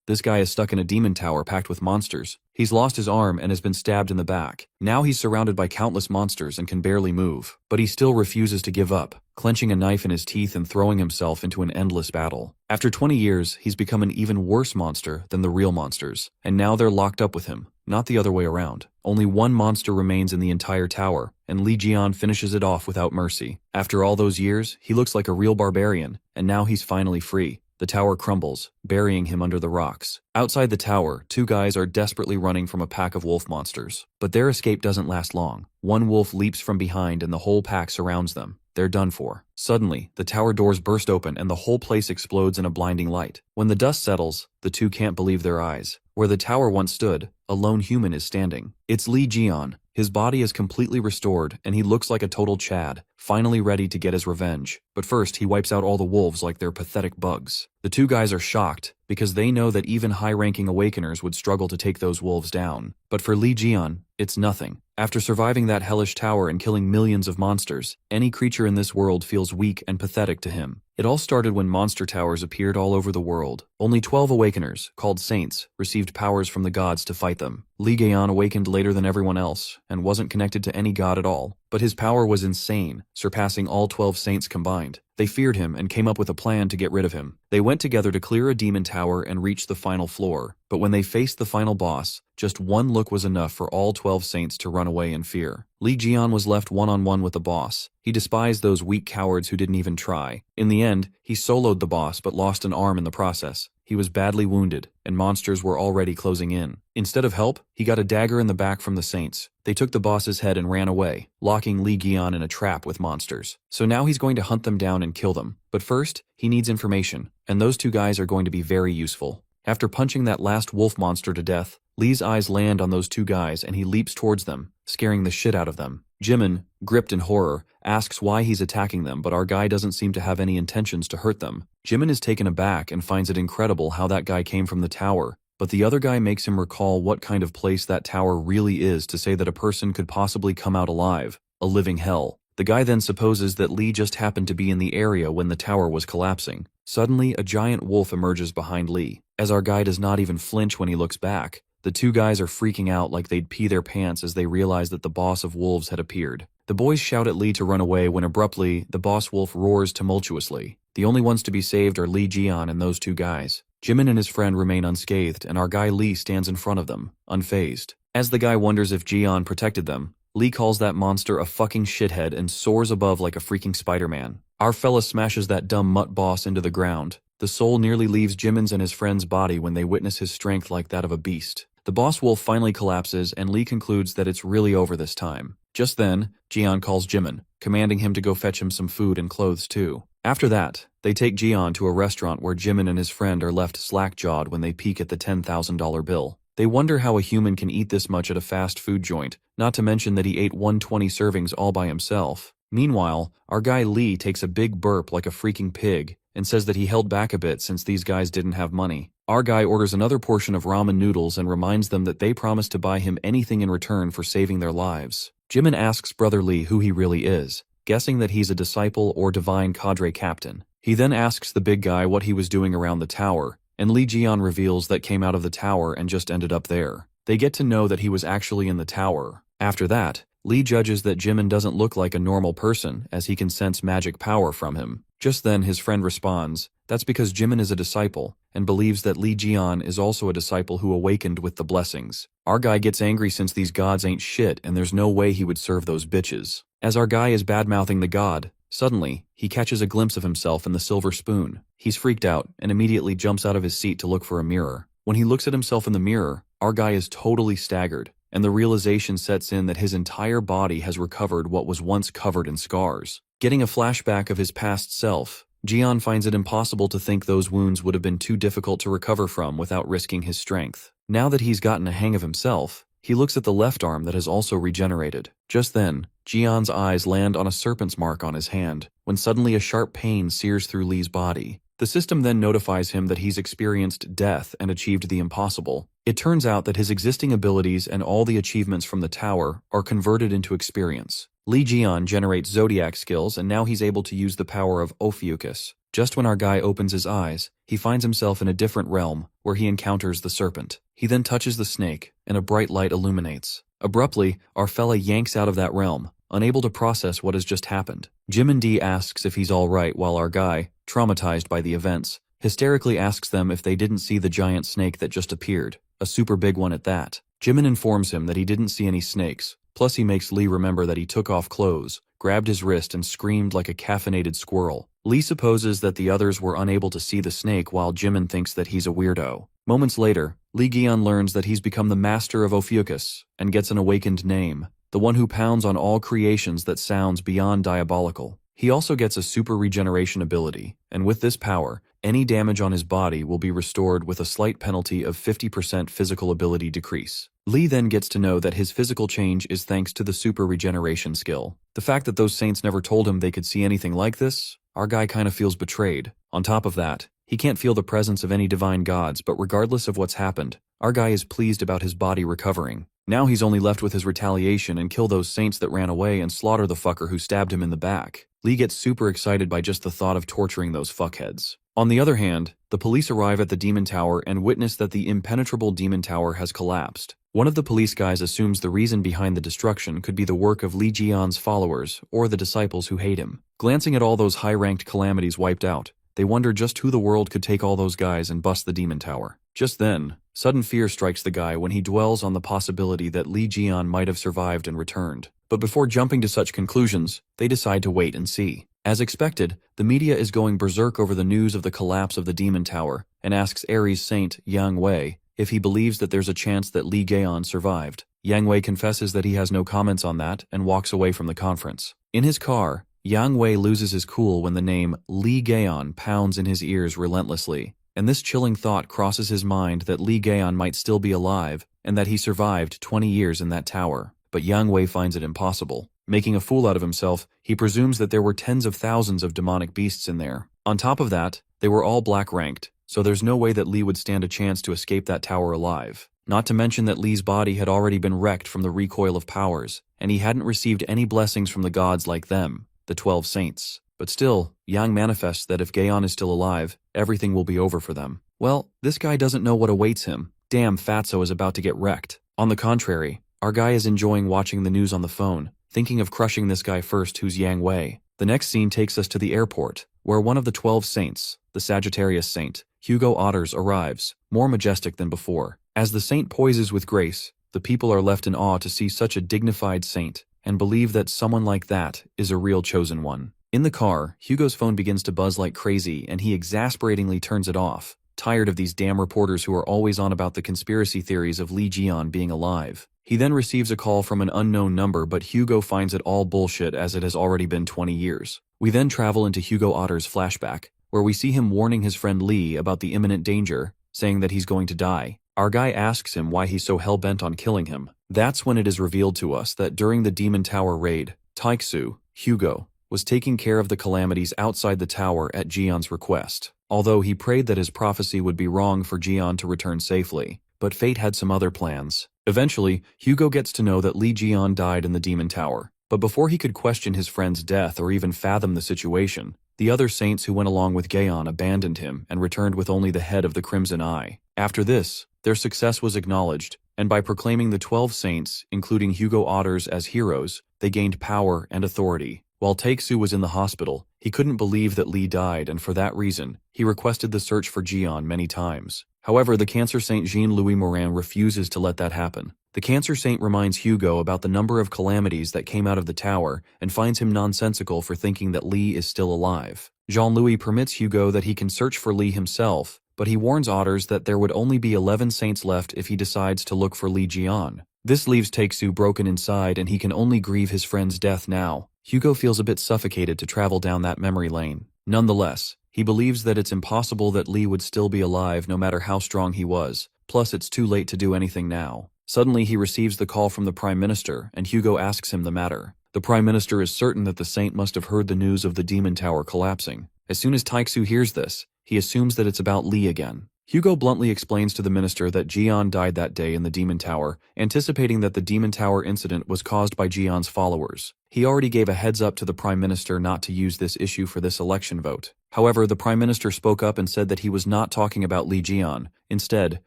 This guy is stuck in a demon tower packed with monsters. He's lost his arm and has been stabbed in the back. Now he's surrounded by countless monsters and can barely move. But he still refuses to give up, clenching a knife in his teeth and throwing himself into an endless battle. After 20 years, he's become an even worse monster than the real monsters, and now they're locked up with him, not the other way around. Only one monster remains in the entire tower, and Li Jian finishes it off without mercy. After all those years, he looks like a real barbarian, and now he's finally free. The tower crumbles, burying him under the rocks. Outside the tower, two guys are desperately running from a pack of wolf monsters. But their escape doesn't last long. One wolf leaps from behind and the whole pack surrounds them. They're done for. Suddenly, the tower doors burst open and the whole place explodes in a blinding light. When the dust settles, the two can't believe their eyes. Where the tower once stood, a lone human is standing. It's Li Jian. His body is completely restored, and he looks like a total Chad, finally ready to get his revenge. But first, he wipes out all the wolves like they're pathetic bugs. The two guys are shocked, because they know that even high-ranking awakeners would struggle to take those wolves down. But for Li Jian, it's nothing. After surviving that hellish tower and killing millions of monsters, any creature in this world feels weak and pathetic to him. It all started when monster towers appeared all over the world. Only 12 awakeners, called saints, received powers from the gods to fight them. Li Jian awakened later than everyone else, and wasn't connected to any god at all. But his power was insane, surpassing all 12 saints combined. They feared him and came up with a plan to get rid of him. They went together to clear a demon tower and reach the final floor. But when they faced the final boss, just one look was enough for all 12 saints to run away in fear. Li Jian was left one-on-one with the boss. He despised those weak cowards who didn't even try. In the end, he soloed the boss but lost an arm in the process. He was badly wounded, and monsters were already closing in. Instead of help, he got a dagger in the back from the saints. They took the boss's head and ran away, locking Li Jian in a trap with monsters. So now he's going to hunt them down and kill them. But first, he needs information, and those two guys are going to be very useful. After punching that last wolf monster to death, Li's eyes land on those two guys and he leaps towards them, scaring the shit out of them. Jimin, gripped in horror, asks why he's attacking them, but our guy doesn't seem to have any intentions to hurt them. Jimin is taken aback and finds it incredible how that guy came from the tower, but the other guy makes him recall what kind of place that tower really is to say that a person could possibly come out alive, a living hell. The guy then supposes that Li just happened to be in the area when the tower was collapsing. Suddenly, a giant wolf emerges behind Li. As our guy does not even flinch when he looks back, the two guys are freaking out like they'd pee their pants as they realize that the boss of wolves had appeared. The boys shout at Li to run away when abruptly, the boss wolf roars tumultuously. The only ones to be saved are Li Jian and those two guys. Jimin and his friend remain unscathed, and our guy Li stands in front of them, unfazed. As the guy wonders if Jian protected them, Li calls that monster a fucking shithead and soars above like a freaking Spider-Man. Our fella smashes that dumb mutt boss into the ground. The soul nearly leaves Jimin's and his friend's body when they witness his strength like that of a beast. The boss wolf finally collapses and Li concludes that it's really over this time. Just then, Jian calls Jimin, commanding him to go fetch him some food and clothes too. After that, they take Jian to a restaurant where Jimin and his friend are left slack-jawed when they peek at the $10,000 bill. They wonder how a human can eat this much at a fast food joint, not to mention that he ate 120 servings all by himself. Meanwhile, our guy Li takes a big burp like a freaking pig and says that he held back a bit since these guys didn't have money. Our guy orders another portion of ramen noodles and reminds them that they promised to buy him anything in return for saving their lives. Jimin asks Brother Li who he really is, guessing that he's a disciple or divine cadre captain. He then asks the big guy what he was doing around the tower, and Li Jian reveals that came out of the tower and just ended up there. They get to know that he was actually in the tower. After that, Li judges that Jimin doesn't look like a normal person as he can sense magic power from him. Just then his friend responds, that's because Jimin is a disciple, and believes that Li Jian is also a disciple who awakened with the blessings. Our guy gets angry since these gods ain't shit and there's no way he would serve those bitches. As our guy is bad-mouthing the god, suddenly, he catches a glimpse of himself in the silver spoon. He's freaked out and immediately jumps out of his seat to look for a mirror. When he looks at himself in the mirror, our guy is totally staggered, and the realization sets in that his entire body has recovered what was once covered in scars. Getting a flashback of his past self, Jian finds it impossible to think those wounds would have been too difficult to recover from without risking his strength. Now that he's gotten a hang of himself, he looks at the left arm that has also regenerated. Just then, Jian's eyes land on a serpent's mark on his hand, when suddenly a sharp pain sears through Li's body. The system then notifies him that he's experienced death and achieved the impossible. It turns out that his existing abilities and all the achievements from the tower are converted into experience. Li Jian generates zodiac skills and now he's able to use the power of Ophiuchus, Just when our guy opens his eyes, he finds himself in a different realm, where he encounters the serpent. He then touches the snake, and a bright light illuminates. Abruptly, our fella yanks out of that realm, unable to process what has just happened. Jim and Dee asks if he's alright while our guy, traumatized by the events, hysterically asks them if they didn't see the giant snake that just appeared, a super big one at that. Jimin informs him that he didn't see any snakes, plus he makes Lee remember that he took off clothes, grabbed his wrist and screamed like a caffeinated squirrel. Lee supposes that the others were unable to see the snake while Jimin thinks that he's a weirdo. Moments later, Lee Gi-yeon learns that he's become the master of Ophiuchus and gets an awakened name, the one who pounds on all creations that sounds beyond diabolical. He also gets a super regeneration ability, and with this power, any damage on his body will be restored with a slight penalty of 50% physical ability decrease. Lee then gets to know that his physical change is thanks to the super regeneration skill. The fact that those saints never told him they could see anything like this, our guy kinda feels betrayed. On top of that, he can't feel the presence of any divine gods, but regardless of what's happened, our guy is pleased about his body recovering. Now he's only left with his retaliation and kill those saints that ran away and slaughter the fucker who stabbed him in the back. Lee gets super excited by just the thought of torturing those fuckheads. On the other hand, the police arrive at the Demon Tower and witness that the impenetrable Demon Tower has collapsed. One of the police guys assumes the reason behind the destruction could be the work of Lee Ji-yeon's followers or the disciples who hate him. Glancing at all those high-ranked calamities wiped out, they wonder just who the world could take all those guys and bust the Demon Tower. Just then, sudden fear strikes the guy when he dwells on the possibility that Lee Ji-yeon might have survived and returned. But before jumping to such conclusions, they decide to wait and see. As expected, the media is going berserk over the news of the collapse of the Demon Tower and asks Aries Saint Yang Wei if he believes that there's a chance that Lee Gi-yeon survived. Yang Wei confesses that he has no comments on that and walks away from the conference. In his car, Yang Wei loses his cool when the name Lee Gi-yeon pounds in his ears relentlessly, and this chilling thought crosses his mind that Lee Gi-yeon might still be alive and that he survived 20 years in that tower. But Yang Wei finds it impossible. Making a fool out of himself, he presumes that there were tens of thousands of demonic beasts in there. On top of that, they were all black-ranked, so there's no way that Lee would stand a chance to escape that tower alive. Not to mention that Lee's body had already been wrecked from the recoil of powers, and he hadn't received any blessings from the gods like them, the 12 saints. But still, Yang manifests that if Gi-yeon is still alive, everything will be over for them. Well, this guy doesn't know what awaits him. Damn, Fatso is about to get wrecked. On the contrary, our guy is enjoying watching the news on the phone, thinking of crushing this guy first who's Yang Wei. The next scene takes us to the airport, where one of the 12 saints, the Sagittarius Saint, Hugo Otters, arrives, more majestic than before. As the saint poises with grace, the people are left in awe to see such a dignified saint, and believe that someone like that is a real chosen one. In the car, Hugo's phone begins to buzz like crazy and he exasperatingly turns it off, tired of these damn reporters who are always on about the conspiracy theories of Lee Ji-yeon being alive. He then receives a call from an unknown number, but Hugo finds it all bullshit as it has already been 20 years. We then travel into Hugo Otter's flashback, where we see him warning his friend Lee about the imminent danger, saying that he's going to die. Our guy asks him why he's so hell-bent on killing him. That's when it is revealed to us that during the Demon Tower raid, Taiksu, Hugo, was taking care of the calamities outside the tower at Ji-yeon's request, although he prayed that his prophecy would be wrong for Ji-yeon to return safely. But fate had some other plans. Eventually, Hugo gets to know that Lee Ji-yeon died in the Demon Tower, but before he could question his friend's death or even fathom the situation, the other saints who went along with Gi-yeon abandoned him and returned with only the head of the Crimson Eye. After this, their success was acknowledged, and by proclaiming the 12 saints, including Hugo Otters, as heroes, they gained power and authority. While Taeksu was in the hospital, he couldn't believe that Lee died, and for that reason, he requested the search for Ji-yeon many times. However, the Cancer Saint Jean-Louis Morin refuses to let that happen. The Cancer Saint reminds Hugo about the number of calamities that came out of the tower and finds him nonsensical for thinking that Lee is still alive. Jean-Louis permits Hugo that he can search for Lee himself, but he warns Otters that there would only be 11 saints left if he decides to look for Lee Ji-yeon. This leaves Taeksu broken inside and he can only grieve his friend's death now. Hugo feels a bit suffocated to travel down that memory lane. Nonetheless, he believes that it's impossible that Lee would still be alive no matter how strong he was, plus it's too late to do anything now. Suddenly he receives the call from the Prime Minister and Hugo asks him the matter. The Prime Minister is certain that the saint must have heard the news of the Demon Tower collapsing. As soon as Taeksu hears this, he assumes that it's about Lee again. Hugo bluntly explains to the minister that Ji-yeon died that day in the Demon Tower, anticipating that the Demon Tower incident was caused by Ji-yeon's followers. He already gave a heads up to the Prime Minister not to use this issue for this election vote. However, the Prime Minister spoke up and said that he was not talking about Lee Jian. Instead,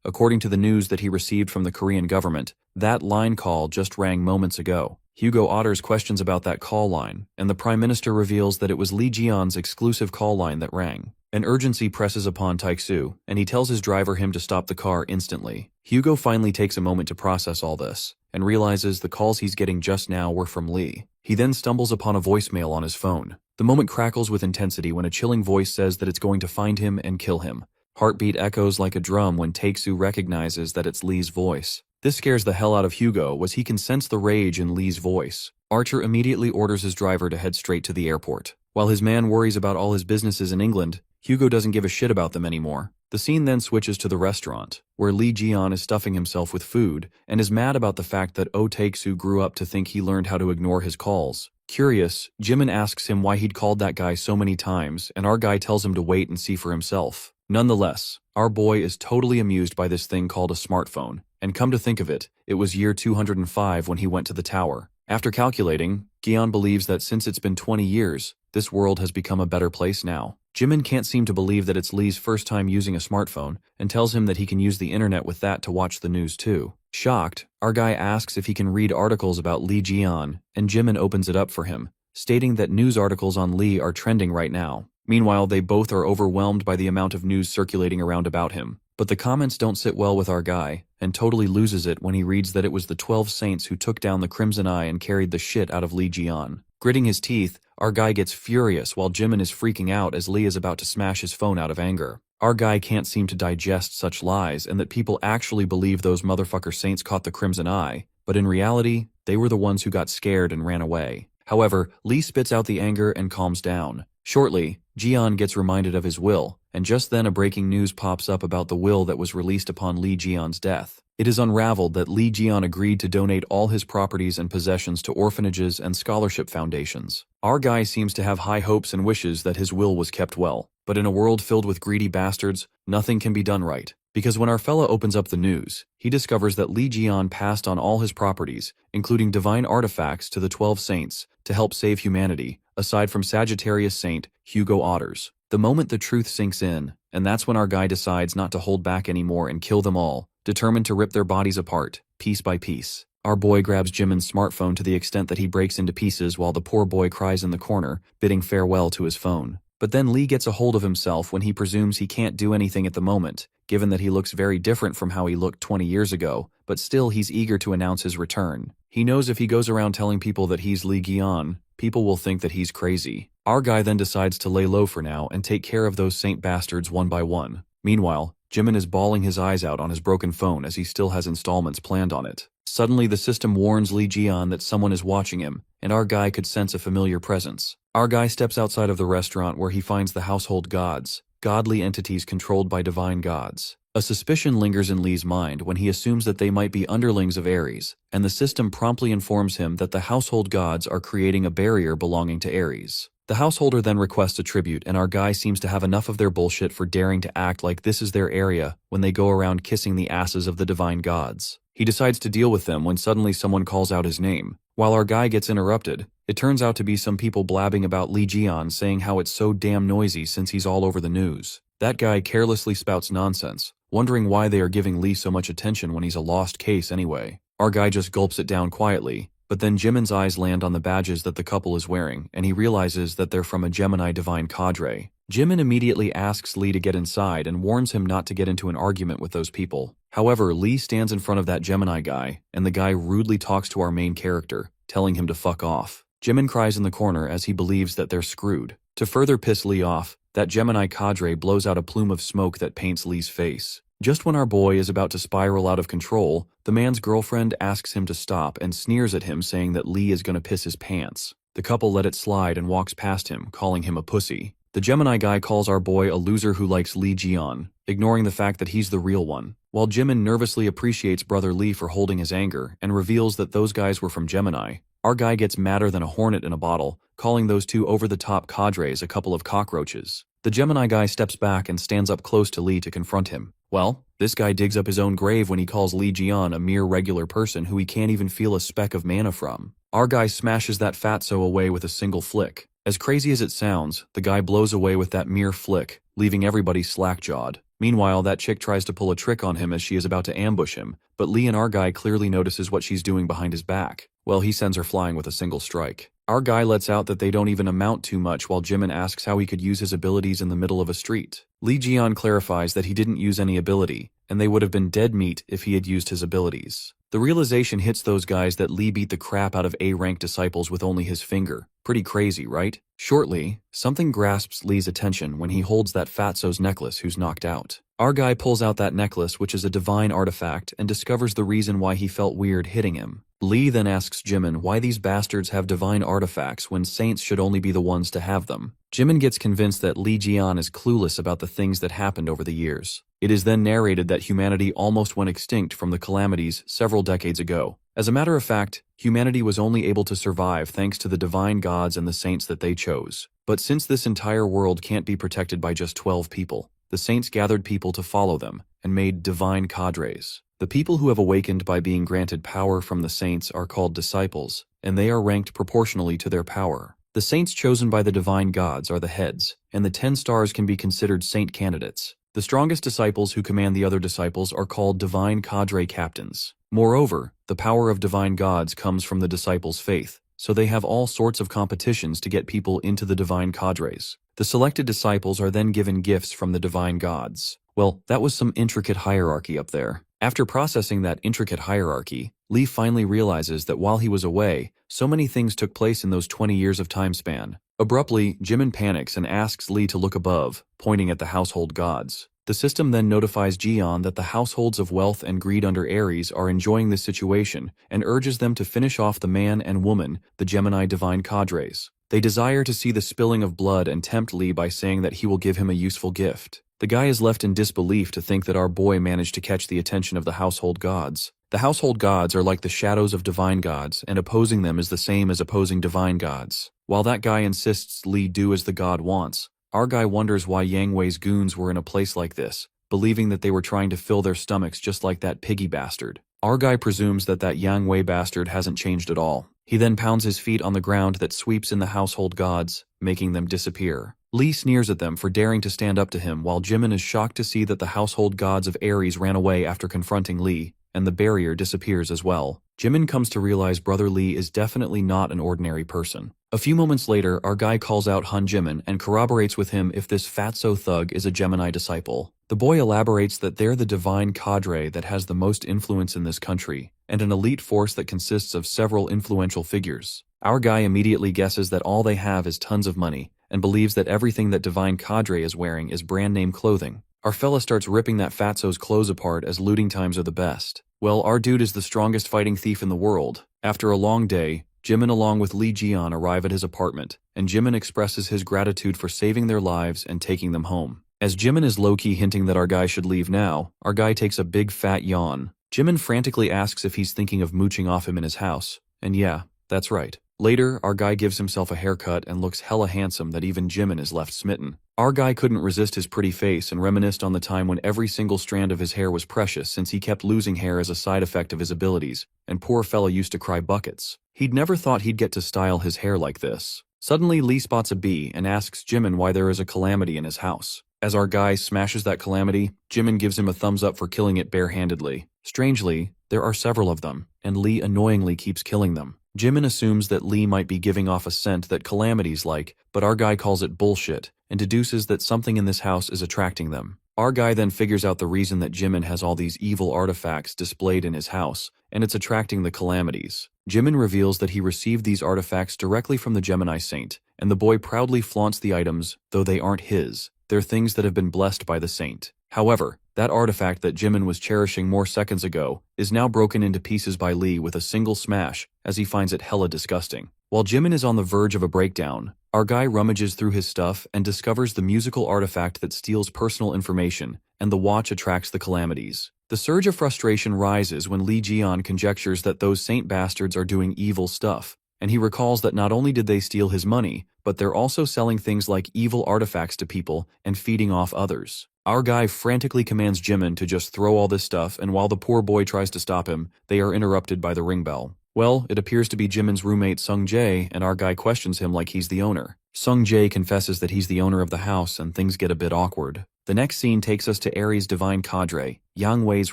according to the news that he received from the Korean government, that line call just rang moments ago. Hugo Otter's questions about that call line, and the Prime Minister reveals that it was Lee Jian's exclusive call line that rang. An urgency presses upon Taek-soo, and he tells his driver him to stop the car instantly. Hugo finally takes a moment to process all this, and realizes the calls he's getting just now were from Lee. He then stumbles upon a voicemail on his phone. The moment crackles with intensity when a chilling voice says that it's going to find him and kill him. Heartbeat echoes like a drum when Taek-soo recognizes that it's Lee's voice. This scares the hell out of Hugo as he can sense the rage in Lee's voice. Archer immediately orders his driver to head straight to the airport. While his man worries about all his businesses in England, Hugo doesn't give a shit about them anymore. The scene then switches to the restaurant, where Lee Jian is stuffing himself with food and is mad about the fact that Oh Taek-soo grew up to think he learned how to ignore his calls. Curious, Jimin asks him why he'd called that guy so many times, and our guy tells him to wait and see for himself. Nonetheless, our boy is totally amused by this thing called a smartphone, and come to think of it, it was year 205 when he went to the tower. After calculating, Gion believes that since it's been 20 years, this world has become a better place now. Jimin can't seem to believe that it's Lee's first time using a smartphone, and tells him that he can use the internet with that to watch the news too. Shocked, our guy asks if he can read articles about Lee Jian, and Jimin opens it up for him, stating that news articles on Lee are trending right now. Meanwhile, they both are overwhelmed by the amount of news circulating around about him. But the comments don't sit well with our guy, and totally loses it when he reads that it was the 12 Saints who took down the Crimson Eye and carried the shit out of Lee Jian. Gritting his teeth, our guy gets furious while Jimin is freaking out as Lee is about to smash his phone out of anger. Our guy can't seem to digest such lies and that people actually believe those motherfucker Saints caught the Crimson Eye, but in reality, they were the ones who got scared and ran away. However, Lee spits out the anger and calms down. Shortly, Jian gets reminded of his will, and just then a breaking news pops up about the will that was released upon Lee Jian's death. It is unraveled that Lee Jian agreed to donate all his properties and possessions to orphanages and scholarship foundations. Our guy seems to have high hopes and wishes that his will was kept well, but in a world filled with greedy bastards, nothing can be done right. Because when our fella opens up the news, he discovers that Lee Jian passed on all his properties, including divine artifacts to the 12 Saints, to help save humanity, aside from Sagittarius Saint Hugo Otters. The moment the truth sinks in, and that's when our guy decides not to hold back anymore and kill them all, determined to rip their bodies apart, piece by piece. Our boy grabs Jimin's smartphone to the extent that he breaks into pieces while the poor boy cries in the corner, bidding farewell to his phone. But then Lee gets a hold of himself when he presumes he can't do anything at the moment, given that he looks very different from how he looked 20 years ago, but still he's eager to announce his return. He knows if he goes around telling people that he's Lee Gion, people will think that he's crazy. Our guy then decides to lay low for now and take care of those saint bastards one by one. Meanwhile, Jimin is bawling his eyes out on his broken phone as he still has installments planned on it. Suddenly the system warns Lee Jian that someone is watching him, and our guy could sense a familiar presence. Our guy steps outside of the restaurant where he finds the household gods, godly entities controlled by divine gods. A suspicion lingers in Lee's mind when he assumes that they might be underlings of Ares, and the system promptly informs him that the household gods are creating a barrier belonging to Ares. The householder then requests a tribute, and our guy seems to have enough of their bullshit for daring to act like this is their area when they go around kissing the asses of the divine gods. He decides to deal with them when suddenly someone calls out his name. While our guy gets interrupted, it turns out to be some people blabbing about Lee Jian saying how it's so damn noisy since he's all over the news. That guy carelessly spouts nonsense, wondering why they are giving Lee so much attention when he's a lost case anyway. Our guy just gulps it down quietly, but then Jimin's eyes land on the badges that the couple is wearing, and he realizes that they're from a Gemini divine cadre. Jimin immediately asks Lee to get inside and warns him not to get into an argument with those people. However, Lee stands in front of that Gemini guy, and the guy rudely talks to our main character, telling him to fuck off. Jimin cries in the corner as he believes that they're screwed. To further piss Lee off, that Gemini cadre blows out a plume of smoke that paints Lee's face. Just when our boy is about to spiral out of control, the man's girlfriend asks him to stop and sneers at him, saying that Lee is gonna piss his pants. The couple let it slide and walks past him, calling him a pussy. The Gemini guy calls our boy a loser who likes Lee Jian, ignoring the fact that he's the real one. While Jimin nervously appreciates brother Lee for holding his anger and reveals that those guys were from Gemini, our guy gets madder than a hornet in a bottle, calling those two over-the-top cadres a couple of cockroaches. The Gemini guy steps back and stands up close to Lee to confront him. Well, this guy digs up his own grave when he calls Lee Jian a mere regular person who he can't even feel a speck of mana from. Our guy smashes that fatso away with a single flick. As crazy as it sounds, the guy blows away with that mere flick, leaving everybody slack-jawed. Meanwhile, that chick tries to pull a trick on him as she is about to ambush him, but Lee and our guy clearly notices what she's doing behind his back. Well, he sends her flying with a single strike. Our guy lets out that they don't even amount to much while Jimin asks how he could use his abilities in the middle of a street. Lee Jian clarifies that he didn't use any ability, and they would have been dead meat if he had used his abilities. The realization hits those guys that Lee beat the crap out of A-rank disciples with only his finger. Pretty crazy, right? Shortly, something grasps Lee's attention when he holds that fatso's necklace who's knocked out. Our guy pulls out that necklace, which is a divine artifact, and discovers the reason why he felt weird hitting him. Lee then asks Jimin why these bastards have divine artifacts when saints should only be the ones to have them. Jimin gets convinced that Lee Jian is clueless about the things that happened over the years. It is then narrated that humanity almost went extinct from the calamities several decades ago. As a matter of fact, humanity was only able to survive thanks to the divine gods and the saints that they chose. But since this entire world can't be protected by just 12 people, the saints gathered people to follow them and made divine cadres. The people who have awakened by being granted power from the saints are called disciples, and they are ranked proportionally to their power. The saints chosen by the divine gods are the heads, and the 10 stars can be considered saint candidates. The strongest disciples who command the other disciples are called divine cadre captains. Moreover, the power of divine gods comes from the disciples' faith, so they have all sorts of competitions to get people into the divine cadres. The selected disciples are then given gifts from the divine gods. Well, that was some intricate hierarchy up there. After processing that intricate hierarchy, Lee finally realizes that while he was away, so many things took place in those 20 years of time span. Abruptly, Jimin panics and asks Lee to look above, pointing at the household gods. The system then notifies Jian that the households of wealth and greed under Aries are enjoying this situation and urges them to finish off the man and woman, the Gemini divine cadres. They desire to see the spilling of blood and tempt Lee by saying that he will give him a useful gift. The guy is left in disbelief to think that our boy managed to catch the attention of the household gods. The household gods are like the shadows of divine gods, and opposing them is the same as opposing divine gods. While that guy insists Lee do as the god wants, our guy wonders why Yang Wei's goons were in a place like this, believing that they were trying to fill their stomachs just like that piggy bastard. Our guy presumes that Yang Wei bastard hasn't changed at all. He then pounds his feet on the ground that sweeps in the household gods, making them disappear. Lee sneers at them for daring to stand up to him, while Jimin is shocked to see that the household gods of Aries ran away after confronting Lee, and the barrier disappears as well. Jimin comes to realize Brother Lee is definitely not an ordinary person. A few moments later, our guy calls out Han Jimin and corroborates with him if this fatso thug is a Gemini disciple. The boy elaborates that they're the divine cadre that has the most influence in this country, and an elite force that consists of several influential figures. Our guy immediately guesses that all they have is tons of money, and believes that everything that divine cadre is wearing is brand name clothing. Our fella starts ripping that fatso's clothes apart as looting times are the best. Well, our dude is the strongest fighting thief in the world. After a long day, Jimin along with Lee Jian arrive at his apartment, and Jimin expresses his gratitude for saving their lives and taking them home. As Jimin is low-key hinting that our guy should leave now, our guy takes a big fat yawn. Jimin frantically asks if he's thinking of mooching off him in his house, and yeah, that's right. Later, our guy gives himself a haircut and looks hella handsome that even Jimin is left smitten. Our guy couldn't resist his pretty face and reminisced on the time when every single strand of his hair was precious since he kept losing hair as a side effect of his abilities, and poor fella used to cry buckets. He'd never thought he'd get to style his hair like this. Suddenly, Lee spots a bee and asks Jimin why there is a calamity in his house. As our guy smashes that calamity, Jimin gives him a thumbs up for killing it barehandedly. Strangely, there are several of them, and Lee annoyingly keeps killing them. Jimin assumes that Lee might be giving off a scent that calamities like, but our guy calls it bullshit, and deduces that something in this house is attracting them. Our guy then figures out the reason that Jimin has all these evil artifacts displayed in his house, and it's attracting the calamities. Jimin reveals that he received these artifacts directly from the Gemini saint, and the boy proudly flaunts the items, though they aren't his. They're things that have been blessed by the saint. However, that artifact that Jimin was cherishing more seconds ago is now broken into pieces by Lee with a single smash, as he finds it hella disgusting. While Jimin is on the verge of a breakdown, our guy rummages through his stuff and discovers the musical artifact that steals personal information, and the watch attracts the calamities. The surge of frustration rises when Lee Jian conjectures that those saint bastards are doing evil stuff, and he recalls that not only did they steal his money, but they're also selling things like evil artifacts to people and feeding off others. Our guy frantically commands Jimin to just throw all this stuff, and while the poor boy tries to stop him, they are interrupted by the ring bell. Well, it appears to be Jimin's roommate Sung Jae, and our guy questions him like he's the owner. Sung Jae confesses that he's the owner of the house, and things get a bit awkward. The next scene takes us to Aries' divine cadre, Yang Wei's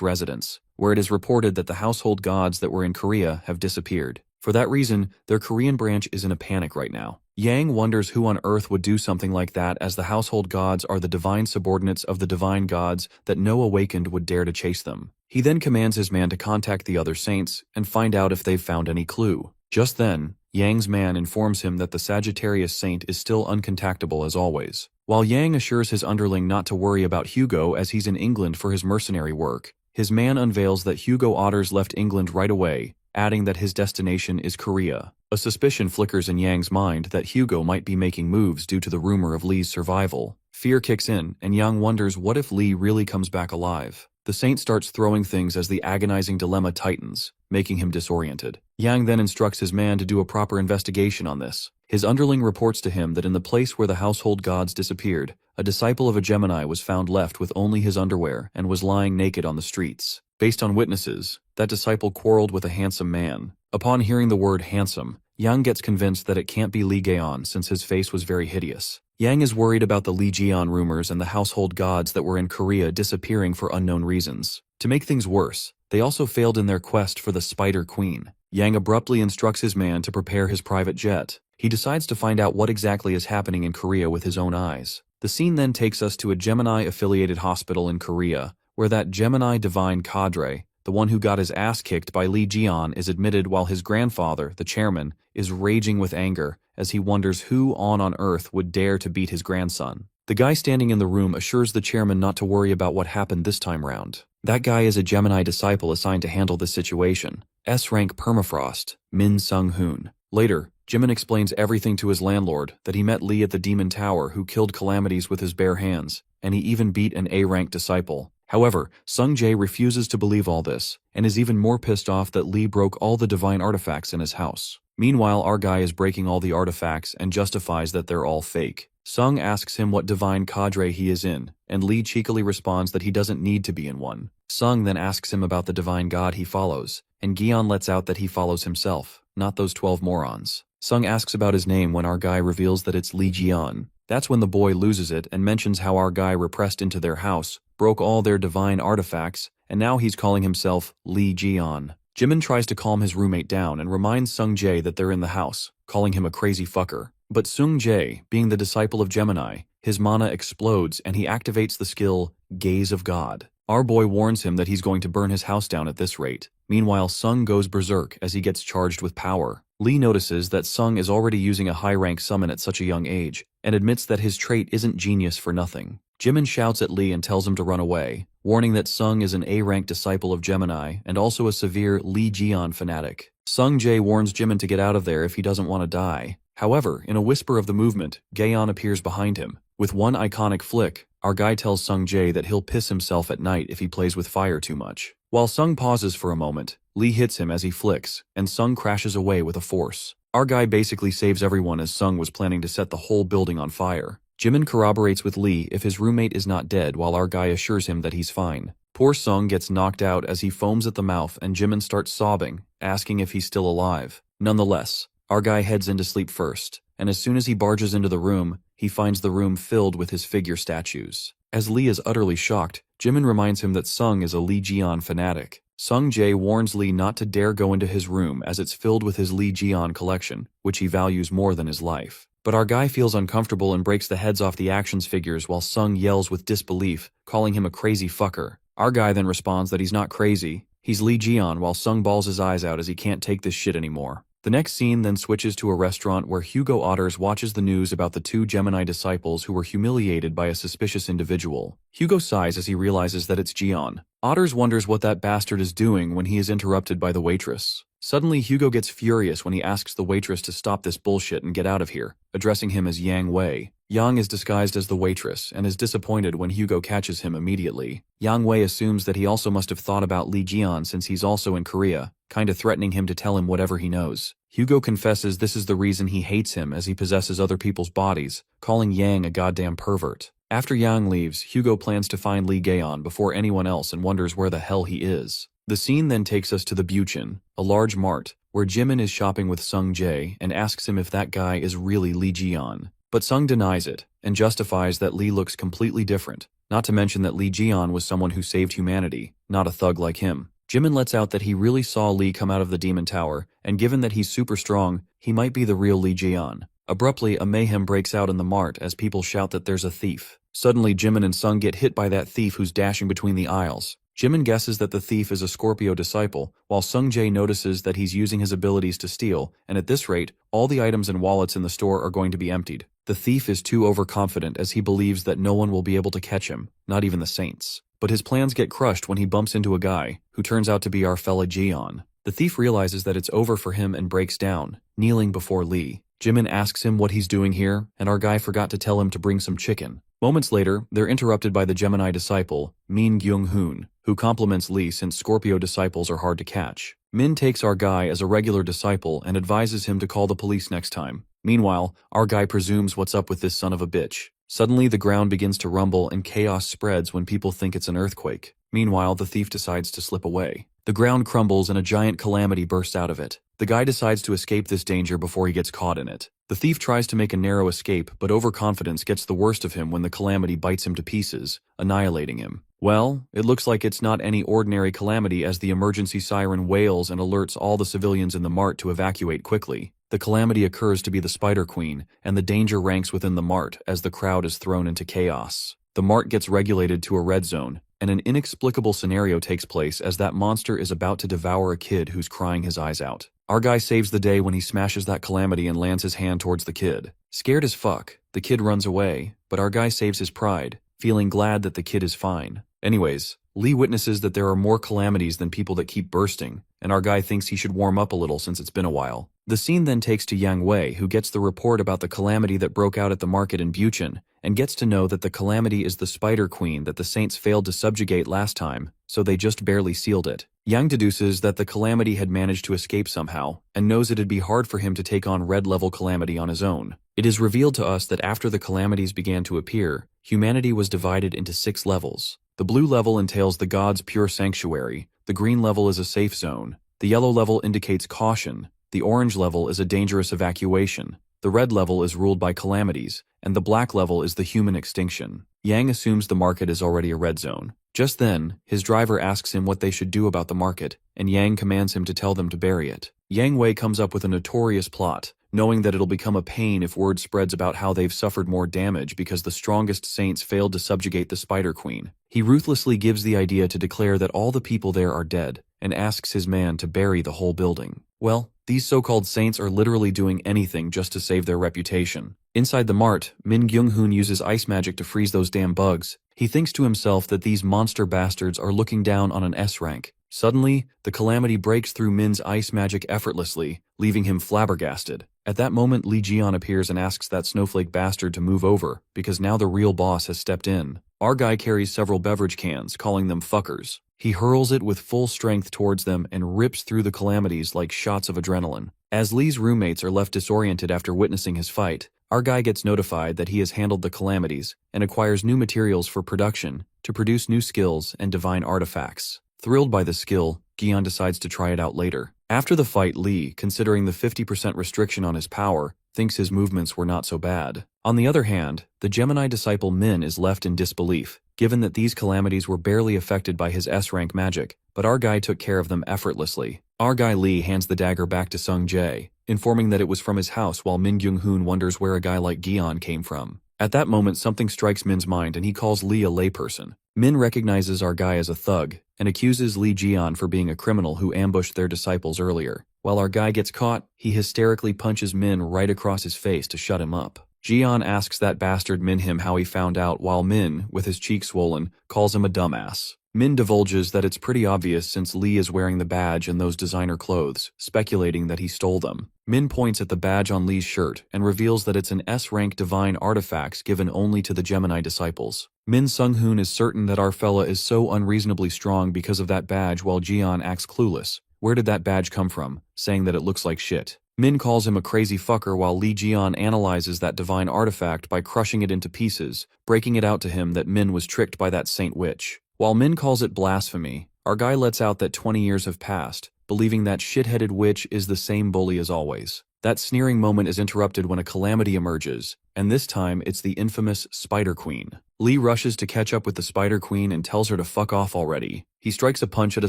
residence, where it is reported that the household gods that were in Korea have disappeared. For that reason, their Korean branch is in a panic right now. Yang wonders who on earth would do something like that, as the household gods are the divine subordinates of the divine gods that no awakened would dare to chase them. He then commands his man to contact the other saints and find out if they've found any clue. Just then, Yang's man informs him that the Sagittarius saint is still uncontactable as always. While Yang assures his underling not to worry about Hugo as he's in England for his mercenary work, his man unveils that Hugo Otters left England right away, adding that his destination is Korea. A suspicion flickers in Yang's mind that Hugo might be making moves due to the rumor of Lee's survival. Fear kicks in, and Yang wonders what if Lee really comes back alive. The saint starts throwing things as the agonizing dilemma tightens, making him disoriented. Yang then instructs his man to do a proper investigation on this. His underling reports to him that in the place where the household gods disappeared, a disciple of a Gemini was found left with only his underwear and was lying naked on the streets. Based on witnesses, that disciple quarreled with a handsome man. Upon hearing the word handsome, Yang gets convinced that it can't be Lee Gaon since his face was very hideous. Yang is worried about the Lee Jeon rumors and the household gods that were in Korea disappearing for unknown reasons. To make things worse, they also failed in their quest for the Spider Queen. Yang abruptly instructs his man to prepare his private jet. He decides to find out what exactly is happening in Korea with his own eyes. The scene then takes us to a Gemini-affiliated hospital in Korea, where that Gemini divine cadre, the one who got his ass kicked by Lee Jeon, is admitted while his grandfather, the chairman, is raging with anger as he wonders who on earth would dare to beat his grandson. The guy standing in the room assures the chairman not to worry about what happened this time round. That guy is a Gemini disciple assigned to handle this situation. S-rank permafrost, Min Sung-hoon. Later, Jimin explains everything to his landlord, that he met Lee at the Demon Tower who killed calamities with his bare hands, and he even beat an A-rank disciple. However, Sung Jae refuses to believe all this, and is even more pissed off that Lee broke all the divine artifacts in his house. Meanwhile, our guy is breaking all the artifacts and justifies that they're all fake. Sung asks him what divine cadre he is in, and Lee cheekily responds that he doesn't need to be in one. Sung then asks him about the divine god he follows, and Gion lets out that he follows himself, not those 12 morons. Sung asks about his name when our guy reveals that it's Lee Jeon. That's when the boy loses it and mentions how our guy repressed into their house, broke all their divine artifacts, and now he's calling himself Lee Jeon. Jimin tries to calm his roommate down and reminds Sung Jae that they're in the house, calling him a crazy fucker. But Sung Jae, being the disciple of Gemini, his mana explodes and he activates the skill Gaze of God. Our boy warns him that he's going to burn his house down at this rate. Meanwhile, Sung goes berserk as he gets charged with power. Lee notices that Sung is already using a high-rank summon at such a young age, and admits that his trait isn't genius for nothing. Jimin shouts at Lee and tells him to run away, warning that Sung is an A-rank disciple of Gemini and also a severe Lee Jeon fanatic. Sung Jae warns Jimin to get out of there if he doesn't want to die. However, in a whisper of the movement, Gaon appears behind him. With one iconic flick, our guy tells Sung Jae that he'll piss himself at night if he plays with fire too much. While Sung pauses for a moment, Lee hits him as he flicks, and Sung crashes away with a force. Our guy basically saves everyone as Sung was planning to set the whole building on fire. Jimin corroborates with Lee if his roommate is not dead while our guy assures him that he's fine. Poor Sung gets knocked out as he foams at the mouth and Jimin starts sobbing, asking if he's still alive. Nonetheless, our guy heads into sleep first, and as soon as he barges into the room, he finds the room filled with his figure statues. As Lee is utterly shocked, Jimin reminds him that Sung is a Lee Jeon fanatic. Sung Jae warns Lee not to dare go into his room as it's filled with his Lee Jeon collection, which he values more than his life. But our guy feels uncomfortable and breaks the heads off the actions figures while Sung yells with disbelief, calling him a crazy fucker. Our guy then responds that he's not crazy, he's Lee Jeon, while Sung bawls his eyes out as he can't take this shit anymore. The next scene then switches to a restaurant where Hugo Otters watches the news about the two Gemini disciples who were humiliated by a suspicious individual. Hugo sighs as he realizes that it's Jeon. Otters wonders what that bastard is doing when he is interrupted by the waitress. Suddenly, Hugo gets furious when he asks the waitress to stop this bullshit and get out of here, addressing him as Yang Wei. Yang is disguised as the waitress and is disappointed when Hugo catches him immediately. Yang Wei assumes that he also must have thought about Lee Jeon since he's also in Korea, kinda threatening him to tell him whatever he knows. Hugo confesses this is the reason he hates him as he possesses other people's bodies, calling Yang a goddamn pervert. After Yang leaves, Hugo plans to find Lee Gaon before anyone else and wonders where the hell he is. The scene then takes us to the Buchin, a large mart, where Jimin is shopping with Sung Jae and asks him if that guy is really Lee Jian. But Sung denies it, and justifies that Lee looks completely different, not to mention that Lee Jian was someone who saved humanity, not a thug like him. Jimin lets out that he really saw Lee come out of the Demon Tower, and given that he's super strong, he might be the real Lee Jian. Abruptly, a mayhem breaks out in the mart as people shout that there's a thief. Suddenly, Jimin and Sung get hit by that thief who's dashing between the aisles. Jimin guesses that the thief is a Scorpio disciple, while Sung Jae notices that he's using his abilities to steal, and at this rate, all the items and wallets in the store are going to be emptied. The thief is too overconfident as he believes that no one will be able to catch him, not even the saints. But his plans get crushed when he bumps into a guy, who turns out to be our fella Jian. The thief realizes that it's over for him and breaks down, kneeling before Lee. Jimin asks him what he's doing here, and our guy forgot to tell him to bring some chicken. Moments later, they're interrupted by the Gemini disciple, Min Gyung-hoon, who compliments Lee since Scorpio disciples are hard to catch. Min takes our guy as a regular disciple and advises him to call the police next time. Meanwhile, our guy presumes what's up with this son of a bitch. Suddenly, the ground begins to rumble and chaos spreads when people think it's an earthquake. Meanwhile, the thief decides to slip away. The ground crumbles and a giant calamity bursts out of it. The guy decides to escape this danger before he gets caught in it. The thief tries to make a narrow escape, but overconfidence gets the worst of him when the calamity bites him to pieces, annihilating him. Well, it looks like it's not any ordinary calamity as the emergency siren wails and alerts all the civilians in the mart to evacuate quickly. The calamity occurs to be the Spider Queen, and the danger ranks within the mart as the crowd is thrown into chaos. The mart gets regulated to a red zone, and an inexplicable scenario takes place as that monster is about to devour a kid who's crying his eyes out. Our guy saves the day when he smashes that calamity and lands his hand towards the kid. Scared as fuck, the kid runs away, but our guy saves his pride, feeling glad that the kid is fine. Anyways, Lee witnesses that there are more calamities than people that keep bursting, and our guy thinks he should warm up a little since it's been a while. The scene then takes to Yang Wei, who gets the report about the calamity that broke out at the market in Bucheon, and gets to know that the calamity is the Spider Queen that the Saints failed to subjugate last time, so they just barely sealed it. Yang deduces that the calamity had managed to escape somehow, and knows it'd be hard for him to take on red-level calamity on his own. It is revealed to us that after the calamities began to appear, humanity was divided into 6 levels. The blue level entails the gods' pure sanctuary, the green level is a safe zone, the yellow level indicates caution, the orange level is a dangerous evacuation, the red level is ruled by calamities, and the black level is the human extinction. Yang assumes the market is already a red zone. Just then, his driver asks him what they should do about the market, and Yang commands him to tell them to bury it. Yang Wei comes up with a notorious plot, knowing that it'll become a pain if word spreads about how they've suffered more damage because the strongest saints failed to subjugate the Spider Queen. He ruthlessly gives the idea to declare that all the people there are dead, and asks his man to bury the whole building. Well, these so-called saints are literally doing anything just to save their reputation. Inside the mart, Min Gyung-hoon uses ice magic to freeze those damn bugs. He thinks to himself that these monster bastards are looking down on an S rank. Suddenly, the calamity breaks through Min's ice magic effortlessly, leaving him flabbergasted. At that moment, Lee Jian appears and asks that snowflake bastard to move over, because now the real boss has stepped in. Our guy carries several beverage cans, calling them fuckers. He hurls it with full strength towards them and rips through the calamities like shots of adrenaline. As Lee's roommates are left disoriented after witnessing his fight, our guy gets notified that he has handled the calamities and acquires new materials for production to produce new skills and divine artifacts. Thrilled by the skill, Gion decides to try it out later. After the fight, Lee, considering the 50% restriction on his power, thinks his movements were not so bad. On the other hand, the Gemini disciple Min is left in disbelief, given that these calamities were barely affected by his S-rank magic, but our guy took care of them effortlessly. Our guy Lee hands the dagger back to Sung Jae, informing that it was from his house while Min Gyung-hoon wonders where a guy like Gion came from. At that moment, something strikes Min's mind and he calls Lee a layperson. Min recognizes our guy as a thug and accuses Lee Jian for being a criminal who ambushed their disciples earlier. While our guy gets caught, he hysterically punches Min right across his face to shut him up. Jian asks that bastard Min him how he found out, while Min, with his cheek swollen, calls him a dumbass. Min divulges that it's pretty obvious since Lee is wearing the badge and those designer clothes, speculating that he stole them. Min points at the badge on Lee's shirt and reveals that it's an S-rank divine artifacts given only to the Gemini disciples. Min Sung-hoon is certain that our fella is so unreasonably strong because of that badge, while Jian acts clueless. Where did that badge come from, saying that it looks like shit. Min calls him a crazy fucker while Lee Jian analyzes that divine artifact by crushing it into pieces, breaking it out to him that Min was tricked by that saint witch. While Min calls it blasphemy, our guy lets out that 20 years have passed, believing that shit-headed witch is the same bully as always. That sneering moment is interrupted when a calamity emerges, and this time it's the infamous Spider Queen. Lee rushes to catch up with the Spider Queen and tells her to fuck off already. He strikes a punch at a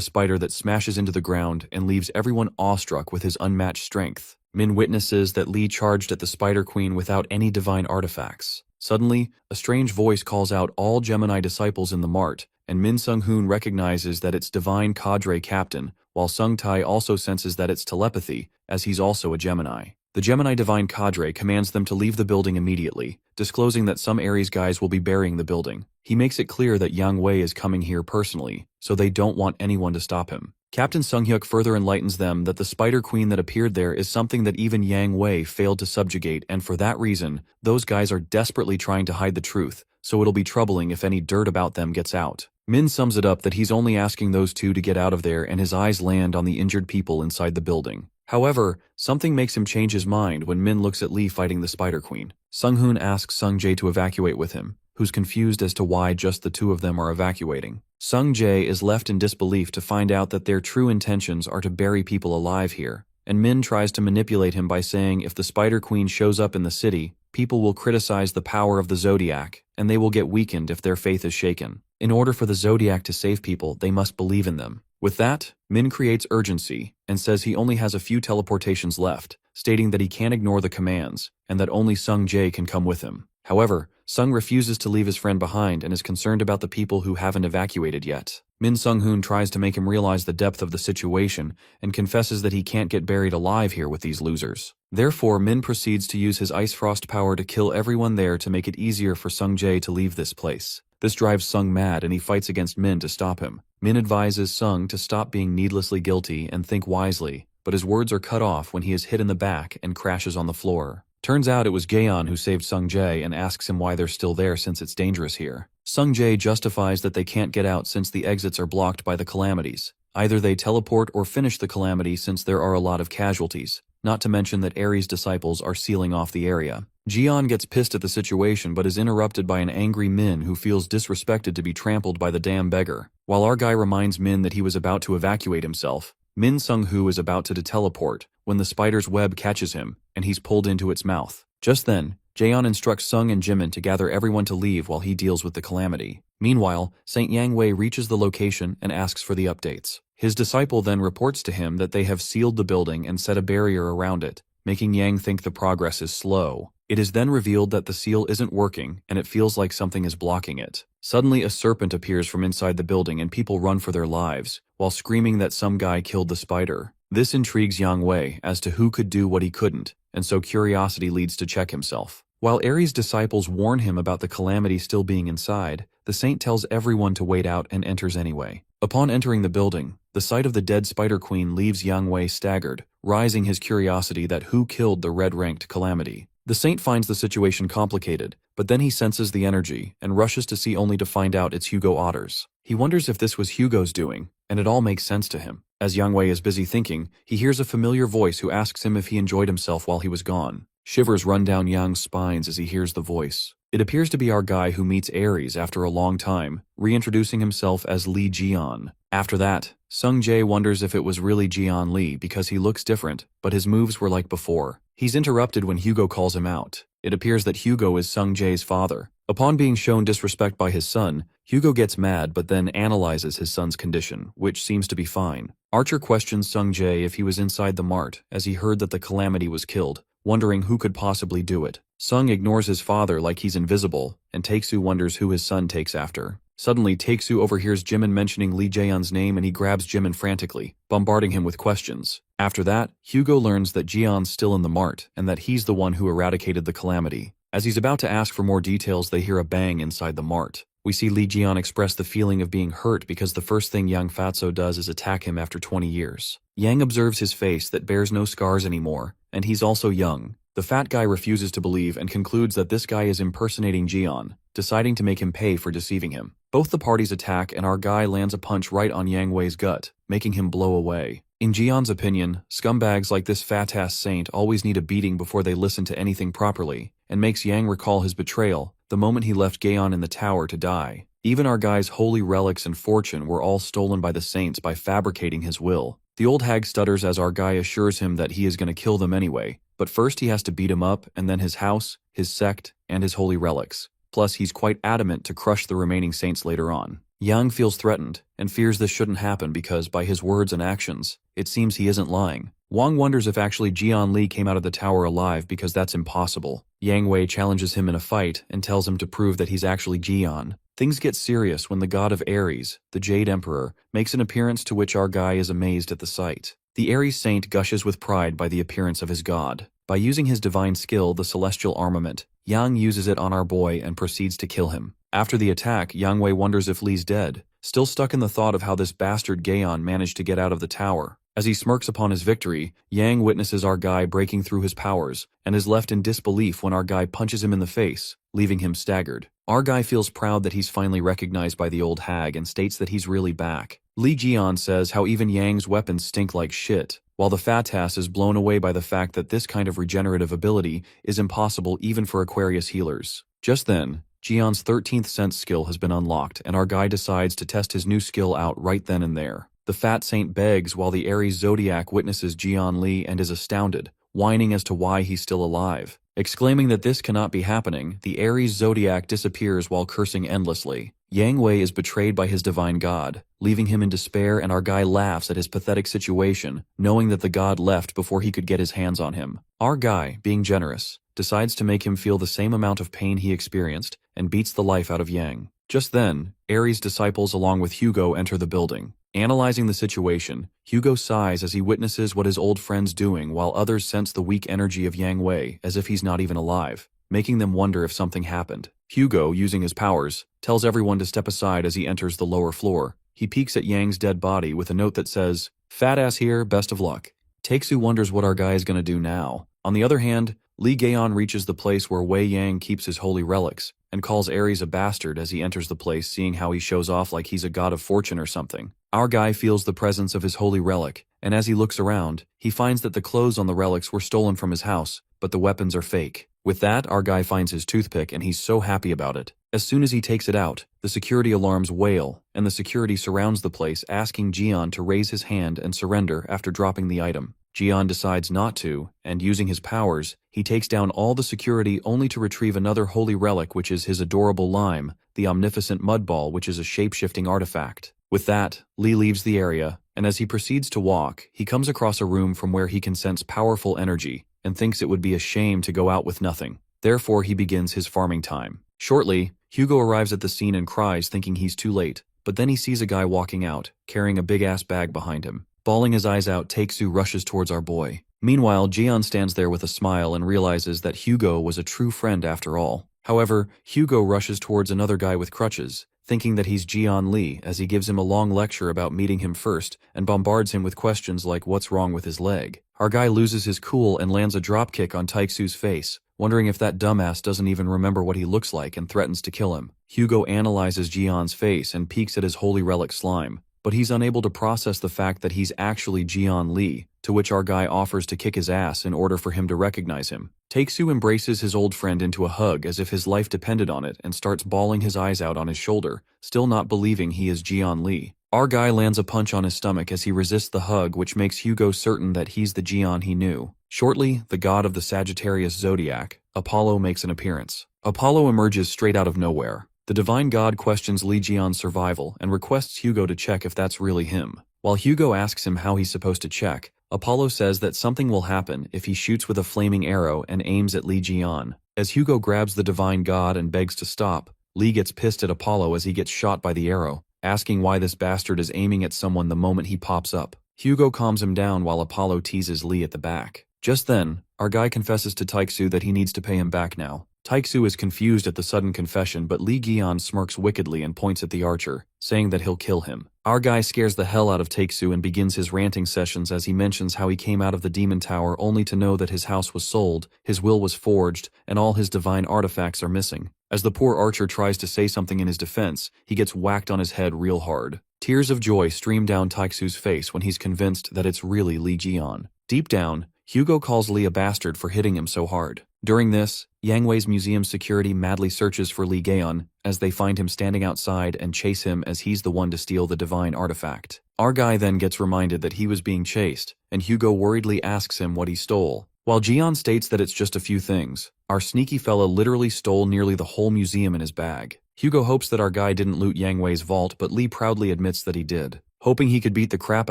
spider that smashes into the ground and leaves everyone awestruck with his unmatched strength. Min witnesses that Lee charged at the Spider Queen without any divine artifacts. Suddenly, a strange voice calls out all Gemini disciples in the mart, and Min Sung-hoon recognizes that it's Divine Cadre Captain, while Sung-tae also senses that it's telepathy, as he's also a Gemini. The Gemini Divine Cadre commands them to leave the building immediately, disclosing that some Aries guys will be burying the building. He makes it clear that Yang Wei is coming here personally, so they don't want anyone to stop him. Captain Sung-hyuk further enlightens them that the Spider Queen that appeared there is something that even Yang Wei failed to subjugate, and for that reason, those guys are desperately trying to hide the truth, so it'll be troubling if any dirt about them gets out. Min sums it up that he's only asking those two to get out of there, and his eyes land on the injured people inside the building. However, something makes him change his mind when Min looks at Lee fighting the Spider Queen. Sung-hoon asks Sung-jae to evacuate with him, who's confused as to why just the two of them are evacuating. Sung-jae is left in disbelief to find out that their true intentions are to bury people alive here, and Min tries to manipulate him by saying if the Spider Queen shows up in the city, people will criticize the power of the Zodiac, and they will get weakened if their faith is shaken. In order for the Zodiac to save people, they must believe in them. With that, Min creates urgency and says he only has a few teleportations left, stating that he can't ignore the commands and that only Sung-jae can come with him. However, Sung refuses to leave his friend behind and is concerned about the people who haven't evacuated yet. Min Sung-hoon tries to make him realize the depth of the situation and confesses that he can't get buried alive here with these losers. Therefore, Min proceeds to use his Ice Frost power to kill everyone there to make it easier for Sung-jae to leave this place. This drives Sung mad and he fights against Min to stop him. Min advises Sung to stop being needlessly guilty and think wisely, but his words are cut off when he is hit in the back and crashes on the floor. Turns out it was Gaeon who saved Sung-jae and asks him why they're still there since it's dangerous here. Sung-jae justifies that they can't get out since the exits are blocked by the calamities. Either they teleport or finish the calamity since there are a lot of casualties, not to mention that Ares' disciples are sealing off the area. Jian gets pissed at the situation but is interrupted by an angry Min who feels disrespected to be trampled by the damn beggar. While our guy reminds Min that he was about to evacuate himself, Min Sung-hoo is about to teleport when the spider's web catches him and he's pulled into its mouth. Just then, Jaeon instructs Sung and Jimin to gather everyone to leave while he deals with the calamity. Meanwhile, Saint Yang Wei reaches the location and asks for the updates. His disciple then reports to him that they have sealed the building and set a barrier around it, making Yang think the progress is slow. It is then revealed that the seal isn't working and it feels like something is blocking it. Suddenly a serpent appears from inside the building and people run for their lives, while screaming that some guy killed the spider. This intrigues Yang Wei as to who could do what he couldn't, and so curiosity leads to check himself. While Ares' disciples warn him about the calamity still being inside, the saint tells everyone to wait out and enters anyway. Upon entering the building, the sight of the dead Spider Queen leaves Yang Wei staggered, rising his curiosity that who killed the red-ranked calamity. The saint finds the situation complicated, but then he senses the energy and rushes to see only to find out it's Hugo Otters. He wonders if this was Hugo's doing, and it all makes sense to him. As Yang Wei is busy thinking, he hears a familiar voice who asks him if he enjoyed himself while he was gone. Shivers run down Yang's spines as he hears the voice. It appears to be our guy who meets Ares after a long time, reintroducing himself as Lee Jian. After that, Sung-jae wonders if it was really Jian Lee because he looks different, but his moves were like before. He's interrupted when Hugo calls him out. It appears that Hugo is Sung-jae's father. Upon being shown disrespect by his son, Hugo gets mad but then analyzes his son's condition, which seems to be fine. Archer questions Sung-jae if he was inside the mart as he heard that the calamity was killed, wondering who could possibly do it. Sung ignores his father like he's invisible, and Taeksu wonders who his son takes after. Suddenly, Taeksu overhears Jimin mentioning Lee Jaeon's name and he grabs Jimin frantically, bombarding him with questions. After that, Hugo learns that Jian's still in the mart and that he's the one who eradicated the calamity. As he's about to ask for more details, they hear a bang inside the mart. We see Lee Jian express the feeling of being hurt because the first thing Yang Fatso does is attack him after 20 years. Yang observes his face that bears no scars anymore, and he's also young. The fat guy refuses to believe and concludes that this guy is impersonating Jian, deciding to make him pay for deceiving him. Both the parties attack and our guy lands a punch right on Yang Wei's gut, making him blow away. In Jian's opinion, scumbags like this fat-ass saint always need a beating before they listen to anything properly, and makes Yang recall his betrayal the moment he left Gaeon in the tower to die. Even our guy's holy relics and fortune were all stolen by the saints by fabricating his will. The old hag stutters as our guy assures him that he is going to kill them anyway, but first he has to beat him up and then his house, his sect, and his holy relics. Plus, he's quite adamant to crush the remaining saints later on. Yang feels threatened and fears this shouldn't happen because, by his words and actions, it seems he isn't lying. Wang wonders if actually Jian Li came out of the tower alive because that's impossible. Yang Wei challenges him in a fight and tells him to prove that he's actually Jian. Things get serious when the god of Ares, the Jade Emperor, makes an appearance to which our guy is amazed at the sight. The Ares saint gushes with pride by the appearance of his god. By using his divine skill, the celestial armament, Yang uses it on our boy and proceeds to kill him. After the attack, Yang Wei wonders if Li's dead, still stuck in the thought of how this bastard Gaon managed to get out of the tower. As he smirks upon his victory, Yang witnesses our guy breaking through his powers and is left in disbelief when our guy punches him in the face, leaving him staggered. Our guy feels proud that he's finally recognized by the old hag and states that he's really back. Li Jian says how even Yang's weapons stink like shit, while the fat ass is blown away by the fact that this kind of regenerative ability is impossible even for Aquarius healers. Just then, Jian's 13th sense skill has been unlocked and our guy decides to test his new skill out right then and there. The fat saint begs while the Ares Zodiac witnesses Jian Li and is astounded, whining as to why he's still alive. Exclaiming that this cannot be happening, the Ares Zodiac disappears while cursing endlessly. Yang Wei is betrayed by his divine god, leaving him in despair, and our guy laughs at his pathetic situation, knowing that the god left before he could get his hands on him. Our guy, being generous, decides to make him feel the same amount of pain he experienced and beats the life out of Yang. Just then, Ares' disciples along with Hugo enter the building. Analyzing the situation, Hugo sighs as he witnesses what his old friend's doing while others sense the weak energy of Yang Wei as if he's not even alive, making them wonder if something happened. Hugo, using his powers, tells everyone to step aside as he enters the lower floor. He peeks at Yang's dead body with a note that says, "Fat ass here, best of luck." Takesu wonders what our guy is going to do now. On the other hand, Li Gaon reaches the place where Wei Yang keeps his holy relics, and calls Ares a bastard as he enters the place, seeing how he shows off like he's a god of fortune or something. Our guy feels the presence of his holy relic, and as he looks around, he finds that the clothes on the relics were stolen from his house, but the weapons are fake. With that, our guy finds his toothpick and he's so happy about it. As soon as he takes it out, the security alarms wail, and the security surrounds the place, asking Jian to raise his hand and surrender after dropping the item. Jian decides not to, and using his powers, he takes down all the security only to retrieve another holy relic, which is his adorable lime, the omnificent mud ball, which is a shape-shifting artifact. With that, Li leaves the area, and as he proceeds to walk, he comes across a room from where he can sense powerful energy, and thinks it would be a shame to go out with nothing. Therefore, he begins his farming time. Shortly, Hugo arrives at the scene and cries, thinking he's too late, but then he sees a guy walking out, carrying a big-ass bag behind him. Bawling his eyes out, Takesu rushes towards our boy. Meanwhile, Jian stands there with a smile and realizes that Hugo was a true friend after all. However, Hugo rushes towards another guy with crutches, thinking that he's Jian Li, as he gives him a long lecture about meeting him first and bombards him with questions like what's wrong with his leg. Our guy loses his cool and lands a dropkick on Taeksu's face, wondering if that dumbass doesn't even remember what he looks like and threatens to kill him. Hugo analyzes Jian's face and peeks at his holy relic slime, but he's unable to process the fact that he's actually Jian Li, to which our guy offers to kick his ass in order for him to recognize him. Takesu embraces his old friend into a hug as if his life depended on it and starts bawling his eyes out on his shoulder, still not believing he is Jian Li. Our guy lands a punch on his stomach as he resists the hug, which makes Hugo certain that he's the Jian he knew. Shortly, the god of the Sagittarius zodiac, Apollo, makes an appearance. Apollo emerges straight out of nowhere. The divine god questions Li Jian's survival and requests Hugo to check if that's really him. While Hugo asks him how he's supposed to check, Apollo says that something will happen if he shoots with a flaming arrow and aims at Li Jian. As Hugo grabs the divine god and begs to stop, Li gets pissed at Apollo as he gets shot by the arrow, asking why this bastard is aiming at someone the moment he pops up. Hugo calms him down while Apollo teases Li at the back. Just then, our guy confesses to Taeksu that he needs to pay him back now. Taeksu is confused at the sudden confession, but Li Jian smirks wickedly and points at the archer, saying that he'll kill him. Our guy scares the hell out of Taeksu and begins his ranting sessions as he mentions how he came out of the demon tower only to know that his house was sold, his will was forged, and all his divine artifacts are missing. As the poor archer tries to say something in his defense, he gets whacked on his head real hard. Tears of joy stream down Taeksu's face when he's convinced that it's really Li Jian. Deep down, Hugo calls Li a bastard for hitting him so hard. During this, Yang Wei's museum security madly searches for Li Gaon as they find him standing outside and chase him as he's the one to steal the divine artifact. Our guy then gets reminded that he was being chased, and Hugo worriedly asks him what he stole. While Jian states that it's just a few things, our sneaky fella literally stole nearly the whole museum in his bag. Hugo hopes that our guy didn't loot Yang Wei's vault, but Lee proudly admits that he did. Hoping he could beat the crap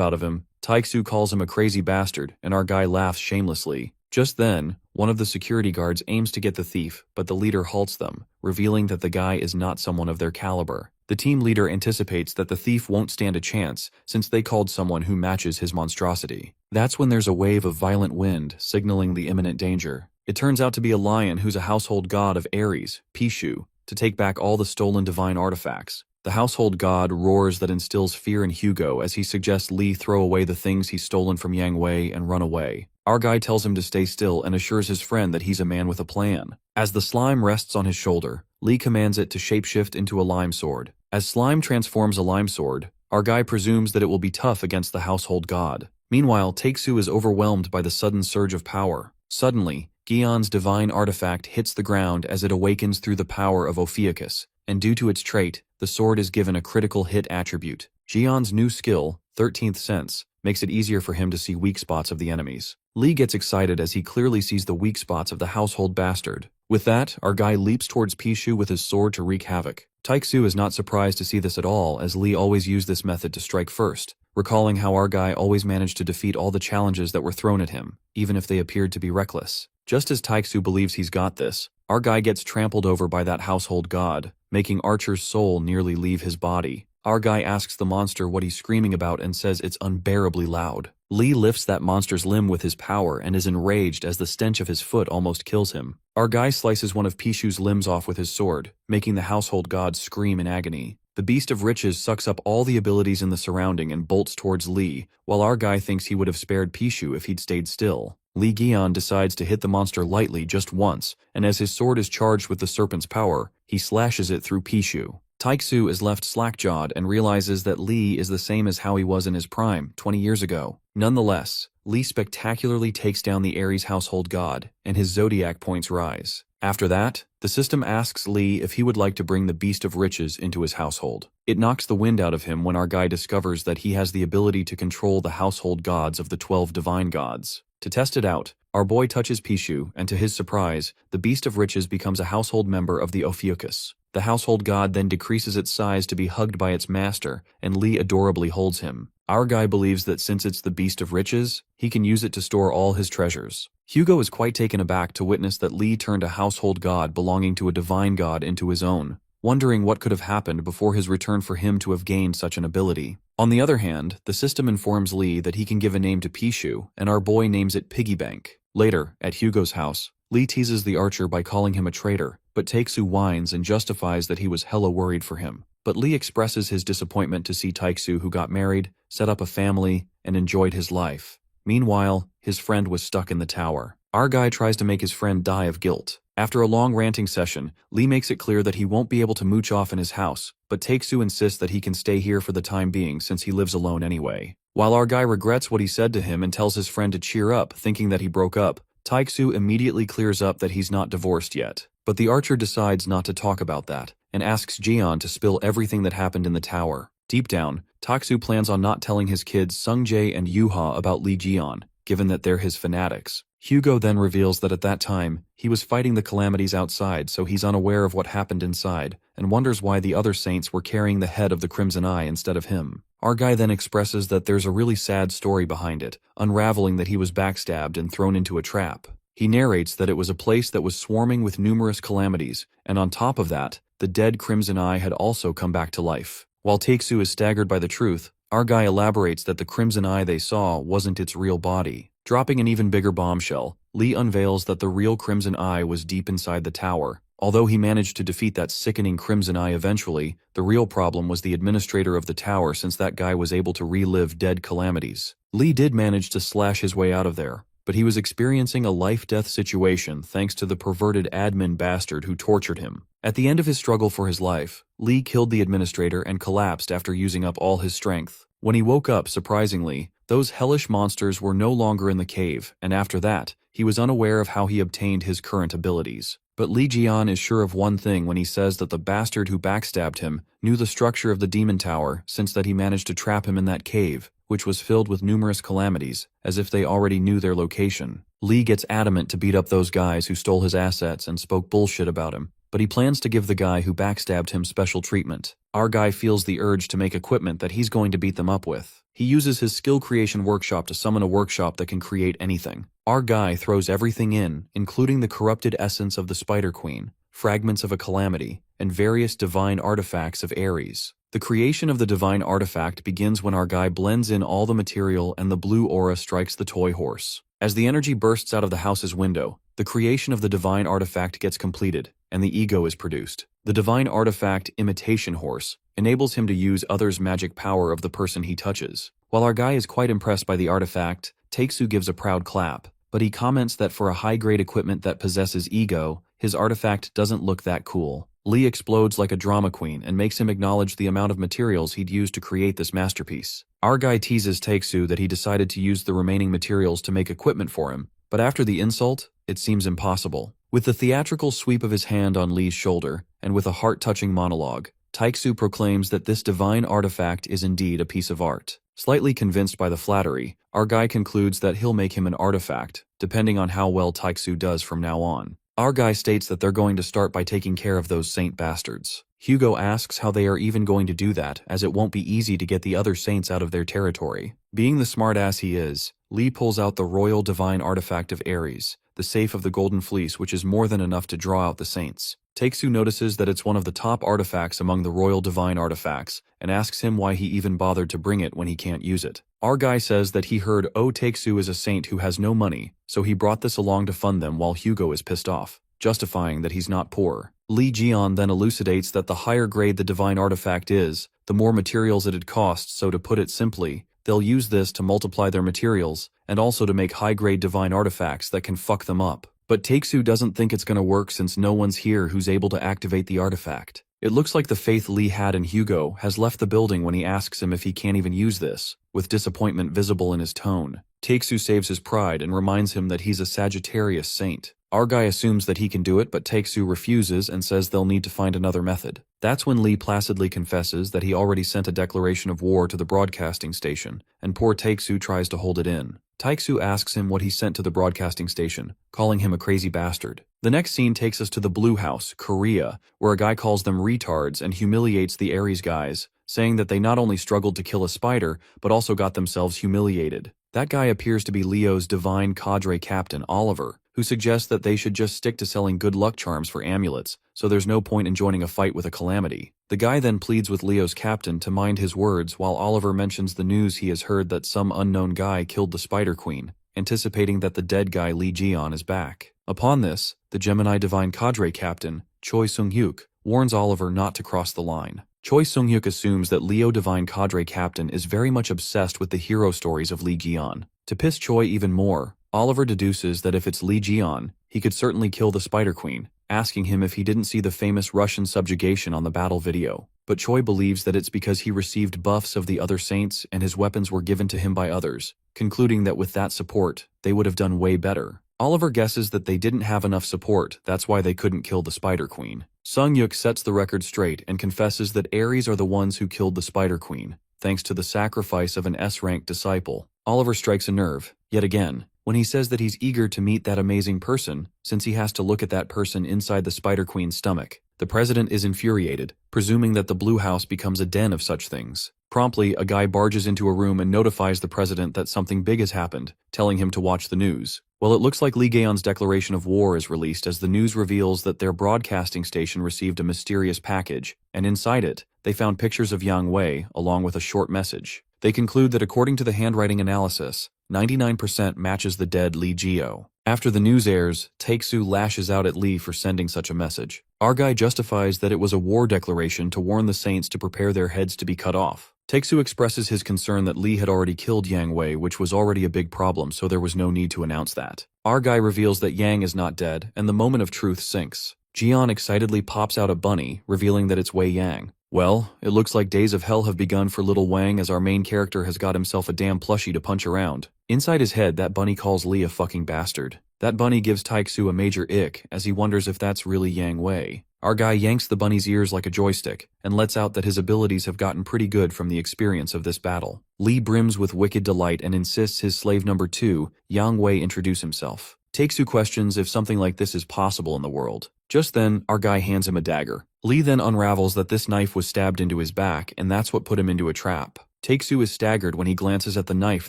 out of him, Taixu calls him a crazy bastard, and our guy laughs shamelessly. Just then, one of the security guards aims to get the thief, but the leader halts them, revealing that the guy is not someone of their caliber. The team leader anticipates that the thief won't stand a chance since they called someone who matches his monstrosity. That's when there's a wave of violent wind, signaling the imminent danger. It turns out to be a lion who's a household god of Ares, Pishu, to take back all the stolen divine artifacts. The household god roars that instills fear in Hugo as he suggests Lee throw away the things he's stolen from Yang Wei and run away. Our guy tells him to stay still and assures his friend that he's a man with a plan. As the slime rests on his shoulder, Lee commands it to shapeshift into a lime sword. As slime transforms a lime sword, our guy presumes that it will be tough against the household god. Meanwhile, Taixu is overwhelmed by the sudden surge of power. Suddenly, Gion's divine artifact hits the ground as it awakens through the power of Ophiuchus, and due to its trait, the sword is given a critical hit attribute. Gion's new skill, 13th Sense, makes it easier for him to see weak spots of the enemies. Lee gets excited as he clearly sees the weak spots of the household bastard. With that, our guy leaps towards Pishu with his sword to wreak havoc. Taixu is not surprised to see this at all, as Lee always used this method to strike first, recalling how our guy always managed to defeat all the challenges that were thrown at him, even if they appeared to be reckless. Just as Taixu believes he's got this, our guy gets trampled over by that household god, making Archer's soul nearly leave his body. Our guy asks the monster what he's screaming about and says it's unbearably loud. Lee lifts that monster's limb with his power and is enraged as the stench of his foot almost kills him. Our guy slices one of Pishu's limbs off with his sword, making the household god scream in agony. The Beast of Riches sucks up all the abilities in the surrounding and bolts towards Lee, while our guy thinks he would have spared Pishu if he'd stayed still. Li Gion decides to hit the monster lightly just once, and as his sword is charged with the serpent's power, he slashes it through Pishu. Taixu is left slack-jawed and realizes that Li is the same as how he was in his prime, 20 years ago. Nonetheless, Li spectacularly takes down the Ares household god, and his zodiac points rise. After that, the system asks Li if he would like to bring the Beast of Riches into his household. It knocks the wind out of him when our guy discovers that he has the ability to control the household gods of the 12 divine gods. To test it out, our boy touches Pishu, and to his surprise, the Beast of Riches becomes a household member of the Ophiuchus. The household god then decreases its size to be hugged by its master, and Lee adorably holds him. Our guy believes that since it's the Beast of Riches, he can use it to store all his treasures. Hugo is quite taken aback to witness that Lee turned a household god belonging to a divine god into his own, wondering what could have happened before his return for him to have gained such an ability. On the other hand, the system informs Lee that he can give a name to Pishu, and our boy names it Piggy Bank. Later, at Hugo's house, Lee teases the archer by calling him a traitor, but Taixu whines and justifies that he was hella worried for him. But Lee expresses his disappointment to see Taixu, who got married, set up a family, and enjoyed his life. Meanwhile, his friend was stuck in the tower. Our guy tries to make his friend die of guilt. After a long ranting session, Lee makes it clear that he won't be able to mooch off in his house, but Taixu insists that he can stay here for the time being since he lives alone anyway. While our guy regrets what he said to him and tells his friend to cheer up, thinking that he broke up, Taixu immediately clears up that he's not divorced yet. But the archer decides not to talk about that, and asks Jian to spill everything that happened in the tower. Deep down, Taixu plans on not telling his kids Sungjae and Yuha about Li Jian, given that they're his fanatics. Hugo then reveals that at that time, he was fighting the calamities outside, so he's unaware of what happened inside, and wonders why the other saints were carrying the head of the Crimson Eye instead of him. Our guy then expresses that there's a really sad story behind it, unraveling that he was backstabbed and thrown into a trap. He narrates that it was a place that was swarming with numerous calamities, and on top of that, the dead Crimson Eye had also come back to life. While Taixu is staggered by the truth, our guy elaborates that the Crimson Eye they saw wasn't its real body. Dropping an even bigger bombshell, Lee unveils that the real Crimson Eye was deep inside the tower. Although he managed to defeat that sickening Crimson Eye eventually, the real problem was the administrator of the tower, since that guy was able to relive dead calamities. Lee did manage to slash his way out of there, but he was experiencing a life-death situation thanks to the perverted admin bastard who tortured him. At the end of his struggle for his life, Lee killed the administrator and collapsed after using up all his strength. When he woke up, surprisingly, those hellish monsters were no longer in the cave, and after that, he was unaware of how he obtained his current abilities. But Li Jian is sure of one thing when he says that the bastard who backstabbed him knew the structure of the demon tower, since that he managed to trap him in that cave, which was filled with numerous calamities, as if they already knew their location. Li gets adamant to beat up those guys who stole his assets and spoke bullshit about him, but he plans to give the guy who backstabbed him special treatment. Our guy feels the urge to make equipment that he's going to beat them up with. He uses his skill creation workshop to summon a workshop that can create anything. Our guy throws everything in, including the corrupted essence of the Spider Queen, fragments of a calamity, and various divine artifacts of Ares. The creation of the divine artifact begins when our guy blends in all the material and the blue aura strikes the toy horse. As the energy bursts out of the house's window, the creation of the divine artifact gets completed, and the ego is produced. The divine artifact imitation horse enables him to use others' magic power of the person he touches. While our guy is quite impressed by the artifact, Takesu gives a proud clap, but he comments that for a high-grade equipment that possesses ego, his artifact doesn't look that cool. Lee explodes like a drama queen and makes him acknowledge the amount of materials he'd used to create this masterpiece. Our guy teases Takesu that he decided to use the remaining materials to make equipment for him, but after the insult, it seems impossible. With the theatrical sweep of his hand on Lee's shoulder, and with a heart-touching monologue, Takesu proclaims that this divine artifact is indeed a piece of art. Slightly convinced by the flattery, our guy concludes that he'll make him an artifact, depending on how well Takesu does from now on. Our guy states that they're going to start by taking care of those saint bastards. Hugo asks how they are even going to do that, as it won't be easy to get the other saints out of their territory. Being the smartass he is, Lee pulls out the royal divine artifact of Ares, the safe of the Golden Fleece, which is more than enough to draw out the saints. Takesu notices that it's one of the top artifacts among the royal divine artifacts, and asks him why he even bothered to bring it when he can't use it. Our guy says that he heard Takesu is a saint who has no money, so he brought this along to fund them while Hugo is pissed off, justifying that he's not poor. Li Jian then elucidates that the higher grade the divine artifact is, the more materials it'd cost, so to put it simply, they'll use this to multiply their materials, and also to make high-grade divine artifacts that can fuck them up. But Takesu doesn't think it's gonna work since no one's here who's able to activate the artifact. It looks like the faith Lee had in Hugo has left the building when he asks him if he can't even use this, with disappointment visible in his tone. Takesu saves his pride and reminds him that he's a Sagittarius saint. Our guy assumes that he can do it, but Takesu refuses and says they'll need to find another method. That's when Lee placidly confesses that he already sent a declaration of war to the broadcasting station, and poor Takesu tries to hold it in. Takesu asks him what he sent to the broadcasting station, calling him a crazy bastard. The next scene takes us to the Blue House, Korea, where a guy calls them retards and humiliates the Ares guys, saying that they not only struggled to kill a spider, but also got themselves humiliated. That guy appears to be Leo's divine cadre captain, Oliver, who suggests that they should just stick to selling good luck charms for amulets, so there's no point in joining a fight with a calamity. The guy then pleads with Leo's captain to mind his words while Oliver mentions the news he has heard that some unknown guy killed the Spider Queen, anticipating that the dead guy Li Jian is back. Upon this, the Gemini divine cadre captain, Choi Sung-hyuk, warns Oliver not to cross the line. Choi Sung-hyuk assumes that Leo divine cadre captain is very much obsessed with the hero stories of Li Jian. To piss Choi even more, Oliver deduces that if it's Li Jian, he could certainly kill the Spider Queen, asking him if he didn't see the famous Russian subjugation on the battle video. But Choi believes that it's because he received buffs of the other saints and his weapons were given to him by others, concluding that with that support, they would have done way better. Oliver guesses that they didn't have enough support, that's why they couldn't kill the Spider Queen. Sung-hyuk sets the record straight and confesses that Ares are the ones who killed the Spider Queen, thanks to the sacrifice of an S-ranked disciple. Oliver strikes a nerve, yet again, when he says that he's eager to meet that amazing person, since he has to look at that person inside the Spider Queen's stomach. The president is infuriated, presuming that the Blue House becomes a den of such things. Promptly, a guy barges into a room and notifies the president that something big has happened, telling him to watch the news. Well, it looks like Lee Gaon's declaration of war is released as the news reveals that their broadcasting station received a mysterious package, and inside it, they found pictures of Yang Wei along with a short message. They conclude that according to the handwriting analysis, 99% matches the dead Li Jio. After the news airs, Takesu lashes out at Lee for sending such a message. Our guy justifies that it was a war declaration to warn the saints to prepare their heads to be cut off. Takesu expresses his concern that Lee had already killed Yang Wei, which was already a big problem, so there was no need to announce that. Our guy reveals that Yang is not dead, and the moment of truth sinks. Jian excitedly pops out a bunny, revealing that it's Wei Yang. Well, it looks like days of hell have begun for little Wang as our main character has got himself a damn plushie to punch around. Inside his head, that bunny calls Lee a fucking bastard. That bunny gives Taixu a major ick as he wonders if that's really Yang Wei. Our guy yanks the bunny's ears like a joystick and lets out that his abilities have gotten pretty good from the experience of this battle. Lee brims with wicked delight and insists his slave number 2, Yang Wei, introduce himself. Taixu questions if something like this is possible in the world. Just then, our guy hands him a dagger. Lee then unravels that this knife was stabbed into his back and that's what put him into a trap. Taixu is staggered when he glances at the knife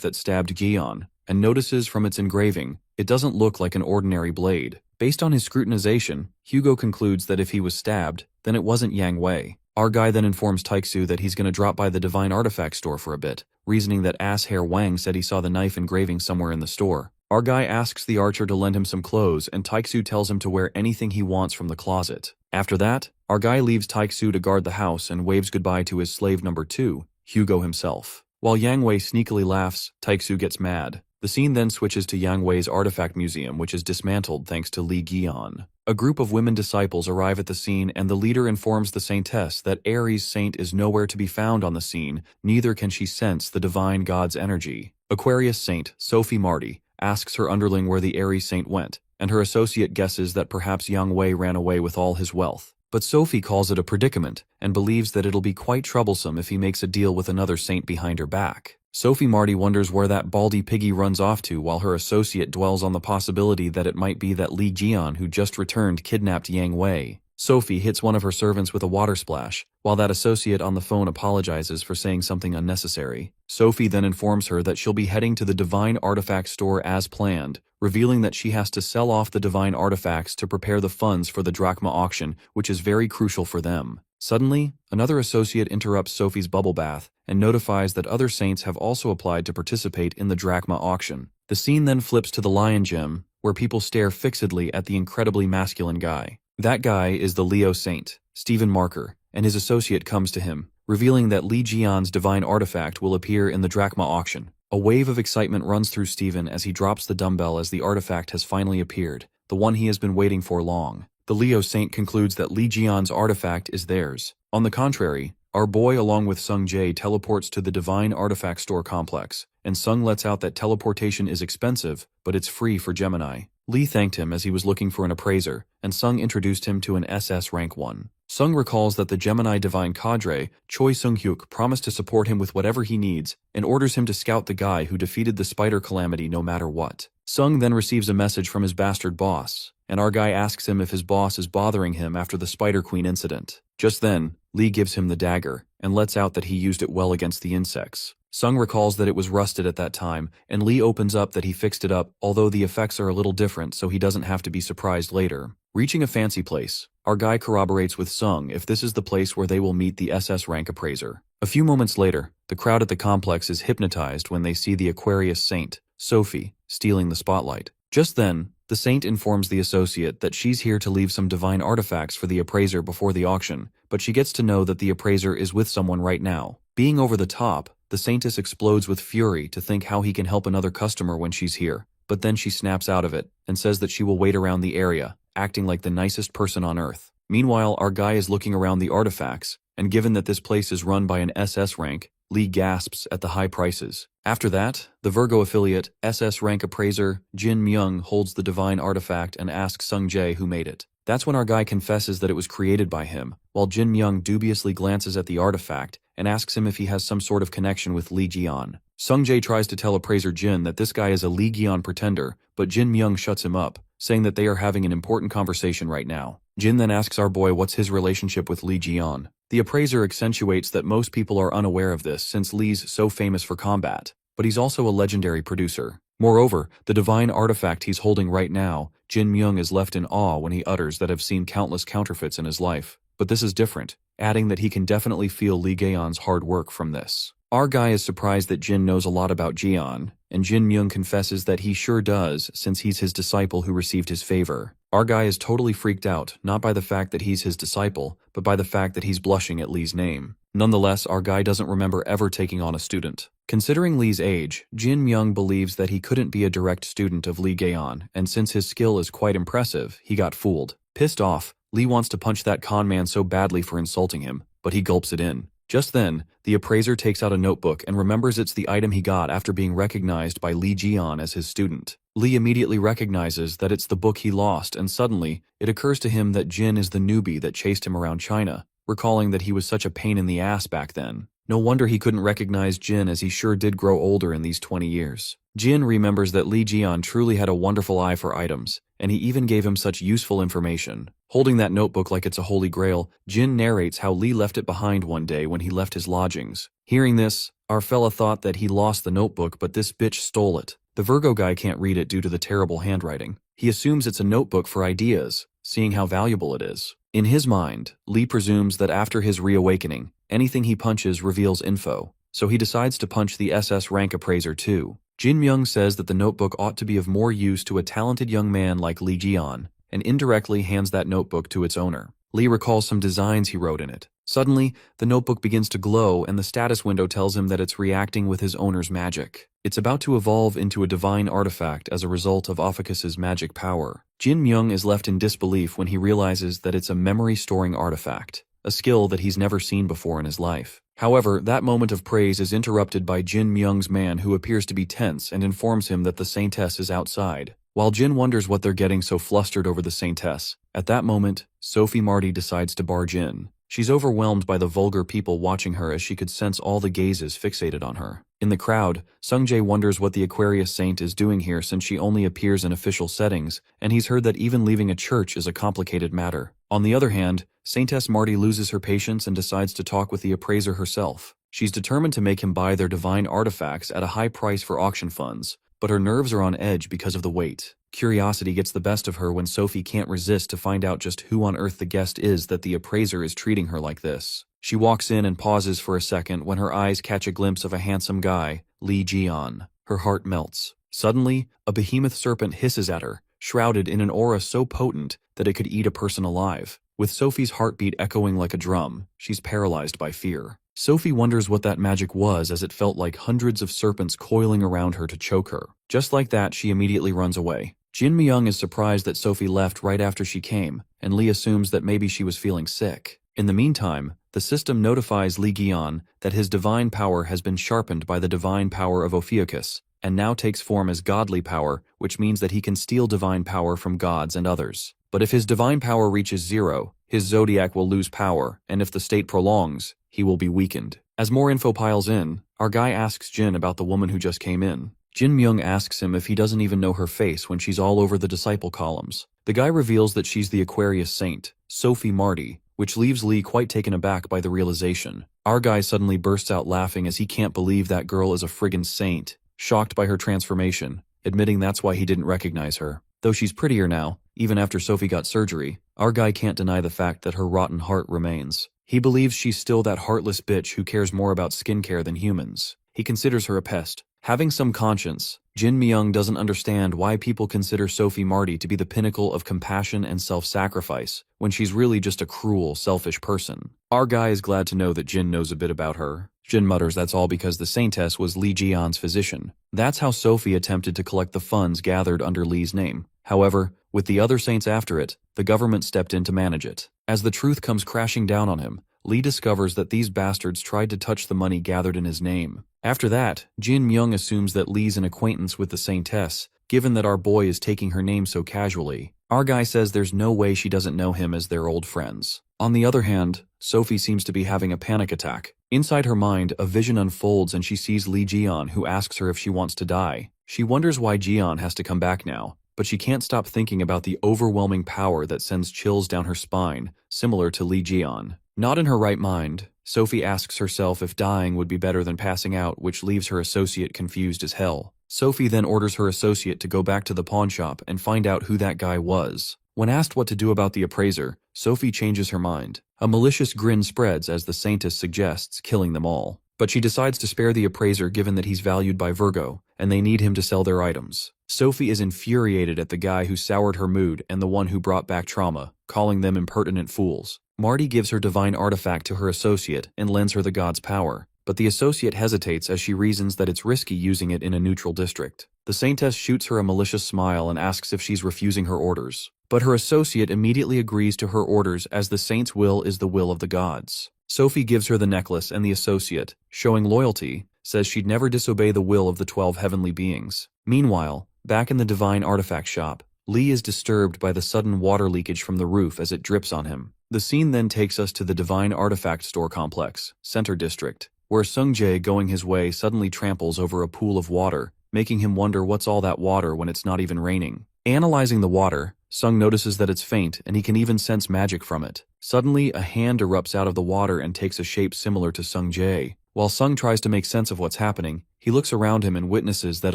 that stabbed Gion and notices from its engraving, it doesn't look like an ordinary blade. Based on his scrutinization, Hugo concludes that if he was stabbed, then it wasn't Yang Wei. Our guy then informs Taixu that he's going to drop by the Divine Artifact store for a bit, reasoning that Asshair Wang said he saw the knife engraving somewhere in the store. Our guy asks the archer to lend him some clothes and Taixu tells him to wear anything he wants from the closet. After that, our guy leaves Taixu to guard the house and waves goodbye to his slave number 2, Hugo himself. While Yang Wei sneakily laughs, Taixu gets mad. The scene then switches to Yang Wei's artifact museum, which is dismantled thanks to Li Gion. A group of women disciples arrive at the scene and the leader informs the saintess that Ares' saint is nowhere to be found on the scene, neither can she sense the divine god's energy. Aquarius saint, Sophie Marty, asks her underling where the Ares saint went, and her associate guesses that perhaps Yang Wei ran away with all his wealth. But Sophie calls it a predicament and believes that it'll be quite troublesome if he makes a deal with another saint behind her back. Sophie Marty wonders where that baldy piggy runs off to while her associate dwells on the possibility that it might be that Li Jian who just returned kidnapped Yang Wei. Sophie hits one of her servants with a water splash, while that associate on the phone apologizes for saying something unnecessary. Sophie then informs her that she'll be heading to the Divine Artifact store as planned, revealing that she has to sell off the Divine Artifacts to prepare the funds for the Drachma auction, which is very crucial for them. Suddenly, another associate interrupts Sophie's bubble bath and notifies that other saints have also applied to participate in the Drachma auction. The scene then flips to the Lion Gem, where people stare fixedly at the incredibly masculine guy. That guy is the Leo Saint, Stephen Marker, and his associate comes to him, revealing that Li Jian's divine artifact will appear in the Drachma auction. A wave of excitement runs through Stephen as he drops the dumbbell as the artifact has finally appeared, the one he has been waiting for long. The Leo Saint concludes that Li Jian's artifact is theirs. On the contrary, our boy along with Sung Jae teleports to the Divine Artifact Store complex, and Sung lets out that teleportation is expensive, but it's free for Gemini. Lee thanked him as he was looking for an appraiser, and Sung introduced him to an SS Rank 1. Sung recalls that the Gemini Divine Cadre, Choi Sung-hyuk, promised to support him with whatever he needs, and orders him to scout the guy who defeated the Spider Calamity no matter what. Sung then receives a message from his bastard boss, and our guy asks him if his boss is bothering him after the Spider Queen incident. Just then, Lee gives him the dagger, and lets out that he used it well against the insects. Sung recalls that it was rusted at that time, and Lee opens up that he fixed it up, although the effects are a little different so he doesn't have to be surprised later. Reaching a fancy place, our guy corroborates with Sung if this is the place where they will meet the SS rank appraiser. A few moments later, the crowd at the complex is hypnotized when they see the Aquarius Saint, Sophie, stealing the spotlight. Just then, the Saint informs the associate that she's here to leave some divine artifacts for the appraiser before the auction, but she gets to know that the appraiser is with someone right now. Being over the top, the Saintess explodes with fury to think how he can help another customer when she's here, but then she snaps out of it and says that she will wait around the area, acting like the nicest person on earth. Meanwhile, our guy is looking around the artifacts, and given that this place is run by an SS rank, Lee gasps at the high prices. After that, the Virgo affiliate, SS rank appraiser, Jin Myung holds the divine artifact and asks Sung Jae who made it. That's when our guy confesses that it was created by him, while Jin Myung dubiously glances at the artifact and asks him if he has some sort of connection with Lee Jian. Sung Jae tries to tell appraiser Jin that this guy is a Lee Jian pretender, but Jin Myung shuts him up, saying that they are having an important conversation right now. Jin then asks our boy what's his relationship with Lee Jian. The appraiser accentuates that most people are unaware of this since Lee's so famous for combat, but he's also a legendary producer. Moreover, the divine artifact he's holding right now, Jin Myung is left in awe when he utters that have seen countless counterfeits in his life. But this is different, adding that he can definitely feel Lee Gaon's hard work from this. Our guy is surprised that Jin knows a lot about Jian, and Jin Myung confesses that he sure does since he's his disciple who received his favor. Our guy is totally freaked out, not by the fact that he's his disciple, but by the fact that he's blushing at Lee's name. Nonetheless, our guy doesn't remember ever taking on a student. Considering Lee's age, Jin Myung believes that he couldn't be a direct student of Lee Gaon, and since his skill is quite impressive, he got fooled. Pissed off, Lee wants to punch that con man so badly for insulting him, but he gulps it in. Just then, the appraiser takes out a notebook and remembers it's the item he got after being recognized by Lee Jian as his student. Lee immediately recognizes that it's the book he lost, and suddenly, it occurs to him that Jin is the newbie that chased him around China, recalling that he was such a pain in the ass back then. No wonder he couldn't recognize Jin, as he sure did grow older in these 20 years. Jin remembers that Li Jian truly had a wonderful eye for items, and he even gave him such useful information. Holding that notebook like it's a holy grail, Jin narrates how Li left it behind one day when he left his lodgings. Hearing this, our fella thought that he lost the notebook, but this bitch stole it. The Virgo guy can't read it due to the terrible handwriting. He assumes it's a notebook for ideas, seeing how valuable it is. In his mind, Lee presumes that after his reawakening, anything he punches reveals info, so he decides to punch the SS rank appraiser too. Jin Myung says that the notebook ought to be of more use to a talented young man like Lee Jian, and indirectly hands that notebook to its owner. Lee recalls some designs he wrote in it. Suddenly, the notebook begins to glow, and the status window tells him that it's reacting with his owner's magic. It's about to evolve into a divine artifact as a result of Ophiuchus's magic power. Jin Myung is left in disbelief when he realizes that it's a memory-storing artifact, a skill that he's never seen before in his life. However, that moment of praise is interrupted by Jin Myung's man, who appears to be tense and informs him that the Saintess is outside. While Jin wonders what they're getting so flustered over the Saintess, at that moment, Sophie Marty decides to barge in. She's overwhelmed by the vulgar people watching her, as she could sense all the gazes fixated on her. In the crowd, Sungjae wonders what the Aquarius Saint is doing here, since she only appears in official settings, and he's heard that even leaving a church is a complicated matter. On the other hand, Saintess Marty loses her patience and decides to talk with the appraiser herself. She's determined to make him buy their divine artifacts at a high price for auction funds, but her nerves are on edge because of the weight. Curiosity gets the best of her when Sophie can't resist to find out just who on earth the guest is that the appraiser is treating her like this. She walks in and pauses for a second when her eyes catch a glimpse of a handsome guy, Li Jian. Her heart melts. Suddenly, a behemoth serpent hisses at her, shrouded in an aura so potent that it could eat a person alive. With Sophie's heartbeat echoing like a drum, she's paralyzed by fear. Sophie wonders what that magic was, as it felt like hundreds of serpents coiling around her to choke her. Just like that, she immediately runs away. Jin Myung is surprised that Sophie left right after she came, and Lee assumes that maybe she was feeling sick. In the meantime, the system notifies Li Jian that his divine power has been sharpened by the divine power of Ophiuchus, and now takes form as godly power, which means that he can steal divine power from gods and others. But if his divine power reaches 0, his zodiac will lose power, and if the state prolongs, he will be weakened. As more info piles in, our guy asks Jin about the woman who just came in. Jin Myung asks him if he doesn't even know her face when she's all over the disciple columns. The guy reveals that she's the Aquarius Saint, Sophie Marty, which leaves Lee quite taken aback by the realization. Our guy suddenly bursts out laughing, as he can't believe that girl is a friggin' saint, shocked by her transformation, admitting that's why he didn't recognize her. Though she's prettier now, even after Sophie got surgery, our guy can't deny the fact that her rotten heart remains. He believes she's still that heartless bitch who cares more about skincare than humans. He considers her a pest. Having some conscience, Jin Myung doesn't understand why people consider Sophie Marty to be the pinnacle of compassion and self-sacrifice, when she's really just a cruel, selfish person. Our guy is glad to know that Jin knows a bit about her. Jin mutters that's all because the Saintess was Li Jian's physician. That's how Sophie attempted to collect the funds gathered under Li's name. However, with the other saints after it, the government stepped in to manage it. As the truth comes crashing down on him, Lee discovers that these bastards tried to touch the money gathered in his name. After that, Jin Myung assumes that Lee's an acquaintance with the Saintess, given that our boy is taking her name so casually. Our guy says there's no way she doesn't know him, as they're old friends. On the other hand, Sophie seems to be having a panic attack. Inside her mind, a vision unfolds and she sees Li Jian, who asks her if she wants to die. She wonders why Jian has to come back now, but she can't stop thinking about the overwhelming power that sends chills down her spine, similar to Li Jian. Not in her right mind, Sophie asks herself if dying would be better than passing out, which leaves her associate confused as hell. Sophie then orders her associate to go back to the pawn shop and find out who that guy was. When asked what to do about the appraiser, Sophie changes her mind. A malicious grin spreads as the Saintess suggests killing them all. But she decides to spare the appraiser, given that he's valued by Virgo, and they need him to sell their items. Sophie is infuriated at the guy who soured her mood and the one who brought back trauma, calling them impertinent fools. Marty gives her divine artifact to her associate and lends her the god's power, but the associate hesitates as she reasons that it's risky using it in a neutral district. The Saintess shoots her a malicious smile and asks if she's refusing her orders. But her associate immediately agrees to her orders, as the saint's will is the will of the gods. Sophie gives her the necklace, and the associate, showing loyalty, says she'd never disobey the will of the 12 heavenly beings. Meanwhile, Back in the Divine Artifact shop, Lee is disturbed by the sudden water leakage from the roof as it drips on him. The scene then takes us to the Divine Artifact Store Complex, Center District, where Sung-jae going his way suddenly tramples over a pool of water, making him wonder what's all that water when it's not even raining. Analyzing the water, Sung notices that it's faint and he can even sense magic from it. Suddenly, a hand erupts out of the water and takes a shape similar to Sung-jae. While Sung tries to make sense of what's happening, he looks around him and witnesses that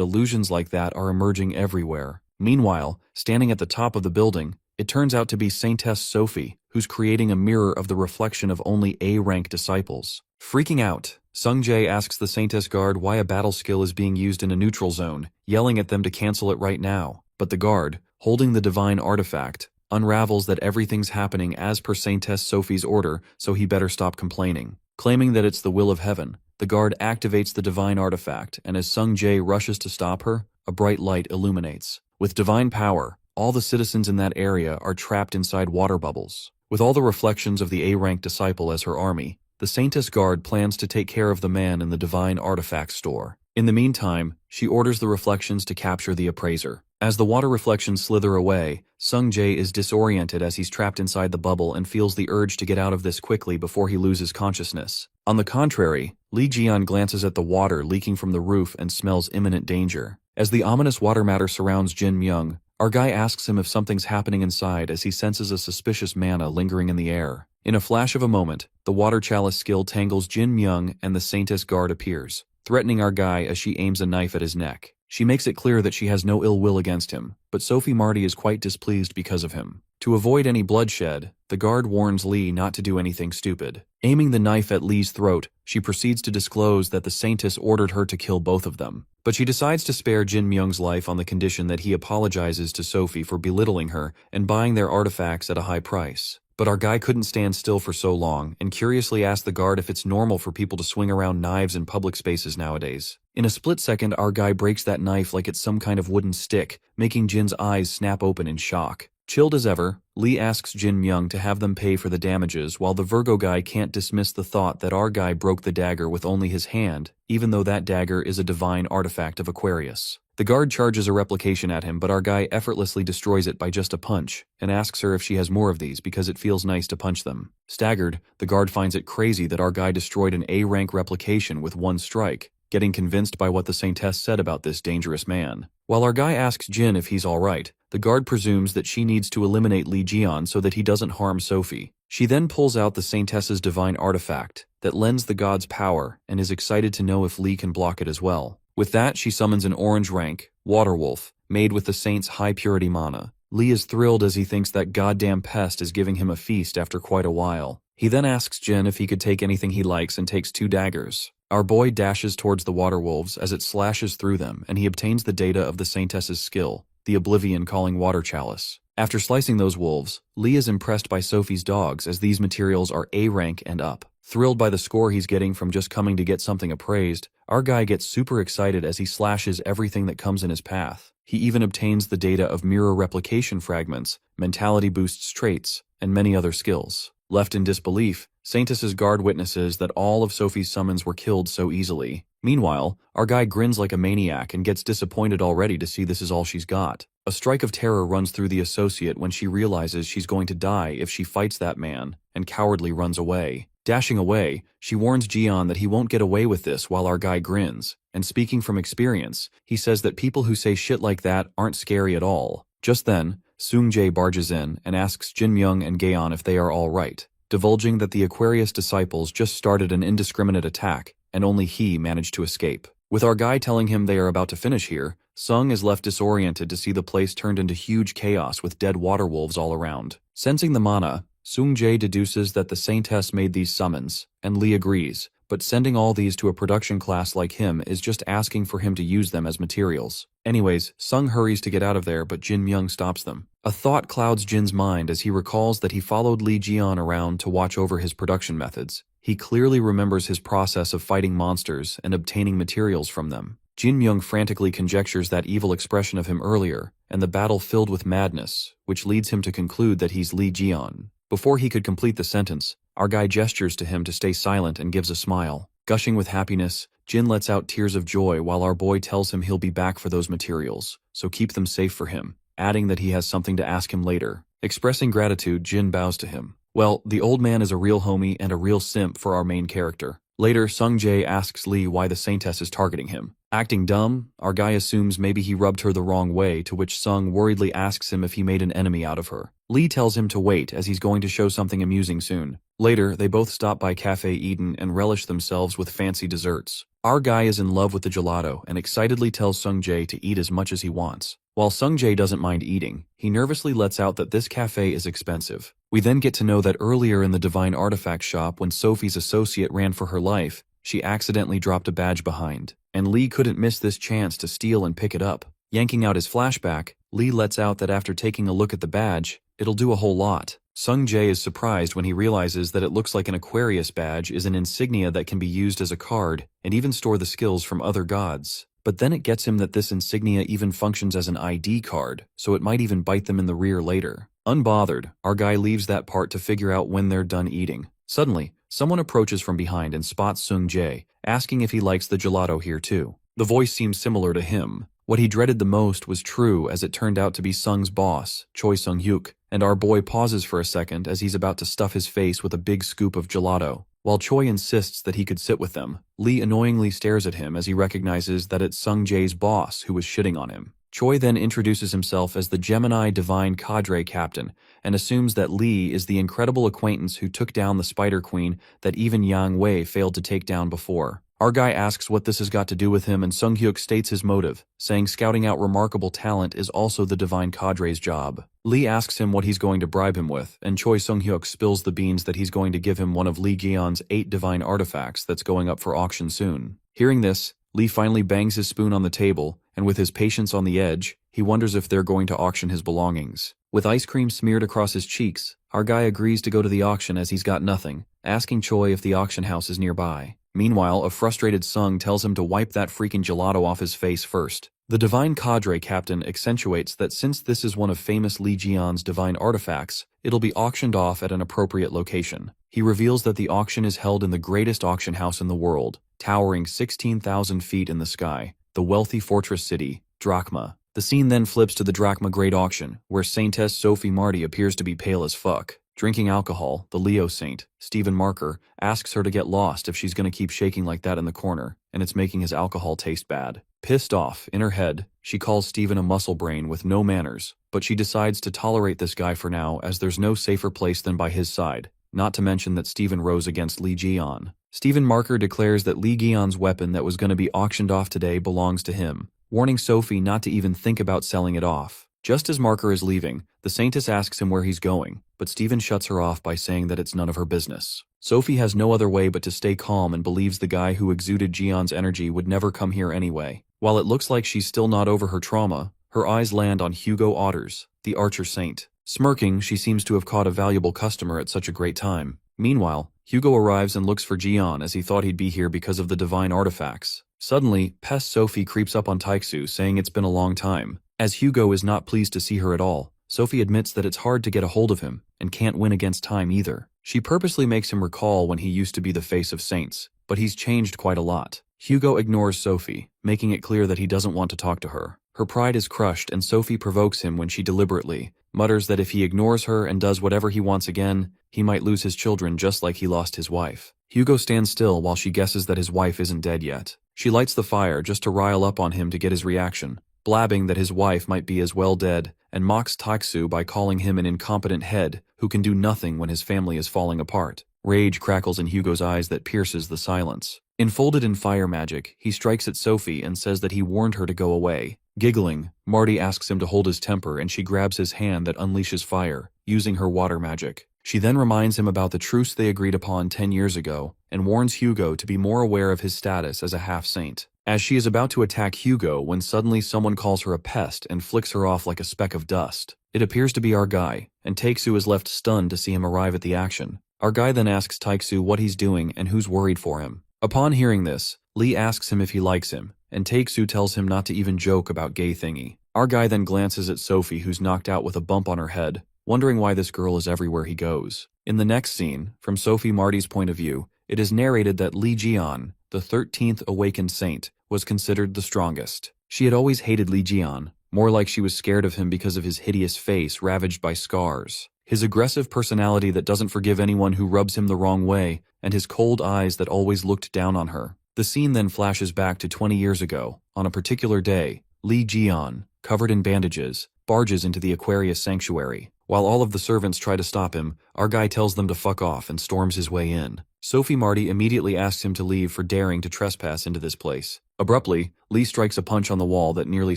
illusions like that are emerging everywhere. Meanwhile, standing at the top of the building, it turns out to be Saintess Sophie, who's creating a mirror of the reflection of only A-rank disciples. Freaking out, Sung-jae asks the Saintess guard why a battle skill is being used in a neutral zone, yelling at them to cancel it right now. But the guard, holding the divine artifact, unravels that everything's happening as per Saintess Sophie's order, so he better stop complaining. Claiming that it's the will of heaven, the guard activates the divine artifact, and as Sung-jae rushes to stop her, a bright light illuminates. With divine power, all the citizens in that area are trapped inside water bubbles. With all the reflections of the A-rank disciple as her army, the Saintess guard plans to take care of the man in the divine artifact store. In the meantime, she orders the reflections to capture the appraiser. As the water reflections slither away, Sung-jae is disoriented as he's trapped inside the bubble and feels the urge to get out of this quickly before he loses consciousness. On the contrary, Lee Ji-yeon glances at the water leaking from the roof and smells imminent danger. As the ominous water matter surrounds Jin Myung, our guy asks him if something's happening inside as he senses a suspicious manna lingering in the air. In a flash of a moment, the water chalice skill tangles Jin Myung and the Saintess guard appears, threatening our guy as she aims a knife at his neck. She makes it clear that she has no ill will against him, but Sophie Marty is quite displeased because of him. To avoid any bloodshed, the guard warns Lee not to do anything stupid. Aiming the knife at Lee's throat, she proceeds to disclose that the Saintess ordered her to kill both of them. But she decides to spare Jin Myung's life on the condition that he apologizes to Sophie for belittling her and buying their artifacts at a high price. But our guy couldn't stand still for so long and curiously asked the guard if it's normal for people to swing around knives in public spaces nowadays. In a split second, our guy breaks that knife like it's some kind of wooden stick, making Jin's eyes snap open in shock. Chilled as ever, Lee asks Jin Myung to have them pay for the damages while the Virgo guy can't dismiss the thought that our guy broke the dagger with only his hand, even though that dagger is a divine artifact of Aquarius. The guard charges a replication at him, but our guy effortlessly destroys it by just a punch, and asks her if she has more of these because it feels nice to punch them. Staggered, the guard finds it crazy that our guy destroyed an A-rank replication with one strike, getting convinced by what the Saintess said about this dangerous man. While our guy asks Jin if he's alright, the guard presumes that she needs to eliminate Lee Ji-yeon so that he doesn't harm Sophie. She then pulls out the Saintess's divine artifact that lends the gods power and is excited to know if Lee can block it as well. With that, she summons an orange rank, water wolf, made with the saint's high purity mana. Lee is thrilled as he thinks that goddamn pest is giving him a feast after quite a while. He then asks Jin if he could take anything he likes and takes 2 daggers. Our boy dashes towards the water wolves as it slashes through them, and he obtains the data of the Saintess's skill, the Oblivion calling water chalice. After slicing those wolves, Lee is impressed by Sophie's dogs as these materials are A rank and up. Thrilled by the score he's getting from just coming to get something appraised, our guy gets super excited as he slashes everything that comes in his path. He even obtains the data of mirror replication fragments, mentality boosts traits, and many other skills. Left in disbelief, Saintess's guard witnesses that all of Sophie's summons were killed so easily. Meanwhile, our guy grins like a maniac and gets disappointed already to see this is all she's got. A strike of terror runs through the associate when she realizes she's going to die if she fights that man, and cowardly runs away. Dashing away, she warns Ji-yeon that he won't get away with this while our guy grins, and speaking from experience, he says that people who say shit like that aren't scary at all. Just then, Sung-jae barges in and asks Jin Myung and Gaeon if they are all right, divulging that the Aquarius disciples just started an indiscriminate attack, and only he managed to escape. With our guy telling him they are about to finish here, Sung is left disoriented to see the place turned into huge chaos with dead water wolves all around. Sensing the mana, Sung-jae deduces that the Saintess made these summons, and Lee agrees, but sending all these to a production class like him is just asking for him to use them as materials. Anyways, Sung hurries to get out of there, but Jin Myung stops them. A thought clouds Jin's mind as he recalls that he followed Lee Ji-yeon around to watch over his production methods. He clearly remembers his process of fighting monsters and obtaining materials from them. Jin Myung frantically conjectures that evil expression of him earlier, and the battle filled with madness, which leads him to conclude that he's Lee Ji-yeon. Before he could complete the sentence, our guy gestures to him to stay silent and gives a smile. Gushing with happiness, Jin lets out tears of joy while our boy tells him he'll be back for those materials, so keep them safe for him, adding that he has something to ask him later. Expressing gratitude, Jin bows to him. Well, the old man is a real homie and a real simp for our main character. Later, Sung Jae asks Lee why the Saintess is targeting him. Acting dumb, our guy assumes maybe he rubbed her the wrong way, to which Sung worriedly asks him if he made an enemy out of her. Lee tells him to wait as he's going to show something amusing soon. Later, they both stop by Cafe Eden and relish themselves with fancy desserts. Our guy is in love with the gelato and excitedly tells Sung Jae to eat as much as he wants. While Sung Jae doesn't mind eating, he nervously lets out that this cafe is expensive. We then get to know that earlier in the Divine Artifact shop when Sophie's associate ran for her life, she accidentally dropped a badge behind, and Lee couldn't miss this chance to steal and pick it up. Yanking out his flashback, Lee lets out that after taking a look at the badge, it'll do a whole lot. Sung Jae is surprised when he realizes that it looks like an Aquarius badge is an insignia that can be used as a card and even store the skills from other gods. But then it gets him that this insignia even functions as an ID card, so it might even bite them in the rear later. Unbothered, our guy leaves that part to figure out when they're done eating. Suddenly, someone approaches from behind and spots Sung Jae, asking if he likes the gelato here too. The voice seems similar to him. What he dreaded the most was true, as it turned out to be Sung's boss, Choi Sung-hyuk, and our boy pauses for a second as he's about to stuff his face with a big scoop of gelato. While Choi insists that he could sit with them, Lee annoyingly stares at him as he recognizes that it's Sung Jae's boss who was shitting on him. Choi then introduces himself as the Gemini Divine Cadre Captain and assumes that Lee is the incredible acquaintance who took down the Spider Queen that even Yang Wei failed to take down before. Our guy asks what this has got to do with him, and Sung-hyuk states his motive, saying scouting out remarkable talent is also the Divine Cadre's job. Lee asks him what he's going to bribe him with, and Choi Sung-hyuk spills the beans that he's going to give him one of Lee Gi-yeon's 8 divine artifacts that's going up for auction soon. Hearing this, Lee finally bangs his spoon on the table, and with his patience on the edge, he wonders if they're going to auction his belongings. With ice cream smeared across his cheeks, our guy agrees to go to the auction as he's got nothing, asking Choi if the auction house is nearby. Meanwhile, a frustrated Sung tells him to wipe that freaking gelato off his face first. The Divine Cadre Captain accentuates that since this is one of famous Lee Ji-yeon's divine artifacts, it'll be auctioned off at an appropriate location. He reveals that the auction is held in the greatest auction house in the world, towering 16,000 feet in the sky, the wealthy fortress city, Drachma. The scene then flips to the Drachma Great Auction, where Saintess Sophie Marty appears to be pale as fuck. Drinking alcohol, the Leo Saint, Stephen Marker, asks her to get lost if she's gonna keep shaking like that in the corner, and it's making his alcohol taste bad. Pissed off, in her head, she calls Stephen a muscle brain with no manners, but she decides to tolerate this guy for now as there's no safer place than by his side, not to mention that Stephen rose against Lee Ji-yeon. Stephen Marker declares that Lee Gi-yeon's weapon that was gonna be auctioned off today belongs to him, warning Sophie not to even think about selling it off. Just as Marker is leaving, the Saintess asks him where he's going, but Stephen shuts her off by saying that it's none of her business. Sophie has no other way but to stay calm and believes the guy who exuded Ji-yeon's energy would never come here anyway. While it looks like she's still not over her trauma, her eyes land on Hugo Otters, the Archer Saint. Smirking, she seems to have caught a valuable customer at such a great time. Meanwhile, Hugo arrives and looks for Ji-yeon as he thought he'd be here because of the divine artifacts. Suddenly, pest Sophie creeps up on Taeksu saying it's been a long time. As Hugo is not pleased to see her at all, Sophie admits that it's hard to get a hold of him, and can't win against time either. She purposely makes him recall when he used to be the face of Saints, but he's changed quite a lot. Hugo ignores Sophie, making it clear that he doesn't want to talk to her. Her pride is crushed and Sophie provokes him when she deliberately mutters that if he ignores her and does whatever he wants again, he might lose his children just like he lost his wife. Hugo stands still while she guesses that his wife isn't dead yet. She lights the fire just to rile up on him to get his reaction, blabbing that his wife might be as well dead, and mocks Taeksu by calling him an incompetent head who can do nothing when his family is falling apart. Rage crackles in Hugo's eyes that pierces the silence. Enfolded in fire magic, he strikes at Sophie and says that he warned her to go away. Giggling, Marty asks him to hold his temper and she grabs his hand that unleashes fire, using her water magic. She then reminds him about the truce they agreed upon 10 years ago, and warns Hugo to be more aware of his status as a half-saint. As she is about to attack Hugo when suddenly someone calls her a pest and flicks her off like a speck of dust. It appears to be our guy, and Taeksu is left stunned to see him arrive at the action. Our guy then asks Taeksu what he's doing and who's worried for him. Upon hearing this, Lee asks him if he likes him, and Taeksu tells him not to even joke about gay thingy. Our guy then glances at Sophie, who's knocked out with a bump on her head, wondering why this girl is everywhere he goes. In the next scene, from Sophie Marty's point of view, it is narrated that Lee Ji-yeon, the 13th awakened saint, was considered the strongest. She had always hated Li Jian, more like she was scared of him because of his hideous face ravaged by scars, his aggressive personality that doesn't forgive anyone who rubs him the wrong way, and his cold eyes that always looked down on her. The scene then flashes back to 20 years ago. On a particular day, Li Jian, covered in bandages, barges into the Aquarius sanctuary. While all of the servants try to stop him, our guy tells them to fuck off and storms his way in. Sophie Marty immediately asks him to leave for daring to trespass into this place. Abruptly, Lee strikes a punch on the wall that nearly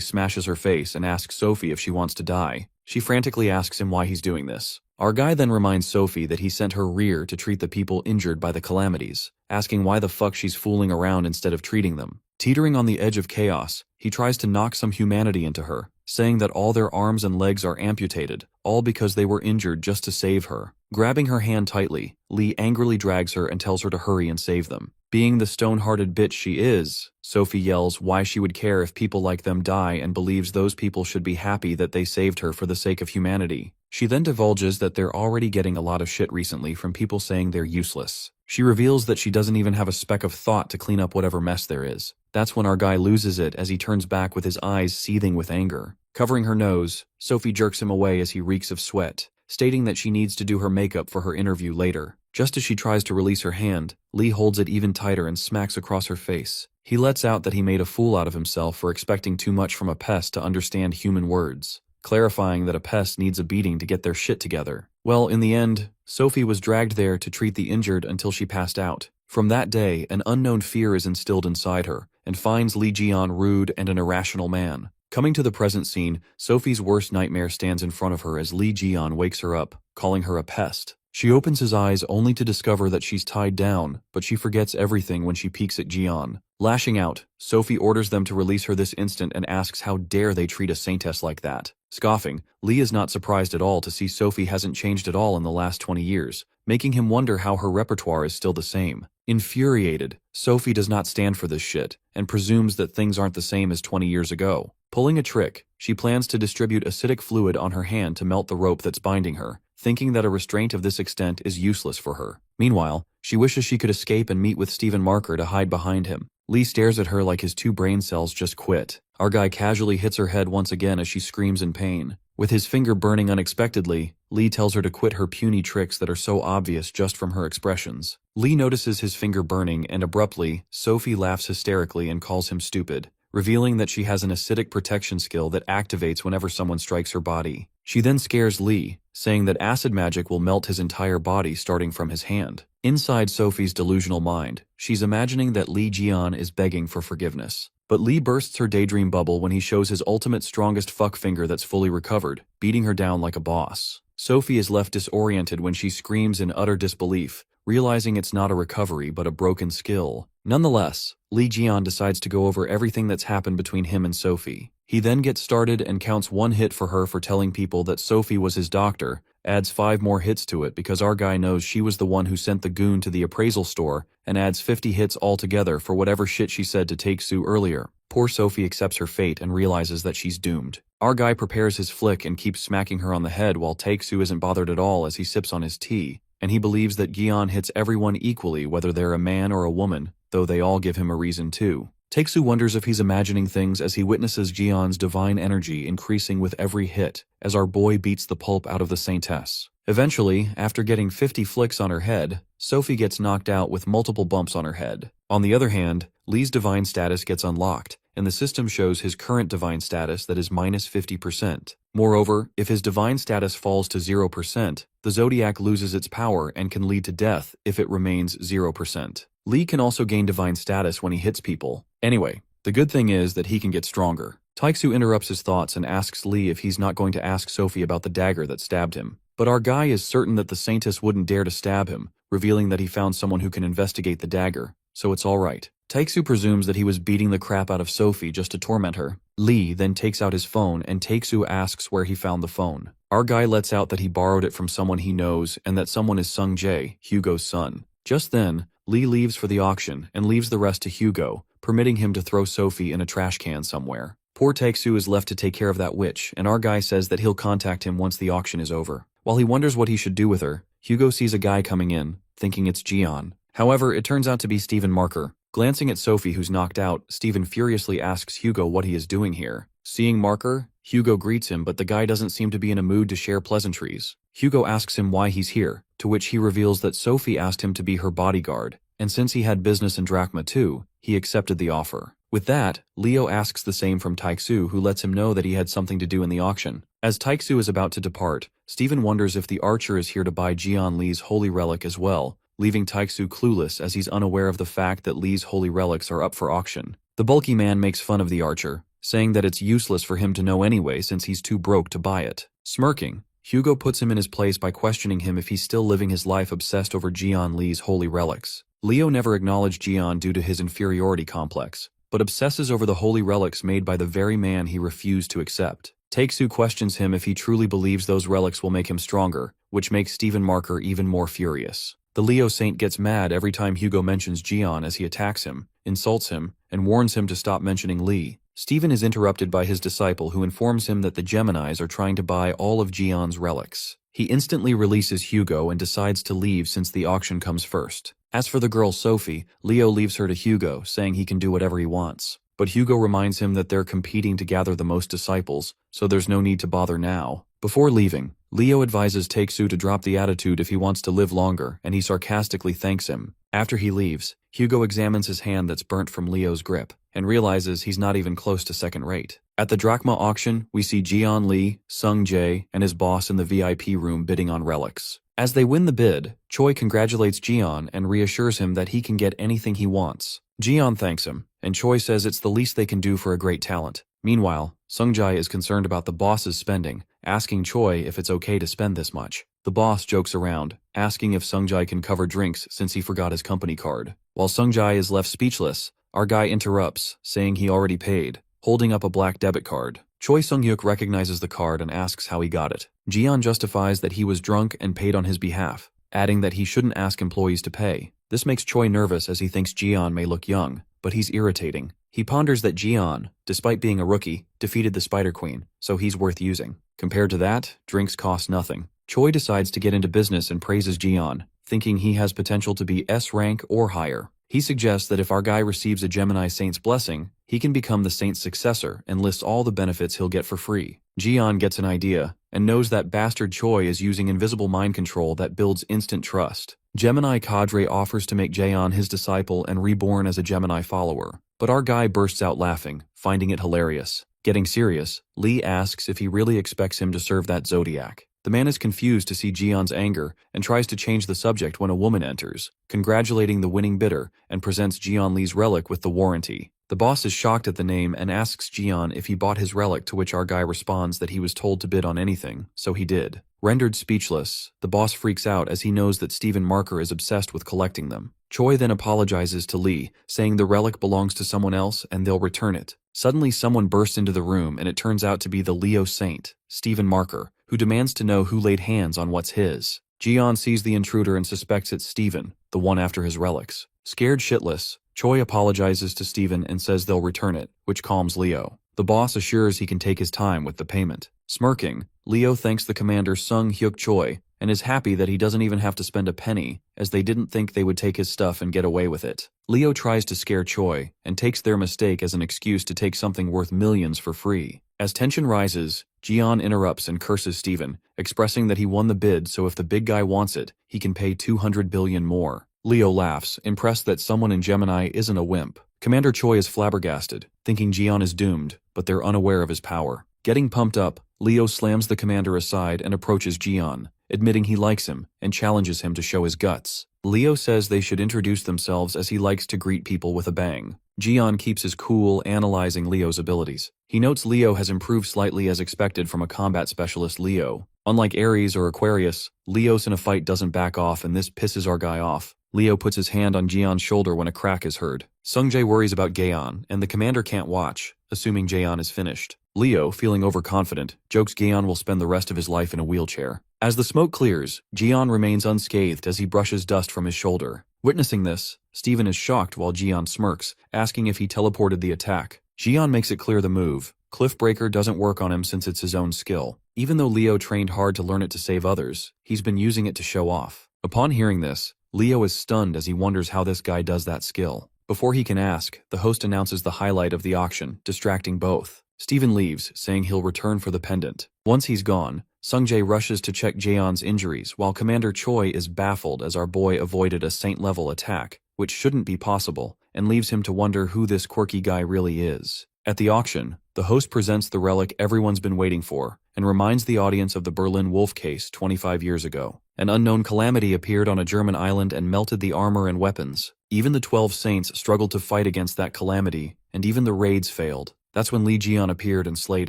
smashes her face and asks Sophie if she wants to die. She frantically asks him why he's doing this. Our guy then reminds Sophie that he sent her rear to treat the people injured by the calamities, asking why the fuck she's fooling around instead of treating them. Teetering on the edge of chaos, he tries to knock some humanity into her, saying that all their arms and legs are amputated, all because they were injured just to save her. Grabbing her hand tightly, Lee angrily drags her and tells her to hurry and save them. Being the stone-hearted bitch she is, Sophie yells why she would care if people like them die and believes those people should be happy that they saved her for the sake of humanity. She then divulges that they're already getting a lot of shit recently from people saying they're useless. She reveals that she doesn't even have a speck of thought to clean up whatever mess there is. That's when our guy loses it as he turns back with his eyes seething with anger. Covering her nose, Sophie jerks him away as he reeks of sweat, stating that she needs to do her makeup for her interview later. Just as she tries to release her hand, Lee holds it even tighter and smacks across her face. He lets out that he made a fool out of himself for expecting too much from a pest to understand human words, clarifying that a pest needs a beating to get their shit together. Well, in the end, Sophie was dragged there to treat the injured until she passed out. From that day, an unknown fear is instilled inside her, and finds Li Jian rude and an irrational man. Coming to the present scene, Sophie's worst nightmare stands in front of her as Li Jian wakes her up, calling her a pest. She opens his eyes only to discover that she's tied down, but she forgets everything when she peeks at Jian. Lashing out, Sophie orders them to release her this instant and asks how dare they treat a saintess like that. Scoffing, Lee is not surprised at all to see Sophie hasn't changed at all in the last 20 years, making him wonder how her repertoire is still the same. Infuriated, Sophie does not stand for this shit, and presumes that things aren't the same as 20 years ago. Pulling a trick, she plans to distribute acidic fluid on her hand to melt the rope that's binding her, thinking that a restraint of this extent is useless for her. Meanwhile, she wishes she could escape and meet with Stephen Marker to hide behind him. Lee stares at her like his 2 brain cells just quit. Our guy casually hits her head once again as she screams in pain. With his finger burning unexpectedly, Lee tells her to quit her puny tricks that are so obvious just from her expressions. Lee notices his finger burning and abruptly, Sophie laughs hysterically and calls him stupid, revealing that she has an acidic protection skill that activates whenever someone strikes her body. She then scares Lee, saying that acid magic will melt his entire body starting from his hand. Inside Sophie's delusional mind, she's imagining that Li Jian is begging for forgiveness. But Lee bursts her daydream bubble when he shows his ultimate strongest fuck finger that's fully recovered, beating her down like a boss. Sophie is left disoriented when she screams in utter disbelief, realizing it's not a recovery but a broken skill. Nonetheless, Li Jian decides to go over everything that's happened between him and Sophie. He then gets started and counts 1 hit for her for telling people that Sophie was his doctor, adds 5 more hits to it because our guy knows she was the one who sent the goon to the appraisal store, and adds 50 hits altogether for whatever shit she said to Take-Soo earlier. Poor Sophie accepts her fate and realizes that she's doomed. Our guy prepares his flick and keeps smacking her on the head while Take-Soo isn't bothered at all as he sips on his tea, and he believes that Gion hits everyone equally whether they're a man or a woman, though they all give him a reason too. Take-Soo wonders if he's imagining things as he witnesses Gion's divine energy increasing with every hit as our boy beats the pulp out of the saintess. Eventually, after getting 50 flicks on her head, Sophie gets knocked out with multiple bumps on her head. On the other hand, Lee's divine status gets unlocked, and the system shows his current divine status that is minus 50%. Moreover, if his divine status falls to 0%, the Zodiac loses its power and can lead to death if it remains 0%. Lee can also gain divine status when he hits people. Anyway, the good thing is that he can get stronger. Taixu interrupts his thoughts and asks Lee if he's not going to ask Sophie about the dagger that stabbed him. But our guy is certain that the Saintess wouldn't dare to stab him, revealing that he found someone who can investigate the dagger, so it's alright. Taixu presumes that he was beating the crap out of Sophie just to torment her. Lee then takes out his phone and Taixu asks where he found the phone. Our guy lets out that he borrowed it from someone he knows and that someone is Sung Jae, Hugo's son. Just then, Lee leaves for the auction and leaves the rest to Hugo, permitting him to throw Sophie in a trash can somewhere. Poor Taixu is left to take care of that witch, and our guy says that he'll contact him once the auction is over. While he wonders what he should do with her, Hugo sees a guy coming in, thinking it's Jian. However, it turns out to be Stephen Marker. Glancing at Sophie, who's knocked out, Steven furiously asks Hugo what he is doing here. Seeing Marker, Hugo greets him, but the guy doesn't seem to be in a mood to share pleasantries. Hugo asks him why he's here, to which he reveals that Sophie asked him to be her bodyguard, and since he had business in Drachma too, he accepted the offer. With that, Leo asks the same from Taixu, who lets him know that he had something to do in the auction. As Taixu is about to depart, Steven wonders if the archer is here to buy Jian Li's holy relic as well, leaving Taixu clueless as he's unaware of the fact that Li's holy relics are up for auction. The bulky man makes fun of the archer, saying that it's useless for him to know anyway since he's too broke to buy it. Smirking, Hugo puts him in his place by questioning him if he's still living his life obsessed over Jian Li's holy relics. Leo never acknowledged Jian due to his inferiority complex, but obsesses over the holy relics made by the very man he refused to accept. Taixu questions him if he truly believes those relics will make him stronger, which makes Steven Marker even more furious. The Leo Saint gets mad every time Hugo mentions Jian as he attacks him, insults him, and warns him to stop mentioning Li. Steven is interrupted by his disciple, who informs him that the Geminis are trying to buy all of Jian's relics. He instantly releases Hugo and decides to leave since the auction comes first. As for the girl Sophie, Leo leaves her to Hugo, saying he can do whatever he wants. But Hugo reminds him that they're competing to gather the most disciples, so there's no need to bother now. Before leaving, Leo advises Taixu to drop the attitude if he wants to live longer, and he sarcastically thanks him. After he leaves, Hugo examines his hand that's burnt from Leo's grip, and realizes he's not even close to second rate. At the Drachma auction, we see Jian Li, Sung Jae, and his boss in the VIP room bidding on relics. As they win the bid, Choi congratulates Jian and reassures him that he can get anything he wants. Jian thanks him, and Choi says it's the least they can do for a great talent. Meanwhile, Sung Jae is concerned about the boss's spending, asking Choi if it's okay to spend this much. The boss jokes around, asking if Sung Jae can cover drinks since he forgot his company card. While Sung Jae is left speechless, our guy interrupts, saying he already paid, holding up a black debit card. Choi Sung-hyuk recognizes the card and asks how he got it. Jian justifies that he was drunk and paid on his behalf, adding that he shouldn't ask employees to pay. This makes Choi nervous as he thinks Jian may look young, but he's irritating. He ponders that Jian, despite being a rookie, defeated the Spider Queen, so he's worth using. Compared to that, drinks cost nothing. Choi decides to get into business and praises Jian, thinking he has potential to be S rank or higher. He suggests that if our guy receives a Gemini Saint's blessing, he can become the Saint's successor and lists all the benefits he'll get for free. Jian gets an idea, and knows that bastard Choi is using invisible mind control that builds instant trust. Gemini Cadre offers to make Jaeon his disciple and reborn as a Gemini follower, but our guy bursts out laughing, finding it hilarious. Getting serious, Lee asks if he really expects him to serve that zodiac. The man is confused to see Jian's anger and tries to change the subject when a woman enters, congratulating the winning bidder, and presents Jian Li's relic with the warranty. The boss is shocked at the name and asks Jian if he bought his relic, to which our guy responds that he was told to bid on anything, so he did. Rendered speechless, the boss freaks out as he knows that Steven Marker is obsessed with collecting them. Choi then apologizes to Lee, saying the relic belongs to someone else and they'll return it. Suddenly someone bursts into the room and it turns out to be the Leo Saint, Steven Marker, who demands to know who laid hands on what's his. Jian sees the intruder and suspects it's Steven, the one after his relics. Scared shitless, Choi apologizes to Steven and says they'll return it, which calms Leo. The boss assures he can take his time with the payment. Smirking, Leo thanks the commander Sung-hyuk Choi and is happy that he doesn't even have to spend a penny, as they didn't think they would take his stuff and get away with it. Leo tries to scare Choi and takes their mistake as an excuse to take something worth millions for free. As tension rises, Jian interrupts and curses Steven, expressing that he won the bid, so if the big guy wants it, he can pay 200 billion more. Leo laughs, impressed that someone in Gemini isn't a wimp. Commander Choi is flabbergasted, thinking Jian is doomed, but they're unaware of his power. Getting pumped up, Leo slams the commander aside and approaches Jian, admitting he likes him and challenges him to show his guts. Leo says they should introduce themselves as he likes to greet people with a bang. Jian keeps his cool, analyzing Leo's abilities. He notes Leo has improved slightly as expected from a combat specialist Leo. Unlike Aries or Aquarius, Leos in a fight doesn't back off, and this pisses our guy off. Leo puts his hand on Jian's shoulder when a crack is heard. Sung-jae worries about Gaeon, and the commander can't watch, assuming Jaeon is finished. Leo, feeling overconfident, jokes Gaeon will spend the rest of his life in a wheelchair. As the smoke clears, Jian remains unscathed as he brushes dust from his shoulder. Witnessing this, Steven is shocked while Jian smirks, asking if he teleported the attack. Jian makes it clear the move. Cliffbreaker doesn't work on him since it's his own skill. Even though Leo trained hard to learn it to save others, he's been using it to show off. Upon hearing this, Leo is stunned as he wonders how this guy does that skill. Before he can ask, the host announces the highlight of the auction, distracting both. Steven leaves, saying he'll return for the pendant. Once he's gone, Sungjae rushes to check Jaeon's injuries, while Commander Choi is baffled as our boy avoided a saint-level attack, which shouldn't be possible, and leaves him to wonder who this quirky guy really is. At the auction, the host presents the relic everyone's been waiting for, and reminds the audience of the Berlin Wolf case 25 years ago. An unknown calamity appeared on a German island and melted the armor and weapons. Even the 12 saints struggled to fight against that calamity, and even the raids failed. That's when Lee Jian appeared and slayed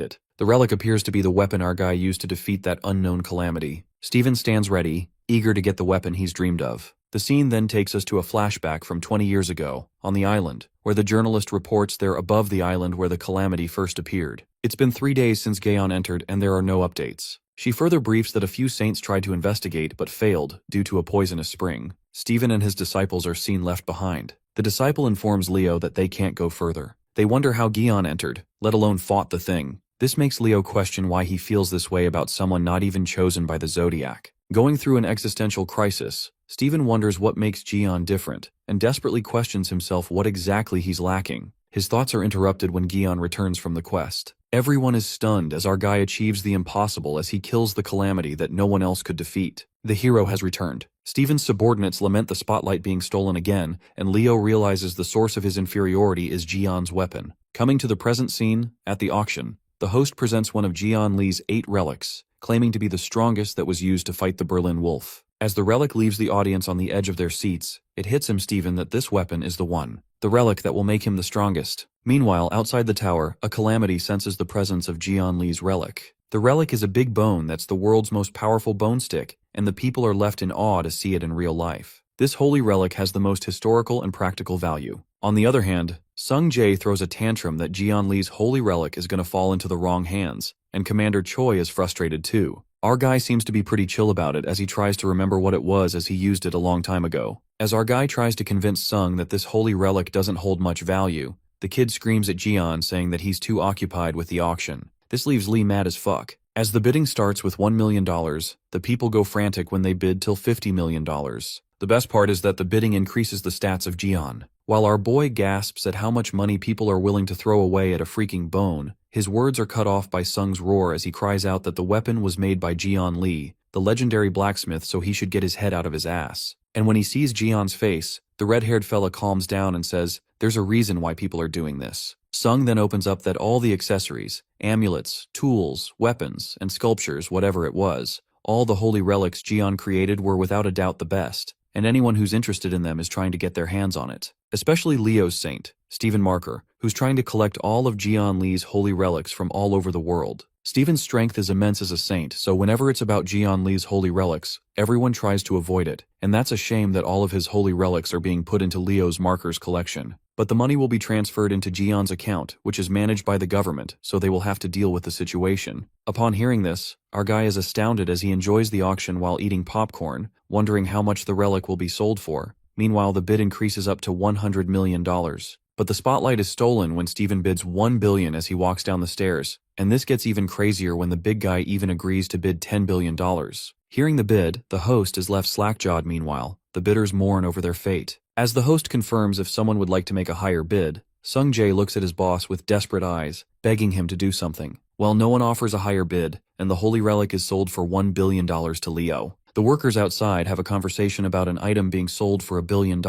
it. The relic appears to be the weapon our guy used to defeat that unknown calamity. Steven stands ready, eager to get the weapon he's dreamed of. The scene then takes us to a flashback from 20 years ago, on the island, where the journalist reports they're above the island where the calamity first appeared. It's been 3 days since Gaeon entered and there are no updates. She further briefs that a few saints tried to investigate but failed due to a poisonous spring. Steven and his disciples are seen left behind. The disciple informs Leo that they can't go further. They wonder how Gaeon entered, let alone fought the thing. This makes Leo question why he feels this way about someone not even chosen by the Zodiac. Going through an existential crisis, Steven wonders what makes Gaeon different, and desperately questions himself what exactly he's lacking. His thoughts are interrupted when Gaeon returns from the quest. Everyone is stunned as our guy achieves the impossible as he kills the calamity that no one else could defeat. The hero has returned. Steven's subordinates lament the spotlight being stolen again, and Leo realizes the source of his inferiority is Gaeon's weapon. Coming to the present scene, at the auction, the host presents one of Gaeon Lee's 8 relics, claiming to be the strongest that was used to fight the Berlin Wolf. As the relic leaves the audience on the edge of their seats, it hits him, Steven, that this weapon is the one. The relic that will make him the strongest. Meanwhile, outside the tower, a calamity senses the presence of Gaeon Lee's relic. The relic is a big bone that's the world's most powerful bone stick, and the people are left in awe to see it in real life. This holy relic has the most historical and practical value. On the other hand, Sung Jae throws a tantrum that Gaeon Lee's holy relic is going to fall into the wrong hands, and Commander Choi is frustrated too. Our guy seems to be pretty chill about it as he tries to remember what it was as he used it a long time ago. As our guy tries to convince Sung that this holy relic doesn't hold much value, the kid screams at Gaeon saying that he's too occupied with the auction. This leaves Lee mad as fuck. As the bidding starts with $1 million, the people go frantic when they bid till $50 million. The best part is that the bidding increases the stats of Gaeon. While our boy gasps at how much money people are willing to throw away at a freaking bone, his words are cut off by Sung's roar as he cries out that the weapon was made by Gaeon Lee, the legendary blacksmith, so he should get his head out of his ass. And when he sees Gaeon's face, the red-haired fella calms down and says, "There's a reason why people are doing this." Sung then opens up that all the accessories, amulets, tools, weapons, and sculptures, whatever it was, all the holy relics Gaeon created were without a doubt the best, and anyone who's interested in them is trying to get their hands on it. Especially Leo's saint, Stephen Marker, who's trying to collect all of Gaeon Lee's holy relics from all over the world. Stephen's strength is immense as a saint, so whenever it's about Gaeon Lee's holy relics, everyone tries to avoid it, and that's a shame that all of his holy relics are being put into Leo's Marker's collection. But the money will be transferred into Gaeon's account, which is managed by the government, so they will have to deal with the situation. Upon hearing this, our guy is astounded as he enjoys the auction while eating popcorn, wondering how much the relic will be sold for. Meanwhile, the bid increases up to $100 million. But the spotlight is stolen when Steven bids $1 billion as he walks down the stairs, and this gets even crazier when the big guy even agrees to bid $10 billion. Hearing the bid, the host is left slack-jawed. Meanwhile, the bidders mourn over their fate. As the host confirms if someone would like to make a higher bid, Sung Jae looks at his boss with desperate eyes, begging him to do something. Well, no one offers a higher bid, and the holy relic is sold for $1 billion to Leo. The workers outside have a conversation about an item being sold for $1 billion,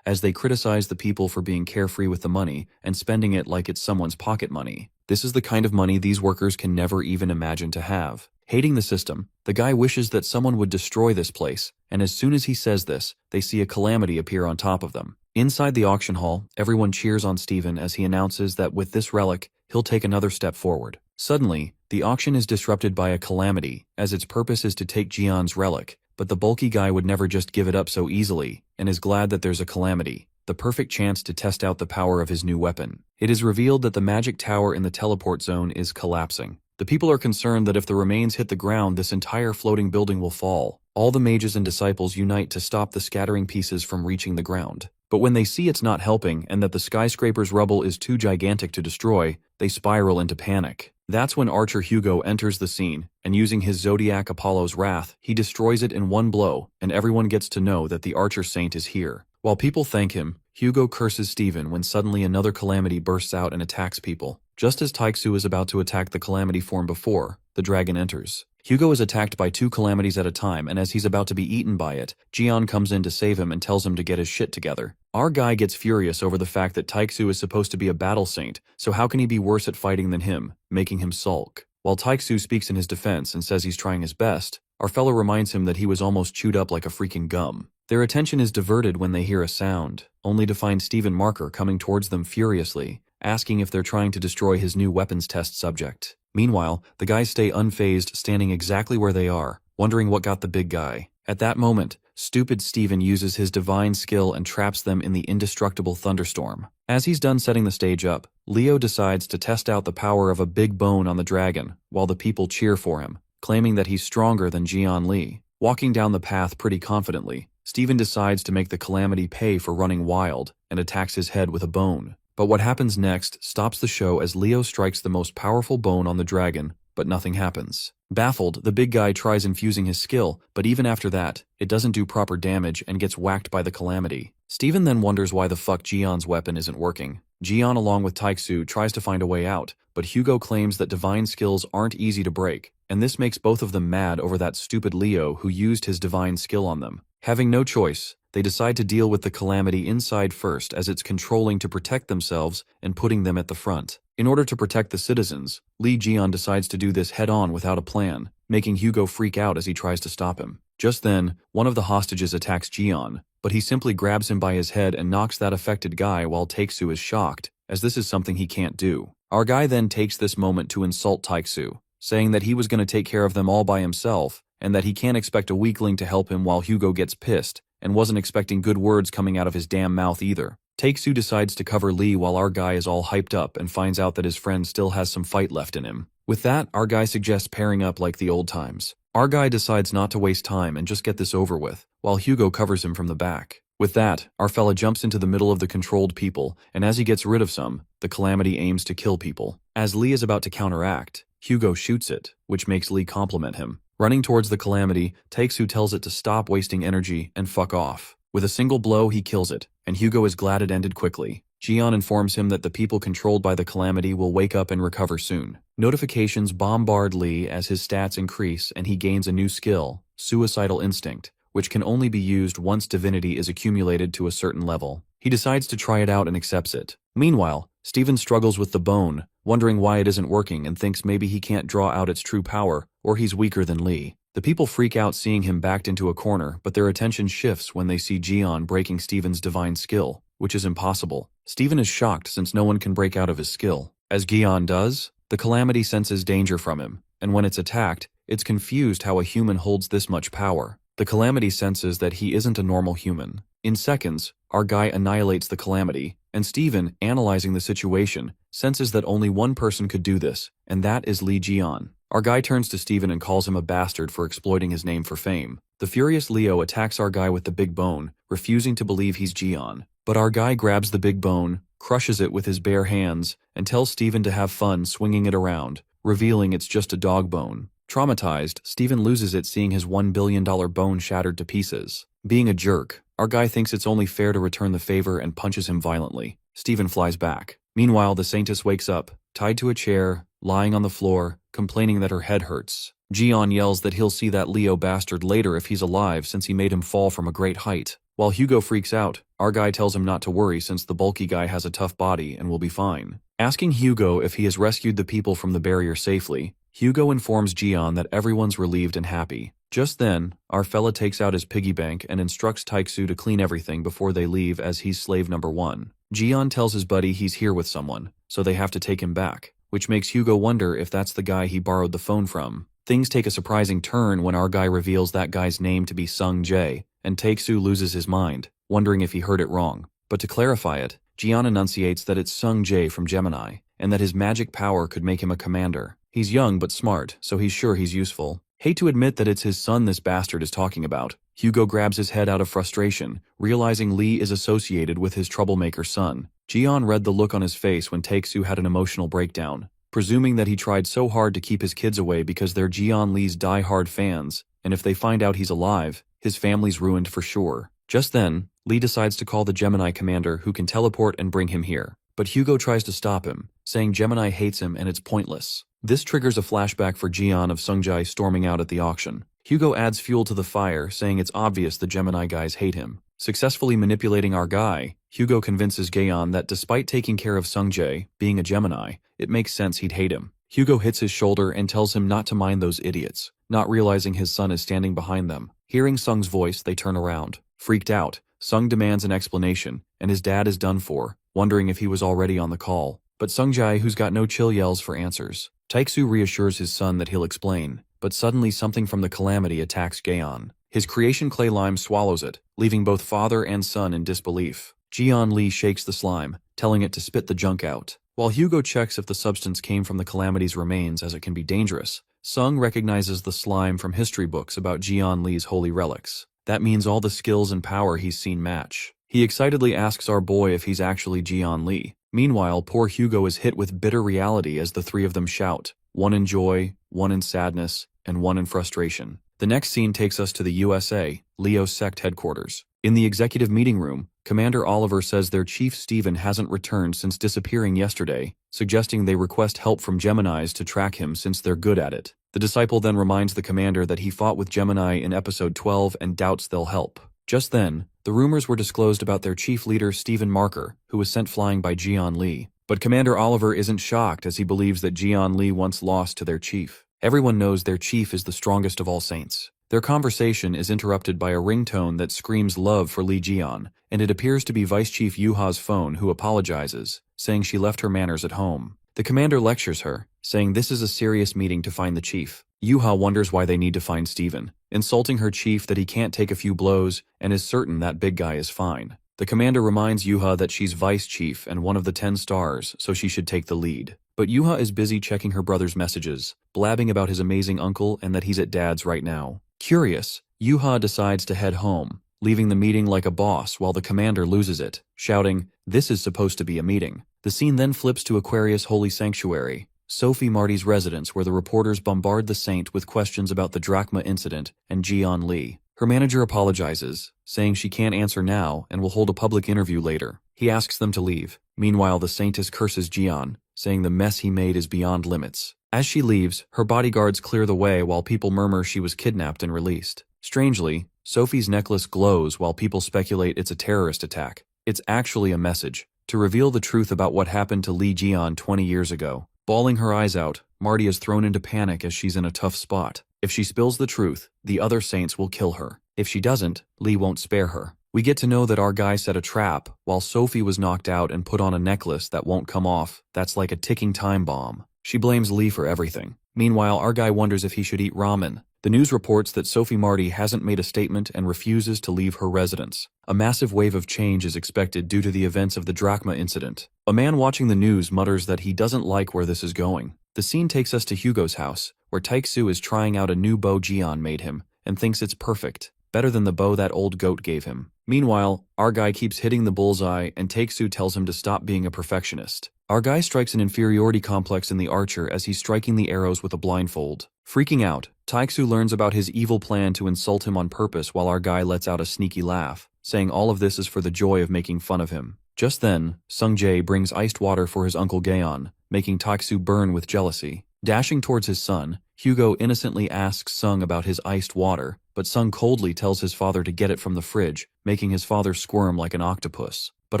as they criticize the people for being carefree with the money and spending it like it's someone's pocket money. This is the kind of money these workers can never even imagine to have. Hating the system, the guy wishes that someone would destroy this place, and as soon as he says this, they see a calamity appear on top of them. Inside the auction hall, everyone cheers on Steven as he announces that with this relic, he'll take another step forward. Suddenly, the auction is disrupted by a calamity, as its purpose is to take Gaeon's relic, but the bulky guy would never just give it up so easily, and is glad that there's a calamity, the perfect chance to test out the power of his new weapon. It is revealed that the magic tower in the teleport zone is collapsing. The people are concerned that if the remains hit the ground, this entire floating building will fall. All the mages and disciples unite to stop the scattering pieces from reaching the ground. But when they see it's not helping and that the skyscraper's rubble is too gigantic to destroy, they spiral into panic. That's when Archer Hugo enters the scene, and using his Zodiac Apollo's wrath, he destroys it in one blow, and everyone gets to know that the Archer Saint is here. While people thank him, Hugo curses Steven when suddenly another calamity bursts out and attacks people. Just as Taixu is about to attack the calamity form before, the dragon enters. Hugo is attacked by 2 calamities at a time, and as he's about to be eaten by it, Jian comes in to save him and tells him to get his shit together. Our guy gets furious over the fact that Taixu is supposed to be a battle saint, so how can he be worse at fighting than him, making him sulk. While Taixu speaks in his defense and says he's trying his best, our fellow reminds him that he was almost chewed up like a freaking gum. Their attention is diverted when they hear a sound, only to find Stephen Marker coming towards them furiously, asking if they're trying to destroy his new weapons test subject. Meanwhile, the guys stay unfazed, standing exactly where they are, wondering what got the big guy. At that moment, stupid Stephen uses his divine skill and traps them in the indestructible thunderstorm. As he's done setting the stage up, Leo decides to test out the power of a big bone on the dragon, while the people cheer for him, claiming that he's stronger than Jian Li. Walking down the path pretty confidently, Stephen decides to make the calamity pay for running wild and attacks his head with a bone. But what happens next stops the show as Leo strikes the most powerful bone on the dragon, but nothing happens. Baffled, the big guy tries infusing his skill, but even after that, it doesn't do proper damage and gets whacked by the calamity. Stephen then wonders why the fuck Jian's weapon isn't working. Jian along with Taixu tries to find a way out, but Hugo claims that divine skills aren't easy to break, and this makes both of them mad over that stupid Leo who used his divine skill on them. Having no choice, they decide to deal with the calamity inside first, as it's controlling to protect themselves and putting them at the front. In order to protect the citizens, Li Jian decides to do this head-on without a plan, making Hugo freak out as he tries to stop him. Just then, one of the hostages attacks Jian, but he simply grabs him by his head and knocks that affected guy while Taixu is shocked, as this is something he can't do. Our guy then takes this moment to insult Taixu, saying that he was going to take care of them all by himself, and that he can't expect a weakling to help him, while Hugo gets pissed and wasn't expecting good words coming out of his damn mouth either. Taixu decides to cover Li while our guy is all hyped up and finds out that his friend still has some fight left in him. With that, our guy suggests pairing up like the old times. Our guy decides not to waste time and just get this over with, while Hugo covers him from the back. With that, our fella jumps into the middle of the controlled people, and as he gets rid of some, the calamity aims to kill people. As Li is about to counteract, Hugo shoots it, which makes Li compliment him. Running towards the calamity, Taixu tells it to stop wasting energy and fuck off. With a single blow, he kills it, and Hugo is glad it ended quickly. Jian informs him that the people controlled by the calamity will wake up and recover soon. Notifications bombard Li as his stats increase and he gains a new skill, Suicidal Instinct, which can only be used once divinity is accumulated to a certain level. He decides to try it out and accepts it. Meanwhile, Stephen struggles with the bone, wondering why it isn't working and thinks maybe he can't draw out its true power, or he's weaker than Li. The people freak out seeing him backed into a corner, but their attention shifts when they see Jian breaking Stephen's divine skill, which is impossible. Stephen is shocked since no one can break out of his skill. As Jian does, the calamity senses danger from him, and when it's attacked, it's confused how a human holds this much power. The calamity senses that he isn't a normal human. In seconds, our guy annihilates the calamity, and Stephen, analyzing the situation, senses that only one person could do this, and that is Li Jian. Our guy turns to Stephen and calls him a bastard for exploiting his name for fame. The furious Leo attacks our guy with the big bone, refusing to believe he's Jian. But our guy grabs the big bone, crushes it with his bare hands, and tells Stephen to have fun swinging it around, revealing it's just a dog bone. Traumatized, Stephen loses it seeing his $1 billion bone shattered to pieces. Being a jerk, our guy thinks it's only fair to return the favor and punches him violently. Stephen flies back. Meanwhile, the Saintess wakes up, tied to a chair, lying on the floor, complaining that her head hurts. Jian yells that he'll see that Leo bastard later if he's alive since he made him fall from a great height. While Hugo freaks out, our guy tells him not to worry since the bulky guy has a tough body and will be fine. Asking Hugo if he has rescued the people from the barrier safely, Hugo informs Jian that everyone's relieved and happy. Just then, our fella takes out his piggy bank and instructs Taixu to clean everything before they leave as he's slave number 1. Jian tells his buddy he's here with someone, so they have to take him back, which makes Hugo wonder if that's the guy he borrowed the phone from. Things take a surprising turn when our guy reveals that guy's name to be Sung Jae, and Taixu loses his mind, wondering if he heard it wrong. But to clarify it, Jian enunciates that it's Sung Jae from Gemini, and that his magic power could make him a commander. He's young but smart, so he's sure he's useful. Hate to admit that it's his son this bastard is talking about. Hugo grabs his head out of frustration, realizing Li is associated with his troublemaker son. Jian read the look on his face when Taixu had an emotional breakdown, presuming that he tried so hard to keep his kids away because they're Jian Li's die-hard fans, and if they find out he's alive, his family's ruined for sure. Just then, Lee decides to call the Gemini commander who can teleport and bring him here. But Hugo tries to stop him, saying Gemini hates him and it's pointless. This triggers a flashback for Jian of Sungjae storming out at the auction. Hugo adds fuel to the fire, saying it's obvious the Gemini guys hate him. Successfully manipulating our guy, Hugo convinces Gaeon that despite taking care of Sungjae, being a Gemini, it makes sense he'd hate him. Hugo hits his shoulder and tells him not to mind those idiots, not realizing his son is standing behind them. Hearing Sung's voice, they turn around. Freaked out, Sung demands an explanation, and his dad is done for, wondering if he was already on the call. But Sungjae, who's got no chill, yells for answers. Taeksu reassures his son that he'll explain, but suddenly something from the calamity attacks Gaeon. His creation clay lime swallows it, leaving both father and son in disbelief. Jian Lee shakes the slime, telling it to spit the junk out. While Hugo checks if the substance came from the calamity's remains, as it can be dangerous, Sung recognizes the slime from history books about Jian Lee's holy relics. That means all the skills and power he's seen match. He excitedly asks our boy if he's actually Jian Lee. Meanwhile, poor Hugo is hit with bitter reality as the three of them shout, one in joy, one in sadness, and one in frustration. The next scene takes us to the USA, Leo's sect headquarters. In the executive meeting room, Commander Oliver says their chief Stephen hasn't returned since disappearing yesterday, suggesting they request help from Geminis to track him since they're good at it. The disciple then reminds the commander that he fought with Gemini in episode 12 and doubts they'll help. Just then, the rumors were disclosed about their chief leader Stephen Marker, who was sent flying by Jian Lee. But Commander Oliver isn't shocked as he believes that Jian Lee once lost to their chief. Everyone knows their chief is the strongest of all saints. Their conversation is interrupted by a ringtone that screams love for Lee Jian, and it appears to be Vice Chief Yuha's phone who apologizes, saying she left her manners at home. The commander lectures her, saying this is a serious meeting to find the chief. Yuha wonders why they need to find Stephen, insulting her chief that he can't take a few blows and is certain that big guy is fine. The commander reminds Yuha that she's vice chief and one of the 10 stars, so she should take the lead. But Yuha is busy checking her brother's messages, blabbing about his amazing uncle and that he's at dad's right now. Curious, Yuha decides to head home, leaving the meeting like a boss while the commander loses it, shouting, "This is supposed to be a meeting." The scene then flips to Aquarius Holy Sanctuary, Sophie Marty's residence, where the reporters bombard the saint with questions about the drachma incident and Jian Lee. Her manager apologizes, saying she can't answer now and will hold a public interview later. He asks them to leave. Meanwhile, the saintess curses Jian, saying the mess he made is beyond limits. As she leaves, her bodyguards clear the way while people murmur she was kidnapped and released. Strangely, Sophie's necklace glows while people speculate it's a terrorist attack. It's actually a message, to reveal the truth about what happened to Lee Jian 20 years ago. Bawling her eyes out, Marty is thrown into panic as she's in a tough spot. If she spills the truth, the other saints will kill her. If she doesn't, Lee won't spare her. We get to know that our guy set a trap, while Sophie was knocked out and put on a necklace that won't come off. That's like a ticking time bomb. She blames Lee for everything. Meanwhile, our guy wonders if he should eat ramen. The news reports that Sophie Marty hasn't made a statement and refuses to leave her residence. A massive wave of change is expected due to the events of the drachma incident. A man watching the news mutters that he doesn't like where this is going. The scene takes us to Hugo's house, where Taeksu is trying out a new bow Jian made him, and thinks it's perfect, better than the bow that old goat gave him. Meanwhile, our guy keeps hitting the bullseye and Taeksu tells him to stop being a perfectionist. Our guy strikes an inferiority complex in the archer as he's striking the arrows with a blindfold. Freaking out, Taeksu learns about his evil plan to insult him on purpose while our guy lets out a sneaky laugh, saying all of this is for the joy of making fun of him. Just then, Sungjae brings iced water for his uncle Gaeon, making Taeksu burn with jealousy. Dashing towards his son, Hugo innocently asks Sung about his iced water, but Sung coldly tells his father to get it from the fridge, making his father squirm like an octopus. But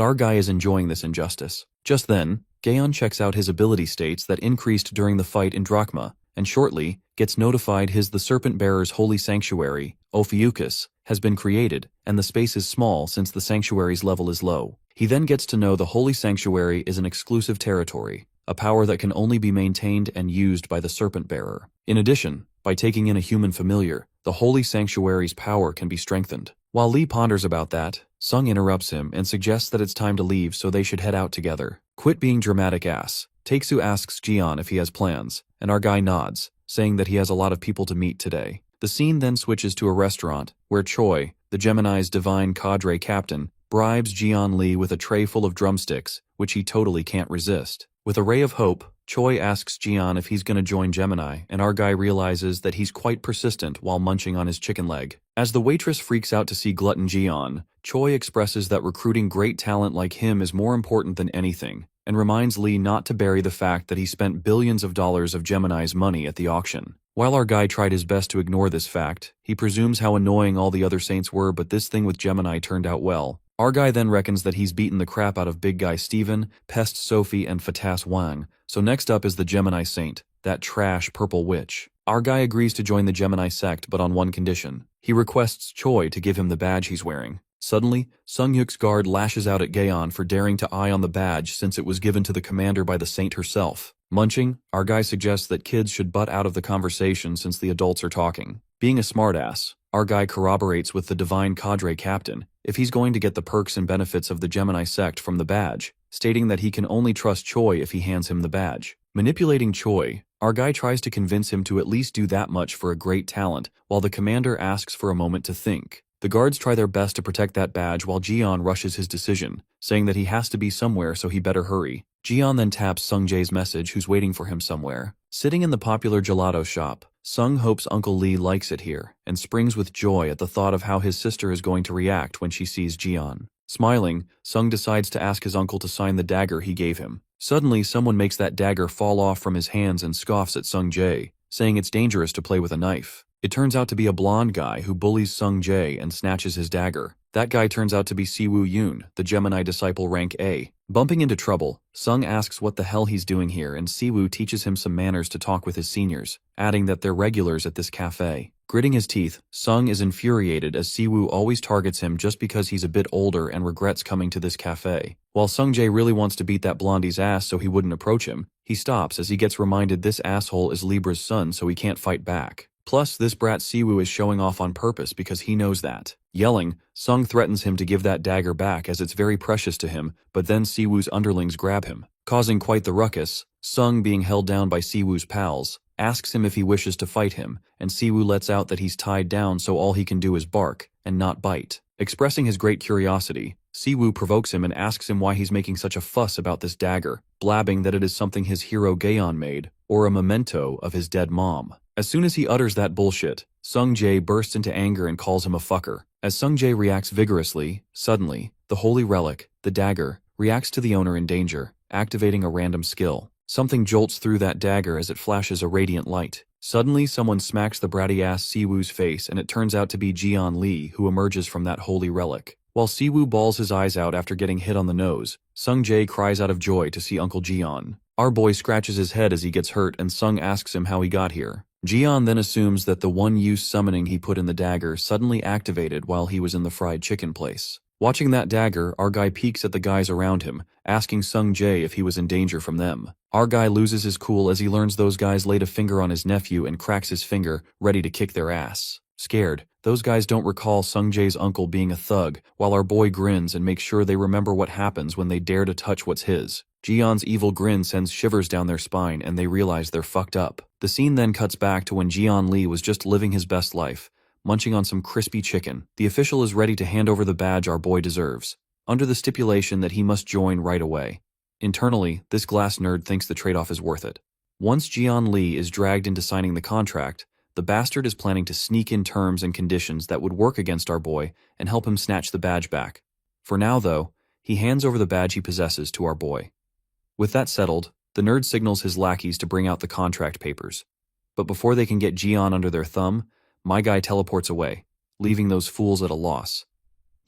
our guy is enjoying this injustice. Just then, Gaeon checks out his ability states that increased during the fight in Drachma, and shortly, gets notified the Serpent Bearer's holy sanctuary, Ophiuchus, has been created, and the space is small since the sanctuary's level is low. He then gets to know the holy sanctuary is an exclusive territory, a power that can only be maintained and used by the Serpent Bearer. In addition, by taking in a human familiar, the holy sanctuary's power can be strengthened. While Lee ponders about that, Sung interrupts him and suggests that it's time to leave so they should head out together. Quit being dramatic ass. Taeksu asks Jian if he has plans, and our guy nods, saying that he has a lot of people to meet today. The scene then switches to a restaurant, where Choi, the Gemini's divine cadre captain, bribes Jian Lee with a tray full of drumsticks, which he totally can't resist. With a ray of hope, Choi asks Jian if he's gonna join Gemini, and our guy realizes that he's quite persistent while munching on his chicken leg. As the waitress freaks out to see glutton Jian, Choi expresses that recruiting great talent like him is more important than anything, and reminds Lee not to bury the fact that he spent billions of dollars of Gemini's money at the auction. While our guy tried his best to ignore this fact, he presumes how annoying all the other saints were, but this thing with Gemini turned out well. Our guy then reckons that he's beaten the crap out of big guy Steven, Pest Sophie, and Fatas Wang, so next up is the Gemini Saint, that trash purple witch. Our guy agrees to join the Gemini sect, but on one condition. He requests Choi to give him the badge he's wearing. Suddenly, Sung Hyuk's guard lashes out at Gaeon for daring to eye on the badge since it was given to the commander by the saint herself. Munching, our guy suggests that kids should butt out of the conversation since the adults are talking. Being a smartass, our guy corroborates with the divine cadre captain if he's going to get the perks and benefits of the Gemini sect from the badge, stating that he can only trust Choi if he hands him the badge. Manipulating Choi, our guy tries to convince him to at least do that much for a great talent, while the commander asks for a moment to think. The guards try their best to protect that badge while Jian rushes his decision, saying that he has to be somewhere so he better hurry. Jian then taps Sung Jae's message who's waiting for him somewhere. Sitting in the popular gelato shop, Sung hopes Uncle Lee likes it here, and springs with joy at the thought of how his sister is going to react when she sees Jian. Smiling, Sung decides to ask his uncle to sign the dagger he gave him. Suddenly, someone makes that dagger fall off from his hands and scoffs at Sung Jae, saying it's dangerous to play with a knife. It turns out to be a blonde guy who bullies Sung Jae and snatches his dagger. That guy turns out to be Siwoo Yoon, the Gemini disciple rank A. Bumping into trouble, Sung asks what the hell he's doing here, and Siwoo teaches him some manners to talk with his seniors, adding that they're regulars at this cafe. Gritting his teeth, Sung is infuriated as Siwoo always targets him just because he's a bit older and regrets coming to this cafe. While Sung Jae really wants to beat that blondie's ass so he wouldn't approach him, he stops as he gets reminded this asshole is Libra's son so he can't fight back. Plus, this brat Siwoo is showing off on purpose because he knows that. Yelling, Sung threatens him to give that dagger back as it's very precious to him, but then Siwoo's underlings grab him, causing quite the ruckus. Sung, being held down by Siwoo's pals, asks him if he wishes to fight him, and Siwoo lets out that he's tied down so all he can do is bark, and not bite. Expressing his great curiosity, Siwoo provokes him and asks him why he's making such a fuss about this dagger, blabbing that it is something his hero Gaeon made, or a memento of his dead mom. As soon as he utters that bullshit, Sung Jae bursts into anger and calls him a fucker. As Sung Jae reacts vigorously, suddenly, the holy relic, the dagger, reacts to the owner in danger, activating a random skill. Something jolts through that dagger as it flashes a radiant light. Suddenly, someone smacks the bratty-ass Siwoo's face, and it turns out to be Jian Lee who emerges from that holy relic. While Siwoo bawls his eyes out after getting hit on the nose, Sung Jae cries out of joy to see Uncle Jian. Our boy scratches his head as he gets hurt, and Sung asks him how he got here. Jian then assumes that the one-use summoning he put in the dagger suddenly activated while he was in the fried chicken place. Watching that dagger, our guy peeks at the guys around him, asking Sung Jae if he was in danger from them. Our guy loses his cool as he learns those guys laid a finger on his nephew and cracks his finger, ready to kick their ass. Scared, those guys don't recall Sung Jae's uncle being a thug, while our boy grins and makes sure they remember what happens when they dare to touch what's his. Jian's evil grin sends shivers down their spine and they realize they're fucked up. The scene then cuts back to when Jian Lee was just living his best life, munching on some crispy chicken. The official is ready to hand over the badge our boy deserves, under the stipulation that he must join right away. Internally, this glass nerd thinks the trade-off is worth it. Once Jian Lee is dragged into signing the contract, the bastard is planning to sneak in terms and conditions that would work against our boy and help him snatch the badge back. For now, though, he hands over the badge he possesses to our boy. With that settled, the nerd signals his lackeys to bring out the contract papers. But before they can get Jian under their thumb, my guy teleports away, leaving those fools at a loss.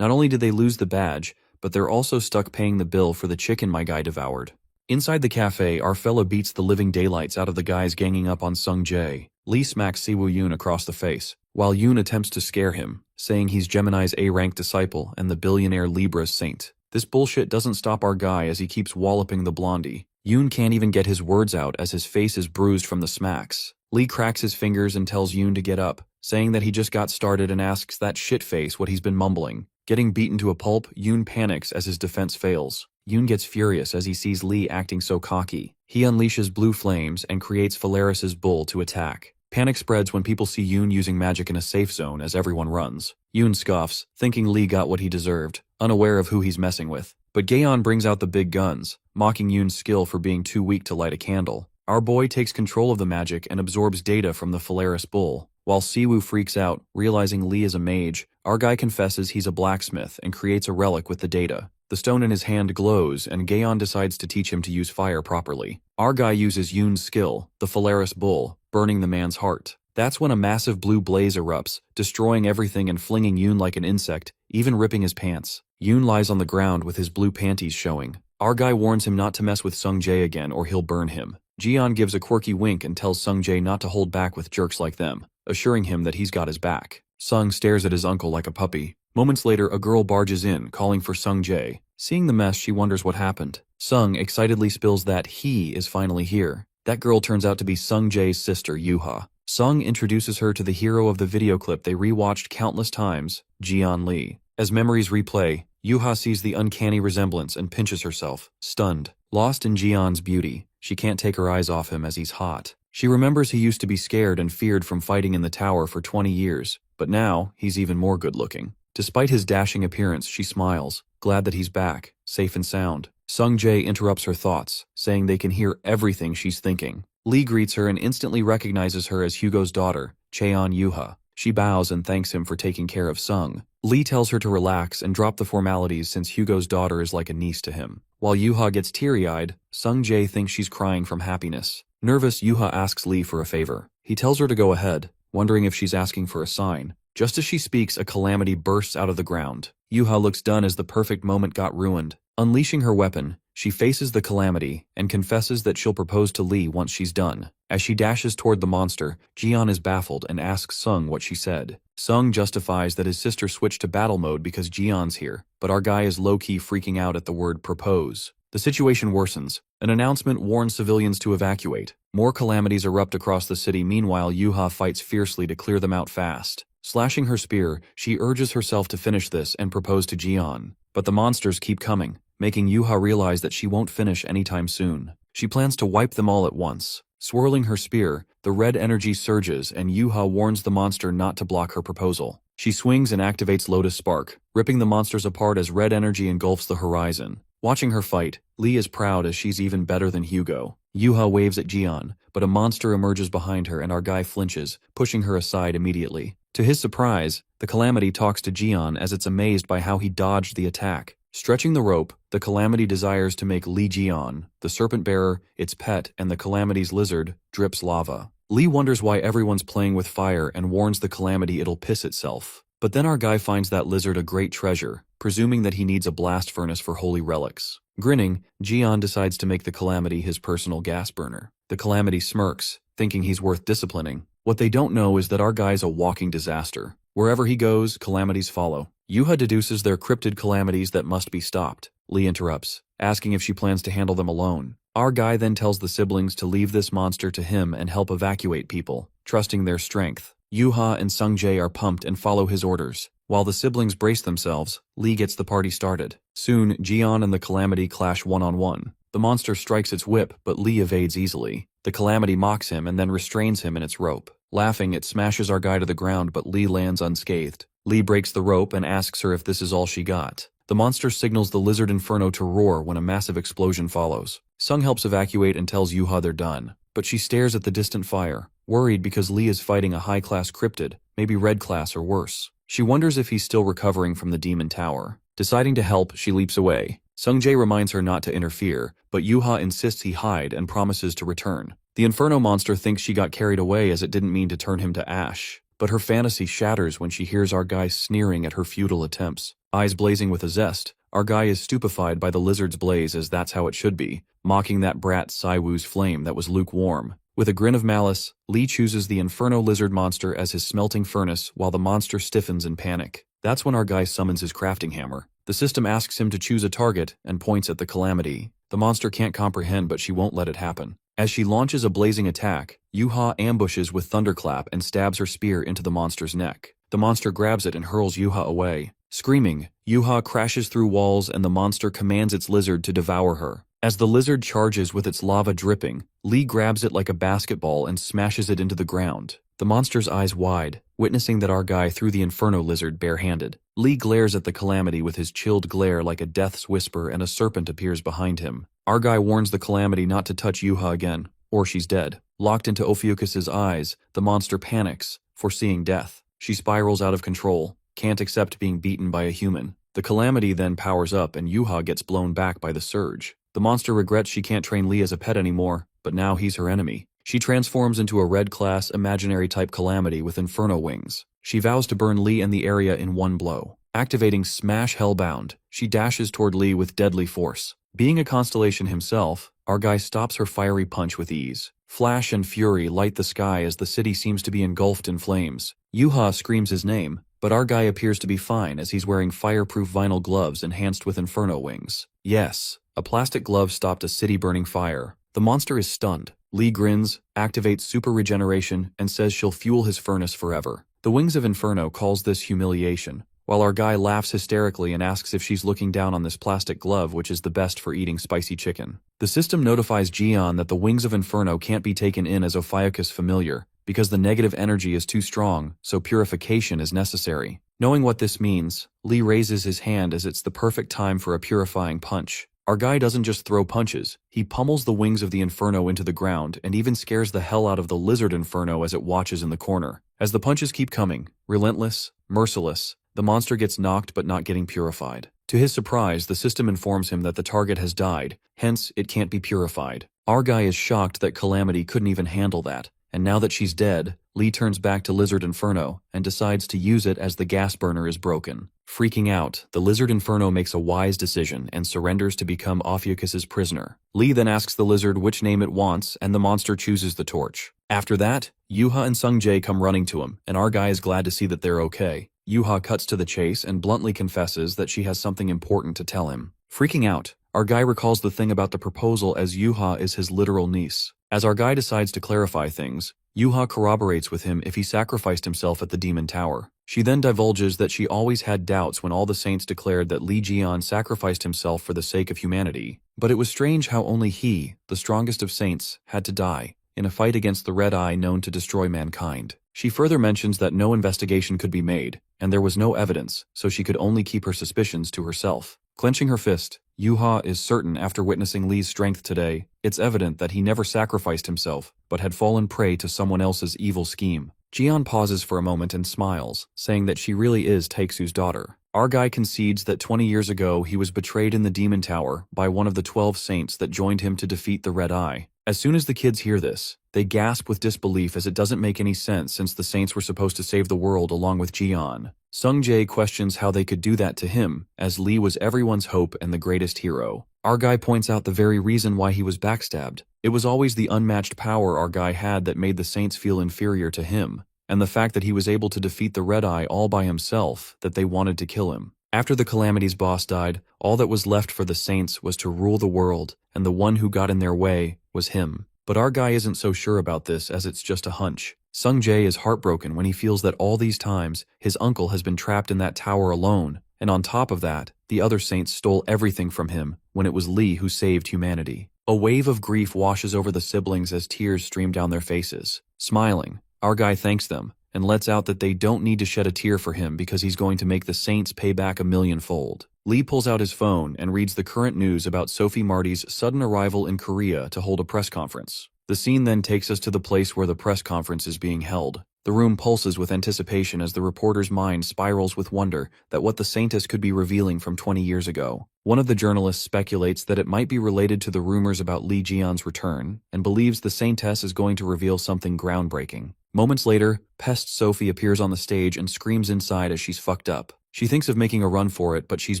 Not only did they lose the badge, but they're also stuck paying the bill for the chicken my guy devoured. Inside the cafe, our fella beats the living daylights out of the guys ganging up on Sung Jae. Lee smacks Siwoo Yoon across the face, while Yoon attempts to scare him, saying he's Gemini's A-rank disciple and the billionaire Libra's saint. This bullshit doesn't stop our guy as he keeps walloping the blondie. Yoon can't even get his words out as his face is bruised from the smacks. Lee cracks his fingers and tells Yoon to get up, saying that he just got started and asks that shitface what he's been mumbling. Getting beaten to a pulp, Yoon panics as his defense fails. Yoon gets furious as he sees Lee acting so cocky. He unleashes blue flames and creates Phalaris's bull to attack. Panic spreads when people see Yoon using magic in a safe zone as everyone runs. Yoon scoffs, thinking Lee got what he deserved, unaware of who he's messing with. But Gaeon brings out the big guns, mocking Yoon's skill for being too weak to light a candle. Our boy takes control of the magic and absorbs data from the Phalaris bull. While Siwoo freaks out, realizing Lee is a mage, our guy confesses he's a blacksmith and creates a relic with the data. The stone in his hand glows, and Gaon decides to teach him to use fire properly. Our guy uses Yoon's skill, the Phalaris bull, burning the man's heart. That's when a massive blue blaze erupts, destroying everything and flinging Yoon like an insect, even ripping his pants. Yoon lies on the ground with his blue panties showing. Our guy warns him not to mess with Sung Jae again or he'll burn him. Jian gives a quirky wink and tells Sung Jae not to hold back with jerks like them, assuring him that he's got his back. Sung stares at his uncle like a puppy. Moments later, a girl barges in, calling for Sung Jae. Seeing the mess, she wonders what happened. Sung excitedly spills that he is finally here. That girl turns out to be Sung Jae's sister, Yuha. Sung introduces her to the hero of the video clip they rewatched countless times, Jian Lee. As memories replay, Yuha sees the uncanny resemblance and pinches herself, stunned. Lost in Jian's beauty, she can't take her eyes off him as he's hot. She remembers he used to be scared and feared from fighting in the tower for 20 years, but now he's even more good-looking. Despite his dashing appearance, she smiles, glad that he's back, safe and sound. Sung Jae interrupts her thoughts, saying they can hear everything she's thinking. Lee greets her and instantly recognizes her as Hugo's daughter, Cheon Yuha. She bows and thanks him for taking care of Sung. Lee tells her to relax and drop the formalities since Hugo's daughter is like a niece to him. While Yuha gets teary-eyed, Sung Jae thinks she's crying from happiness. Nervous, Yuha asks Lee for a favor. He tells her to go ahead, wondering if she's asking for a sign. Just as she speaks, a calamity bursts out of the ground. Yuha looks done as the perfect moment got ruined. Unleashing her weapon, she faces the calamity and confesses that she'll propose to Lee once she's done. As she dashes toward the monster, Jian is baffled and asks Sung what she said. Sung justifies that his sister switched to battle mode because Jian's here, but our guy is low-key freaking out at the word propose. The situation worsens. An announcement warns civilians to evacuate. More calamities erupt across the city. Meanwhile, Yuha fights fiercely to clear them out fast. Slashing her spear, she urges herself to finish this and propose to Jian. But the monsters keep coming, making Yuha realize that she won't finish anytime soon. She plans to wipe them all at once. Swirling her spear, the red energy surges and Yuha warns the monster not to block her proposal. She swings and activates Lotus Spark, ripping the monsters apart as red energy engulfs the horizon. Watching her fight, Lee is proud as she's even better than Hugo. Yuha waves at Jian, but a monster emerges behind her and our guy flinches, pushing her aside immediately. To his surprise, the Calamity talks to Jian as it's amazed by how he dodged the attack. Stretching the rope, the Calamity desires to make Lee Jian, the serpent bearer, its pet, and the Calamity's lizard, drips lava. Lee wonders why everyone's playing with fire and warns the Calamity it'll piss itself. But then our guy finds that lizard a great treasure, presuming that he needs a blast furnace for holy relics. Grinning, Jian decides to make the Calamity his personal gas burner. The Calamity smirks, thinking he's worth disciplining. What they don't know is that our guy's a walking disaster. Wherever he goes, calamities follow. Yuha deduces they're cryptid calamities that must be stopped. Lee interrupts, asking if she plans to handle them alone. Our guy then tells the siblings to leave this monster to him and help evacuate people, trusting their strength. Yuha and Sung Jae are pumped and follow his orders. While the siblings brace themselves, Lee gets the party started. Soon, Jian and the Calamity clash one-on-one. The monster strikes its whip, but Lee evades easily. The Calamity mocks him and then restrains him in its rope. Laughing, it smashes our guy to the ground, but Lee lands unscathed. Lee breaks the rope and asks her if this is all she got. The monster signals the lizard inferno to roar when a massive explosion follows. Sung helps evacuate and tells Yuha they're done, but she stares at the distant fire, worried because Lee is fighting a high-class cryptid, maybe red class or worse. She wonders if he's still recovering from the demon tower. Deciding to help, she leaps away. Sung Jae reminds her not to interfere, but Yuha insists he hide and promises to return. The Inferno monster thinks she got carried away as it didn't mean to turn him to ash, but her fantasy shatters when she hears our guy sneering at her futile attempts. Eyes blazing with a zest, our guy is stupefied by the lizard's blaze as that's how it should be, mocking that brat Siwoo's flame that was lukewarm. With a grin of malice, Lee chooses the Inferno lizard monster as his smelting furnace while the monster stiffens in panic. That's when our guy summons his crafting hammer. The system asks him to choose a target and points at the Calamity. The monster can't comprehend, but she won't let it happen. As she launches a blazing attack, Yuha ambushes with Thunderclap and stabs her spear into the monster's neck. The monster grabs it and hurls Yuha away. Screaming, Yuha crashes through walls and the monster commands its lizard to devour her. As the lizard charges with its lava dripping, Lee grabs it like a basketball and smashes it into the ground. The monster's eyes wide, witnessing that our guy threw the Inferno lizard barehanded. Lee glares at the Calamity with his chilled glare like a death's whisper and a serpent appears behind him. Our guy warns the Calamity not to touch Yuha again, or she's dead. Locked into Ophiuchus's eyes, the monster panics, foreseeing death. She spirals out of control, can't accept being beaten by a human. The calamity then powers up and Yuha gets blown back by the surge. The monster regrets she can't train Lee as a pet anymore, but now he's her enemy. She transforms into a red-class, imaginary-type calamity with inferno wings. She vows to burn Lee and the area in one blow. Activating Smash Hellbound, she dashes toward Lee with deadly force. Being a constellation himself, our guy stops her fiery punch with ease. Flash and fury light the sky as the city seems to be engulfed in flames. Yuha screams his name, but our guy appears to be fine as he's wearing fireproof vinyl gloves enhanced with inferno wings. Yes, a plastic glove stopped a city-burning fire. The monster is stunned. Lee grins, activates super regeneration, and says she'll fuel his furnace forever. The Wings of Inferno calls this humiliation, while our guy laughs hysterically and asks if she's looking down on this plastic glove which is the best for eating spicy chicken. The system notifies Jian that the Wings of Inferno can't be taken in as Ophiuchus familiar, because the negative energy is too strong, so purification is necessary. Knowing what this means, Lee raises his hand as it's the perfect time for a purifying punch. Our guy doesn't just throw punches, he pummels the Wings of the Inferno into the ground and even scares the hell out of the Lizard Inferno as it watches in the corner. As the punches keep coming, relentless, merciless, the monster gets knocked but not getting purified. To his surprise, the system informs him that the target has died, hence it can't be purified. Our guy is shocked that Calamity couldn't even handle that, and now that she's dead, Lee turns back to Lizard Inferno and decides to use it as the gas burner is broken. Freaking out, the Lizard Inferno makes a wise decision and surrenders to become Ophiuchus's prisoner. Lee then asks the lizard which name it wants, and the monster chooses the torch. After that, Yuha and Sung-jae come running to him, and our guy is glad to see that they're okay. Yuha cuts to the chase and bluntly confesses that she has something important to tell him. Freaking out, our guy recalls the thing about the proposal as Yuha is his literal niece. As our guy decides to clarify things, Yuha corroborates with him if he sacrificed himself at the Demon Tower. She then divulges that she always had doubts when all the saints declared that Lee Jian sacrificed himself for the sake of humanity. But it was strange how only he, the strongest of saints, had to die, in a fight against the Red Eye known to destroy mankind. She further mentions that no investigation could be made, and there was no evidence, so she could only keep her suspicions to herself. Clenching her fist, Yuha is certain after witnessing Lee's strength today, it's evident that he never sacrificed himself, but had fallen prey to someone else's evil scheme. Jian pauses for a moment and smiles, saying that she really is Taeksu's daughter. Our guy concedes that 20 years ago he was betrayed in the Demon Tower by one of the 12 saints that joined him to defeat the Red Eye. As soon as the kids hear this, they gasp with disbelief as it doesn't make any sense since the saints were supposed to save the world along with Jian. Sung-jae questions how they could do that to him, as Lee was everyone's hope and the greatest hero. Our guy points out the very reason why he was backstabbed. It was always the unmatched power our guy had that made the saints feel inferior to him, and the fact that he was able to defeat the Red Eye all by himself that they wanted to kill him. After the Calamity's boss died, all that was left for the saints was to rule the world, and the one who got in their way was him. But our guy isn't so sure about this as it's just a hunch. Sung-jae is heartbroken when he feels that all these times, his uncle has been trapped in that tower alone, and on top of that, the other saints stole everything from him when it was Lee who saved humanity. A wave of grief washes over the siblings as tears stream down their faces. Smiling, our guy thanks them, and lets out that they don't need to shed a tear for him because he's going to make the saints pay back 1,000,000-fold. Lee pulls out his phone and reads the current news about Sophie Marty's sudden arrival in Korea to hold a press conference. The scene then takes us to the place where the press conference is being held. The room pulses with anticipation as the reporter's mind spirals with wonder that what the Saintess could be revealing from 20 years ago. One of the journalists speculates that it might be related to the rumors about Lee Jian's return, and believes the Saintess is going to reveal something groundbreaking. Moments later, Pest Sophie appears on the stage and screams inside as she's fucked up. She thinks of making a run for it, but she's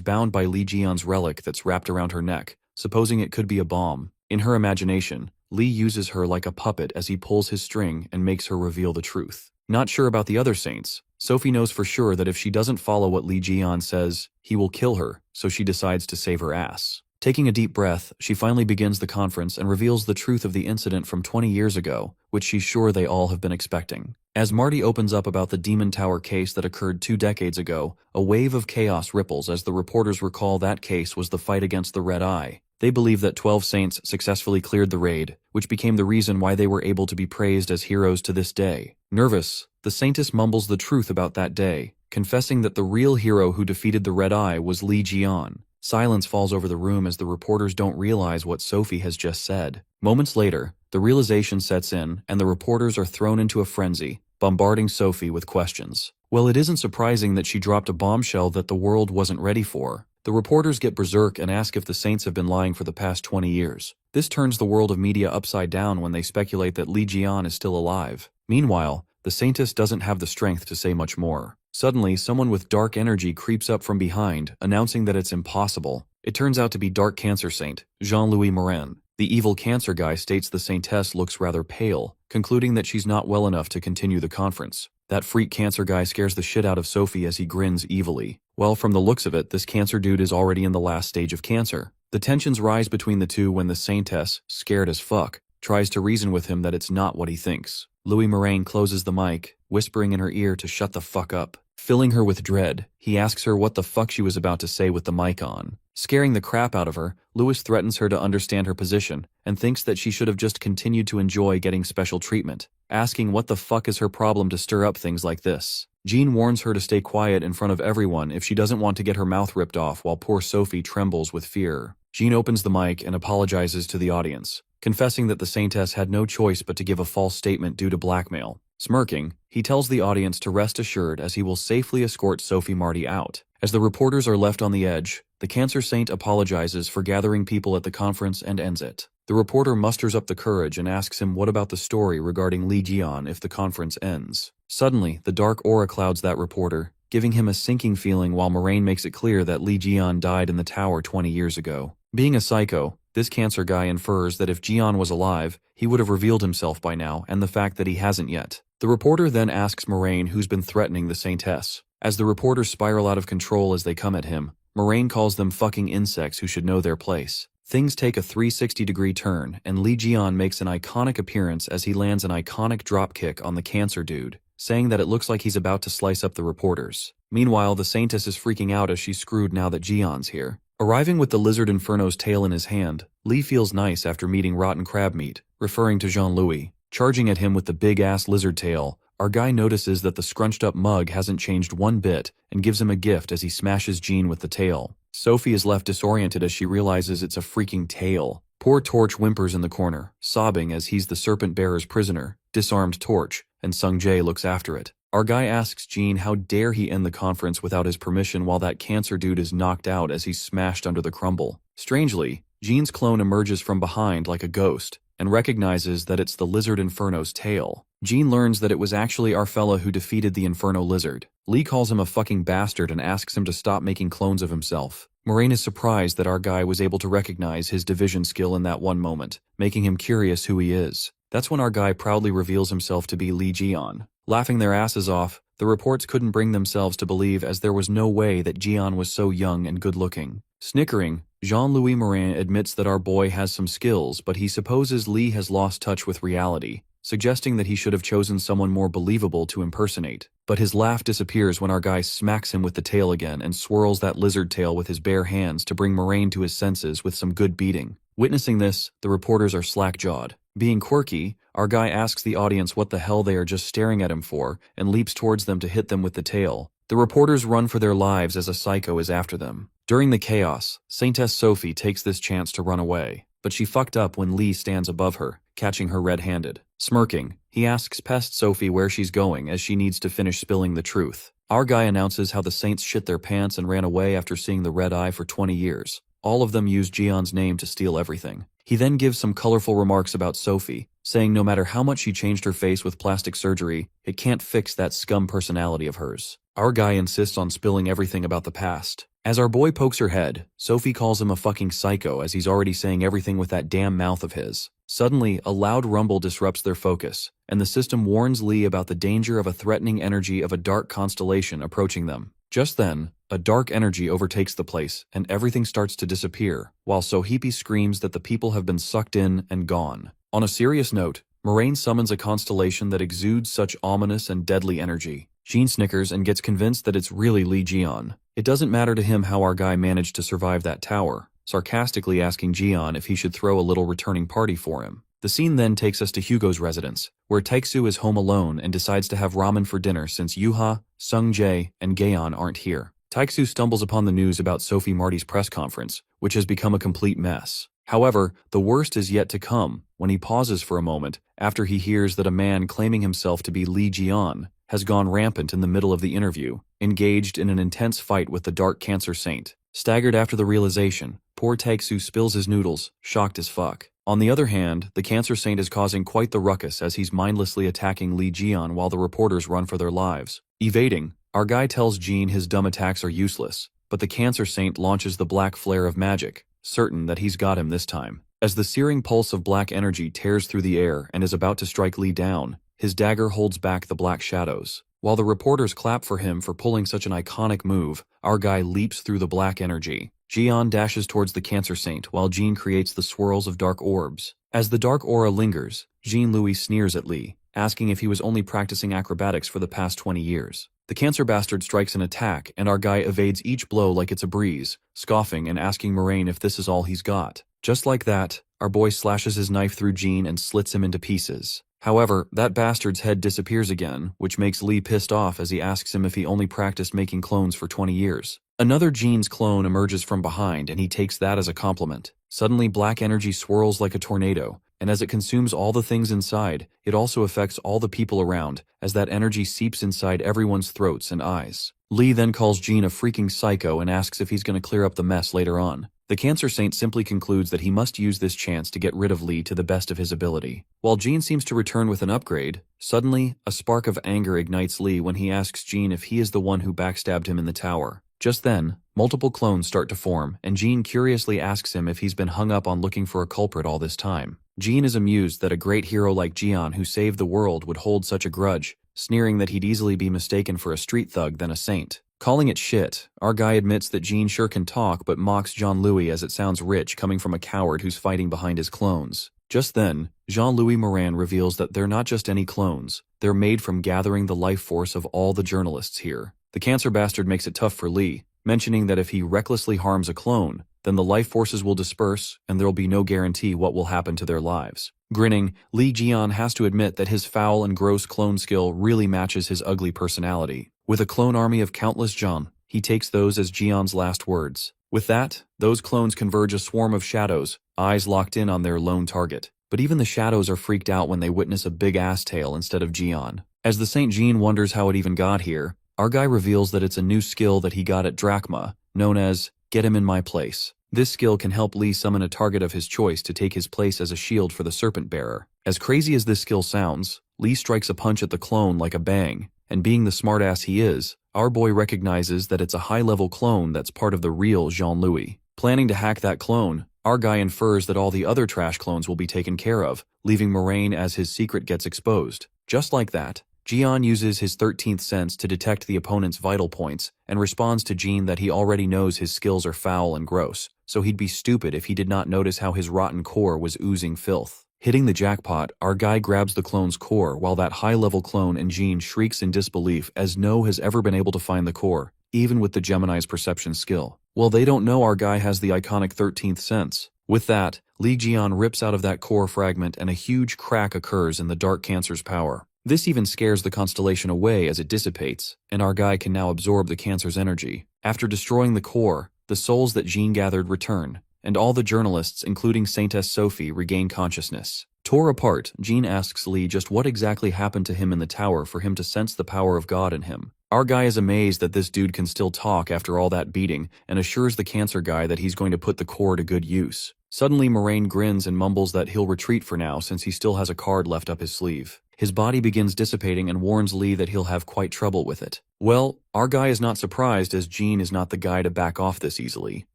bound by Lee Jian's relic that's wrapped around her neck, supposing it could be a bomb. In her imagination, Lee uses her like a puppet as he pulls his string and makes her reveal the truth. Not sure about the other saints, Sophie knows for sure that if she doesn't follow what Lee Jian says, he will kill her, so she decides to save her ass. Taking a deep breath, she finally begins the conference and reveals the truth of the incident from 20 years ago, which she's sure they all have been expecting. As Marty opens up about the Demon Tower case that occurred 2 decades ago, a wave of chaos ripples as the reporters recall that case was the fight against the Red Eye. They believe that 12 saints successfully cleared the raid, which became the reason why they were able to be praised as heroes to this day. Nervous, the Saintess mumbles the truth about that day, confessing that the real hero who defeated the Red Eye was Lee Jian. Silence falls over the room as the reporters don't realize what Sophie has just said. Moments later, the realization sets in, and the reporters are thrown into a frenzy, bombarding Sophie with questions. Well, it isn't surprising that she dropped a bombshell that the world wasn't ready for. The reporters get berserk and ask if the Saints have been lying for the past 20 years. This turns the world of media upside down when they speculate that Li Jian is still alive. Meanwhile, the Saintess doesn't have the strength to say much more. Suddenly, someone with dark energy creeps up from behind, announcing that it's impossible. It turns out to be Dark Cancer Saint, Jean-Louis Morin. The evil cancer guy states the Saintess looks rather pale, concluding that she's not well enough to continue the conference. That freak cancer guy scares the shit out of Sophie as he grins evilly. Well, from the looks of it, this cancer dude is already in the last stage of cancer. The tensions rise between the two when the Saintess, scared as fuck, tries to reason with him that it's not what he thinks. Louis Morin closes the mic, whispering in her ear to shut the fuck up. Filling her with dread, he asks her what the fuck she was about to say with the mic on. Scaring the crap out of her, Louis threatens her to understand her position, and thinks that she should have just continued to enjoy getting special treatment, asking what the fuck is her problem to stir up things like this. Jean warns her to stay quiet in front of everyone if she doesn't want to get her mouth ripped off while poor Sophie trembles with fear. Jean opens the mic and apologizes to the audience, confessing that the Saintess had no choice but to give a false statement due to blackmail. Smirking, he tells the audience to rest assured as he will safely escort Sophie Marty out. As the reporters are left on the edge, the Cancer Saint apologizes for gathering people at the conference and ends it. The reporter musters up the courage and asks him what about the story regarding Li Jian if the conference ends. Suddenly, the dark aura clouds that reporter, giving him a sinking feeling while Moraine makes it clear that Li Jian died in the tower 20 years ago. Being a psycho, this cancer guy infers that if Jian was alive, he would have revealed himself by now, and the fact that he hasn't yet. The reporter then asks Moraine who's been threatening the Saintess. As the reporters spiral out of control as they come at him, Moraine calls them fucking insects who should know their place. Things take a 360-degree turn, and Li Jian makes an iconic appearance as he lands an iconic dropkick on the cancer dude, saying that it looks like he's about to slice up the reporters. Meanwhile, the Saintess is freaking out as she's screwed now that Jian's here. Arriving with the Lizard Inferno's tail in his hand, Li feels nice after meeting rotten crab meat, referring to Jean-Louis. Charging at him with the big-ass lizard tail, our guy notices that the scrunched-up mug hasn't changed one bit and gives him a gift as he smashes Jean with the tail. Sophie is left disoriented as she realizes it's a freaking tail. Poor Torch whimpers in the corner, sobbing as he's the serpent-bearer's prisoner, disarmed Torch, and Sung Jae looks after it. Our guy asks Jean how dare he end the conference without his permission while that cancer dude is knocked out as he's smashed under the crumble. Strangely, Jean's clone emerges from behind like a ghost, and recognizes that it's the Lizard Inferno's tail. Jean learns that it was actually our fella who defeated the Inferno Lizard. Lee calls him a fucking bastard and asks him to stop making clones of himself. Moraine is surprised that our guy was able to recognize his division skill in that one moment, making him curious who he is. That's when our guy proudly reveals himself to be Li Jian. Laughing their asses off, the reports couldn't bring themselves to believe as there was no way that Jian was so young and good-looking. Snickering, Jean-Louis Morin admits that our boy has some skills, but he supposes Li has lost touch with reality, suggesting that he should have chosen someone more believable to impersonate. But his laugh disappears when our guy smacks him with the tail again and swirls that lizard tail with his bare hands to bring Moraine to his senses with some good beating. Witnessing this, the reporters are slack-jawed. Being quirky, our guy asks the audience what the hell they are just staring at him for and leaps towards them to hit them with the tail. The reporters run for their lives as a psycho is after them. During the chaos, Saintess Sophie takes this chance to run away, but she fucked up when Lee stands above her, catching her red-handed. Smirking, he asks Pest Sophie where she's going as she needs to finish spilling the truth. Our guy announces how the Saints shit their pants and ran away after seeing the red eye for 20 years. All of them used Jian's name to steal everything. He then gives some colorful remarks about Sophie, saying no matter how much she changed her face with plastic surgery, it can't fix that scum personality of hers. Our guy insists on spilling everything about the past. As our boy pokes her head, Sophie calls him a fucking psycho as he's already saying everything with that damn mouth of his. Suddenly, a loud rumble disrupts their focus, and the system warns Lee about the danger of a threatening energy of a dark constellation approaching them. Just then, a dark energy overtakes the place, and everything starts to disappear, while Sohipi screams that the people have been sucked in and gone. On a serious note, Moraine summons a constellation that exudes such ominous and deadly energy. Jean snickers and gets convinced that it's really Li Jian. It doesn't matter to him how our guy managed to survive that tower, sarcastically asking Jian if he should throw a little returning party for him. The scene then takes us to Hugo's residence, where Taeksu is home alone and decides to have ramen for dinner since Yuha, Sung Jae, and Gaeon aren't here. Taixu stumbles upon the news about Sophie Marty's press conference, which has become a complete mess. However, the worst is yet to come when he pauses for a moment after he hears that a man claiming himself to be Li Jian has gone rampant in the middle of the interview, engaged in an intense fight with the Dark Cancer Saint. Staggered after the realization, poor Taixu spills his noodles, shocked as fuck. On the other hand, the Cancer Saint is causing quite the ruckus as he's mindlessly attacking Li Jian while the reporters run for their lives. Evading, our guy tells Jean his dumb attacks are useless, but the Cancer Saint launches the black flare of magic, certain that he's got him this time. As the searing pulse of black energy tears through the air and is about to strike Li down, his dagger holds back the black shadows. While the reporters clap for him for pulling such an iconic move, our guy leaps through the black energy. Jian dashes towards the Cancer Saint while Jean creates the swirls of dark orbs. As the dark aura lingers, Jean-Louis sneers at Li, asking if he was only practicing acrobatics for the past 20 years. The cancer bastard strikes an attack, and our guy evades each blow like it's a breeze, scoffing and asking Moraine if this is all he's got. Just like that, our boy slashes his knife through Jean and slits him into pieces. However, that bastard's head disappears again, which makes Li pissed off as he asks him if he only practiced making clones for 20 years. Another Jean's clone emerges from behind and he takes that as a compliment. Suddenly black energy swirls like a tornado, and as it consumes all the things inside, it also affects all the people around, as that energy seeps inside everyone's throats and eyes. Li then calls Jean a freaking psycho and asks if he's going to clear up the mess later on. The Cancer Saint simply concludes that he must use this chance to get rid of Li to the best of his ability. While Jean seems to return with an upgrade, suddenly, a spark of anger ignites Li when he asks Jean if he is the one who backstabbed him in the tower. Just then, multiple clones start to form, and Jean curiously asks him if he's been hung up on looking for a culprit all this time. Jean is amused that a great hero like Jian who saved the world would hold such a grudge, sneering that he'd easily be mistaken for a street thug than a saint. Calling it shit, our guy admits that Jean sure can talk but mocks Jean-Louis as it sounds rich coming from a coward who's fighting behind his clones. Just then, Jean-Louis Morin reveals that they're not just any clones, they're made from gathering the life force of all the journalists here. The cancer bastard makes it tough for Li, mentioning that if he recklessly harms a clone, then the life forces will disperse and there'll be no guarantee what will happen to their lives. Grinning, Li Jian has to admit that his foul and gross clone skill really matches his ugly personality. With a clone army of countless Zhang, he takes those as Jian's last words. With that, those clones converge a swarm of shadows, eyes locked in on their lone target. But even the shadows are freaked out when they witness a big ass tail instead of Jian. As the Saint Jean wonders how it even got here, our guy reveals that it's a new skill that he got at Drachma, known as Get Him in My Place. This skill can help Li summon a target of his choice to take his place as a shield for the Serpent Bearer. As crazy as this skill sounds, Li strikes a punch at the clone like a bang, and being the smartass he is, our boy recognizes that it's a high-level clone that's part of the real Jean-Louis. Planning to hack that clone, our guy infers that all the other trash clones will be taken care of, leaving Moraine as his secret gets exposed. Just like that, Jian uses his 13th sense to detect the opponent's vital points and responds to Jean that he already knows his skills are foul and gross, so he'd be stupid if he did not notice how his rotten core was oozing filth. Hitting the jackpot, our guy grabs the clone's core while that high-level clone and Jean shrieks in disbelief as no has ever been able to find the core, even with the Gemini's perception skill. Well, they don't know our guy has the iconic 13th sense. With that, Li Jian rips out of that core fragment and a huge crack occurs in the Dark Cancer's power. This even scares the constellation away as it dissipates, and our guy can now absorb the cancer's energy. After destroying the core, the souls that Jean gathered return, and all the journalists, including Saintess Sophie, regain consciousness. Tore apart, Jean asks Li just what exactly happened to him in the tower for him to sense the power of God in him. Our guy is amazed that this dude can still talk after all that beating and assures the cancer guy that he's going to put the core to good use. Suddenly Moraine grins and mumbles that he'll retreat for now since he still has a card left up his sleeve. His body begins dissipating and warns Li that he'll have quite trouble with it. Well, our guy is not surprised as Jean is not the guy to back off this easily.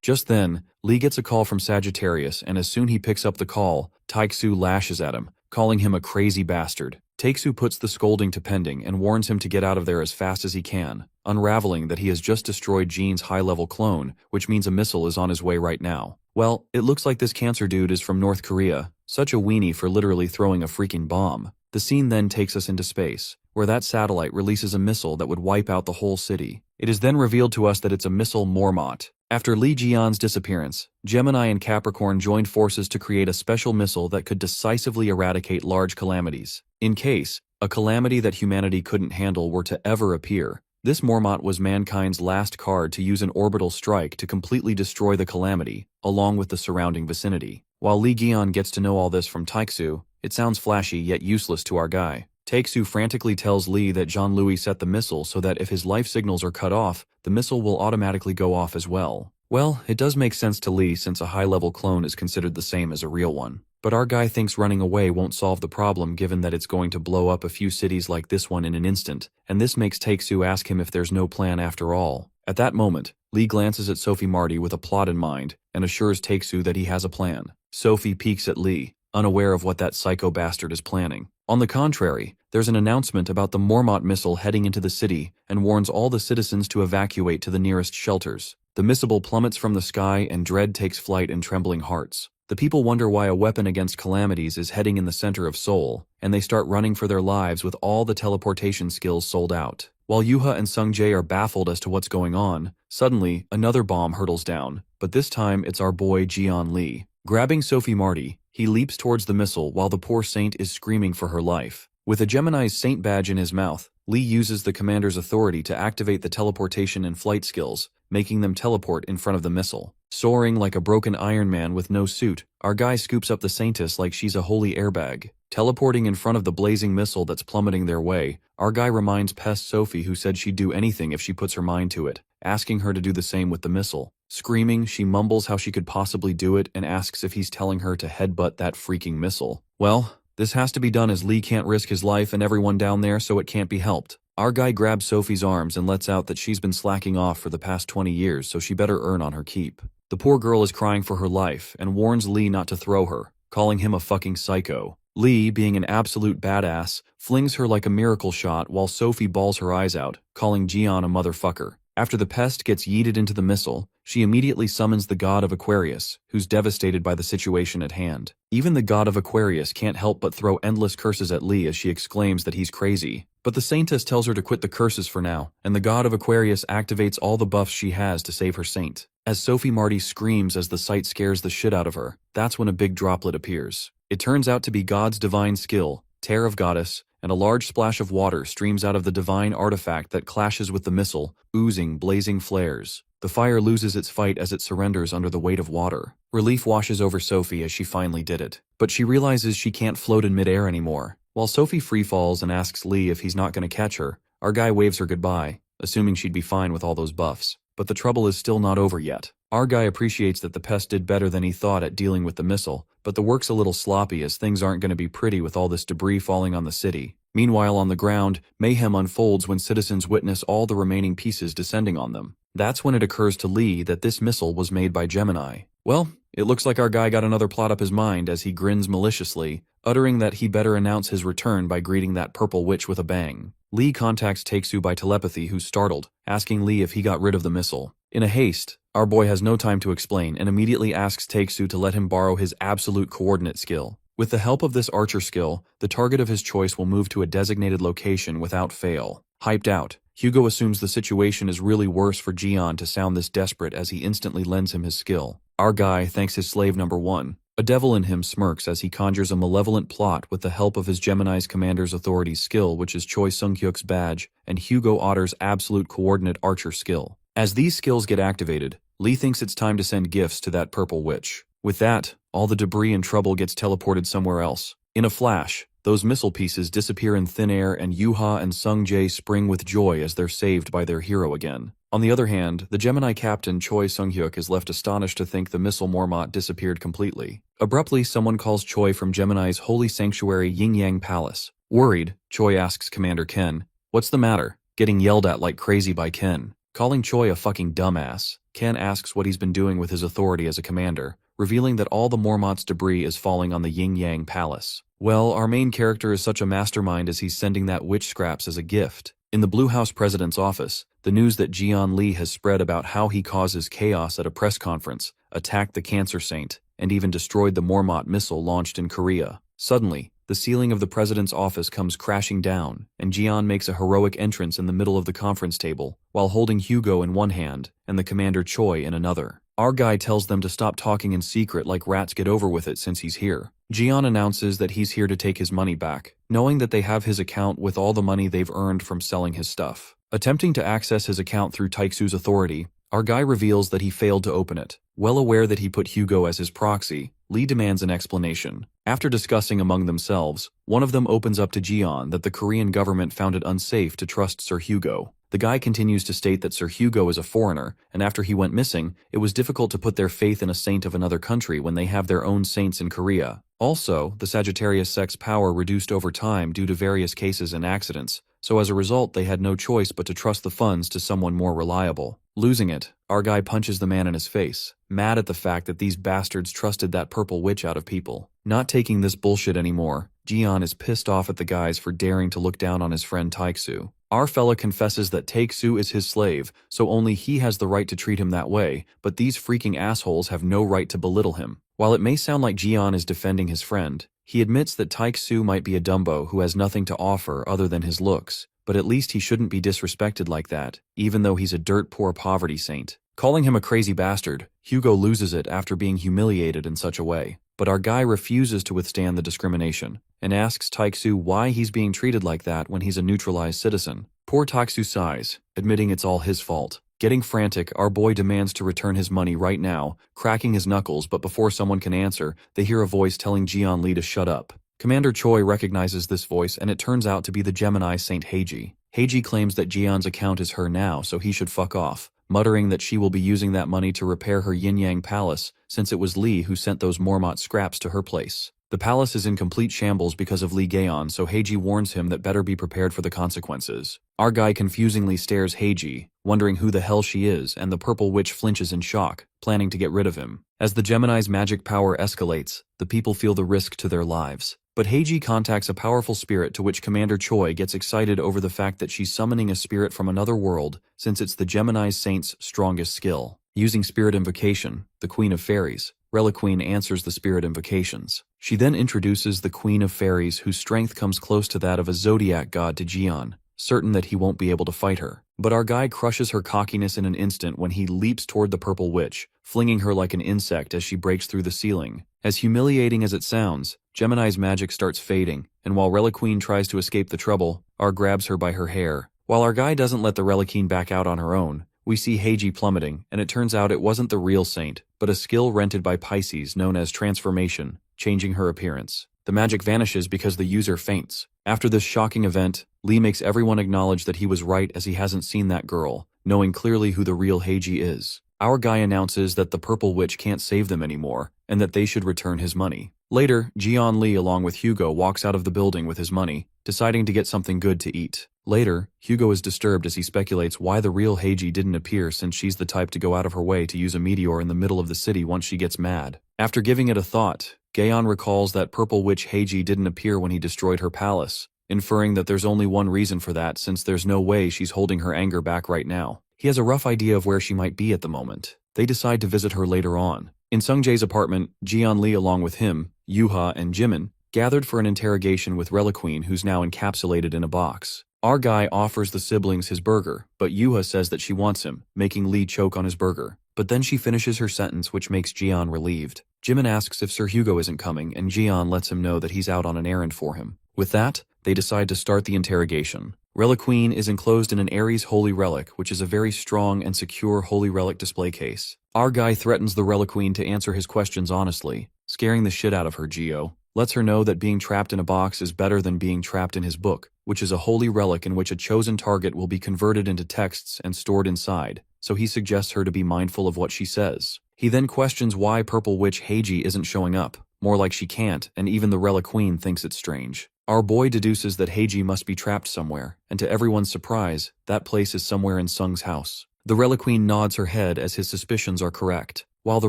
Just then, Li gets a call from Sagittarius, and as soon he picks up the call, Taixu lashes at him, calling him a crazy bastard. Taixu puts the scolding to pending and warns him to get out of there as fast as he can, unraveling that he has just destroyed Jean's high-level clone, which means a missile is on his way right now. Well, it looks like this cancer dude is from North Korea, such a weenie for literally throwing a freaking bomb. The scene then takes us into space, where that satellite releases a missile that would wipe out the whole city. It is then revealed to us that it's a missile Mormont. After Li Jian's disappearance, Gemini and Capricorn joined forces to create a special missile that could decisively eradicate large calamities. In case a calamity that humanity couldn't handle were to ever appear, This Mormont was mankind's last card to use an orbital strike to completely destroy the Calamity, along with the surrounding vicinity. While Lee Gion gets to know all this from Taeksu, it sounds flashy yet useless to our guy. Taeksu frantically tells Lee that Jean-Louis set the missile so that if his life signals are cut off, the missile will automatically go off as well. Well, it does make sense to Lee since a high-level clone is considered the same as a real one. But our guy thinks running away won't solve the problem given that it's going to blow up a few cities like this one in an instant, and this makes Taeksu ask him if there's no plan after all. At that moment, Lee glances at Sophie Marty with a plot in mind and assures Taeksu that he has a plan. Sophie peeks at Lee, unaware of what that psycho bastard is planning. On the contrary, there's an announcement about the Mormont missile heading into the city and warns all the citizens to evacuate to the nearest shelters. The missile plummets from the sky and dread takes flight in trembling hearts. The people wonder why a weapon against calamities is heading in the center of Seoul, and they start running for their lives with all the teleportation skills sold out. While Yuha and Sung-jae are baffled as to what's going on, suddenly, another bomb hurtles down, but this time it's our boy Jeon Lee. Grabbing Sophie Marty, he leaps towards the missile while the poor saint is screaming for her life. With a Gemini's saint badge in his mouth, Lee uses the commander's authority to activate the teleportation and flight skills, making them teleport in front of the missile. Soaring like a broken Iron Man with no suit, our guy scoops up the saintess like she's a holy airbag. Teleporting in front of the blazing missile that's plummeting their way, our guy reminds Pest Sophie who said she'd do anything if she puts her mind to it, asking her to do the same with the missile. Screaming, she mumbles how she could possibly do it and asks if he's telling her to headbutt that freaking missile. Well, this has to be done as Lee can't risk his life and everyone down there, so it can't be helped. Our guy grabs Sophie's arms and lets out that she's been slacking off for the past 20 years, so she better earn on her keep. The poor girl is crying for her life and warns Lee not to throw her, calling him a fucking psycho. Lee, being an absolute badass, flings her like a miracle shot while Sophie bawls her eyes out, calling Jeon a motherfucker. After the pest gets yeeted into the missile, she immediately summons the god of Aquarius, who's devastated by the situation at hand. Even the god of Aquarius can't help but throw endless curses at Lee as she exclaims that he's crazy. But the saintess tells her to quit the curses for now, and the god of Aquarius activates all the buffs she has to save her saint. As Sophie Marty screams as the sight scares the shit out of her, that's when a big droplet appears. It turns out to be God's divine skill, Tear of Goddess, and a large splash of water streams out of the divine artifact that clashes with the missile, oozing blazing flares. The fire loses its fight as it surrenders under the weight of water. Relief washes over Sophie as she finally did it, but she realizes she can't float in midair anymore. While Sophie freefalls and asks Lee if he's not going to catch her, our guy waves her goodbye, assuming she'd be fine with all those buffs. But the trouble is still not over yet. Our guy appreciates that the pest did better than he thought at dealing with the missile, but the work's a little sloppy as things aren't going to be pretty with all this debris falling on the city. Meanwhile, on the ground, mayhem unfolds when citizens witness all the remaining pieces descending on them. That's when it occurs to Lee that this missile was made by Gemini. Well, it looks like our guy got another plot up his mind as he grins maliciously, uttering that he better announce his return by greeting that purple witch with a bang. Lee contacts Taeksu by telepathy, who's startled, asking Lee if he got rid of the missile. In a haste, our boy has no time to explain and immediately asks Taeksu to let him borrow his absolute coordinate skill. With the help of this archer skill, the target of his choice will move to a designated location without fail. Hyped out, Hugo assumes the situation is really worse for Jeon to sound this desperate as he instantly lends him his skill. Our guy thanks his slave number one. A devil in him smirks as he conjures a malevolent plot with the help of his Gemini's commander's authority skill, which is Choi Sung-hyuk's badge, and Hugo Otter's absolute coordinate archer skill. As these skills get activated, Lee thinks it's time to send gifts to that purple witch. With that, all the debris and trouble gets teleported somewhere else. In a flash, those missile pieces disappear in thin air and Yuha and Sung-jae spring with joy as they're saved by their hero again. On the other hand, the Gemini captain Choi Sung-hyuk is left astonished to think the missile Mormont disappeared completely. Abruptly, someone calls Choi from Gemini's holy sanctuary Yin-Yang Palace. Worried, Choi asks Commander Ken, "What's the matter?" Getting yelled at like crazy by Ken. Calling Choi a fucking dumbass, Ken asks what he's been doing with his authority as a commander, revealing that all the Mormont's debris is falling on the Yin-Yang Palace. Well, our main character is such a mastermind as he's sending that witch scraps as a gift. In the Blue House president's office, the news that Jeon Lee has spread about how he causes chaos at a press conference, attacked the Cancer Saint, and even destroyed the Mormont missile launched in Korea. Suddenly, the ceiling of the president's office comes crashing down, and Jeon makes a heroic entrance in the middle of the conference table, while holding Hugo in one hand and the Commander Choi in another. Our guy tells them to stop talking in secret like rats get over with it since he's here. Jeon announces that he's here to take his money back, knowing that they have his account with all the money they've earned from selling his stuff. Attempting to access his account through Taixu's authority, our guy reveals that he failed to open it. Well aware that he put Hugo as his proxy, Lee demands an explanation. After discussing among themselves, one of them opens up to Jian that the Korean government found it unsafe to trust Sir Hugo. The guy continues to state that Sir Hugo is a foreigner, and after he went missing, it was difficult to put their faith in a saint of another country when they have their own saints in Korea. Also, the Sagittarius sect's power reduced over time due to various cases and accidents, so as a result they had no choice but to trust the funds to someone more reliable. Losing it, our guy punches the man in his face, mad at the fact that these bastards trusted that purple witch out of people. Not taking this bullshit anymore, Jian is pissed off at the guys for daring to look down on his friend Taixu. Our fella confesses that Taixu is his slave, so only he has the right to treat him that way, but these freaking assholes have no right to belittle him. While it may sound like Jian is defending his friend, he admits that Taixu might be a Dumbo who has nothing to offer other than his looks, but at least he shouldn't be disrespected like that, even though he's a dirt-poor poverty saint. Calling him a crazy bastard, Hugo loses it after being humiliated in such a way. But our guy refuses to withstand the discrimination, and asks Taixu why he's being treated like that when he's a neutralized citizen. Poor Taixu sighs, admitting it's all his fault. Getting frantic, our boy demands to return his money right now, cracking his knuckles, but before someone can answer, they hear a voice telling Jian Li to shut up. Commander Choi recognizes this voice, and it turns out to be the Gemini Saint Heiji. Heiji claims that Jian's account is her now, so he should fuck off, muttering that she will be using that money to repair her yin-yang palace, since it was Lee who sent those Mormont scraps to her place. The palace is in complete shambles because of Lee Gaon, so Heiji warns him that better be prepared for the consequences. Our guy confusingly stares Heiji, wondering who the hell she is, and the purple witch flinches in shock, planning to get rid of him. As the Gemini's magic power escalates, the people feel the risk to their lives. But Heiji contacts a powerful spirit, to which Commander Choi gets excited over the fact that she's summoning a spirit from another world, since it's the Gemini Saint's strongest skill. Using spirit invocation, the Queen of Fairies, Reliqueen answers the spirit invocations. She then introduces the Queen of Fairies, whose strength comes close to that of a zodiac god, to Jian, certain that he won't be able to fight her. But our guy crushes her cockiness in an instant when he leaps toward the purple witch, flinging her like an insect as she breaks through the ceiling. As humiliating as it sounds, Gemini's magic starts fading, and while Reliqueen tries to escape the trouble, R grabs her by her hair. While our guy doesn't let the Reliqueen back out on her own, we see Heiji plummeting, and it turns out it wasn't the real saint, but a skill rented by Pisces known as transformation, changing her appearance. The magic vanishes because the user faints. After this shocking event, Lee makes everyone acknowledge that he was right, as he hasn't seen that girl, knowing clearly who the real Heiji is. Our guy announces that the purple witch can't save them anymore, and that they should return his money. Later, Jian Li along with Hugo walks out of the building with his money, deciding to get something good to eat. Later, Hugo is disturbed as he speculates why the real Heiji didn't appear, since she's the type to go out of her way to use a meteor in the middle of the city once she gets mad. After giving it a thought, Gaon recalls that purple witch Heiji didn't appear when he destroyed her palace, inferring that there's only one reason for that, since there's no way she's holding her anger back right now. He has a rough idea of where she might be at the moment. They decide to visit her later on. In Sungjae's apartment, Jian Li along with him, Yuha and Jimin, gathered for an interrogation with Reliqueen, who's now encapsulated in a box. Our guy offers the siblings his burger, but Yuha says that she wants him, making Lee choke on his burger. But then she finishes her sentence, which makes Jian relieved. Jimin asks if Sir Hugo isn't coming, and Jian lets him know that he's out on an errand for him. With that, they decide to start the interrogation. Reliqueen is enclosed in an Ares holy relic, which is a very strong and secure holy relic display case. Our guy threatens the Reliqueen to answer his questions honestly, scaring the shit out of her. Geo lets her know that being trapped in a box is better than being trapped in his book, which is a holy relic in which a chosen target will be converted into texts and stored inside, so he suggests her to be mindful of what she says. He then questions why purple witch Heiji isn't showing up, more like she can't, and even the Reliqueen thinks it's strange. Our boy deduces that Heiji must be trapped somewhere, and to everyone's surprise, that place is somewhere in Sung's house. The Reliqueen nods her head as his suspicions are correct. While the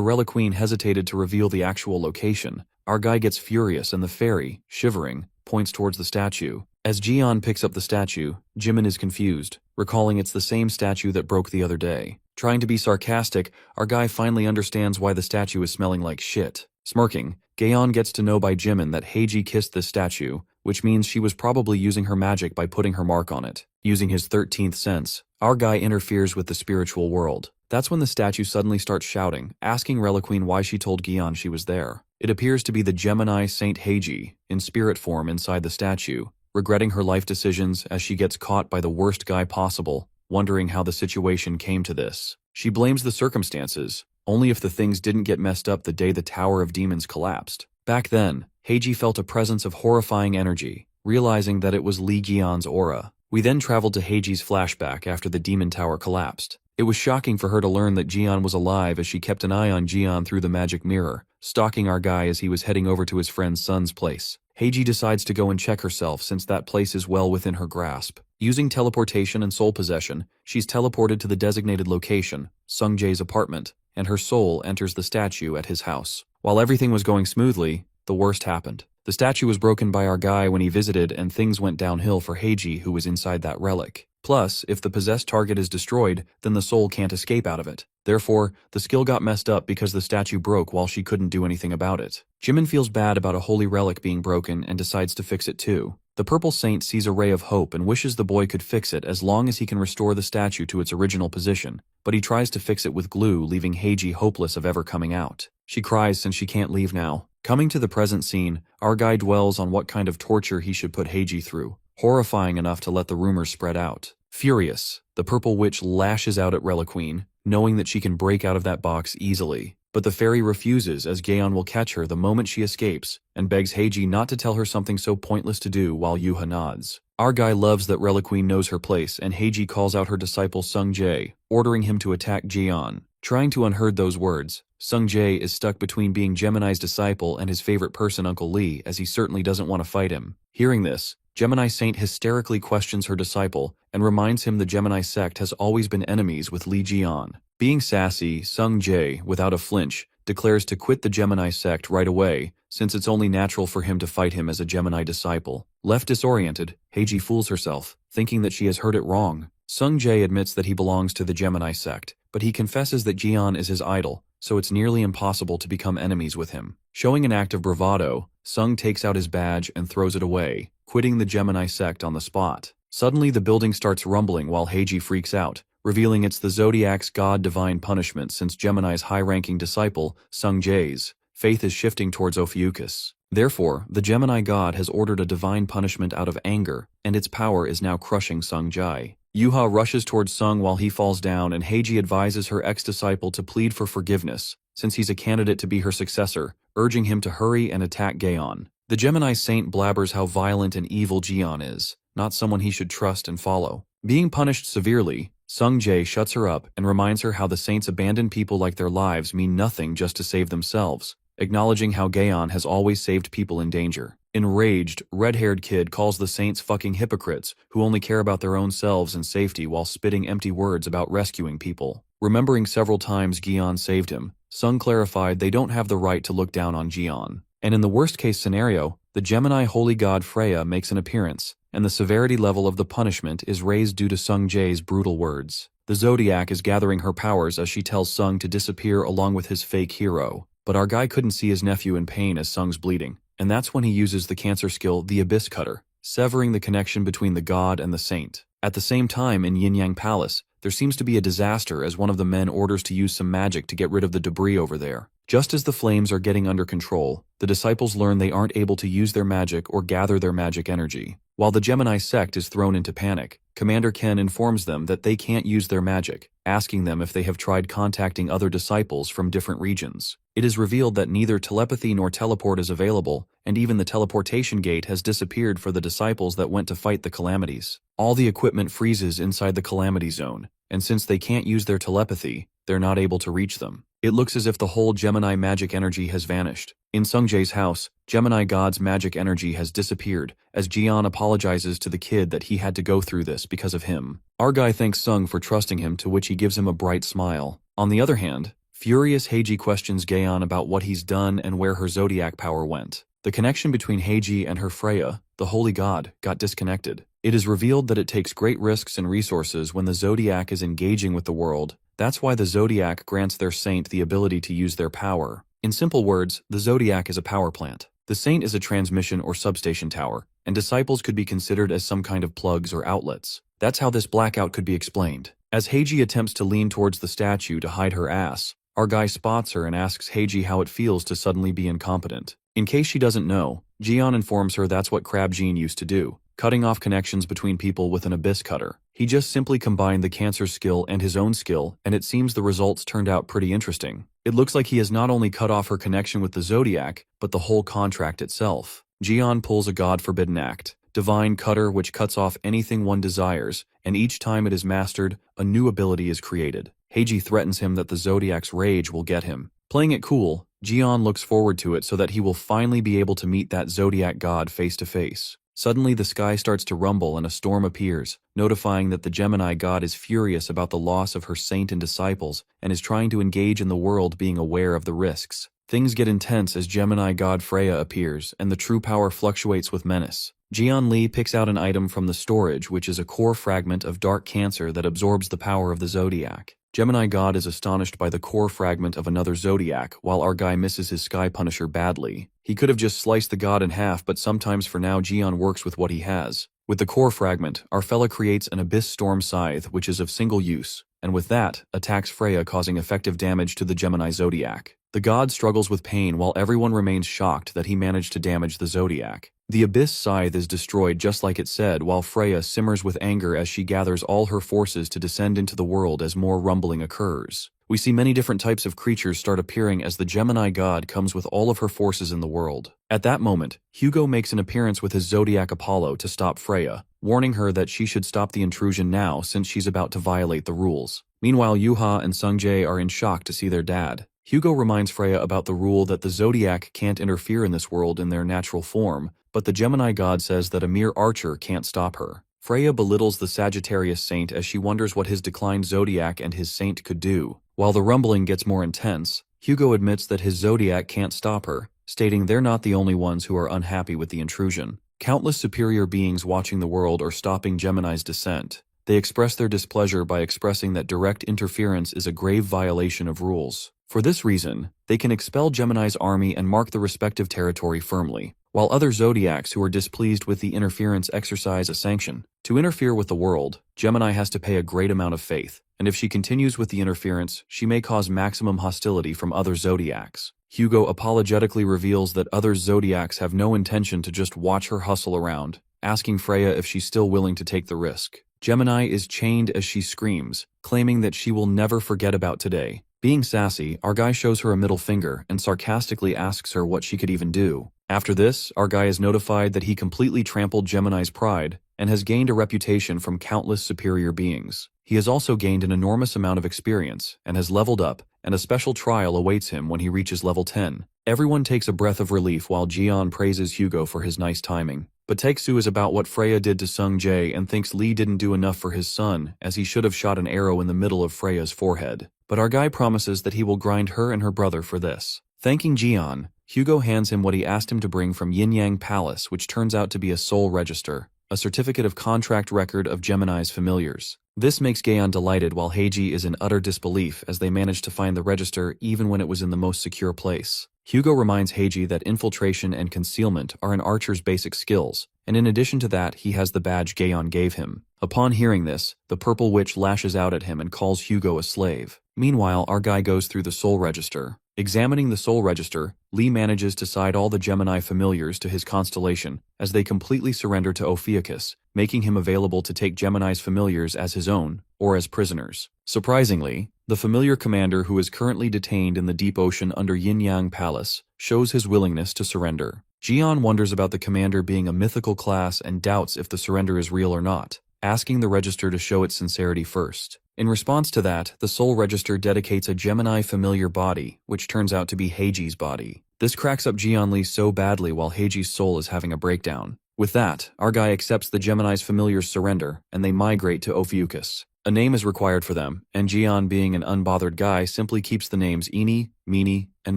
Reliqueen hesitated to reveal the actual location, our guy gets furious and the fairy, shivering, points towards the statue. As Jian picks up the statue, Jimin is confused, recalling it's the same statue that broke the other day. Trying to be sarcastic, our guy finally understands why the statue is smelling like shit. Smirking, Gaon gets to know by Jimin that Heiji kissed this statue, which means she was probably using her magic by putting her mark on it. Using his 13th sense, our guy interferes with the spiritual world. That's when the statue suddenly starts shouting, asking Reliqueen why she told Gaon she was there. It appears to be the Gemini Saint Heiji, in spirit form inside the statue, regretting her life decisions as she gets caught by the worst guy possible, wondering how the situation came to this. She blames the circumstances, only if the things didn't get messed up the day the Tower of Demons collapsed. Back then, Heiji felt a presence of horrifying energy, realizing that it was Li Jian's aura. We then traveled to Heiji's flashback after the Demon Tower collapsed. It was shocking for her to learn that Jian was alive as she kept an eye on Jian through the magic mirror, stalking our guy as he was heading over to his friend's son's place. Heiji decides to go and check herself since that place is well within her grasp. Using teleportation and soul possession, she's teleported to the designated location, Sung Jae's apartment, and her soul enters the statue at his house. While everything was going smoothly, the worst happened. The statue was broken by our guy when he visited and things went downhill for Heiji who was inside that relic. Plus, if the possessed target is destroyed, then the soul can't escape out of it. Therefore, the skill got messed up because the statue broke while she couldn't do anything about it. Jimin feels bad about a holy relic being broken and decides to fix it too. The Purple Saint sees a ray of hope and wishes the boy could fix it as long as he can restore the statue to its original position, but he tries to fix it with glue, leaving Heiji hopeless of ever coming out. She cries since she can't leave now. Coming to the present scene, our guy dwells on what kind of torture he should put Heiji through, horrifying enough to let the rumors spread out. Furious, the Purple Witch lashes out at Reliqueen, knowing that she can break out of that box easily. But the fairy refuses as Gaon will catch her the moment she escapes, and begs Heiji not to tell her something so pointless to do while Yuha nods. Our guy loves that Reliqueen knows her place and Heiji calls out her disciple Sung Jae, ordering him to attack Jian. Trying to unherd those words, Sung Jae is stuck between being Gemini's disciple and his favorite person Uncle Lee as he certainly doesn't want to fight him. Hearing this, Gemini Saint hysterically questions her disciple and reminds him the Gemini sect has always been enemies with Li Jian. Being sassy, Sung Jae, without a flinch, declares to quit the Gemini sect right away, since it's only natural for him to fight him as a Gemini disciple. Left disoriented, Heiji fools herself, thinking that she has heard it wrong. Sung Jae admits that he belongs to the Gemini sect, but he confesses that Jian is his idol, so it's nearly impossible to become enemies with him. Showing an act of bravado, Sung takes out his badge and throws it away, quitting the Gemini sect on the spot. Suddenly the building starts rumbling while Heiji freaks out, revealing it's the Zodiac's god divine punishment since Gemini's high-ranking disciple, Sung Jae's, faith is shifting towards Ophiuchus. Therefore, the Gemini god has ordered a divine punishment out of anger, and its power is now crushing Sung Jae. Yuha rushes towards Sung while he falls down and Heiji advises her ex-disciple to plead for forgiveness, since he's a candidate to be her successor, urging him to hurry and attack Gaon. The Gemini Saint blabbers how violent and evil Jian is, not someone he should trust and follow. Being punished severely, Sung Jae shuts her up and reminds her how the saints abandon people like their lives mean nothing just to save themselves, acknowledging how Gaon has always saved people in danger. Enraged, red-haired kid calls the saints fucking hypocrites who only care about their own selves and safety while spitting empty words about rescuing people. Remembering several times Gaon saved him, Sung clarified they don't have the right to look down on Jian. And in the worst-case scenario, the Gemini holy god Freya makes an appearance, and the severity level of the punishment is raised due to Sung Jae's brutal words. The Zodiac is gathering her powers as she tells Sung to disappear along with his fake hero, but our guy couldn't see his nephew in pain as Sung's bleeding, and that's when he uses the cancer skill, the Abyss Cutter, severing the connection between the god and the saint. At the same time, in Yin Yang Palace, there seems to be a disaster as one of the men orders to use some magic to get rid of the debris over there. Just as the flames are getting under control, the disciples learn they aren't able to use their magic or gather their magic energy. While the Gemini sect is thrown into panic, Commander Ken informs them that they can't use their magic, asking them if they have tried contacting other disciples from different regions. It is revealed that neither telepathy nor teleport is available, and even the teleportation gate has disappeared for the disciples that went to fight the calamities. All the equipment freezes inside the calamity zone, and since they can't use their telepathy, they're not able to reach them. It looks as if the whole Gemini magic energy has vanished. In Sung Jae's house, Gemini God's magic energy has disappeared, as Jian apologizes to the kid that he had to go through this because of him. Our guy thanks Sung for trusting him, to which he gives him a bright smile. On the other hand, furious Heiji questions Gaon about what he's done and where her Zodiac power went. The connection between Heiji and her Freya, the holy god, got disconnected. It is revealed that it takes great risks and resources when the Zodiac is engaging with the world. That's why the Zodiac grants their saint the ability to use their power. In simple words, the Zodiac is a power plant. The saint is a transmission or substation tower, and disciples could be considered as some kind of plugs or outlets. That's how this blackout could be explained. As Heiji attempts to lean towards the statue to hide her ass, our guy spots her and asks Heiji how it feels to suddenly be incompetent. In case she doesn't know, Jian informs her that's what Crab Jean used to do, cutting off connections between people with an abyss cutter. He just simply combined the cancer skill and his own skill, and it seems the results turned out pretty interesting. It looks like he has not only cut off her connection with the Zodiac, but the whole contract itself. Jian pulls a god-forbidden act, Divine Cutter, which cuts off anything one desires, and each time it is mastered, a new ability is created. Heiji threatens him that the Zodiac's rage will get him. Playing it cool, Jian looks forward to it so that he will finally be able to meet that Zodiac god face to face. Suddenly the sky starts to rumble and a storm appears, notifying that the Gemini god is furious about the loss of her saint and disciples and is trying to engage in the world being aware of the risks. Things get intense as Gemini god Freya appears and the true power fluctuates with menace. Jian Li picks out an item from the storage, which is a core fragment of dark cancer that absorbs the power of the Zodiac. Gemini god is astonished by the core fragment of another Zodiac, while our guy misses his Sky Punisher badly. He could have just sliced the god in half, but sometimes for now Jian works with what he has. With the core fragment, our fella creates an Abyss Storm Scythe, which is of single use, and with that, attacks Freya, causing effective damage to the Gemini Zodiac. The god struggles with pain while everyone remains shocked that he managed to damage the Zodiac. The Abyss Scythe is destroyed just like it said, while Freya simmers with anger as she gathers all her forces to descend into the world as more rumbling occurs. We see many different types of creatures start appearing as the Gemini god comes with all of her forces in the world. At that moment, Hugo makes an appearance with his Zodiac Apollo to stop Freya, warning her that she should stop the intrusion now since she's about to violate the rules. Meanwhile, Yuha and Sungjae are in shock to see their dad. Hugo reminds Freya about the rule that the Zodiac can't interfere in this world in their natural form, but the Gemini god says that a mere archer can't stop her. Freya belittles the Sagittarius saint as she wonders what his declined Zodiac and his saint could do. While the rumbling gets more intense, Hugo admits that his Zodiac can't stop her, stating they're not the only ones who are unhappy with the intrusion. Countless superior beings watching the world are stopping Gemini's descent. They express their displeasure by expressing that direct interference is a grave violation of rules. For this reason, they can expel Gemini's army and mark the respective territory firmly, while other Zodiacs who are displeased with the interference exercise a sanction. To interfere with the world, Gemini has to pay a great amount of faith, and if she continues with the interference, she may cause maximum hostility from other Zodiacs. Hugo apologetically reveals that other Zodiacs have no intention to just watch her hustle around, asking Freya if she's still willing to take the risk. Gemini is chained as she screams, claiming that she will never forget about today. Being sassy, our guy shows her a middle finger and sarcastically asks her what she could even do. After this, our guy is notified that he completely trampled Gemini's pride and has gained a reputation from countless superior beings. He has also gained an enormous amount of experience and has leveled up, and a special trial awaits him when he reaches level 10. Everyone takes a breath of relief while Jian praises Hugo for his nice timing. But Taeksu is about what Freya did to Sung Jae and thinks Lee didn't do enough for his son, as he should have shot an arrow in the middle of Freya's forehead. But our guy promises that he will grind her and her brother for this. Thanking Jian, Hugo hands him what he asked him to bring from Yin Yang Palace, which turns out to be a soul register, a certificate of contract record of Gemini's familiars. This makes Gaon delighted while Heiji is in utter disbelief as they manage to find the register even when it was in the most secure place. Hugo reminds Heiji that infiltration and concealment are an archer's basic skills, and in addition to that he has the badge Gaon gave him. Upon hearing this, the purple witch lashes out at him and calls Hugo a slave. Meanwhile, our guy goes through the soul register. Examining the soul register, Lee manages to side all the Gemini familiars to his constellation as they completely surrender to Ophiuchus, making him available to take Gemini's familiars as his own, or as prisoners. Surprisingly, the familiar commander who is currently detained in the deep ocean under Yin Yang Palace shows his willingness to surrender. Jian wonders about the commander being a mythical class and doubts if the surrender is real or not, asking the register to show its sincerity first. In response to that, the soul register dedicates a Gemini familiar body, which turns out to be Heiji's body. This cracks up Jian Li so badly while Heiji's soul is having a breakdown. With that, our guy accepts the Gemini's familiar's surrender, and they migrate to Ophiuchus. A name is required for them, and Jian, being an unbothered guy, simply keeps the names Eenie, Meanie, and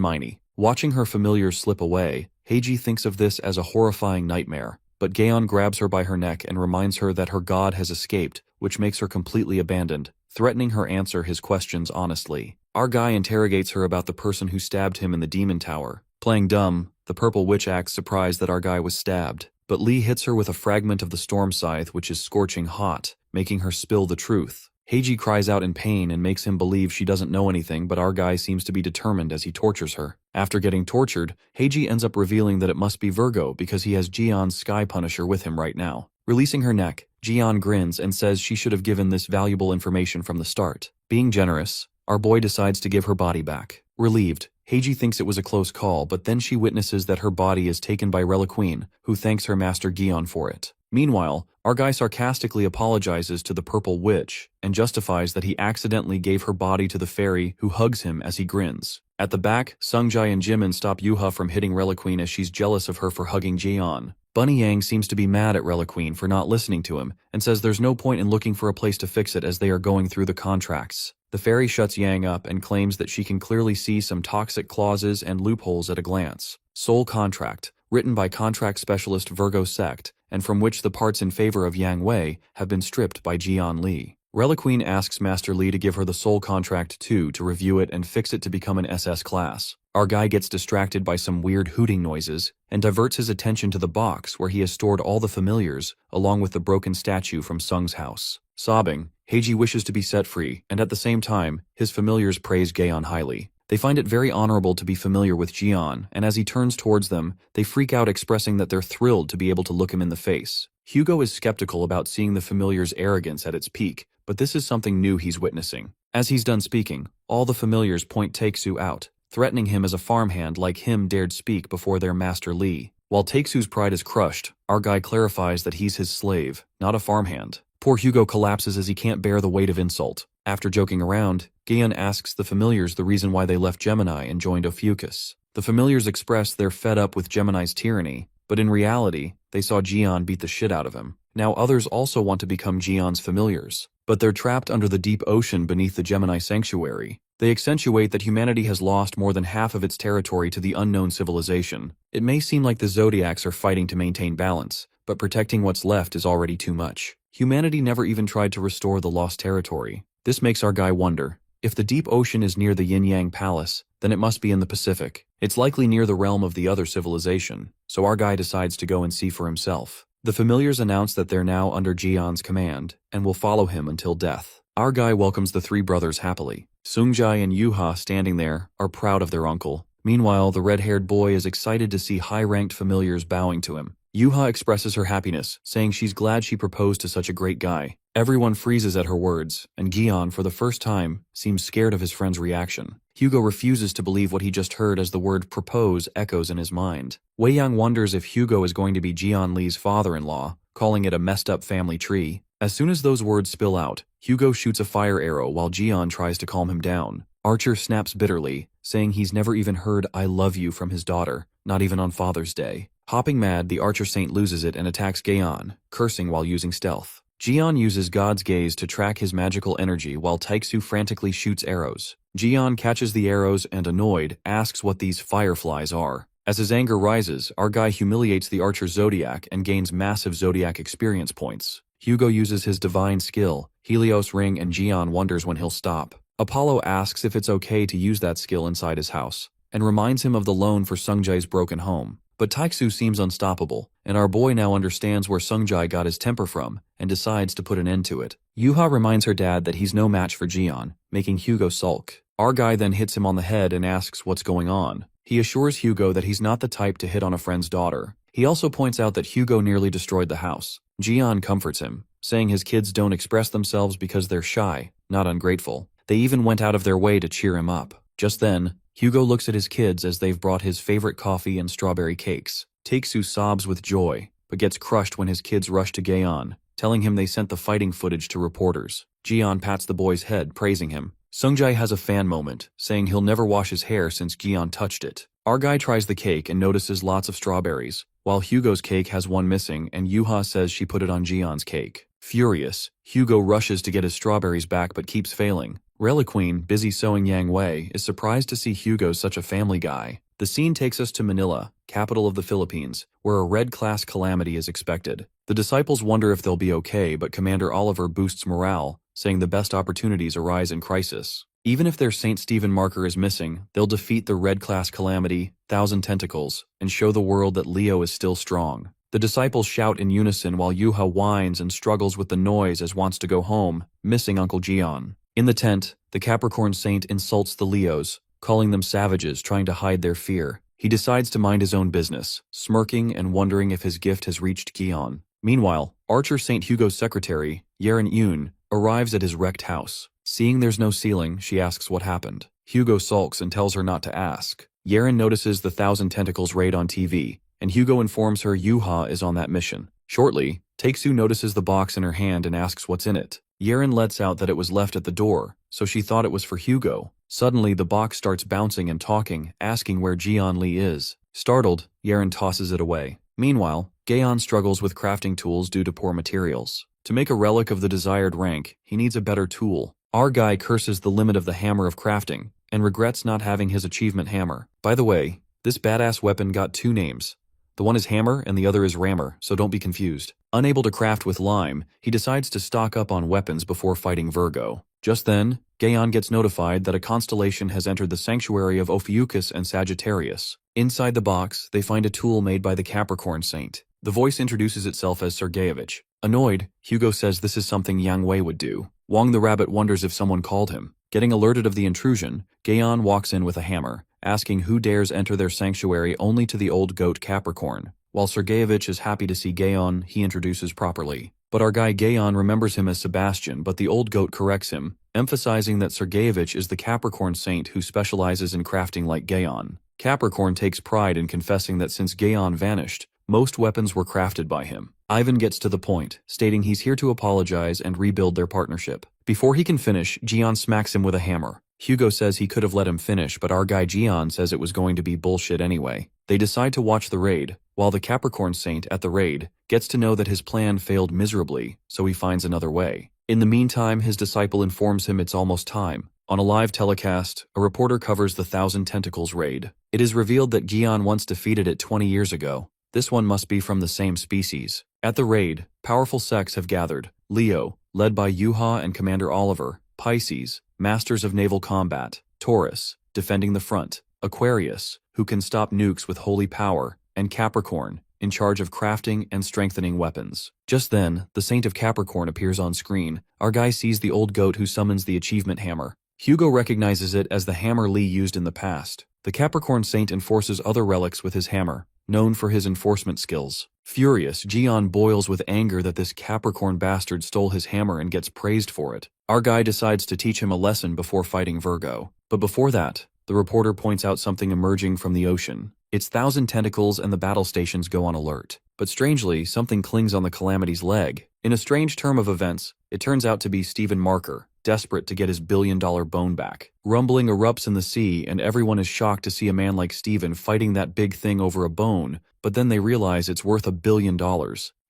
Miney. Watching her familiars slip away, Heiji thinks of this as a horrifying nightmare, but Gaon grabs her by her neck and reminds her that her god has escaped, which makes her completely abandoned, threatening her answer his questions honestly. Our guy interrogates her about the person who stabbed him in the demon tower. Playing dumb, the purple witch acts surprised that our guy was stabbed, but Lee hits her with a fragment of the storm scythe which is scorching hot, making her spill the truth. Heiji cries out in pain and makes him believe she doesn't know anything, but our guy seems to be determined as he tortures her. After getting tortured, Heiji ends up revealing that it must be Virgo because he has Jian's Sky Punisher with him right now. Releasing her neck, Jian grins and says she should have given this valuable information from the start. Being generous, our boy decides to give her body back. Relieved, Heiji thinks it was a close call, but then she witnesses that her body is taken by Reliquine, who thanks her master Gion for it. Meanwhile, our guy sarcastically apologizes to the Purple Witch and justifies that he accidentally gave her body to the fairy, who hugs him as he grins. At the back, Sungjai and Jimin stop Yuha from hitting Reliquine as she's jealous of her for hugging Jian. Bunny Yang seems to be mad at Reliquine for not listening to him and says there's no point in looking for a place to fix it as they are going through the contracts. The fairy shuts Yang up and claims that she can clearly see some toxic clauses and loopholes at a glance. Soul Contract, written by contract specialist Virgo Sect, and from which the parts in favor of Yang Wei have been stripped by Jian Li. Reliquine asks Master Li to give her the Soul Contract too to review it and fix it to become an SS class. Our guy gets distracted by some weird hooting noises and diverts his attention to the box where he has stored all the familiars, along with the broken statue from Sung's house. Sobbing, Heiji wishes to be set free, and at the same time, his familiars praise Gaon highly. They find it very honorable to be familiar with Jian, and as he turns towards them, they freak out, expressing that they're thrilled to be able to look him in the face. Hugo is skeptical about seeing the familiar's arrogance at its peak, but this is something new he's witnessing. As he's done speaking, all the familiars point Takesu out, threatening him as a farmhand like him dared speak before their master Li. While Takesu's pride is crushed, our guy clarifies that he's his slave, not a farmhand. Poor Hugo collapses as he can't bear the weight of insult. After joking around, Gaon asks the familiars the reason why they left Gemini and joined Ophiuchus. The familiars express they're fed up with Gemini's tyranny, but in reality, they saw Jian beat the shit out of him. Now others also want to become Jian's familiars, but they're trapped under the deep ocean beneath the Gemini sanctuary. They accentuate that humanity has lost more than half of its territory to the unknown civilization. It may seem like the Zodiacs are fighting to maintain balance, but protecting what's left is already too much. Humanity never even tried to restore the lost territory. This makes our guy wonder, if the deep ocean is near the Yin-Yang Palace, then it must be in the Pacific. It's likely near the realm of the other civilization, so our guy decides to go and see for himself. The familiars announce that they're now under Jian's command, and will follow him until death. Our guy welcomes the three brothers happily. Sungjai and Yuha, standing there, are proud of their uncle. Meanwhile, the red-haired boy is excited to see high-ranked familiars bowing to him. Yuha expresses her happiness, saying she's glad she proposed to such a great guy. Everyone freezes at her words, and Gion, for the first time, seems scared of his friend's reaction. Hugo refuses to believe what he just heard as the word propose echoes in his mind. Wei Yang wonders if Hugo is going to be Jian Li's father-in-law, calling it a messed-up family tree. As soon as those words spill out, Hugo shoots a fire arrow while Jian tries to calm him down. Archer snaps bitterly, saying he's never even heard "I love you" from his daughter, not even on Father's Day. Hopping mad, the Archer Saint loses it and attacks Gaon, cursing while using stealth. Jian uses God's gaze to track his magical energy while Taiksu frantically shoots arrows. Jian catches the arrows and, annoyed, asks what these fireflies are. As his anger rises, our guy humiliates the Archer Zodiac and gains massive Zodiac experience points. Hugo uses his divine skill, Helios Ring, and Jian wonders when he'll stop. Apollo asks if it's okay to use that skill inside his house, and reminds him of the loan for Sungjai's broken home. But Taiksu seems unstoppable, and our boy now understands where Sungjai got his temper from, and decides to put an end to it. Yuha reminds her dad that he's no match for Jian, making Hugo sulk. Our guy then hits him on the head and asks what's going on. He assures Hugo that he's not the type to hit on a friend's daughter. He also points out that Hugo nearly destroyed the house. Jian comforts him, saying his kids don't express themselves because they're shy, not ungrateful. They even went out of their way to cheer him up. Just then, Hugo looks at his kids as they've brought his favorite coffee and strawberry cakes. Takesu sobs with joy, but gets crushed when his kids rush to Gaon, telling him they sent the fighting footage to reporters. Jian pats the boy's head, praising him. Sungjai has a fan moment, saying he'll never wash his hair since Gion touched it. Our guy tries the cake and notices lots of strawberries, while Hugo's cake has one missing and Yuha says she put it on Gion's cake. Furious, Hugo rushes to get his strawberries back but keeps failing. Reliquine, busy sewing Yang Wei, is surprised to see Hugo such a family guy. The scene takes us to Manila, capital of the Philippines, where a red-class calamity is expected. The disciples wonder if they'll be okay, but Commander Oliver boosts morale, saying the best opportunities arise in crisis. Even if their St. Stephen marker is missing, they'll defeat the red-class calamity, Thousand Tentacles, and show the world that Leo is still strong. The disciples shout in unison while Yuha whines and struggles with the noise as wants to go home, missing Uncle Jian. In the tent, the Capricorn Saint insults the Leos, calling them savages trying to hide their fear. He decides to mind his own business, smirking and wondering if his gift has reached Gion. Meanwhile, Archer St. Hugo's secretary, Yeren Yoon, arrives at his wrecked house. Seeing there's no ceiling, she asks what happened. Hugo sulks and tells her not to ask. Yeren notices the Thousand Tentacles raid on TV, and Hugo informs her Yuha is on that mission. Shortly, Taeksu notices the box in her hand and asks what's in it. Yeren lets out that it was left at the door, so she thought it was for Hugo. Suddenly, the box starts bouncing and talking, asking where Jian Li is. Startled, Yeren tosses it away. Meanwhile, Gaon struggles with crafting tools due to poor materials. To make a relic of the desired rank, he needs a better tool. Our guy curses the limit of the hammer of crafting, and regrets not having his achievement hammer. By the way, this badass weapon got 2 names. The one is Hammer and the other is Rammer, so don't be confused. Unable to craft with lime, he decides to stock up on weapons before fighting Virgo. Just then, Gaon gets notified that a constellation has entered the sanctuary of Ophiuchus and Sagittarius. Inside the box, they find a tool made by the Capricorn Saint. The voice introduces itself as Sergeyevich. Annoyed, Hugo says this is something Yang Wei would do. Wong the rabbit wonders if someone called him. Getting alerted of the intrusion, Gaon walks in with a hammer, asking who dares enter their sanctuary only to the old goat Capricorn. While Sergeyevich is happy to see Gaon, he introduces properly. But our guy Gaon remembers him as Sebastian, but the old goat corrects him, emphasizing that Sergeyevich is the Capricorn saint who specializes in crafting like Gaon. Capricorn takes pride in confessing that since Gaon vanished, most weapons were crafted by him. Ivan gets to the point, stating he's here to apologize and rebuild their partnership. Before he can finish, Jian smacks him with a hammer. Hugo says he could have let him finish, but our guy Jian says it was going to be bullshit anyway. They decide to watch the raid, while the Capricorn Saint at the raid gets to know that his plan failed miserably, so he finds another way. In the meantime, his disciple informs him it's almost time. On a live telecast, a reporter covers the Thousand Tentacles raid. It is revealed that Jian once defeated it 20 years ago. This one must be from the same species. At the raid, powerful sects have gathered. Leo, led by Yuha and Commander Oliver, Pisces, masters of naval combat, Taurus, defending the front, Aquarius, who can stop nukes with holy power, and Capricorn, in charge of crafting and strengthening weapons. Just then, the Saint of Capricorn appears on screen. Our guy sees the old goat who summons the achievement hammer. Hugo recognizes it as the hammer Lee used in the past. The Capricorn Saint enforces other relics with his hammer, known for his enforcement skills. Furious, Jian boils with anger that this Capricorn bastard stole his hammer and gets praised for it. Our guy decides to teach him a lesson before fighting Virgo. But before that, the reporter points out something emerging from the ocean. Its thousand tentacles and the battle stations go on alert. But strangely, something clings on the Calamity's leg. In a strange turn of events, it turns out to be Stephen Marker, desperate to get his billion-dollar bone back. Rumbling erupts in the sea, and everyone is shocked to see a man like Stephen fighting that big thing over a bone, but then they realize it's worth $1 billion.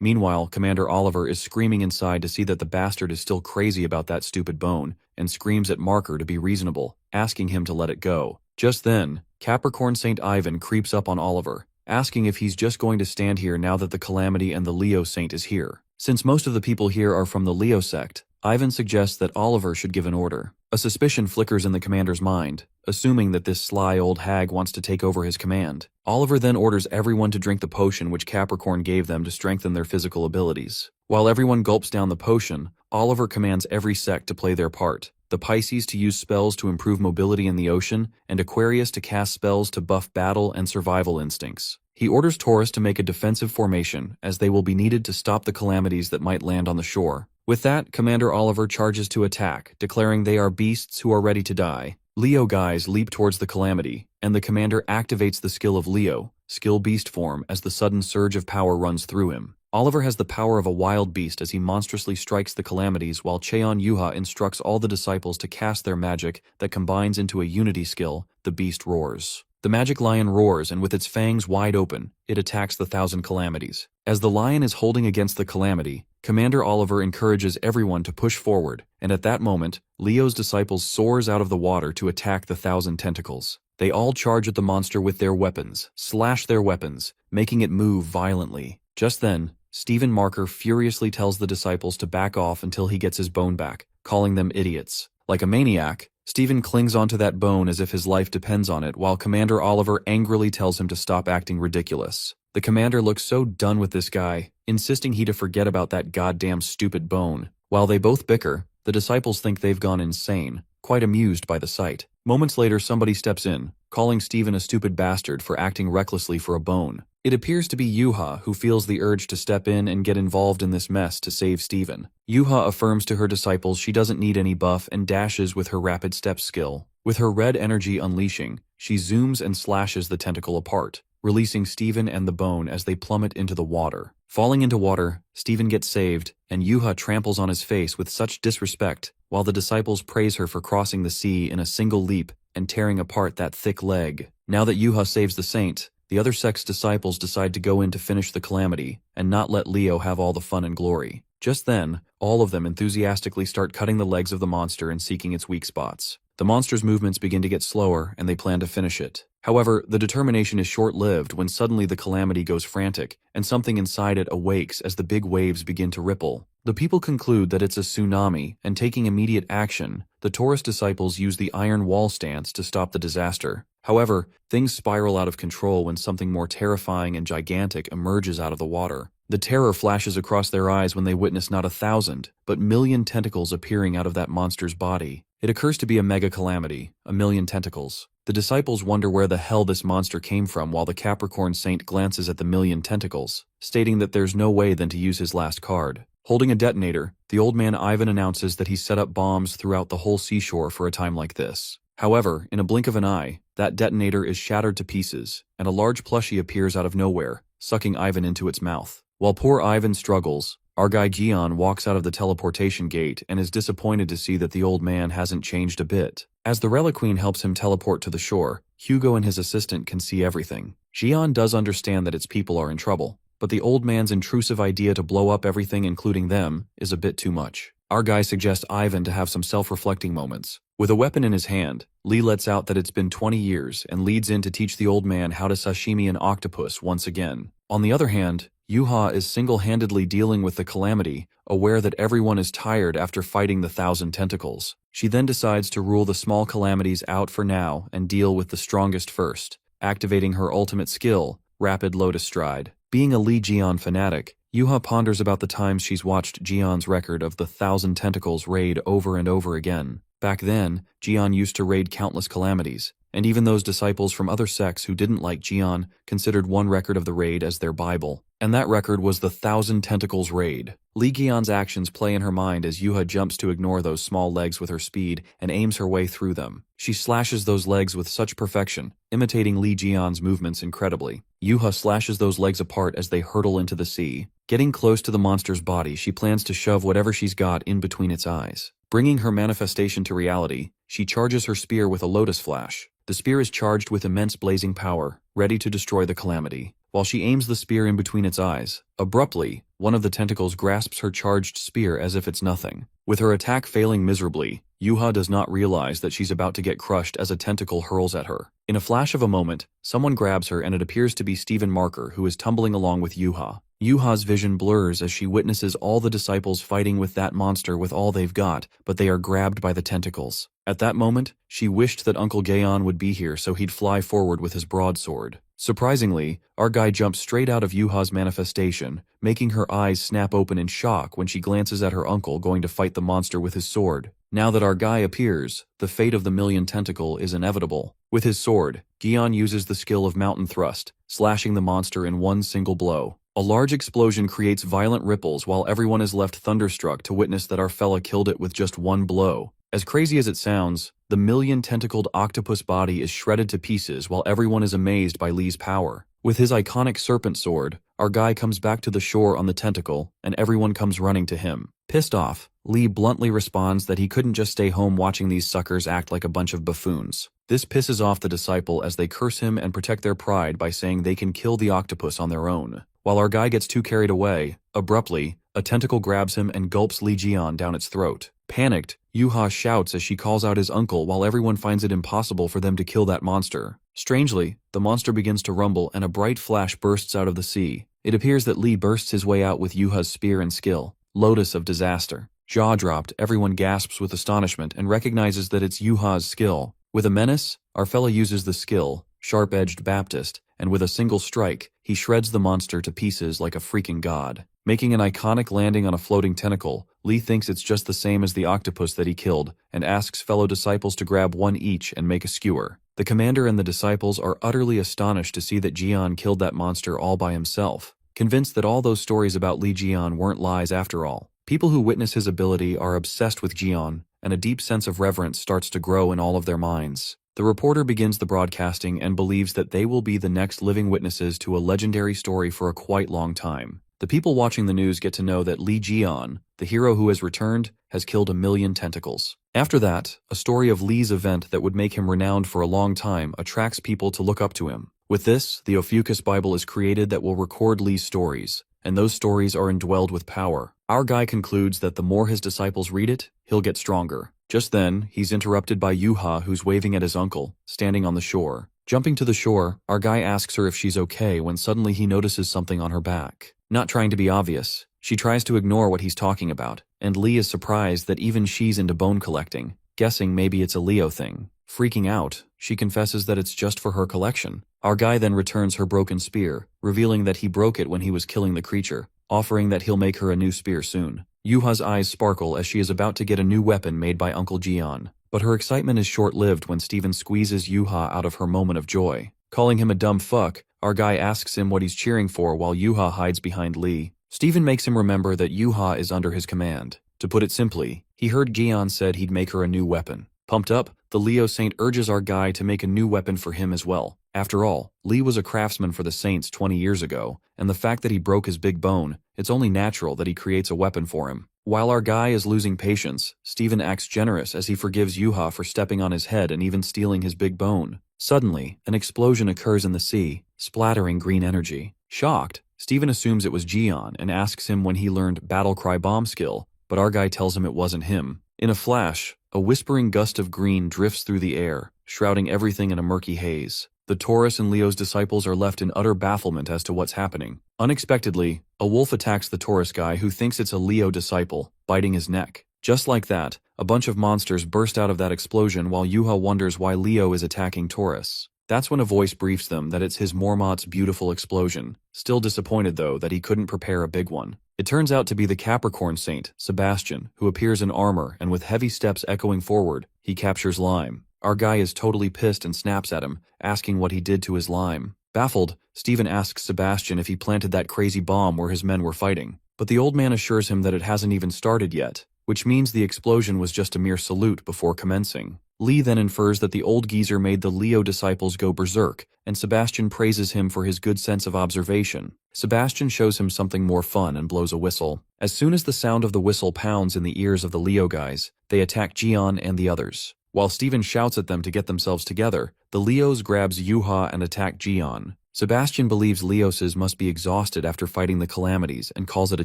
Meanwhile, Commander Oliver is screaming inside to see that the bastard is still crazy about that stupid bone, and screams at Marker to be reasonable, asking him to let it go. Just then, Capricorn Saint Ivan creeps up on Oliver, asking if he's just going to stand here now that the Calamity and the Leo Saint is here. Since most of the people here are from the Leo sect, Ivan suggests that Oliver should give an order. A suspicion flickers in the commander's mind, assuming that this sly old hag wants to take over his command. Oliver then orders everyone to drink the potion which Capricorn gave them to strengthen their physical abilities. While everyone gulps down the potion, Oliver commands every sect to play their part. The Pisces to use spells to improve mobility in the ocean, and Aquarius to cast spells to buff battle and survival instincts. He orders Taurus to make a defensive formation, as they will be needed to stop the calamities that might land on the shore. With that, Commander Oliver charges to attack, declaring they are beasts who are ready to die. Leo guys leap towards the calamity, and the commander activates the skill of Leo, skill beast form, as the sudden surge of power runs through him. Oliver has the power of a wild beast as he monstrously strikes the calamities, while Cheon Yuha instructs all the disciples to cast their magic that combines into a unity skill. The beast roars. The magic lion roars, and with its fangs wide open, it attacks the thousand calamities. As the lion is holding against the calamity, Commander Oliver encourages everyone to push forward, and at that moment, Leo's disciples soars out of the water to attack the thousand tentacles. They all charge at the monster with their weapons, slash their weapons, making it move violently. Just then, Stephen Marker furiously tells the disciples to back off until he gets his bone back, calling them idiots. Like a maniac, Stephen clings onto that bone as if his life depends on it, while Commander Oliver angrily tells him to stop acting ridiculous. The commander looks so done with this guy, insisting he to forget about that goddamn stupid bone. While they both bicker, the disciples think they've gone insane, quite amused by the sight. Moments later, somebody steps in, calling Stephen a stupid bastard for acting recklessly for a bone. It appears to be Yuha who feels the urge to step in and get involved in this mess to save Steven. Yuha affirms to her disciples she doesn't need any buff and dashes with her rapid step skill. With her red energy unleashing, she zooms and slashes the tentacle apart, releasing Steven and the bone as they plummet into the water. Falling into water, Steven gets saved, and Yuha tramples on his face with such disrespect, while the disciples praise her for crossing the sea in a single leap and tearing apart that thick leg. Now that Yuha saves the saint, the other sect's disciples decide to go in to finish the calamity and not let Leo have all the fun and glory. Just then, all of them enthusiastically start cutting the legs of the monster and seeking its weak spots. The monster's movements begin to get slower, and they plan to finish it. However, the determination is short-lived when suddenly the calamity goes frantic, and something inside it awakes as the big waves begin to ripple. The people conclude that it's a tsunami, and taking immediate action, the Taurus disciples use the iron wall stance to stop the disaster. However, things spiral out of control when something more terrifying and gigantic emerges out of the water. The terror flashes across their eyes when they witness not 1,000, but million tentacles appearing out of that monster's body. It occurs to be a mega calamity, 1,000,000 tentacles. The disciples wonder where the hell this monster came from while the Capricorn Saint glances at the 1,000,000 tentacles, stating that there's no way than to use his last card. Holding a detonator, the old man Ivan announces that he's set up bombs throughout the whole seashore for a time like this. However, in a blink of an eye, that detonator is shattered to pieces, and a large plushie appears out of nowhere, sucking Ivan into its mouth. While poor Ivan struggles, our guy Gian walks out of the teleportation gate and is disappointed to see that the old man hasn't changed a bit. As the Reliqueen helps him teleport to the shore, Hugo and his assistant can see everything. Gian does understand that its people are in trouble, but the old man's intrusive idea to blow up everything including them is a bit too much. Our guy suggests Ivan to have some self-reflecting moments. With a weapon in his hand, Lee lets out that it's been 20 years and leads in to teach the old man how to sashimi an octopus once again. On the other hand, Yuha is single-handedly dealing with the calamity, aware that everyone is tired after fighting the 1,000 tentacles. She then decides to rule the small calamities out for now and deal with the strongest first, activating her ultimate skill, Rapid Lotus Stride. Being a Lee Jian fanatic, Yuha ponders about the times she's watched Jian's record of the 1,000 tentacles raid over and over again. Back then, Jian used to raid countless calamities, and even those disciples from other sects who didn't like Jian considered one record of the raid as their Bible, and that record was the 1,000 Tentacles raid. Li Qian's actions play in her mind as Yuha jumps to ignore those small legs with her speed and aims her way through them. She slashes those legs with such perfection, imitating Li Qian's movements incredibly. Yuha slashes those legs apart as they hurtle into the sea. Getting close to the monster's body, she plans to shove whatever she's got in between its eyes. Bringing her manifestation to reality, she charges her spear with a lotus flash. The spear is charged with immense blazing power, ready to destroy the calamity. While she aims the spear in between its eyes, abruptly, one of the tentacles grasps her charged spear as if it's nothing. With her attack failing miserably, Yuha does not realize that she's about to get crushed as a tentacle hurls at her. In a flash of a moment, someone grabs her and it appears to be Stephen Marker who is tumbling along with Yuha. Yuha's vision blurs as she witnesses all the disciples fighting with that monster with all they've got, but they are grabbed by the tentacles. At that moment, she wished that Uncle Gaon would be here so he'd fly forward with his broadsword. Surprisingly, our guy jumps straight out of Yuha's manifestation, making her eyes snap open in shock when she glances at her uncle going to fight the monster with his sword. Now that our guy appears, the fate of the million tentacle is inevitable. With his sword, Gion uses the skill of Mountain Thrust, slashing the monster in one single blow. A large explosion creates violent ripples while everyone is left thunderstruck to witness that our fella killed it with just one blow. As crazy as it sounds, the million-tentacled octopus body is shredded to pieces while everyone is amazed by Lee's power. With his iconic serpent sword, our guy comes back to the shore on the tentacle, and everyone comes running to him. Pissed off, Lee bluntly responds that he couldn't just stay home watching these suckers act like a bunch of buffoons. This pisses off the disciple as they curse him and protect their pride by saying they can kill the octopus on their own. While our guy gets too carried away, abruptly, a tentacle grabs him and gulps Li Jian down its throat. Panicked, Yuha shouts as she calls out his uncle while everyone finds it impossible for them to kill that monster. Strangely, the monster begins to rumble and a bright flash bursts out of the sea. It appears that Li bursts his way out with Yuha's spear and skill. Lotus of Disaster. Jaw dropped, everyone gasps with astonishment and recognizes that it's Yuha's skill. With a menace, our fella uses the skill, Sharp-Edged Baptist, and with a single strike, he shreds the monster to pieces like a freaking god. Making an iconic landing on a floating tentacle, Lee thinks it's just the same as the octopus that he killed, and asks fellow disciples to grab one each and make a skewer. The commander and the disciples are utterly astonished to see that Jian killed that monster all by himself, convinced that all those stories about Li Jian weren't lies after all. People who witness his ability are obsessed with Jian, and a deep sense of reverence starts to grow in all of their minds. The reporter begins the broadcasting and believes that they will be the next living witnesses to a legendary story for a quite long time. The people watching the news get to know that Li Jian, the hero who has returned, has killed 1,000,000 tentacles. After that, a story of Li's event that would make him renowned for a long time attracts people to look up to him. With this, the Ophiuchus Bible is created that will record Li's stories, and those stories are indwelled with power. Our guy concludes that the more his disciples read it, he'll get stronger. Just then, he's interrupted by Yuha, who's waving at his uncle, standing on the shore. Jumping to the shore, our guy asks her if she's okay when suddenly he notices something on her back. Not trying to be obvious, she tries to ignore what he's talking about, and Li is surprised that even she's into bone collecting, guessing maybe it's a Leo thing. Freaking out, she confesses that it's just for her collection. Our guy then returns her broken spear, revealing that he broke it when he was killing the creature, offering that he'll make her a new spear soon. Yuha's eyes sparkle as she is about to get a new weapon made by Uncle Jian, but her excitement is short-lived when Steven squeezes Yuha out of her moment of joy. Calling him a dumb fuck, our guy asks him what he's cheering for while Yuha hides behind Li. Steven makes him remember that Yuha is under his command. To put it simply, he heard Jian said he'd make her a new weapon. Pumped up, the Leo Saint urges our guy to make a new weapon for him as well. After all, Li was a craftsman for the Saints 20 years ago, and the fact that he broke his big bone, it's only natural that he creates a weapon for him. While our guy is losing patience, Steven acts generous as he forgives Yuha for stepping on his head and even stealing his big bone. Suddenly, an explosion occurs in the sea, splattering green energy. Shocked, Steven assumes it was Jian and asks him when he learned Battle Cry bomb skill, but our guy tells him it wasn't him. In a flash, a whispering gust of green drifts through the air, shrouding everything in a murky haze. The Taurus and Leo's disciples are left in utter bafflement as to what's happening. Unexpectedly, a wolf attacks the Taurus guy who thinks it's a Leo disciple, biting his neck. Just like that, a bunch of monsters burst out of that explosion while Yuha wonders why Leo is attacking Taurus. That's when a voice briefs them that it's his Mormont's beautiful explosion, still disappointed though that he couldn't prepare a big one. It turns out to be the Capricorn saint, Sebastian, who appears in armor and with heavy steps echoing forward, he captures Lime. Our guy is totally pissed and snaps at him, asking what he did to his Lime. Baffled, Steven asks Sebastian if he planted that crazy bomb where his men were fighting, but the old man assures him that it hasn't even started yet, which means the explosion was just a mere salute before commencing. Li then infers that the old geezer made the Leo disciples go berserk, and Sebastian praises him for his good sense of observation. Sebastian shows him something more fun and blows a whistle. As soon as the sound of the whistle pounds in the ears of the Leo guys, they attack Jian and the others. While Steven shouts at them to get themselves together, the Leos grabs Yuha and attack Jian. Sebastian believes Leoses must be exhausted after fighting the calamities and calls it a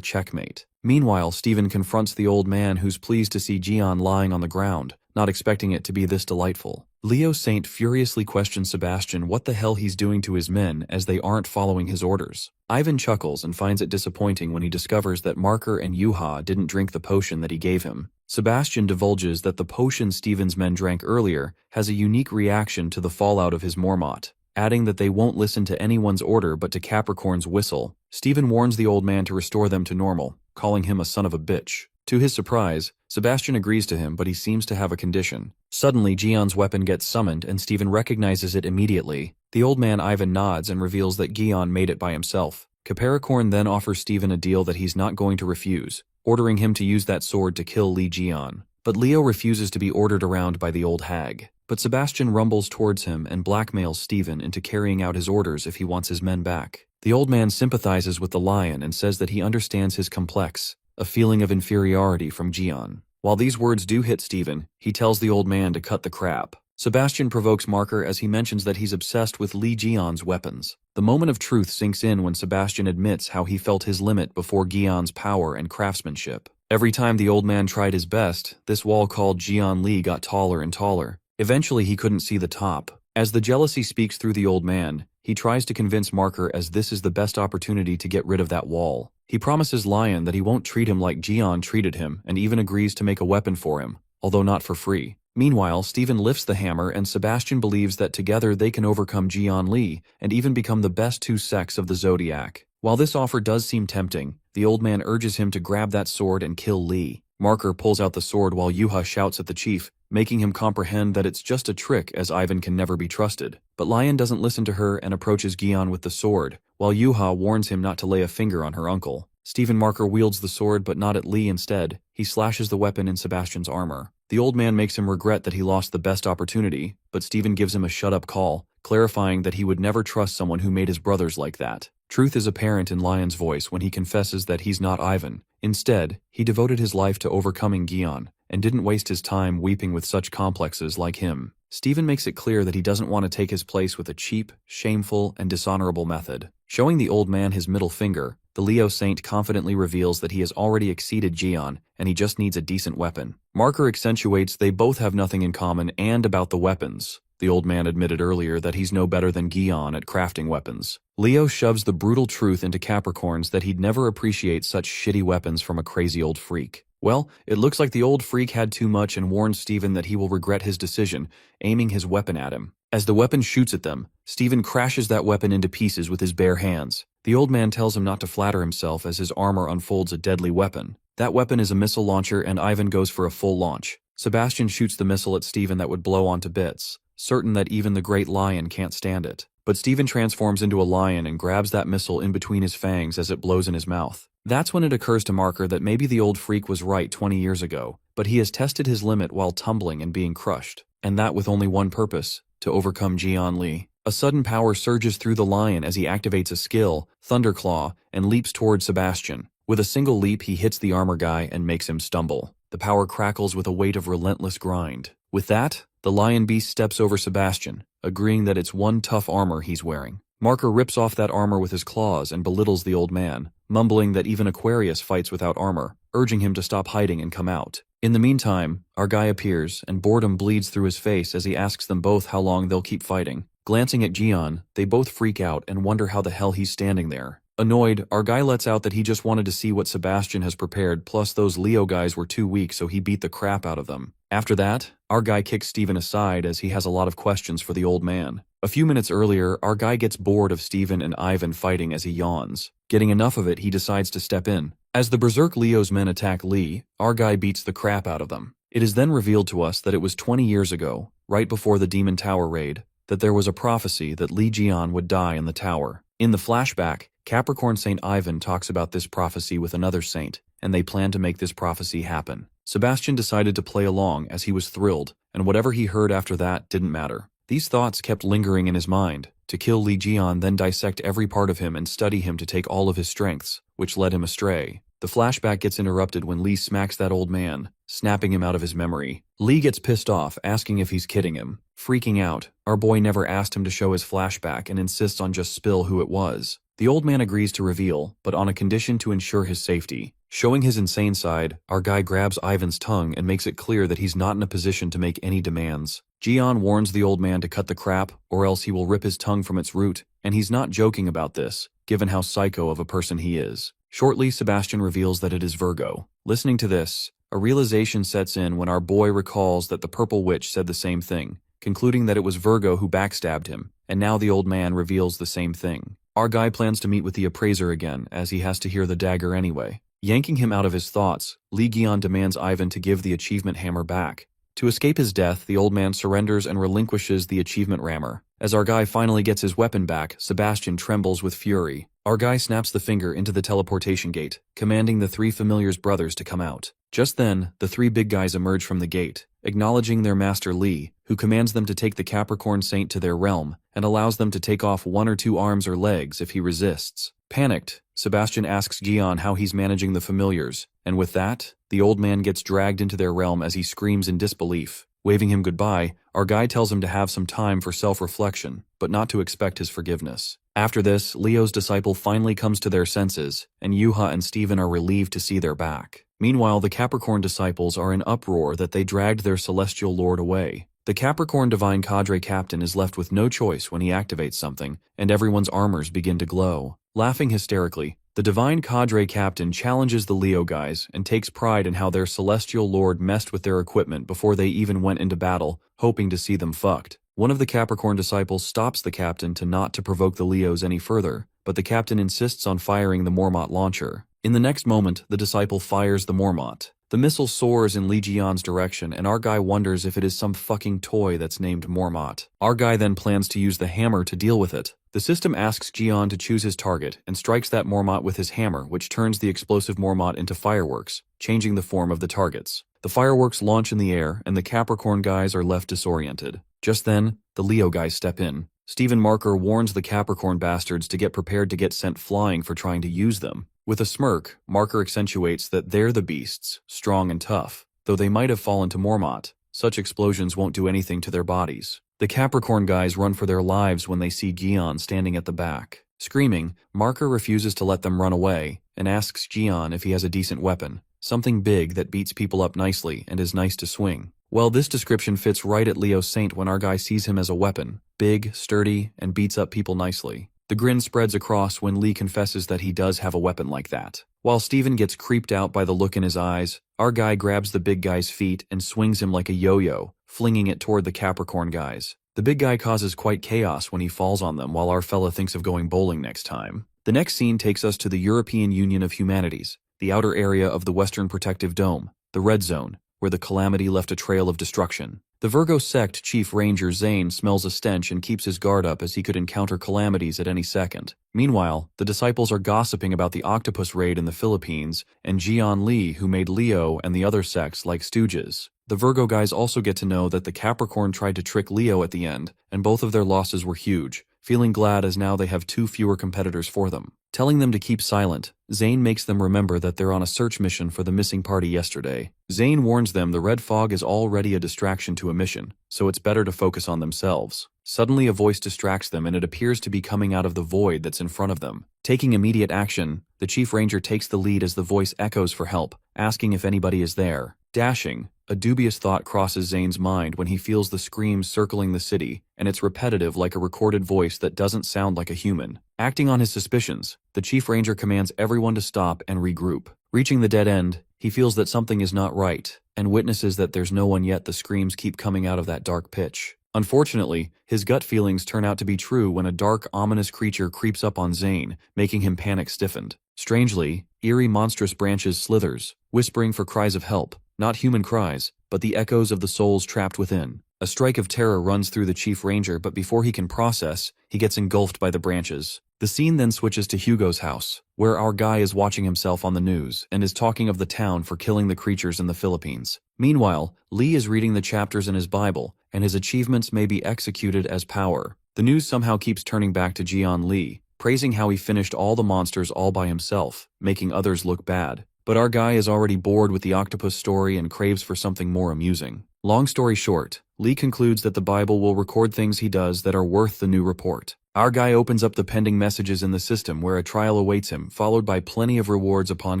checkmate. Meanwhile, Steven confronts the old man who's pleased to see Jian lying on the ground, not expecting it to be this delightful. Leo Saint furiously questions Sebastian what the hell he's doing to his men as they aren't following his orders. Ivan chuckles and finds it disappointing when he discovers that Marker and Yuha didn't drink the potion that he gave him. Sebastian divulges that the potion Steven's men drank earlier has a unique reaction to the fallout of his Mormont, adding that they won't listen to anyone's order but to Capricorn's whistle. Steven warns the old man to restore them to normal, calling him a son of a bitch. To his surprise, Sebastian agrees to him, but he seems to have a condition. Suddenly, Jian's weapon gets summoned and Steven recognizes it immediately. The old man Ivan nods and reveals that Jian made it by himself. Capricorn then offers Steven a deal that he's not going to refuse, ordering him to use that sword to kill Li Jian. But Leo refuses to be ordered around by the old hag. But Sebastian rumbles towards him and blackmails Steven into carrying out his orders if he wants his men back. The old man sympathizes with the lion and says that he understands his complex, a feeling of inferiority from Jian. While these words do hit Steven, he tells the old man to cut the crap. Sebastian provokes Marker as he mentions that he's obsessed with Li Jian's weapons. The moment of truth sinks in when Sebastian admits how he felt his limit before Jian's power and craftsmanship. Every time the old man tried his best, this wall called Jian Li got taller and taller. Eventually he couldn't see the top. As the jealousy speaks through the old man, he tries to convince Marker as this is the best opportunity to get rid of that wall. He promises Lion that he won't treat him like Jian treated him and even agrees to make a weapon for him, although not for free. Meanwhile, Steven lifts the hammer and Sebastian believes that together they can overcome Jian Li and even become the best two sects of the Zodiac. While this offer does seem tempting, the old man urges him to grab that sword and kill Li. Marker pulls out the sword while Yuha shouts at the chief, making him comprehend that it's just a trick as Ivan can never be trusted. But Lion doesn't listen to her and approaches Gion with the sword, while Yuha warns him not to lay a finger on her uncle. Stephen Marker wields the sword but not at Lee instead. He slashes the weapon in Sebastian's armor. The old man makes him regret that he lost the best opportunity, but Stephen gives him a shut-up call, clarifying that he would never trust someone who made his brothers like that. Truth is apparent in Lion's voice when he confesses that he's not Ivan. Instead, he devoted his life to overcoming Gion, and didn't waste his time weeping with such complexes like him. Stephen makes it clear that he doesn't want to take his place with a cheap, shameful, and dishonorable method. Showing the old man his middle finger, the Leo Saint confidently reveals that he has already exceeded Gion, and he just needs a decent weapon. Marker accentuates they both have nothing in common and about the weapons. The old man admitted earlier that he's no better than Gion at crafting weapons. Leo shoves the brutal truth into Capricorns that he'd never appreciate such shitty weapons from a crazy old freak. Well, it looks like the old freak had too much and warns Stephen that he will regret his decision, aiming his weapon at him. As the weapon shoots at them, Stephen crashes that weapon into pieces with his bare hands. The old man tells him not to flatter himself as his armor unfolds a deadly weapon. That weapon is a missile launcher and Ivan goes for a full launch. Sebastian shoots the missile at Stephen that would blow onto bits, certain that even the great lion can't stand it. But Stephen transforms into a lion and grabs that missile in between his fangs as it blows in his mouth. That's when it occurs to Marker that maybe the old freak was right 20 years ago, but he has tested his limit while tumbling and being crushed, and that with only one purpose, to overcome Jian Li. A sudden power surges through the lion as he activates a skill, Thunderclaw, and leaps toward Sebastian. With a single leap he hits the armor guy and makes him stumble. The power crackles with a weight of relentless grind. With that, the lion beast steps over Sebastian, agreeing that it's one tough armor he's wearing. Marker rips off that armor with his claws and belittles the old man, mumbling that even Aquarius fights without armor, urging him to stop hiding and come out. In the meantime, our guy appears, and boredom bleeds through his face as he asks them both how long they'll keep fighting. Glancing at Jian, they both freak out and wonder how the hell he's standing there. Annoyed, our guy lets out that he just wanted to see what Sebastian has prepared, plus those Leo guys were too weak so he beat the crap out of them. After that, our guy kicks Stephen aside as he has a lot of questions for the old man. A few minutes earlier, our guy gets bored of Stephen and Ivan fighting as he yawns. Getting enough of it, he decides to step in. As the Berserk Leo's men attack Lee, our guy beats the crap out of them. It is then revealed to us that it was 20 years ago, right before the Demon Tower raid, that there was a prophecy that Li Jian would die in the tower. In the flashback, Capricorn Saint Ivan talks about this prophecy with another saint, and they plan to make this prophecy happen. Sebastian decided to play along as he was thrilled, and whatever he heard after that didn't matter. These thoughts kept lingering in his mind. To kill Li Jian, then dissect every part of him and study him to take all of his strengths, which led him astray. The flashback gets interrupted when Li smacks that old man, snapping him out of his memory. Li gets pissed off, asking if he's kidding him. Freaking out, our boy never asked him to show his flashback and insists on just spill who it was. The old man agrees to reveal, but on a condition to ensure his safety. Showing his insane side, our guy grabs Ivan's tongue and makes it clear that he's not in a position to make any demands. Jian warns the old man to cut the crap, or else he will rip his tongue from its root, and he's not joking about this, given how psycho of a person he is. Shortly, Sebastian reveals that it is Virgo. Listening to this, a realization sets in when our boy recalls that the Purple Witch said the same thing, concluding that it was Virgo who backstabbed him, and now the old man reveals the same thing. Our guy plans to meet with the appraiser again, as he has to hear the dagger anyway. Yanking him out of his thoughts, Li Gion demands Ivan to give the achievement hammer back. To escape his death, the old man surrenders and relinquishes the achievement rammer. As our guy finally gets his weapon back, Sebastian trembles with fury. Our guy snaps the finger into the teleportation gate, commanding the three familiars' brothers to come out. Just then, the three big guys emerge from the gate, acknowledging their master Li, who commands them to take the Capricorn Saint to their realm, and allows them to take off 1 or 2 arms or legs if he resists. Panicked, Sebastian asks Gion how he's managing the familiars, and with that, the old man gets dragged into their realm as he screams in disbelief. Waving him goodbye, our guy tells him to have some time for self-reflection, but not to expect his forgiveness. After this, Leo's disciple finally comes to their senses, and Yuha and Stephen are relieved to see they're back. Meanwhile, the Capricorn disciples are in uproar that they dragged their celestial lord away. The Capricorn Divine Cadre Captain is left with no choice when he activates something, and everyone's armors begin to glow. Laughing hysterically, the Divine Cadre Captain challenges the Leo guys and takes pride in how their celestial lord messed with their equipment before they even went into battle, hoping to see them fucked. One of the Capricorn disciples stops the captain not to provoke the Leos any further, but the captain insists on firing the Mormont launcher. In the next moment, the disciple fires the Mormont. The missile soars in Lee Ji-yeon's direction, and our guy wonders if it is some fucking toy that's named Mormont. Our guy then plans to use the hammer to deal with it. The system asks Ji-yeon to choose his target and strikes that Mormont with his hammer, which turns the explosive Mormont into fireworks, changing the form of the targets. The fireworks launch in the air, and the Capricorn guys are left disoriented. Just then, the Leo guys step in. Stephen Marker warns the Capricorn bastards to get prepared to get sent flying for trying to use them. With a smirk, Marker accentuates that they're the beasts, strong and tough. Though they might have fallen to Mormont, such explosions won't do anything to their bodies. The Capricorn guys run for their lives when they see Ji-yeon standing at the back. Screaming, Marker refuses to let them run away and asks Ji-yeon if he has a decent weapon, something big that beats people up nicely and is nice to swing. Well, this description fits right at Leo Saint when our guy sees him as a weapon, big, sturdy, and beats up people nicely. The grin spreads across when Lee confesses that he does have a weapon like that. While Steven gets creeped out by the look in his eyes, our guy grabs the big guy's feet and swings him like a yo-yo, flinging it toward the Capricorn guys. The big guy causes quite chaos when he falls on them while our fella thinks of going bowling next time. The next scene takes us to the European Union of Humanities, the outer area of the Western Protective Dome, the Red Zone, where the Calamity left a trail of destruction. The Virgo sect Chief Ranger Zane smells a stench and keeps his guard up as he could encounter calamities at any second. Meanwhile, the disciples are gossiping about the octopus raid in the Philippines and Ji-yeon Lee, who made Leo and the other sects like stooges. The Virgo guys also get to know that the Capricorn tried to trick Leo at the end, and both of their losses were huge, feeling glad as now they have 2 fewer competitors for them. Telling them to keep silent, Zane makes them remember that they're on a search mission for the missing party yesterday. Zane warns them the red fog is already a distraction to a mission, so it's better to focus on themselves. Suddenly a voice distracts them and it appears to be coming out of the void that's in front of them. Taking immediate action, the Chief Ranger takes the lead as the voice echoes for help, asking if anybody is there. Dashing, a dubious thought crosses Zane's mind when he feels the screams circling the city, and it's repetitive like a recorded voice that doesn't sound like a human. Acting on his suspicions, the Chief Ranger commands everyone to stop and regroup. Reaching the dead end, he feels that something is not right, and witnesses that there's no one yet the screams keep coming out of that dark pitch. Unfortunately, his gut feelings turn out to be true when a dark, ominous creature creeps up on Zane, making him panic-stiffened. Strangely, eerie monstrous branches slithers, whispering for cries of help. Not human cries, but the echoes of the souls trapped within. A strike of terror runs through the Chief Ranger, but before he can process, he gets engulfed by the branches. The scene then switches to Hugo's house, where our guy is watching himself on the news and is talking of the town for killing the creatures in the Philippines. Meanwhile, Lee is reading the chapters in his Bible, and his achievements may be executed as power. The news somehow keeps turning back to Ji-yeon Lee, praising how he finished all the monsters all by himself, making others look bad. But our guy is already bored with the octopus story and craves for something more amusing. Long story short, Lee concludes that the Bible will record things he does that are worth the new report. Our guy opens up the pending messages in the system where a trial awaits him, followed by plenty of rewards upon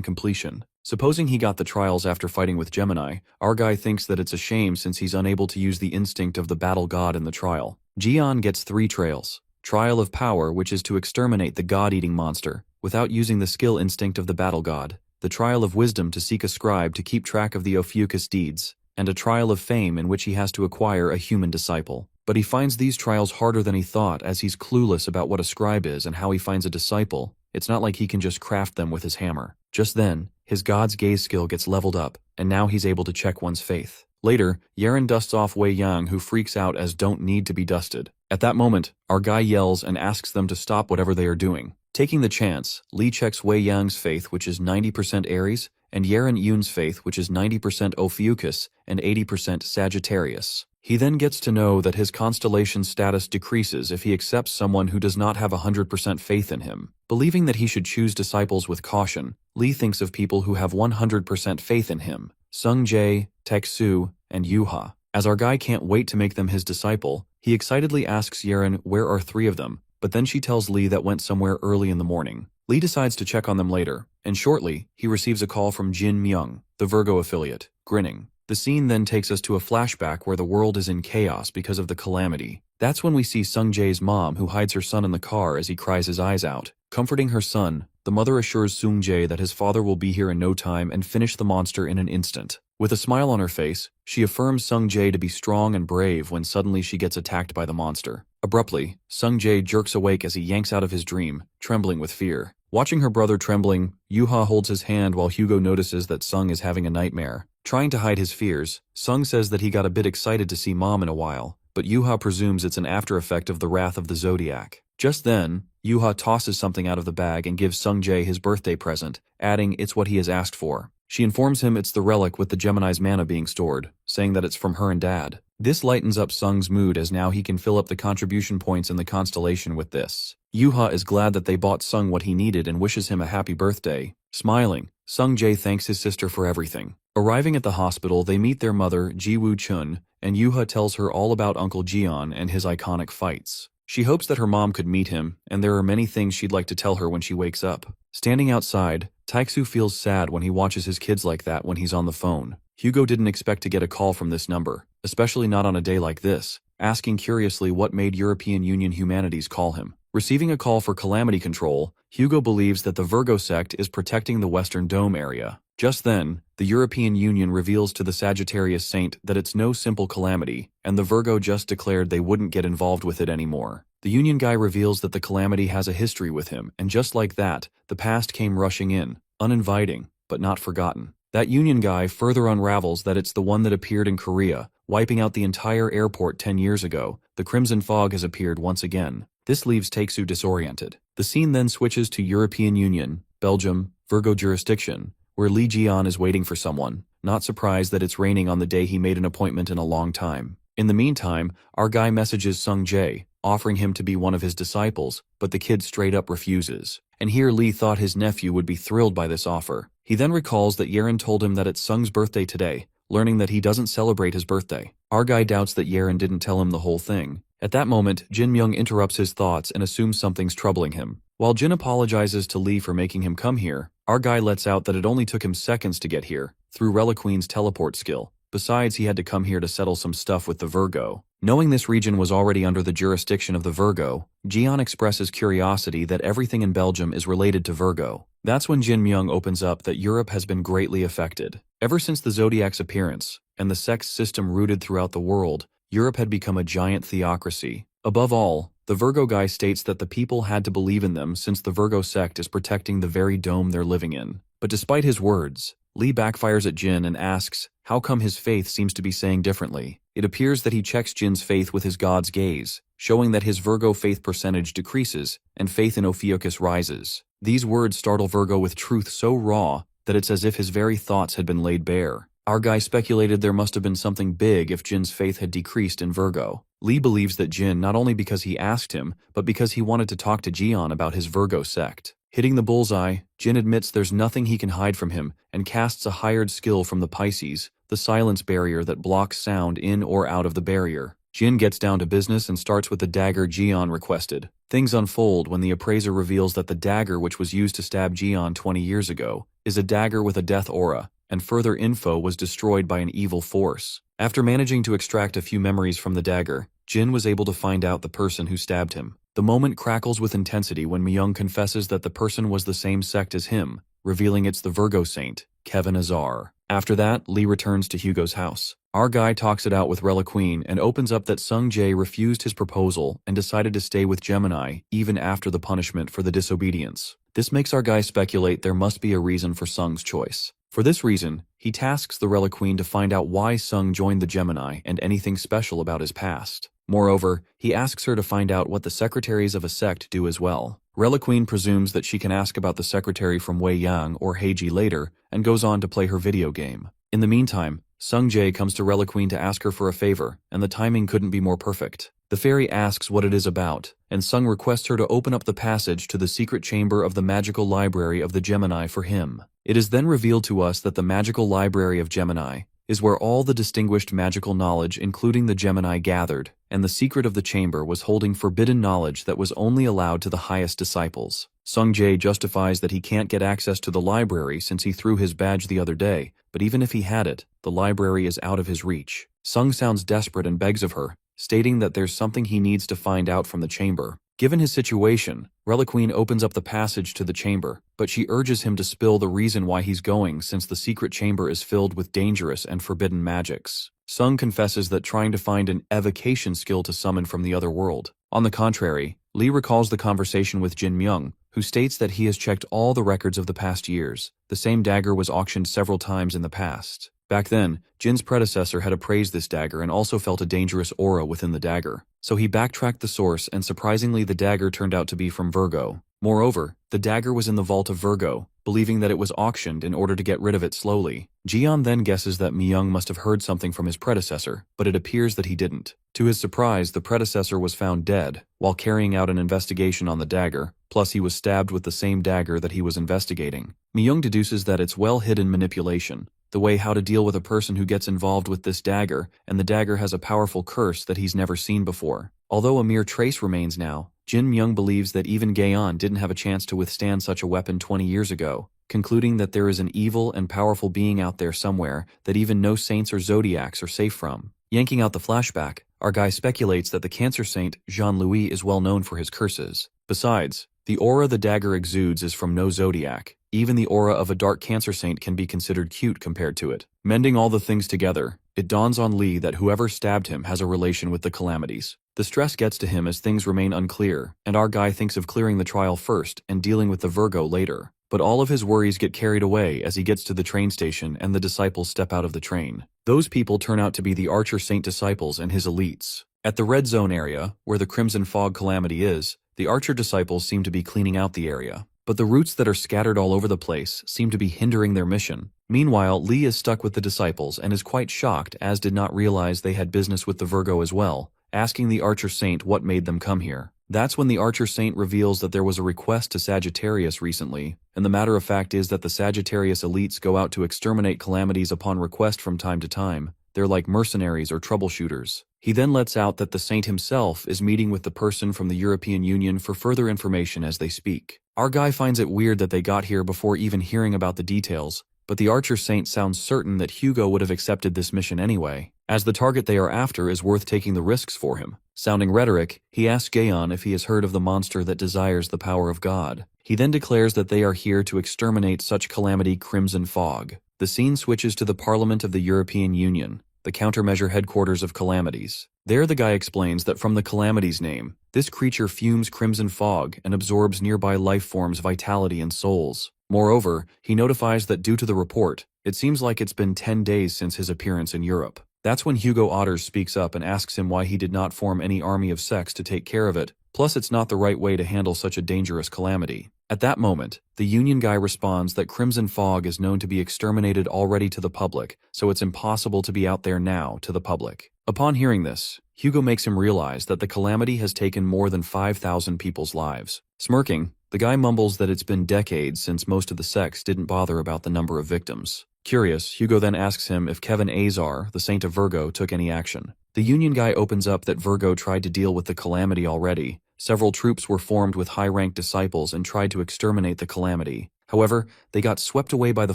completion. Supposing he got the trials after fighting with Gemini, our guy thinks that it's a shame since he's unable to use the instinct of the battle god in the trial. Ji-yeon gets 3 trails. Trial of Power, which is to exterminate the god-eating monster, without using the skill instinct of the battle god. The Trial of Wisdom to seek a scribe to keep track of the Ophiuchus deeds, and a Trial of Fame in which he has to acquire a human disciple. But he finds these trials harder than he thought as he's clueless about what a scribe is and how he finds a disciple. It's not like he can just craft them with his hammer. Just then, his god's gaze skill gets leveled up, and now he's able to check one's faith. Later, Yeren dusts off Wei Yang, who freaks out as don't need to be dusted. At that moment, our guy yells and asks them to stop whatever they are doing. Taking the chance, Lee checks Wei Yang's faith, which is 90% Aries, and Yeren Yun's faith, which is 90% Ophiuchus and 80% Sagittarius. He then gets to know that his constellation status decreases if he accepts someone who does not have 100% faith in him. Believing that he should choose disciples with caution, Lee thinks of people who have 100% faith in him: Sung Jae, Taek-soo, and Yuha. As our guy can't wait to make them his disciple, he excitedly asks Yeren where are 3 of them, but then she tells Lee that went somewhere early in the morning. Lee decides to check on them later, and shortly, he receives a call from Jin Myung, the Virgo affiliate, grinning. The scene then takes us to a flashback where the world is in chaos because of the calamity. That's when we see Sung Jae's mom, who hides her son in the car as he cries his eyes out. Comforting her son, the mother assures Sung Jae that his father will be here in no time and finish the monster in an instant. With a smile on her face, she affirms Sung Jae to be strong and brave when suddenly she gets attacked by the monster. Abruptly, Sung Jae jerks awake as he yanks out of his dream, trembling with fear. Watching her brother trembling, Yuha holds his hand while Hugo notices that Sung is having a nightmare. Trying to hide his fears, Sung says that he got a bit excited to see Mom in a while, but Yuha presumes it's an after effect of the wrath of the Zodiac. Just then, Yuha tosses something out of the bag and gives Sung-jae his birthday present, adding it's what he has asked for. She informs him it's the relic with the Gemini's mana being stored, saying that it's from her and Dad. This lightens up Sung's mood as now he can fill up the contribution points in the constellation with this. Yuha is glad that they bought Sung what he needed and wishes him a happy birthday. Smiling, Sung-jae thanks his sister for everything. Arriving at the hospital, they meet their mother, Ji-woo-chun, and Yuha tells her all about Uncle Jeon and his iconic fights. She hopes that her mom could meet him, and there are many things she'd like to tell her when she wakes up. Standing outside, Taeksu feels sad when he watches his kids like that when he's on the phone. Hugo didn't expect to get a call from this number, especially not on a day like this, asking curiously what made European Union Humanities call him. Receiving a call for calamity control, Hugo believes that the Virgo sect is protecting the Western Dome area. Just then, the European Union reveals to the Sagittarius Saint that it's no simple calamity, and the Virgo just declared they wouldn't get involved with it anymore. The Union guy reveals that the calamity has a history with him, and just like that, the past came rushing in, uninviting, but not forgotten. That Union guy further unravels that it's the one that appeared in Korea, wiping out the entire airport 10 years ago. The Crimson Fog has appeared once again. This leaves Taeksu disoriented. The scene then switches to European Union, Belgium, Virgo jurisdiction, where Lee Jeon is waiting for someone, not surprised that it's raining on the day he made an appointment in a long time. In the meantime, our guy messages Sung-jae, offering him to be one of his disciples, but the kid straight up refuses. And here Lee thought his nephew would be thrilled by this offer. He then recalls that Yerin told him that it's Sung's birthday today, learning that he doesn't celebrate his birthday. Our guy doubts that Yerin didn't tell him the whole thing. At that moment, Jin Myung interrupts his thoughts and assumes something's troubling him. While Jin apologizes to Lee for making him come here, our guy lets out that it only took him seconds to get here, through Reliqueen's teleport skill. Besides, he had to come here to settle some stuff with the Virgo. Knowing this region was already under the jurisdiction of the Virgo, Jeon expresses curiosity that everything in Belgium is related to Virgo. That's when Jin Myung opens up that Europe has been greatly affected. Ever since the Zodiac's appearance, and the sex system rooted throughout the world, Europe had become a giant theocracy. Above all, the Virgo guy states that the people had to believe in them since the Virgo sect is protecting the very dome they're living in. But despite his words, Lee backfires at Jin and asks how come his faith seems to be saying differently. It appears that he checks Jin's faith with his god's gaze, showing that his Virgo faith percentage decreases and faith in Ophiuchus rises. These words startle Virgo with truth so raw that it's as if his very thoughts had been laid bare. Our guy speculated there must have been something big if Jin's faith had decreased in Virgo. Lee believes that Jin not only because he asked him, but because he wanted to talk to Jeon about his Virgo sect. Hitting the bullseye, Jin admits there's nothing he can hide from him and casts a hired skill from the Pisces, the silence barrier that blocks sound in or out of the barrier. Jin gets down to business and starts with the dagger Jeon requested. Things unfold when the appraiser reveals that the dagger which was used to stab Jeon 20 years ago is a dagger with a death aura, and further info was destroyed by an evil force. After managing to extract a few memories from the dagger, Jin was able to find out the person who stabbed him. The moment crackles with intensity when Myung confesses that the person was the same sect as him, revealing it's the Virgo saint, Kevin Azar. After that, Lee returns to Hugo's house. Our guy talks it out with Reliqueen and opens up that Sung-jae refused his proposal and decided to stay with Gemini even after the punishment for the disobedience. This makes our guy speculate there must be a reason for Sung's choice. For this reason, he tasks the Reliqueen to find out why Sung joined the Gemini and anything special about his past. Moreover, he asks her to find out what the secretaries of a sect do as well. Reliqueen presumes that she can ask about the secretary from Wei Yang or Heiji later and goes on to play her video game. In the meantime, Sung-jae comes to Reliqueen to ask her for a favor, and the timing couldn't be more perfect. The fairy asks what it is about, and Sung requests her to open up the passage to the secret chamber of the magical library of the Gemini for him. It is then revealed to us that the magical library of Gemini is where all the distinguished magical knowledge including the Gemini gathered, and the secret of the chamber was holding forbidden knowledge that was only allowed to the highest disciples. Sung-jae justifies that he can't get access to the library since he threw his badge the other day, but even if he had it, the library is out of his reach. Sung sounds desperate and begs of her, stating that there's something he needs to find out from the chamber. Given his situation, Reliqueen opens up the passage to the chamber, but she urges him to spill the reason why he's going since the secret chamber is filled with dangerous and forbidden magics. Sung confesses that trying to find an evocation skill to summon from the other world. On the contrary, Lee recalls the conversation with Jin Myung, who states that he has checked all the records of the past years. The same dagger was auctioned several times in the past. Back then, Jin's predecessor had appraised this dagger and also felt a dangerous aura within the dagger. So he backtracked the source, and surprisingly the dagger turned out to be from Virgo. Moreover, the dagger was in the vault of Virgo, believing that it was auctioned in order to get rid of it slowly. Jian then guesses that Myung must have heard something from his predecessor, but it appears that he didn't. To his surprise, the predecessor was found dead while carrying out an investigation on the dagger, plus he was stabbed with the same dagger that he was investigating. Myung deduces that it's well-hidden manipulation, the way how to deal with a person who gets involved with this dagger, and the dagger has a powerful curse that he's never seen before. Although a mere trace remains now, Jin Myung believes that even Gaeon didn't have a chance to withstand such a weapon 20 years ago, concluding that there is an evil and powerful being out there somewhere that even no saints or zodiacs are safe from. Yanking out the flashback, our guy speculates that the Cancer Saint, Jean-Louis, is well known for his curses. Besides, the aura the dagger exudes is from no zodiac. Even the aura of a dark Cancer Saint can be considered cute compared to it. Mending all the things together, it dawns on Lee that whoever stabbed him has a relation with the calamities. The stress gets to him as things remain unclear, and our guy thinks of clearing the trial first and dealing with the Virgo later. But all of his worries get carried away as he gets to the train station and the disciples step out of the train. Those people turn out to be the Archer Saint disciples and his elites. At the Red Zone area, where the Crimson Fog calamity is, the Archer disciples seem to be cleaning out the area. But the roots that are scattered all over the place seem to be hindering their mission. Meanwhile, Lee is stuck with the disciples and is quite shocked, as did not realize they had business with the Virgo as well, asking the Archer Saint what made them come here. That's when the Archer Saint reveals that there was a request to Sagittarius recently, and the matter of fact is that the Sagittarius elites go out to exterminate calamities upon request from time to time. They're like mercenaries or troubleshooters. He then lets out that the saint himself is meeting with the person from the European Union for further information as they speak. Our guy finds it weird that they got here before even hearing about the details, but the Archer Saint sounds certain that Hugo would have accepted this mission anyway, as the target they are after is worth taking the risks for him. Sounding rhetoric, he asks Gaeon if he has heard of the monster that desires the power of God. He then declares that they are here to exterminate such calamity Crimson Fog. The scene switches to the Parliament of the European Union, the countermeasure headquarters of calamities. There the guy explains that from the calamity's name, this creature fumes crimson fog and absorbs nearby life forms' vitality and souls. Moreover, he notifies that due to the report, it seems like it's been 10 days since his appearance in Europe. That's when Hugo Otters speaks up and asks him why he did not form any army of sects to take care of it, plus it's not the right way to handle such a dangerous calamity. At that moment, the Union guy responds that Crimson Fog is known to be exterminated already to the public, so it's impossible to be out there now to the public. Upon hearing this, Hugo makes him realize that the calamity has taken more than 5,000 people's lives. Smirking, the guy mumbles that it's been decades since most of the sects didn't bother about the number of victims. Curious, Hugo then asks him if Kevin Azar, the Saint of Virgo, took any action. The Union guy opens up that Virgo tried to deal with the calamity already. Several troops were formed with high-ranked disciples and tried to exterminate the calamity. However, they got swept away by the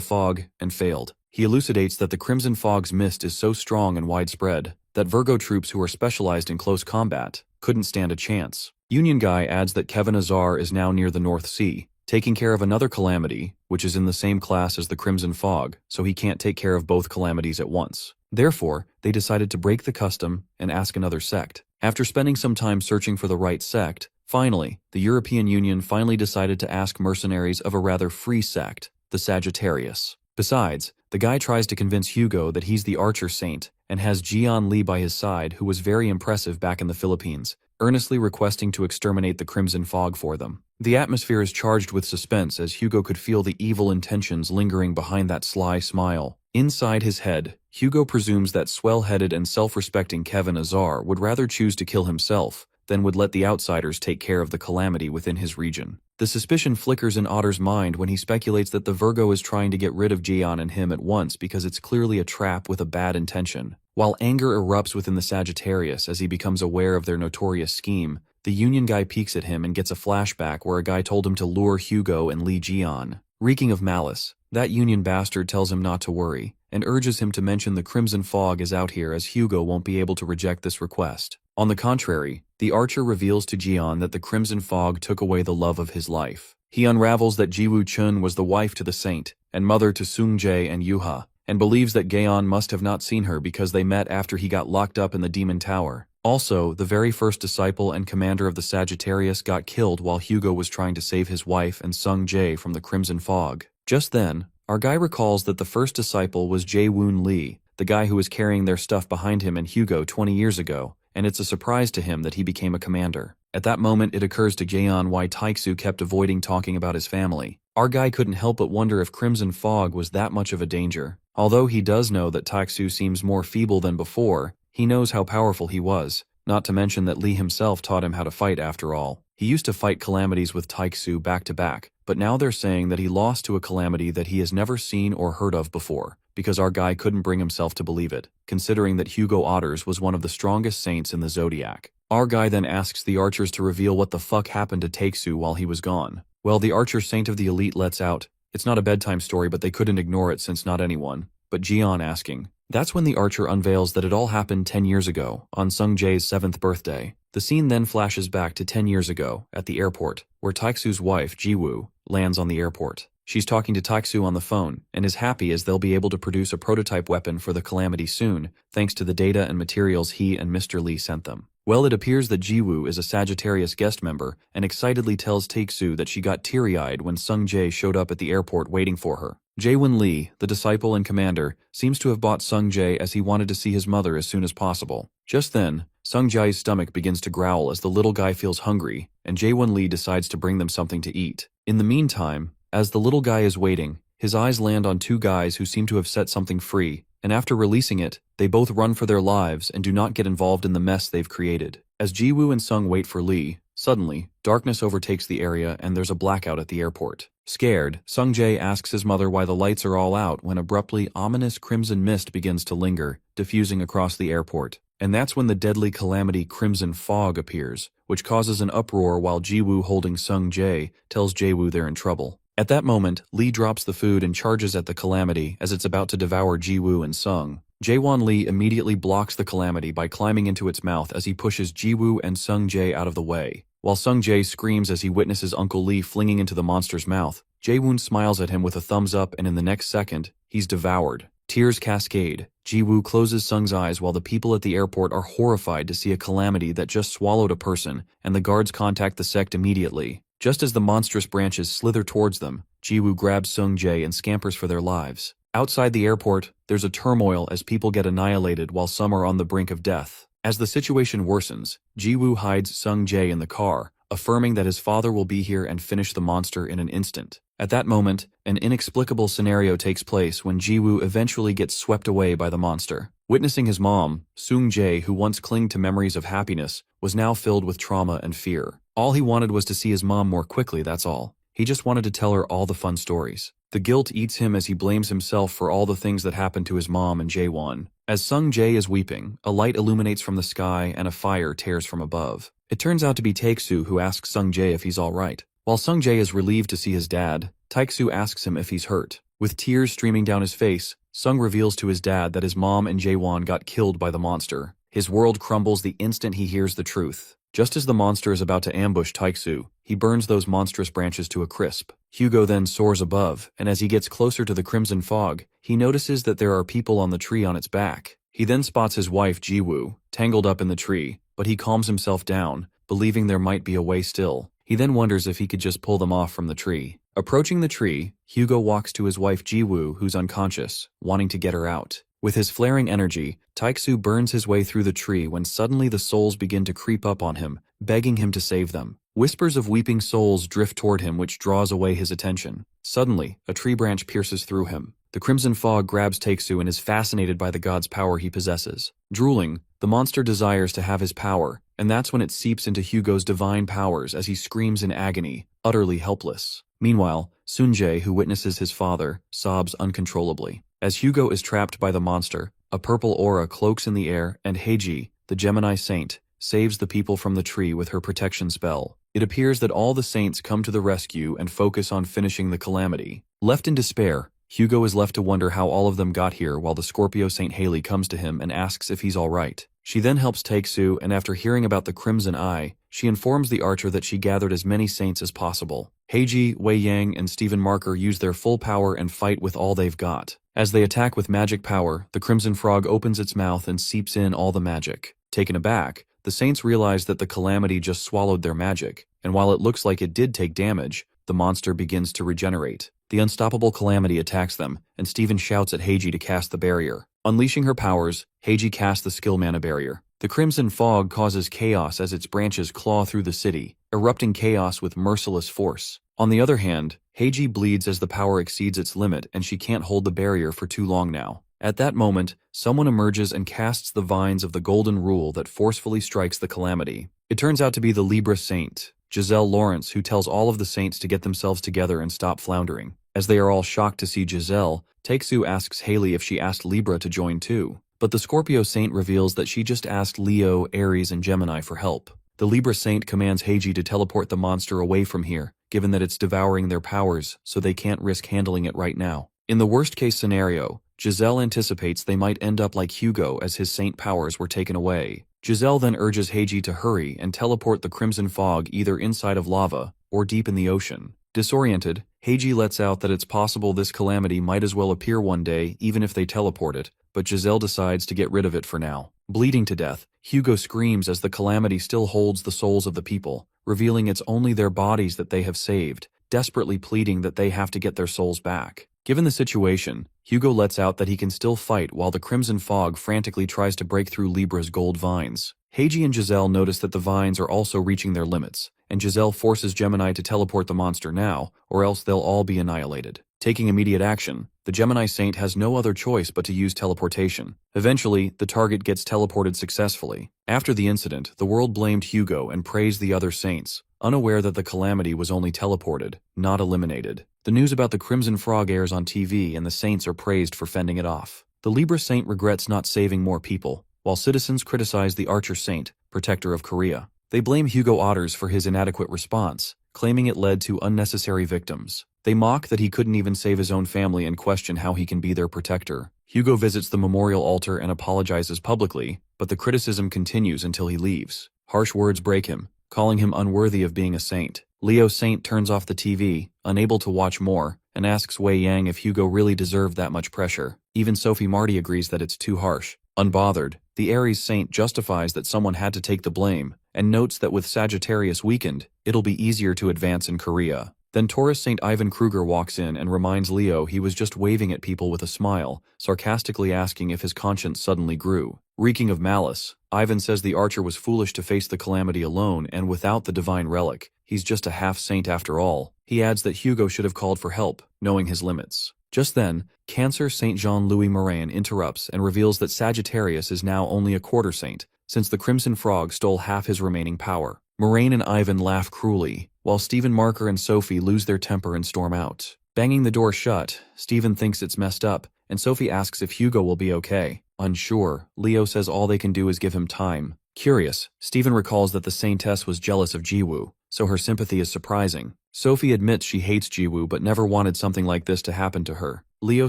fog and failed. He elucidates that the Crimson Fog's mist is so strong and widespread that Virgo troops who are specialized in close combat couldn't stand a chance. Union guy adds that Kevin Azar is now near the North Sea, taking care of another calamity, which is in the same class as the Crimson Fog, so he can't take care of both calamities at once. Therefore, they decided to break the custom and ask another sect. After spending some time searching for the right sect, finally, the European Union finally decided to ask mercenaries of a rather free sect, the Sagittarius. Besides, the guy tries to convince Hugo that he's the Archer Saint and has Jian Li by his side, who was very impressive back in the Philippines, earnestly requesting to exterminate the Crimson Fog for them. The atmosphere is charged with suspense as Hugo could feel the evil intentions lingering behind that sly smile. Inside his head, Hugo presumes that swell-headed and self-respecting Kevin Azar would rather choose to kill himself than would let the outsiders take care of the calamity within his region. The suspicion flickers in Otter's mind when he speculates that the Virgo is trying to get rid of Jian and him at once because it's clearly a trap with a bad intention. While anger erupts within the Sagittarius as he becomes aware of their notorious scheme, the Union guy peeks at him and gets a flashback where a guy told him to lure Hugo and Li Jian. Reeking of malice, that Union bastard tells him not to worry, and urges him to mention the Crimson Fog is out here as Hugo won't be able to reject this request. On the contrary, the Archer reveals to Jian that the Crimson Fog took away the love of his life. He unravels that Jiwoo Chun was the wife to the saint, and mother to Sung Jae and Yuha, and believes that Gaeon must have not seen her because they met after he got locked up in the Demon Tower. Also, the very first disciple and commander of the Sagittarius got killed while Hugo was trying to save his wife and Sung Jae from the Crimson Fog. Just then, our guy recalls that the first disciple was Jae-woon Lee, the guy who was carrying their stuff behind him and Hugo 20 years ago, and it's a surprise to him that he became a commander. At that moment, it occurs to Jaeon why Taeksu kept avoiding talking about his family. Our guy couldn't help but wonder if Crimson Fog was that much of a danger. Although he does know that Taeksu seems more feeble than before, he knows how powerful he was, not to mention that Lee himself taught him how to fight after all. He used to fight calamities with Taeksu back to back, but now they're saying that he lost to a calamity that he has never seen or heard of before, because our guy couldn't bring himself to believe it, considering that Hugo Otters was one of the strongest saints in the Zodiac. Our guy then asks the archers to reveal what the fuck happened to Taeksu while he was gone. Well, the archer saint of the elite lets out, it's not a bedtime story but they couldn't ignore it since not anyone, but Jian asking. That's when the archer unveils that it all happened 10 years ago, on Sung Jae's 7th birthday. The scene then flashes back to 10 years ago, at the airport, where Taeksu's wife, Jiwoo, lands on the airport. She's talking to Taeksu on the phone, and is happy as they'll be able to produce a prototype weapon for the calamity soon, thanks to the data and materials he and Mr. Lee sent them. Well, it appears that Jiwoo is a Sagittarius guest member, and excitedly tells Taeksu that she got teary-eyed when Sung Jae showed up at the airport waiting for her. Jae-won Lee, the disciple and commander, seems to have bought Sung Jae as he wanted to see his mother as soon as possible. Just then, Sung Jae's stomach begins to growl as the little guy feels hungry, and Jae-won Lee decides to bring them something to eat. In the meantime, as the little guy is waiting, his eyes land on two guys who seem to have set something free, and after releasing it, they both run for their lives and do not get involved in the mess they've created. As Jiwoo and Sung wait for Lee, suddenly, darkness overtakes the area and there's a blackout at the airport. Scared, Sung Jae asks his mother why the lights are all out when abruptly ominous crimson mist begins to linger, diffusing across the airport. And that's when the deadly calamity Crimson Fog appears, which causes an uproar while Jiwoo holding Sung Jae tells Jaewoo they're in trouble. At that moment, Lee drops the food and charges at the calamity as it's about to devour Jiwoo and Sung. Jae-won Lee immediately blocks the calamity by climbing into its mouth as he pushes Jiwoo and Sung Jae out of the way. While Sung Jae screams as he witnesses Uncle Lee flinging into the monster's mouth, Jae-woon smiles at him with a thumbs up and in the next second, he's devoured. Tears cascade. Jiwoo closes Sung's eyes while the people at the airport are horrified to see a calamity that just swallowed a person, and the guards contact the sect immediately. Just as the monstrous branches slither towards them, Jiwoo grabs Sung Jae and scampers for their lives. Outside the airport, there's a turmoil as people get annihilated while some are on the brink of death. As the situation worsens, Jiwoo hides Sung Jae in the car, affirming that his father will be here and finish the monster in an instant. At that moment, an inexplicable scenario takes place when Jiwoo eventually gets swept away by the monster. Witnessing his mom, Sung Jae, who once clinged to memories of happiness, was now filled with trauma and fear. All he wanted was to see his mom more quickly, that's all. He just wanted to tell her all the fun stories. The guilt eats him as he blames himself for all the things that happened to his mom and Jae-won. As Sung Jae is weeping, a light illuminates from the sky and a fire tears from above. It turns out to be Taeksu who asks Sung Jae if he's alright. While Sung Jae is relieved to see his dad, Taeksu asks him if he's hurt. With tears streaming down his face, Sung reveals to his dad that his mom and Jae-won got killed by the monster. His world crumbles the instant he hears the truth. Just as the monster is about to ambush Taeksu, he burns those monstrous branches to a crisp. Hugo then soars above, and as he gets closer to the Crimson Fog, he notices that there are people on the tree on its back. He then spots his wife Jiwoo, tangled up in the tree, but he calms himself down, believing there might be a way still. He then wonders if he could just pull them off from the tree. Approaching the tree, Hugo walks to his wife Jiwoo, who's unconscious, wanting to get her out. With his flaring energy, Taeksu burns his way through the tree when suddenly the souls begin to creep up on him, begging him to save them. Whispers of weeping souls drift toward him, which draws away his attention. Suddenly, a tree branch pierces through him. The Crimson Fog grabs Taeksu and is fascinated by the god's power he possesses. Drooling, the monster desires to have his power, and that's when it seeps into Hugo's divine powers as he screams in agony, utterly helpless. Meanwhile, Sunjae, who witnesses his father, sobs uncontrollably. As Hugo is trapped by the monster, a purple aura cloaks in the air, and Heiji, the Gemini saint, saves the people from the tree with her protection spell. It appears that all the saints come to the rescue and focus on finishing the calamity. Left in despair, Hugo is left to wonder how all of them got here while the Scorpio Saint Haley comes to him and asks if he's alright. She then helps Taeksu, and after hearing about the Crimson Eye, she informs the archer that she gathered as many saints as possible. Heiji, Wei Yang, and Stephen Marker use their full power and fight with all they've got. As they attack with magic power, the Crimson Frog opens its mouth and seeps in all the magic. Taken aback, the saints realize that the calamity just swallowed their magic, and while it looks like it did take damage, the monster begins to regenerate. The unstoppable calamity attacks them, and Steven shouts at Heiji to cast the barrier. Unleashing her powers, Heiji casts the skill mana barrier. The crimson fog causes chaos as its branches claw through the city, erupting chaos with merciless force. On the other hand, Heiji bleeds as the power exceeds its limit and she can't hold the barrier for too long now. At that moment, someone emerges and casts the vines of the golden rule that forcefully strikes the calamity. It turns out to be the Libra Saint, Giselle Lawrence, who tells all of the saints to get themselves together and stop floundering. As they are all shocked to see Giselle, Taeksu asks Haley if she asked Libra to join too. But the Scorpio Saint reveals that she just asked Leo, Aries, and Gemini for help. The Libra Saint commands Heiji to teleport the monster away from here, given that it's devouring their powers, so they can't risk handling it right now. In the worst-case scenario, Giselle anticipates they might end up like Hugo as his saint powers were taken away. Giselle then urges Heiji to hurry and teleport the crimson fog either inside of lava or deep in the ocean. Disoriented, Heiji lets out that it's possible this calamity might as well appear one day even if they teleport it, but Giselle decides to get rid of it for now. Bleeding to death, Hugo screams as the calamity still holds the souls of the people, revealing it's only their bodies that they have saved, desperately pleading that they have to get their souls back. Given the situation, Hugo lets out that he can still fight while the crimson fog frantically tries to break through Libra's gold vines. Heiji and Giselle notice that the vines are also reaching their limits, and Giselle forces Gemini to teleport the monster now, or else they'll all be annihilated. Taking immediate action, the Gemini Saint has no other choice but to use teleportation. Eventually, the target gets teleported successfully. After the incident, the world blamed Hugo and praised the other saints, unaware that the calamity was only teleported, not eliminated. The news about the Crimson Frog airs on TV and the saints are praised for fending it off. The Libra Saint regrets not saving more people, while citizens criticize the Archer Saint, protector of Korea. They blame Hugo Otters for his inadequate response, claiming it led to unnecessary victims. They mock that he couldn't even save his own family and question how he can be their protector. Hugo visits the memorial altar and apologizes publicly, but the criticism continues until he leaves. Harsh words break him, calling him unworthy of being a saint. Leo Saint turns off the TV, unable to watch more, and asks Wei Yang if Hugo really deserved that much pressure. Even Sophie Marty agrees that it's too harsh. Unbothered, the Aries Saint justifies that someone had to take the blame, and notes that with Sagittarius weakened, it'll be easier to advance in Korea. Then Taurus Saint Ivan Kruger walks in and reminds Leo he was just waving at people with a smile, sarcastically asking if his conscience suddenly grew. Reeking of malice, Ivan says the archer was foolish to face the calamity alone and without the divine relic. He's just a half-saint after all. He adds that Hugo should have called for help, knowing his limits. Just then, Cancer Saint Jean-Louis Morin interrupts and reveals that Sagittarius is now only a quarter saint, since the Crimson Frog stole half his remaining power. Moraine and Ivan laugh cruelly, while Stephen Marker and Sophie lose their temper and storm out. Banging the door shut, Stephen thinks it's messed up, and Sophie asks if Hugo will be okay. Unsure, Leo says all they can do is give him time. Curious, Stephen recalls that the Saintess was jealous of Jiwoo, so her sympathy is surprising. Sophie admits she hates Jiwoo but never wanted something like this to happen to her. Leo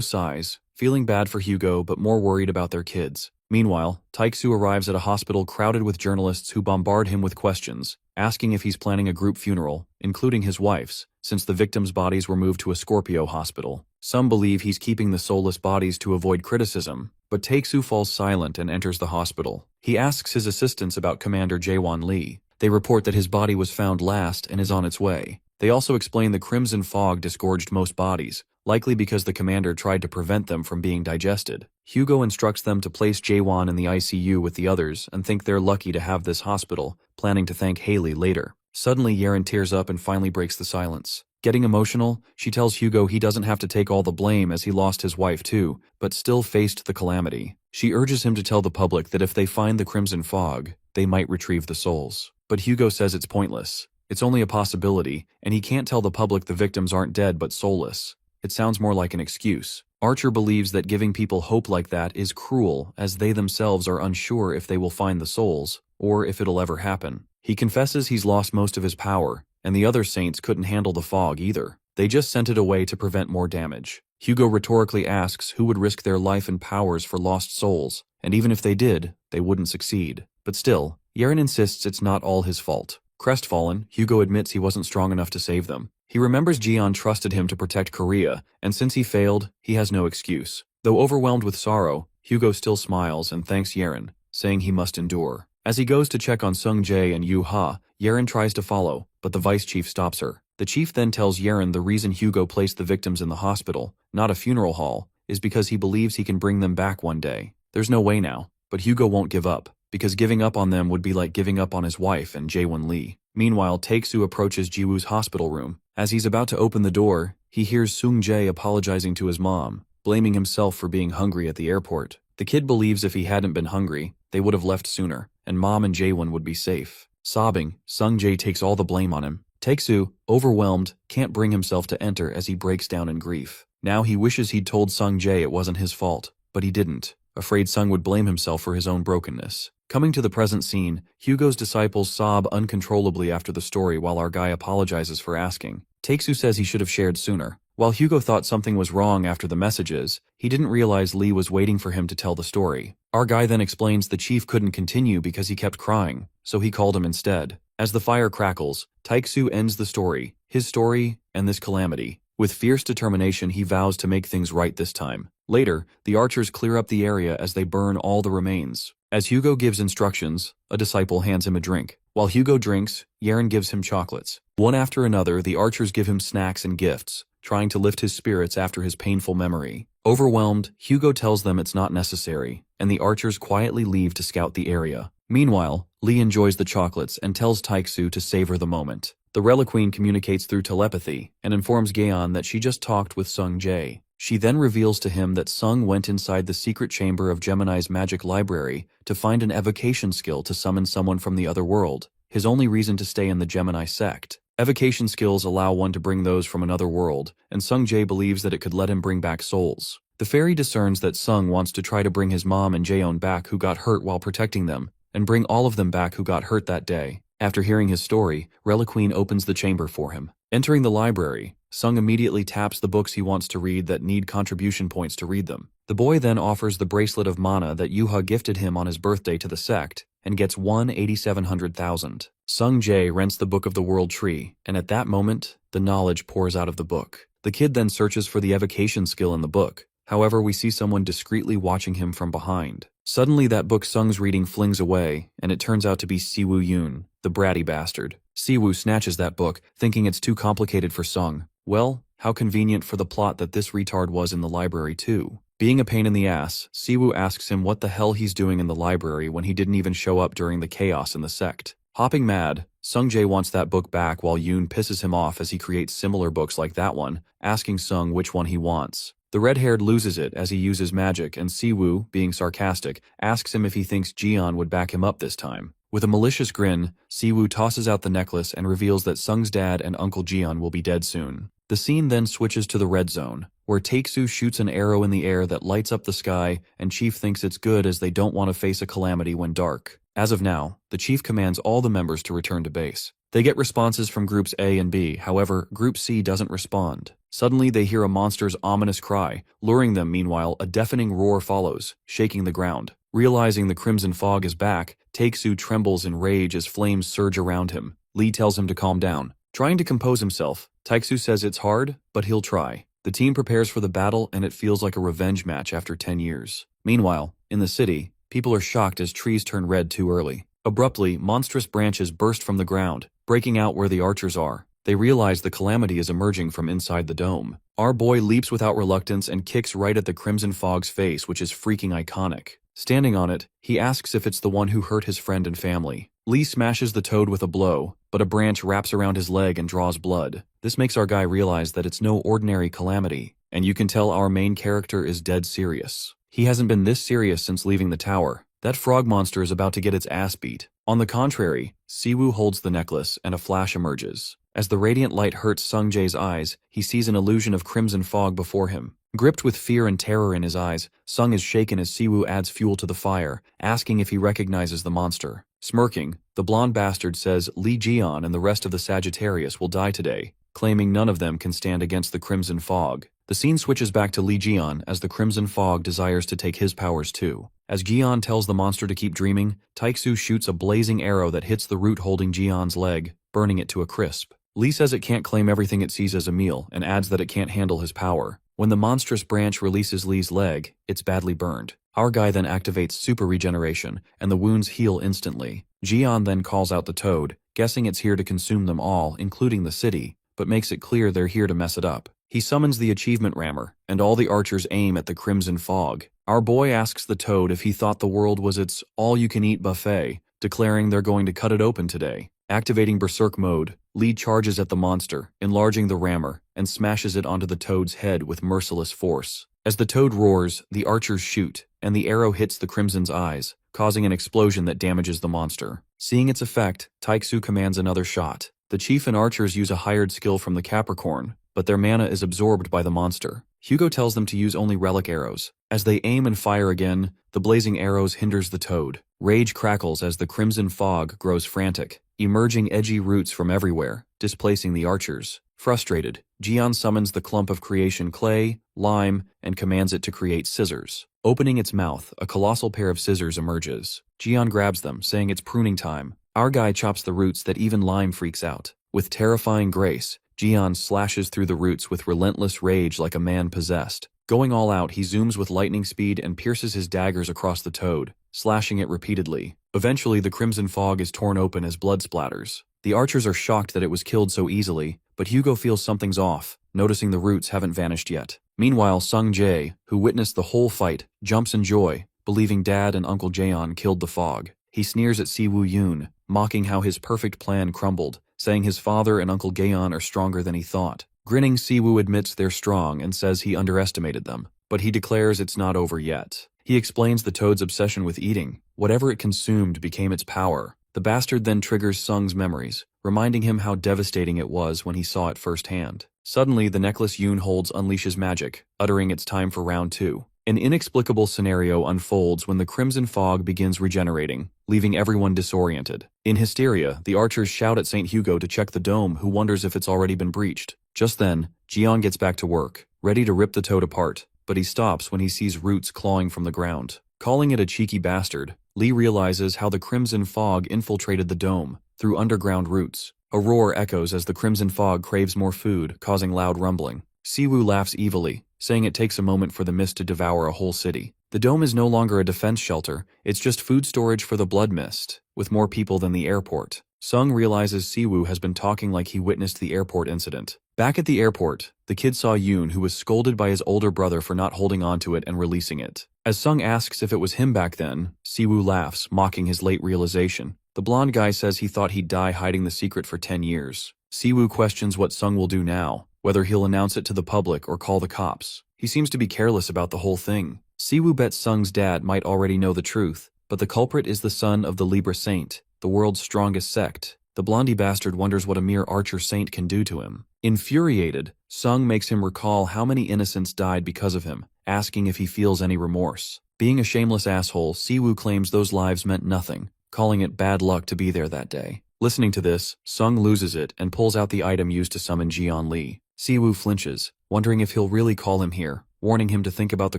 sighs, feeling bad for Hugo but more worried about their kids. Meanwhile, Taeksu arrives at a hospital crowded with journalists who bombard him with questions, asking if he's planning a group funeral, including his wife's, since the victims' bodies were moved to a Scorpio hospital. Some believe he's keeping the soulless bodies to avoid criticism, but Taeksu falls silent and enters the hospital. He asks his assistants about Commander Jaewon Lee. They report that his body was found last and is on its way. They also explain the crimson fog disgorged most bodies, likely because the commander tried to prevent them from being digested. Hugo instructs them to place Jaewon in the ICU with the others and think they're lucky to have this hospital, planning to thank Haley later. Suddenly, Yeren tears up and finally breaks the silence. Getting emotional, she tells Hugo he doesn't have to take all the blame as he lost his wife too, but still faced the calamity. She urges him to tell the public that if they find the crimson fog, they might retrieve the souls. But Hugo says it's pointless. It's only a possibility, and he can't tell the public the victims aren't dead but soulless. It sounds more like an excuse. Archer believes that giving people hope like that is cruel, as they themselves are unsure if they will find the souls, or if it'll ever happen. He confesses he's lost most of his power, and the other saints couldn't handle the fog either. They just sent it away to prevent more damage. Hugo rhetorically asks who would risk their life and powers for lost souls, and even if they did, they wouldn't succeed. But still, Yeren insists it's not all his fault. Crestfallen, Hugo admits he wasn't strong enough to save them. He remembers Jian trusted him to protect Korea, and since he failed, he has no excuse. Though overwhelmed with sorrow, Hugo still smiles and thanks Yeren, saying he must endure. As he goes to check on Sung Jae and Yu Ha, Yeren tries to follow, but the vice chief stops her. The chief then tells Yeren the reason Hugo placed the victims in the hospital, not a funeral hall, is because he believes he can bring them back one day. There's no way now, but Hugo won't give up, because giving up on them would be like giving up on his wife and Jaewon Lee. Meanwhile, Tae-soo approaches Jiwoo's hospital room. As he's about to open the door, he hears Sung Jae apologizing to his mom, blaming himself for being hungry at the airport. The kid believes if he hadn't been hungry, they would have left sooner, and Mom and Jaewon would be safe. Sobbing, Sung Jae takes all the blame on him. Tae-soo, overwhelmed, can't bring himself to enter as he breaks down in grief. Now he wishes he'd told Sung Jae it wasn't his fault, but he didn't, afraid Sung would blame himself for his own brokenness. Coming to the present scene, Hugo's disciples sob uncontrollably after the story while our guy apologizes for asking. Tae-soo says he should have shared sooner. While Hugo thought something was wrong after the messages, he didn't realize Lee was waiting for him to tell the story. Our guy then explains the chief couldn't continue because he kept crying, so he called him instead. As the fire crackles, Tae-soo ends the story, his story, and this calamity. With fierce determination, he vows to make things right this time. Later, the archers clear up the area as they burn all the remains. As Hugo gives instructions, a disciple hands him a drink. While Hugo drinks, Yeren gives him chocolates. One after another, the archers give him snacks and gifts, trying to lift his spirits after his painful memory. Overwhelmed, Hugo tells them it's not necessary, and the archers quietly leave to scout the area. Meanwhile, Lee enjoys the chocolates and tells Tae-soo to savor the moment. The Reliqueen communicates through telepathy and informs Gaeon that she just talked with Sung Jae. She then reveals to him that Sung went inside the secret chamber of Gemini's magic library to find an evocation skill to summon someone from the other world, his only reason to stay in the Gemini sect. Evocation skills allow one to bring those from another world, and Sung Jae believes that it could let him bring back souls. The fairy discerns that Sung wants to try to bring his mom and Jaeon back who got hurt while protecting them, and bring all of them back who got hurt that day. After hearing his story, Reliqueen opens the chamber for him. Entering the library, Sung immediately taps the books he wants to read that need contribution points to read them. The boy then offers the bracelet of mana that Yuha gifted him on his birthday to the sect, and gets 1/8700,000. Sung Jae rents the Book of the World Tree, and at that moment, the knowledge pours out of the book. The kid then searches for the evocation skill in the book. However, we see someone discreetly watching him from behind. Suddenly that book Sung's reading flings away, and it turns out to be Siwoo Yoon, the bratty bastard. Siwoo snatches that book, thinking it's too complicated for Sung. Well, how convenient for the plot that this retard was in the library too. Being a pain in the ass, Siwoo asks him what the hell he's doing in the library when he didn't even show up during the chaos in the sect. Hopping mad, Sung Jae wants that book back while Yoon pisses him off as he creates similar books like that one, asking Sung which one he wants. The red-haired loses it as he uses magic, and Siwoo, being sarcastic, asks him if he thinks Jian would back him up this time. With a malicious grin, Siwoo tosses out the necklace and reveals that Sung's dad and Uncle Jian will be dead soon. The scene then switches to the red zone, where Tae-soo shoots an arrow in the air that lights up the sky, and Chief thinks it's good as they don't want to face a calamity when dark. As of now, the Chief commands all the members to return to base. They get responses from Groups A and B, however, Group C doesn't respond. Suddenly they hear a monster's ominous cry, luring them. Meanwhile, a deafening roar follows, shaking the ground. Realizing the crimson fog is back, Tae-soo trembles in rage as flames surge around him. Lee tells him to calm down. Trying to compose himself, Tae-soo says it's hard, but he'll try. The team prepares for the battle, and it feels like a revenge match after 10 years. Meanwhile, in the city, people are shocked as trees turn red too early. Abruptly, monstrous branches burst from the ground, breaking out where the archers are. They realize the calamity is emerging from inside the dome. Our boy leaps without reluctance and kicks right at the crimson fog's face, which is freaking iconic. Standing on it, he asks if it's the one who hurt his friend and family. Lee smashes the toad with a blow, but a branch wraps around his leg and draws blood. This makes our guy realize that it's no ordinary calamity, and you can tell our main character is dead serious. He hasn't been this serious since leaving the tower. That frog monster is about to get its ass beat. On the contrary, Siwoo holds the necklace and a flash emerges. As the radiant light hurts Sung Jae's eyes, he sees an illusion of crimson fog before him. Gripped with fear and terror in his eyes, Sung is shaken as Siwoo adds fuel to the fire, asking if he recognizes the monster. Smirking, the blonde bastard says Lee Jian and the rest of the Sagittarius will die today, claiming none of them can stand against the crimson fog. The scene switches back to Lee Jian as the crimson fog desires to take his powers too. As Jian tells the monster to keep dreaming, Tae-soo shoots a blazing arrow that hits the root holding Jian's leg, burning it to a crisp. Lee says it can't claim everything it sees as a meal, and adds that it can't handle his power. When the monstrous branch releases Lee's leg, it's badly burned. Our guy then activates super regeneration, and the wounds heal instantly. Jian then calls out the toad, guessing it's here to consume them all, including the city, but makes it clear they're here to mess it up. He summons the achievement rammer, and all the archers aim at the crimson fog. Our boy asks the toad if he thought the world was its all-you-can-eat buffet, declaring they're going to cut it open today. Activating Berserk mode, Lee charges at the monster, enlarging the rammer, and smashes it onto the toad's head with merciless force. As the toad roars, the archers shoot, and the arrow hits the crimson's eyes, causing an explosion that damages the monster. Seeing its effect, Taiksu commands another shot. The chief and archers use a hired skill from the Capricorn, but their mana is absorbed by the monster. Hugo tells them to use only relic arrows. As they aim and fire again, the blazing arrows hinders the toad. Rage crackles as the crimson fog grows frantic, emerging edgy roots from everywhere, displacing the archers. Frustrated, Jian summons the clump of creation clay, lime, and commands it to create scissors. Opening its mouth, a colossal pair of scissors emerges. Jian grabs them, saying it's pruning time. Our guy chops the roots that even lime freaks out. With terrifying grace, Jian slashes through the roots with relentless rage like a man possessed. Going all out, he zooms with lightning speed and pierces his daggers across the toad, slashing it repeatedly. Eventually, the crimson fog is torn open as blood splatters. The archers are shocked that it was killed so easily, but Hugo feels something's off, noticing the roots haven't vanished yet. Meanwhile, Sung Jae, who witnessed the whole fight, jumps in joy, believing Dad and Uncle Jaeon killed the fog. He sneers at Siwoo Yoon, mocking how his perfect plan crumbled, saying his father and Uncle Gaeon are stronger than he thought. Grinning, Siwoo admits they're strong and says he underestimated them, but he declares it's not over yet. He explains the toad's obsession with eating. Whatever it consumed became its power. The bastard then triggers Sung's memories, reminding him how devastating it was when he saw it firsthand. Suddenly, the necklace Yoon holds unleashes magic, uttering it's time for round 2. An inexplicable scenario unfolds when the crimson fog begins regenerating, leaving everyone disoriented. In hysteria, the archers shout at St. Hugo to check the dome, who wonders if it's already been breached. Just then, Jian gets back to work, ready to rip the toad apart, but he stops when he sees roots clawing from the ground. Calling it a cheeky bastard, Lee realizes how the crimson fog infiltrated the dome, through underground roots. A roar echoes as the crimson fog craves more food, causing loud rumbling. Siwoo laughs evilly, saying it takes a moment for the mist to devour a whole city. The dome is no longer a defense shelter, it's just food storage for the blood mist, with more people than the airport. Sung realizes Siwoo has been talking like he witnessed the airport incident. Back at the airport, the kid saw Yoon, who was scolded by his older brother for not holding onto it and releasing it. As Sung asks if it was him back then, Siwoo laughs, mocking his late realization. The blonde guy says he thought he'd die hiding the secret for 10 years. Siwoo questions what Sung will do now, whether he'll announce it to the public or call the cops. He seems to be careless about the whole thing. Siwoo bets Sung's dad might already know the truth, but the culprit is the son of the Libra Saint, the world's strongest sect. The blondie bastard wonders what a mere archer saint can do to him. Infuriated, Sung makes him recall how many innocents died because of him, asking if he feels any remorse. Being a shameless asshole, Siwoo claims those lives meant nothing, calling it bad luck to be there that day. Listening to this, Sung loses it and pulls out the item used to summon Jian Lee. Siwoo flinches, wondering if he'll really call him here, warning him to think about the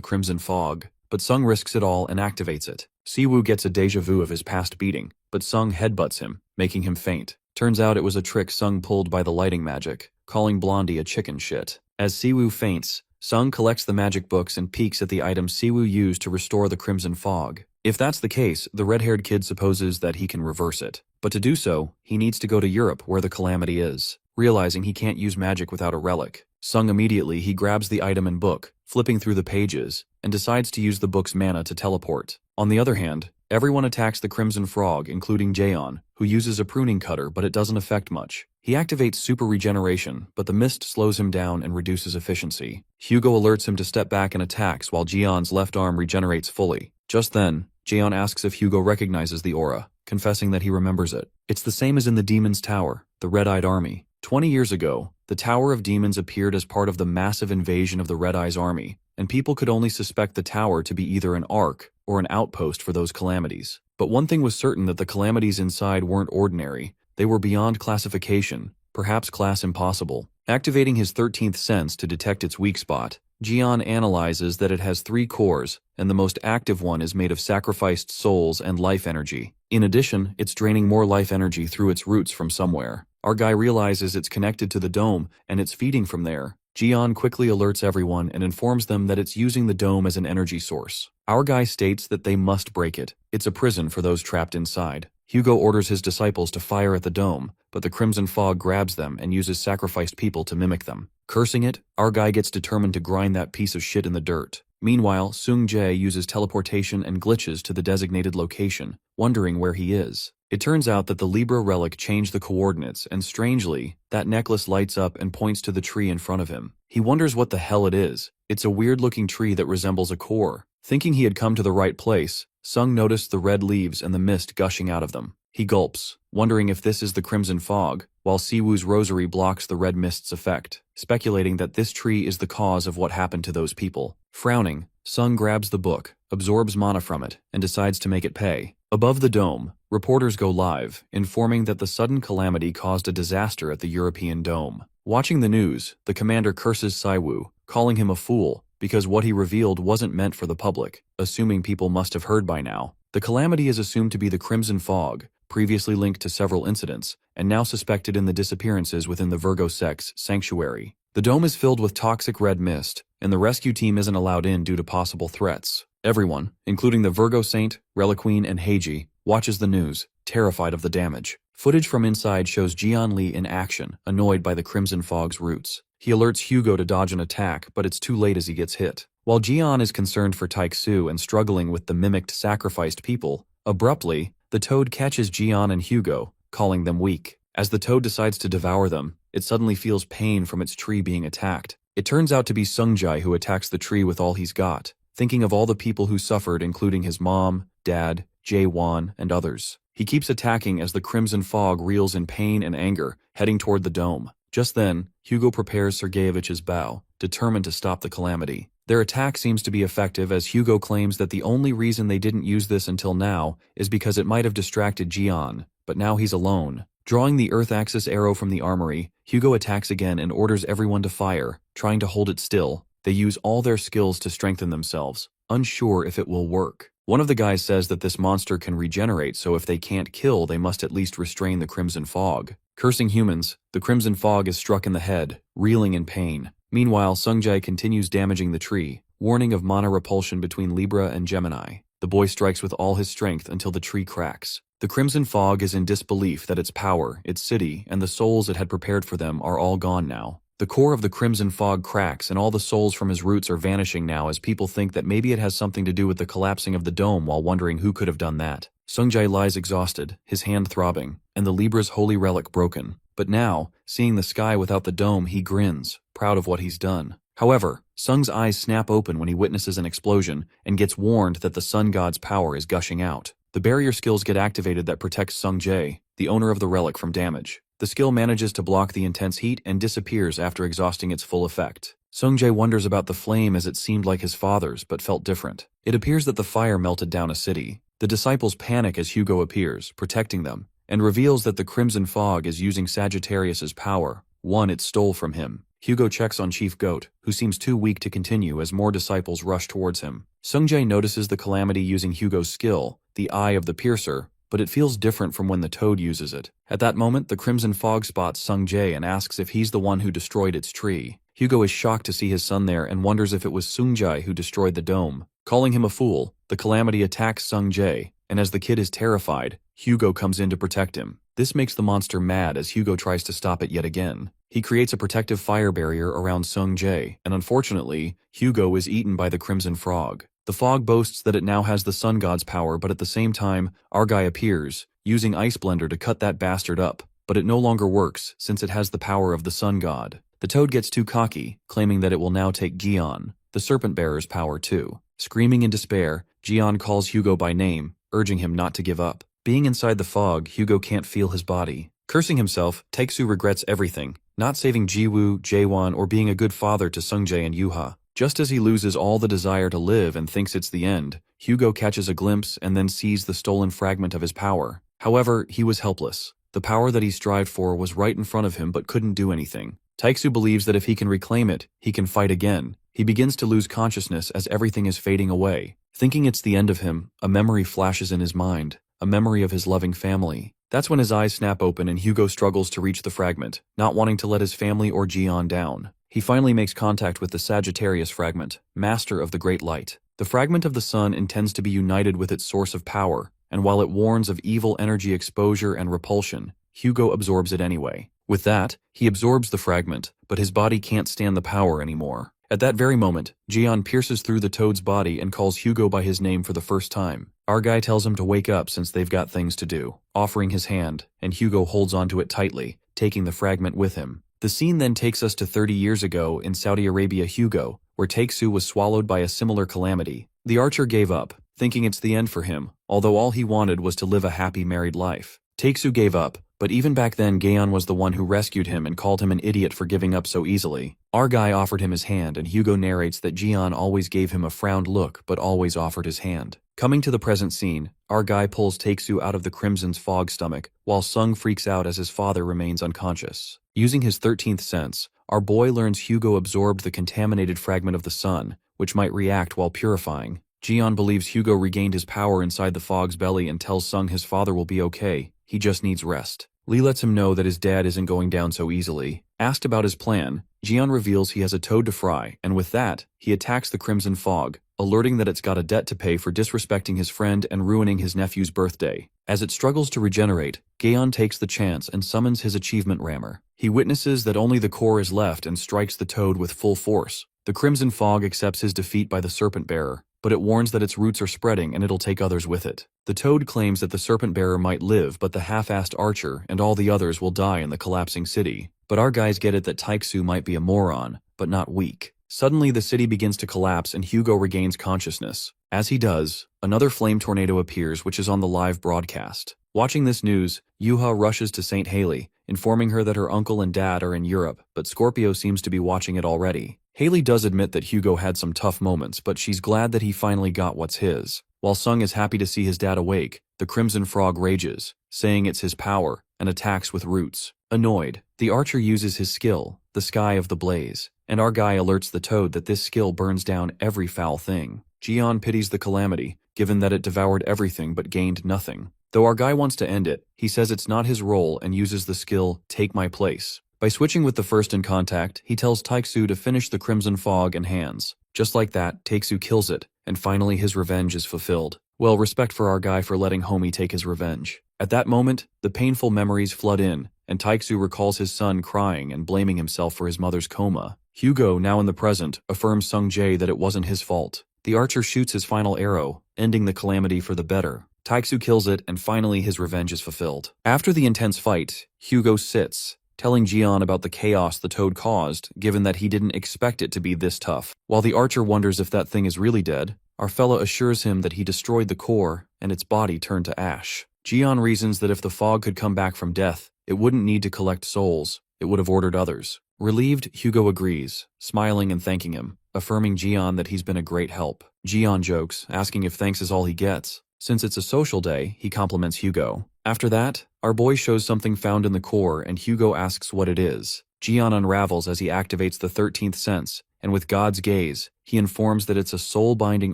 crimson fog. But Sung risks it all and activates it. Siwoo gets a deja vu of his past beating, but Sung headbutts him, making him faint. Turns out it was a trick Sung pulled by the lighting magic, calling Blondie a chicken shit. As Siwoo faints, Sung collects the magic books and peeks at the item Siwoo used to restore the crimson fog. If that's the case, the red-haired kid supposes that he can reverse it. But to do so, he needs to go to Europe where the calamity is. Realizing he can't use magic without a relic, Sung immediately he grabs the item and book, flipping through the pages, and decides to use the book's mana to teleport. On the other hand, everyone attacks the Crimson Frog, including Jaeon, who uses a pruning cutter but it doesn't affect much. He activates super regeneration, but the mist slows him down and reduces efficiency. Hugo alerts him to step back and attacks while Jeon's left arm regenerates fully. Just then, Jaeon asks if Hugo recognizes the aura, confessing that he remembers it. It's the same as in the Demon's Tower, the Red-Eyed Army. 20 years ago, the Tower of Demons appeared as part of the massive invasion of the Red Eye's army, and people could only suspect the tower to be either an ark or an outpost for those calamities. But one thing was certain, that the calamities inside weren't ordinary. They were beyond classification, perhaps class impossible. Activating his 13th sense to detect its weak spot, Jeon analyzes that it has 3 cores, and the most active one is made of sacrificed souls and life energy. In addition, it's draining more life energy through its roots from somewhere. Our guy realizes it's connected to the dome, and it's feeding from there. Jeon quickly alerts everyone and informs them that it's using the dome as an energy source. Our guy states that they must break it. It's a prison for those trapped inside. Hugo orders his disciples to fire at the dome, but the crimson fog grabs them and uses sacrificed people to mimic them. Cursing it, our guy gets determined to grind that piece of shit in the dirt. Meanwhile, Sung Jae uses teleportation and glitches to the designated location, wondering where he is. It turns out that the Libra relic changed the coordinates, and strangely, that necklace lights up and points to the tree in front of him. He wonders what the hell it is. It's a weird-looking tree that resembles a core. Thinking he had come to the right place, Sung noticed the red leaves and the mist gushing out of them. He gulps, wondering if this is the crimson fog, while Siwoo's rosary blocks the red mist's effect, speculating that this tree is the cause of what happened to those people. Frowning, Sung grabs the book, absorbs mana from it, and decides to make it pay. Above the dome, reporters go live, informing that the sudden calamity caused a disaster at the European dome. Watching the news, the commander curses Siwoo, calling him a fool, because what he revealed wasn't meant for the public, assuming people must have heard by now. The calamity is assumed to be the crimson fog, previously linked to several incidents, and now suspected in the disappearances within the Virgo sect's sanctuary. The dome is filled with toxic red mist, and the rescue team isn't allowed in due to possible threats. Everyone, including the Virgo Saint, Reliqueen, and Heiji, watches the news, terrified of the damage. Footage from inside shows Jian Li in action, annoyed by the crimson fog's roots. He alerts Hugo to dodge an attack, but it's too late as he gets hit. While Jian is concerned for Taixu and struggling with the mimicked sacrificed people, abruptly, the toad catches Jian and Hugo, calling them weak. As the toad decides to devour them, it suddenly feels pain from its tree being attacked. It turns out to be Sungjae who attacks the tree with all he's got, thinking of all the people who suffered, including his mom, dad, Jae-won, and others. He keeps attacking as the crimson fog reels in pain and anger, heading toward the dome. Just then, Hugo prepares Sergeyevich's bow, determined to stop the calamity. Their attack seems to be effective as Hugo claims that the only reason they didn't use this until now is because it might have distracted Jian, but now he's alone. Drawing the Earth Axis arrow from the armory, Hugo attacks again and orders everyone to fire, trying to hold it still. They use all their skills to strengthen themselves, unsure if it will work. One of the guys says that this monster can regenerate, so if they can't kill, they must at least restrain the crimson fog. Cursing humans, the crimson fog is struck in the head, reeling in pain. Meanwhile, Sungjae continues damaging the tree, warning of mana repulsion between Libra and Gemini. The boy strikes with all his strength until the tree cracks. The crimson fog is in disbelief that its power, its city, and the souls it had prepared for them are all gone now. The core of the crimson fog cracks and all the souls from his roots are vanishing now as people think that maybe it has something to do with the collapsing of the dome while wondering who could have done that. Sungjae lies exhausted, his hand throbbing, and the Libra's holy relic broken. But now, seeing the sky without the dome, he grins, proud of what he's done. However, Sung's eyes snap open when he witnesses an explosion and gets warned that the sun god's power is gushing out. The barrier skills get activated that protects Sungjae, the owner of the relic, from damage. The skill manages to block the intense heat and disappears after exhausting its full effect. Sungjae wonders about the flame as it seemed like his father's but felt different. It appears that the fire melted down a city. The disciples panic as Hugo appears, protecting them, and reveals that the crimson fog is using Sagittarius's power, one it stole from him. Hugo checks on Chief Goat, who seems too weak to continue as more disciples rush towards him. Sungjae notices the calamity using Hugo's skill, the Eye of the Piercer, but it feels different from when the toad uses it. At that moment, the crimson fog spots Sungjae and asks if he's the one who destroyed its tree. Hugo is shocked to see his son there and wonders if it was Sungjae who destroyed the dome. Calling him a fool, the calamity attacks Sungjae, and as the kid is terrified, Hugo comes in to protect him. This makes the monster mad as Hugo tries to stop it yet again. He creates a protective fire barrier around Sungjae, and unfortunately, Hugo is eaten by the crimson frog. The fog boasts that it now has the sun god's power, but at the same time, Argai appears, using Ice Blender to cut that bastard up, but it no longer works since it has the power of the sun god. The toad gets too cocky, claiming that it will now take Gion, the serpent bearer's power too. Screaming in despair, Gion calls Hugo by name, urging him not to give up. Being inside the fog, Hugo can't feel his body. Cursing himself, Taixu regrets everything, not saving Jiwoo, Jaewon, or being a good father to Sungjae and Yuha. Just as he loses all the desire to live and thinks it's the end, Hugo catches a glimpse and then sees the stolen fragment of his power. However, he was helpless. The power that he strived for was right in front of him but couldn't do anything. Taixu believes that if he can reclaim it, he can fight again. He begins to lose consciousness as everything is fading away. Thinking it's the end of him, a memory flashes in his mind, a memory of his loving family. That's when his eyes snap open and Hugo struggles to reach the fragment, not wanting to let his family or Gion down. He finally makes contact with the Sagittarius fragment, master of the Great Light. The fragment of the sun intends to be united with its source of power, and while it warns of evil energy exposure and repulsion, Hugo absorbs it anyway. With that, he absorbs the fragment, but his body can't stand the power anymore. At that very moment, Jian pierces through the toad's body and calls Hugo by his name for the first time. Our guy tells him to wake up since they've got things to do, offering his hand, and Hugo holds onto it tightly, taking the fragment with him. The scene then takes us to 30 years ago in Saudi Arabia, Hugo, where Taeksu was swallowed by a similar calamity. The archer gave up, thinking it's the end for him, although all he wanted was to live a happy married life. Taeksu gave up, but even back then Gaeon was the one who rescued him and called him an idiot for giving up so easily. Our guy offered him his hand, and Hugo narrates that Jian always gave him a frowned look but always offered his hand. Coming to the present scene, our guy pulls Taeksu out of the Crimson's fog stomach, while Sung freaks out as his father remains unconscious. Using his 13th sense, our boy learns Hugo absorbed the contaminated fragment of the sun, which might react while purifying. Jian believes Hugo regained his power inside the fog's belly and tells Sung his father will be okay, he just needs rest. Lee lets him know that his dad isn't going down so easily. Asked about his plan, Jian reveals he has a toad to fry, and with that, he attacks the Crimson Fog, alerting that it's got a debt to pay for disrespecting his friend and ruining his nephew's birthday. As it struggles to regenerate, Gaeon takes the chance and summons his achievement rammer. He witnesses that only the core is left and strikes the toad with full force. The Crimson Fog accepts his defeat by the Serpent Bearer, but it warns that its roots are spreading and it'll take others with it. The toad claims that the Serpent Bearer might live, but the half-assed archer and all the others will die in the collapsing city. But our guys get it that Taeksu might be a moron, but not weak. Suddenly the city begins to collapse and Hugo regains consciousness. As he does, another flame tornado appears, which is on the live broadcast. Watching this news, Yuha rushes to St. Haley, informing her that her uncle and dad are in Europe, but Scorpio seems to be watching it already. Haley does admit that Hugo had some tough moments, but she's glad that he finally got what's his. While Sung is happy to see his dad awake, the Crimson Frog rages, saying it's his power, and attacks with roots. Annoyed, the archer uses his skill, the Sky of the Blaze, and our guy alerts the toad that this skill burns down every foul thing. Jian pities the calamity, given that it devoured everything but gained nothing. Though our guy wants to end it, he says it's not his role and uses the skill, Take My Place. By switching with the first in contact, he tells Taeksu to finish the Crimson Fog and hands. Just like that, Taeksu kills it, and finally his revenge is fulfilled. Well, respect for our guy for letting homie take his revenge. At that moment, the painful memories flood in, and Taeksu recalls his son crying and blaming himself for his mother's coma. Hugo, now in the present, affirms Sung Jae that it wasn't his fault. The archer shoots his final arrow, ending the calamity for the better. Taeksu kills it, and finally his revenge is fulfilled. After the intense fight, Hugo sits, telling Jian about the chaos the toad caused, given that he didn't expect it to be this tough. While the archer wonders if that thing is really dead, our fella assures him that he destroyed the core, and its body turned to ash. Jian reasons that if the fog could come back from death, it wouldn't need to collect souls, it would have ordered others. Relieved, Hugo agrees, smiling and thanking him, affirming Jian that he's been a great help. Jian jokes, asking if thanks is all he gets. Since it's a social day, he compliments Hugo. After that, our boy shows something found in the core and Hugo asks what it is. Jian unravels as he activates the 13th sense, and with God's gaze, he informs that it's a soul-binding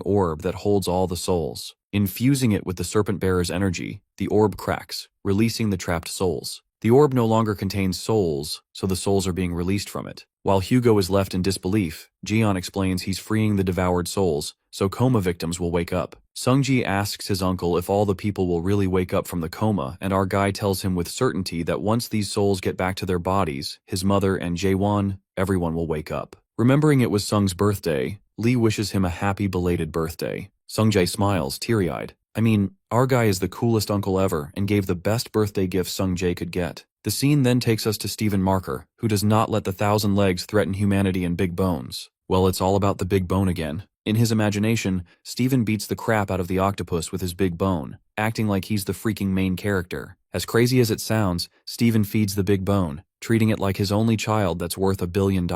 orb that holds all the souls. Infusing it with the Serpent Bearer's energy, the orb cracks, releasing the trapped souls. The orb no longer contains souls, so the souls are being released from it. While Hugo is left in disbelief, Jian explains he's freeing the devoured souls, so coma victims will wake up. Sungji asks his uncle if all the people will really wake up from the coma, and our guy tells him with certainty that once these souls get back to their bodies, his mother and Jaewon, everyone will wake up. Remembering it was Sung's birthday, Lee wishes him a happy belated birthday. Sungjae smiles, teary-eyed. I mean, our guy is the coolest uncle ever and gave the best birthday gift Sungjae could get. The scene then takes us to Stephen Marker, who does not let the 1,000 legs threaten humanity and big bones. Well, it's all about the big bone again. In his imagination, Stephen beats the crap out of the octopus with his big bone, acting like he's the freaking main character. As crazy as it sounds, Stephen feeds the big bone, treating it like his only child that's worth $1 billion.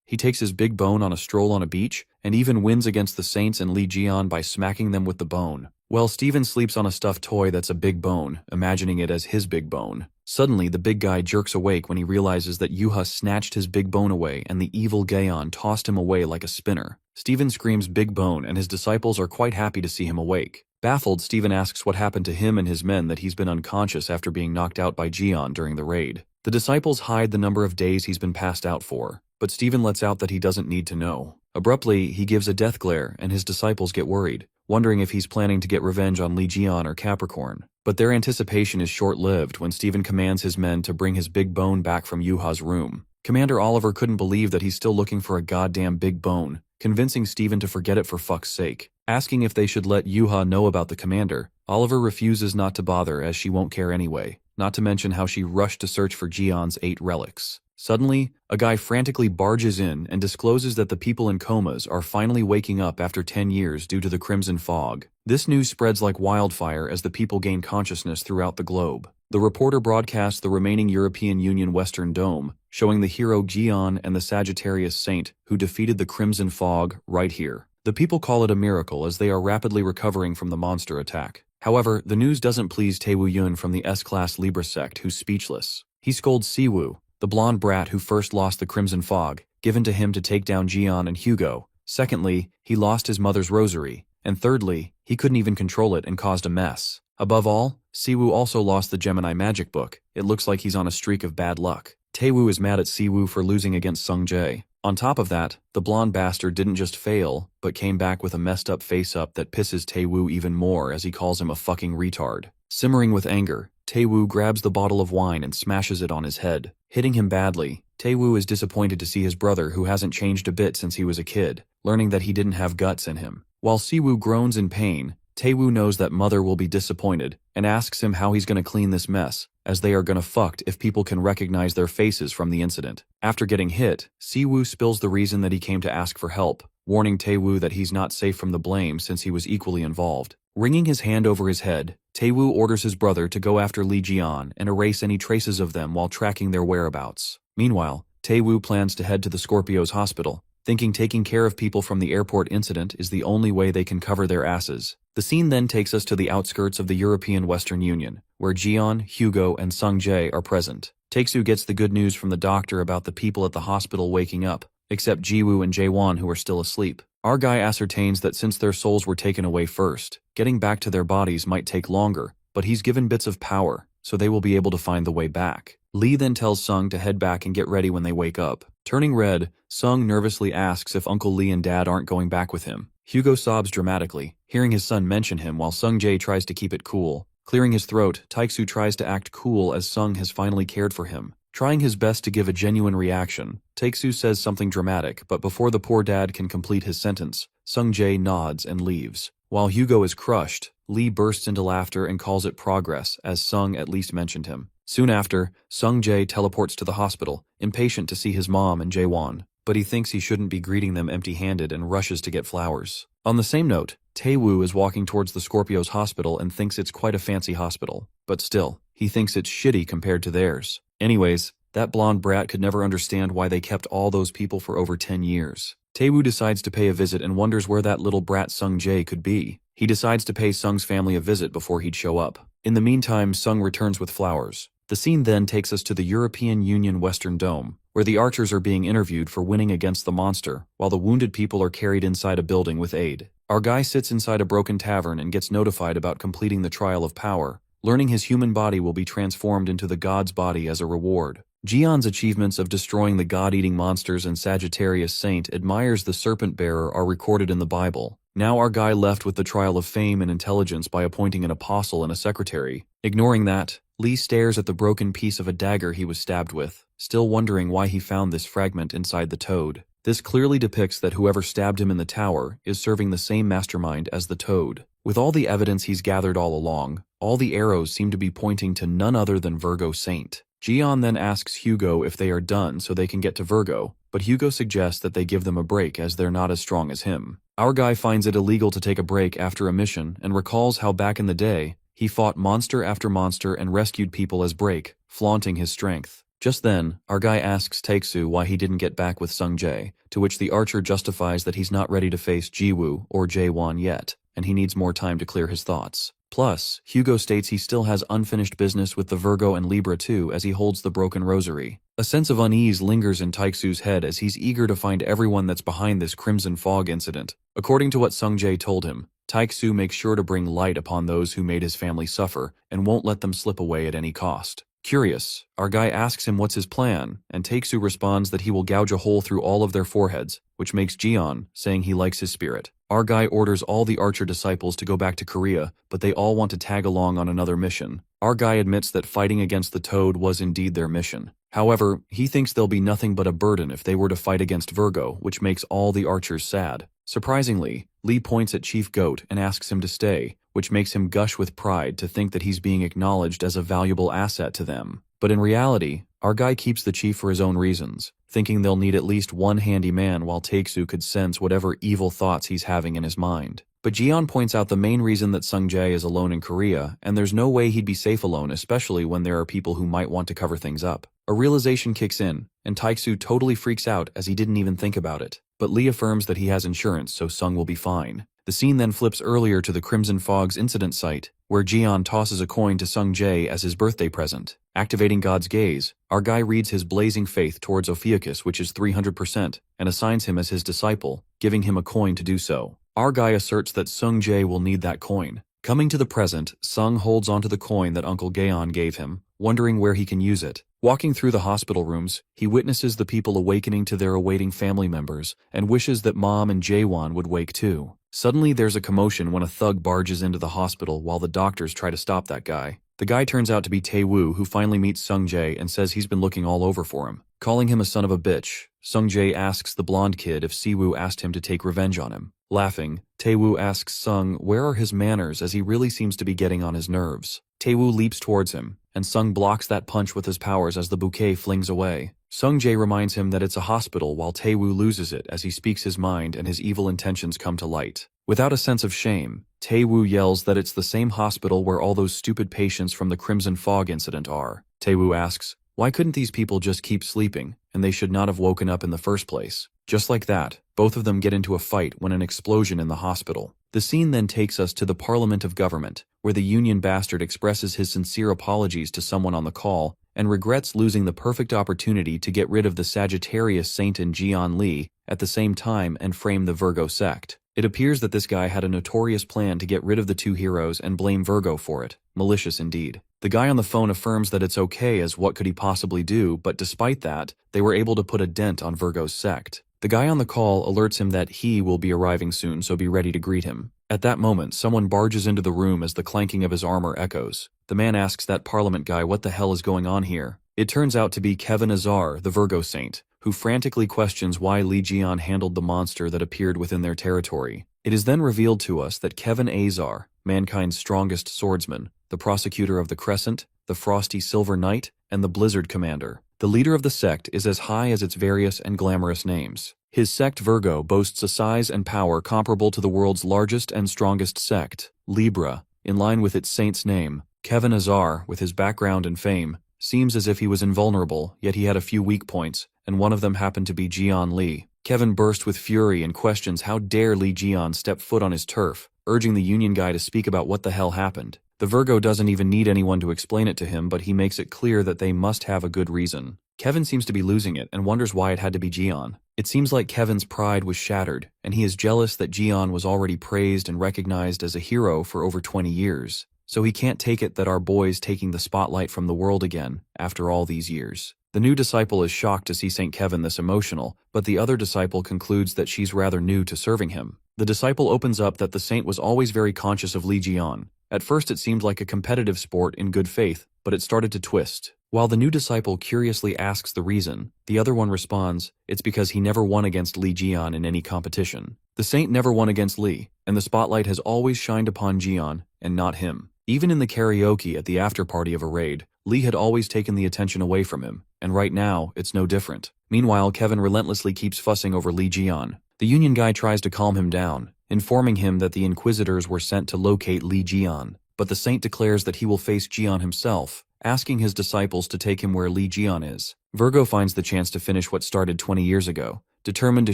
He takes his big bone on a stroll on a beach, and even wins against the Saints and Lee Jian by smacking them with the bone. Well, Stephen sleeps on a stuffed toy that's a big bone, imagining it as his big bone. Suddenly, the big guy jerks awake when he realizes that Yuha snatched his big bone away and the evil Gaeon tossed him away like a spinner. Stephen screams big bone and his disciples are quite happy to see him awake. Baffled, Stephen asks what happened to him and his men that he's been unconscious after being knocked out by Jian during the raid. The disciples hide the number of days he's been passed out for. but Stephen lets out that he doesn't need to know. Abruptly, he gives a death glare and his disciples get worried, wondering if he's planning to get revenge on Lee Jian or Capricorn. But their anticipation is short-lived when Stephen commands his men to bring his big bone back from Yuha's room. Commander Oliver couldn't believe that he's still looking for a goddamn big bone, convincing Stephen to forget it for fuck's sake. Asking if they should let Yuha know about the commander, Oliver refuses not to bother as she won't care anyway, not to mention how she rushed to search for Jian's 8 relics. Suddenly, a guy frantically barges in and discloses that the people in comas are finally waking up after 10 years due to the crimson fog. This news spreads like wildfire as the people gain consciousness throughout the globe. The reporter broadcasts the remaining European Union Western Dome, showing the hero Jian and the Sagittarius Saint who defeated the crimson fog right here. The people call it a miracle as they are rapidly recovering from the monster attack. However, the news doesn't please Taewoo Yun from the S-Class Libra sect, who's speechless. He scolds Siwoo, the blonde brat who first lost the crimson fog, given to him to take down Jian and Hugo. Secondly, he lost his mother's rosary. And thirdly, he couldn't even control it and caused a mess. Above all, Siwoo also lost the Gemini magic book. It looks like he's on a streak of bad luck. Taewoo is mad at Siwoo for losing against Sung Jae. On top of that, the blonde bastard didn't just fail, but came back with a messed up face-up that pisses Taewoo even more as he calls him a fucking retard. Simmering with anger, Taewoo grabs the bottle of wine and smashes it on his head, hitting him badly. Taewoo is disappointed to see his brother, who hasn't changed a bit since he was a kid, learning that he didn't have guts in him. While Siwoo groans in pain, Taewoo knows that Mother will be disappointed and asks him how he's gonna clean this mess, as they are gonna fucked if people can recognize their faces from the incident. After getting hit, Siwoo spills the reason that he came to ask for help, warning Taewoo that he's not safe from the blame since he was equally involved. Wringing his hand over his head, Taewoo orders his brother to go after Lee Jian and erase any traces of them while tracking their whereabouts. Meanwhile, Taewoo plans to head to the Scorpio's hospital, thinking taking care of people from the airport incident is the only way they can cover their asses. The scene then takes us to the outskirts of the European Western Union, where Jian, Hugo, and Sung Jae are present. Taeksu gets the good news from the doctor about the people at the hospital waking up, except Jiwoo and Jaewon who are still asleep. Our guy ascertains that since their souls were taken away first, getting back to their bodies might take longer, but he's given bits of power, so they will be able to find the way back. Lee then tells Sung to head back and get ready when they wake up. Turning red, Sung nervously asks if Uncle Lee and Dad aren't going back with him. Hugo sobs dramatically, hearing his son mention him while Sung Jae tries to keep it cool. Clearing his throat, Taeksu tries to act cool as Sung has finally cared for him. Trying his best to give a genuine reaction, Taeksu says something dramatic, but before the poor dad can complete his sentence, Sung Jae nods and leaves. While Hugo is crushed, Lee bursts into laughter and calls it progress, as Sung at least mentioned him. Soon after, Sung Jae teleports to the hospital, impatient to see his mom and Jaewon, but he thinks he shouldn't be greeting them empty-handed and rushes to get flowers. On the same note, Taewoo is walking towards the Scorpio's hospital and thinks it's quite a fancy hospital, but still, he thinks it's shitty compared to theirs. Anyways, that blonde brat could never understand why they kept all those people for over 10 years. Taewoo decides to pay a visit and wonders where that little brat Sung Jae could be. He decides to pay Sung's family a visit before he'd show up. In the meantime, Sung returns with flowers. The scene then takes us to the European Union Western Dome, where the archers are being interviewed for winning against the monster, while the wounded people are carried inside a building with aid. Our guy sits inside a broken tavern and gets notified about completing the trial of power, learning his human body will be transformed into the god's body as a reward. Jian's achievements of destroying the god-eating monsters and Sagittarius Saint admires the serpent bearer are recorded in the Bible. Now our guy left with the trial of fame and intelligence by appointing an apostle and a secretary. Ignoring that, Lee stares at the broken piece of a dagger he was stabbed with, still wondering why he found this fragment inside the toad. This clearly depicts that whoever stabbed him in the tower is serving the same mastermind as the toad. With all the evidence he's gathered all along, all the arrows seem to be pointing to none other than Virgo Saint. Jian then asks Hugo if they are done so they can get to Virgo, but Hugo suggests that they give them a break as they're not as strong as him. Our guy finds it illegal to take a break after a mission and recalls how back in the day, he fought monster after monster and rescued people as break, flaunting his strength. Just then, our guy asks Taeksu why he didn't get back with Sung Jae, to which the archer justifies that he's not ready to face Jiwoo or Jaewon yet, and he needs more time to clear his thoughts. Plus, Hugo states he still has unfinished business with the Virgo and Libra too as he holds the broken rosary. A sense of unease lingers in Taeksu's head as he's eager to find everyone that's behind this Crimson Fog incident. According to what Sung Jae told him, Taeksu makes sure to bring light upon those who made his family suffer and won't let them slip away at any cost. Curious, our guy asks him what's his plan, and Taeksu responds that he will gouge a hole through all of their foreheads, which makes Jian, saying he likes his spirit. Our guy orders all the archer disciples to go back to Korea, but they all want to tag along on another mission. Our guy admits that fighting against the Toad was indeed their mission. However, he thinks they'll be nothing but a burden if they were to fight against Virgo, which makes all the archers sad. Surprisingly, Lee points at Chief Goat and asks him to stay, which makes him gush with pride to think that he's being acknowledged as a valuable asset to them. But in reality, our guy keeps the chief for his own reasons, thinking they'll need at least one handy man while Taeksu could sense whatever evil thoughts he's having in his mind. But Jian points out the main reason that Sung Jae is alone in Korea, and there's no way he'd be safe alone, especially when there are people who might want to cover things up. A realization kicks in, and Taeksu totally freaks out as he didn't even think about it. But Lee affirms that he has insurance, so Sung will be fine. The scene then flips earlier to the Crimson Fog's incident site, where Jian tosses a coin to Sung Jae as his birthday present. Activating God's gaze, our guy reads his blazing faith towards Ophiuchus, which is 300%, and assigns him as his disciple, giving him a coin to do so. Our guy asserts that Sung Jae will need that coin. Coming to the present, Sung holds onto the coin that Uncle Gaon gave him, wondering where he can use it. Walking through the hospital rooms, he witnesses the people awakening to their awaiting family members, and wishes that Mom and Jaewon would wake too. Suddenly there's a commotion when a thug barges into the hospital while the doctors try to stop that guy. The guy turns out to be Tae-woo, who finally meets Sung Jae and says he's been looking all over for him. Calling him a son of a bitch, Sung Jae asks the blonde kid if Siwoo asked him to take revenge on him. Laughing, Tae-woo asks Sung where are his manners, as he really seems to be getting on his nerves. Tae-woo leaps towards him, and Sung blocks that punch with his powers as the bouquet flings away. Sung Jae reminds him that it's a hospital while Tae-woo loses it as he speaks his mind and his evil intentions come to light. Without a sense of shame, Tae-woo yells that it's the same hospital where all those stupid patients from the Crimson Fog incident are. Tae-woo asks, why couldn't these people just keep sleeping, and they should not have woken up in the first place? Just like that, both of them get into a fight when an explosion in the hospital. The scene then takes us to the Parliament of Government, where the Union bastard expresses his sincere apologies to someone on the call and regrets losing the perfect opportunity to get rid of the Sagittarius Saint and Jian Lee at the same time and frame the Virgo sect. It appears that this guy had a notorious plan to get rid of the two heroes and blame Virgo for it. Malicious indeed. The guy on the phone affirms that it's okay, as what could he possibly do, but despite that, they were able to put a dent on Virgo's sect. The guy on the call alerts him that he will be arriving soon, so be ready to greet him. At that moment, someone barges into the room as the clanking of his armor echoes. The man asks that Parliament guy what the hell is going on here. It turns out to be Kevin Azar, the Virgo Saint, who frantically questions why Lee Jian handled the monster that appeared within their territory. It is then revealed to us that Kevin Azar, mankind's strongest swordsman, the prosecutor of the Crescent, the Frosty Silver Knight, and the Blizzard Commander, the leader of the sect, is as high as its various and glamorous names. His sect Virgo boasts a size and power comparable to the world's largest and strongest sect, Libra. In line with its saint's name, Kevin Azar, with his background and fame, seems as if he was invulnerable, yet he had a few weak points, and one of them happened to be Jian Lee. Kevin burst with fury and questions how dare Lee Jian step foot on his turf, urging the Union guy to speak about what the hell happened. The Virgo doesn't even need anyone to explain it to him, but he makes it clear that they must have a good reason. Kevin seems to be losing it and wonders why it had to be Jian. It seems like Kevin's pride was shattered, and he is jealous that Jian was already praised and recognized as a hero for over 20 years. So he can't take it that our boy's taking the spotlight from the world again, after all these years. The new disciple is shocked to see St. Kevin this emotional, but the other disciple concludes that she's rather new to serving him. The disciple opens up that the saint was always very conscious of Lee Jian. At first it seemed like a competitive sport in good faith, but it started to twist. While the new disciple curiously asks the reason, the other one responds, it's because he never won against Lee Jian in any competition. The saint never won against Lee, and the spotlight has always shined upon Jian, and not him. Even in the karaoke at the after-party of a raid, Lee had always taken the attention away from him, and right now, it's no different. Meanwhile, Kevin relentlessly keeps fussing over Lee Jian. The Union guy tries to calm him down, informing him that the Inquisitors were sent to locate Lee Jian, but the saint declares that he will face Jian himself, asking his disciples to take him where Lee Jian is. Virgo finds the chance to finish what started 20 years ago, determined to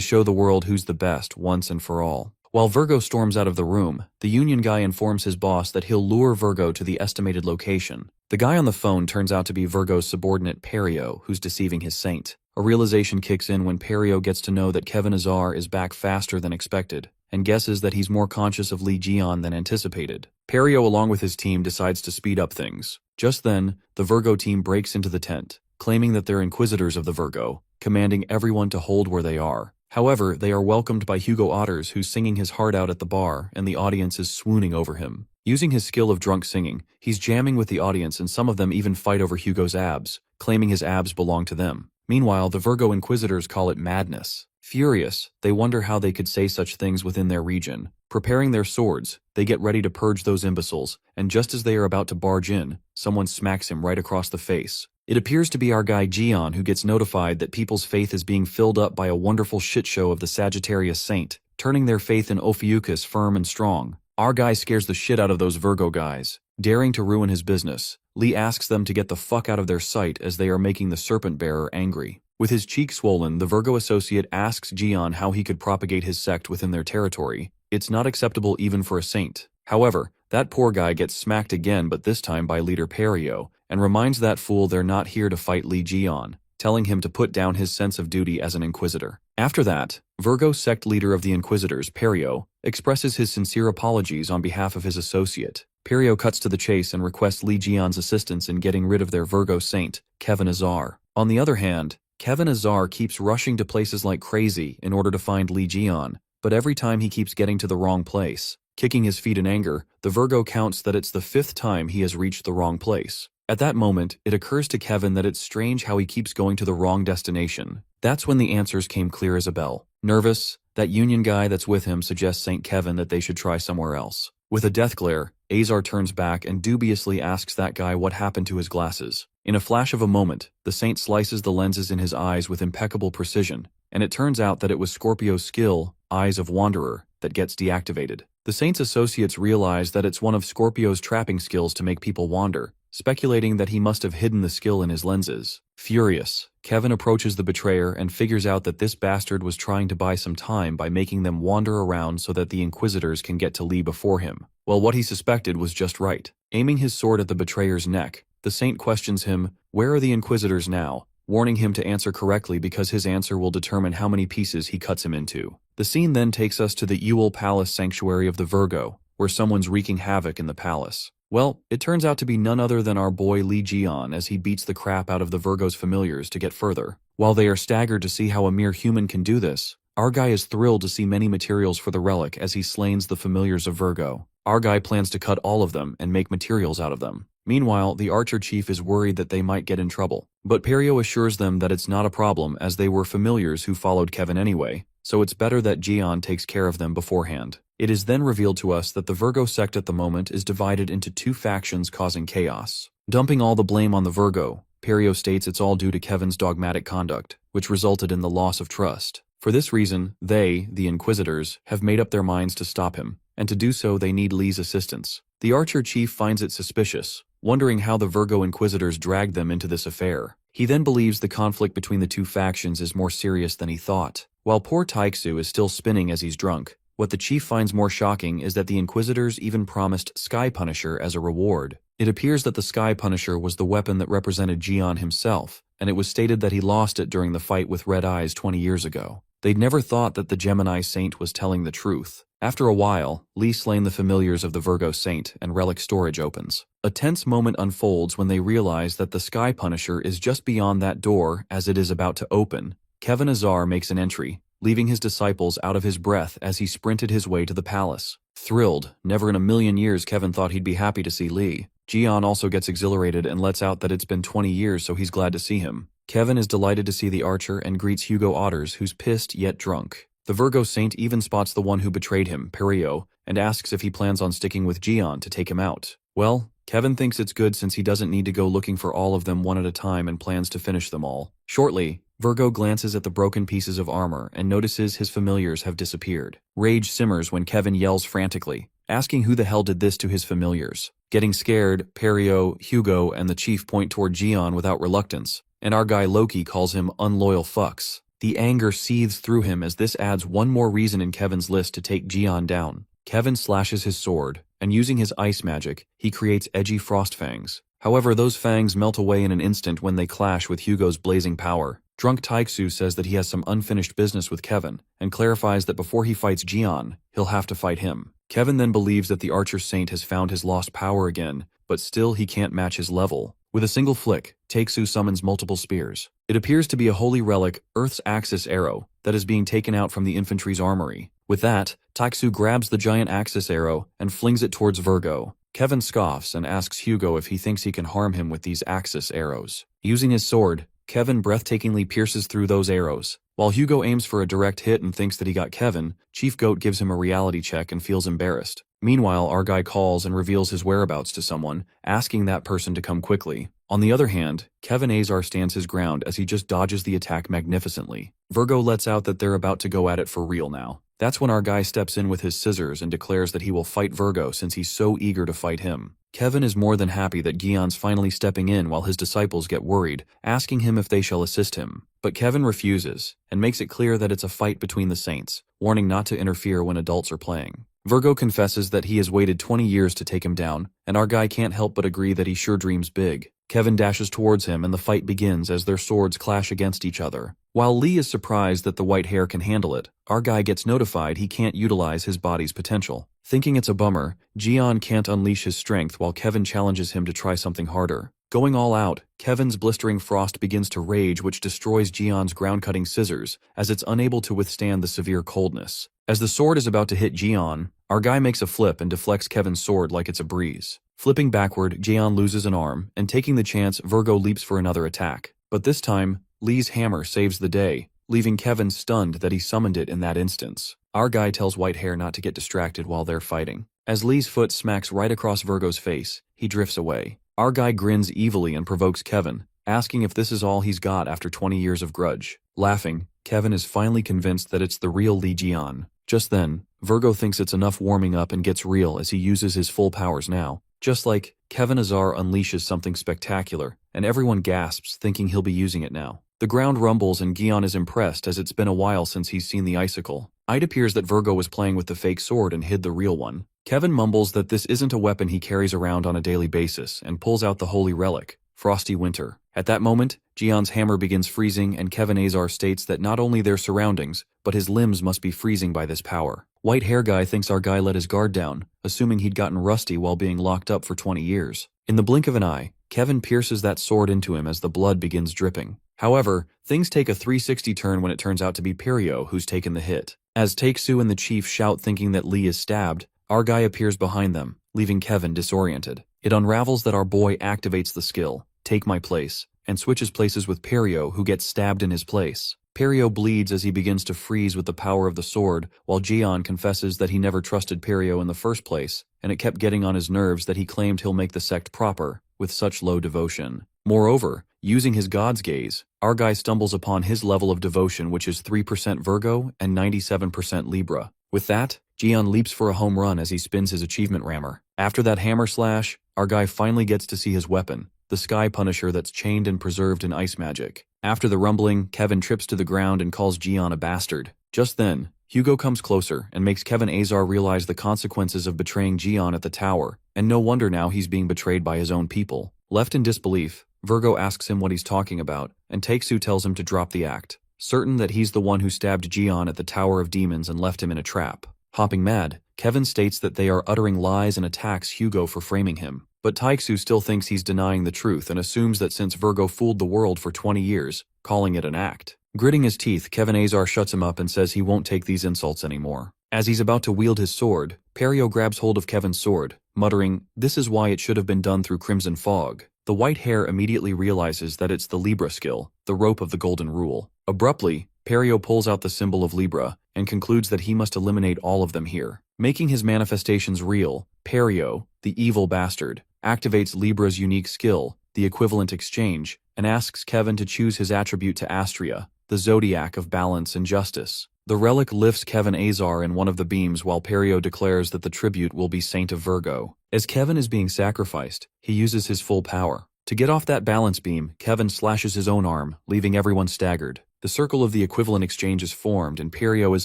show the world who's the best once and for all. While Virgo storms out of the room, the Union guy informs his boss that he'll lure Virgo to the estimated location. The guy on the phone turns out to be Virgo's subordinate Perio, who's deceiving his saint. A realization kicks in when Perio gets to know that Kevin Azar is back faster than expected, and guesses that he's more conscious of Lee Jian than anticipated. Perio, along with his team, decides to speed up things. Just then, the Virgo team breaks into the tent, claiming that they're Inquisitors of the Virgo, commanding everyone to hold where they are. However, they are welcomed by Hugo Otters, who's singing his heart out at the bar, and the audience is swooning over him. Using his skill of drunk singing, he's jamming with the audience, and some of them even fight over Hugo's abs, claiming his abs belong to them. Meanwhile, the Virgo Inquisitors call it madness. Furious, they wonder how they could say such things within their region. Preparing their swords, they get ready to purge those imbeciles, and just as they are about to barge in, someone smacks him right across the face. It appears to be our guy Jian, who gets notified that people's faith is being filled up by a wonderful shit show of the Sagittarius saint, turning their faith in Ophiuchus firm and strong. Our guy scares the shit out of those Virgo guys, daring to ruin his business. Lee asks them to get the fuck out of their sight as they are making the serpent bearer angry. With his cheek swollen, the Virgo associate asks Jian how he could propagate his sect within their territory. It's not acceptable even for a saint. However, that poor guy gets smacked again, but this time by leader Perio, and reminds that fool they're not here to fight Lee Jian, telling him to put down his sense of duty as an Inquisitor. After that, Virgo sect leader of the Inquisitors, Perio, expresses his sincere apologies on behalf of his associate. Perio cuts to the chase and requests Lee Jian's assistance in getting rid of their Virgo saint, Kevin Azar. On the other hand, Kevin Azar keeps rushing to places like crazy in order to find Lee Jian, but every time he keeps getting to the wrong place. Kicking his feet in anger, the Virgo counts that it's the 5th time he has reached the wrong place. At that moment, it occurs to Kevin that it's strange how he keeps going to the wrong destination. That's when the answers came clear as a bell. Nervous, that Union guy that's with him suggests St. Kevin that they should try somewhere else. With a death glare, Azar turns back and dubiously asks that guy what happened to his glasses. In a flash of a moment, the saint slices the lenses in his eyes with impeccable precision, and it turns out that it was Scorpio's skill, Eyes of Wanderer, that gets deactivated. The saint's associates realize that it's one of Scorpio's trapping skills to make people wander, speculating that he must have hidden the skill in his lenses. Furious, Kevin approaches the betrayer and figures out that this bastard was trying to buy some time by making them wander around so that the Inquisitors can get to Lee before him. Well, what he suspected was just right. Aiming his sword at the betrayer's neck, the saint questions him, "Where are the Inquisitors now?" warning him to answer correctly because his answer will determine how many pieces he cuts him into. The scene then takes us to the Ewell Palace Sanctuary of the Virgo, where someone's wreaking havoc in the palace. Well, it turns out to be none other than our boy Lee Jian as he beats the crap out of the Virgo's familiars to get further. While they are staggered to see how a mere human can do this, our guy is thrilled to see many materials for the relic as he slains the familiars of Virgo. Our guy plans to cut all of them and make materials out of them. Meanwhile, the archer chief is worried that they might get in trouble, but Perio assures them that it's not a problem as they were familiars who followed Kevin anyway, so it's better that Jian takes care of them beforehand. It is then revealed to us that the Virgo sect at the moment is divided into 2 factions causing chaos. Dumping all the blame on the Virgo, Perio states it's all due to Kevin's dogmatic conduct, which resulted in the loss of trust. For this reason, they, the Inquisitors, have made up their minds to stop him, and to do so they need Lee's assistance. The archer chief finds it suspicious, wondering how the Virgo Inquisitors dragged them into this affair. He then believes the conflict between the 2 factions is more serious than he thought. While poor Taixu is still spinning as he's drunk, what the chief finds more shocking is that the Inquisitors even promised Sky Punisher as a reward. It appears that the Sky Punisher was the weapon that represented Jian himself, and it was stated that he lost it during the fight with Red Eyes 20 years ago. They'd never thought that the Gemini Saint was telling the truth. After a while, Lee slain the familiars of the Virgo Saint and relic storage opens. A tense moment unfolds when they realize that the Sky Punisher is just beyond that door as it is about to open. Kevin Azar makes an entry, leaving his disciples out of his breath as he sprinted his way to the palace. Thrilled, never in a million years Kevin thought he'd be happy to see Lee. Jian also gets exhilarated and lets out that it's been 20 years so he's glad to see him. Kevin is delighted to see the archer and greets Hugo Otters, who's pissed yet drunk. The Virgo Saint even spots the one who betrayed him, Perio, and asks if he plans on sticking with Jian to take him out. Well, Kevin thinks it's good since he doesn't need to go looking for all of them one at a time and plans to finish them all. Shortly, Virgo glances at the broken pieces of armor and notices his familiars have disappeared. Rage simmers when Kevin yells frantically, asking who the hell did this to his familiars. Getting scared, Perio, Hugo, and the chief point toward Jian without reluctance, and our guy Loki calls him unloyal fucks. The anger seethes through him as this adds one more reason in Kevin's list to take Jian down. Kevin slashes his sword, and using his ice magic, he creates edgy frost fangs. However, those fangs melt away in an instant when they clash with Hugo's blazing power. Drunk Taiksu says that he has some unfinished business with Kevin, and clarifies that before he fights Jian, he'll have to fight him. Kevin then believes that the Archer Saint has found his lost power again, but still he can't match his level. With a single flick, Taiksu summons multiple spears. It appears to be a holy relic, Earth's Axis arrow, that is being taken out from the infantry's armory. With that, Taiksu grabs the giant Axis arrow and flings it towards Virgo. Kevin scoffs and asks Hugo if he thinks he can harm him with these Axis arrows. Using his sword, Kevin breathtakingly pierces through those arrows. While Hugo aims for a direct hit and thinks that he got Kevin, Chief Goat gives him a reality check and feels embarrassed. Meanwhile, our guy calls and reveals his whereabouts to someone, asking that person to come quickly. On the other hand, Kevin Azar stands his ground as he just dodges the attack magnificently. Virgo lets out that they're about to go at it for real now. That's when our guy steps in with his scissors and declares that he will fight Virgo since he's so eager to fight him. Kevin is more than happy that Gion's finally stepping in while his disciples get worried, asking him if they shall assist him. But Kevin refuses, and makes it clear that it's a fight between the saints, warning not to interfere when adults are playing. Virgo confesses that he has waited 20 years to take him down, and our guy can't help but agree that he sure dreams big. Kevin dashes towards him and the fight begins as their swords clash against each other. While Lee is surprised that the white hair can handle it, our guy gets notified he can't utilize his body's potential. Thinking it's a bummer, Jian can't unleash his strength while Kevin challenges him to try something harder. Going all out, Kevin's blistering frost begins to rage, which destroys Jian's ground-cutting scissors, as it's unable to withstand the severe coldness. As the sword is about to hit Jian, our guy makes a flip and deflects Kevin's sword like it's a breeze. Flipping backward, Jian loses an arm, and taking the chance, Virgo leaps for another attack. But this time, Lee's hammer saves the day, leaving Kevin stunned that he summoned it in that instance. Our guy tells Whitehair not to get distracted while they're fighting. As Lee's foot smacks right across Virgo's face, he drifts away. Our guy grins evilly and provokes Kevin, asking if this is all he's got after 20 years of grudge. Laughing, Kevin is finally convinced that it's the real Lee Jian. Just then, Virgo thinks it's enough warming up and gets real as he uses his full powers now. Just like, Kevin Azar unleashes something spectacular, and everyone gasps thinking he'll be using it now. The ground rumbles and Gion is impressed as it's been a while since he's seen the icicle. It appears that Virgo was playing with the fake sword and hid the real one. Kevin mumbles that this isn't a weapon he carries around on a daily basis and pulls out the holy relic, Frosty Winter. At that moment, Gion's hammer begins freezing and Kevin Azar states that not only their surroundings, but his limbs must be freezing by this power. White hair guy thinks our guy let his guard down, assuming he'd gotten rusty while being locked up for 20 years. In the blink of an eye, Kevin pierces that sword into him as the blood begins dripping. However, things take a 360 turn when it turns out to be Perio who's taken the hit. As Taiksu and the chief shout thinking that Lee is stabbed, our guy appears behind them, leaving Kevin disoriented. It unravels that our boy activates the skill, Take My Place, and switches places with Perio who gets stabbed in his place. Perio bleeds as he begins to freeze with the power of the sword, while Jian confesses that he never trusted Perio in the first place, and it kept getting on his nerves that he claimed he'll make the sect proper, with such low devotion. Moreover, using his god's gaze, our guy stumbles upon his level of devotion, which is 3% Virgo and 97% Libra. With that, Jian leaps for a home run as he spins his achievement rammer. After that hammer slash, our guy finally gets to see his weapon, the Sky Punisher that's chained and preserved in ice magic. After the rumbling, Kevin trips to the ground and calls Jian a bastard. Just then, Hugo comes closer and makes Kevin Azar realize the consequences of betraying Jian at the tower, and no wonder now he's being betrayed by his own people. Left in disbelief, Virgo asks him what he's talking about, and Taiksu tells him to drop the act, certain that he's the one who stabbed Jian at the Tower of Demons and left him in a trap. Hopping mad, Kevin states that they are uttering lies and attacks Hugo for framing him. But Taiksu still thinks he's denying the truth and assumes that since Virgo fooled the world for 20 years, calling it an act. Gritting his teeth, Kevin Azar shuts him up and says he won't take these insults anymore. As he's about to wield his sword, Perio grabs hold of Kevin's sword, muttering, "This is why it should have been done through Crimson Fog." The white hair immediately realizes that it's the Libra skill, the rope of the Golden Rule. Abruptly, Perio pulls out the symbol of Libra and concludes that he must eliminate all of them here. Making his manifestations real, Perio, the evil bastard, activates Libra's unique skill, the Equivalent Exchange, and asks Kevin to choose his attribute to Astria, the zodiac of balance and justice. The relic lifts Kevin Azar in one of the beams while Perio declares that the tribute will be Saint of Virgo. As Kevin is being sacrificed, he uses his full power. To get off that balance beam, Kevin slashes his own arm, leaving everyone staggered. The circle of the Equivalent Exchange is formed and Perio is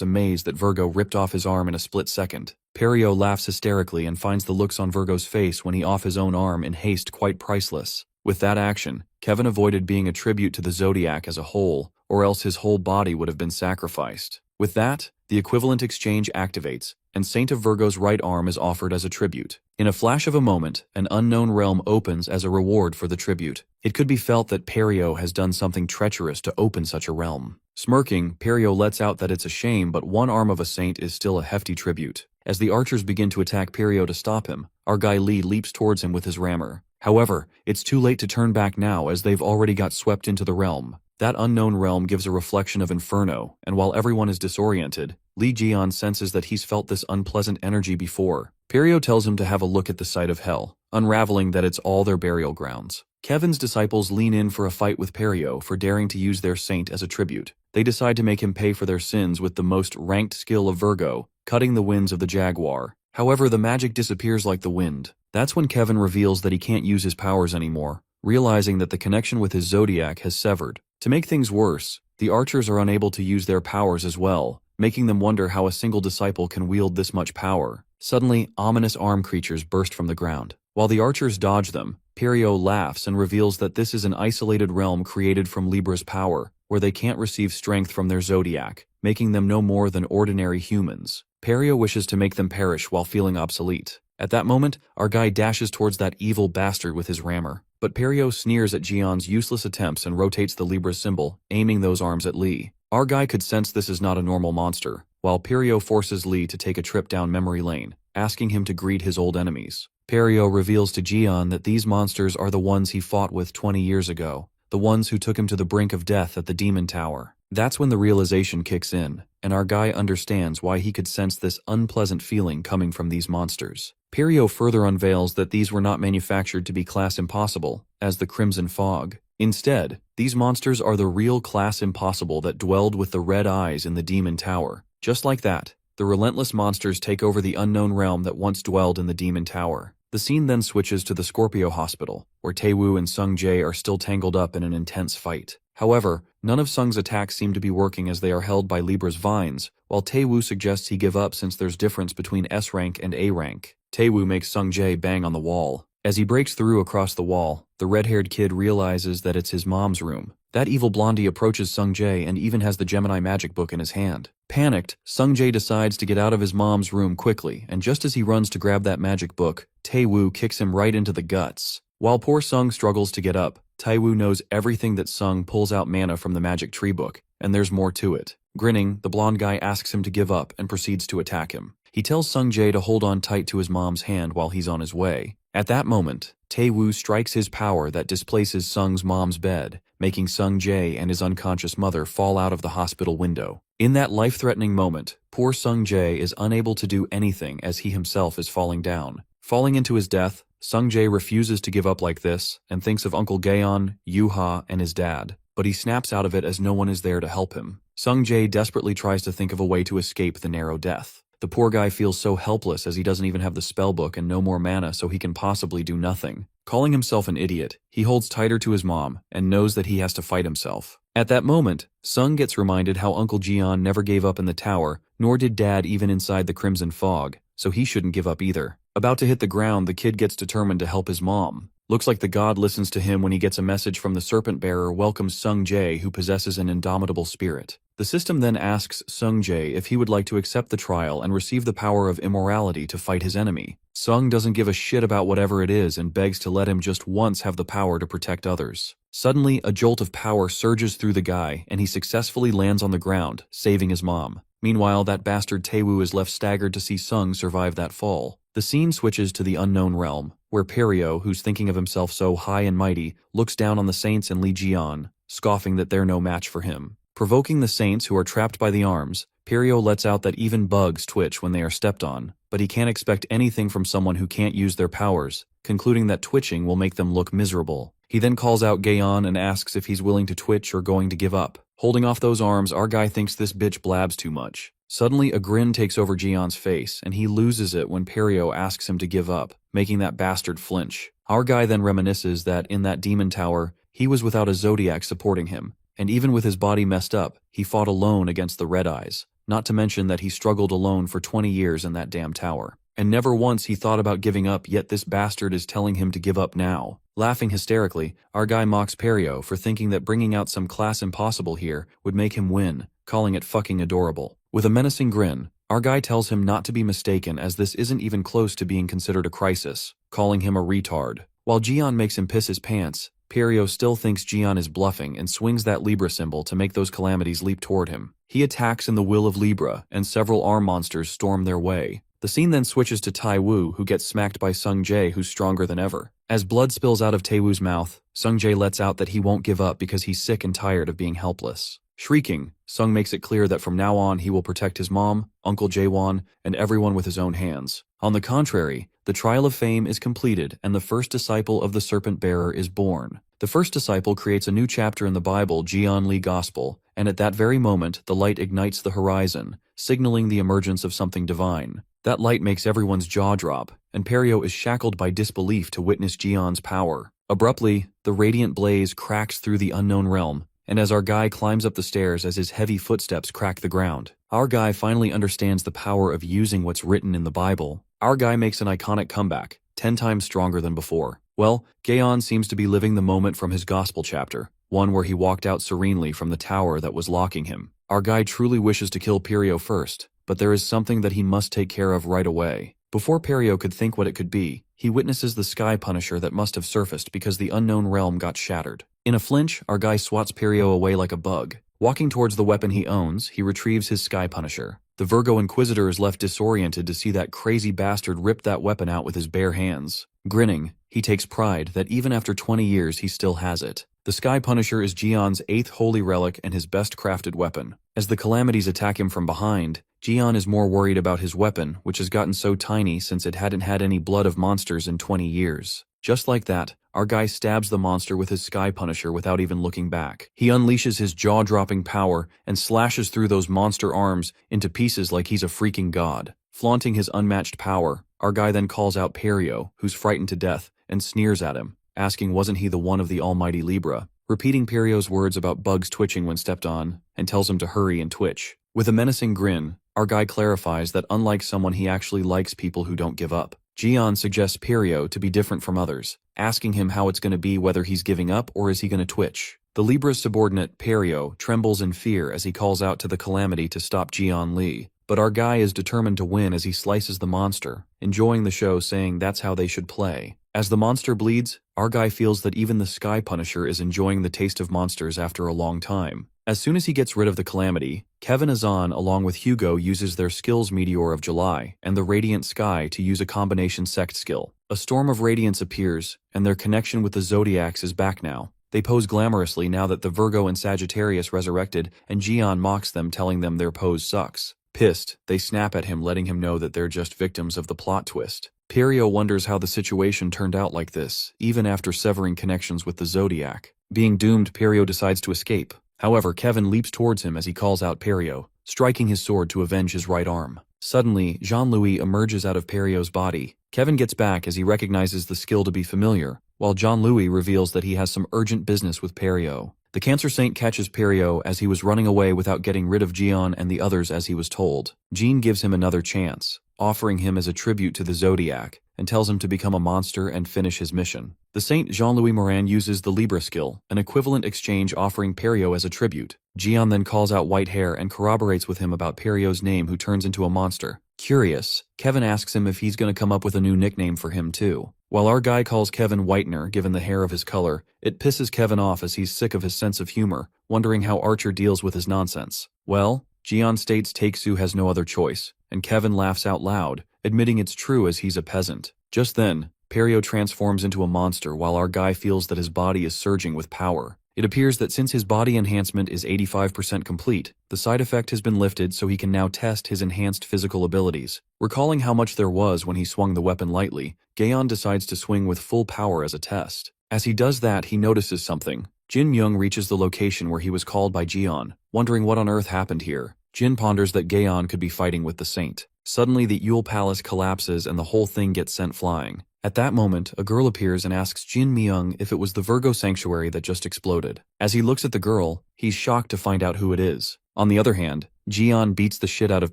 amazed that Virgo ripped off his arm in a split second. Perio laughs hysterically and finds the looks on Virgo's face when he off his own arm in haste quite priceless. With that action, Kevin avoided being a tribute to the Zodiac as a whole, or else his whole body would have been sacrificed. With that, the equivalent exchange activates, and Saint of Virgo's right arm is offered as a tribute. In a flash of a moment, an unknown realm opens as a reward for the tribute. It could be felt that Perio has done something treacherous to open such a realm. Smirking, Perio lets out that it's a shame, but one arm of a saint is still a hefty tribute. As the archers begin to attack Perio to stop him, our guy Lee leaps towards him with his rammer. However, it's too late to turn back now as they've already got swept into the realm. That unknown realm gives a reflection of Inferno, and while everyone is disoriented, Lee Jian senses that he's felt this unpleasant energy before. Perio tells him to have a look at the site of hell, unraveling that it's all their burial grounds. Kevin's disciples lean in for a fight with Perio for daring to use their saint as a tribute. They decide to make him pay for their sins with the most ranked skill of Virgo, cutting the winds of the jaguar. However, the magic disappears like the wind. That's when Kevin reveals that he can't use his powers anymore, realizing that the connection with his Zodiac has severed. To make things worse, the archers are unable to use their powers as well, making them wonder how a single disciple can wield this much power. Suddenly, ominous arm creatures burst from the ground. While the archers dodge them, Perio laughs and reveals that this is an isolated realm created from Libra's power, where they can't receive strength from their Zodiac, making them no more than ordinary humans. Perio wishes to make them perish while feeling obsolete. At that moment, our guy dashes towards that evil bastard with his rammer. But Perio sneers at Jian's useless attempts and rotates the Libra symbol, aiming those arms at Lee. Our guy could sense this is not a normal monster, while Perio forces Lee to take a trip down memory lane, asking him to greet his old enemies. Perio reveals to Jian that these monsters are the ones he fought with 20 years ago, the ones who took him to the brink of death at the Demon Tower. That's when the realization kicks in, and our guy understands why he could sense this unpleasant feeling coming from these monsters. Perio further unveils that these were not manufactured to be class impossible, as the Crimson Fog. Instead, these monsters are the real class impossible that dwelled with the red eyes in the Demon Tower. Just like that, the relentless monsters take over the unknown realm that once dwelled in the Demon Tower. The scene then switches to the Scorpio Hospital, where Taewoo and Sung Jae are still tangled up in an intense fight. However, none of Sung's attacks seem to be working as they are held by Libra's vines, while Taewoo suggests he give up since there's difference between S rank and A rank. Taewoo makes Sung Jae bang on the wall. As he breaks through across the wall, the red-haired kid realizes that it's his mom's room. That evil blondie approaches Sung Jae and even has the Gemini magic book in his hand. Panicked, Sung Jae decides to get out of his mom's room quickly, and just as he runs to grab that magic book, Taewoo kicks him right into the guts. While poor Sung struggles to get up, Taewoo knows everything that Sung pulls out mana from the magic tree book, and there's more to it. Grinning, the blonde guy asks him to give up and proceeds to attack him. He tells Sung Jae to hold on tight to his mom's hand while he's on his way. At that moment, Taewoo strikes his power that displaces Sung's mom's bed, making Sung Jae and his unconscious mother fall out of the hospital window. In that life-threatening moment, poor Sung Jae is unable to do anything as he himself is falling down. Falling into his death, Sung Jae refuses to give up like this and thinks of Uncle Gaeon, Yuha, and his dad, but he snaps out of it as no one is there to help him. Sung Jae desperately tries to think of a way to escape the narrow death. The poor guy feels so helpless as he doesn't even have the spellbook and no more mana, so he can possibly do nothing. Calling himself an idiot, he holds tighter to his mom and knows that he has to fight himself. At that moment, Sung gets reminded how Uncle Jian never gave up in the tower, nor did Dad even inside the Crimson Fog, so he shouldn't give up either. About to hit the ground, the kid gets determined to help his mom. Looks like the god listens to him when he gets a message from the Serpent Bearer welcomes Sung Jae, who possesses an indomitable spirit. The system then asks Sung Jae if he would like to accept the trial and receive the power of immorality to fight his enemy. Sung doesn't give a shit about whatever it is and begs to let him just once have the power to protect others. Suddenly, a jolt of power surges through the guy and he successfully lands on the ground, saving his mom. Meanwhile, that bastard Taewoo is left staggered to see Sung survive that fall. The scene switches to the unknown realm, where Perio, who's thinking of himself so high and mighty, looks down on the saints and Lee Jian, scoffing that they're no match for him. Provoking the saints who are trapped by the arms, Perio lets out that even bugs twitch when they are stepped on, but he can't expect anything from someone who can't use their powers, concluding that twitching will make them look miserable. He then calls out Gaeon and asks if he's willing to twitch or going to give up. Holding off those arms, our guy thinks this bitch blabs too much. Suddenly, a grin takes over Jian's face, and he loses it when Perio asks him to give up, making that bastard flinch. Our guy then reminisces that in that demon tower, he was without a Zodiac supporting him, and even with his body messed up, he fought alone against the Red Eyes, not to mention that he struggled alone for 20 years in that damn tower. and never once he thought about giving up, yet this bastard is telling him to give up now. Laughing hysterically, our guy mocks Perio for thinking that bringing out some class impossible here would make him win, calling it fucking adorable. With a menacing grin, our guy tells him not to be mistaken as this isn't even close to being considered a crisis, calling him a retard. While Jian makes him piss his pants, Perio still thinks Jian is bluffing and swings that Libra symbol to make those calamities leap toward him. He attacks in the will of Libra, and several arm monsters storm their way. The scene then switches to Tai Wu, who gets smacked by Sung Jae, who's stronger than ever. As blood spills out of Tai Wu's mouth, Sung Jae lets out that he won't give up because he's sick and tired of being helpless. Shrieking, Sung makes it clear that from now on he will protect his mom, Uncle Jaewon, and everyone with his own hands. On the contrary, the trial of fame is completed and the first disciple of the serpent bearer is born. The first disciple creates a new chapter in the Bible, Jeon Lee Gospel, and at that very moment the light ignites the horizon, signaling the emergence of something divine. That light makes everyone's jaw drop, and Perio is shackled by disbelief to witness Jeon's power. Abruptly, the radiant blaze cracks through the unknown realm, and as our guy climbs up the stairs as his heavy footsteps crack the ground, our guy finally understands the power of using what's written in the Bible. Our guy makes an iconic comeback, 10 times stronger than before. Well, Gaon seems to be living the moment from his gospel chapter, one where he walked out serenely from the tower that was locking him. Our guy truly wishes to kill Perio first, but there is something that he must take care of right away. Before Perio could think what it could be, he witnesses the Sky Punisher that must have surfaced because the unknown realm got shattered. In a flinch, our guy swats Perio away like a bug. Walking towards the weapon he owns, he retrieves his Sky Punisher. The Virgo Inquisitor is left disoriented to see that crazy bastard rip that weapon out with his bare hands. Grinning, he takes pride that even after 20 years he still has it. The Sky Punisher is Jeon's 8th holy relic and his best crafted weapon. As the calamities attack him from behind, Jeon is more worried about his weapon, which has gotten so tiny since it hadn't had any blood of monsters in 20 years. Just like that, our guy stabs the monster with his Sky Punisher without even looking back. He unleashes his jaw-dropping power and slashes through those monster arms into pieces like he's a freaking god. Flaunting his unmatched power, our guy then calls out Perio, who's frightened to death, and sneers at him, asking wasn't he the one of the almighty Libra, repeating Perio's words about bugs twitching when stepped on, and tells him to hurry and twitch. With a menacing grin, our guy clarifies that unlike someone he actually likes people who don't give up. Jeon suggests Perio to be different from others, asking him how it's going to be whether he's giving up or is he going to twitch. The Libra's subordinate, Perio, trembles in fear as he calls out to the Calamity to stop Jeon Lee, but our guy is determined to win as he slices the monster, enjoying the show saying that's how they should play. As the monster bleeds, our guy feels that even the Sky Punisher is enjoying the taste of monsters after a long time. As soon as he gets rid of the Calamity, Kevin Azan along with Hugo uses their skills Meteor of July and the Radiant Sky to use a combination sect skill. A storm of radiance appears, and their connection with the Zodiacs is back now. They pose glamorously now that the Virgo and Sagittarius resurrected, and Jeon mocks them, telling them their pose sucks. Pissed, they snap at him, letting him know that they're just victims of the plot twist. Perio wonders how the situation turned out like this, even after severing connections with the Zodiac. Being doomed, Perio decides to escape. However, Kevin leaps towards him as he calls out Perio, striking his sword to avenge his right arm. Suddenly, Jean-Louis emerges out of Perio's body. Kevin gets back as he recognizes the skill to be familiar, while Jean-Louis reveals that he has some urgent business with Perio. The Cancer Saint catches Perio as he was running away without getting rid of Jeon and the others as he was told. Jean gives him another chance, offering him as a tribute to the Zodiac, and tells him to become a monster and finish his mission. The Saint Jean-Louis Morin uses the Libra skill, an equivalent exchange offering Perio as a tribute. Jeon then calls out White Hair and corroborates with him about Perio's name, who turns into a monster. Curious, Kevin asks him if he's going to come up with a new nickname for him too. While our guy calls Kevin Whitener given the hair of his color, it pisses Kevin off as he's sick of his sense of humor, wondering how Archer deals with his nonsense. Well, Jeon states Take-Soo has no other choice, and Kevin laughs out loud, admitting it's true as he's a peasant. Just then, Perio transforms into a monster while our guy feels that his body is surging with power. It appears that since his body enhancement is 85% complete, the side effect has been lifted so he can now test his enhanced physical abilities. Recalling how much there was when he swung the weapon lightly, Gaon decides to swing with full power as a test. As he does that, he notices something. Jin Myung reaches the location where he was called by Jeon, wondering what on earth happened here. Jin ponders that Gaon could be fighting with the Saint. Suddenly, the Yule Palace collapses and the whole thing gets sent flying. At that moment, a girl appears and asks Jin Myung if it was the Virgo sanctuary that just exploded. As he looks at the girl, he's shocked to find out who it is. On the other hand, Jeon beats the shit out of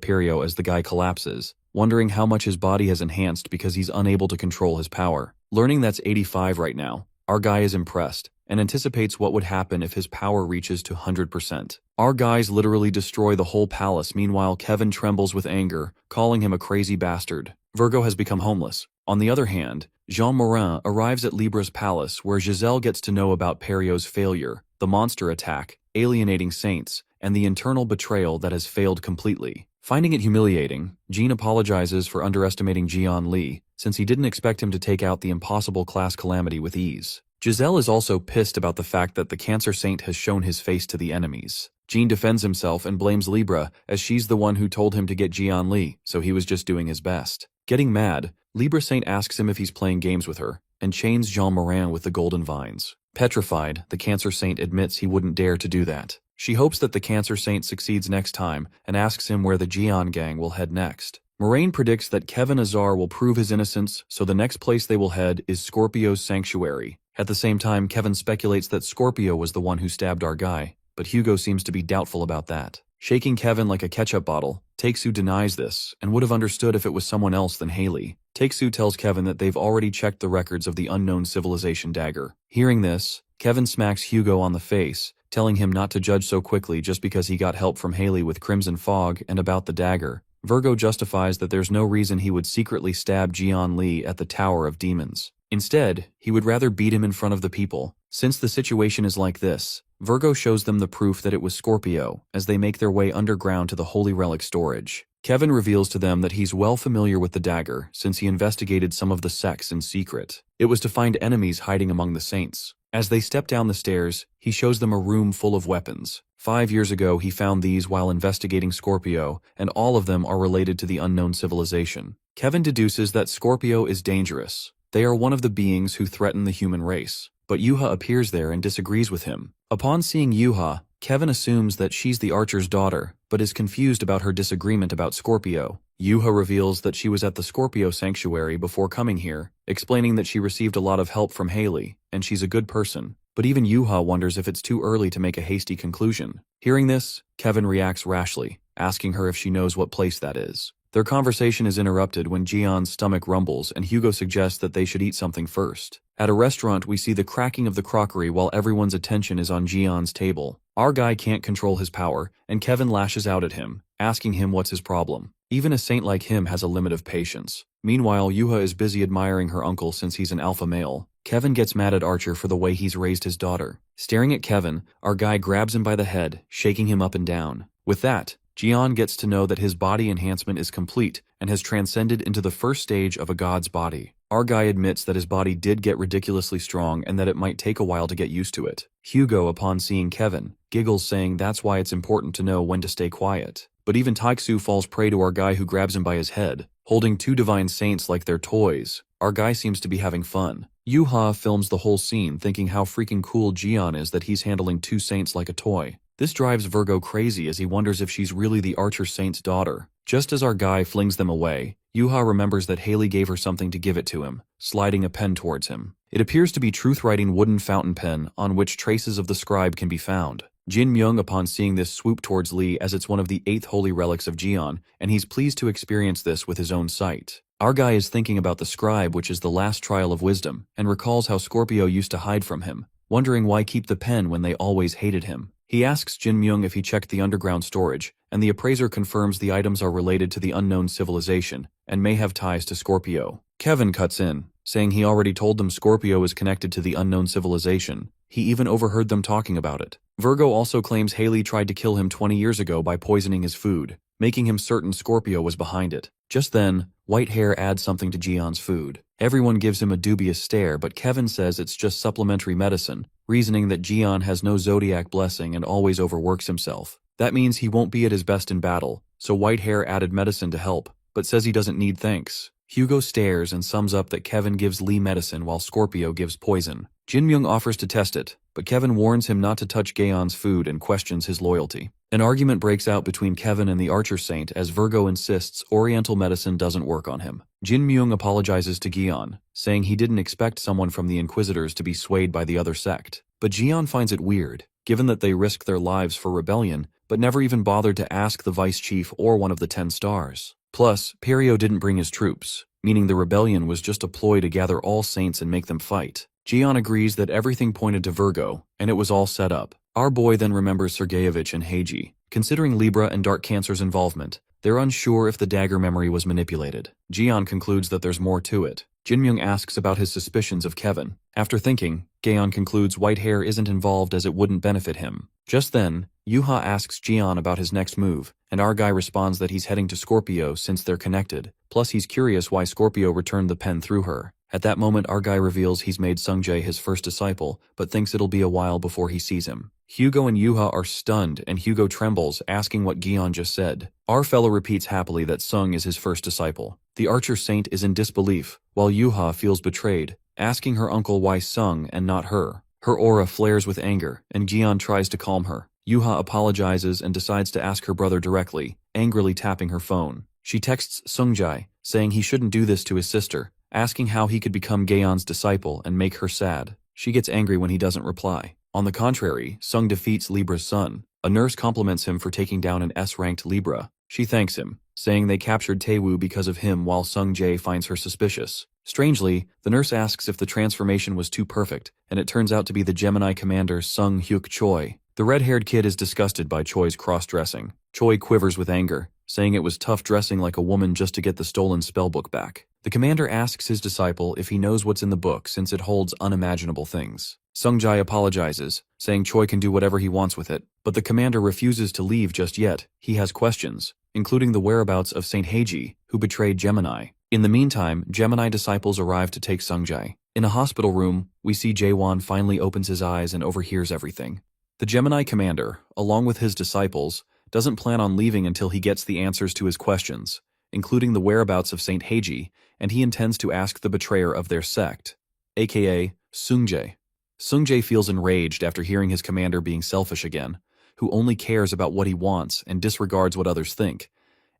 Perio as the guy collapses. wondering how much his body has enhanced because he's unable to control his power. Learning that's 85 right now, our guy is impressed and anticipates what would happen if his power reaches to 100%. Our guys literally destroy the whole palace. Meanwhile, Kevin trembles with anger, calling him a crazy bastard. Virgo has become homeless. On the other hand, Jean Morin arrives at Libra's palace where Giselle gets to know about Perriot's failure, the monster attack, alienating saints, and the internal betrayal that has failed completely. Finding it humiliating, Jean apologizes for underestimating Jian Li, since he didn't expect him to take out the impossible class calamity with ease. Giselle is also pissed about the fact that the Cancer Saint has shown his face to the enemies. Jean defends himself and blames Libra, as she's the one who told him to get Jian Li, so he was just doing his best. Getting mad, Libra Saint asks him if he's playing games with her, and chains Jean Morin with the golden vines. Petrified, the Cancer Saint admits he wouldn't dare to do that. She hopes that the Cancer Saint succeeds next time and asks him where the Jian gang will head next. Moraine predicts that Kevin Azar will prove his innocence, so the next place they will head is Scorpio's sanctuary. At the same time, Kevin speculates that Scorpio was the one who stabbed our guy, but Hugo seems to be doubtful about that. Shaking Kevin like a ketchup bottle, Take-Soo denies this and would have understood if it was someone else than Haley. Take-Soo tells Kevin that they've already checked the records of the unknown civilization dagger. Hearing this, Kevin smacks Hugo on the face, telling him not to judge so quickly just because he got help from Haley with Crimson Fog and about the dagger. Virgo justifies that there's no reason he would secretly stab Jian Li at the Tower of Demons. Instead, he would rather beat him in front of the people. Since the situation is like this, Virgo shows them the proof that it was Scorpio as they make their way underground to the Holy Relic storage. Kevin reveals to them that he's well familiar with the dagger since he investigated some of the sects in secret. It was to find enemies hiding among the saints. As they step down the stairs, he shows them a room full of weapons. 5 years ago, he found these while investigating Scorpio, and all of them are related to the unknown civilization. Kevin deduces that Scorpio is dangerous. They are one of the beings who threaten the human race. But Yuha appears there and disagrees with him. Upon seeing Yuha, Kevin assumes that she's the Archer's daughter, but is confused about her disagreement about Scorpio. Yuha reveals that she was at the Scorpio sanctuary before coming here, explaining that she received a lot of help from Haley, and she's a good person. But even Yuha wonders if it's too early to make a hasty conclusion. Hearing this, Kevin reacts rashly, asking her if she knows what place that is. Their conversation is interrupted when Jian's stomach rumbles and Hugo suggests that they should eat something first. At a restaurant, we see the cracking of the crockery while everyone's attention is on Jian's table. Our guy can't control his power, and Kevin lashes out at him, asking him what's his problem. Even a saint like him has a limit of patience. Meanwhile, Yuha is busy admiring her uncle since he's an alpha male. Kevin gets mad at Archer for the way he's raised his daughter. Staring at Kevin, our guy grabs him by the head, shaking him up and down. With that, Jian gets to know that his body enhancement is complete and has transcended into the first stage of a god's body. Our guy admits that his body did get ridiculously strong and that it might take a while to get used to it. Hugo, upon seeing Kevin, giggles, saying that's why it's important to know when to stay quiet. But even Take-Soo falls prey to our guy, who grabs him by his head. Holding two divine saints like they're toys, our guy seems to be having fun. Yuha films the whole scene, thinking how freaking cool Jian is that he's handling two saints like a toy. This drives Virgo crazy as he wonders if she's really the Archer Saint's daughter. Just as our guy flings them away, Yuha remembers that Haley gave her something to give it to him, sliding a pen towards him. It appears to be truth-writing wooden fountain pen on which traces of the scribe can be found. Jin Myung, upon seeing this, swoop towards Lee as it's one of the 8th holy relics of Jian, and he's pleased to experience this with his own sight. Our guy is thinking about the scribe, which is the last trial of wisdom, and recalls how Scorpio used to hide from him, wondering why keep the pen when they always hated him. He asks Jin Myung if he checked the underground storage, and the appraiser confirms the items are related to the unknown civilization and may have ties to Scorpio. Kevin cuts in, saying he already told them Scorpio is connected to the unknown civilization. He even overheard them talking about it. Virgo also claims Haley tried to kill him 20 years ago by poisoning his food, making him certain Scorpio was behind it. Just then, White Hair adds something to Jian's food. Everyone gives him a dubious stare, but Kevin says it's just supplementary medicine, reasoning that Jian has no zodiac blessing and always overworks himself. That means he won't be at his best in battle, so White Hair added medicine to help, but says he doesn't need thanks. Hugo stares and sums up that Kevin gives Lee medicine while Scorpio gives poison. Jin Myung offers to test it, but Kevin warns him not to touch Gaon's food and questions his loyalty. An argument breaks out between Kevin and the Archer Saint as Virgo insists Oriental medicine doesn't work on him. Jin Myung apologizes to Gion, saying he didn't expect someone from the Inquisitors to be swayed by the other sect. But Gion finds it weird, given that they risked their lives for rebellion, but never even bothered to ask the Vice Chief or one of the 10 stars. Plus, Perio didn't bring his troops, meaning the rebellion was just a ploy to gather all saints and make them fight. Gian agrees that everything pointed to Virgo, and it was all set up. Our boy then remembers Sergeyevich and Heiji. Considering Libra and Dark Cancer's involvement, they're unsure if the dagger memory was manipulated. Gian concludes that there's more to it. Jinmyung asks about his suspicions of Kevin. After thinking, Gaeon concludes white hair isn't involved as it wouldn't benefit him. Just then, Yuha asks Gian about his next move, and our guy responds that he's heading to Scorpio since they're connected. Plus he's curious why Scorpio returned the pen through her. At that moment, our guy reveals he's made Sungjae his first disciple, but thinks it'll be a while before he sees him. Hugo and Yuha are stunned, and Hugo trembles, asking what Gion just said. Our fellow repeats happily that Sung is his first disciple. The archer saint is in disbelief, while Yuha feels betrayed, asking her uncle why Sung and not her. Her aura flares with anger, and Gion tries to calm her. Yuha apologizes and decides to ask her brother directly, angrily tapping her phone. She texts Sungjae, saying he shouldn't do this to his sister, asking how he could become Gaeon's disciple and make her sad. She gets angry when he doesn't reply. On the contrary, Sung defeats Libra's son. A nurse compliments him for taking down an S-ranked Libra. She thanks him, saying they captured Taewoo because of him while Sung Jae finds her suspicious. Strangely, the nurse asks if the transformation was too perfect, and it turns out to be the Gemini commander Sung Hyuk Choi. The red-haired kid is disgusted by Choi's cross-dressing. Choi quivers with anger, saying it was tough dressing like a woman just to get the stolen spellbook back. The commander asks his disciple if he knows what's in the book since it holds unimaginable things. Sungjae apologizes, saying Choi can do whatever he wants with it, but the commander refuses to leave just yet. He has questions, including the whereabouts of Saint Heiji, who betrayed Gemini. In the meantime, Gemini disciples arrive to take Sungjae. In a hospital room, we see Jaewon finally opens his eyes and overhears everything. The Gemini commander, along with his disciples, doesn't plan on leaving until he gets the answers to his questions, including the whereabouts of Saint Heiji, and he intends to ask the betrayer of their sect, aka Sungjae. Sungjae feels enraged after hearing his commander being selfish again, who only cares about what he wants and disregards what others think.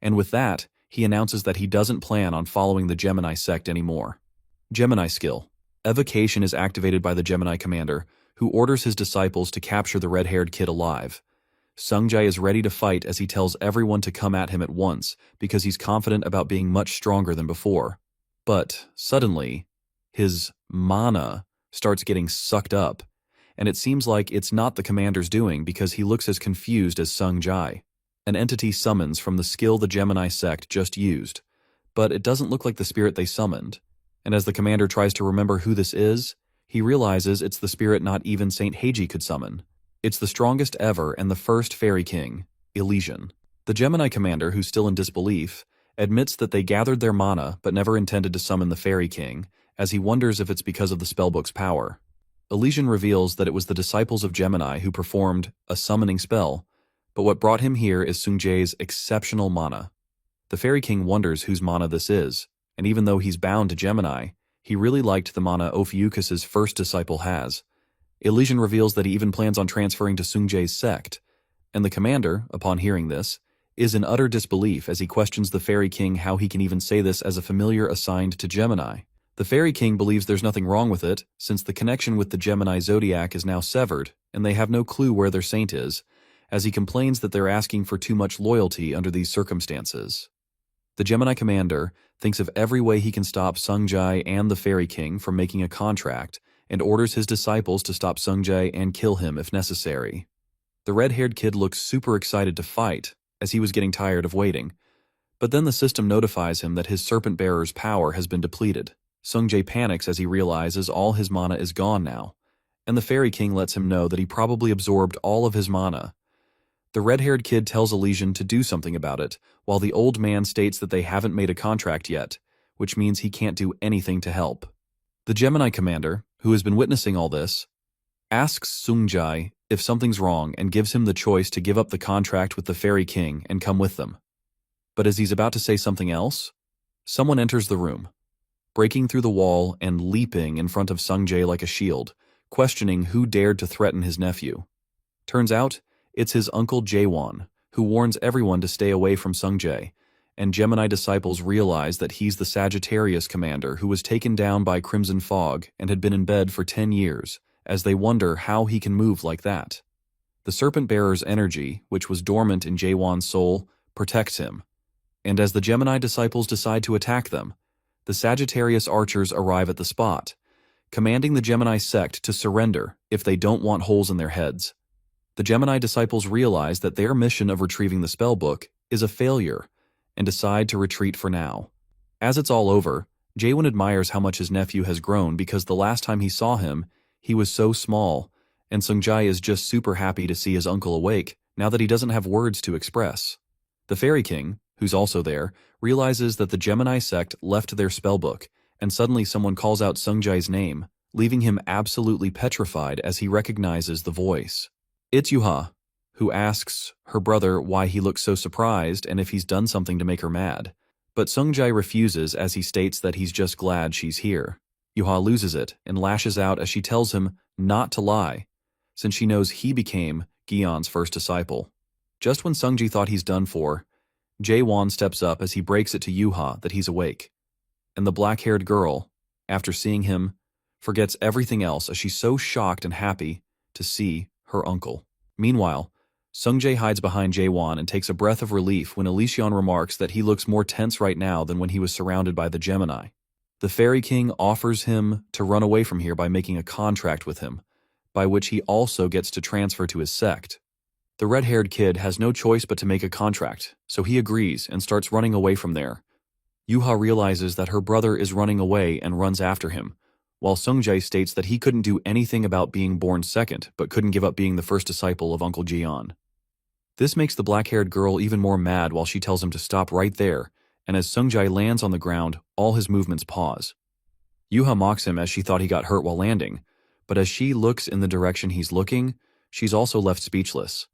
And with that, he announces that he doesn't plan on following the Gemini sect anymore. Gemini skill. Evocation is activated by the Gemini commander, who orders his disciples to capture the red-haired kid alive. Sungjae is ready to fight as he tells everyone to come at him at once because he's confident about being much stronger than before. But, suddenly, his mana starts getting sucked up, and it seems like it's not the commander's doing because he looks as confused as Sungjae. An entity summons from the skill the Gemini sect just used, but it doesn't look like the spirit they summoned, and as the commander tries to remember who this is, he realizes it's the spirit not even Saint Heiji could summon. It's the strongest ever and the first fairy king, Elysian. The Gemini commander, who's still in disbelief, admits that they gathered their mana but never intended to summon the fairy king, as he wonders if it's because of the spellbook's power. Elysian reveals that it was the disciples of Gemini who performed a summoning spell, but what brought him here is Sungjae's exceptional mana. The fairy king wonders whose mana this is, and even though he's bound to Gemini, he really liked the mana Ophiuchus's first disciple has. Elysian reveals that he even plans on transferring to Sungjae's sect, and the commander, upon hearing this, is in utter disbelief as he questions the fairy king how he can even say this as a familiar assigned to Gemini. The fairy king believes there's nothing wrong with it, since the connection with the Gemini zodiac is now severed, and they have no clue where their saint is, as he complains that they're asking for too much loyalty under these circumstances. The Gemini commander thinks of every way he can stop Sungjae and the fairy king from making a contract, and orders his disciples to stop Sungjae and kill him if necessary. The red-haired kid looks super excited to fight, as he was getting tired of waiting, but then the system notifies him that his serpent-bearer's power has been depleted. Sungjae panics as he realizes all his mana is gone now, and the fairy king lets him know that he probably absorbed all of his mana. The red-haired kid tells Elysian to do something about it, while the old man states that they haven't made a contract yet, which means he can't do anything to help. The Gemini commander, who has been witnessing all this, asks Sungjae if something's wrong and gives him the choice to give up the contract with the fairy king and come with them. But as he's about to say something else, someone enters the room, breaking through the wall and leaping in front of Sungjae like a shield, questioning who dared to threaten his nephew. Turns out, it's his uncle Jaewon, who warns everyone to stay away from Sungjae, and Gemini disciples realize that he's the Sagittarius commander who was taken down by Crimson Fog and had been in bed for 10 years, as they wonder how he can move like that. The Serpent Bearer's energy, which was dormant in Jaewon's soul, protects him, And as the Gemini disciples decide to attack them, the Sagittarius archers arrive at the spot, commanding the Gemini sect to surrender if they don't want holes in their heads. The Gemini disciples realize that their mission of retrieving the spellbook is a failure and decide to retreat for now. As it's all over, Jaewon admires how much his nephew has grown because the last time he saw him, he was so small, and Sungjae is just super happy to see his uncle awake now that he doesn't have words to express. The Fairy King, who's also there, realizes that the Gemini sect left their spellbook, and suddenly someone calls out Sungjae's name, leaving him absolutely petrified as he recognizes the voice. It's Yuha, who asks her brother why he looks so surprised and if he's done something to make her mad. But Sungjae refuses as he states that he's just glad she's here. Yuha loses it and lashes out as she tells him not to lie, since she knows he became Gyeon's first disciple. Just when Sungji thought he's done for, Jaewon steps up as he breaks it to Yuha that he's awake. And the black-haired girl, after seeing him, forgets everything else as she's so shocked and happy to see her uncle. Meanwhile, Sungjae hides behind Jaewon and takes a breath of relief when Elysion remarks that he looks more tense right now than when he was surrounded by the Gemini. The Fairy King offers him to run away from here by making a contract with him, by which he also gets to transfer to his sect. The red-haired kid has no choice but to make a contract, so he agrees and starts running away from there. Yuha realizes that her brother is running away and runs after him, while Sungjae states that he couldn't do anything about being born second but couldn't give up being the first disciple of Uncle Jeon. This makes the black-haired girl even more mad while she tells him to stop right there, and as Sungjae lands on the ground, all his movements pause. Yuha mocks him as she thought he got hurt while landing, but as she looks in the direction he's looking, she's also left speechless.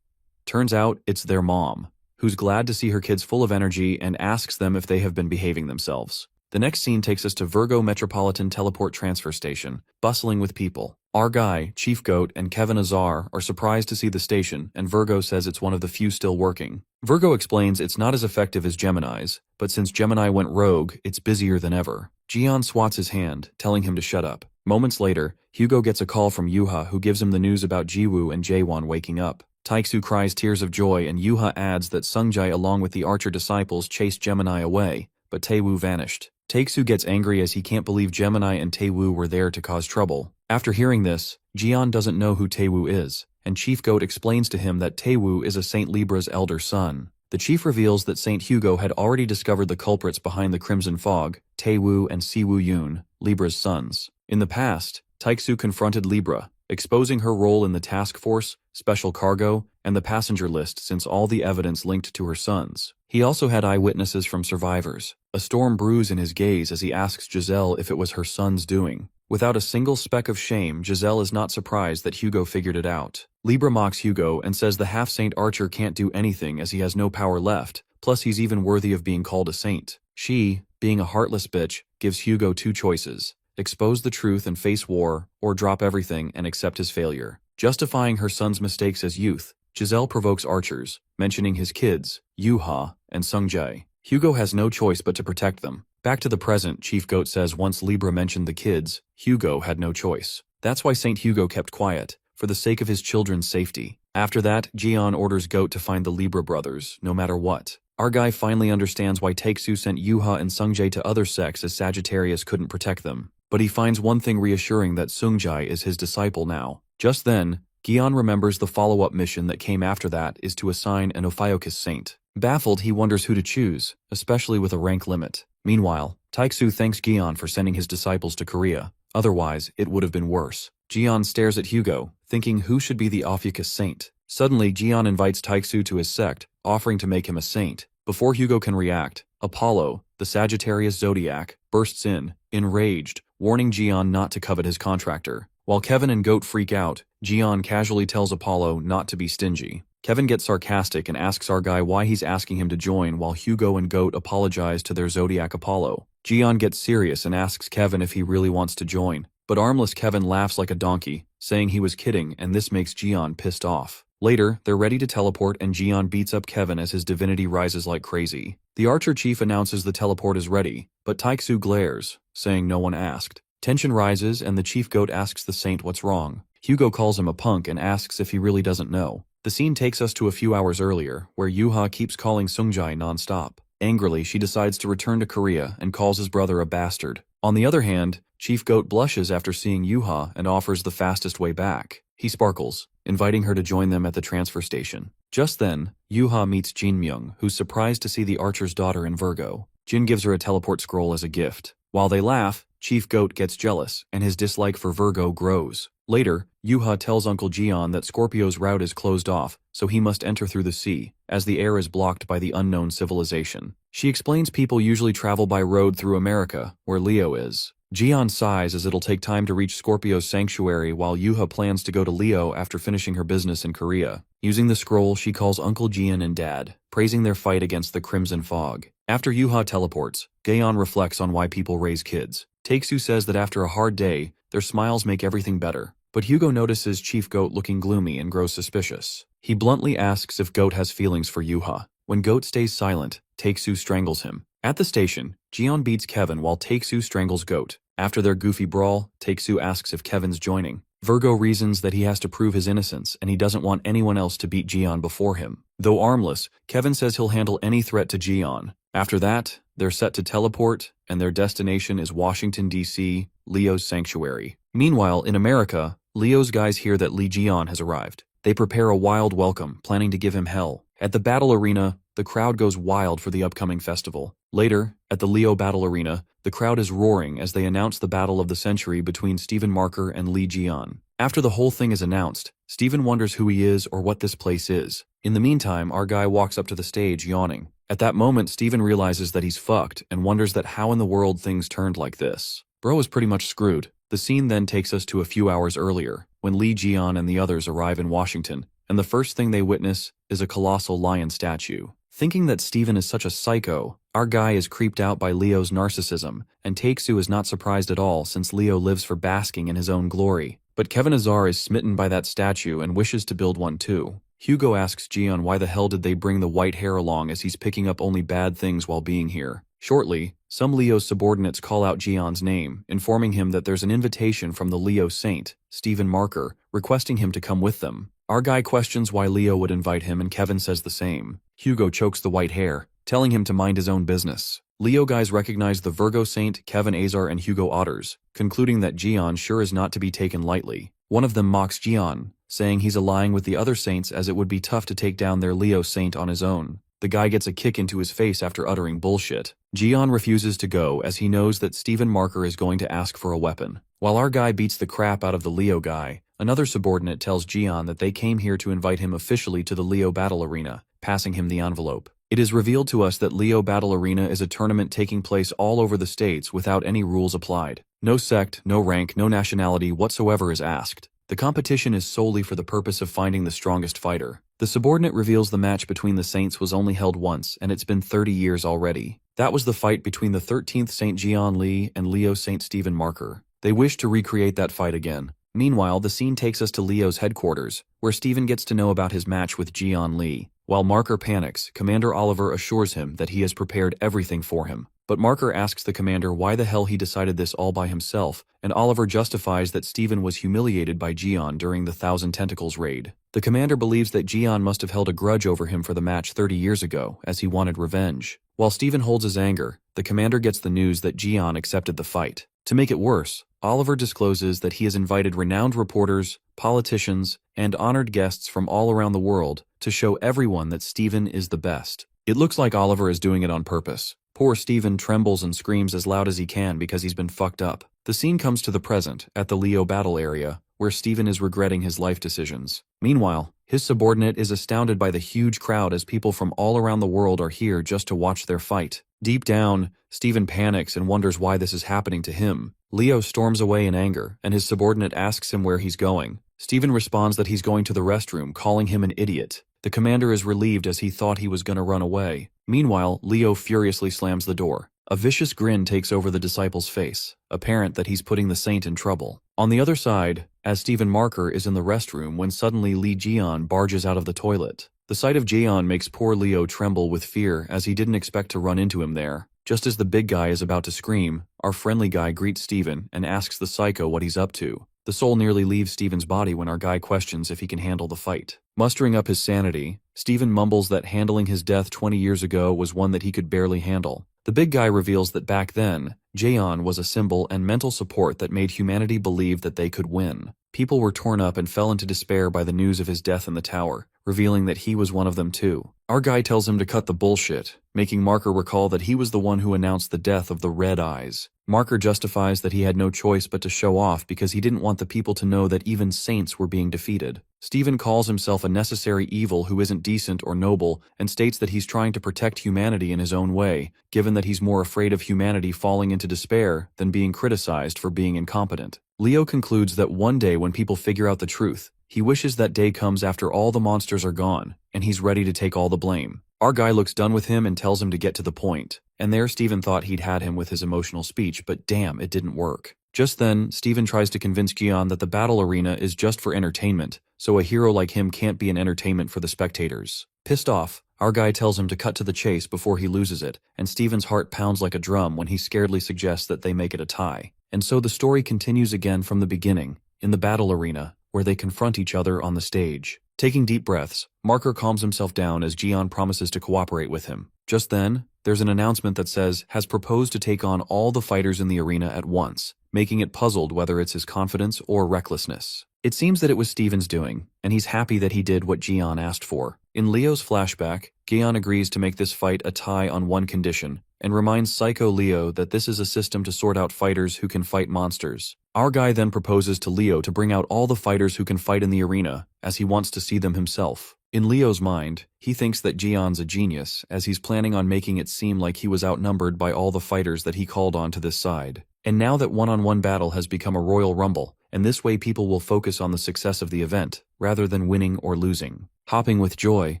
Turns out it's their mom, who's glad to see her kids full of energy and asks them if they have been behaving themselves. The next scene takes us to Virgo Metropolitan Teleport Transfer Station, bustling with people. Our guy, Chief Goat, and Kevin Azar are surprised to see the station, and Virgo says it's one of the few still working. Virgo explains it's not as effective as Gemini's, but since Gemini went rogue, it's busier than ever. Jeon swats his hand, telling him to shut up. Moments later, Hugo gets a call from Yuha who gives him the news about Jiwoo and Jaewon waking up. Taeksu cries tears of joy and Yuha adds that Sungjae along with the archer disciples chased Gemini away, but Taewoo vanished. Taeksu gets angry as he can't believe Gemini and Taewoo were there to cause trouble. After hearing this, Jeon doesn't know who Taewoo is, and Chief Goat explains to him that Taewoo is a Saint Libra's elder son. The chief reveals that Saint Hugo had already discovered the culprits behind the Crimson Fog, Taewoo and Siwoo Yoon, Libra's sons. In the past, Taeksu confronted Libra, exposing her role in the task force, special cargo, and the passenger list since all the evidence linked to her sons. He also had eyewitnesses from survivors. A storm brews in his gaze as he asks Giselle if it was her son's doing. Without a single speck of shame, Giselle is not surprised that Hugo figured it out. Libra mocks Hugo and says the half-saint archer can't do anything as he has no power left, plus he's even worthy of being called a saint. She, being a heartless bitch, gives Hugo two choices: expose the truth and face war, or drop everything and accept his failure. Justifying her son's mistakes as youth, Giselle provokes archers, mentioning his kids, Yuha and Sungjae. Hugo has no choice but to protect them. Back to the present, Chief Goat says once Libra mentioned the kids, Hugo had no choice. That's why Saint Hugo kept quiet, for the sake of his children's safety. After that, Jeon orders Goat to find the Libra brothers, no matter what. Our guy finally understands why Taeksu sent Yuha and Sungjae to other sects as Sagittarius couldn't protect them. But he finds one thing reassuring, that Sungjae is his disciple now. Just then, Gyeon remembers the follow-up mission that came after that is to assign an Ophiuchus saint. Baffled, he wonders who to choose, especially with a rank limit. Meanwhile, Taeksu thanks Gyeon for sending his disciples to Korea. Otherwise, it would have been worse. Gyeon stares at Hugo, thinking who should be the Ophiuchus saint. Suddenly, Gyeon invites Taeksu to his sect, offering to make him a saint. Before Hugo can react, Apollo, the Sagittarius zodiac, bursts in, enraged, warning Gyeon not to covet his contractor. While Kevin and Goat freak out, Gyeon casually tells Apollo not to be stingy. Kevin gets sarcastic and asks our guy why he's asking him to join while Hugo and Goat apologize to their zodiac Apollo. Gyeon gets serious and asks Kevin if he really wants to join, but armless Kevin laughs like a donkey, saying he was kidding, and this makes Gyeon pissed off. Later, they're ready to teleport and Gyeon beats up Kevin as his divinity rises like crazy. The archer chief announces the teleport is ready, but Taeksu glares, saying no one asked. Tension rises and the Chief Goat asks the saint what's wrong. Hugo calls him a punk and asks if he really doesn't know. The scene takes us to a few hours earlier, where Yuha keeps calling Sungjae non-stop. Angrily, she decides to return to Korea and calls his brother a bastard. On the other hand, Chief Goat blushes after seeing Yuha and offers the fastest way back. He sparkles, inviting her to join them at the transfer station. Just then, Yuha meets Jin Myung, who's surprised to see the archer's daughter in Virgo. Jin gives her a teleport scroll as a gift. While they laugh, Chief Goat gets jealous, and his dislike for Virgo grows. Later, Yuha tells Uncle Jian that Scorpio's route is closed off, so he must enter through the sea, as the air is blocked by the unknown civilization. She explains people usually travel by road through America, where Leo is. Jian sighs as it'll take time to reach Scorpio's sanctuary while Yuha plans to go to Leo after finishing her business in Korea. Using the scroll, she calls Uncle Jian and Dad, praising their fight against the Crimson Fog. After Yuha teleports, Gaeon reflects on why people raise kids. Taeksu says that after a hard day, their smiles make everything better. But Hugo notices Chief Goat looking gloomy and grows suspicious. He bluntly asks if Goat has feelings for Yuha. When Goat stays silent, Taeksu strangles him. At the station, Jian beats Kevin while Taeksu strangles Goat. After their goofy brawl, Taeksu asks if Kevin's joining. Virgo reasons that he has to prove his innocence and he doesn't want anyone else to beat Jian before him. Though armless, Kevin says he'll handle any threat to Jian. After that, they're set to teleport, and their destination is Washington, D.C., Leo's sanctuary. Meanwhile, in America, Leo's guys hear that Lee Jian has arrived. They prepare a wild welcome, planning to give him hell. At the battle arena, the crowd goes wild for the upcoming festival. Later, at the Leo battle arena, the crowd is roaring as they announce the battle of the century between Stephen Marker and Lee Jian. After the whole thing is announced, Stephen wonders who he is or what this place is. In the meantime, our guy walks up to the stage yawning. At that moment, Stephen realizes that he's fucked and wonders that how in the world things turned like this. Bro is pretty much screwed. The scene then takes us to a few hours earlier, when Lee Jian and the others arrive in Washington, and the first thing they witness is a colossal lion statue. Thinking that Stephen is such a psycho, our guy is creeped out by Leo's narcissism, and Taeksu is not surprised at all since Leo lives for basking in his own glory. But Kevin Azar is smitten by that statue and wishes to build one too. Hugo asks Jian why the hell did they bring the white hair along as he's picking up only bad things while being here. Shortly, some Leo subordinates call out Jian's name, informing him that there's an invitation from the Leo saint, Stephen Marker, requesting him to come with them. Our guy questions why Leo would invite him and Kevin says the same. Hugo chokes the white hair, telling him to mind his own business. Leo guys recognize the Virgo saint, Kevin Azar and Hugo Otters, concluding that Jian sure is not to be taken lightly. One of them mocks Jian, saying he's allying with the other saints as it would be tough to take down their Leo saint on his own. The guy gets a kick into his face after uttering bullshit. Jian refuses to go as he knows that Stephen Marker is going to ask for a weapon. While our guy beats the crap out of the Leo guy, another subordinate tells Jian that they came here to invite him officially to the Leo Battle Arena, passing him the envelope. It is revealed to us that Leo Battle Arena is a tournament taking place all over the states without any rules applied. No sect, no rank, no nationality whatsoever is asked. The competition is solely for the purpose of finding the strongest fighter. The subordinate reveals the match between the saints was only held once, and it's been 30 years already. That was the fight between the 13th Saint Jian Lee and Leo Saint Stephen Marker. They wish to recreate that fight again. Meanwhile, the scene takes us to Leo's headquarters, where Stephen gets to know about his match with Jian Lee. While Marker panics, Commander Oliver assures him that he has prepared everything for him. But Marker asks the commander why the hell he decided this all by himself, and Oliver justifies that Stephen was humiliated by Jian during the Thousand Tentacles raid. The commander believes that Jian must have held a grudge over him for the match 30 years ago, as he wanted revenge. While Stephen holds his anger, the commander gets the news that Jian accepted the fight. To make it worse, Oliver discloses that he has invited renowned reporters, politicians, and honored guests from all around the world to show everyone that Stephen is the best. It looks like Oliver is doing it on purpose. Poor Stephen trembles and screams as loud as he can because he's been fucked up. The scene comes to the present, at the Leo battle area, where Stephen is regretting his life decisions. Meanwhile, his subordinate is astounded by the huge crowd as people from all around the world are here just to watch their fight. Deep down, Stephen panics and wonders why this is happening to him. Leo storms away in anger, and his subordinate asks him where he's going. Stephen responds that he's going to the restroom, calling him an idiot. The commander is relieved as he thought he was going to run away. Meanwhile, Leo furiously slams the door. A vicious grin takes over the disciple's face, apparent that he's putting the saint in trouble. On the other side, as Stephen Marker is in the restroom when suddenly Lee Jian barges out of the toilet. The sight of Jian makes poor Leo tremble with fear as he didn't expect to run into him there. Just as the big guy is about to scream, our friendly guy greets Stephen and asks the psycho what he's up to. The soul nearly leaves Stephen's body when our guy questions if he can handle the fight. Mustering up his sanity, Steven mumbles that handling his death 20 years ago was one that he could barely handle. The big guy reveals that back then, Jaeon was a symbol and mental support that made humanity believe that they could win. People were torn up and fell into despair by the news of his death in the tower, revealing that he was one of them too. Our guy tells him to cut the bullshit, making Marker recall that he was the one who announced the death of the Red Eyes. Marker justifies that he had no choice but to show off because he didn't want the people to know that even saints were being defeated. Steven calls himself a necessary evil who isn't decent or noble and states that he's trying to protect humanity in his own way, given that he's more afraid of humanity falling into despair than being criticized for being incompetent. Leo concludes that one day when people figure out the truth, he wishes that day comes after all the monsters are gone, and he's ready to take all the blame. Our guy looks done with him and tells him to get to the point. And there Steven thought he'd had him with his emotional speech, but damn, it didn't work. Just then, Steven tries to convince Jian that the battle arena is just for entertainment, so a hero like him can't be an entertainment for the spectators. Pissed off, our guy tells him to cut to the chase before he loses it, and Steven's heart pounds like a drum when he scaredly suggests that they make it a tie. And so the story continues again from the beginning, in the battle arena, where they confront each other on the stage. Taking deep breaths, Marker calms himself down as Jian promises to cooperate with him. Just then, there's an announcement that says has proposed to take on all the fighters in the arena at once, making it puzzled whether it's his confidence or recklessness. It seems that it was Steven's doing, and he's happy that he did what Jian asked for. In Leo's flashback, Jian agrees to make this fight a tie on one condition, and reminds Psycho Leo that this is a system to sort out fighters who can fight monsters. Our guy then proposes to Leo to bring out all the fighters who can fight in the arena, as he wants to see them himself. In Leo's mind, he thinks that Jian's a genius, as he's planning on making it seem like he was outnumbered by all the fighters that he called on to this side. And now that one-on-one battle has become a royal rumble, and this way people will focus on the success of the event, rather than winning or losing. Hopping with joy,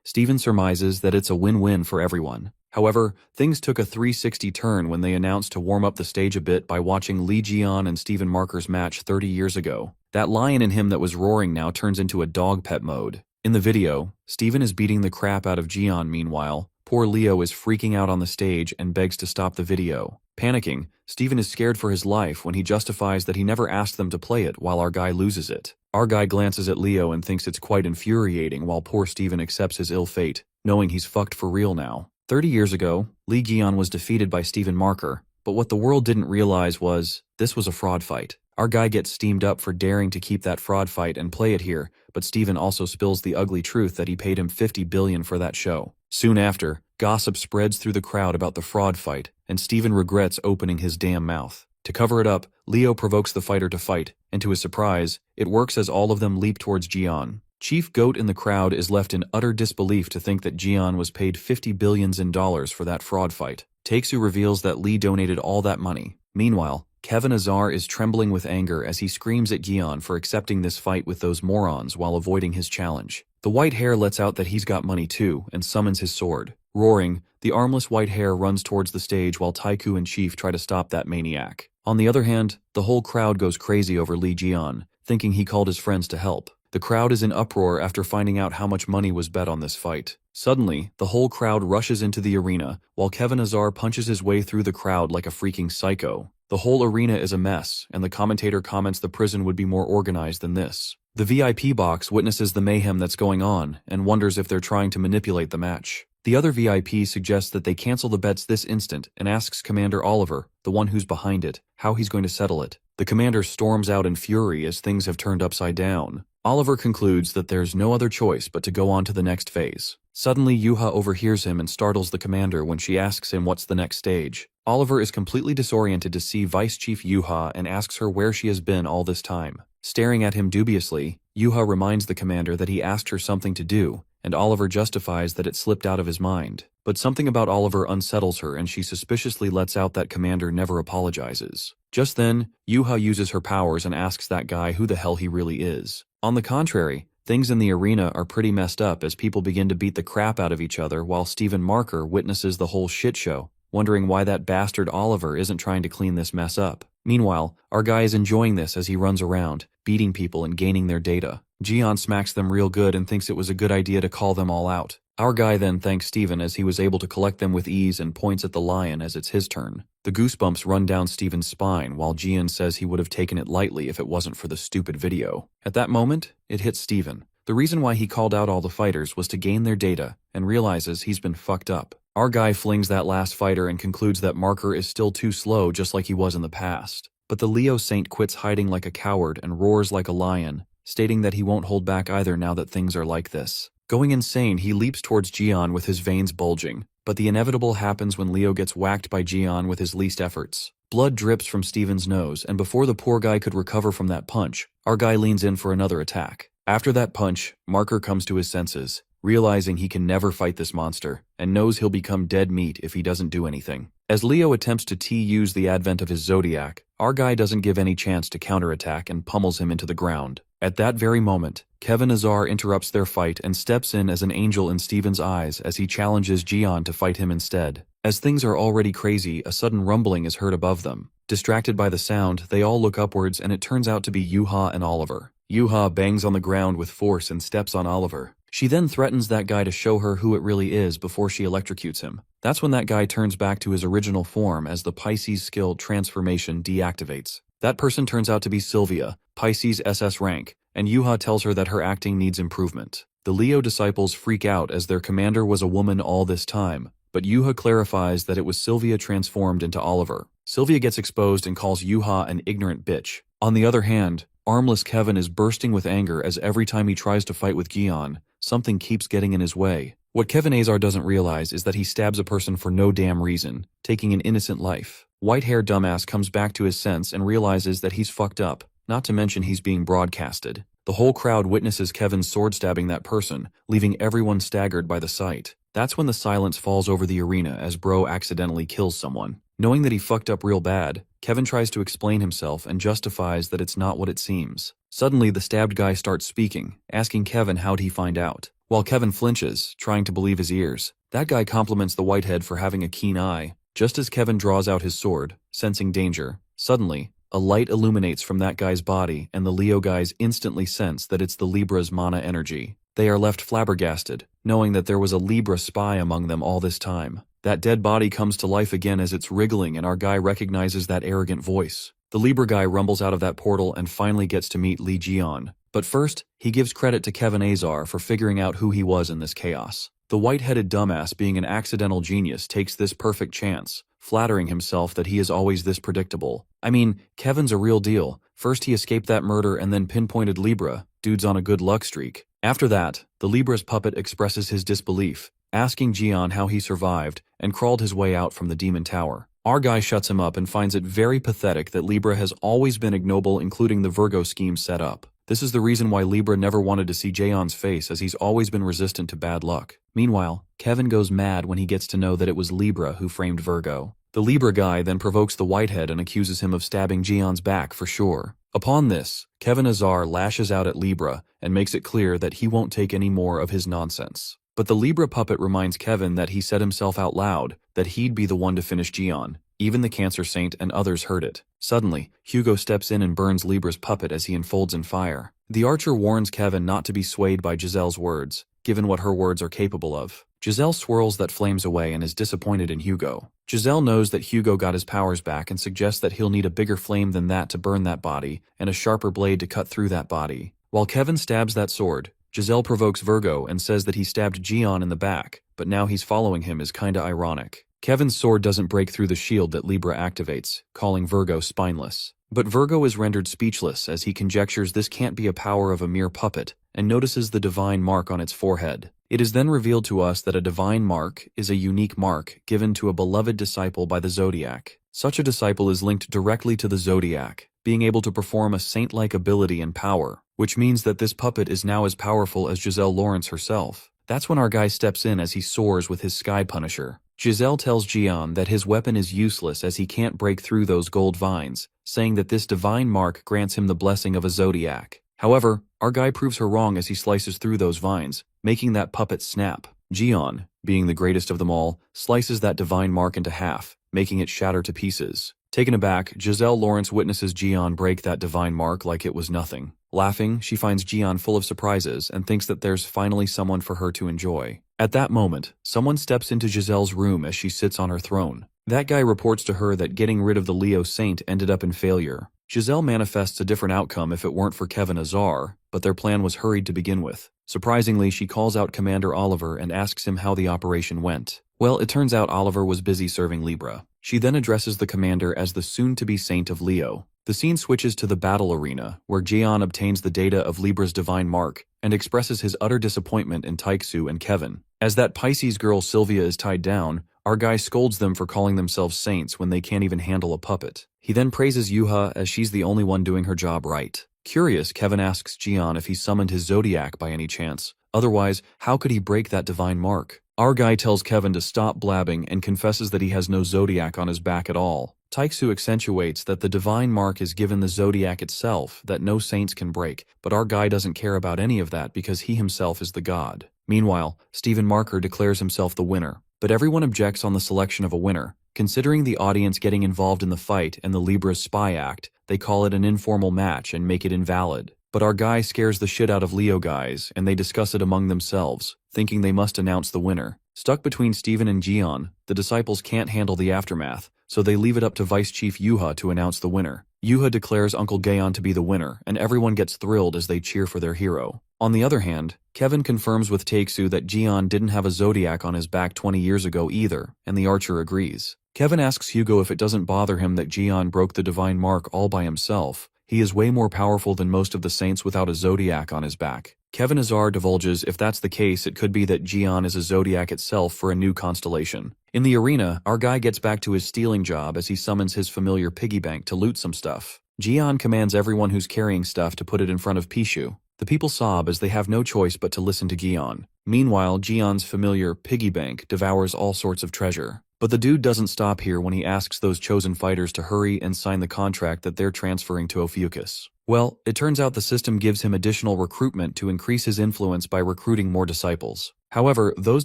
Steven surmises that it's a win-win for everyone. However, things took a 360 turn when they announced to warm up the stage a bit by watching Lee Jian and Steven Marker's match 30 years ago. That lion in him that was roaring now turns into a dog pet mode. In the video, Steven is beating the crap out of Jian. Meanwhile, poor Leo is freaking out on the stage and begs to stop the video. Panicking, Steven is scared for his life when he justifies that he never asked them to play it while our guy loses it. Our guy glances at Leo and thinks it's quite infuriating while poor Steven accepts his ill fate, knowing he's fucked for real now. 30 years ago, Lee Jian was defeated by Steven Marker, but what the world didn't realize was, this was a fraud fight. Our guy gets steamed up for daring to keep that fraud fight and play it here, but Steven also spills the ugly truth that he paid him $50 billion for that show. Soon after, gossip spreads through the crowd about the fraud fight, and Steven regrets opening his damn mouth. To cover it up, Leo provokes the fighter to fight, and to his surprise, it works as all of them leap towards Jian. Chief Goat in the crowd is left in utter disbelief to think that Jian was paid $50 billion for that fraud fight. Takesu reveals that Lee donated all that money. Meanwhile, Kevin Azar is trembling with anger as he screams at Jian for accepting this fight with those morons while avoiding his challenge. The white hare lets out that he's got money too and summons his sword. Roaring, the armless white hare runs towards the stage while Taiku and Chief try to stop that maniac. On the other hand, the whole crowd goes crazy over Lee Jian, thinking he called his friends to help. The crowd is in uproar after finding out how much money was bet on this fight. Suddenly, the whole crowd rushes into the arena, while Kevin Azar punches his way through the crowd like a freaking psycho. The whole arena is a mess, and the commentator comments the prison would be more organized than this. The VIP box witnesses the mayhem that's going on, and wonders if they're trying to manipulate the match. The other VIP suggests that they cancel the bets this instant and asks Commander Oliver, the one who's behind it, how he's going to settle it. The commander storms out in fury as things have turned upside down. Oliver concludes that there's no other choice but to go on to the next phase. Suddenly, Yuha overhears him and startles the commander when she asks him what's the next stage. Oliver is completely disoriented to see Vice Chief Yuha and asks her where she has been all this time. Staring at him dubiously, Yuha reminds the commander that he asked her something to do, and Oliver justifies that it slipped out of his mind. But something about Oliver unsettles her and she suspiciously lets out that commander never apologizes. Just then, Yuha uses her powers and asks that guy who the hell he really is. On the contrary, things in the arena are pretty messed up as people begin to beat the crap out of each other while Steven Marker witnesses the whole shit show, wondering why that bastard Oliver isn't trying to clean this mess up. Meanwhile, our guy is enjoying this as he runs around, beating people and gaining their data. Jian smacks them real good and thinks it was a good idea to call them all out. Our guy then thanks Steven as he was able to collect them with ease and points at the lion as it's his turn. The goosebumps run down Steven's spine while Jian says he would have taken it lightly if it wasn't for the stupid video. At that moment, it hits Steven. The reason why he called out all the fighters was to gain their data, and realizes he's been fucked up. Our guy flings that last fighter and concludes that Marker is still too slow just like he was in the past. But the Leo Saint quits hiding like a coward and roars like a lion, stating that he won't hold back either now that things are like this. Going insane, he leaps towards Jian with his veins bulging, but the inevitable happens when Leo gets whacked by Jian with his least efforts. Blood drips from Steven's nose, and before the poor guy could recover from that punch, our guy leans in for another attack. After that punch, Marker comes to his senses, realizing he can never fight this monster, and knows he'll become dead meat if he doesn't do anything. As Leo attempts to use the advent of his Zodiac, our guy doesn't give any chance to counterattack and pummels him into the ground. At that very moment, Kevin Azar interrupts their fight and steps in as an angel in Steven's eyes as he challenges Jian to fight him instead. As things are already crazy, a sudden rumbling is heard above them. Distracted by the sound, they all look upwards and it turns out to be Yuha and Oliver. Yuha bangs on the ground with force and steps on Oliver. She then threatens that guy to show her who it really is before she electrocutes him. That's when that guy turns back to his original form as the Pisces skill transformation deactivates. That person turns out to be Sylvia, Pisces SS rank, and Yuha tells her that her acting needs improvement. The Leo disciples freak out as their commander was a woman all this time, but Yuha clarifies that it was Sylvia transformed into Oliver. Sylvia gets exposed and calls Yuha an ignorant bitch. On the other hand, armless Kevin is bursting with anger as every time he tries to fight with Jian, something keeps getting in his way. What Kevin Azar doesn't realize is that he stabs a person for no damn reason, taking an innocent life. White-haired dumbass comes back to his sense and realizes that he's fucked up, not to mention he's being broadcasted. The whole crowd witnesses Kevin sword stabbing that person, leaving everyone staggered by the sight. That's when the silence falls over the arena as Bro accidentally kills someone. Knowing that he fucked up real bad, Kevin tries to explain himself and justifies that it's not what it seems. Suddenly, the stabbed guy starts speaking, asking Kevin how'd he find out. While Kevin flinches, trying to believe his ears, that guy compliments the whitehead for having a keen eye. Just as Kevin draws out his sword, sensing danger, suddenly, a light illuminates from that guy's body and the Leo guys instantly sense that it's the Libra's mana energy. They are left flabbergasted, knowing that there was a Libra spy among them all this time. That dead body comes to life again as it's wriggling and our guy recognizes that arrogant voice. The Libra guy rumbles out of that portal and finally gets to meet Li Jian. But first, he gives credit to Kevin Azar for figuring out who he was in this chaos. The white-headed dumbass being an accidental genius takes this perfect chance, flattering himself that he is always this predictable. I mean, Kevin's a real deal. First he escaped that murder and then pinpointed Libra. Dude's on a good luck streak. After that, the Libra's puppet expresses his disbelief, asking Jian how he survived and crawled his way out from the demon tower. Our guy shuts him up and finds it very pathetic that Libra has always been ignoble, including the Virgo scheme set up. This is the reason why Libra never wanted to see Jaeon's face, as he's always been resistant to bad luck. Meanwhile, Kevin goes mad when he gets to know that it was Libra who framed Virgo. The Libra guy then provokes the whitehead and accuses him of stabbing Jaeon's back for sure. Upon this, Kevin Azar lashes out at Libra and makes it clear that he won't take any more of his nonsense. But the Libra puppet reminds Kevin that he said himself out loud that he'd be the one to finish Jian. Even the Cancer Saint and others heard it. Suddenly, Hugo steps in and burns Libra's puppet as he unfolds in fire. The archer warns Kevin not to be swayed by Giselle's words, given what her words are capable of. Giselle swirls that flames away and is disappointed in Hugo. Giselle knows that Hugo got his powers back and suggests that he'll need a bigger flame than that to burn that body, and a sharper blade to cut through that body. While Kevin stabs that sword, Giselle provokes Virgo and says that he stabbed Jian in the back, but now he's following him is kinda ironic. Kevin's sword doesn't break through the shield that Libra activates, calling Virgo spineless. But Virgo is rendered speechless as he conjectures this can't be a power of a mere puppet, and notices the divine mark on its forehead. It is then revealed to us that a divine mark is a unique mark given to a beloved disciple by the Zodiac. Such a disciple is linked directly to the Zodiac, being able to perform a saint-like ability and power, which means that this puppet is now as powerful as Giselle Lawrence herself. That's when our guy steps in as he soars with his Sky Punisher. Giselle tells Jian that his weapon is useless as he can't break through those gold vines, saying that this divine mark grants him the blessing of a Zodiac. However, our guy proves her wrong as he slices through those vines, making that puppet snap. Jian, being the greatest of them all, slices that divine mark into half, making it shatter to pieces. Taken aback, Giselle Lawrence witnesses Jian break that divine mark like it was nothing. Laughing, she finds Jian full of surprises and thinks that there's finally someone for her to enjoy. At that moment, someone steps into Giselle's room as she sits on her throne. That guy reports to her that getting rid of the Leo Saint ended up in failure. Giselle manifests a different outcome if it weren't for Kevin Azar, but their plan was hurried to begin with. Surprisingly, she calls out Commander Oliver and asks him how the operation went. Well, it turns out Oliver was busy serving Libra. She then addresses the commander as the soon-to-be saint of Leo. The scene switches to the battle arena, where Jian obtains the data of Libra's divine mark and expresses his utter disappointment in Taiksu and Kevin. As that Pisces girl Sylvia is tied down, our guy scolds them for calling themselves saints when they can't even handle a puppet. He then praises Yuha as she's the only one doing her job right. Curious, Kevin asks Jian if he summoned his zodiac by any chance. Otherwise, how could he break that divine mark? Our guy tells Kevin to stop blabbing and confesses that he has no zodiac on his back at all. Taiksu accentuates that the divine mark is given the zodiac itself that no saints can break, but our guy doesn't care about any of that because he himself is the god. Meanwhile, Stephen Marker declares himself the winner, but everyone objects on the selection of a winner. Considering the audience getting involved in the fight and the Libra's spy act, they call it an informal match and make it invalid. But our guy scares the shit out of Leo guys, and they discuss it among themselves, thinking they must announce the winner. Stuck between Stephen and Jian, the disciples can't handle the aftermath, so they leave it up to Vice Chief Yuha to announce the winner. Yuha declares Uncle Gaon to be the winner, and everyone gets thrilled as they cheer for their hero. On the other hand, Kevin confirms with Taiksu that Jian didn't have a zodiac on his back 20 years ago either, and the archer agrees. Kevin asks Hugo if it doesn't bother him that Jian broke the divine mark all by himself. He is way more powerful than most of the saints without a zodiac on his back. Kevin Azar divulges if that's the case, it could be that Jian is a zodiac itself for a new constellation. In the arena, our guy gets back to his stealing job as he summons his familiar piggy bank to loot some stuff. Jian commands everyone who's carrying stuff to put it in front of Pishu. The people sob as they have no choice but to listen to Gion. Meanwhile, Jian's familiar piggy bank devours all sorts of treasure. But the dude doesn't stop here when he asks those chosen fighters to hurry and sign the contract that they're transferring to Ophiuchus. Well, it turns out the system gives him additional recruitment to increase his influence by recruiting more disciples. However, those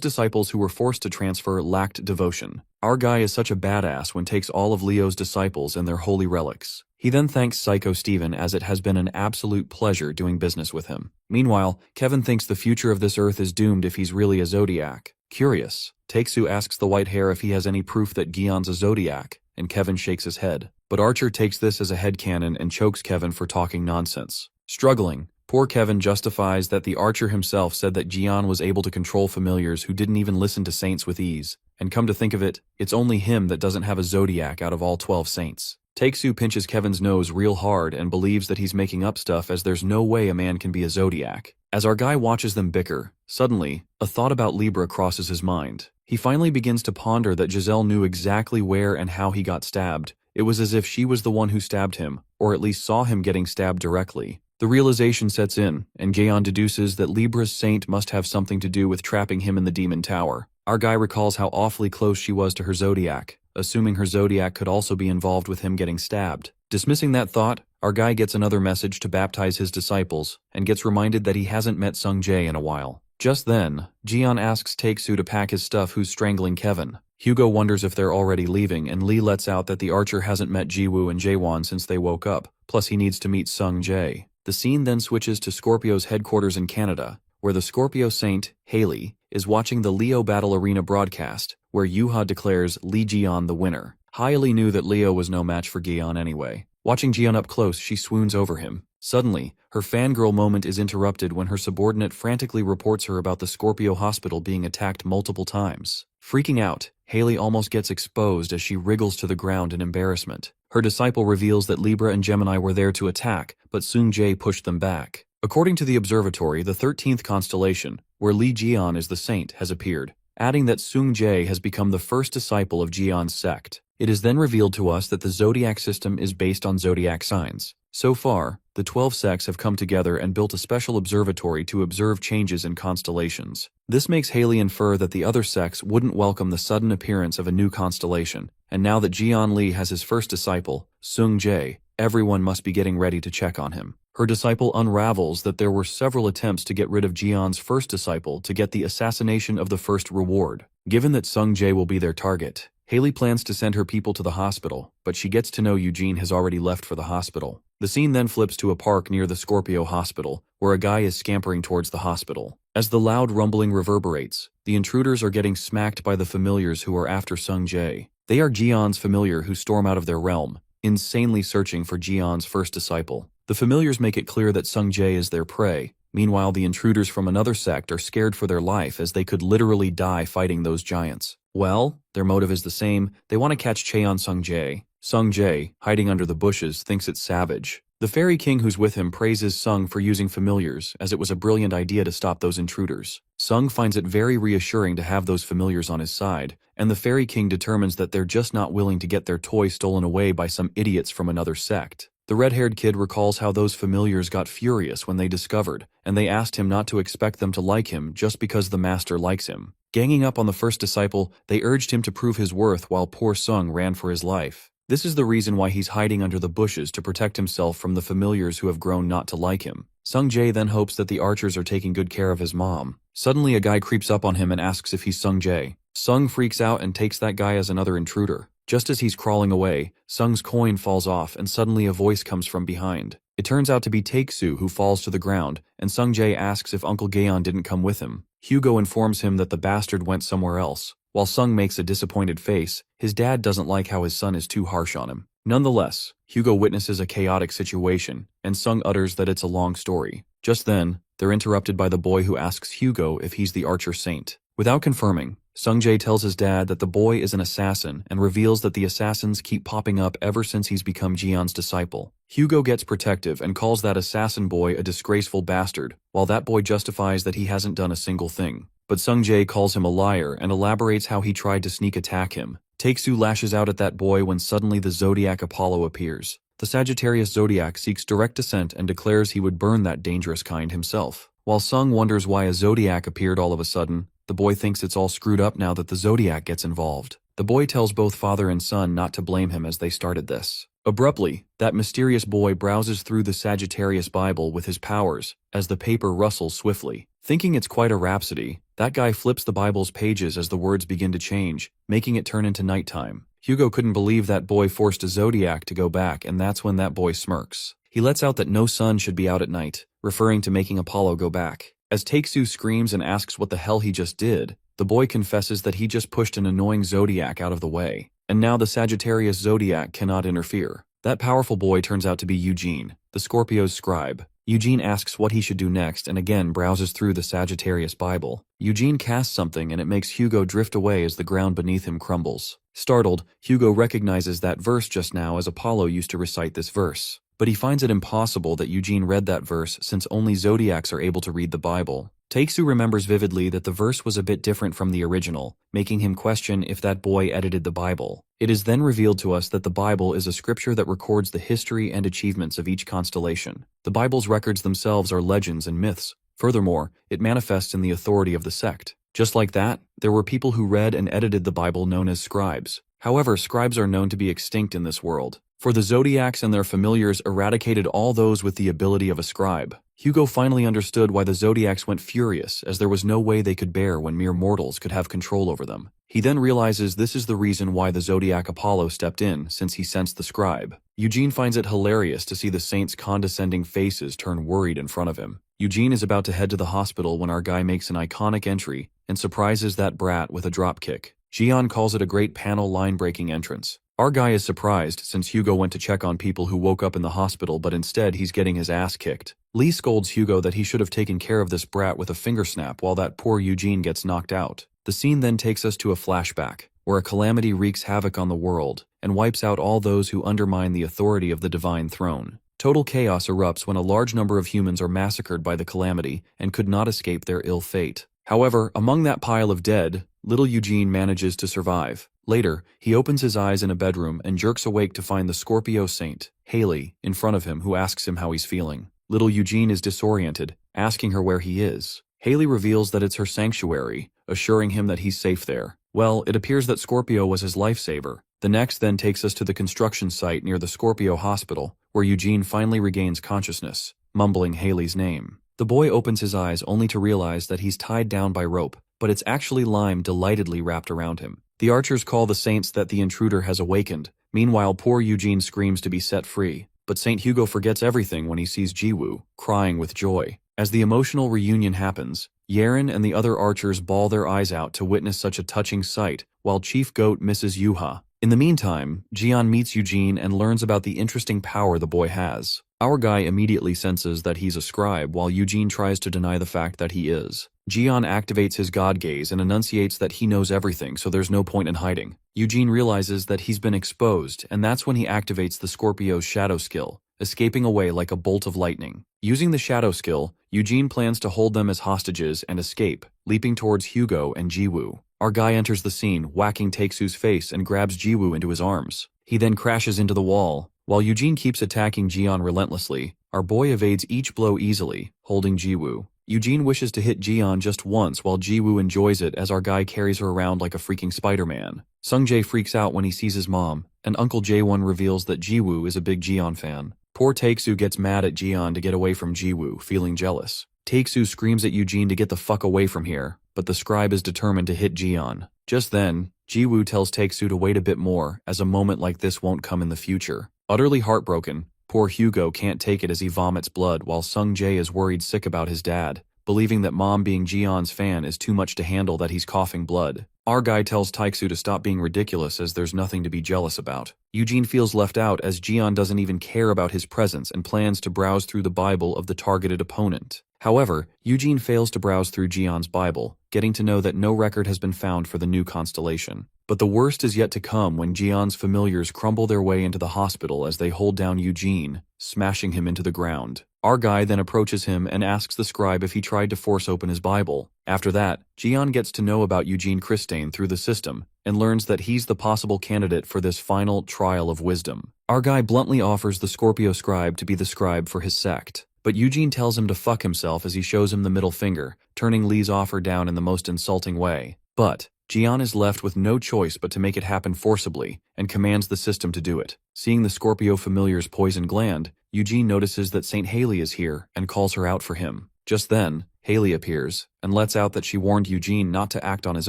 disciples who were forced to transfer lacked devotion. Our guy is such a badass when takes all of Leo's disciples and their holy relics. He then thanks Psycho Steven as it has been an absolute pleasure doing business with him. Meanwhile, Kevin thinks the future of this earth is doomed if he's really a zodiac. Curious, Taiksu asks the white hair if he has any proof that Gion's a zodiac, and Kevin shakes his head. But Archer takes this as a headcanon and chokes Kevin for talking nonsense. Struggling, poor Kevin justifies that the Archer himself said that Gion was able to control familiars who didn't even listen to saints with ease. And come to think of it, it's only him that doesn't have a zodiac out of all 12 saints. Taiksu pinches Kevin's nose real hard and believes that he's making up stuff as there's no way a man can be a zodiac. As our guy watches them bicker, suddenly, a thought about Libra crosses his mind. He finally begins to ponder that Giselle knew exactly where and how he got stabbed. It was as if she was the one who stabbed him, or at least saw him getting stabbed directly. The realization sets in, and Gaon deduces that Libra's saint must have something to do with trapping him in the demon tower. Our guy recalls how awfully close she was to her zodiac, assuming her zodiac could also be involved with him getting stabbed. Dismissing that thought, our guy gets another message to baptize his disciples, and gets reminded that he hasn't met Sung Jae in a while. Just then, Jian asks Taiksu to pack his stuff who's strangling Kevin. Hugo wonders if they're already leaving, and Lee lets out that the Archer hasn't met Jiwoo and Jaewon since they woke up, plus he needs to meet Sung Jae. The scene then switches to Scorpio's headquarters in Canada, where the Scorpio saint, Haley, is watching the Leo Battle Arena broadcast, where Yuha declares Lee Jian the winner. Haley knew that Leo was no match for Gion anyway. Watching Jian up close, she swoons over him. Suddenly, her fangirl moment is interrupted when her subordinate frantically reports her about the Scorpio hospital being attacked multiple times. Freaking out, Haley almost gets exposed as she wriggles to the ground in embarrassment. Her disciple reveals that Libra and Gemini were there to attack, but Sung Jae pushed them back. According to the observatory, the 13th constellation, where Lee Jian is the saint, has appeared, adding that Sung Jae has become the first disciple of Jian's sect. It is then revealed to us that the zodiac system is based on zodiac signs. So far, the 12 sects have come together and built a special observatory to observe changes in constellations. This makes Haley infer that the other sects wouldn't welcome the sudden appearance of a new constellation, and now that Jian Lee has his first disciple, Sung Jae, everyone must be getting ready to check on him. Her disciple unravels that there were several attempts to get rid of Jian's first disciple to get the assassination of the first reward. Given that Sung Jae will be their target, Haley plans to send her people to the hospital, but she gets to know Eugene has already left for the hospital. The scene then flips to a park near the Scorpio hospital, where a guy is scampering towards the hospital. As the loud rumbling reverberates, the intruders are getting smacked by the familiars who are after Sung Jae. They are Jian's familiar who storm out of their realm, insanely searching for Jian's first disciple. The familiars make it clear that Sung Jae is their prey, Meanwhile, the intruders from another sect are scared for their life as they could literally die fighting those giants. Well, their motive is the same. They want to catch Cheon Sung-jae. Sung-jae, hiding under the bushes, thinks it's savage. The fairy king who's with him praises Sung for using familiars, as it was a brilliant idea to stop those intruders. Sung finds it very reassuring to have those familiars on his side, and the fairy king determines that they're just not willing to get their toy stolen away by some idiots from another sect. The red-haired kid recalls how those familiars got furious when they discovered, and they asked him not to expect them to like him just because the master likes him. Ganging up on the first disciple, they urged him to prove his worth while poor Sung ran for his life. This is the reason why he's hiding under the bushes to protect himself from the familiars who have grown not to like him. Sung-jae then hopes that the archers are taking good care of his mom. Suddenly a guy creeps up on him and asks if he's Sung-jae. Sung freaks out and takes that guy as another intruder. Just as he's crawling away, Sung's coin falls off and suddenly a voice comes from behind. It turns out to be Taeksu who falls to the ground, and Sung-jae asks if Uncle Gaeon didn't come with him. Hugo informs him that the bastard went somewhere else. While Sung makes a disappointed face, his dad doesn't like how his son is too harsh on him. Nonetheless, Hugo witnesses a chaotic situation, and Sung utters that it's a long story. Just then, they're interrupted by the boy who asks Hugo if he's the archer saint. Without confirming, Sung-jae tells his dad that the boy is an assassin and reveals that the assassins keep popping up ever since he's become Jeon's disciple. Hugo gets protective and calls that assassin boy a disgraceful bastard, while that boy justifies that he hasn't done a single thing. But Sung-jae calls him a liar and elaborates how he tried to sneak attack him. Taeksu lashes out at that boy when suddenly the Zodiac Apollo appears. The Sagittarius Zodiac seeks direct descent and declares he would burn that dangerous kind himself. While Sung wonders why a Zodiac appeared all of a sudden, the boy thinks it's all screwed up now that the Zodiac gets involved. The boy tells both father and son not to blame him as they started this. Abruptly, that mysterious boy browses through the Sagittarius Bible with his powers, as the paper rustles swiftly. Thinking it's quite a rhapsody, that guy flips the Bible's pages as the words begin to change, making it turn into nighttime. Hugo couldn't believe that boy forced a Zodiac to go back, and that's when that boy smirks. He lets out that no sun should be out at night, referring to making Apollo go back. As Taeksu screams and asks what the hell he just did, the boy confesses that he just pushed an annoying Zodiac out of the way, and now the Sagittarius Zodiac cannot interfere. That powerful boy turns out to be Eugene, the Scorpio's scribe. Eugene asks what he should do next and again browses through the Sagittarius Bible. Eugene casts something and it makes Hugo drift away as the ground beneath him crumbles. Startled, Hugo recognizes that verse just now as Apollo used to recite this verse. But he finds it impossible that Eugene read that verse since only Zodiacs are able to read the Bible. Taeksu remembers vividly that the verse was a bit different from the original, making him question if that boy edited the Bible. It is then revealed to us that the Bible is a scripture that records the history and achievements of each constellation. The Bible's records themselves are legends and myths. Furthermore, it manifests in the authority of the sect. Just like that, there were people who read and edited the Bible known as scribes. However, scribes are known to be extinct in this world, for the Zodiacs and their familiars eradicated all those with the ability of a scribe. Hugo finally understood why the Zodiacs went furious, as there was no way they could bear when mere mortals could have control over them. He then realizes this is the reason why the Zodiac Apollo stepped in, since he sensed the scribe. Eugene finds it hilarious to see the saints' condescending faces turn worried in front of him. Eugene is about to head to the hospital when our guy makes an iconic entry and surprises that brat with a dropkick. Jeon calls it a great panel line-breaking entrance. Our guy is surprised since Hugo went to check on people who woke up in the hospital, but instead he's getting his ass kicked. Lee scolds Hugo that he should have taken care of this brat with a finger snap while that poor Eugene gets knocked out. The scene then takes us to a flashback, where a calamity wreaks havoc on the world and wipes out all those who undermine the authority of the divine throne. Total chaos erupts when a large number of humans are massacred by the calamity and could not escape their ill fate. However, among that pile of dead, little Eugene manages to survive. Later, he opens his eyes in a bedroom and jerks awake to find the Scorpio saint, Haley, in front of him, who asks him how he's feeling. Little Eugene is disoriented, asking her where he is. Haley reveals that it's her sanctuary, assuring him that he's safe there. Well, it appears that Scorpio was his lifesaver. The next then takes us to the construction site near the Scorpio hospital, where Eugene finally regains consciousness, mumbling Haley's name. The boy opens his eyes only to realize that he's tied down by rope, but it's actually lime delightedly wrapped around him. The archers call the saints that the intruder has awakened. Meanwhile, poor Eugene screams to be set free. But Saint Hugo forgets everything when he sees Jiwoo, crying with joy. As the emotional reunion happens, Yeren and the other archers bawl their eyes out to witness such a touching sight, while Chief Goat misses Yuha. In the meantime, Jeon meets Eugene and learns about the interesting power the boy has. Our guy immediately senses that he's a scribe while Eugene tries to deny the fact that he is. Jian activates his god gaze and enunciates that he knows everything, so there's no point in hiding. Eugene realizes that he's been exposed, and that's when he activates the Scorpio's shadow skill, escaping away like a bolt of lightning. Using the shadow skill, Eugene plans to hold them as hostages and escape, leaping towards Hugo and Jiwoo. Our guy enters the scene, whacking Taesu's face and grabs Jiwoo into his arms. He then crashes into the wall. While Eugene keeps attacking Jian relentlessly, our boy evades each blow easily, holding Jiwoo. Eugene wishes to hit Jian just once while Jiwoo enjoys it as our guy carries her around like a freaking Spider-Man. Sungjae freaks out when he sees his mom, and Uncle Jaewon reveals that Jiwoo is a big Jian fan. Poor Taesu gets mad at Jian to get away from Jiwoo, feeling jealous. Taesu screams at Eugene to get the fuck away from here, but the scribe is determined to hit Jian. Just then, Jiwoo tells Taesu to wait a bit more, as a moment like this won't come in the future. Utterly heartbroken, poor Hugo can't take it as he vomits blood while Sungjae is worried sick about his dad, believing that mom being Jian's fan is too much to handle that he's coughing blood. Our guy tells Taesu to stop being ridiculous as there's nothing to be jealous about. Eugene feels left out as Jian doesn't even care about his presence and plans to browse through the Bible of the targeted opponent. However, Eugene fails to browse through Jian's Bible, getting to know that no record has been found for the new constellation. But the worst is yet to come when Jian's familiars crumble their way into the hospital as they hold down Eugene, smashing him into the ground. Our guy then approaches him and asks the scribe if he tried to force open his Bible. After that, Jian gets to know about Eugene Christane through the system, and learns that he's the possible candidate for this final trial of wisdom. Our guy bluntly offers the Scorpio scribe to be the scribe for his sect. But Eugene tells him to fuck himself as he shows him the middle finger, turning Lee's offer down in the most insulting way. But Jian is left with no choice but to make it happen forcibly, and commands the system to do it. Seeing the Scorpio familiar's poison gland, Eugene notices that St. Haley is here and calls her out for him. Just then, Haley appears, and lets out that she warned Eugene not to act on his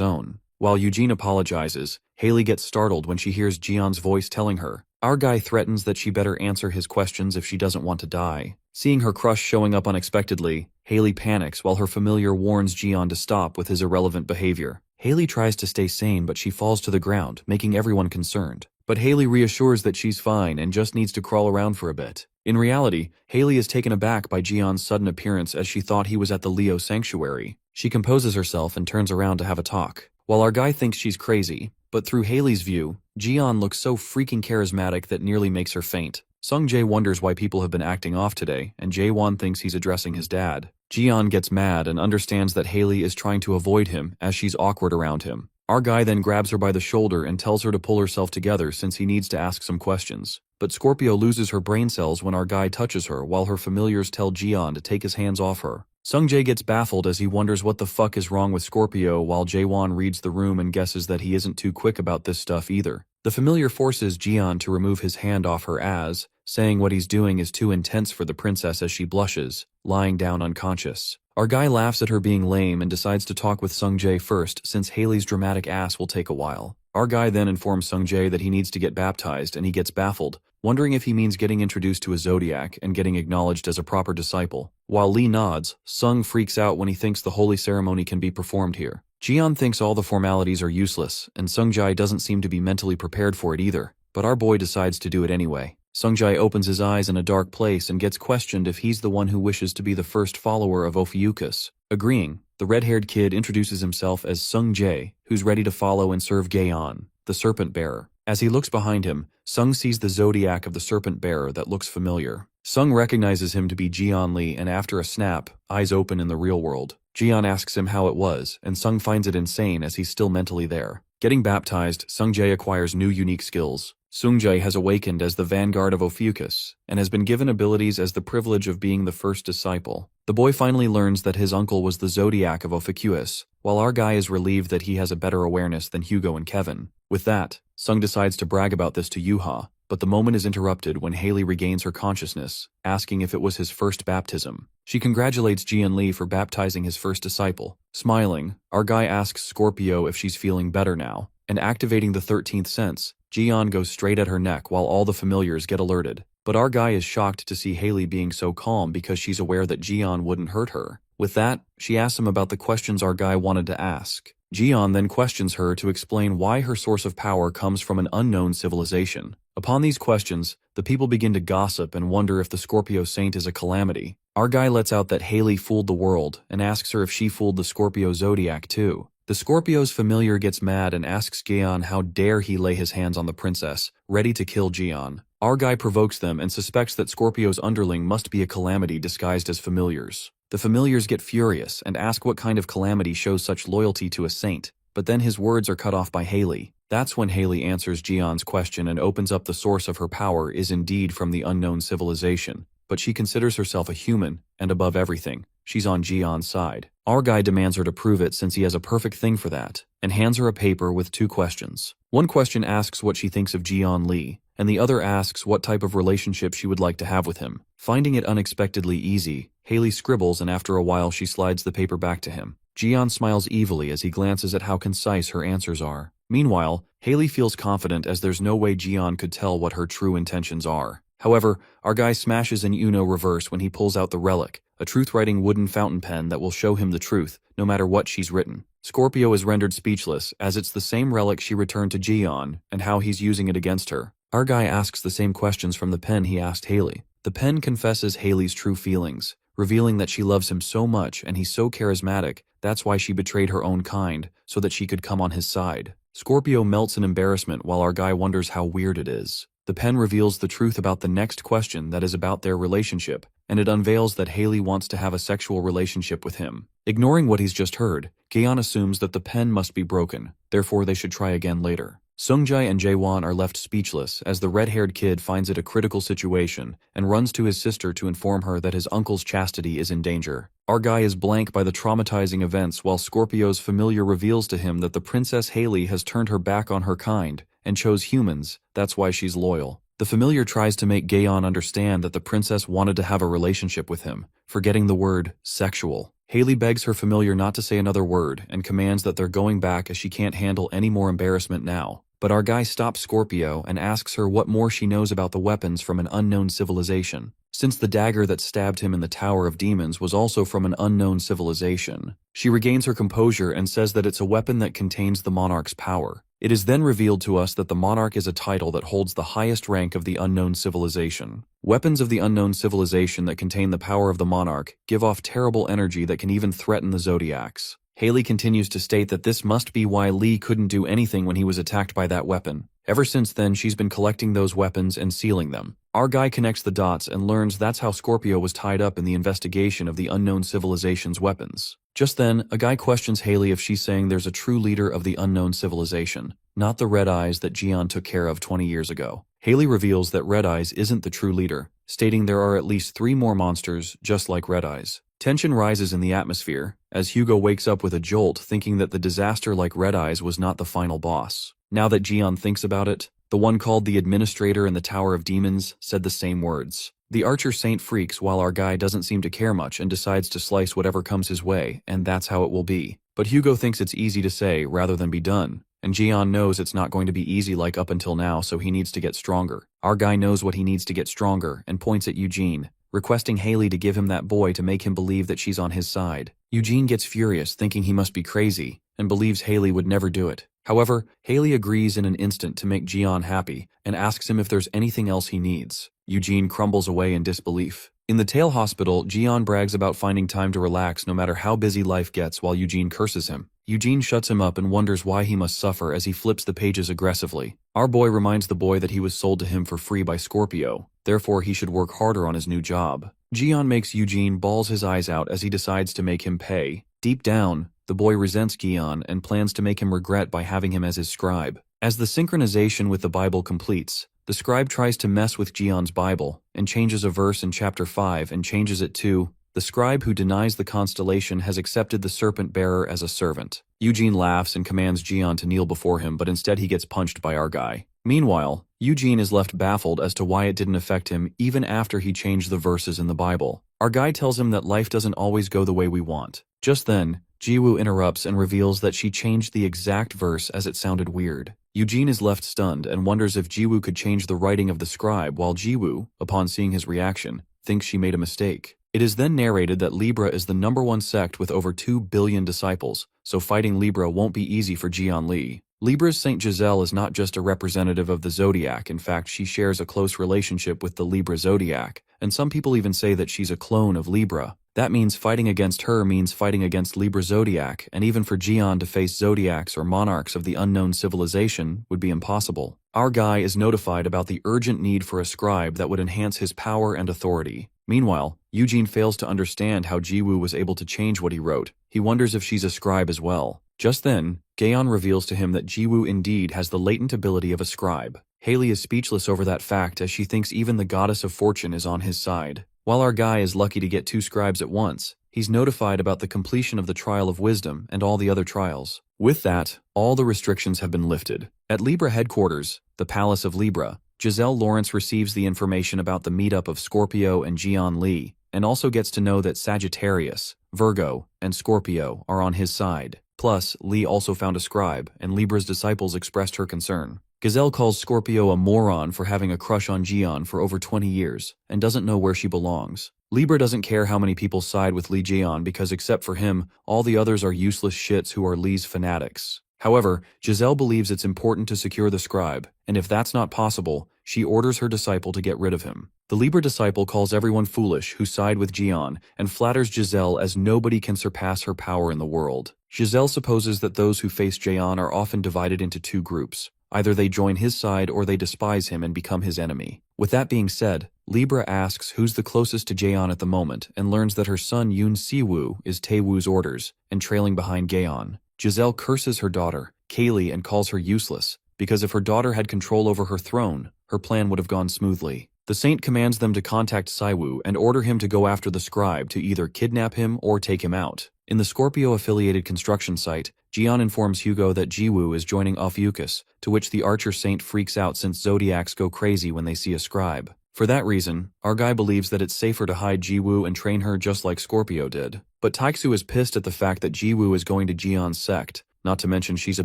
own. While Eugene apologizes, Haley gets startled when she hears Jian's voice telling her. Our guy threatens that she better answer his questions if she doesn't want to die. Seeing her crush showing up unexpectedly, Haley panics while her familiar warns Jian to stop with his irrelevant behavior. Haley tries to stay sane, but she falls to the ground, making everyone concerned. But Haley reassures that she's fine and just needs to crawl around for a bit. In reality, Haley is taken aback by Jian's sudden appearance as she thought he was at the Leo sanctuary. She composes herself and turns around to have a talk. While our guy thinks she's crazy, but through Haley's view, Jian looks so freaking charismatic that nearly makes her faint. Sungjae wonders why people have been acting off today, and Jaewon thinks he's addressing his dad. Jian gets mad and understands that Haley is trying to avoid him as she's awkward around him. Our guy then grabs her by the shoulder and tells her to pull herself together since he needs to ask some questions. But Scorpio loses her brain cells when our guy touches her while her familiars tell Jian to take his hands off her. Sungjae gets baffled as he wonders what the fuck is wrong with Scorpio while Jaewon reads the room and guesses that he isn't too quick about this stuff either. The familiar forces Jian to remove his hand off her as, saying what he's doing is too intense for the princess as she blushes, lying down unconscious. Our guy laughs at her being lame and decides to talk with Sungjae first since Haley's dramatic ass will take a while. Our guy then informs Sungjae that he needs to get baptized and he gets baffled, wondering if he means getting introduced to a zodiac and getting acknowledged as a proper disciple. While Lee nods, Sung freaks out when he thinks the holy ceremony can be performed here. Jian thinks all the formalities are useless, and Sungjae doesn't seem to be mentally prepared for it either, but our boy decides to do it anyway. Sungjae opens his eyes in a dark place and gets questioned if he's the one who wishes to be the first follower of Ophiuchus. Agreeing, the red-haired kid introduces himself as Sungjae, who's ready to follow and serve Gaeon, the serpent bearer. As he looks behind him, Sung sees the zodiac of the serpent bearer that looks familiar. Sung recognizes him to be Jian Lee, and after a snap, eyes open in the real world. Jian asks him how it was, and Sung finds it insane as he's still mentally there. Getting baptized, Sungjae acquires new unique skills. Sungjae has awakened as the vanguard of Ophiuchus, and has been given abilities as the privilege of being the first disciple. The boy finally learns that his uncle was the zodiac of Ophiuchus, while our guy is relieved that he has a better awareness than Hugo and Kevin. With that, Sung decides to brag about this to Yuha, but the moment is interrupted when Haley regains her consciousness, asking if it was his first baptism. She congratulates Jian Lee for baptizing his first disciple. Smiling, our guy asks Scorpio if she's feeling better now, and activating the 13th sense, Jian goes straight at her neck while all the familiars get alerted. But our guy is shocked to see Haley being so calm because she's aware that Jian wouldn't hurt her. With that, she asks him about the questions our guy wanted to ask. Jian then questions her to explain why her source of power comes from an unknown civilization. Upon these questions, the people begin to gossip and wonder if the Scorpio saint is a calamity. Our guy lets out that Haley fooled the world and asks her if she fooled the Scorpio zodiac too. The Scorpio's familiar gets mad and asks Gaon how dare he lay his hands on the princess, ready to kill Jian. Our guy provokes them and suspects that Scorpio's underling must be a calamity disguised as familiars. The familiars get furious and ask what kind of calamity shows such loyalty to a saint, but then his words are cut off by Haley. That's when Haley answers Jian's question and opens up the source of her power is indeed from the unknown civilization, but she considers herself a human, and above everything, she's on Jian's side. Our guy demands her to prove it since he has a perfect thing for that, and hands her a paper with 2 questions. One question asks what she thinks of Jian Li, and the other asks what type of relationship she would like to have with him. Finding it unexpectedly easy, Haley scribbles and after a while she slides the paper back to him. Jian smiles evilly as he glances at how concise her answers are. Meanwhile, Haley feels confident as there's no way Jian could tell what her true intentions are. However, our guy smashes an Uno reverse when he pulls out the relic, a truth-writing wooden fountain pen that will show him the truth, no matter what she's written. Scorpio is rendered speechless, as it's the same relic she returned to Jian, and how he's using it against her. Our guy asks the same questions from the pen he asked Haley. The pen confesses Haley's true feelings, revealing that she loves him so much and he's so charismatic, that's why she betrayed her own kind, so that she could come on his side. Scorpio melts in embarrassment while our guy wonders how weird it is. The pen reveals the truth about the next question that is about their relationship, and it unveils that Haley wants to have a sexual relationship with him. Ignoring what he's just heard, Gaon assumes that the pen must be broken, therefore they should try again later. Sungjae and Jaewon are left speechless as the red-haired kid finds it a critical situation and runs to his sister to inform her that his uncle's chastity is in danger. Our guy is blank by the traumatizing events while Scorpio's familiar reveals to him that the Princess Haley has turned her back on her kind and chose humans, that's why she's loyal. The familiar tries to make Gaon understand that the princess wanted to have a relationship with him, forgetting the word sexual. Haley begs her familiar not to say another word and commands that they're going back as she can't handle any more embarrassment now. But our guy stops Scorpio and asks her what more she knows about the weapons from an unknown civilization, since the dagger that stabbed him in the Tower of Demons was also from an unknown civilization. She regains her composure and says that it's a weapon that contains the monarch's power. It is then revealed to us that the monarch is a title that holds the highest rank of the unknown civilization. Weapons of the unknown civilization that contain the power of the monarch give off terrible energy that can even threaten the zodiacs. Haley continues to state that this must be why Lee couldn't do anything when he was attacked by that weapon. Ever since then, she's been collecting those weapons and sealing them. Our guy connects the dots and learns that's how Scorpio was tied up in the investigation of the unknown civilization's weapons. Just then, a guy questions Haley if she's saying there's a true leader of the unknown civilization, not the Red Eyes that Jian took care of 20 years ago. Haley reveals that Red Eyes isn't the true leader, stating there are at least 3 more monsters just like Red Eyes. Tension rises in the atmosphere, as Hugo wakes up with a jolt thinking that the disaster like Red Eyes was not the final boss. Now that Jian thinks about it, the one called the Administrator in the Tower of Demons said the same words. The Archer Saint freaks while our guy doesn't seem to care much and decides to slice whatever comes his way, and that's how it will be. But Hugo thinks it's easy to say rather than be done, and Jian knows it's not going to be easy like up until now, so he needs to get stronger. Our guy knows what he needs to get stronger and points at Eugene, requesting Haley to give him that boy to make him believe that she's on his side. Eugene gets furious, thinking he must be crazy, and believes Haley would never do it. However, Haley agrees in an instant to make Jian happy and asks him if there's anything else he needs. Eugene crumbles away in disbelief. In the Tail Hospital, Jian brags about finding time to relax no matter how busy life gets while Eugene curses him. Eugene shuts him up and wonders why he must suffer as he flips the pages aggressively. Our boy reminds the boy that he was sold to him for free by Scorpio, therefore he should work harder on his new job. Jian makes Eugene balls his eyes out as he decides to make him pay. Deep down, the boy resents Gian and plans to make him regret by having him as his scribe. As the synchronization with the Bible completes, the scribe tries to mess with Gian's Bible and changes a verse in chapter 5 and changes it to, "The scribe who denies the constellation has accepted the serpent bearer as a servant." Eugene laughs and commands Gian to kneel before him, but instead he gets punched by our guy. Meanwhile, Eugene is left baffled as to why it didn't affect him even after he changed the verses in the Bible. Our guy tells him that life doesn't always go the way we want. Just then, Jiwoo interrupts and reveals that she changed the exact verse as it sounded weird. Eugene is left stunned and wonders if Jiwoo could change the writing of the scribe, while Jiwoo, upon seeing his reaction, thinks she made a mistake. It is then narrated that Libra is the #1 sect with over 2 billion disciples, so fighting Libra won't be easy for Jian Li. Libra's Saint Giselle is not just a representative of the zodiac, in fact she shares a close relationship with the Libra zodiac, and some people even say that she's a clone of Libra. That means fighting against her means fighting against Libra zodiac, and even for Jian to face zodiacs or monarchs of the unknown civilization would be impossible. Our guy is notified about the urgent need for a scribe that would enhance his power and authority. Meanwhile, Eugene fails to understand how Jiwoo was able to change what he wrote. He wonders if she's a scribe as well. Just then, Gaeon reveals to him that Jiwoo indeed has the latent ability of a scribe. Haley is speechless over that fact as she thinks even the goddess of fortune is on his side. While our guy is lucky to get 2 scribes at once, he's notified about the completion of the trial of wisdom and all the other trials. With that, all the restrictions have been lifted. At Libra headquarters, the Palace of Libra, Giselle Lawrence receives the information about the meetup of Scorpio and Jian Li, and also gets to know that Sagittarius, Virgo, and Scorpio are on his side. Plus, Li also found a scribe, and Libra's disciples expressed her concern. Giselle calls Scorpio a moron for having a crush on Jian for over 20 years, and doesn't know where she belongs. Libra doesn't care how many people side with Li Jian because except for him, all the others are useless shits who are Li's fanatics. However, Giselle believes it's important to secure the scribe, and if that's not possible, she orders her disciple to get rid of him. The Libra disciple calls everyone foolish who side with Jian and flatters Giselle as nobody can surpass her power in the world. Giselle supposes that those who face Jian are often divided into 2 groups. Either they join his side or they despise him and become his enemy. With that being said, Libra asks who's the closest to Jaeon at the moment and learns that her son Yoon Siwoo is Taewoo's orders and trailing behind Gaeon. Giselle curses her daughter, Kaylee, and calls her useless, because if her daughter had control over her throne, her plan would have gone smoothly. The saint commands them to contact Siwoo and order him to go after the scribe to either kidnap him or take him out. In the Scorpio-affiliated construction site, Jian informs Hugo that Jiwoo is joining Ophiuchus, to which the archer saint freaks out since zodiacs go crazy when they see a scribe. For that reason, our guy believes that it's safer to hide Jiwoo and train her just like Scorpio did. But Taeksu is pissed at the fact that Jiwoo is going to Jian's sect, not to mention she's a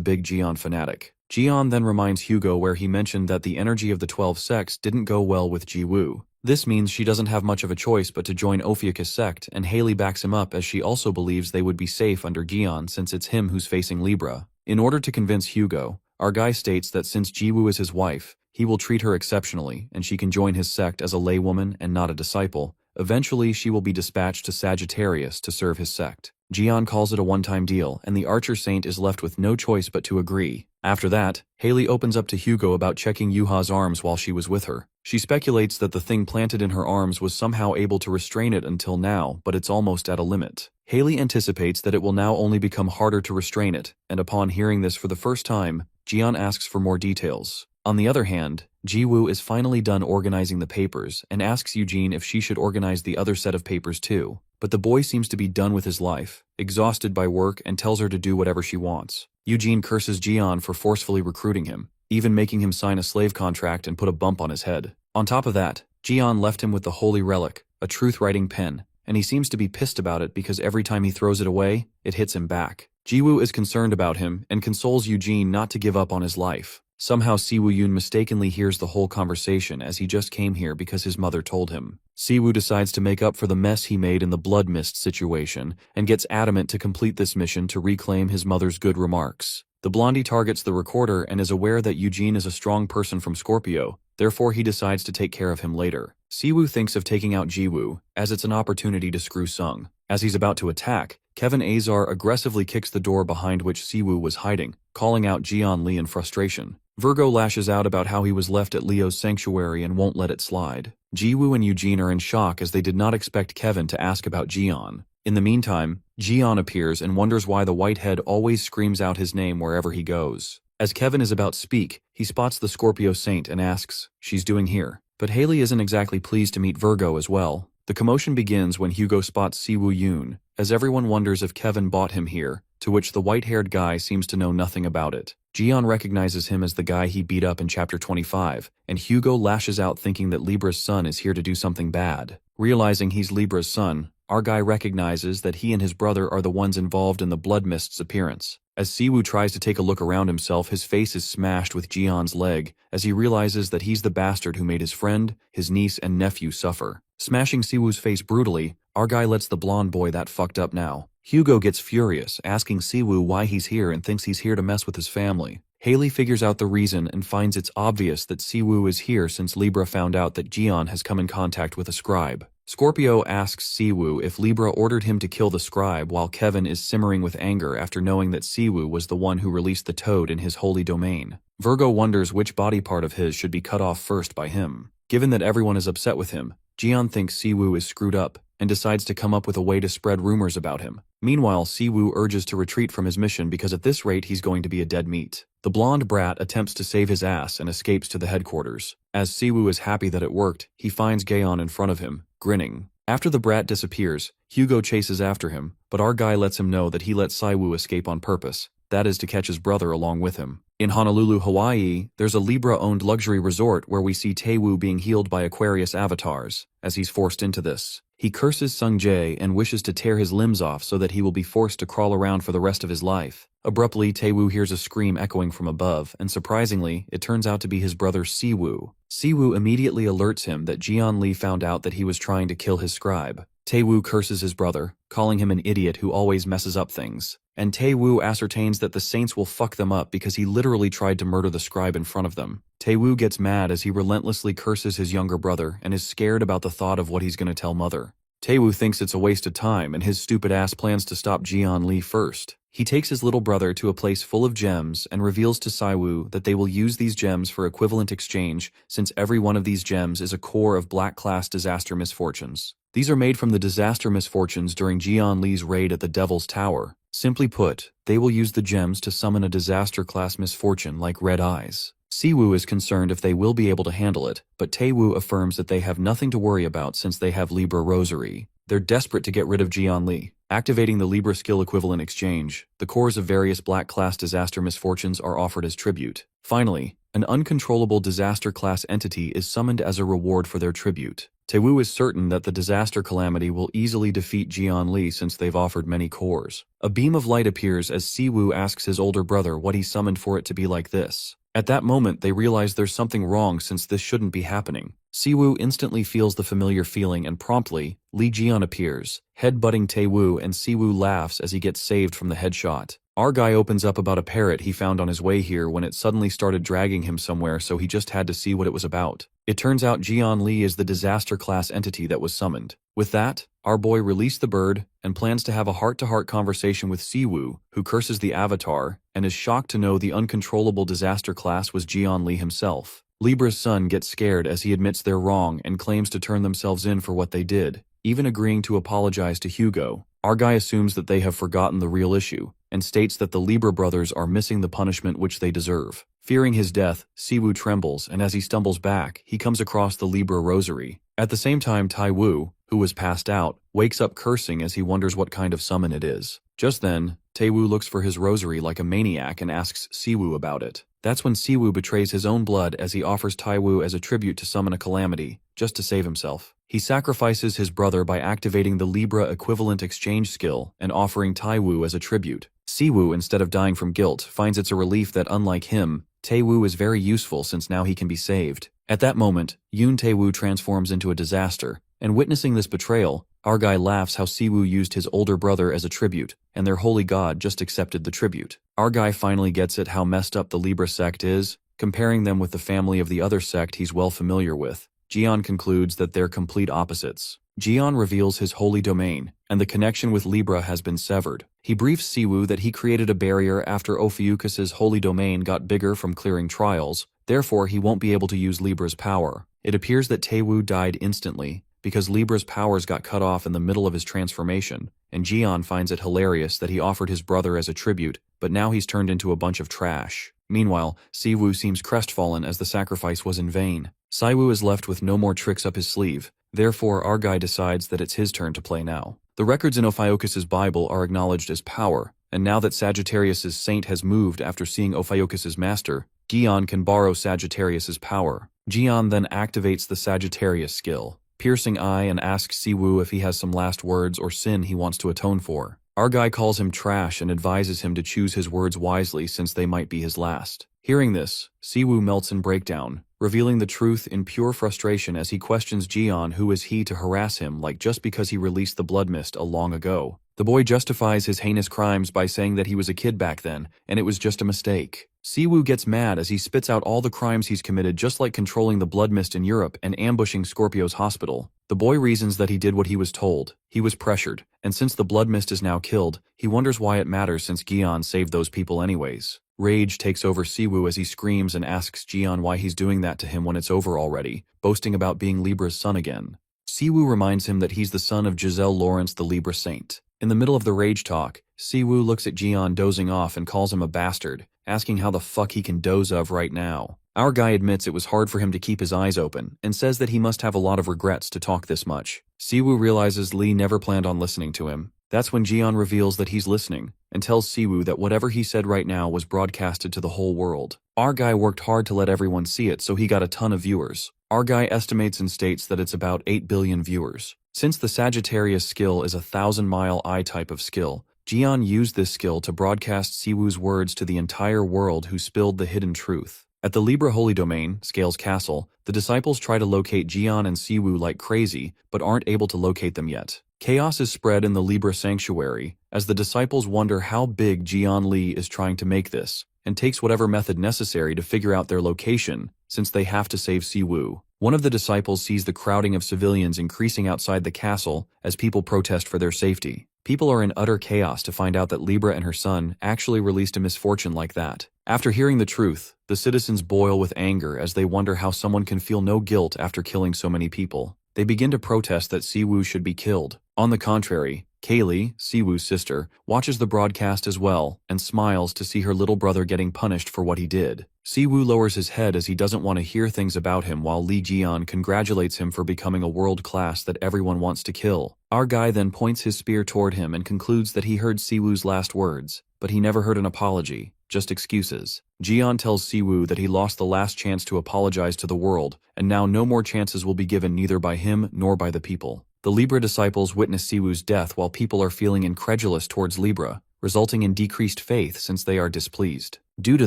big Jian fanatic. Jian then reminds Hugo where he mentioned that the energy of the 12 sects didn't go well with Jiwoo. This means she doesn't have much of a choice but to join Ophiuchus' sect, and Haley backs him up as she also believes they would be safe under Jian since it's him who's facing Libra. In order to convince Hugo, our guy states that since Jiwoo is his wife, he will treat her exceptionally and she can join his sect as a laywoman and not a disciple. Eventually, she will be dispatched to Sagittarius to serve his sect. Jian calls it a one-time deal, and the archer saint is left with no choice but to agree. After that, Haley opens up to Hugo about checking Yuha's arms while she was with her. She speculates that the thing planted in her arms was somehow able to restrain it until now, but it's almost at a limit. Haley anticipates that it will now only become harder to restrain it, and upon hearing this for the first time, Jian asks for more details. On the other hand, Jiwoo is finally done organizing the papers and asks Eugene if she should organize the other set of papers too. But the boy seems to be done with his life, exhausted by work, and tells her to do whatever she wants. Eugene curses Jian for forcefully recruiting him, even making him sign a slave contract and put a bump on his head. On top of that, Jian left him with the holy relic, a truth-writing pen, and he seems to be pissed about it because every time he throws it away, it hits him back. Jiwoo is concerned about him and consoles Eugene not to give up on his life. Somehow Siwoo Yoon mistakenly hears the whole conversation as he just came here because his mother told him. Siwoo decides to make up for the mess he made in the blood mist situation and gets adamant to complete this mission to reclaim his mother's good remarks. The blondie targets the recorder and is aware that Eugene is a strong person from Scorpio, therefore he decides to take care of him later. Siwoo thinks of taking out Jiwoo, as it's an opportunity to screw Sung. As he's about to attack, Kevin Azar aggressively kicks the door behind which Siwoo was hiding, calling out Jian Li in frustration. Virgo lashes out about how he was left at Leo's sanctuary and won't let it slide. Jiwoo and Eugene are in shock as they did not expect Kevin to ask about Jian. In the meantime, Jian appears and wonders why the Whitehead always screams out his name wherever he goes. As Kevin is about to speak, he spots the Scorpio Saint and asks, "She's doing here?" But Haley isn't exactly pleased to meet Virgo as well. The commotion begins when Hugo spots Siwoo Yoon, as everyone wonders if Kevin bought him here, to which the white-haired guy seems to know nothing about it. Jian recognizes him as the guy he beat up in Chapter 25, and Hugo lashes out thinking that Libra's son is here to do something bad. Realizing he's Libra's son, our guy recognizes that he and his brother are the ones involved in the blood mist's appearance. As Siwoo tries to take a look around himself, his face is smashed with Jian's leg, as he realizes that he's the bastard who made his friend, his niece, and nephew suffer. Smashing Siwoo's face brutally, our guy lets the blonde boy that fucked up now. Hugo gets furious, asking Siwoo why he's here and thinks he's here to mess with his family. Haley figures out the reason and finds it's obvious that Siwoo is here since Libra found out that Jian has come in contact with a scribe. Scorpio asks Siwoo if Libra ordered him to kill the scribe while Kevin is simmering with anger after knowing that Siwoo was the one who released the toad in his holy domain. Virgo wonders which body part of his should be cut off first by him. Given that everyone is upset with him, Jian thinks Siwoo is screwed up and decides to come up with a way to spread rumors about him. Meanwhile, Siwoo urges to retreat from his mission because at this rate he's going to be a dead meat. The blonde brat attempts to save his ass and escapes to the headquarters. As Siwoo is happy that it worked, he finds Gaon in front of him, grinning. After the brat disappears, Hugo chases after him, but our guy lets him know that he let Siwoo escape on purpose. That is to catch his brother along with him. In Honolulu, Hawaii, there's a Libra-owned luxury resort where we see Taewoo being healed by Aquarius avatars. As he's forced into this, he curses Sung Jae and wishes to tear his limbs off so that he will be forced to crawl around for the rest of his life. Abruptly, Taewoo hears a scream echoing from above, and surprisingly, it turns out to be his brother Siwoo. Siwoo immediately alerts him that Jian Lee found out that he was trying to kill his scribe. Taewoo curses his brother, calling him an idiot who always messes up things. And Taewoo ascertains that the saints will fuck them up because he literally tried to murder the scribe in front of them. Taewoo gets mad as he relentlessly curses his younger brother and is scared about the thought of what he's gonna tell mother. Taewoo thinks it's a waste of time and his stupid ass plans to stop Jian Lee first. He takes his little brother to a place full of gems and reveals to Siwoo that they will use these gems for equivalent exchange since every one of these gems is a core of black-class disaster misfortunes. These are made from the disaster misfortunes during Jian Lee's raid at the Devil's Tower. Simply put, they will use the gems to summon a disaster-class misfortune like red eyes. Siwoo is concerned if they will be able to handle it, but Taewoo affirms that they have nothing to worry about since they have Libra Rosary. They're desperate to get rid of Jian Lee. Activating the Libra skill equivalent exchange, the cores of various black-class disaster misfortunes are offered as tribute. Finally, an uncontrollable disaster-class entity is summoned as a reward for their tribute. Taewoo is certain that the disaster calamity will easily defeat Jian Lee since they've offered many cores. A beam of light appears as Siwoo asks his older brother what he summoned for it to be like this. At that moment, they realize there's something wrong since this shouldn't be happening. Siwoo instantly feels the familiar feeling and promptly, Lee Jian appears, head-butting Taewoo and Siwoo laughs as he gets saved from the headshot. Our guy opens up about a parrot he found on his way here when it suddenly started dragging him somewhere so he just had to see what it was about. It turns out Jian Lee is the disaster-class entity that was summoned. With that, our boy released the bird and plans to have a heart-to-heart conversation with Siwoo, who curses the avatar, and is shocked to know the uncontrollable disaster class was Jian Lee himself. Libra's son gets scared as he admits they're wrong and claims to turn themselves in for what they did, even agreeing to apologize to Hugo. Our guy assumes that they have forgotten the real issue, and states that the Libra brothers are missing the punishment which they deserve. Fearing his death, Siwoo trembles, and as he stumbles back, he comes across the Libra rosary. At the same time, Taewoo, who was passed out, wakes up cursing as he wonders what kind of summon it is. Just then, Taewoo looks for his rosary like a maniac and asks Siwoo about it. That's when Siwoo betrays his own blood as he offers Taewoo as a tribute to summon a calamity, just to save himself. He sacrifices his brother by activating the Libra equivalent exchange skill and offering Taewoo as a tribute. Siwoo, instead of dying from guilt, finds it's a relief that unlike him, Taewoo is very useful since now he can be saved. At that moment, Yoon Taewoo transforms into a disaster, and witnessing this betrayal, our guy laughs how Siwoo used his older brother as a tribute, and their holy god just accepted the tribute. Our guy finally gets it how messed up the Libra sect is, comparing them with the family of the other sect he's well familiar with. Jian concludes that they're complete opposites. Jian reveals his holy domain, and the connection with Libra has been severed. He briefs Siwoo that he created a barrier after Ophiuchus's holy domain got bigger from clearing trials, therefore he won't be able to use Libra's power. It appears that Taewoo died instantly, because Libra's powers got cut off in the middle of his transformation, and Jian finds it hilarious that he offered his brother as a tribute, but now he's turned into a bunch of trash. Meanwhile, Siwoo seems crestfallen as the sacrifice was in vain. Siwoo is left with no more tricks up his sleeve, therefore our guy decides that it's his turn to play now. The records in Ophiuchus's Bible are acknowledged as power, and now that Sagittarius's saint has moved after seeing Ophiuchus's master, Jian can borrow Sagittarius's power. Jian then activates the Sagittarius skill, piercing eye, and asks Siwoo if he has some last words or sin he wants to atone for. Our guy calls him trash and advises him to choose his words wisely since they might be his last. Hearing this, Siwoo melts in breakdown, revealing the truth in pure frustration as he questions Jian who is he to harass him like just because he released the blood mist a long ago. The boy justifies his heinous crimes by saying that he was a kid back then, and it was just a mistake. Siwoo gets mad as he spits out all the crimes he's committed, just like controlling the blood mist in Europe and ambushing Scorpio's hospital. The boy reasons that he did what he was told. He was pressured, and since the blood mist is now killed, he wonders why it matters since Gion saved those people anyways. Rage takes over Siwoo as he screams and asks Gion why he's doing that to him when it's over already, boasting about being Libra's son again. Siwoo reminds him that he's the son of Giselle Lawrence, the Libra saint. In the middle of the rage talk, Siwoo looks at Gion dozing off and calls him a bastard, asking how the fuck he can doze of right now. Our guy admits it was hard for him to keep his eyes open, and says that he must have a lot of regrets to talk this much. Siwoo realizes Lee never planned on listening to him. That's when Gion reveals that he's listening, and tells Siwoo that whatever he said right now was broadcasted to the whole world. Our guy worked hard to let everyone see it, so he got a ton of viewers. Our guy estimates and states that it's about 8 billion viewers. Since the Sagittarius skill is a 1,000-mile eye type of skill, Gion used this skill to broadcast Siwoo's words to the entire world who spilled the hidden truth. At the Libra Holy Domain, Scales Castle, the disciples try to locate Gion and Siwoo like crazy, but aren't able to locate them yet. Chaos is spread in the Libra Sanctuary, as the disciples wonder how big Gion Lee is trying to make this, and takes whatever method necessary to figure out their location, since they have to save Siwoo. One of the disciples sees the crowding of civilians increasing outside the castle as people protest for their safety. People are in utter chaos to find out that Libra and her son actually released a misfortune like that. After hearing the truth, the citizens boil with anger as they wonder how someone can feel no guilt after killing so many people. They begin to protest that Siwoo should be killed. On the contrary, Kaylee, Siwoo's sister, watches the broadcast as well and smiles to see her little brother getting punished for what he did. Siwoo lowers his head as he doesn't want to hear things about him, while Lee Gion congratulates him for becoming a world class that everyone wants to kill. Our guy then points his spear toward him and concludes that he heard Siwoo's last words, but he never heard an apology, just excuses. Gion tells Siwoo that he lost the last chance to apologize to the world, and now no more chances will be given, neither by him nor by the people. The Libra disciples witness Siwoo's death while people are feeling incredulous towards Libra, resulting in decreased faith since they are displeased. Due to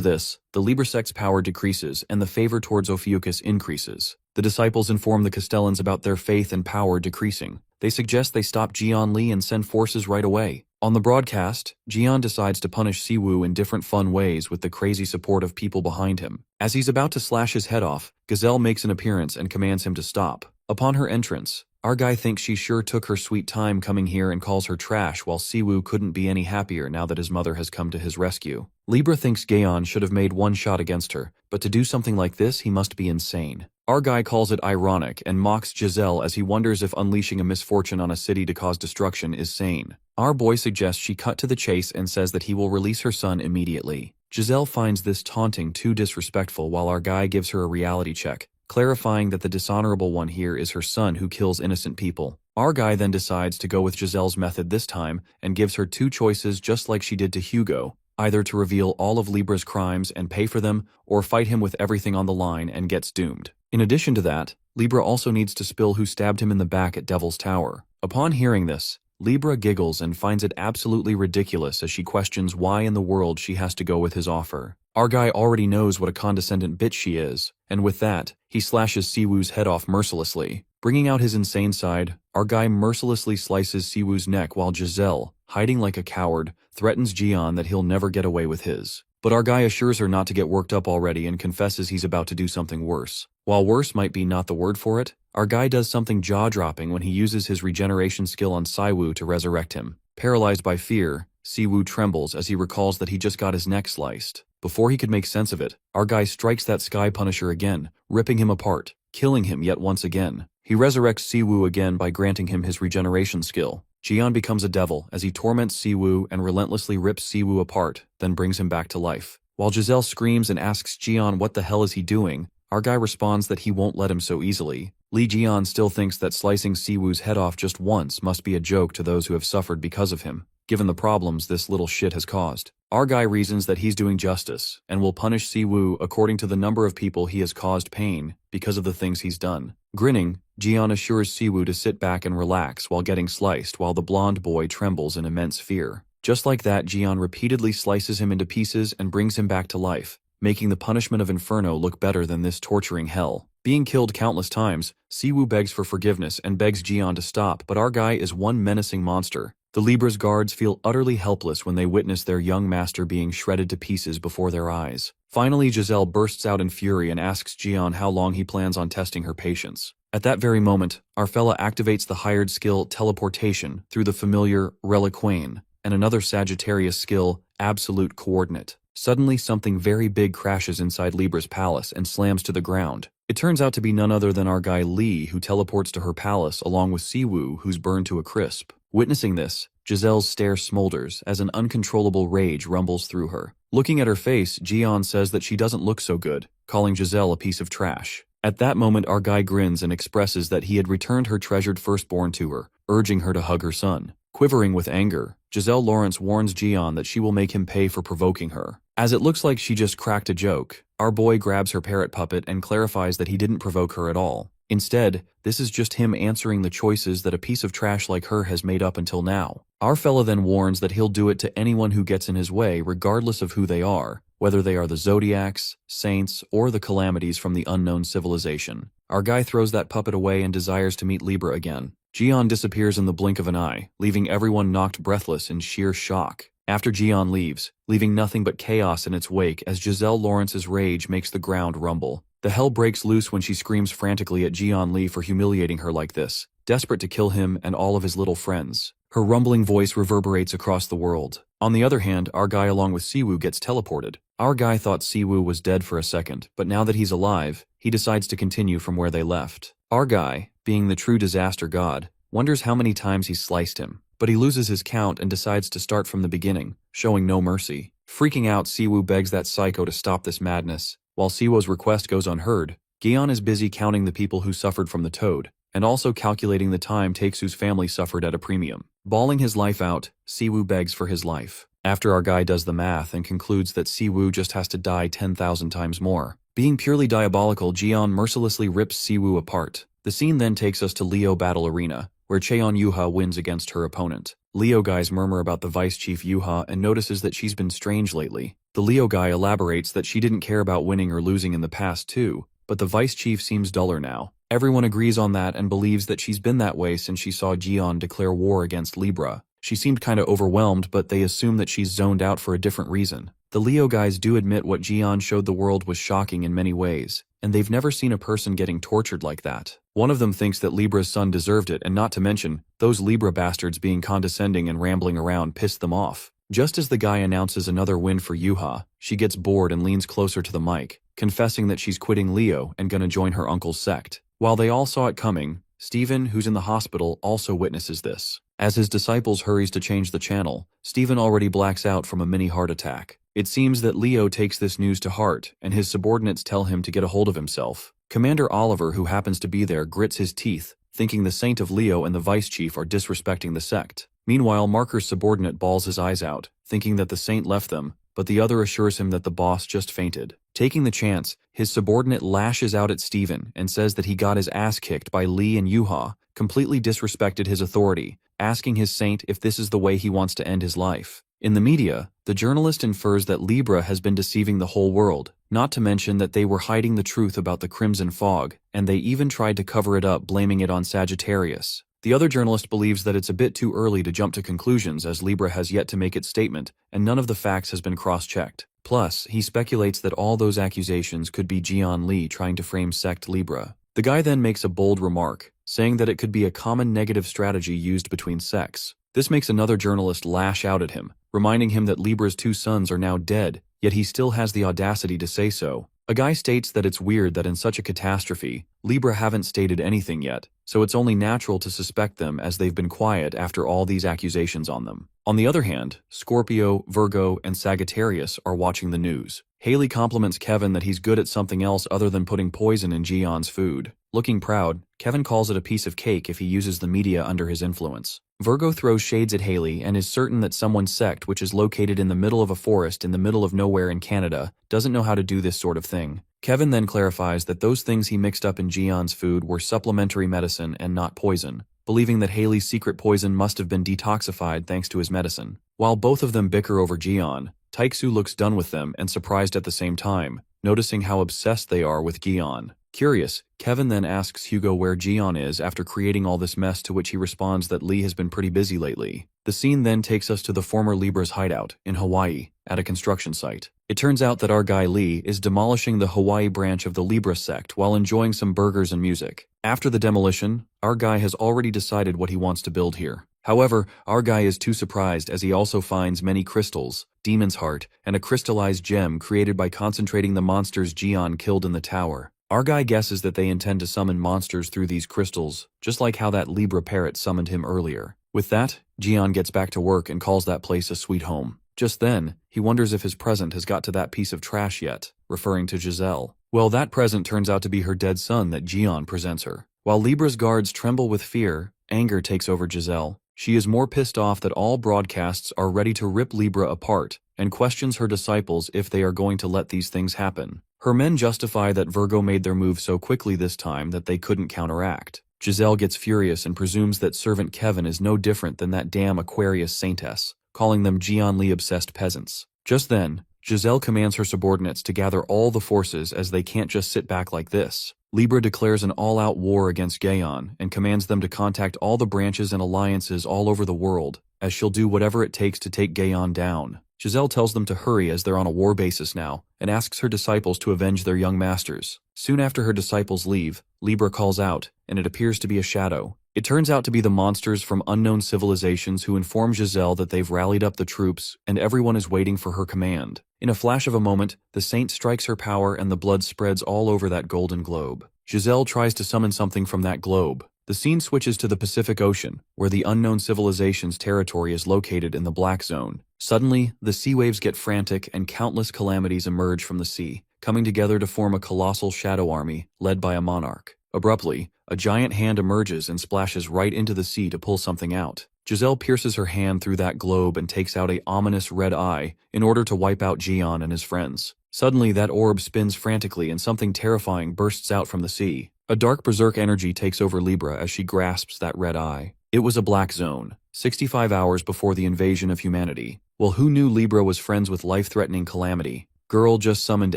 this, the Libra sect's power decreases and the favor towards Ophiuchus increases. The disciples inform the Castellans about their faith and power decreasing. They suggest they stop Gion Lee and send forces right away. On the broadcast, Gion decides to punish Siwoo in different fun ways with the crazy support of people behind him. As he's about to slash his head off, Gazelle makes an appearance and commands him to stop. Upon her entrance, our guy thinks she sure took her sweet time coming here and calls her trash, while Siwoo couldn't be any happier now that his mother has come to his rescue. Libra thinks Gaon should have made one shot against her, but to do something like this he must be insane. Our guy calls it ironic and mocks Giselle as he wonders if unleashing a misfortune on a city to cause destruction is sane. Our boy suggests she cut to the chase and says that he will release her son immediately. Giselle finds this taunting too disrespectful, while our guy gives her a reality check, clarifying that the dishonorable one here is her son who kills innocent people. Our guy then decides to go with Giselle's method this time and gives her two choices, just like she did to Hugo, either to reveal all of Libra's crimes and pay for them, or fight him with everything on the line and gets doomed. In addition to that, Libra also needs to spill who stabbed him in the back at Devil's Tower. Upon hearing this, Libra giggles and finds it absolutely ridiculous as she questions why in the world she has to go with his offer. Our guy already knows what a condescendent bitch she is, and with that, he slashes Siwoo's head off mercilessly. Bringing out his insane side, our guy mercilessly slices Siwoo's neck while Giselle, hiding like a coward, threatens Gion that he'll never get away with his. But our guy assures her not to get worked up already and confesses he's about to do something worse. While worse might be not the word for it, our guy does something jaw-dropping when he uses his regeneration skill on Siwoo to resurrect him. Paralyzed by fear, Siwoo trembles as he recalls that he just got his neck sliced. Before he could make sense of it, our guy strikes that Sky Punisher again, ripping him apart, killing him yet once again. He resurrects Siwoo again by granting him his regeneration skill. Gion becomes a devil as he torments Siwoo and relentlessly rips Siwoo apart, then brings him back to life. While Giselle screams and asks Gion what the hell is he doing, our guy responds that he won't let him so easily. Lee Gion still thinks that slicing Siwoo's head off just once must be a joke to those who have suffered because of him, given the problems this little shit has caused. Our guy reasons that he's doing justice, and will punish Siwoo according to the number of people he has caused pain because of the things he's done. Grinning, Gion assures Siwoo to sit back and relax while getting sliced, while the blonde boy trembles in immense fear. Just like that, Gion repeatedly slices him into pieces and brings him back to life, making the punishment of Inferno look better than this torturing hell. Being killed countless times, Siwoo begs for forgiveness and begs Gion to stop, but our guy is one menacing monster, The Libra's guards feel utterly helpless when they witness their young master being shredded to pieces before their eyes. Finally, Giselle bursts out in fury and asks Jian how long he plans on testing her patience. At that very moment, Arfella activates the hired skill Teleportation through the familiar Reliquane, and another Sagittarius skill, Absolute Coordinate. Suddenly, something very big crashes inside Libra's palace and slams to the ground. It turns out to be none other than our guy Li, who teleports to her palace along with Siwoo, who's burned to a crisp. Witnessing this, Giselle's stare smolders as an uncontrollable rage rumbles through her. Looking at her face, Jian says that she doesn't look so good, calling Giselle a piece of trash. At that moment, our guy grins and expresses that he had returned her treasured firstborn to her, urging her to hug her son. Quivering with anger, Giselle Lawrence warns Jian that she will make him pay for provoking her. As it looks like she just cracked a joke, our boy grabs her parrot puppet and clarifies that he didn't provoke her at all. Instead, this is just him answering the choices that a piece of trash like her has made up until now. Our fella then warns that he'll do it to anyone who gets in his way regardless of who they are, whether they are the Zodiacs, Saints, or the Calamities from the unknown civilization. Our guy throws that puppet away and desires to meet Libra again. Jian disappears in the blink of an eye, leaving everyone knocked breathless in sheer shock. After Jian leaves, leaving nothing but chaos in its wake as Giselle Lawrence's rage makes the ground rumble. The hell breaks loose when she screams frantically at Jian Li for humiliating her like this, desperate to kill him and all of his little friends. Her rumbling voice reverberates across the world. On the other hand, our guy along with Siwoo gets teleported. Our guy thought Siwoo was dead for a second, but now that he's alive, he decides to continue from where they left. Our guy, being the true disaster god, wonders how many times he's sliced him, but he loses his count and decides to start from the beginning, showing no mercy. Freaking out, Siwoo begs that psycho to stop this madness. While Siwoo's request goes unheard, Gion is busy counting the people who suffered from the toad, and also calculating the time Taeksu's family suffered at a premium. Bawling his life out, Siwoo begs for his life. After our guy does the math and concludes that Siwoo just has to die 10,000 times more. Being purely diabolical, Jian mercilessly rips Siwoo apart. The scene then takes us to Leo Battle Arena, where Cheon Yuha wins against her opponent. Leo guys murmur about the Vice Chief Yuha and notices that she's been strange lately. The Leo guy elaborates that she didn't care about winning or losing in the past too, but the Vice Chief seems duller now. Everyone agrees on that and believes that she's been that way since she saw Jian declare war against Libra. She seemed kinda overwhelmed, but they assume that she's zoned out for a different reason. The Leo guys do admit what Jian showed the world was shocking in many ways, and they've never seen a person getting tortured like that. One of them thinks that Libra's son deserved it, and not to mention, those Libra bastards being condescending and rambling around pissed them off. Just as the guy announces another win for Yuha, she gets bored and leans closer to the mic, confessing that she's quitting Leo and gonna join her uncle's sect. While they all saw it coming, Stephen, who's in the hospital, also witnesses this. As his disciples hurries to change the channel, Stephen already blacks out from a mini heart attack. It seems that Leo takes this news to heart, and his subordinates tell him to get a hold of himself. Commander Oliver, who happens to be there, grits his teeth, thinking the Saint of Leo and the Vice Chief are disrespecting the sect. Meanwhile, Marker's subordinate bawls his eyes out, thinking that the Saint left them, but the other assures him that the boss just fainted. Taking the chance, his subordinate lashes out at Stephen and says that he got his ass kicked by Lee and Yuha, completely disrespected his authority, asking his Saint if this is the way he wants to end his life. In the media, the journalist infers that Libra has been deceiving the whole world, not to mention that they were hiding the truth about the Crimson Fog, and they even tried to cover it up, blaming it on Sagittarius. The other journalist believes that it's a bit too early to jump to conclusions as Libra has yet to make its statement, and none of the facts has been cross-checked. Plus, he speculates that all those accusations could be Jian Li trying to frame sect Libra. The guy then makes a bold remark, saying that it could be a common negative strategy used between sects. This makes another journalist lash out at him, reminding him that Libra's two sons are now dead, yet he still has the audacity to say so. A guy states that it's weird that in such a catastrophe, Libra haven't stated anything yet, so it's only natural to suspect them as they've been quiet after all these accusations on them. On the other hand, Scorpio, Virgo, and Sagittarius are watching the news. Haley compliments Kevin that he's good at something else other than putting poison in Jian's food. Looking proud, Kevin calls it a piece of cake if he uses the media under his influence. Virgo throws shades at Haley and is certain that someone's sect, which is located in the middle of a forest in the middle of nowhere in Canada, doesn't know how to do this sort of thing. Kevin then clarifies that those things he mixed up in Jian's food were supplementary medicine and not poison, believing that Haley's secret poison must have been detoxified thanks to his medicine. While both of them bicker over Jian, Taeksu looks done with them and surprised at the same time, noticing how obsessed they are with Gion. Curious, Kevin then asks Hugo where Jian is after creating all this mess, to which he responds that Lee has been pretty busy lately. The scene then takes us to the former Libra's hideout in Hawaii at a construction site. It turns out that our guy Lee is demolishing the Hawaii branch of the Libra sect while enjoying some burgers and music. After the demolition, our guy has already decided what he wants to build here. However, our guy is too surprised as he also finds many crystals, Demon's Heart, and a crystallized gem created by concentrating the monsters Jian killed in the tower. Our guy guesses that they intend to summon monsters through these crystals, just like how that Libra parrot summoned him earlier. With that, Jian gets back to work and calls that place a sweet home. Just then, he wonders if his present has got to that piece of trash yet, referring to Giselle. Well, that present turns out to be her dead son that Jian presents her. While Libra's guards tremble with fear, anger takes over Giselle. She is more pissed off that all broadcasts are ready to rip Libra apart, and questions her disciples if they are going to let these things happen. Her men justify that Virgo made their move so quickly this time that they couldn't counteract. Giselle gets furious and presumes that servant Kevin is no different than that damn Aquarius saintess, calling them Jian Lee-obsessed peasants. Just then, Giselle commands her subordinates to gather all the forces as they can't just sit back like this. Libra declares an all-out war against Gaon and commands them to contact all the branches and alliances all over the world, as she'll do whatever it takes to take Gaon down. Giselle tells them to hurry as they're on a war basis now, and asks her disciples to avenge their young masters. Soon after her disciples leave, Libra calls out, and it appears to be a shadow. It turns out to be the monsters from unknown civilizations who inform Giselle that they've rallied up the troops and everyone is waiting for her command. In a flash of a moment, the saint strikes her power and the blood spreads all over that golden globe. Giselle tries to summon something from that globe. The scene switches to the Pacific Ocean, where the unknown civilization's territory is located in the Black Zone. Suddenly, the sea waves get frantic and countless calamities emerge from the sea, coming together to form a colossal shadow army led by a monarch. Abruptly, a giant hand emerges and splashes right into the sea to pull something out. Giselle pierces her hand through that globe and takes out an ominous red eye in order to wipe out Jian and his friends. Suddenly, that orb spins frantically and something terrifying bursts out from the sea. A dark berserk energy takes over Libra as she grasps that red eye. It was a black zone, 65 hours before the invasion of humanity. Well, who knew Libra was friends with life-threatening calamity? Girl just summoned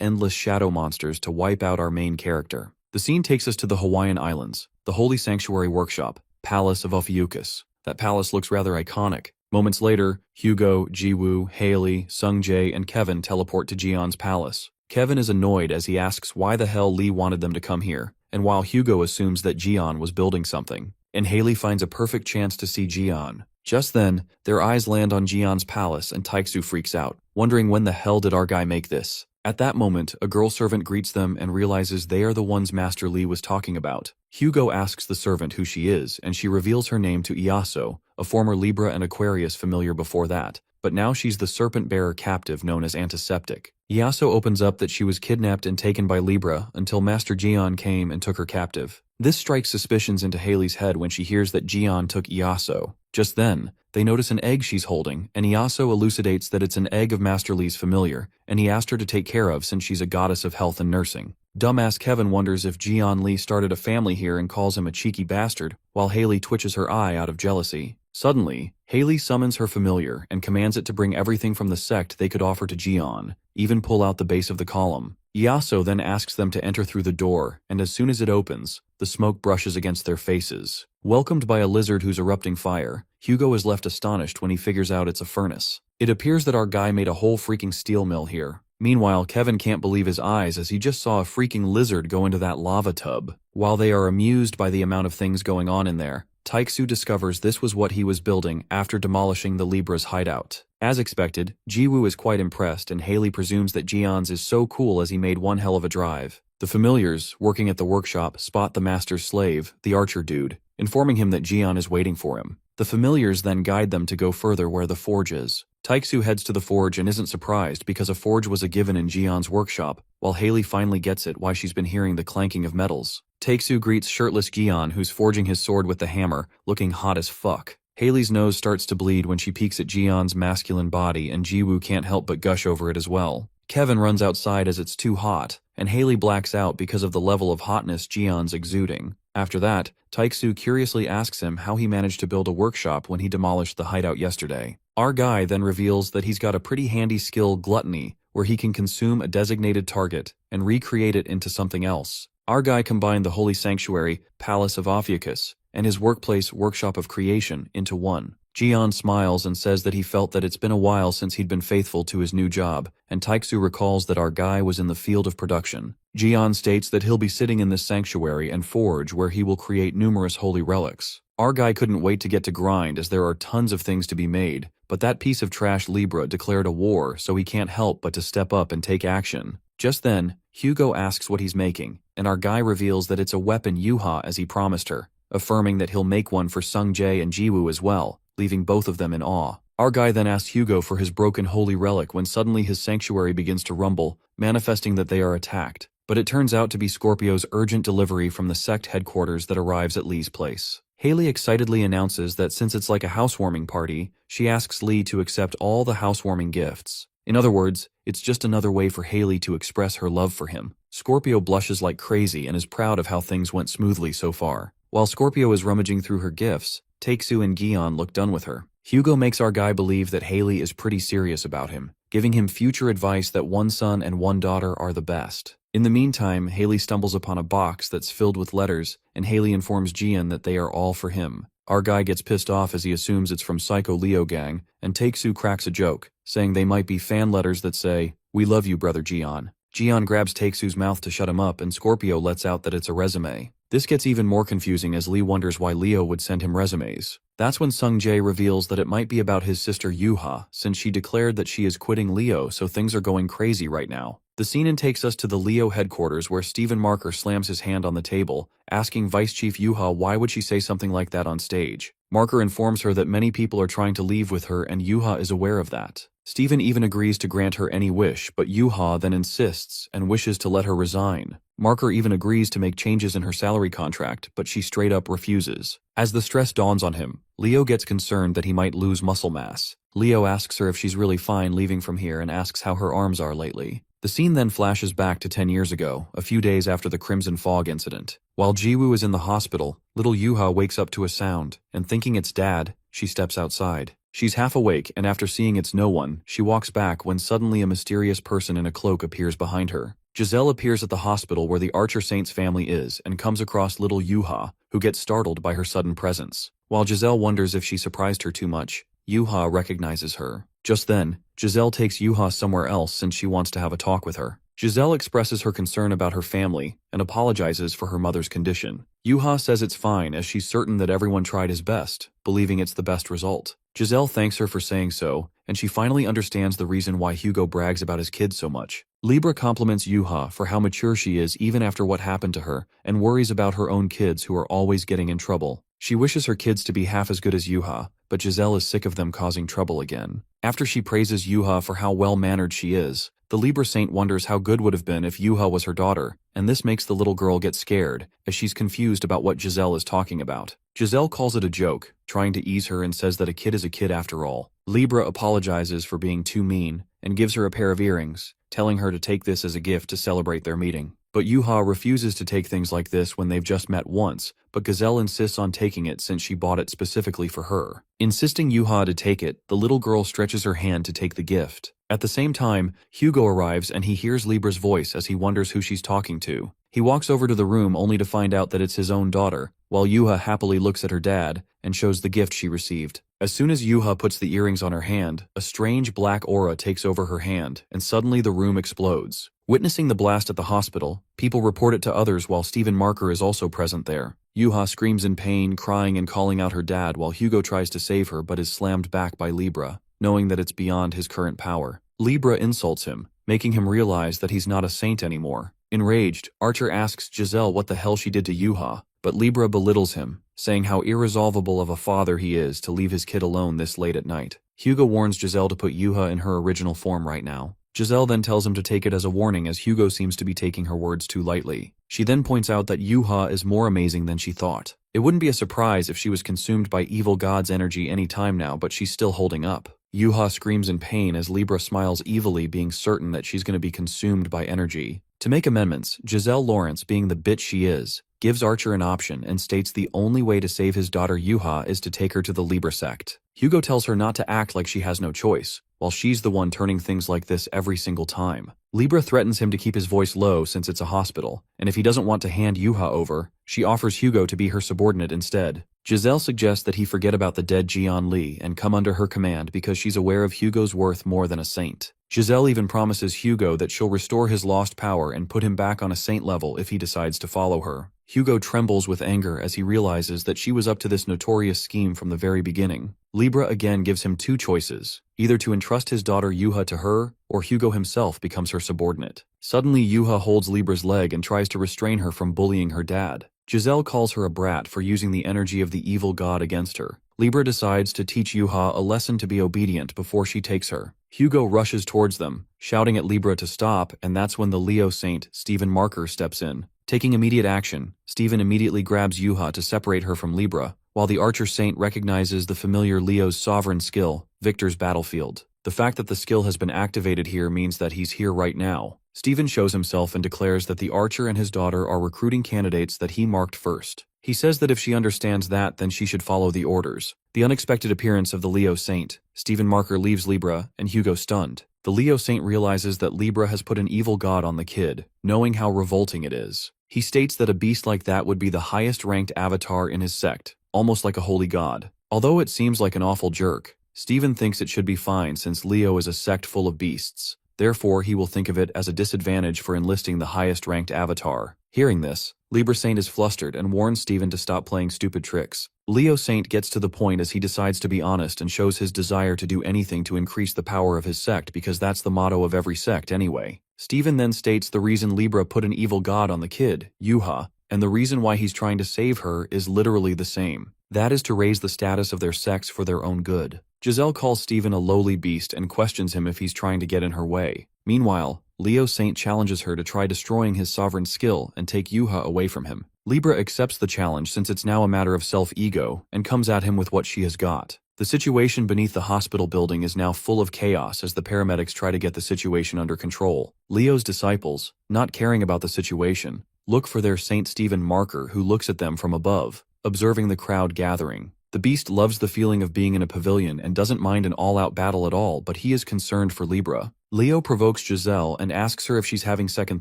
endless shadow monsters to wipe out our main character. The scene takes us to the Hawaiian Islands, the Holy Sanctuary Workshop, Palace of Ophiuchus. That palace looks rather iconic. Moments later, Hugo, Jiwoo, Haley, Sungjae, and Kevin teleport to Jian's palace. Kevin is annoyed as he asks why the hell Lee wanted them to come here, and while Hugo assumes that Jian was building something, and Haley finds a perfect chance to see Jian. Just then, their eyes land on Jian's palace and Taiksu freaks out, wondering when the hell did our guy make this. At that moment, a girl servant greets them and realizes they are the ones Master Lee was talking about. Hugo asks the servant who she is, and she reveals her name to Iaso, a former Libra and Aquarius familiar before that, but now she's the serpent-bearer captive known as Antiseptic. Iaso opens up that she was kidnapped and taken by Libra until Master Jian came and took her captive. This strikes suspicions into Haley's head when she hears that Jian took Iaso. Just then, they notice an egg she's holding, and Iaso elucidates that it's an egg of Master Lee's familiar, and he asked her to take care of since she's a goddess of health and nursing. Dumbass Kevin wonders if Jian Lee started a family here and calls him a cheeky bastard, while Haley twitches her eye out of jealousy. Suddenly, Haley summons her familiar and commands it to bring everything from the sect they could offer to Jian, even pull out the base of the column. Iaso then asks them to enter through the door, and as soon as it opens, the smoke brushes against their faces. Welcomed by a lizard who's erupting fire, Hugo is left astonished when he figures out it's a furnace. It appears that our guy made a whole freaking steel mill here. Meanwhile, Kevin can't believe his eyes as he just saw a freaking lizard go into that lava tub. While they are amused by the amount of things going on in there, Taiksu discovers this was what he was building after demolishing the Libra's hideout. As expected, Jiwoo is quite impressed and Haley presumes that Jian's is so cool as he made one hell of a drive. The familiars, working at the workshop, spot the master's slave, the archer dude, informing him that Jian is waiting for him. The familiars then guide them to go further where the forge is. Taiksu heads to the forge and isn't surprised because a forge was a given in Jian's workshop, while Haley finally gets it why she's been hearing the clanking of metals. Taiksu greets shirtless Jian who's forging his sword with the hammer, looking hot as fuck. Haley's nose starts to bleed when she peeks at Jian's masculine body and Jiwoo can't help but gush over it as well. Kevin runs outside as it's too hot, and Haley blacks out because of the level of hotness Jian's exuding. After that, Taiksu curiously asks him how he managed to build a workshop when he demolished the hideout yesterday. Our guy then reveals that he's got a pretty handy skill, gluttony, where he can consume a designated target and recreate it into something else. Our guy combined the holy sanctuary, Palace of Ophiuchus, and his workplace, Workshop of Creation, into one. Jian smiles and says that he felt that it's been a while since he'd been faithful to his new job, and Taiksu recalls that our guy was in the field of production. Jian states that he'll be sitting in this sanctuary and forge where he will create numerous holy relics. Our guy couldn't wait to get to grind as there are tons of things to be made, but that piece of trash Libra declared a war, so he can't help but to step up and take action. Just then, Hugo asks what he's making, and our guy reveals that it's a weapon Yuha as he promised her, affirming that he'll make one for Sung Jae and Jiwoo as well, leaving both of them in awe. Our guy then asks Hugo for his broken holy relic when suddenly his sanctuary begins to rumble, manifesting that they are attacked. But it turns out to be Scorpio's urgent delivery from the sect headquarters that arrives at Lee's place. Haley excitedly announces that since it's like a housewarming party, she asks Lee to accept all the housewarming gifts. In other words, it's just another way for Haley to express her love for him. Scorpio blushes like crazy and is proud of how things went smoothly so far. While Scorpio is rummaging through her gifts, Taeksu and Gion look done with her. Hugo makes our guy believe that Haley is pretty serious about him, giving him future advice that one son and one daughter are the best. In the meantime, Haley stumbles upon a box that's filled with letters, and Haley informs Jian that they are all for him. Our guy gets pissed off as he assumes it's from Psycho Leo Gang, and Taeksu cracks a joke, saying they might be fan letters that say, "We love you, brother Jian." Jian grabs Taeksu's mouth to shut him up, and Scorpio lets out that it's a resume. This gets even more confusing as Lee wonders why Leo would send him resumes. That's when Sung Jae reveals that it might be about his sister Yuha, since she declared that she is quitting Leo, so things are going crazy right now. The scene takes us to the Leo headquarters where Stephen Marker slams his hand on the table, asking Vice Chief Yuha why would she say something like that on stage. Marker informs her that many people are trying to leave with her and Yuha is aware of that. Stephen even agrees to grant her any wish, but Yuha then insists and wishes to let her resign. Marker even agrees to make changes in her salary contract, but she straight up refuses. As the stress dawns on him, Leo gets concerned that he might lose muscle mass. Leo asks her if she's really fine leaving from here and asks how her arms are lately. The scene then flashes back to 10 years ago, a few days after the Crimson Fog incident. While Jiwoo is in the hospital, little Yuha wakes up to a sound, and thinking it's Dad, she steps outside. She's half awake, and after seeing it's no one, she walks back when suddenly a mysterious person in a cloak appears behind her. Giselle appears at the hospital where the Archer Saints family is and comes across little Yuha, who gets startled by her sudden presence. While Giselle wonders if she surprised her too much, Yuha recognizes her. Just then, Giselle takes Yuha somewhere else since she wants to have a talk with her. Giselle expresses her concern about her family and apologizes for her mother's condition. Yuha says it's fine as she's certain that everyone tried his best, believing it's the best result. Giselle thanks her for saying so, and she finally understands the reason why Hugo brags about his kids so much. Libra compliments Yuha for how mature she is even after what happened to her, and worries about her own kids who are always getting in trouble. She wishes her kids to be half as good as Yuha, but Giselle is sick of them causing trouble again. After she praises Yuha for how well-mannered she is, the Libra Saint wonders how good would have been if Yuha was her daughter, and this makes the little girl get scared, as she's confused about what Giselle is talking about. Giselle calls it a joke, trying to ease her and says that a kid is a kid after all. Libra apologizes for being too mean, and gives her a pair of earrings, telling her to take this as a gift to celebrate their meeting. But Yuha refuses to take things like this when they've just met once, but Gazelle insists on taking it since she bought it specifically for her. Insisting Yuha to take it, the little girl stretches her hand to take the gift. At the same time, Hugo arrives and he hears Libra's voice as he wonders who she's talking to. He walks over to the room only to find out that it's his own daughter, while Yuha happily looks at her dad and shows the gift she received. As soon as Yuha puts the earrings on her hand, a strange black aura takes over her hand, and suddenly the room explodes. Witnessing the blast at the hospital, people report it to others while Stephen Marker is also present there. Yuha screams in pain, crying and calling out her dad while Hugo tries to save her but is slammed back by Libra, knowing that it's beyond his current power. Libra insults him, making him realize that he's not a saint anymore. Enraged, Archer asks Giselle what the hell she did to Yuha, but Libra belittles him, saying how irresolvable of a father he is to leave his kid alone this late at night. Hugo warns Giselle to put Yuha in her original form right now. Giselle then tells him to take it as a warning as Hugo seems to be taking her words too lightly. She then points out that Yuha is more amazing than she thought. It wouldn't be a surprise if she was consumed by evil god's energy any time now, but she's still holding up. Yuha screams in pain as Libra smiles evilly, being certain that she's going to be consumed by energy. To make amendments, Giselle Lawrence, being the bitch she is, gives Archer an option and states the only way to save his daughter Yuha is to take her to the Libra sect. Hugo tells her not to act like she has no choice, while she's the one turning things like this every single time. Libra threatens him to keep his voice low since it's a hospital, and if he doesn't want to hand Yuha over, she offers Hugo to be her subordinate instead. Giselle suggests that he forget about the dead Jian Li and come under her command because she's aware of Hugo's worth more than a saint. Giselle even promises Hugo that she'll restore his lost power and put him back on a saint level if he decides to follow her. Hugo trembles with anger as he realizes that she was up to this notorious scheme from the very beginning. Libra again gives him two choices, either to entrust his daughter Yuha to her, or Hugo himself becomes her subordinate. Suddenly Yuha holds Libra's leg and tries to restrain her from bullying her dad. Giselle calls her a brat for using the energy of the evil god against her. Libra decides to teach Yuha a lesson to be obedient before she takes her. Hugo rushes towards them, shouting at Libra to stop, and that's when the Leo saint, Stephen Marker, steps in. Taking immediate action, Stephen immediately grabs Yuha to separate her from Libra, while the Archer Saint recognizes the familiar Leo's sovereign skill, Victor's Battlefield. The fact that the skill has been activated here means that he's here right now. Stephen shows himself and declares that the Archer and his daughter are recruiting candidates that he marked first. He says that if she understands that, then she should follow the orders. The unexpected appearance of the Leo Saint, Stephen Marker leaves Libra, and Hugo stunned. The Leo Saint realizes that Libra has put an evil god on the kid, knowing how revolting it is. He states that a beast like that would be the highest-ranked avatar in his sect, almost like a holy god. Although it seems like an awful jerk, Stephen thinks it should be fine since Leo is a sect full of beasts. Therefore, he will think of it as a disadvantage for enlisting the highest-ranked avatar. Hearing this, Libra Saint is flustered and warns Stephen to stop playing stupid tricks. Leo Saint gets to the point as he decides to be honest and shows his desire to do anything to increase the power of his sect because that's the motto of every sect anyway. Stephen then states the reason Libra put an evil god on the kid, Yuha, and the reason why he's trying to save her is literally the same. That is to raise the status of their sects for their own good. Giselle calls Stephen a lowly beast and questions him if he's trying to get in her way. Meanwhile, Leo Saint challenges her to try destroying his sovereign skill and take Yuha away from him. Libra accepts the challenge since it's now a matter of self-ego and comes at him with what she has got. The situation beneath the hospital building is now full of chaos as the paramedics try to get the situation under control. Leo's disciples, not caring about the situation, look for their Saint Stephen Marker who looks at them from above, observing the crowd gathering. The beast loves the feeling of being in a pavilion and doesn't mind an all-out battle at all, but he is concerned for Libra. Leo provokes Giselle and asks her if she's having second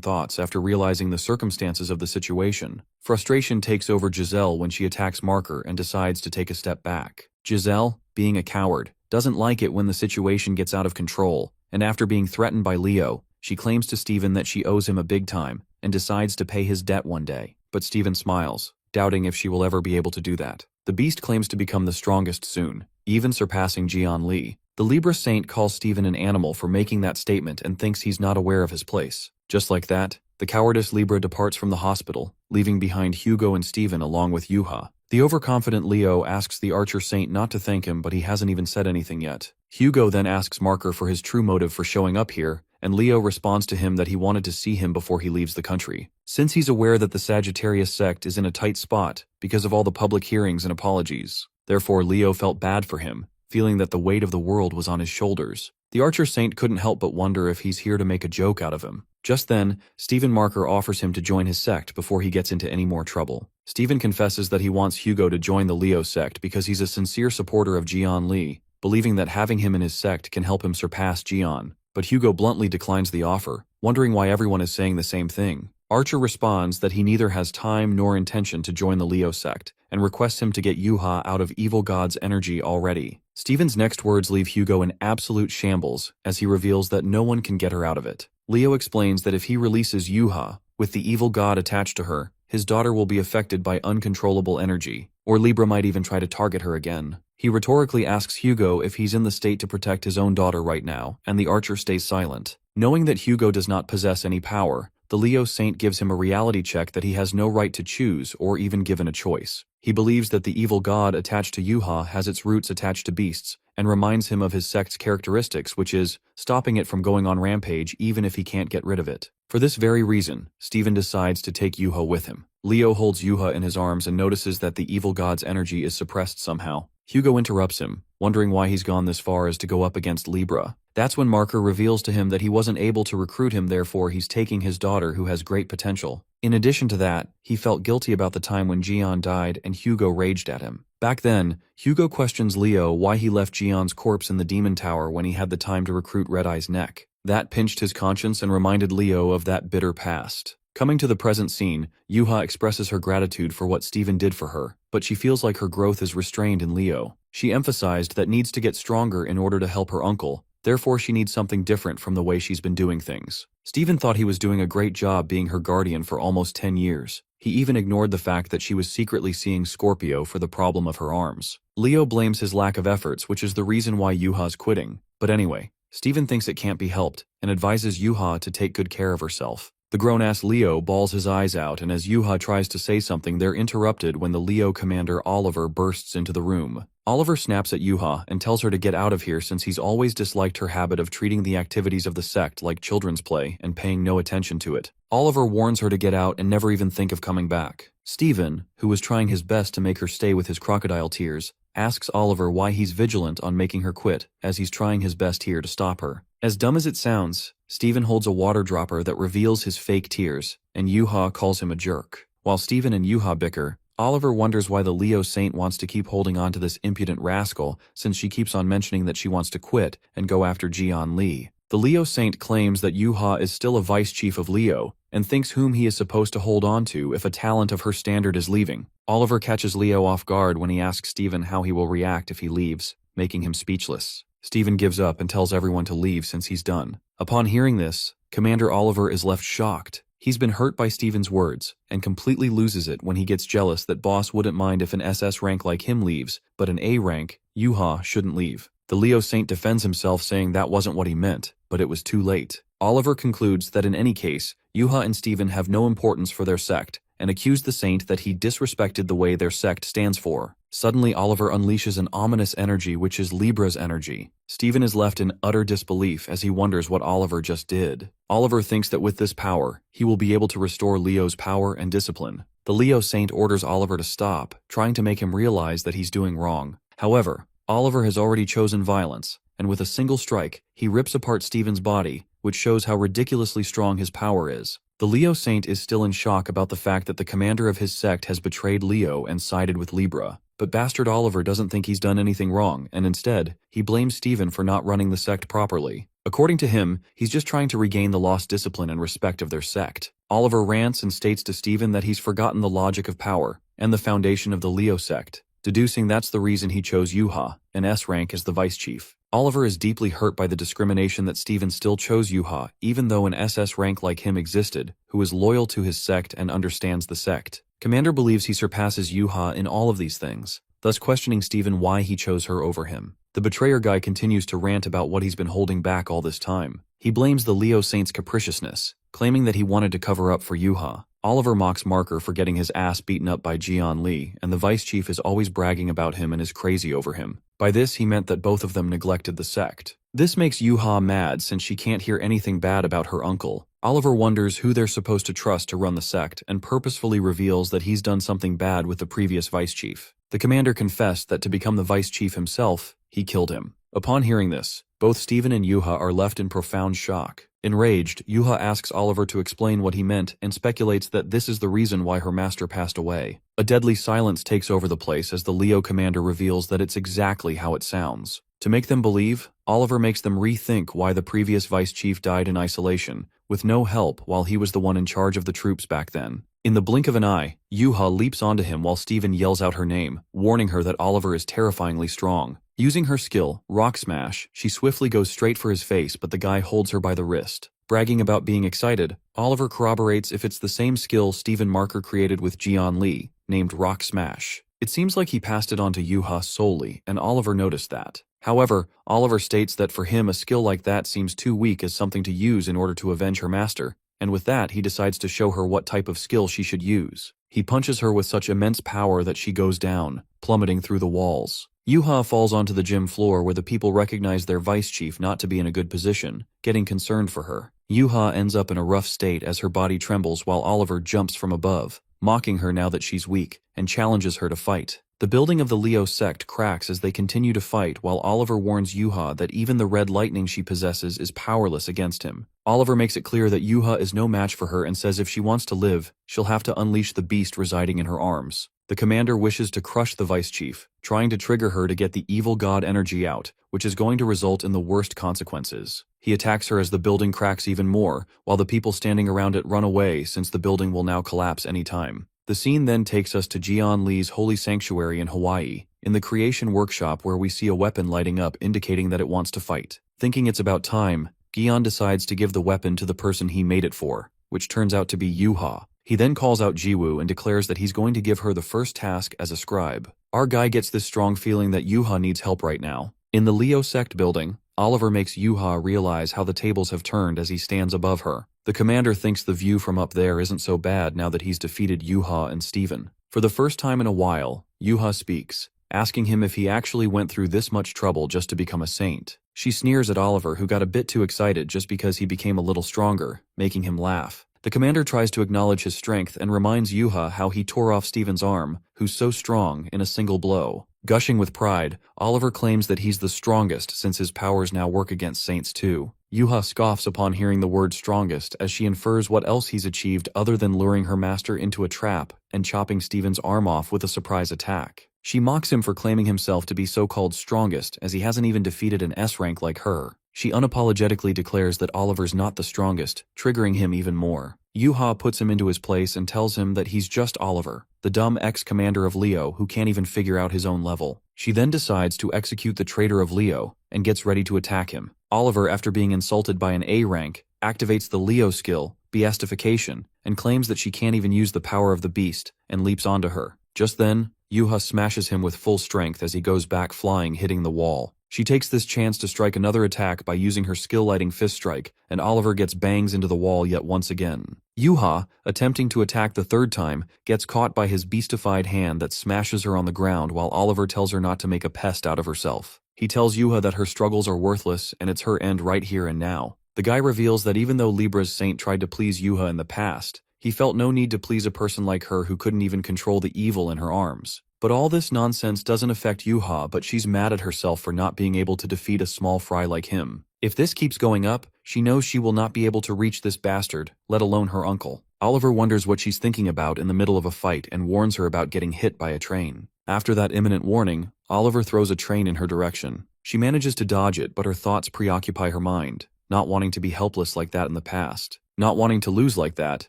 thoughts after realizing the circumstances of the situation. Frustration takes over Giselle when she attacks Marker and decides to take a step back. Giselle, being a coward, doesn't like it when the situation gets out of control, and after being threatened by Leo, she claims to Stephen that she owes him a big time and decides to pay his debt one day. But Stephen smiles, doubting if she will ever be able to do that. The beast claims to become the strongest soon, even surpassing Jian Li. The Libra Saint calls Stephen an animal for making that statement and thinks he's not aware of his place. Just like that, the cowardice Libra departs from the hospital, leaving behind Hugo and Stephen along with Yuha. The overconfident Leo asks the Archer Saint not to thank him, but he hasn't even said anything yet. Hugo then asks Marker for his true motive for showing up here, and Leo responds to him that he wanted to see him before he leaves the country. Since he's aware that the Sagittarius sect is in a tight spot because of all the public hearings and apologies, therefore Leo felt bad for him, feeling that the weight of the world was on his shoulders. The Archer Saint couldn't help but wonder if he's here to make a joke out of him. Just then, Stephen Marker offers him to join his sect before he gets into any more trouble. Stephen confesses that he wants Hugo to join the Leo sect because he's a sincere supporter of Jian Li, believing that having him in his sect can help him surpass Jian. But Hugo bluntly declines the offer, wondering why everyone is saying the same thing. Archer responds that he neither has time nor intention to join the Leo sect, and requests him to get Yuha out of evil god's energy already. Stephen's next words leave Hugo in absolute shambles as he reveals that no one can get her out of it. Leo explains that if he releases Yuha, with the evil god attached to her, his daughter will be affected by uncontrollable energy, or Libra might even try to target her again. He rhetorically asks Hugo if he's in the state to protect his own daughter right now, and the Archer stays silent. Knowing that Hugo does not possess any power, the Leo Saint gives him a reality check that he has no right to choose or even given a choice. He believes that the evil god attached to Yuha has its roots attached to beasts, and reminds him of his sect's characteristics, which is stopping it from going on rampage even if he can't get rid of it. For this very reason, Stephen decides to take Yuha with him. Leo holds Yuha in his arms and notices that the evil god's energy is suppressed somehow. Hugo interrupts him, wondering why he's gone this far as to go up against Libra. That's when Marker reveals to him that he wasn't able to recruit him, therefore he's taking his daughter who has great potential. In addition to that, he felt guilty about the time when Jian died and Hugo raged at him. Back then, Hugo questions Leo why he left Jian's corpse in the Demon Tower when he had the time to recruit Red Eye's neck. That pinched his conscience and reminded Leo of that bitter past. Coming to the present scene, Yuha expresses her gratitude for what Steven did for her, but she feels like her growth is restrained in Leo. She emphasized that needs to get stronger in order to help her uncle, therefore she needs something different from the way she's been doing things. Steven thought he was doing a great job being her guardian for almost 10 years. He even ignored the fact that she was secretly seeing Scorpio for the problem of her arms. Leo blames his lack of efforts, which is the reason why Yuha's quitting. But anyway, Steven thinks it can't be helped and advises Yuha to take good care of herself. The grown-ass Leo bawls his eyes out, and as Yuha tries to say something, they're interrupted when the Leo commander Oliver bursts into the room. Oliver snaps at Yuha and tells her to get out of here since he's always disliked her habit of treating the activities of the sect like children's play and paying no attention to it. Oliver warns her to get out and never even think of coming back. Steven, who was trying his best to make her stay with his crocodile tears, asks Oliver why he's vigilant on making her quit, as he's trying his best here to stop her. As dumb as it sounds, Steven holds a water dropper that reveals his fake tears, and Yuha calls him a jerk. While Steven and Yuha bicker, Oliver wonders why the Leo Saint wants to keep holding on to this impudent rascal since she keeps on mentioning that she wants to quit and go after Jian Li. The Leo Saint claims that Yuha is still a vice chief of Leo and thinks whom he is supposed to hold on to if a talent of her standard is leaving. Oliver catches Leo off guard when he asks Steven how he will react if he leaves, making him speechless. Steven gives up and tells everyone to leave since he's done. Upon hearing this, Commander Oliver is left shocked. He's been hurt by Steven's words and completely loses it when he gets jealous that Boss wouldn't mind if an SS rank like him leaves, but an A rank, Yuha, shouldn't leave. The Leo Saint defends himself saying that wasn't what he meant, but it was too late. Oliver concludes that in any case, Yuha and Steven have no importance for their sect, and accused the Saint that he disrespected the way their sect stands for. Suddenly Oliver unleashes an ominous energy which is Libra's energy. Steven is left in utter disbelief as he wonders what Oliver just did. Oliver thinks that with this power, he will be able to restore Leo's power and discipline. The Leo Saint orders Oliver to stop, trying to make him realize that he's doing wrong. However, Oliver has already chosen violence, and with a single strike, he rips apart Steven's body, which shows how ridiculously strong his power is. The Leo Saint is still in shock about the fact that the commander of his sect has betrayed Leo and sided with Libra. But bastard Oliver doesn't think he's done anything wrong, and instead, he blames Steven for not running the sect properly. According to him, he's just trying to regain the lost discipline and respect of their sect. Oliver rants and states to Steven that he's forgotten the logic of power and the foundation of the Leo sect, deducing that's the reason he chose Yuha, an S rank, as the vice chief. Oliver is deeply hurt by the discrimination that Steven still chose Yuha, even though an SS rank like him existed, who is loyal to his sect and understands the sect. Commander believes he surpasses Yuha in all of these things, thus questioning Steven why he chose her over him. The betrayer guy continues to rant about what he's been holding back all this time. He blames the Leo Saint's capriciousness, claiming that he wanted to cover up for Yuha. Oliver mocks Marker for getting his ass beaten up by Jian Li, and the vice chief is always bragging about him and is crazy over him. By this he meant that both of them neglected the sect. This makes Yuha mad since she can't hear anything bad about her uncle. Oliver wonders who they're supposed to trust to run the sect and purposefully reveals that he's done something bad with the previous vice chief. The commander confessed that to become the vice chief himself, he killed him. Upon hearing this, both Steven and Yuha are left in profound shock. Enraged, Yuha asks Oliver to explain what he meant and speculates that this is the reason why her master passed away. A deadly silence takes over the place as the Leo commander reveals that it's exactly how it sounds. To make them believe, Oliver makes them rethink why the previous vice chief died in isolation, with no help while he was the one in charge of the troops back then. In the blink of an eye, Yuha leaps onto him while Steven yells out her name, warning her that Oliver is terrifyingly strong. Using her skill, Rock Smash, she swiftly goes straight for his face, but the guy holds her by the wrist. Bragging about being excited, Oliver corroborates if it's the same skill Steven Marker created with Jian Li, named Rock Smash. It seems like he passed it on to Yuha solely, and Oliver noticed that. However, Oliver states that for him a skill like that seems too weak as something to use in order to avenge her master, and with that he decides to show her what type of skill she should use. He punches her with such immense power that she goes down, plummeting through the walls. Yuha falls onto the gym floor where the people recognize their vice chief not to be in a good position, getting concerned for her. Yuha ends up in a rough state as her body trembles while Oliver jumps from above, mocking her now that she's weak, and challenges her to fight. The building of the Leo sect cracks as they continue to fight while Oliver warns Yuha that even the red lightning she possesses is powerless against him. Oliver makes it clear that Yuha is no match for her and says if she wants to live, she'll have to unleash the beast residing in her arms. The commander wishes to crush the vice chief, trying to trigger her to get the evil god energy out, which is going to result in the worst consequences. He attacks her as the building cracks even more, while the people standing around it run away since the building will now collapse any time. The scene then takes us to Jian Li's holy sanctuary in Hawaii, in the creation workshop where we see a weapon lighting up indicating that it wants to fight. Thinking it's about time, Gion decides to give the weapon to the person he made it for, which turns out to be Yuha. He then calls out Jiwoo and declares that he's going to give her the first task as a scribe. Our guy gets this strong feeling that Yuha needs help right now. In the Leo sect building, Oliver makes Yuha realize how the tables have turned as he stands above her. The commander thinks the view from up there isn't so bad now that he's defeated Yuha and Steven. For the first time in a while, Yuha speaks, asking him if he actually went through this much trouble just to become a saint. She sneers at Oliver, who got a bit too excited just because he became a little stronger, making him laugh. The commander tries to acknowledge his strength and reminds Yuha how he tore off Steven's arm, who's so strong, in a single blow. Gushing with pride, Oliver claims that he's the strongest since his powers now work against saints too. Yuha scoffs upon hearing the word strongest as she infers what else he's achieved other than luring her master into a trap and chopping Steven's arm off with a surprise attack. She mocks him for claiming himself to be so-called strongest as he hasn't even defeated an S rank like her. She unapologetically declares that Oliver's not the strongest, triggering him even more. Yuha puts him into his place and tells him that he's just Oliver, the dumb ex-commander of Leo who can't even figure out his own level. She then decides to execute the traitor of Leo and gets ready to attack him. Oliver, after being insulted by an A rank, activates the Leo skill, Beastification, and claims that she can't even use the power of the beast and leaps onto her. Just then, Yuha smashes him with full strength as he goes back flying, hitting the wall. She takes this chance to strike another attack by using her skill-lighting fist strike, and Oliver gets bangs into the wall yet once again. Yuha, attempting to attack the third time, gets caught by his beastified hand that smashes her on the ground while Oliver tells her not to make a pest out of herself. He tells Yuha that her struggles are worthless and it's her end right here and now. The guy reveals that even though Libra's saint tried to please Yuha in the past, he felt no need to please a person like her who couldn't even control the evil in her arms. But all this nonsense doesn't affect Yuha, but she's mad at herself for not being able to defeat a small fry like him. If this keeps going up, she knows she will not be able to reach this bastard, let alone her uncle. Oliver wonders what she's thinking about in the middle of a fight and warns her about getting hit by a train. After that imminent warning, Oliver throws a train in her direction. She manages to dodge it, but her thoughts preoccupy her mind, not wanting to be helpless like that in the past. Not wanting to lose like that,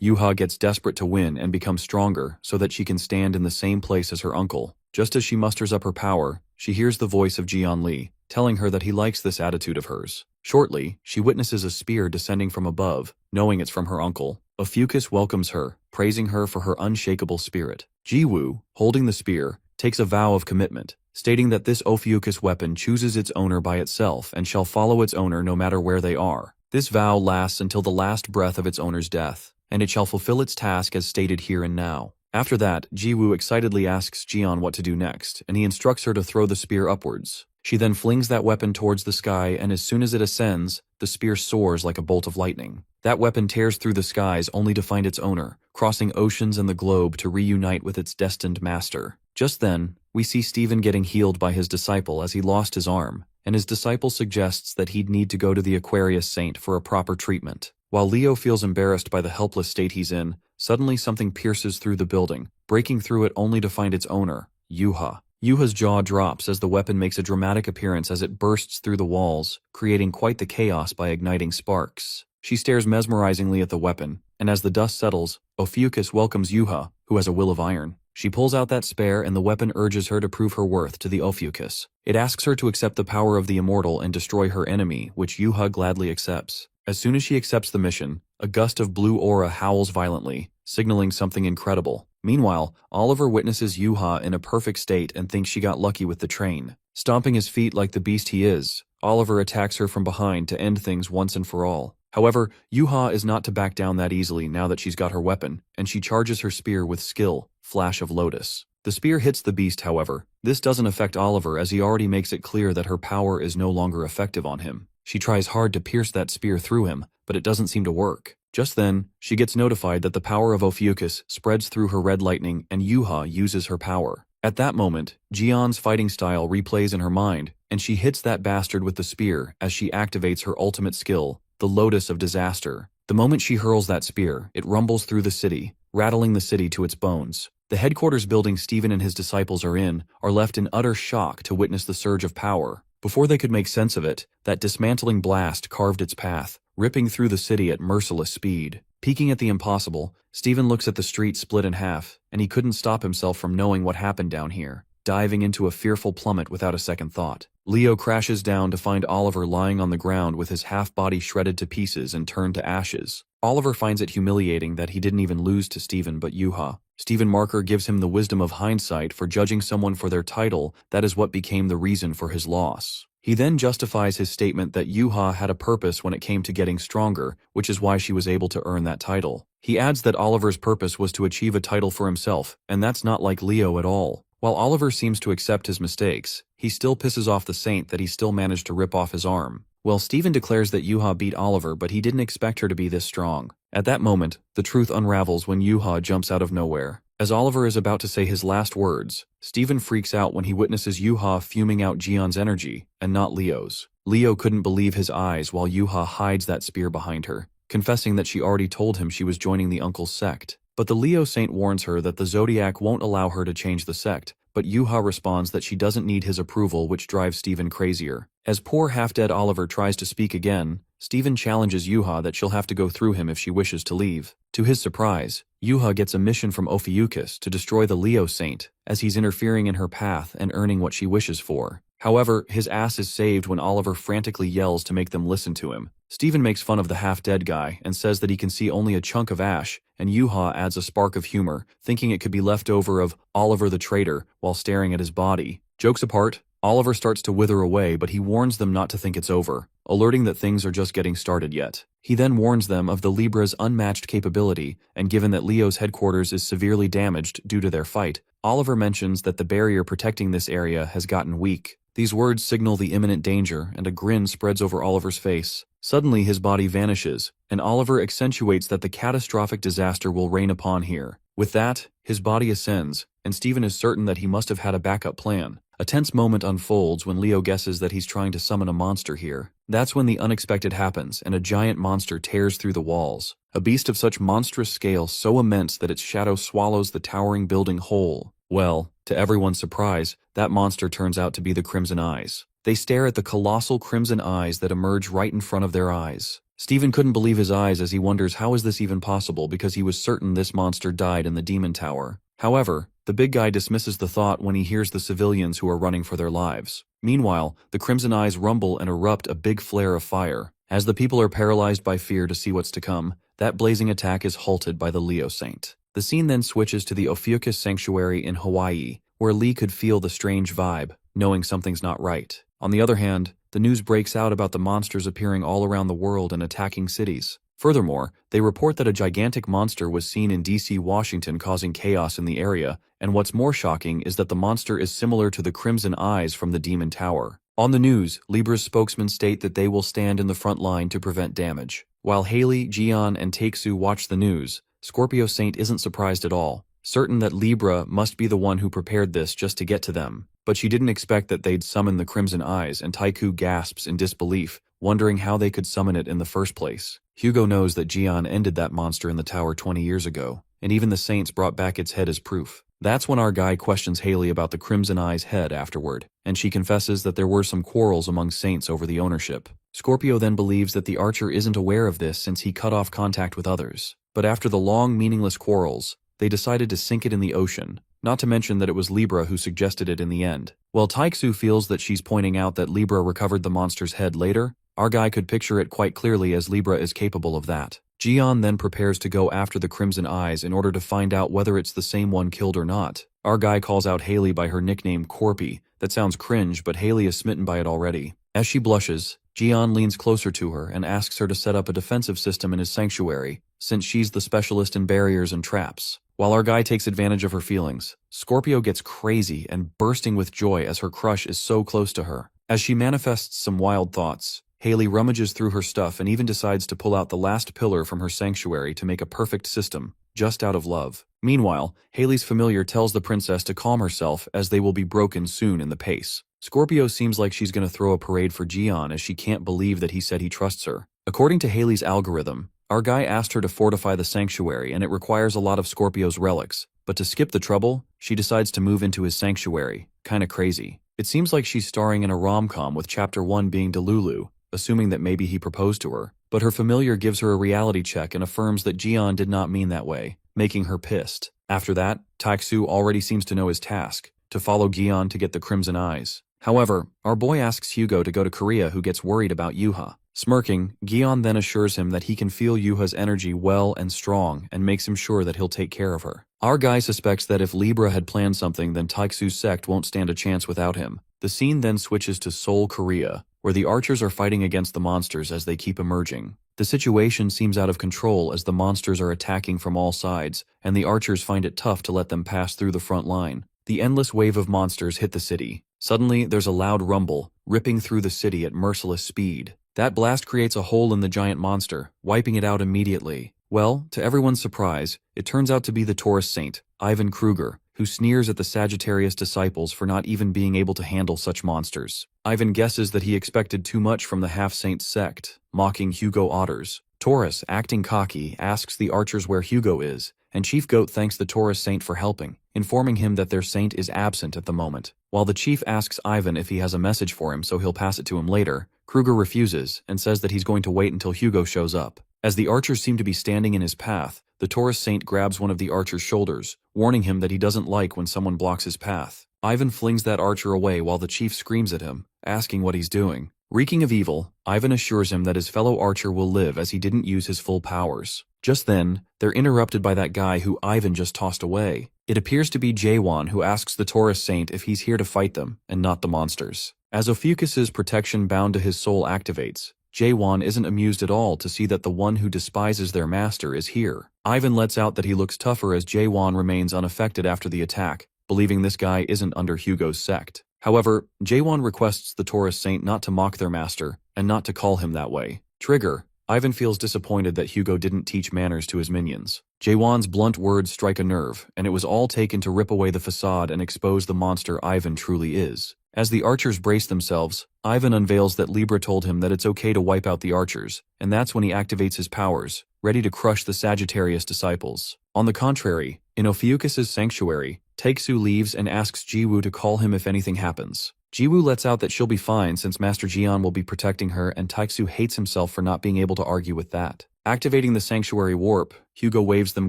Yuha gets desperate to win and become stronger so that she can stand in the same place as her uncle. Just as she musters up her power, she hears the voice of Jian Li, telling her that he likes this attitude of hers. Shortly, she witnesses a spear descending from above, knowing it's from her uncle. Ophiuchus welcomes her, praising her for her unshakable spirit. Jiwoo, holding the spear, takes a vow of commitment, stating that this Ophiuchus weapon chooses its owner by itself and shall follow its owner no matter where they are. This vow lasts until the last breath of its owner's death, and it shall fulfill its task as stated here and now. After that, Jiwoo excitedly asks Jian what to do next, and he instructs her to throw the spear upwards. She then flings that weapon towards the sky, and as soon as it ascends, the spear soars like a bolt of lightning. That weapon tears through the skies only to find its owner, crossing oceans and the globe to reunite with its destined master. Just then, we see Steven getting healed by his disciple as he lost his arm, and his disciple suggests that he'd need to go to the Aquarius Saint for a proper treatment. While Leo feels embarrassed by the helpless state he's in, suddenly something pierces through the building, breaking through it only to find its owner, Yuha. Yuha's jaw drops as the weapon makes a dramatic appearance as it bursts through the walls, creating quite the chaos by igniting sparks. She stares mesmerizingly at the weapon, and as the dust settles, Ophiuchus welcomes Yuha, who has a will of iron. She pulls out that spear and the weapon urges her to prove her worth to the Ophiuchus. It asks her to accept the power of the immortal and destroy her enemy, which Yuha gladly accepts. As soon as she accepts the mission, a gust of blue aura howls violently, signaling something incredible. Meanwhile, Oliver witnesses Yuha in a perfect state and thinks she got lucky with the train. Stomping his feet like the beast he is, Oliver attacks her from behind to end things once and for all. However, Yuha is not to back down that easily now that she's got her weapon, and she charges her spear with skill, Flash of Lotus. The spear hits the beast, however. This doesn't affect Oliver as he already makes it clear that her power is no longer effective on him. She tries hard to pierce that spear through him, but it doesn't seem to work. Just then, she gets notified that the power of Ophiuchus spreads through her red lightning and Yuha uses her power. At that moment, Jian's fighting style replays in her mind, and she hits that bastard with the spear as she activates her ultimate skill, the Lotus of Disaster. The moment she hurls that spear, it rumbles through the city, rattling the city to its bones. The headquarters building Stephen and his disciples are in are left in utter shock to witness the surge of power. Before they could make sense of it, that dismantling blast carved its path, ripping through the city at merciless speed. Peeking at the impossible, Stephen looks at the street split in half, and he couldn't stop himself from knowing what happened down here, diving into a fearful plummet without a second thought. Leo crashes down to find Oliver lying on the ground with his half-body shredded to pieces and turned to ashes. Oliver finds it humiliating that he didn't even lose to Stephen but Yuha. Stephen Marker gives him the wisdom of hindsight for judging someone for their title. That is what became the reason for his loss. He then justifies his statement that Yuha had a purpose when it came to getting stronger, which is why she was able to earn that title. He adds that Oliver's purpose was to achieve a title for himself, and that's not like Leo at all. While Oliver seems to accept his mistakes, he still pisses off the saint that he still managed to rip off his arm. Well, Stephen declares that Yuha beat Oliver, but he didn't expect her to be this strong. At that moment, the truth unravels when Yuha jumps out of nowhere. As Oliver is about to say his last words, Stephen freaks out when he witnesses Yuha fuming out Jion's energy, and not Leo's. Leo couldn't believe his eyes while Yuha hides that spear behind her, confessing that she already told him she was joining the uncle's sect. But the Leo saint warns her that the Zodiac won't allow her to change the sect, but Yuha responds that she doesn't need his approval, which drives Stephen crazier. As poor half-dead Oliver tries to speak again, Stephen challenges Yuha that she'll have to go through him if she wishes to leave. To his surprise, Yuha gets a mission from Ophiuchus to destroy the Leo saint, as he's interfering in her path and earning what she wishes for. However, his ass is saved when Oliver frantically yells to make them listen to him. Stephen makes fun of the half-dead guy and says that he can see only a chunk of ash, and Yuha adds a spark of humor, thinking it could be left over of Oliver the traitor while staring at his body. Jokes apart, Oliver starts to wither away, but he warns them not to think it's over, alerting that things are just getting started yet. He then warns them of the Libra's unmatched capability, and given that Leo's headquarters is severely damaged due to their fight, Oliver mentions that the barrier protecting this area has gotten weak. These words signal the imminent danger, and a grin spreads over Oliver's face. Suddenly his body vanishes, and Oliver accentuates that the catastrophic disaster will rain upon here. With that, his body ascends, and Stephen is certain that he must have had a backup plan. A tense moment unfolds when Leo guesses that he's trying to summon a monster here. That's when the unexpected happens, and a giant monster tears through the walls. A beast of such monstrous scale, so immense that its shadow swallows the towering building whole. Well, to everyone's surprise, that monster turns out to be the Crimson Eyes. They stare at the colossal crimson eyes that emerge right in front of their eyes. Stephen couldn't believe his eyes as he wonders how is this even possible, because he was certain this monster died in the Demon Tower. However, the big guy dismisses the thought when he hears the civilians who are running for their lives. Meanwhile, the Crimson Eyes rumble and erupt a big flare of fire. As the people are paralyzed by fear to see what's to come, that blazing attack is halted by the Leo Saint. The scene then switches to the Ophiuchus Sanctuary in Hawaii, where Lee could feel the strange vibe, knowing something's not right. On the other hand, the news breaks out about the monsters appearing all around the world and attacking cities. Furthermore, they report that a gigantic monster was seen in D.C., Washington, causing chaos in the area, and what's more shocking is that the monster is similar to the Crimson Eyes from the Demon Tower. On the news, Libra's spokesmen state that they will stand in the front line to prevent damage. While Haley, Jian, and Takesu watch the news, Scorpio Saint isn't surprised at all, certain that Libra must be the one who prepared this just to get to them. But she didn't expect that they'd summon the Crimson Eyes, and Taiku gasps in disbelief, wondering how they could summon it in the first place. Hugo knows that Jian ended that monster in the tower 20 years ago, and even the Saints brought back its head as proof. That's when our guy questions Haley about the Crimson Eyes' head afterward, and she confesses that there were some quarrels among Saints over the ownership. Scorpio then believes that the Archer isn't aware of this since he cut off contact with others. But after the long, meaningless quarrels, they decided to sink it in the ocean, not to mention that it was Libra who suggested it in the end. While Taiksu feels that she's pointing out that Libra recovered the monster's head later, our guy could picture it quite clearly as Libra is capable of that. Jian then prepares to go after the Crimson Eyes in order to find out whether it's the same one killed or not. Our guy calls out Haley by her nickname Corpy. That sounds cringe, but Haley is smitten by it already. As she blushes, Jian leans closer to her and asks her to set up a defensive system in his sanctuary, since she's the specialist in barriers and traps. While our guy takes advantage of her feelings, Scorpio gets crazy and bursting with joy as her crush is so close to her. As she manifests some wild thoughts, Haley rummages through her stuff and even decides to pull out the last pillar from her sanctuary to make a perfect system, just out of love. Meanwhile, Haley's familiar tells the princess to calm herself as they will be broken soon in the pace. Scorpio seems like she's going to throw a parade for Jian as she can't believe that he said he trusts her. According to Haley's algorithm, our guy asked her to fortify the sanctuary and it requires a lot of Scorpio's relics, but to skip the trouble, she decides to move into his sanctuary. Kinda crazy. It seems like she's starring in a rom-com with chapter 1 being Delulu, assuming that maybe he proposed to her. But her familiar gives her a reality check and affirms that Jian did not mean that way, making her pissed. After that, Taeksu already seems to know his task, to follow Gion to get the Crimson Eyes. However, our boy asks Hugo to go to Korea, who gets worried about Yuha. Smirking, Gion then assures him that he can feel Yuha's energy well and strong and makes him sure that he'll take care of her. Our guy suspects that if Libra had planned something, then Taeksu's sect won't stand a chance without him. The scene then switches to Seoul, Korea, where the archers are fighting against the monsters as they keep emerging. The situation seems out of control as the monsters are attacking from all sides, and the archers find it tough to let them pass through the front line. The endless wave of monsters hit the city. Suddenly, there's a loud rumble, ripping through the city at merciless speed. That blast creates a hole in the giant monster, wiping it out immediately. Well, to everyone's surprise, it turns out to be the Taurus Saint, Ivan Kruger, who sneers at the Sagittarius disciples for not even being able to handle such monsters. Ivan guesses that he expected too much from the half-saint sect, mocking Hugo Otters. Taurus, acting cocky, asks the archers where Hugo is, and Chief Goat thanks the Taurus Saint for helping, informing him that their saint is absent at the moment. While the chief asks Ivan if he has a message for him so he'll pass it to him later, Kruger refuses and says that he's going to wait until Hugo shows up. As the archers seem to be standing in his path, the Taurus Saint grabs one of the archer's shoulders, warning him that he doesn't like when someone blocks his path. Ivan flings that archer away while the chief screams at him, asking what he's doing. Reeking of evil, Ivan assures him that his fellow archer will live as he didn't use his full powers. Just then, they're interrupted by that guy who Ivan just tossed away. It appears to be Jaewon, who asks the Taurus Saint if he's here to fight them, and not the monsters. As Ophiuchus's protection bound to his soul activates, Jaewon isn't amused at all to see that the one who despises their master is here. Ivan lets out that he looks tougher as Jaewon remains unaffected after the attack, believing this guy isn't under Hugo's sect. However, Jaewon requests the Taurus Saint not to mock their master, and not to call him that way. Trigger, Ivan feels disappointed that Hugo didn't teach manners to his minions. Jaewon's blunt words strike a nerve, and it was all taken to rip away the facade and expose the monster Ivan truly is. As the archers brace themselves, Ivan unveils that Libra told him that it's okay to wipe out the archers, and that's when he activates his powers, ready to crush the Sagittarius disciples. On the contrary, in Ophiuchus's sanctuary, Taeksu leaves and asks Jiwoo to call him if anything happens. Jiwoo lets out that she'll be fine since Master Jian will be protecting her, and Taeksu hates himself for not being able to argue with that. Activating the sanctuary warp, Hugo waves them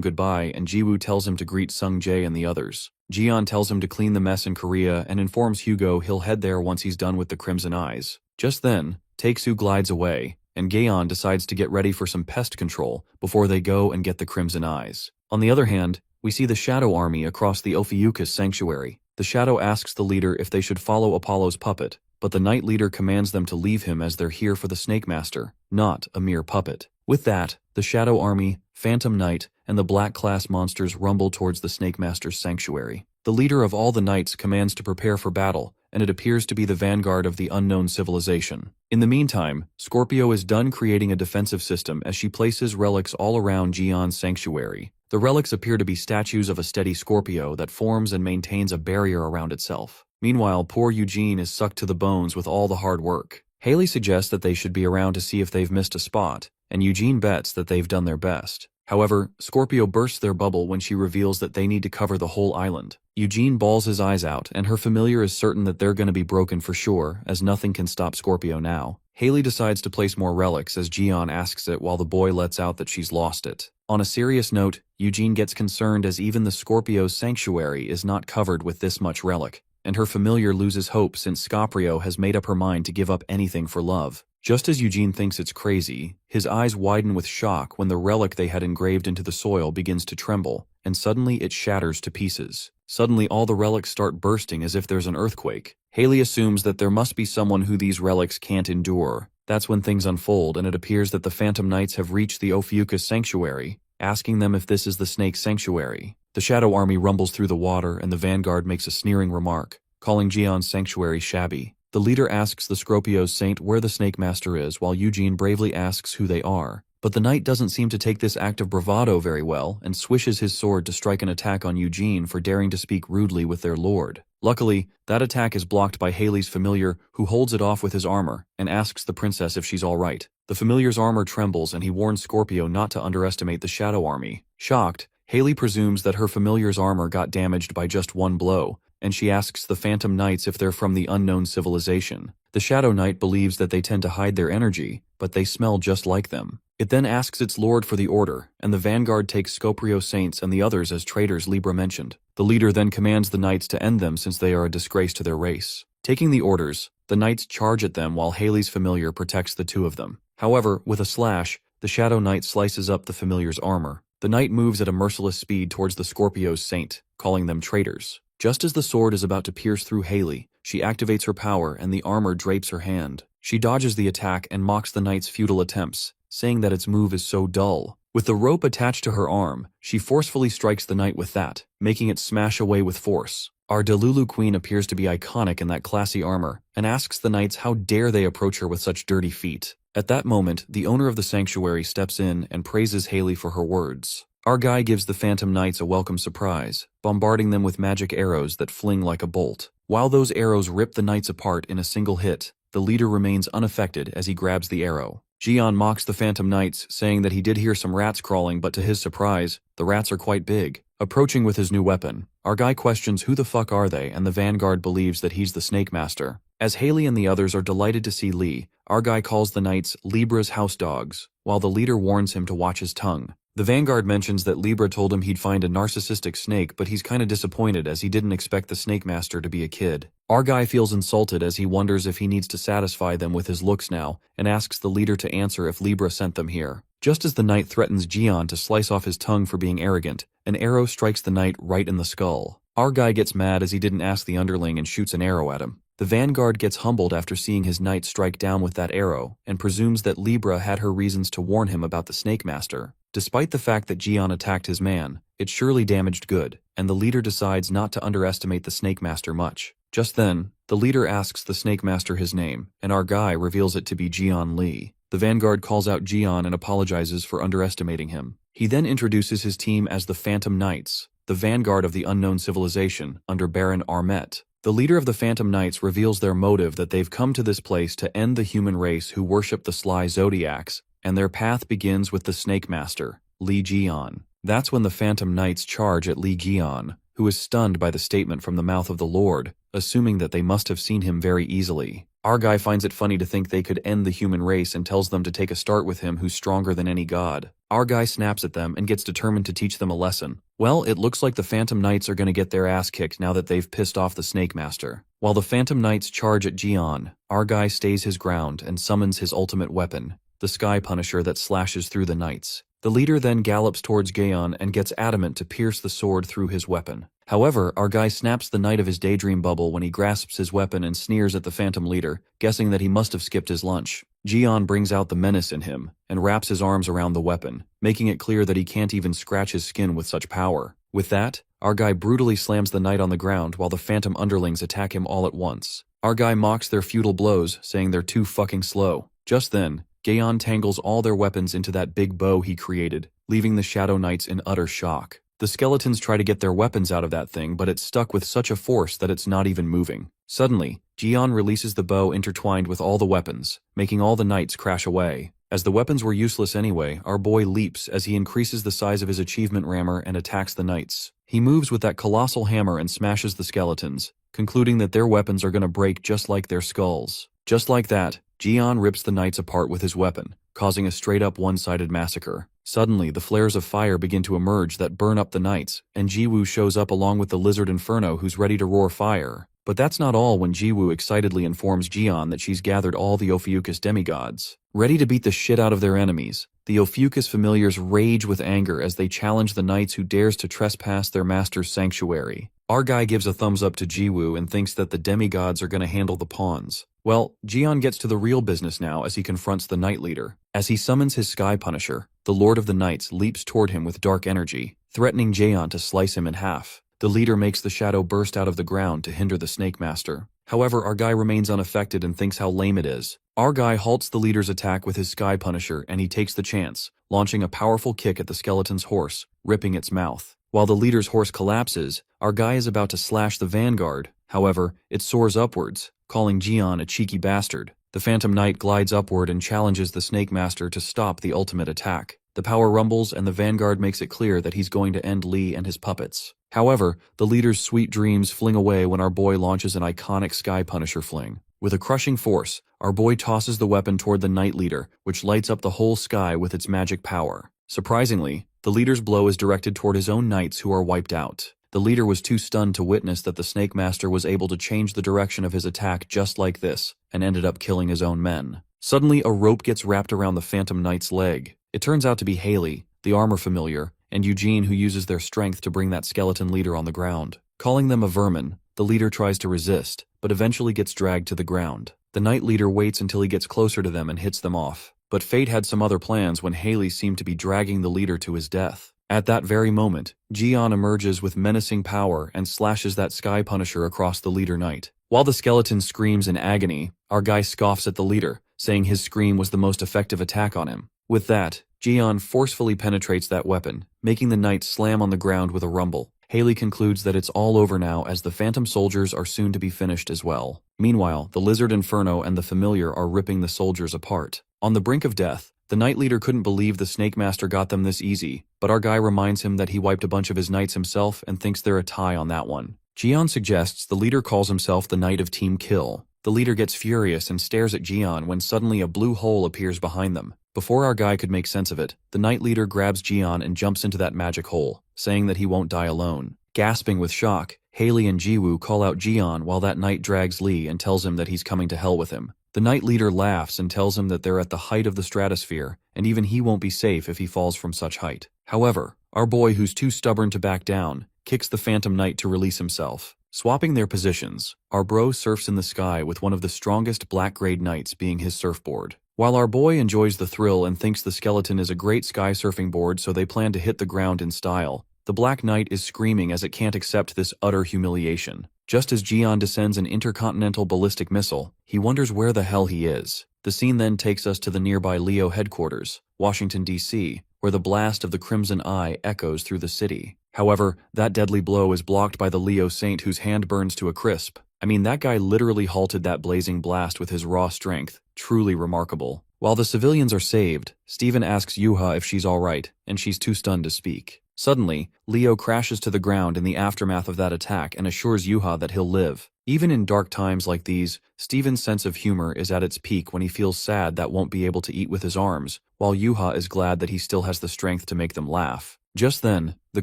goodbye and Jiwoo tells him to greet Sung Jae and the others. Jian tells him to clean the mess in Korea and informs Hugo he'll head there once he's done with the Crimson Eyes. Just then, Taeksu glides away, and Gaeon decides to get ready for some pest control before they go and get the Crimson Eyes. On the other hand, we see the Shadow Army across the Ophiuchus sanctuary. The Shadow asks the leader if they should follow Apollo's puppet, but the Night Leader commands them to leave him as they're here for the Snake Master, not a mere puppet. With that, the Shadow Army, Phantom Knight, and the Black Class monsters rumble towards the Snake Master's sanctuary. The leader of all the knights commands to prepare for battle, and it appears to be the vanguard of the unknown civilization. In the meantime, Scorpio is done creating a defensive system as she places relics all around Jian's sanctuary. The relics appear to be statues of a steady Scorpio that forms and maintains a barrier around itself. Meanwhile, poor Eugene is sucked to the bones with all the hard work. Haley suggests that they should be around to see if they've missed a spot, and Eugene bets that they've done their best. However, Scorpio bursts their bubble when she reveals that they need to cover the whole island. Eugene bawls his eyes out, and her familiar is certain that they're going to be broken for sure, as nothing can stop Scorpio now. Haley decides to place more relics as Jian asks it while the boy lets out that she's lost it. On a serious note, Eugene gets concerned as even the Scorpio's sanctuary is not covered with this much relic, and her familiar loses hope since Scorpio has made up her mind to give up anything for love. Just as Eugene thinks it's crazy, his eyes widen with shock when the relic they had engraved into the soil begins to tremble, and suddenly it shatters to pieces. Suddenly all the relics start bursting as if there's an earthquake. Haley assumes that there must be someone who these relics can't endure. That's when things unfold, and it appears that the Phantom Knights have reached the Ophiuchus sanctuary, asking them if this is the Snake Sanctuary. The Shadow Army rumbles through the water, and the vanguard makes a sneering remark, calling Jian's sanctuary shabby. The leader asks the Scorpio's saint where the Snake Master is, while Eugene bravely asks who they are. But the knight doesn't seem to take this act of bravado very well, and swishes his sword to strike an attack on Eugene for daring to speak rudely with their lord. Luckily, that attack is blocked by Haley's familiar, who holds it off with his armor, and asks the princess if she's alright. The familiar's armor trembles and he warns Scorpio not to underestimate the Shadow Army. Shocked, Haley presumes that her familiar's armor got damaged by just one blow, and she asks the Phantom Knights if they're from the unknown civilization. The Shadow Knight believes that they tend to hide their energy, but they smell just like them. It then asks its lord for the order, and the vanguard takes Scoprio Saints and the others as traitors Libra mentioned. The leader then commands the knights to end them since they are a disgrace to their race. Taking the orders, the knights charge at them while Haley's familiar protects the two of them. However, with a slash, the Shadow Knight slices up the familiar's armor. The knight moves at a merciless speed towards the Scorpio's Saint, calling them traitors. Just as the sword is about to pierce through Haley, she activates her power and the armor drapes her hand. She dodges the attack and mocks the knight's futile attempts, saying that its move is so dull. With the rope attached to her arm, she forcefully strikes the knight with that, making it smash away with force. Our Delulu Queen appears to be iconic in that classy armor, and asks the knights how dare they approach her with such dirty feet. At that moment, the owner of the sanctuary steps in and praises Haley for her words. Our guy gives the Phantom Knights a welcome surprise, bombarding them with magic arrows that fling like a bolt. While those arrows rip the knights apart in a single hit, the leader remains unaffected as he grabs the arrow. Jian mocks the Phantom Knights, saying that he did hear some rats crawling, but to his surprise, the rats are quite big. Approaching with his new weapon, our guy questions who the fuck are they, and the vanguard believes that he's the Snake Master. As Haley and the others are delighted to see Lee, our guy calls the knights Libra's house dogs, while the leader warns him to watch his tongue. The vanguard mentions that Libra told him he'd find a narcissistic snake, but he's kinda disappointed as he didn't expect the Snake Master to be a kid. Our guy feels insulted as he wonders if he needs to satisfy them with his looks now, and asks the leader to answer if Libra sent them here. Just as the knight threatens Jian to slice off his tongue for being arrogant, an arrow strikes the knight right in the skull. Our guy gets mad as he didn't ask the underling and shoots an arrow at him. The vanguard gets humbled after seeing his knight strike down with that arrow, and presumes that Libra had her reasons to warn him about the Snake Master. Despite the fact that Jian attacked his man, it surely damaged good, and the leader decides not to underestimate the Snake Master much. Just then, the leader asks the Snake Master his name, and our guy reveals it to be Jian Li. The vanguard calls out Jian and apologizes for underestimating him. He then introduces his team as the Phantom Knights, the vanguard of the unknown civilization, under Baron Armet. The leader of the Phantom Knights reveals their motive that they've come to this place to end the human race who worship the sly zodiacs, and their path begins with the Snake Master, Li Jian. That's when the Phantom Knights charge at Li Jian, who is stunned by the statement from the mouth of the Lord, assuming that they must have seen him very easily. Our guy finds it funny to think they could end the human race and tells them to take a start with him who's stronger than any god. Our guy snaps at them and gets determined to teach them a lesson. Well, it looks like the Phantom Knights are gonna get their ass kicked now that they've pissed off the Snake Master. While the Phantom Knights charge at Jian, our guy stays his ground and summons his ultimate weapon, the Sky Punisher that slashes through the knights. The leader then gallops towards Gaon and gets adamant to pierce the sword through his weapon. However, our guy snaps the knight of his daydream bubble when he grasps his weapon and sneers at the Phantom leader, guessing that he must have skipped his lunch. Jian brings out the menace in him and wraps his arms around the weapon, making it clear that he can't even scratch his skin with such power. With that, our guy brutally slams the knight on the ground while the Phantom underlings attack him all at once. Our guy mocks their futile blows, saying they're too fucking slow. Just then, Gaon tangles all their weapons into that big bow he created, leaving the Shadow Knights in utter shock. The skeletons try to get their weapons out of that thing, but it's stuck with such a force that it's not even moving. Suddenly, Jian releases the bow intertwined with all the weapons, making all the knights crash away. As the weapons were useless anyway, our boy leaps as he increases the size of his achievement rammer and attacks the knights. He moves with that colossal hammer and smashes the skeletons, concluding that their weapons are gonna break just like their skulls. Just like that, Jian rips the knights apart with his weapon, causing a straight-up one-sided massacre. Suddenly, the flares of fire begin to emerge that burn up the knights, and Jiwoo shows up along with the Lizard Inferno who's ready to roar fire. But that's not all when Jiwoo excitedly informs Jian that she's gathered all the Ophiuchus demigods. Ready to beat the shit out of their enemies, the Ophiuchus familiars rage with anger as they challenge the knights who dares to trespass their master's sanctuary. Our guy gives a thumbs up to Jiwoo and thinks that the demigods are gonna handle the pawns. Well, Jian gets to the real business now as he confronts the Knight Leader. As he summons his Sky Punisher, the Lord of the Knights leaps toward him with dark energy, threatening Jaeon to slice him in half. The leader makes the shadow burst out of the ground to hinder the Snake Master. However, our guy remains unaffected and thinks how lame it is. Our guy halts the leader's attack with his Sky Punisher and he takes the chance, launching a powerful kick at the skeleton's horse, ripping its mouth. While the leader's horse collapses, our guy is about to slash the vanguard. However, it soars upwards, calling Jian a cheeky bastard. The Phantom Knight glides upward and challenges the Snake Master to stop the ultimate attack. The power rumbles and the vanguard makes it clear that he's going to end Lee and his puppets. However, the leader's sweet dreams fling away when our boy launches an iconic Sky Punisher fling. With a crushing force, our boy tosses the weapon toward the Night Leader, which lights up the whole sky with its magic power. Surprisingly, the leader's blow is directed toward his own knights who are wiped out. The leader was too stunned to witness that the Snake Master was able to change the direction of his attack just like this, and ended up killing his own men. Suddenly, a rope gets wrapped around the Phantom Knight's leg. It turns out to be Haley, the armor familiar, and Eugene, who uses their strength to bring that skeleton leader on the ground. Calling them a vermin, the leader tries to resist, but eventually gets dragged to the ground. The Night Leader waits until he gets closer to them and hits them off. But fate had some other plans when Haley seemed to be dragging the leader to his death. At that very moment, Jian emerges with menacing power and slashes that Sky Punisher across the leader knight. While the skeleton screams in agony, our guy scoffs at the leader, saying his scream was the most effective attack on him. With that, Jian forcefully penetrates that weapon, making the knight slam on the ground with a rumble. Haley concludes that it's all over now as the Phantom soldiers are soon to be finished as well. Meanwhile, the Lizard Inferno and the Familiar are ripping the soldiers apart. On the brink of death, the Night Leader couldn't believe the Snake Master got them this easy, but our guy reminds him that he wiped a bunch of his knights himself and thinks they're a tie on that one. Jian suggests the leader calls himself the Knight of Team Kill. The leader gets furious and stares at Jian when suddenly a blue hole appears behind them. Before our guy could make sense of it, the Night Leader grabs Jian and jumps into that magic hole, saying that he won't die alone. Gasping with shock, Haley and Jiwoo call out Jian while that knight drags Lee and tells him that he's coming to hell with him. The Night Leader laughs and tells him that they're at the height of the stratosphere, and even he won't be safe if he falls from such height. However, our boy, who's too stubborn to back down, kicks the Phantom Knight to release himself. Swapping their positions, our bro surfs in the sky with one of the strongest black-grade knights being his surfboard. While our boy enjoys the thrill and thinks the skeleton is a great sky surfing board, so they plan to hit the ground in style, the Black Knight is screaming as it can't accept this utter humiliation. Just as Jian descends an intercontinental ballistic missile, he wonders where the hell he is. The scene then takes us to the nearby Leo headquarters, Washington, D.C., where the blast of the Crimson Eye echoes through the city. However, that deadly blow is blocked by the Leo Saint, whose hand burns to a crisp. I mean, that guy literally halted that blazing blast with his raw strength. Truly remarkable. While the civilians are saved, Steven asks Yuha if she's alright, and she's too stunned to speak. Suddenly, Leo crashes to the ground in the aftermath of that attack and assures Yuha that he'll live. Even in dark times like these, Steven's sense of humor is at its peak when he feels sad that won't be able to eat with his arms, while Yuha is glad that he still has the strength to make them laugh. Just then, the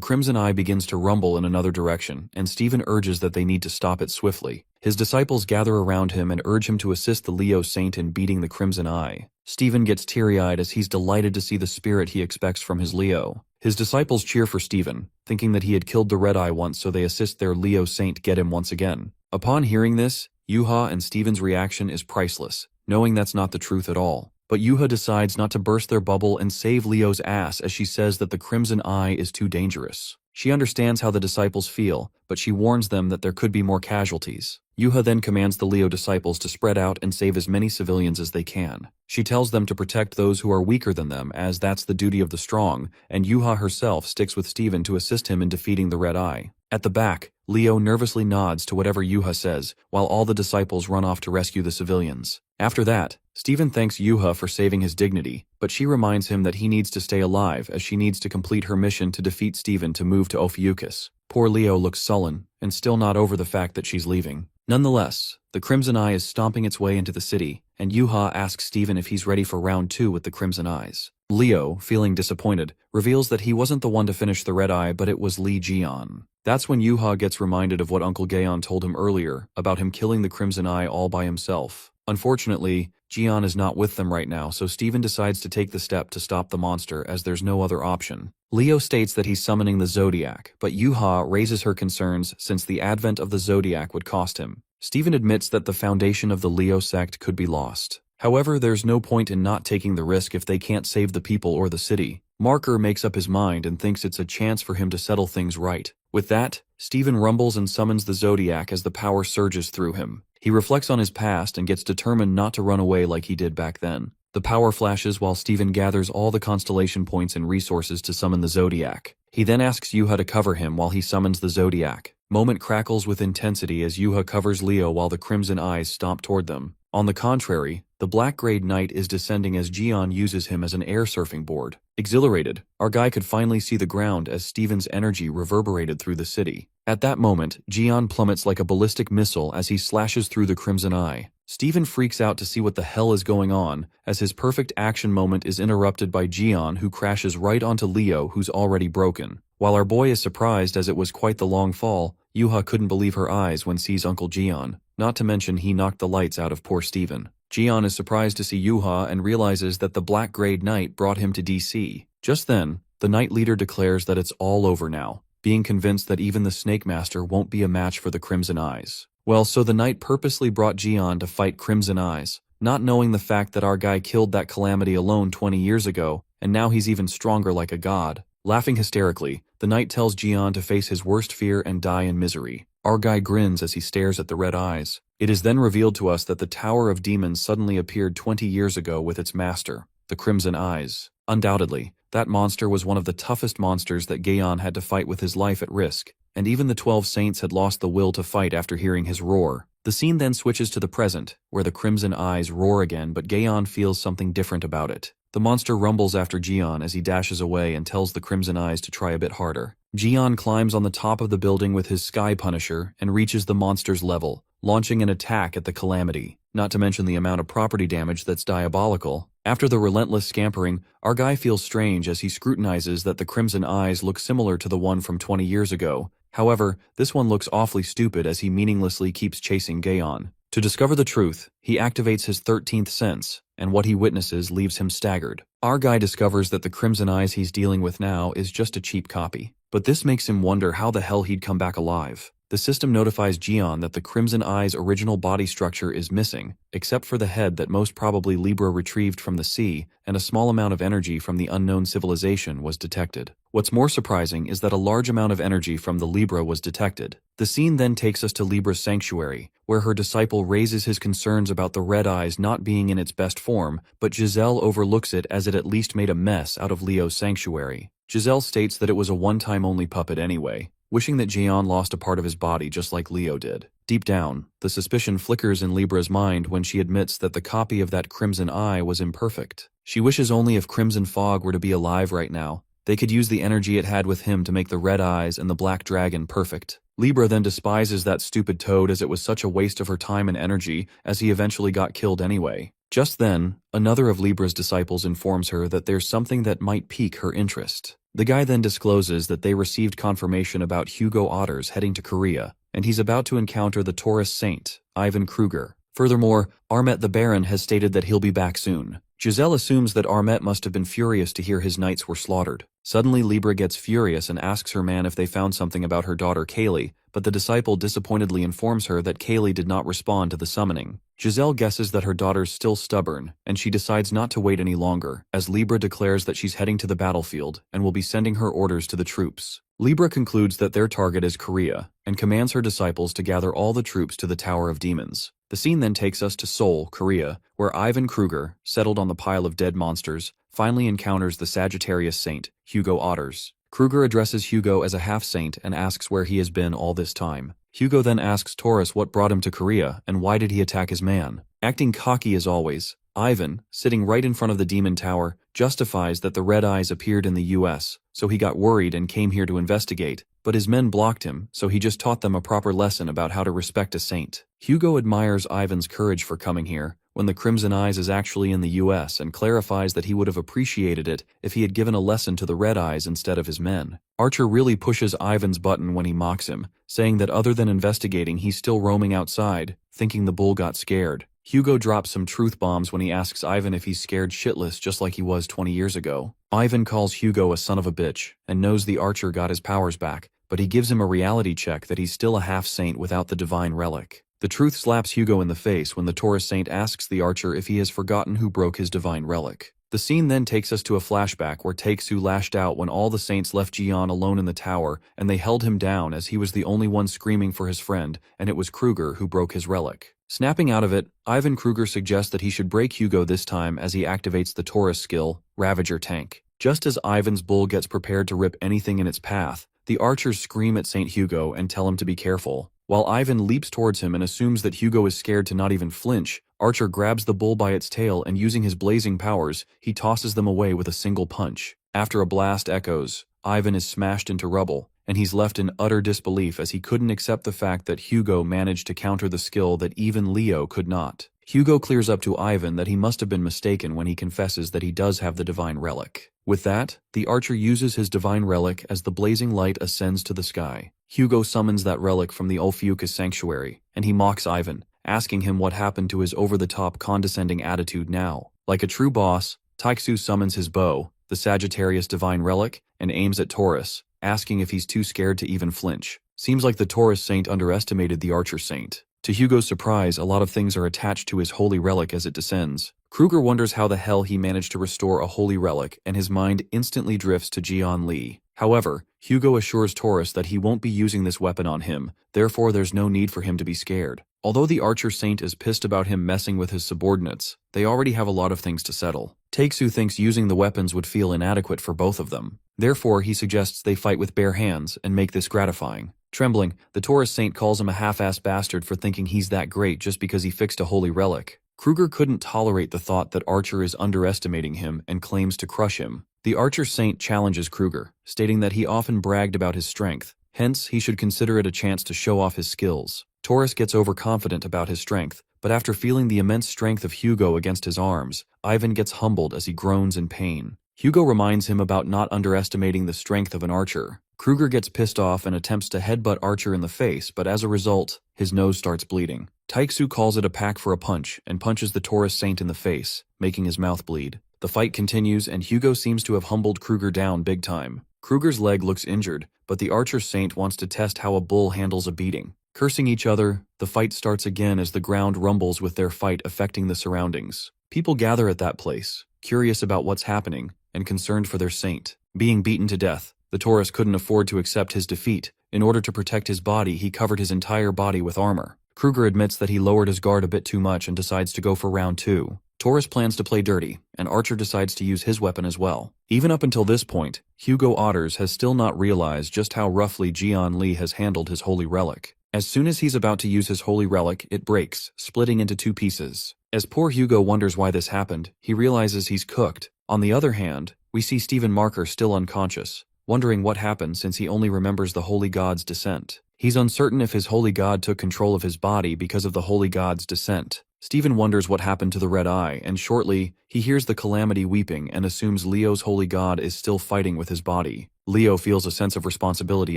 Crimson Eye begins to rumble in another direction, and Steven urges that they need to stop it swiftly. His disciples gather around him and urge him to assist the Leo Saint in beating the Crimson Eye. Steven gets teary-eyed as he's delighted to see the spirit he expects from his Leo. His disciples cheer for Steven, thinking that he had killed the Red Eye once, so they assist their Leo Saint get him once again. Upon hearing this, Yuha and Steven's reaction is priceless, knowing that's not the truth at all. But Yuha decides not to burst their bubble and save Leo's ass as she says that the Crimson Eye is too dangerous. She understands how the disciples feel, but she warns them that there could be more casualties. Yuha then commands the Leo disciples to spread out and save as many civilians as they can. She tells them to protect those who are weaker than them, as that's the duty of the strong, and Yuha herself sticks with Steven to assist him in defeating the Red Eye. At the back, Leo nervously nods to whatever Yuha says, while all the disciples run off to rescue the civilians. After that, Steven thanks Yuha for saving his dignity, but she reminds him that he needs to stay alive as she needs to complete her mission to defeat Steven to move to Ophiuchus. Poor Leo looks sullen, and still not over the fact that she's leaving. Nonetheless, the Crimson Eye is stomping its way into the city, and Yuha asks Steven if he's ready for round 2 with the Crimson Eyes. Leo, feeling disappointed, reveals that he wasn't the one to finish the Red Eye, but it was Lee Jian. That's when Yuha gets reminded of what Uncle Gaon told him earlier about him killing the Crimson Eye all by himself. Unfortunately, Jian is not with them right now, so Steven decides to take the step to stop the monster as there's no other option. Leo states that he's summoning the Zodiac, but Yuha raises her concerns since the advent of the Zodiac would cost him. Steven admits that the foundation of the Leo sect could be lost. However, there's no point in not taking the risk if they can't save the people or the city. Marker makes up his mind and thinks it's a chance for him to settle things right. With that, Steven rumbles and summons the Zodiac as the power surges through him. He reflects on his past and gets determined not to run away like he did back then. The power flashes while Steven gathers all the constellation points and resources to summon the Zodiac. He then asks Yuha to cover him while he summons the Zodiac. Moment crackles with intensity as Yuha covers Leo while the Crimson Eyes stomp toward them. On the contrary, the black-grayed knight is descending as Jian uses him as an air surfing board. Exhilarated, our guy could finally see the ground as Steven's energy reverberated through the city. At that moment, Jian plummets like a ballistic missile as he slashes through the Crimson Eye. Steven freaks out to see what the hell is going on, as his perfect action moment is interrupted by Jian, who crashes right onto Leo, who's already broken. While our boy is surprised as it was quite the long fall, Yuha couldn't believe her eyes when sees Uncle Jian, not to mention he knocked the lights out of poor Steven. Jian is surprised to see Yuha and realizes that the black-grayed knight brought him to DC. Just then, the knight leader declares that it's all over now, being convinced that even the Snake Master won't be a match for the Crimson Eyes. Well, so the knight purposely brought Jian to fight Crimson Eyes, not knowing the fact that our guy killed that calamity alone 20 years ago, and now he's even stronger like a god. Laughing hysterically, the knight tells Jian to face his worst fear and die in misery. Our guy grins as he stares at the red eyes. It is then revealed to us that the Tower of Demons suddenly appeared 20 years ago with its master, the Crimson Eyes. Undoubtedly, that monster was one of the toughest monsters that Gaon had to fight with his life at risk, and even the 12 saints had lost the will to fight after hearing his roar. The scene then switches to the present, where the Crimson Eyes roar again, but Gaon feels something different about it. The monster rumbles after Jian as he dashes away and tells the Crimson Eyes to try a bit harder. Jian climbs on the top of the building with his Sky Punisher and reaches the monster's level, launching an attack at the calamity, not to mention the amount of property damage that's diabolical. After the relentless scampering, our guy feels strange as he scrutinizes that the Crimson Eyes look similar to the one from 20 years ago. However, this one looks awfully stupid as he meaninglessly keeps chasing Gaon. To discover the truth, he activates his 13th sense, and what he witnesses leaves him staggered. Our guy discovers that the Crimson Eyes he's dealing with now is just a cheap copy. But this makes him wonder how the hell he'd come back alive. The system notifies Jian that the Crimson Eye's original body structure is missing, except for the head that most probably Libra retrieved from the sea, and a small amount of energy from the unknown civilization was detected. What's more surprising is that a large amount of energy from the Libra was detected. The scene then takes us to Libra's sanctuary, where her disciple raises his concerns about the Red Eyes not being in its best form, but Giselle overlooks it as it at least made a mess out of Leo's sanctuary. Giselle states that it was a one-time only puppet anyway, wishing that Jian lost a part of his body just like Leo did. Deep down, the suspicion flickers in Libra's mind when she admits that the copy of that Crimson Eye was imperfect. She wishes only if Crimson Fog were to be alive right now, they could use the energy it had with him to make the Red Eyes and the Black Dragon perfect. Libra then despises that stupid toad as it was such a waste of her time and energy, as he eventually got killed anyway. Just then, another of Libra's disciples informs her that there's something that might pique her interest. The guy then discloses that they received confirmation about Hugo Otters heading to Korea, and he's about to encounter the Taurus Saint, Ivan Kruger. Furthermore, Armet the Baron has stated that he'll be back soon. Giselle assumes that Armet must have been furious to hear his knights were slaughtered. Suddenly Libra gets furious and asks her man if they found something about her daughter Kaylee, but the disciple disappointedly informs her that Kaylee did not respond to the summoning. Giselle guesses that her daughter's still stubborn, and she decides not to wait any longer, as Libra declares that she's heading to the battlefield and will be sending her orders to the troops. Libra concludes that their target is Korea, and commands her disciples to gather all the troops to the Tower of Demons. The scene then takes us to Seoul, Korea, where Ivan Kruger, settled on the pile of dead monsters, finally encounters the Sagittarius Saint, Hugo Otters. Kruger addresses Hugo as a half-saint and asks where he has been all this time. Hugo then asks Taurus what brought him to Korea and why did he attack his man. Acting cocky as always, Ivan, sitting right in front of the Demon Tower, justifies that the Red Eyes appeared in the US, so he got worried and came here to investigate, but his men blocked him, so he just taught them a proper lesson about how to respect a saint. Hugo admires Ivan's courage for coming here, when the Crimson Eyes is actually in the US, and clarifies that he would have appreciated it if he had given a lesson to the Red Eyes instead of his men. Archer really pushes Ivan's button when he mocks him, saying that other than investigating he's still roaming outside, thinking the bull got scared. Hugo drops some truth bombs when he asks Ivan if he's scared shitless just like he was 20 years ago. Ivan calls Hugo a son of a bitch, and knows the Archer got his powers back, but he gives him a reality check that he's still a half-saint without the divine relic. The truth slaps Hugo in the face when the Taurus Saint asks the Archer if he has forgotten who broke his divine relic. The scene then takes us to a flashback where Taeksu lashed out when all the saints left Jian alone in the tower and they held him down as he was the only one screaming for his friend, and it was Kruger who broke his relic. Snapping out of it, Ivan Kruger suggests that he should break Hugo this time as he activates the Taurus skill, Ravager Tank. Just as Ivan's bull gets prepared to rip anything in its path, the archers scream at St. Hugo and tell him to be careful. While Ivan leaps towards him and assumes that Hugo is scared to not even flinch, Archer grabs the bull by its tail and using his blazing powers, he tosses them away with a single punch. After a blast echoes, Ivan is smashed into rubble, and he's left in utter disbelief as he couldn't accept the fact that Hugo managed to counter the skill that even Leo could not. Hugo clears up to Ivan that he must have been mistaken when he confesses that he does have the divine relic. With that, the archer uses his divine relic as the blazing light ascends to the sky. Hugo summons that relic from the Ophiuchus sanctuary, and he mocks Ivan, asking him what happened to his over-the-top condescending attitude now. Like a true boss, Taixu summons his bow, the Sagittarius divine relic, and aims at Taurus, asking if he's too scared to even flinch. Seems like the Taurus saint underestimated the archer saint. To Hugo's surprise, a lot of things are attached to his holy relic as it descends. Kruger wonders how the hell he managed to restore a holy relic, and his mind instantly drifts to Jian Li. However, Hugo assures Taurus that he won't be using this weapon on him, therefore there's no need for him to be scared. Although the archer saint is pissed about him messing with his subordinates, they already have a lot of things to settle. Taixu thinks using the weapons would feel inadequate for both of them. Therefore, he suggests they fight with bare hands and make this gratifying. Trembling, the Taurus saint calls him a half-assed bastard for thinking he's that great just because he fixed a holy relic. Kruger couldn't tolerate the thought that Archer is underestimating him and claims to crush him. The archer saint challenges Kruger, stating that he often bragged about his strength, hence he should consider it a chance to show off his skills. Taurus gets overconfident about his strength, but after feeling the immense strength of Hugo against his arms, Ivan gets humbled as he groans in pain. Hugo reminds him about not underestimating the strength of an archer. Kruger gets pissed off and attempts to headbutt Archer in the face, but as a result, his nose starts bleeding. Taixu calls it a pack for a punch and punches the Taurus saint in the face, making his mouth bleed. The fight continues and Hugo seems to have humbled Kruger down big time. Kruger's leg looks injured, but the archer saint wants to test how a bull handles a beating. Cursing each other, the fight starts again as the ground rumbles with their fight affecting the surroundings. People gather at that place, curious about what's happening and concerned for their saint. Being beaten to death, the Taurus couldn't afford to accept his defeat. In order to protect his body, he covered his entire body with armor. Kruger admits that he lowered his guard a bit too much and decides to go for round 2. Taurus plans to play dirty, and Archer decides to use his weapon as well. Even up until this point, Hugo Otters has still not realized just how roughly Jian Li has handled his holy relic. As soon as he's about to use his holy relic, it breaks, splitting into 2 pieces. As poor Hugo wonders why this happened, he realizes he's cooked. On the other hand, we see Stephen Marker still unconscious, wondering what happened since he only remembers the holy god's descent. He's uncertain if his holy god took control of his body because of the holy god's descent. Stephen wonders what happened to the red eye, and shortly, he hears the calamity weeping and assumes Leo's holy god is still fighting with his body. Leo feels a sense of responsibility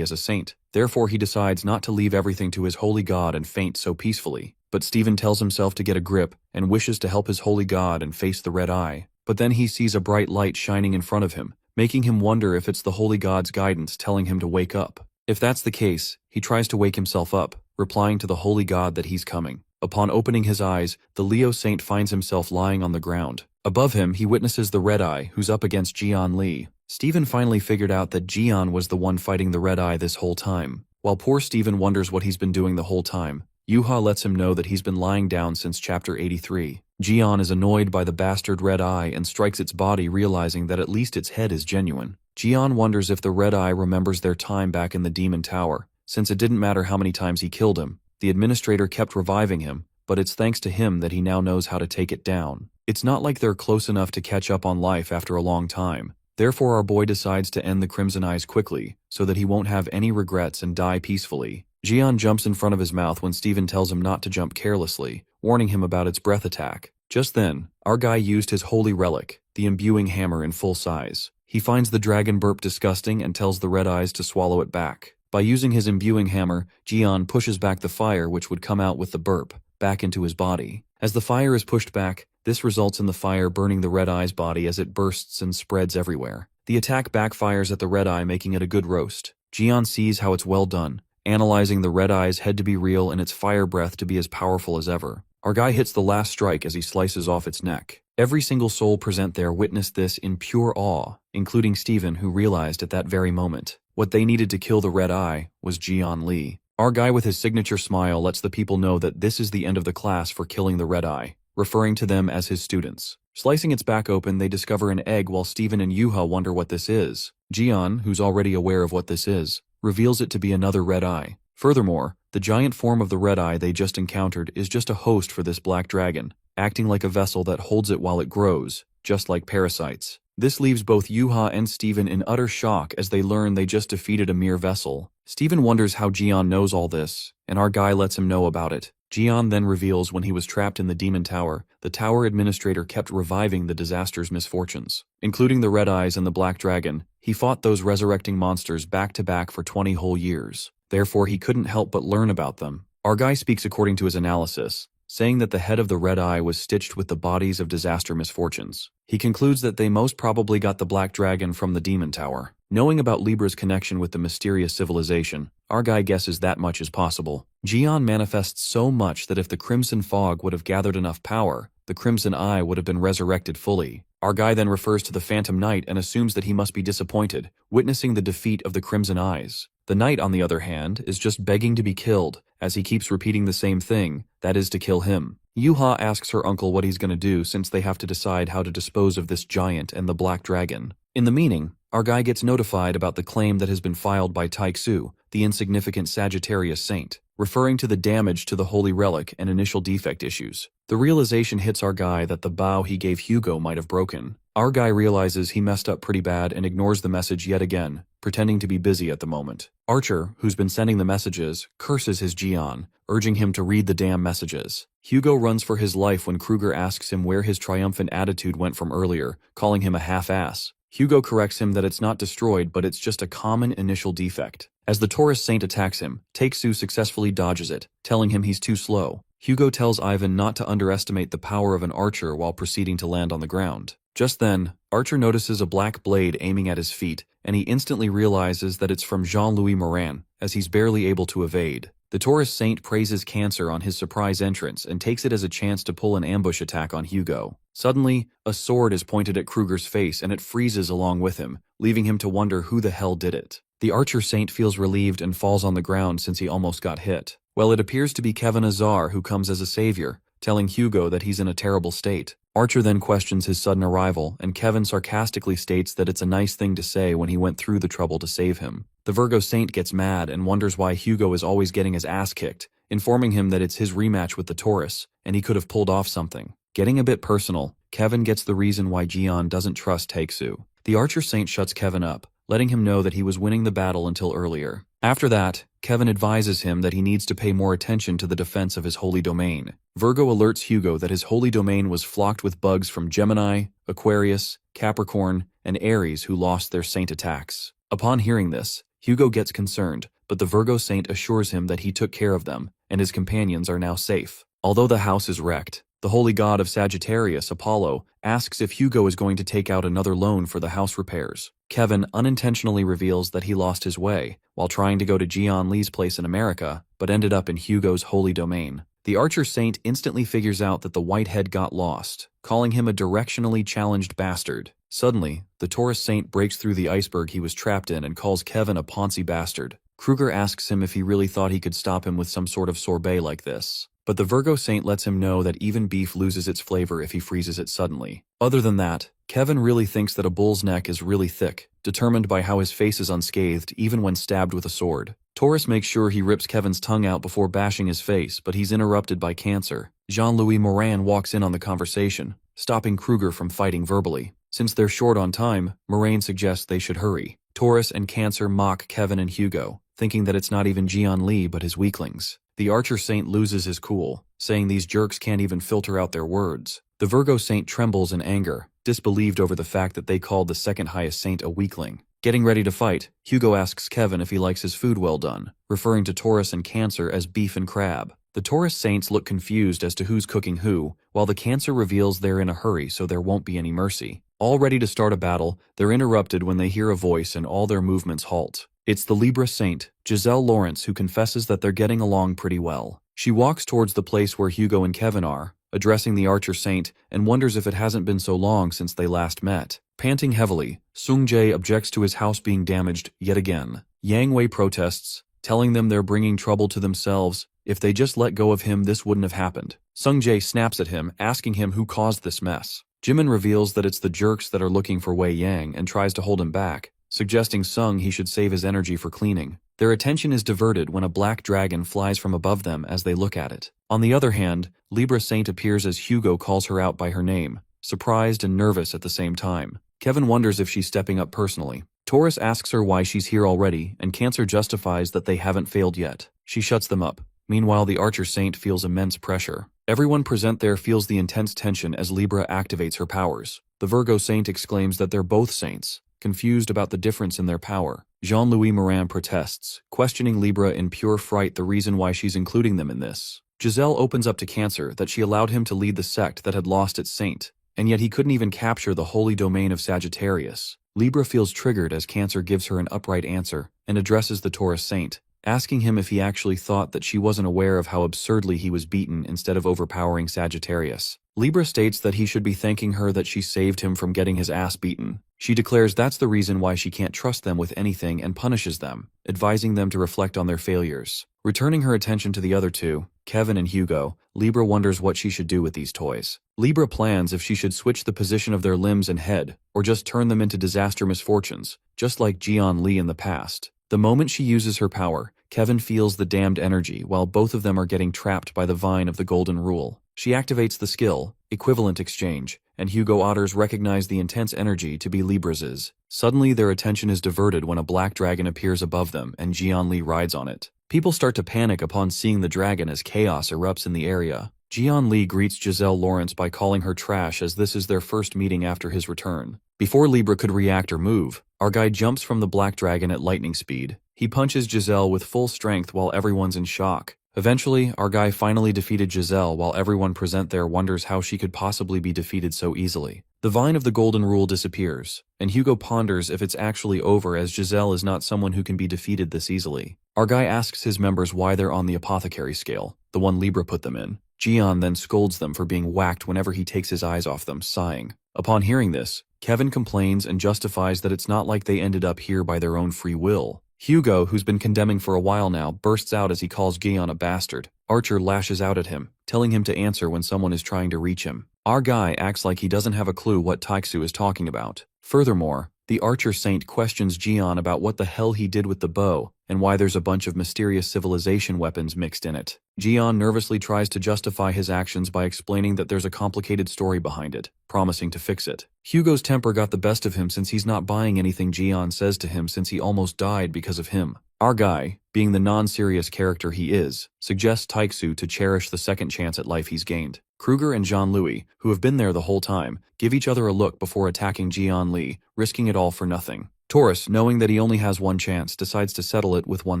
as a saint, therefore he decides not to leave everything to his holy god and faint so peacefully. But Stephen tells himself to get a grip and wishes to help his holy god and face the red eye. But then he sees a bright light shining in front of him, making him wonder if it's the holy god's guidance telling him to wake up. If that's the case, he tries to wake himself up, replying to the holy god that he's coming. Upon opening his eyes, the Leo saint finds himself lying on the ground. Above him, he witnesses the Red Eye, who's up against Jian Li. Stephen finally figured out that Jian was the one fighting the Red Eye this whole time. While poor Stephen wonders what he's been doing the whole time, Yuha lets him know that he's been lying down since chapter 83. Jian is annoyed by the bastard Red Eye and strikes its body, realizing that at least its head is genuine. Jian wonders if the Red Eye remembers their time back in the Demon Tower. Since it didn't matter how many times he killed him, the administrator kept reviving him, but it's thanks to him that he now knows how to take it down. It's not like they're close enough to catch up on life after a long time. Therefore our boy decides to end the Crimson Eyes quickly, so that he won't have any regrets and die peacefully. Jian jumps in front of his mouth when Stephen tells him not to jump carelessly, warning him about its breath attack. Just then, our guy used his holy relic, the imbuing hammer in full size. He finds the dragon burp disgusting and tells the Red Eyes to swallow it back. By using his imbuing hammer, Jian pushes back the fire which would come out with the burp, back into his body. As the fire is pushed back, this results in the fire burning the Red Eye's body as it bursts and spreads everywhere. The attack backfires at the Red Eye, making it a good roast. Jian sees how it's well done, analyzing the Red Eye's head to be real and its fire breath to be as powerful as ever. Our guy hits the last strike as he slices off its neck. Every single soul present there witnessed this in pure awe, including Stephen, who realized at that very moment what they needed to kill the Red Eye was Jian Li. Our guy with his signature smile lets the people know that this is the end of the class for killing the Red Eye, referring to them as his students. Slicing its back open, they discover an egg while Stephen and Yuha wonder what this is. Jian, who's already aware of what this is, reveals it to be another Red Eye. Furthermore, the giant form of the red eye they just encountered is just a host for this black dragon, acting like a vessel that holds it while it grows, just like parasites. This leaves both Yuha and Steven in utter shock as they learn they just defeated a mere vessel. Steven wonders how Jian knows all this, and our guy lets him know about it. Jian then reveals when he was trapped in the Demon Tower, the tower administrator kept reviving the disaster's misfortunes. Including the Red Eyes and the Black Dragon, he fought those resurrecting monsters back to back for 20 whole years. Therefore, he couldn't help but learn about them. Our guy speaks according to his analysis, saying that the head of the Red Eye was stitched with the bodies of disaster misfortunes. He concludes that they most probably got the Black Dragon from the Demon Tower. Knowing about Libra's connection with the mysterious civilization, our guy guesses that much is possible. Jian manifests so much that if the Crimson Fog would have gathered enough power, the Crimson Eye would have been resurrected fully. Our guy then refers to the Phantom Knight and assumes that he must be disappointed, witnessing the defeat of the Crimson Eyes. The Knight, on the other hand, is just begging to be killed, as he keeps repeating the same thing, that is to kill him. Yuha asks her uncle what he's gonna do since they have to decide how to dispose of this giant and the Black Dragon. In the meaning, our guy gets notified about the claim that has been filed by Taixu, the insignificant Sagittarius saint, referring to the damage to the holy relic and initial defect issues. The realization hits our guy that the bow he gave Hugo might have broken. Our guy realizes he messed up pretty bad and ignores the message yet again, pretending to be busy at the moment. Archer, who's been sending the messages, curses his Jian, urging him to read the damn messages. Hugo runs for his life when Kruger asks him where his triumphant attitude went from earlier, calling him a half-ass. Hugo corrects him that it's not destroyed but it's just a common initial defect. As the Taurus Saint attacks him, Taixu successfully dodges it, telling him he's too slow. Hugo tells Ivan not to underestimate the power of an archer while proceeding to land on the ground. Just then, Archer notices a black blade aiming at his feet, and he instantly realizes that it's from Jean-Louis Morin, as he's barely able to evade. The Taurus Saint praises Cancer on his surprise entrance and takes it as a chance to pull an ambush attack on Hugo. Suddenly, a sword is pointed at Kruger's face and it freezes along with him, leaving him to wonder who the hell did it. The Archer Saint feels relieved and falls on the ground since he almost got hit. Well, it appears to be Kevin Azar who comes as a savior, telling Hugo that he's in a terrible state. Archer then questions his sudden arrival, and Kevin sarcastically states that it's a nice thing to say when he went through the trouble to save him. The Virgo Saint gets mad and wonders why Hugo is always getting his ass kicked, informing him that it's his rematch with the Taurus, and he could have pulled off something. Getting a bit personal, Kevin gets the reason why Jian doesn't trust Taixu. The Archer Saint shuts Kevin up, letting him know that he was winning the battle until earlier. After that, Kevin advises him that he needs to pay more attention to the defense of his holy domain. Virgo alerts Hugo that his holy domain was flocked with bugs from Gemini, Aquarius, Capricorn, and Aries who lost their saint attacks. Upon hearing this, Hugo gets concerned, but the Virgo Saint assures him that he took care of them, and his companions are now safe. Although the house is wrecked, the holy god of Sagittarius, Apollo, asks if Hugo is going to take out another loan for the house repairs. Kevin unintentionally reveals that he lost his way while trying to go to Jian Li's place in America, but ended up in Hugo's holy domain. The Archer Saint instantly figures out that the Whitehead got lost, calling him a directionally challenged bastard. Suddenly, the Taurus Saint breaks through the iceberg he was trapped in and calls Kevin a Ponzi bastard. Kruger asks him if he really thought he could stop him with some sort of sorbet like this. But the Virgo Saint lets him know that even beef loses its flavor if he freezes it suddenly. Other than that, Kevin really thinks that a bull's neck is really thick, determined by how his face is unscathed even when stabbed with a sword. Taurus makes sure he rips Kevin's tongue out before bashing his face, but he's interrupted by Cancer. Jean-Louis Morin walks in on the conversation, stopping Kruger from fighting verbally. Since they're short on time, Morin suggests they should hurry. Taurus and Cancer mock Kevin and Hugo, thinking that it's not even Jian Li but his weaklings. The Archer Saint loses his cool, saying these jerks can't even filter out their words. The Virgo Saint trembles in anger, disbelieved over the fact that they called the second highest saint a weakling. Getting ready to fight, Hugo asks Kevin if he likes his food well done, referring to Taurus and Cancer as beef and crab. The Taurus Saints look confused as to who's cooking who, while the Cancer reveals they're in a hurry so there won't be any mercy. All ready to start a battle, they're interrupted when they hear a voice and all their movements halt. It's the Libra Saint, Giselle Lawrence, who confesses that they're getting along pretty well. She walks towards the place where Hugo and Kevin are, addressing the Archer Saint, and wonders if it hasn't been so long since they last met. Panting heavily, Sung Jae objects to his house being damaged yet again. Yang Wei protests, telling them they're bringing trouble to themselves. If they just let go of him, this wouldn't have happened. Sung Jae snaps at him, asking him who caused this mess. Jimin reveals that it's the jerks that are looking for Wei Yang and tries to hold him back, suggesting Sung he should save his energy for cleaning. Their attention is diverted when a black dragon flies from above them as they look at it. On the other hand, Libra Saint appears as Hugo calls her out by her name, surprised and nervous at the same time. Kevin wonders if she's stepping up personally. Taurus asks her why she's here already, and Cancer justifies that they haven't failed yet. She shuts them up. Meanwhile, the Archer Saint feels immense pressure. Everyone present there feels the intense tension as Libra activates her powers. The Virgo Saint exclaims that they're both saints, confused about the difference in their power. Jean-Louis Morin protests, questioning Libra in pure fright the reason why she's including them in this. Giselle opens up to Cancer that she allowed him to lead the sect that had lost its saint, and yet he couldn't even capture the holy domain of Sagittarius. Libra feels triggered as Cancer gives her an upright answer and addresses the Taurus Saint, asking him if he actually thought that she wasn't aware of how absurdly he was beaten instead of overpowering Sagittarius. Libra states that he should be thanking her that she saved him from getting his ass beaten. She declares that's the reason why she can't trust them with anything and punishes them, advising them to reflect on their failures. Returning her attention to the other two, Kevin and Hugo, Libra wonders what she should do with these toys. Libra plans if she should switch the position of their limbs and head, or just turn them into disaster misfortunes, just like Jian Li in the past. The moment she uses her power, Kevin feels the damned energy while both of them are getting trapped by the vine of the golden rule. She activates the skill, Equivalent Exchange, and Hugo Otters recognize the intense energy to be Libra's. Suddenly their attention is diverted when a black dragon appears above them and Jian Li rides on it. People start to panic upon seeing the dragon as chaos erupts in the area. Jian Li greets Giselle Lawrence by calling her trash as this is their first meeting after his return. Before Libra could react or move, our guy jumps from the black dragon at lightning speed. He punches Giselle with full strength while everyone's in shock. Eventually, our guy finally defeated Giselle while everyone present there wonders how she could possibly be defeated so easily. The vine of the golden rule disappears, and Hugo ponders if it's actually over as Giselle is not someone who can be defeated this easily. Our guy asks his members why they're on the apothecary scale, the one Libra put them in. Gian then scolds them for being whacked whenever he takes his eyes off them, sighing. Upon hearing this, Kevin complains and justifies that it's not like they ended up here by their own free will. Hugo, who's been condemning for a while now, bursts out as he calls Gian a bastard. Archer lashes out at him, telling him to answer when someone is trying to reach him. Our guy acts like he doesn't have a clue what Taixu is talking about. Furthermore, the Archer Saint questions Gian about what the hell he did with the bow, and why there's a bunch of mysterious civilization weapons mixed in it. Gian nervously tries to justify his actions by explaining that there's a complicated story behind it, promising to fix it. Hugo's temper got the best of him since he's not buying anything Gian says to him since he almost died because of him. Our guy, being the non-serious character he is, suggests Taixu to cherish the second chance at life he's gained. Kruger and Jean-Louis, who have been there the whole time, give each other a look before attacking Jian Li, risking it all for nothing. Taurus, knowing that he only has one chance, decides to settle it with one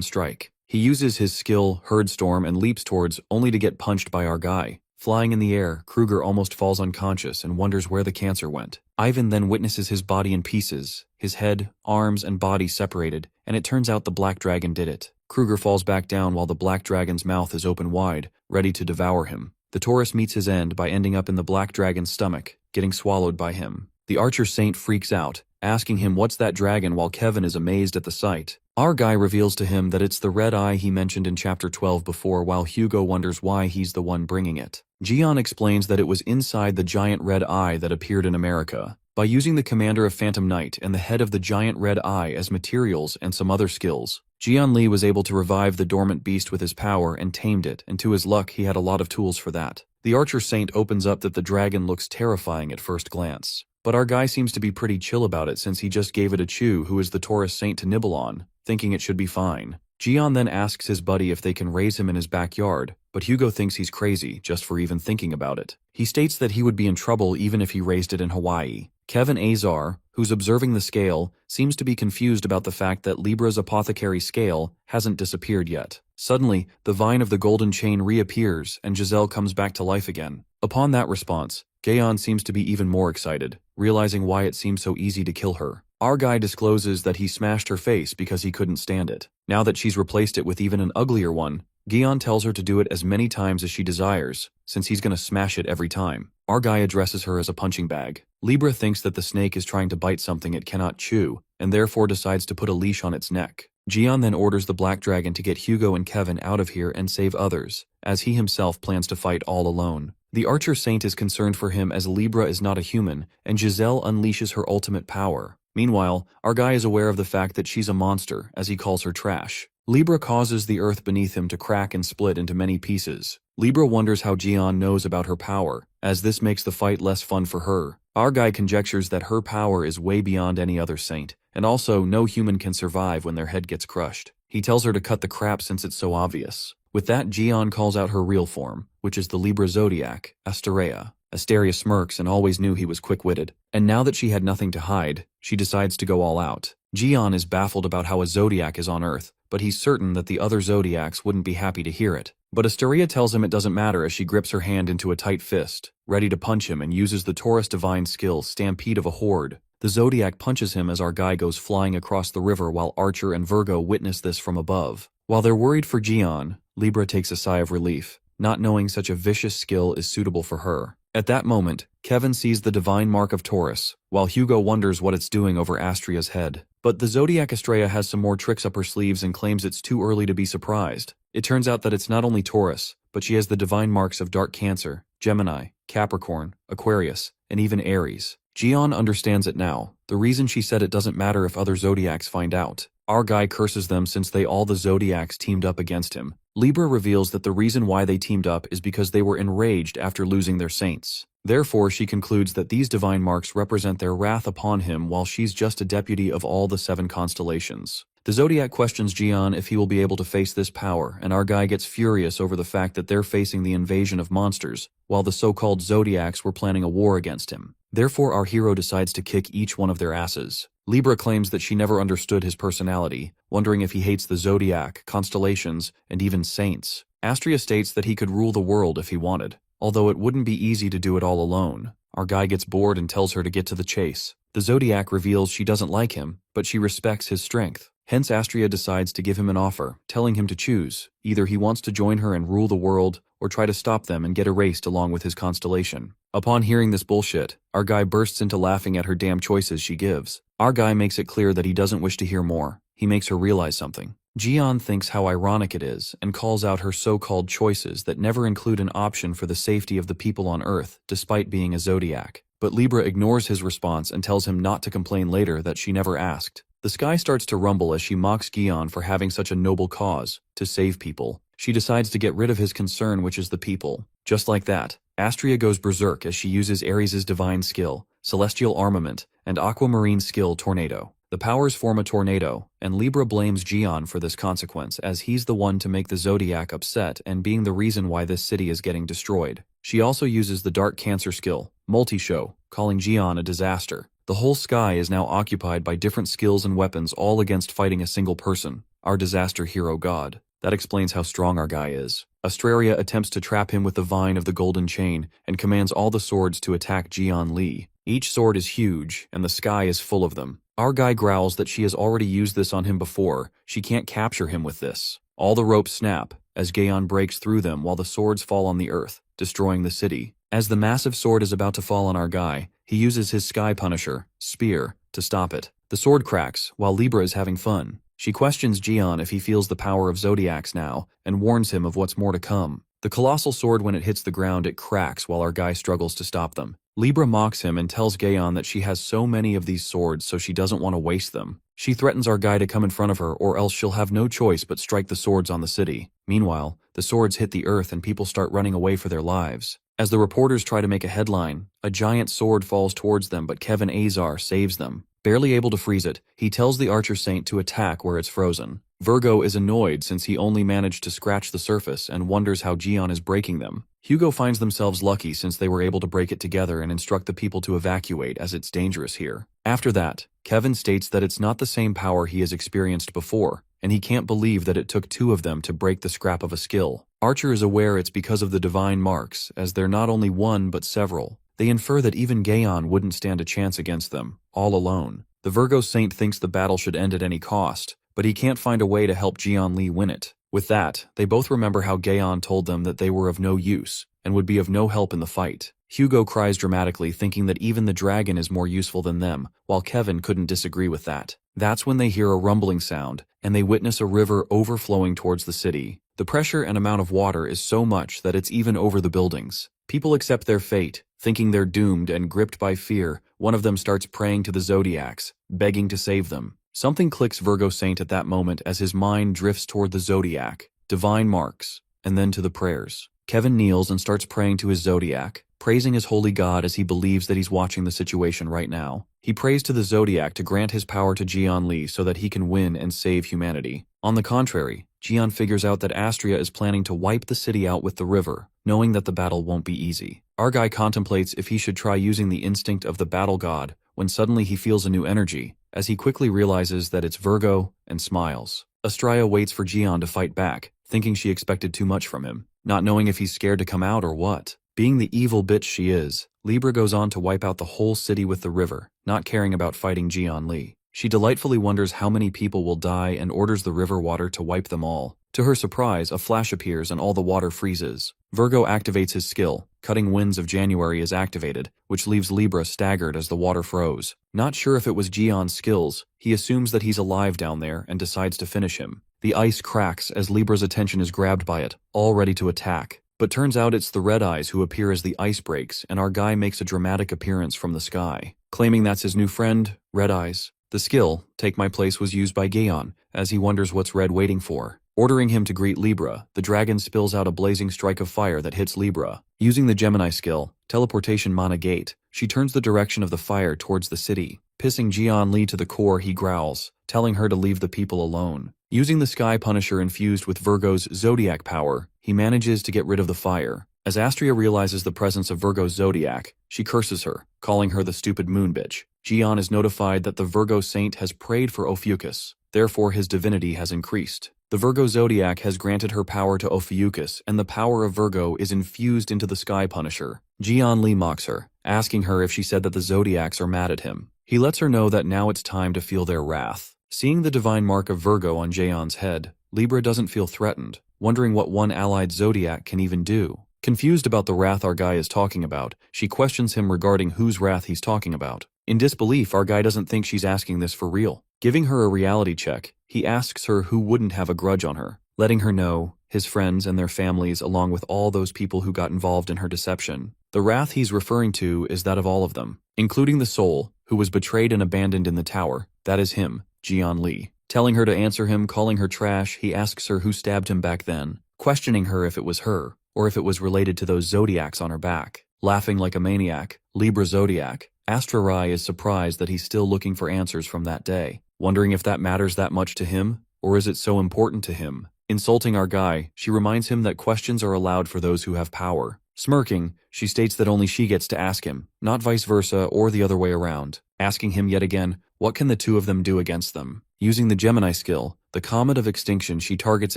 strike. He uses his skill, Herdstorm, and leaps towards, only to get punched by our guy. Flying in the air, Kruger almost falls unconscious and wonders where the cancer went. Ivan then witnesses his body in pieces, his head, arms, and body separated, and it turns out the black dragon did it. Kruger falls back down while the black dragon's mouth is open wide, ready to devour him. The Taurus meets his end by ending up in the black dragon's stomach, getting swallowed by him. The Archer Saint freaks out, asking him what's that dragon while Kevin is amazed at the sight. Our guy reveals to him that it's the red eye he mentioned in chapter 12 before while Hugo wonders why he's the one bringing it. Gian explains that it was inside the giant red eye that appeared in America. By using the commander of Phantom Knight and the head of the giant red eye as materials and some other skills, Jian Li was able to revive the dormant beast with his power and tamed it, and to his luck he had a lot of tools for that. The Archer Saint opens up that the dragon looks terrifying at first glance, but our guy seems to be pretty chill about it since he just gave it a chew who is the Taurus Saint to nibble on, thinking it should be fine. Gian then asks his buddy if they can raise him in his backyard, but Hugo thinks he's crazy just for even thinking about it. He states that he would be in trouble even if he raised it in Hawaii. Kevin Azar, who's observing the scale, seems to be confused about the fact that Libra's apothecary scale hasn't disappeared yet. Suddenly, the vine of the golden chain reappears and Giselle comes back to life again. Upon that response, Gaon seems to be even more excited, realizing why it seemed so easy to kill her. Our guy discloses that he smashed her face because he couldn't stand it. Now that she's replaced it with even an uglier one, Gion tells her to do it as many times as she desires, since he's gonna smash it every time. Our guy addresses her as a punching bag. Libra thinks that the snake is trying to bite something it cannot chew, and therefore decides to put a leash on its neck. Gian then orders the black dragon to get Hugo and Kevin out of here and save others, as he himself plans to fight all alone. The Archer Saint is concerned for him as Libra is not a human, and Giselle unleashes her ultimate power. Meanwhile, our guy is aware of the fact that she's a monster, as he calls her trash. Libra causes the earth beneath him to crack and split into many pieces. Libra wonders how Jian knows about her power, as this makes the fight less fun for her. Our guy conjectures that her power is way beyond any other saint, and also no human can survive when their head gets crushed. He tells her to cut the crap since it's so obvious. With that, Jian calls out her real form, which is the Libra zodiac, Asteria. Asteria smirks and always knew he was quick-witted, and now that she had nothing to hide, she decides to go all out. Jian is baffled about how a zodiac is on Earth, but he's certain that the other zodiacs wouldn't be happy to hear it. But Asteria tells him it doesn't matter as she grips her hand into a tight fist, ready to punch him, and uses the Taurus divine skill Stampede of a Horde. The zodiac punches him as our guy goes flying across the river while Archer and Virgo witness this from above. While they're worried for Jian, Libra takes a sigh of relief, not knowing such a vicious skill is suitable for her. At that moment, Kevin sees the divine mark of Taurus, while Hugo wonders what it's doing over Astria's head. But the zodiac Asteria has some more tricks up her sleeves and claims it's too early to be surprised. It turns out that it's not only Taurus, but she has the divine marks of Dark Cancer, Gemini, Capricorn, Aquarius, and even Aries. Jian understands it now. The reason she said it doesn't matter if other zodiacs find out. Our guy curses them since all the zodiacs teamed up against him. Libra reveals that the reason why they teamed up is because they were enraged after losing their saints. Therefore, she concludes that these divine marks represent their wrath upon him while she's just a deputy of all the 7 constellations. The Zodiac questions Jian if he will be able to face this power, and our guy gets furious over the fact that they're facing the invasion of monsters, while the so-called Zodiacs were planning a war against him. Therefore, our hero decides to kick each one of their asses. Libra claims that she never understood his personality, wondering if he hates the Zodiac, constellations, and even saints. Astria states that he could rule the world if he wanted, although it wouldn't be easy to do it all alone. Our guy gets bored and tells her to get to the chase. The Zodiac reveals she doesn't like him, but she respects his strength. Hence, Astria decides to give him an offer, telling him to choose. Either he wants to join her and rule the world, or try to stop them and get erased along with his constellation. Upon hearing this bullshit, our guy bursts into laughing at her damn choices she gives. Our guy makes it clear that he doesn't wish to hear more. He makes her realize something. Jian thinks how ironic it is and calls out her so-called choices that never include an option for the safety of the people on Earth, despite being a Zodiac. But Libra ignores his response and tells him not to complain later that she never asked. The sky starts to rumble as she mocks Gion for having such a noble cause, to save people. She decides to get rid of his concern, which is the people. Just like that, Astria goes berserk as she uses Ares' divine skill, Celestial Armament, and Aquamarine skill Tornado. The powers form a tornado, and Libra blames Gion for this consequence as he's the one to make the Zodiac upset and being the reason why this city is getting destroyed. She also uses the Dark Cancer skill, Multi-Show, calling Gion a disaster. The whole sky is now occupied by different skills and weapons all against fighting a single person, our disaster hero god. That explains how strong our guy is. Astraria attempts to trap him with the vine of the golden chain and commands all the swords to attack Jian Li. Each sword is huge, and the sky is full of them. Our guy growls that she has already used this on him before. She can't capture him with this. All the ropes snap, as Gaon breaks through them while the swords fall on the earth, destroying the city. As the massive sword is about to fall on our guy, he uses his Sky Punisher, Spear, to stop it. The sword cracks, while Libra is having fun. She questions Jian if he feels the power of Zodiacs now, and warns him of what's more to come. The colossal sword, when it hits the ground, it cracks while our guy struggles to stop them. Libra mocks him and tells Gaon that she has so many of these swords so she doesn't want to waste them. She threatens our guy to come in front of her or else she'll have no choice but strike the swords on the city. Meanwhile, the swords hit the earth and people start running away for their lives. As the reporters try to make a headline, a giant sword falls towards them, but Kevin Azar saves them. Barely able to freeze it, he tells the Archer Saint to attack where it's frozen. Virgo is annoyed since he only managed to scratch the surface and wonders how Gion is breaking them. Hugo finds themselves lucky since they were able to break it together and instruct the people to evacuate as it's dangerous here. After that, Kevin states that it's not the same power he has experienced before, and he can't believe that it took 2 of them to break the scrap of a skill. Archer is aware it's because of the divine marks, as they're not only one but several. They infer that even Gaon wouldn't stand a chance against them, all alone. The Virgo Saint thinks the battle should end at any cost, but he can't find a way to help Jian Li win it. With that, they both remember how Gaon told them that they were of no use, and would be of no help in the fight. Hugo cries dramatically, thinking that even the dragon is more useful than them, while Kevin couldn't disagree with that. That's when they hear a rumbling sound, and they witness a river overflowing towards the city. The pressure and amount of water is so much that it's even over the buildings. People accept their fate, thinking they're doomed, and gripped by fear, one of them starts praying to the Zodiacs, begging to save them. Something clicks Virgo Saint at that moment as his mind drifts toward the zodiac, divine marks, and then to the prayers. Kevin kneels and starts praying to his zodiac, praising his holy god as he believes that he's watching the situation right now. He prays to the zodiac to grant his power to Jian Li so that he can win and save humanity. On the contrary, Jian figures out that Astria is planning to wipe the city out with the river, knowing that the battle won't be easy. Our guy contemplates if he should try using the instinct of the battle god, when suddenly he feels a new energy, as he quickly realizes that it's Virgo, and smiles. Astria waits for Jian to fight back, thinking she expected too much from him, not knowing if he's scared to come out or what. Being the evil bitch she is, Libra goes on to wipe out the whole city with the river, not caring about fighting Jian Li. She delightfully wonders how many people will die and orders the river water to wipe them all. To her surprise, a flash appears and all the water freezes. Virgo activates his skill. Cutting Winds of January is activated, which leaves Libra staggered as the water froze. Not sure if it was Jian's skills, he assumes that he's alive down there and decides to finish him. The ice cracks as Libra's attention is grabbed by it, all ready to attack. But turns out it's the Red Eyes who appear as the ice breaks, and our guy makes a dramatic appearance from the sky, claiming that's his new friend, Red Eyes. The skill, Take My Place, was used by Gaon, as he wonders what's Red waiting for. Ordering him to greet Libra, the dragon spills out a blazing strike of fire that hits Libra. Using the Gemini skill, Teleportation Mana Gate, she turns the direction of the fire towards the city. Pissing Jian Li to the core, he growls, telling her to leave the people alone. Using the Sky Punisher infused with Virgo's zodiac power, he manages to get rid of the fire. As Astria realizes the presence of Virgo's zodiac, she curses her, calling her the stupid moon bitch. Jian is notified that the Virgo Saint has prayed for Ophiuchus, therefore his divinity has increased. The Virgo zodiac has granted her power to Ophiuchus, and the power of Virgo is infused into the Sky Punisher. Jian Li mocks her, asking her if she said that the zodiacs are mad at him. He lets her know that now it's time to feel their wrath. Seeing the divine mark of Virgo on Jaeon's head, Libra doesn't feel threatened, wondering what one allied zodiac can even do. Confused about the wrath our guy is talking about, she questions him regarding whose wrath he's talking about. In disbelief, our guy doesn't think she's asking this for real. Giving her a reality check, he asks her who wouldn't have a grudge on her, letting her know his friends and their families along with all those people who got involved in her deception. The wrath he's referring to is that of all of them, including the soul, who was betrayed and abandoned in the tower. That is him, Jian Li. Telling her to answer him, calling her trash, he asks her who stabbed him back then, questioning her if it was her, or if it was related to those zodiacs on her back. Laughing like a maniac, Libra Zodiac, Astra Rai is surprised that he's still looking for answers from that day, wondering if that matters that much to him, or is it so important to him. Insulting our guy, she reminds him that questions are allowed for those who have power. Smirking, she states that only she gets to ask him, not vice versa or the other way around. Asking him yet again, what can the two of them do against them? Using the Gemini skill, the Comet of Extinction, she targets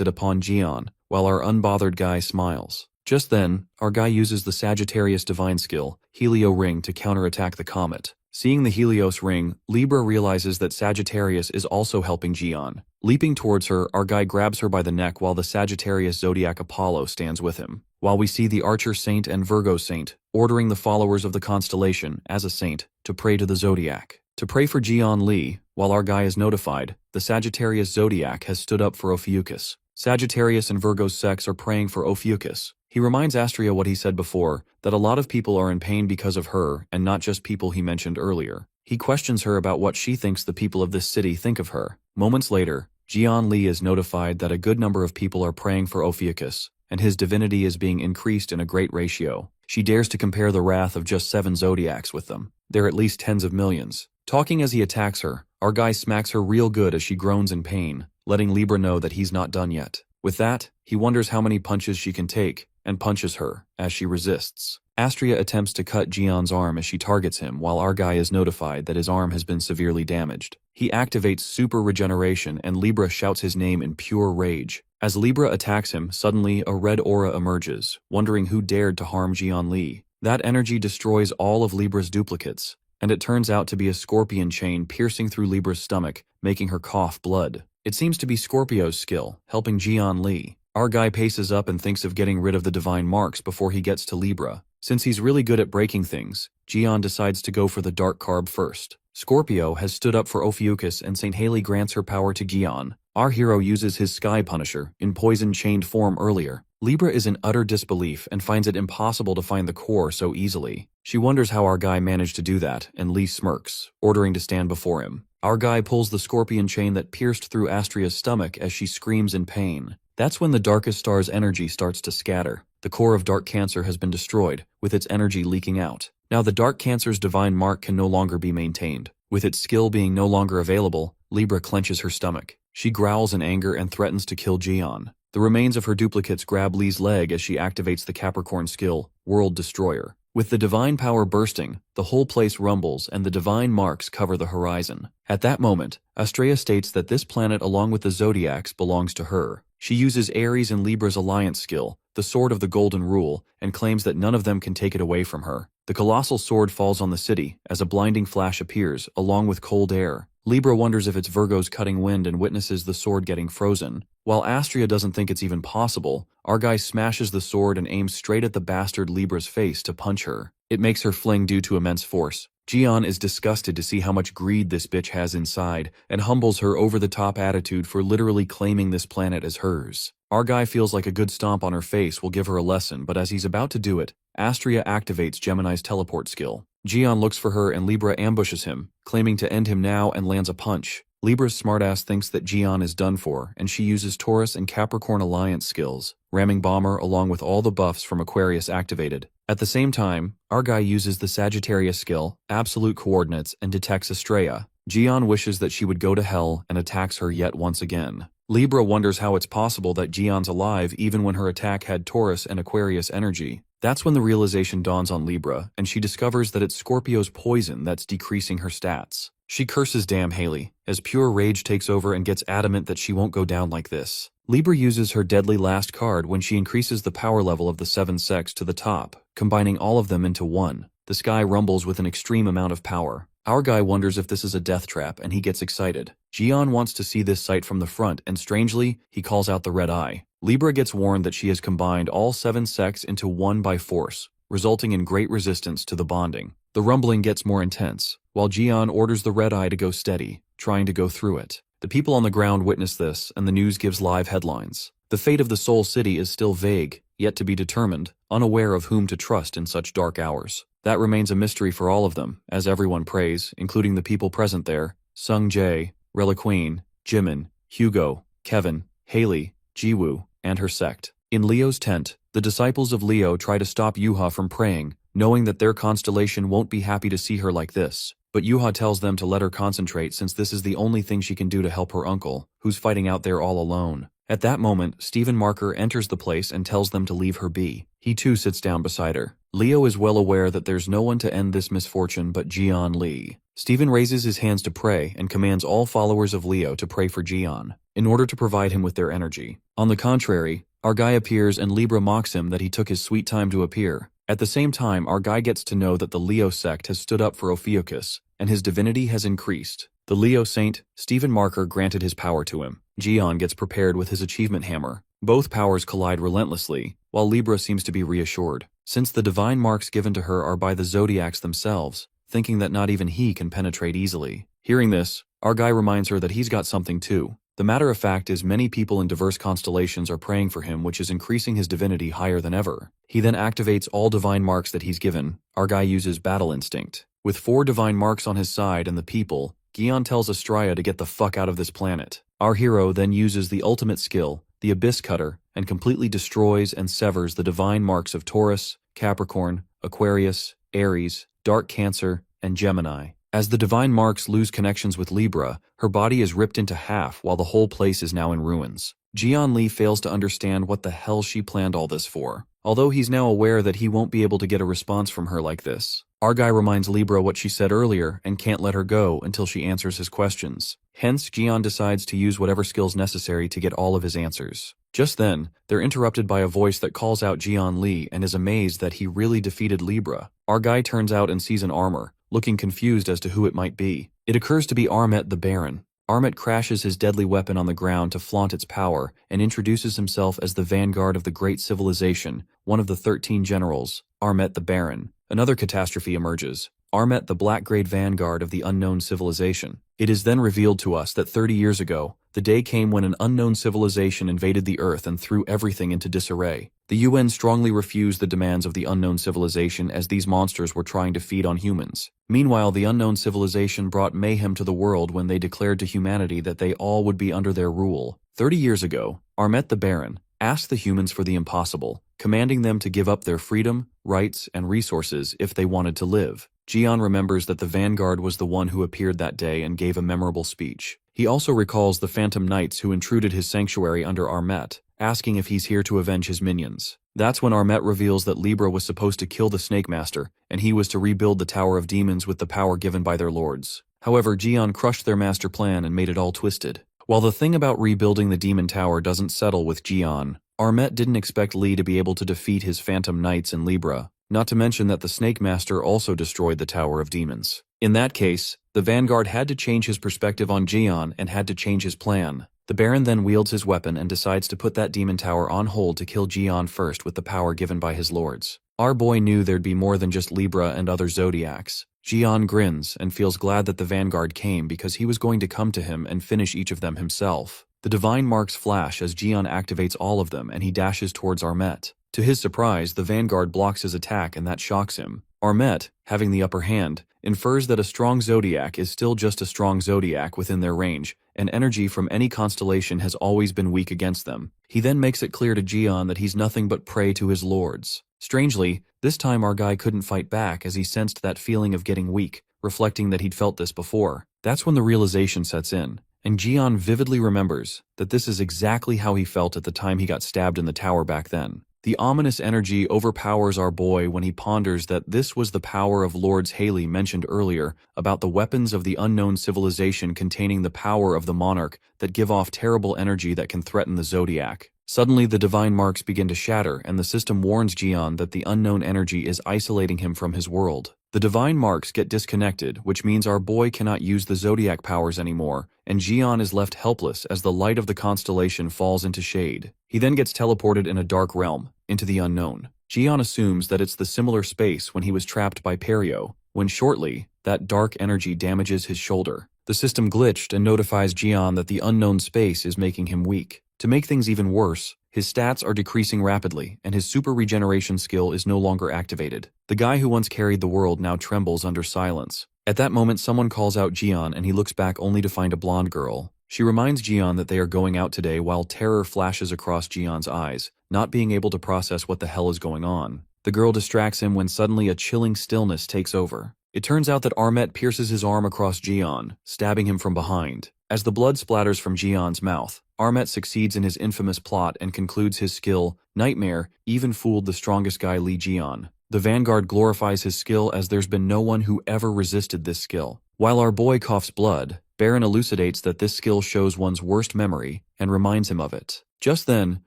it upon Jian, while our unbothered guy smiles. Just then, our guy uses the Sagittarius Divine skill, Helio Ring, to counterattack the comet. Seeing the Helios ring, Libra realizes that Sagittarius is also helping Jian. Leaping towards her, our guy grabs her by the neck while the Sagittarius Zodiac Apollo stands with him. While we see the Archer Saint and Virgo Saint, ordering the followers of the constellation, as a saint, to pray to the Zodiac. To pray for Jian Li, while our guy is notified, the Sagittarius Zodiac has stood up for Ophiuchus. Sagittarius and Virgo's sex are praying for Ophiuchus. He reminds Astria what he said before, that a lot of people are in pain because of her, and not just people he mentioned earlier. He questions her about what she thinks the people of this city think of her. Moments later, Jian Li is notified that a good number of people are praying for Ophiuchus, and his divinity is being increased in a great ratio. She dares to compare the wrath of just 7 zodiacs with them. They're at least tens of millions. Talking as he attacks her, our guy smacks her real good as she groans in pain, letting Libra know that he's not done yet. With that, he wonders how many punches she can take, and punches her, as she resists. Astria attempts to cut Jian's arm as she targets him, while our guy is notified that his arm has been severely damaged. He activates Super Regeneration, and Libra shouts his name in pure rage. As Libra attacks him, suddenly a red aura emerges, wondering who dared to harm Jian Li. That energy destroys all of Libra's duplicates, and it turns out to be a scorpion chain piercing through Libra's stomach, making her cough blood. It seems to be Scorpio's skill, helping Jian Li. Our guy paces up and thinks of getting rid of the divine marks before he gets to Libra. Since he's really good at breaking things, Jian decides to go for the dark carb first. Scorpio has stood up for Ophiuchus, and St. Haley grants her power to Jian. Our hero uses his Sky Punisher, in poison-chained form earlier. Libra is in utter disbelief and finds it impossible to find the core so easily. She wonders how our guy managed to do that, and Lee smirks, ordering to stand before him. Our guy pulls the scorpion chain that pierced through Astria's stomach as she screams in pain. That's when the darkest star's energy starts to scatter. The core of Dark Cancer has been destroyed, with its energy leaking out. Now the Dark Cancer's divine mark can no longer be maintained. With its skill being no longer available, Libra clenches her stomach. She growls in anger and threatens to kill Jian. The remains of her duplicates grab Lee's leg as she activates the Capricorn skill, World Destroyer. With the divine power bursting, the whole place rumbles and the divine marks cover the horizon. At that moment, Astrea states that this planet along with the zodiacs belongs to her. She uses Aries and Libra's alliance skill, the Sword of the Golden Rule, and claims that none of them can take it away from her. The colossal sword falls on the city as a blinding flash appears, along with cold air. Libra wonders if it's Virgo's cutting wind and witnesses the sword getting frozen. While Astrea doesn't think it's even possible, our guy smashes the sword and aims straight at the bastard Libra's face to punch her. It makes her fling due to immense force. Jian is disgusted to see how much greed this bitch has inside, and humbles her over-the-top attitude for literally claiming this planet as hers. Our guy feels like a good stomp on her face will give her a lesson, but as he's about to do it, Astrea activates Gemini's teleport skill. Jian looks for her and Libra ambushes him, claiming to end him now and lands a punch. Libra's smartass thinks that Jian is done for, and she uses Taurus and Capricorn alliance skills, ramming Bomber along with all the buffs from Aquarius activated. At the same time, our guy uses the Sagittarius skill, Absolute Coordinates, and detects Astrea. Jian wishes that she would go to hell and attacks her yet once again. Libra wonders how it's possible that Jian's alive even when her attack had Taurus and Aquarius energy. That's when the realization dawns on Libra, and she discovers that it's Scorpio's poison that's decreasing her stats. She curses damn Haley, as pure rage takes over and gets adamant that she won't go down like this. Libra uses her deadly last card when she increases the power level of the 7 sects to the top, combining all of them into one. The sky rumbles with an extreme amount of power. Our guy wonders if this is a death trap and he gets excited. Jian wants to see this sight from the front and strangely, he calls out the red eye. Libra gets warned that she has combined all 7 sects into one by force, resulting in great resistance to the bonding. The rumbling gets more intense, while Jian orders the red eye to go steady, trying to go through it. The people on the ground witness this and the news gives live headlines. The fate of the Soul City is still vague, yet to be determined, unaware of whom to trust in such dark hours. That remains a mystery for all of them, as everyone prays, including the people present there, Sung Jae, Reliqueen, Jimin, Hugo, Kevin, Haley, Jiwoo, and her sect. In Leo's tent, the disciples of Leo try to stop Yuha from praying, knowing that their constellation won't be happy to see her like this. But Yuha tells them to let her concentrate since this is the only thing she can do to help her uncle, who's fighting out there all alone. At that moment, Stephen Marker enters the place and tells them to leave her be. He too sits down beside her. Leo is well aware that there's no one to end this misfortune but Jian Lee. Stephen raises his hands to pray and commands all followers of Leo to pray for Jian, in order to provide him with their energy. On the contrary, our guy appears and Libra mocks him that he took his sweet time to appear. At the same time, our guy gets to know that the Leo sect has stood up for Ophiuchus, and his divinity has increased. The Leo saint, Stephen Marker, granted his power to him. Jian gets prepared with his achievement hammer. Both powers collide relentlessly, while Libra seems to be reassured, since the divine marks given to her are by the zodiacs themselves, thinking that not even he can penetrate easily. Hearing this, our guy reminds her that he's got something too. The matter of fact is many people in diverse constellations are praying for him, which is increasing his divinity higher than ever. He then activates all divine marks that he's given. Our guy uses battle instinct. With 4 divine marks on his side and the people, Gion tells Astraea to get the fuck out of this planet. Our hero then uses the ultimate skill, the Abyss Cutter, and completely destroys and severs the divine marks of Taurus, Capricorn, Aquarius, Aries, Dark Cancer, and Gemini. As the divine marks lose connections with Libra, her body is ripped into half while the whole place is now in ruins. Jian Lee fails to understand what the hell she planned all this for, although he's now aware that he won't be able to get a response from her like this. Our guy reminds Libra what she said earlier and can't let her go until she answers his questions. Hence, Jian decides to use whatever skills necessary to get all of his answers. Just then, they're interrupted by a voice that calls out Jian Lee and is amazed that he really defeated Libra. Our guy turns out and sees an armor, looking confused as to who it might be. It occurs to be Armet the Baron. Armet crashes his deadly weapon on the ground to flaunt its power and introduces himself as the vanguard of the Great Civilization, one of the 13 generals, Armet the Baron. Another catastrophe emerges. Armet the Black-Grade vanguard of the unknown civilization. It is then revealed to us that 30 years ago, the day came when an unknown civilization invaded the Earth and threw everything into disarray. The UN strongly refused the demands of the unknown civilization as these monsters were trying to feed on humans. Meanwhile, the unknown civilization brought mayhem to the world when they declared to humanity that they all would be under their rule. 30 years ago, Armet the Baron asked the humans for the impossible, commanding them to give up their freedom, rights, and resources if they wanted to live. Jian remembers that the Vanguard was the one who appeared that day and gave a memorable speech. He also recalls the Phantom Knights who intruded his sanctuary under Armet, asking if he's here to avenge his minions. That's when Armet reveals that Libra was supposed to kill the Snake Master, and he was to rebuild the Tower of Demons with the power given by their lords. However, Jian crushed their master plan and made it all twisted. While the thing about rebuilding the Demon Tower doesn't settle with Jian, Armet didn't expect Li to be able to defeat his Phantom Knights in Libra, not to mention that the Snake Master also destroyed the Tower of Demons. In that case, the Vanguard had to change his perspective on Jian and had to change his plan. The Baron then wields his weapon and decides to put that Demon Tower on hold to kill Jian first with the power given by his lords. Our boy knew there'd be more than just Libra and other zodiacs. Jian grins and feels glad that the Vanguard came because he was going to come to him and finish each of them himself. The divine marks flash as Jian activates all of them and he dashes towards Armet. To his surprise, the Vanguard blocks his attack and that shocks him. Armet, having the upper hand, infers that a strong zodiac is still just a strong zodiac within their range, and energy from any constellation has always been weak against them. He then makes it clear to Jian that he's nothing but prey to his lords. Strangely, this time our guy couldn't fight back as he sensed that feeling of getting weak, reflecting that he'd felt this before. That's when the realization sets in, and Jian vividly remembers that this is exactly how he felt at the time he got stabbed in the tower back then. The ominous energy overpowers our boy when he ponders that this was the power of Lords Haley mentioned earlier about the weapons of the unknown civilization containing the power of the monarch that give off terrible energy that can threaten the zodiac. Suddenly, the divine marks begin to shatter, and the system warns Jian that the unknown energy is isolating him from his world. The divine marks get disconnected, which means our boy cannot use the zodiac powers anymore, and Jian is left helpless as the light of the constellation falls into shade. He then gets teleported in a dark realm, into the unknown. Jian assumes that it's the similar space when he was trapped by Perio, when shortly, that dark energy damages his shoulder. The system glitched and notifies Jian that the unknown space is making him weak. To make things even worse, his stats are decreasing rapidly, and his super regeneration skill is no longer activated. The guy who once carried the world now trembles under silence. At that moment, someone calls out Jian and he looks back only to find a blonde girl. She reminds Jian that they are going out today while terror flashes across Jian's eyes, not being able to process what the hell is going on. The girl distracts him when suddenly a chilling stillness takes over. It turns out that Armet pierces his arm across Jian, stabbing him from behind. As the blood splatters from Jian's mouth, Armet succeeds in his infamous plot and concludes his skill, Nightmare, even fooled the strongest guy Li Jian. The Vanguard glorifies his skill as there's been no one who ever resisted this skill. While our boy coughs blood, Baron elucidates that this skill shows one's worst memory and reminds him of it. Just then,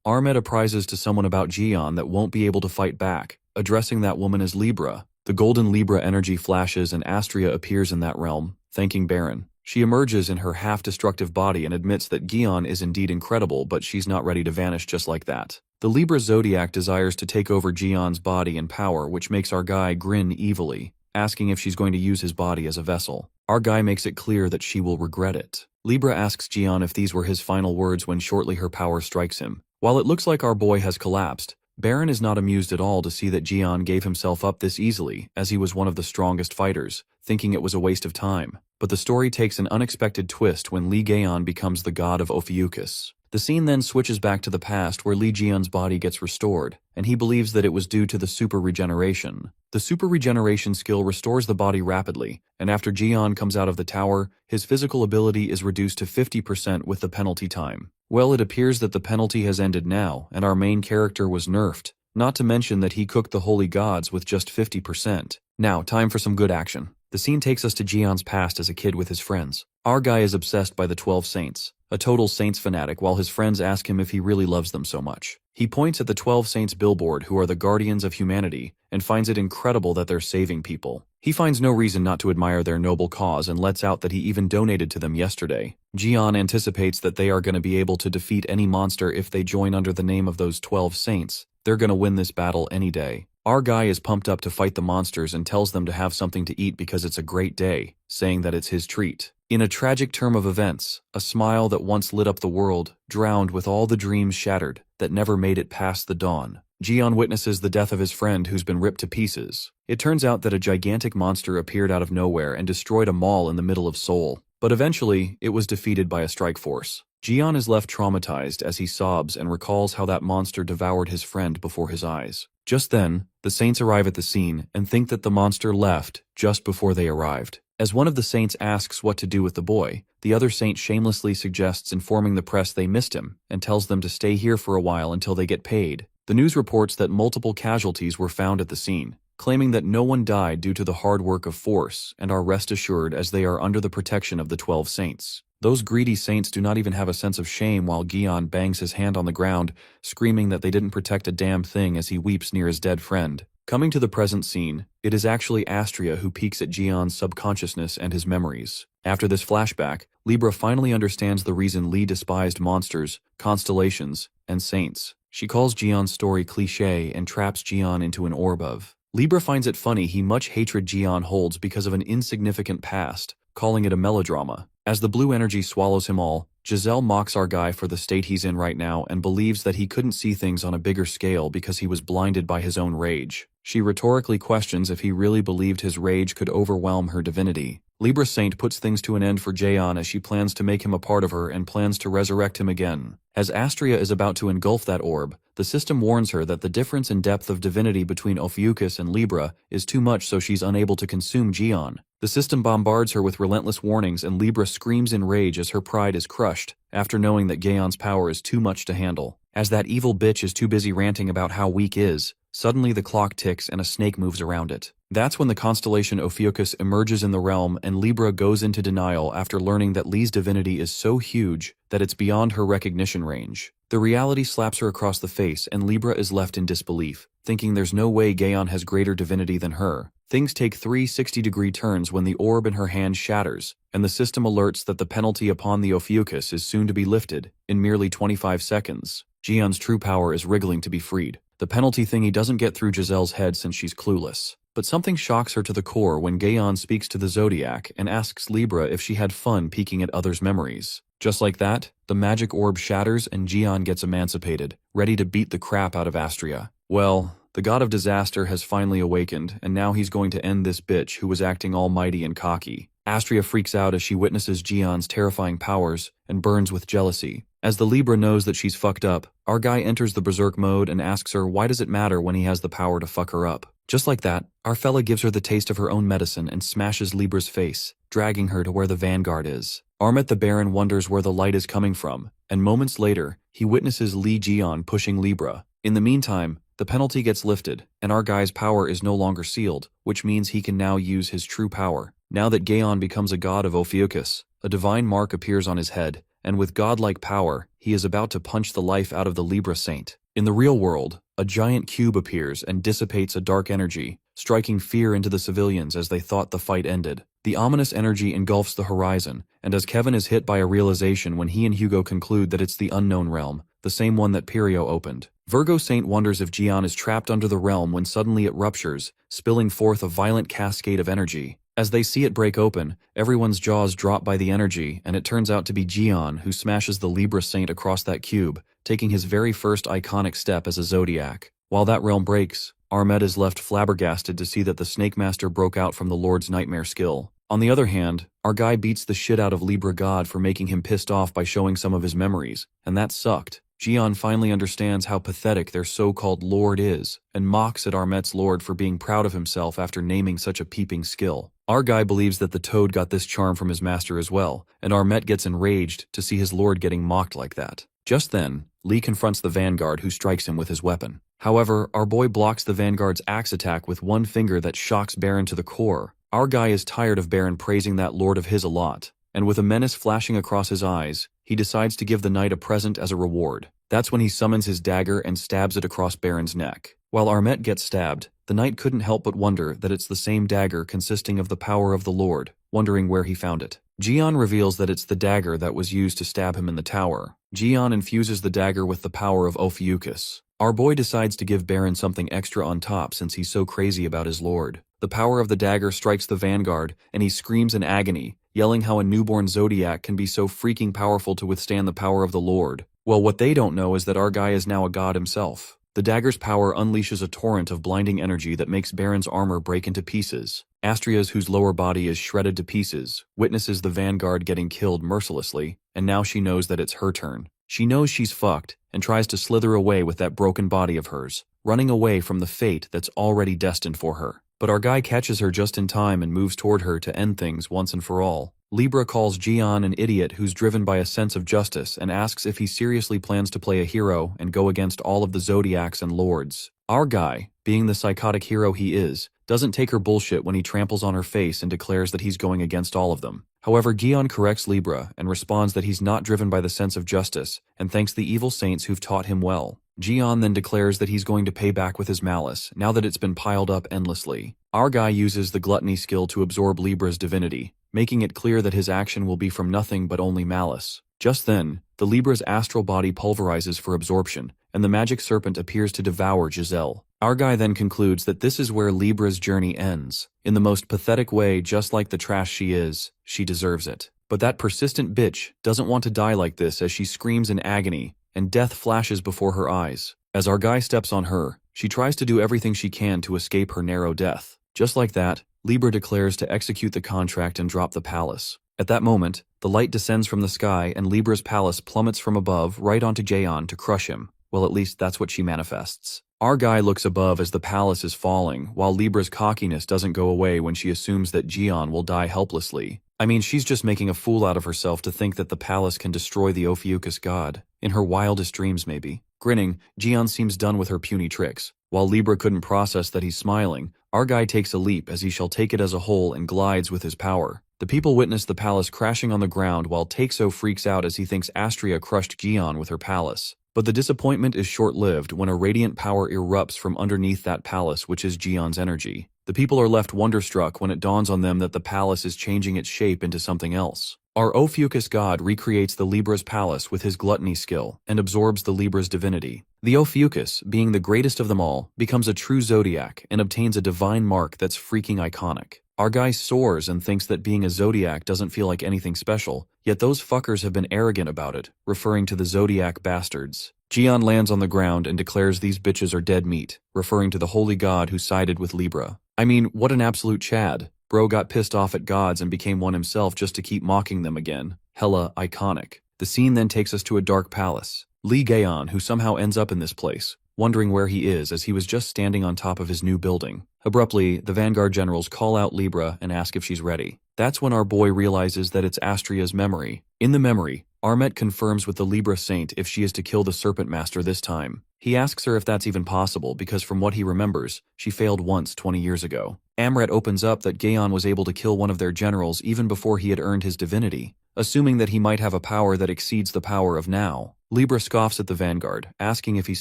Armet apprises to someone about Jian that won't be able to fight back, addressing that woman as Libra. The golden Libra energy flashes and Astria appears in that realm, thanking Baron. She emerges in her half-destructive body and admits that Gion is indeed incredible, but she's not ready to vanish just like that. The Libra Zodiac desires to take over Gion's body and power, which makes our guy grin evilly, asking if she's going to use his body as a vessel. Our guy makes it clear that she will regret it. Libra asks Gion if these were his final words when shortly her power strikes him. While it looks like our boy has collapsed, Baron is not amused at all to see that Gion gave himself up this easily, as he was one of the strongest fighters, thinking it was a waste of time. But the story takes an unexpected twist when Li Gaon becomes the god of Ophiuchus. The scene then switches back to the past where Li Jion's body gets restored, and he believes that it was due to the super regeneration. The super regeneration skill restores the body rapidly, and after Jion comes out of the tower, his physical ability is reduced to 50% with the penalty time. Well, it appears that the penalty has ended now, and our main character was nerfed, not to mention that he cooked the holy gods with just 50%. Now, time for some good action. The scene takes us to Gion's past as a kid with his friends. Our guy is obsessed by the 12 Saints, a total Saints fanatic, while his friends ask him if he really loves them so much. He points at the 12 Saints billboard, who are the guardians of humanity, and finds it incredible that they're saving people. He finds no reason not to admire their noble cause and lets out that he even donated to them yesterday. Gion anticipates that they are going to be able to defeat any monster if they join under the name of those 12 Saints. They're going to win this battle any day. Our guy is pumped up to fight the monsters and tells them to have something to eat because it's a great day, saying that it's his treat. In a tragic turn of events, a smile that once lit up the world, drowned with all the dreams shattered that never made it past the dawn. Jian witnesses the death of his friend who's been ripped to pieces. It turns out that a gigantic monster appeared out of nowhere and destroyed a mall in the middle of Seoul. But eventually, it was defeated by a strike force. Jian is left traumatized as he sobs and recalls how that monster devoured his friend before his eyes. Just then, the saints arrive at the scene and think that the monster left just before they arrived. As one of the saints asks what to do with the boy, the other saint shamelessly suggests informing the press they missed him and tells them to stay here for a while until they get paid. The news reports that multiple casualties were found at the scene, claiming that no one died due to the hard work of force and are rest assured as they are under the protection of the 12 saints. Those greedy saints do not even have a sense of shame while Gion bangs his hand on the ground, screaming that they didn't protect a damn thing as he weeps near his dead friend. Coming to the present scene, it is actually Astria who peeks at Gion's subconsciousness and his memories. After this flashback, Libra finally understands the reason Lee despised monsters, constellations, and saints. She calls Gion's story cliché and traps Gion into an orb of. Libra finds it funny how much hatred Gion holds because of an insignificant past, calling it a melodrama. As the blue energy swallows him all, Giselle mocks our guy for the state he's in right now and believes that he couldn't see things on a bigger scale because he was blinded by his own rage. She rhetorically questions if he really believed his rage could overwhelm her divinity. Libra Saint puts things to an end for Jaeon as she plans to make him a part of her and plans to resurrect him again. As Astria is about to engulf that orb, the system warns her that the difference in depth of divinity between Ophiuchus and Libra is too much, so she's unable to consume Gion. The system bombards her with relentless warnings and Libra screams in rage as her pride is crushed, after knowing that Gaon's power is too much to handle. As that evil bitch is too busy ranting about how weak is, suddenly the clock ticks and a snake moves around it. That's when the constellation Ophiuchus emerges in the realm and Libra goes into denial after learning that Lee's divinity is so huge that it's beyond her recognition range. The reality slaps her across the face and Libra is left in disbelief, thinking there's no way Gaon has greater divinity than her. Things take 360-degree turns when the orb in her hand shatters, and the system alerts that the penalty upon the Ophiuchus is soon to be lifted, in merely 25 seconds. Gion's true power is wriggling to be freed. The penalty thingy doesn't get through Giselle's head since she's clueless. But something shocks her to the core when Gaon speaks to the Zodiac and asks Libra if she had fun peeking at others' memories. Just like that, the magic orb shatters and Gion gets emancipated, ready to beat the crap out of Astria. Well, the god of disaster has finally awakened, and now he's going to end this bitch who was acting almighty and cocky. Astria freaks out as she witnesses Gion's terrifying powers and burns with jealousy. As the Libra knows that she's fucked up, our guy enters the berserk mode and asks her why does it matter when he has the power to fuck her up. Just like that, our fella gives her the taste of her own medicine and smashes Libra's face, dragging her to where the vanguard is. Armet the Baron wonders where the light is coming from, and moments later, he witnesses Lee Gion pushing Libra. In the meantime, the penalty gets lifted, and our guy's power is no longer sealed, which means he can now use his true power. Now that Gaon becomes a god of Ophiuchus, a divine mark appears on his head, and with godlike power, he is about to punch the life out of the Libra Saint. In the real world, a giant cube appears and dissipates a dark energy, striking fear into the civilians as they thought the fight ended. The ominous energy engulfs the horizon, and as Kevin is hit by a realization when he and Hugo conclude that it's the unknown realm, the same one that Pirio opened. Virgo Saint wonders if Gion is trapped under the realm when suddenly it ruptures, spilling forth a violent cascade of energy. As they see it break open, everyone's jaws drop by the energy, and it turns out to be Gion who smashes the Libra Saint across that cube, taking his very first iconic step as a Zodiac. While that realm breaks, Armet is left flabbergasted to see that the Snake Master broke out from the Lord's nightmare skill. On the other hand, our guy beats the shit out of Libra God for making him pissed off by showing some of his memories, and that sucked. Gion finally understands how pathetic their so-called Lord is, and mocks at Armet's Lord for being proud of himself after naming such a peeping skill. Our guy believes that the Toad got this charm from his master as well, and Armet gets enraged to see his Lord getting mocked like that. Just then, Lee confronts the Vanguard who strikes him with his weapon. However, our boy blocks the Vanguard's axe attack with one finger that shocks Baron to the core. Our guy is tired of Baron praising that Lord of his a lot, and with a menace flashing across his eyes, he decides to give the knight a present as a reward. That's when he summons his dagger and stabs it across Baron's neck. While Armet gets stabbed, the knight couldn't help but wonder that it's the same dagger consisting of the power of the Lord, wondering where he found it. Gion reveals that it's the dagger that was used to stab him in the tower. Gion infuses the dagger with the power of Ophiuchus. Our boy decides to give Baron something extra on top since he's so crazy about his Lord. The power of the dagger strikes the vanguard, and he screams in agony, yelling how a newborn zodiac can be so freaking powerful to withstand the power of the Lord. Well, what they don't know is that our guy is now a god himself. The dagger's power unleashes a torrent of blinding energy that makes Baron's armor break into pieces. Astria's, whose lower body is shredded to pieces, witnesses the vanguard getting killed mercilessly, and now she knows that it's her turn. She knows she's fucked, and tries to slither away with that broken body of hers, running away from the fate that's already destined for her. But our guy catches her just in time and moves toward her to end things once and for all. Libra calls Jian an idiot who's driven by a sense of justice and asks if he seriously plans to play a hero and go against all of the zodiacs and lords. Our guy, being the psychotic hero he is, doesn't take her bullshit when he tramples on her face and declares that he's going against all of them. However, Gion corrects Libra and responds that he's not driven by the sense of justice and thanks the evil saints who've taught him well. Gion then declares that he's going to pay back with his malice, now that it's been piled up endlessly. Our guy uses the gluttony skill to absorb Libra's divinity, making it clear that his action will be from nothing but only malice. Just then, the Libra's astral body pulverizes for absorption, and the magic serpent appears to devour Giselle. Our guy then concludes that this is where Libra's journey ends. In the most pathetic way, just like the trash she is, she deserves it. But that persistent bitch doesn't want to die like this as she screams in agony, and death flashes before her eyes. As our guy steps on her, she tries to do everything she can to escape her narrow death. Just like that, Libra declares to execute the contract and drop the palace. At that moment, the light descends from the sky and Libra's palace plummets from above right onto Jaeon to crush him. Well, at least that's what she manifests. Our guy looks above as the palace is falling, while Libra's cockiness doesn't go away when she assumes that Jian will die helplessly. I mean, she's just making a fool out of herself to think that the palace can destroy the Ophiuchus god. In her wildest dreams, maybe. Grinning, Jian seems done with her puny tricks. While Libra couldn't process that he's smiling, our guy takes a leap as he shall take it as a whole and glides with his power. The people witness the palace crashing on the ground while Taexo freaks out as he thinks Astria crushed Jian with her palace. But the disappointment is short-lived when a radiant power erupts from underneath that palace, which is Jian's energy. The people are left wonderstruck when it dawns on them that the palace is changing its shape into something else. Our Ophiuchus god recreates the Libra's palace with his gluttony skill and absorbs the Libra's divinity. The Ophiuchus, being the greatest of them all, becomes a true zodiac and obtains a divine mark that's freaking iconic. Our guy soars and thinks that being a zodiac doesn't feel like anything special, yet those fuckers have been arrogant about it, referring to the zodiac bastards. Jian lands on the ground and declares these bitches are dead meat, referring to the holy god who sided with Libra. I mean, what an absolute Chad. Bro got pissed off at gods and became one himself just to keep mocking them again. Hella iconic. The scene then takes us to a dark palace. Li Gaon, who somehow ends up in this place, wondering where he is as he was just standing on top of his new building. Abruptly, the Vanguard generals call out Libra and ask if she's ready. That's when our boy realizes that it's Astria's memory. In the memory, Armet confirms with the Libra Saint if she is to kill the Serpent Master this time. He asks her if that's even possible because from what he remembers, she failed once 20 years ago. Amret opens up that Gaon was able to kill one of their generals even before he had earned his divinity, assuming that he might have a power that exceeds the power of now. Libra scoffs at the Vanguard, asking if he's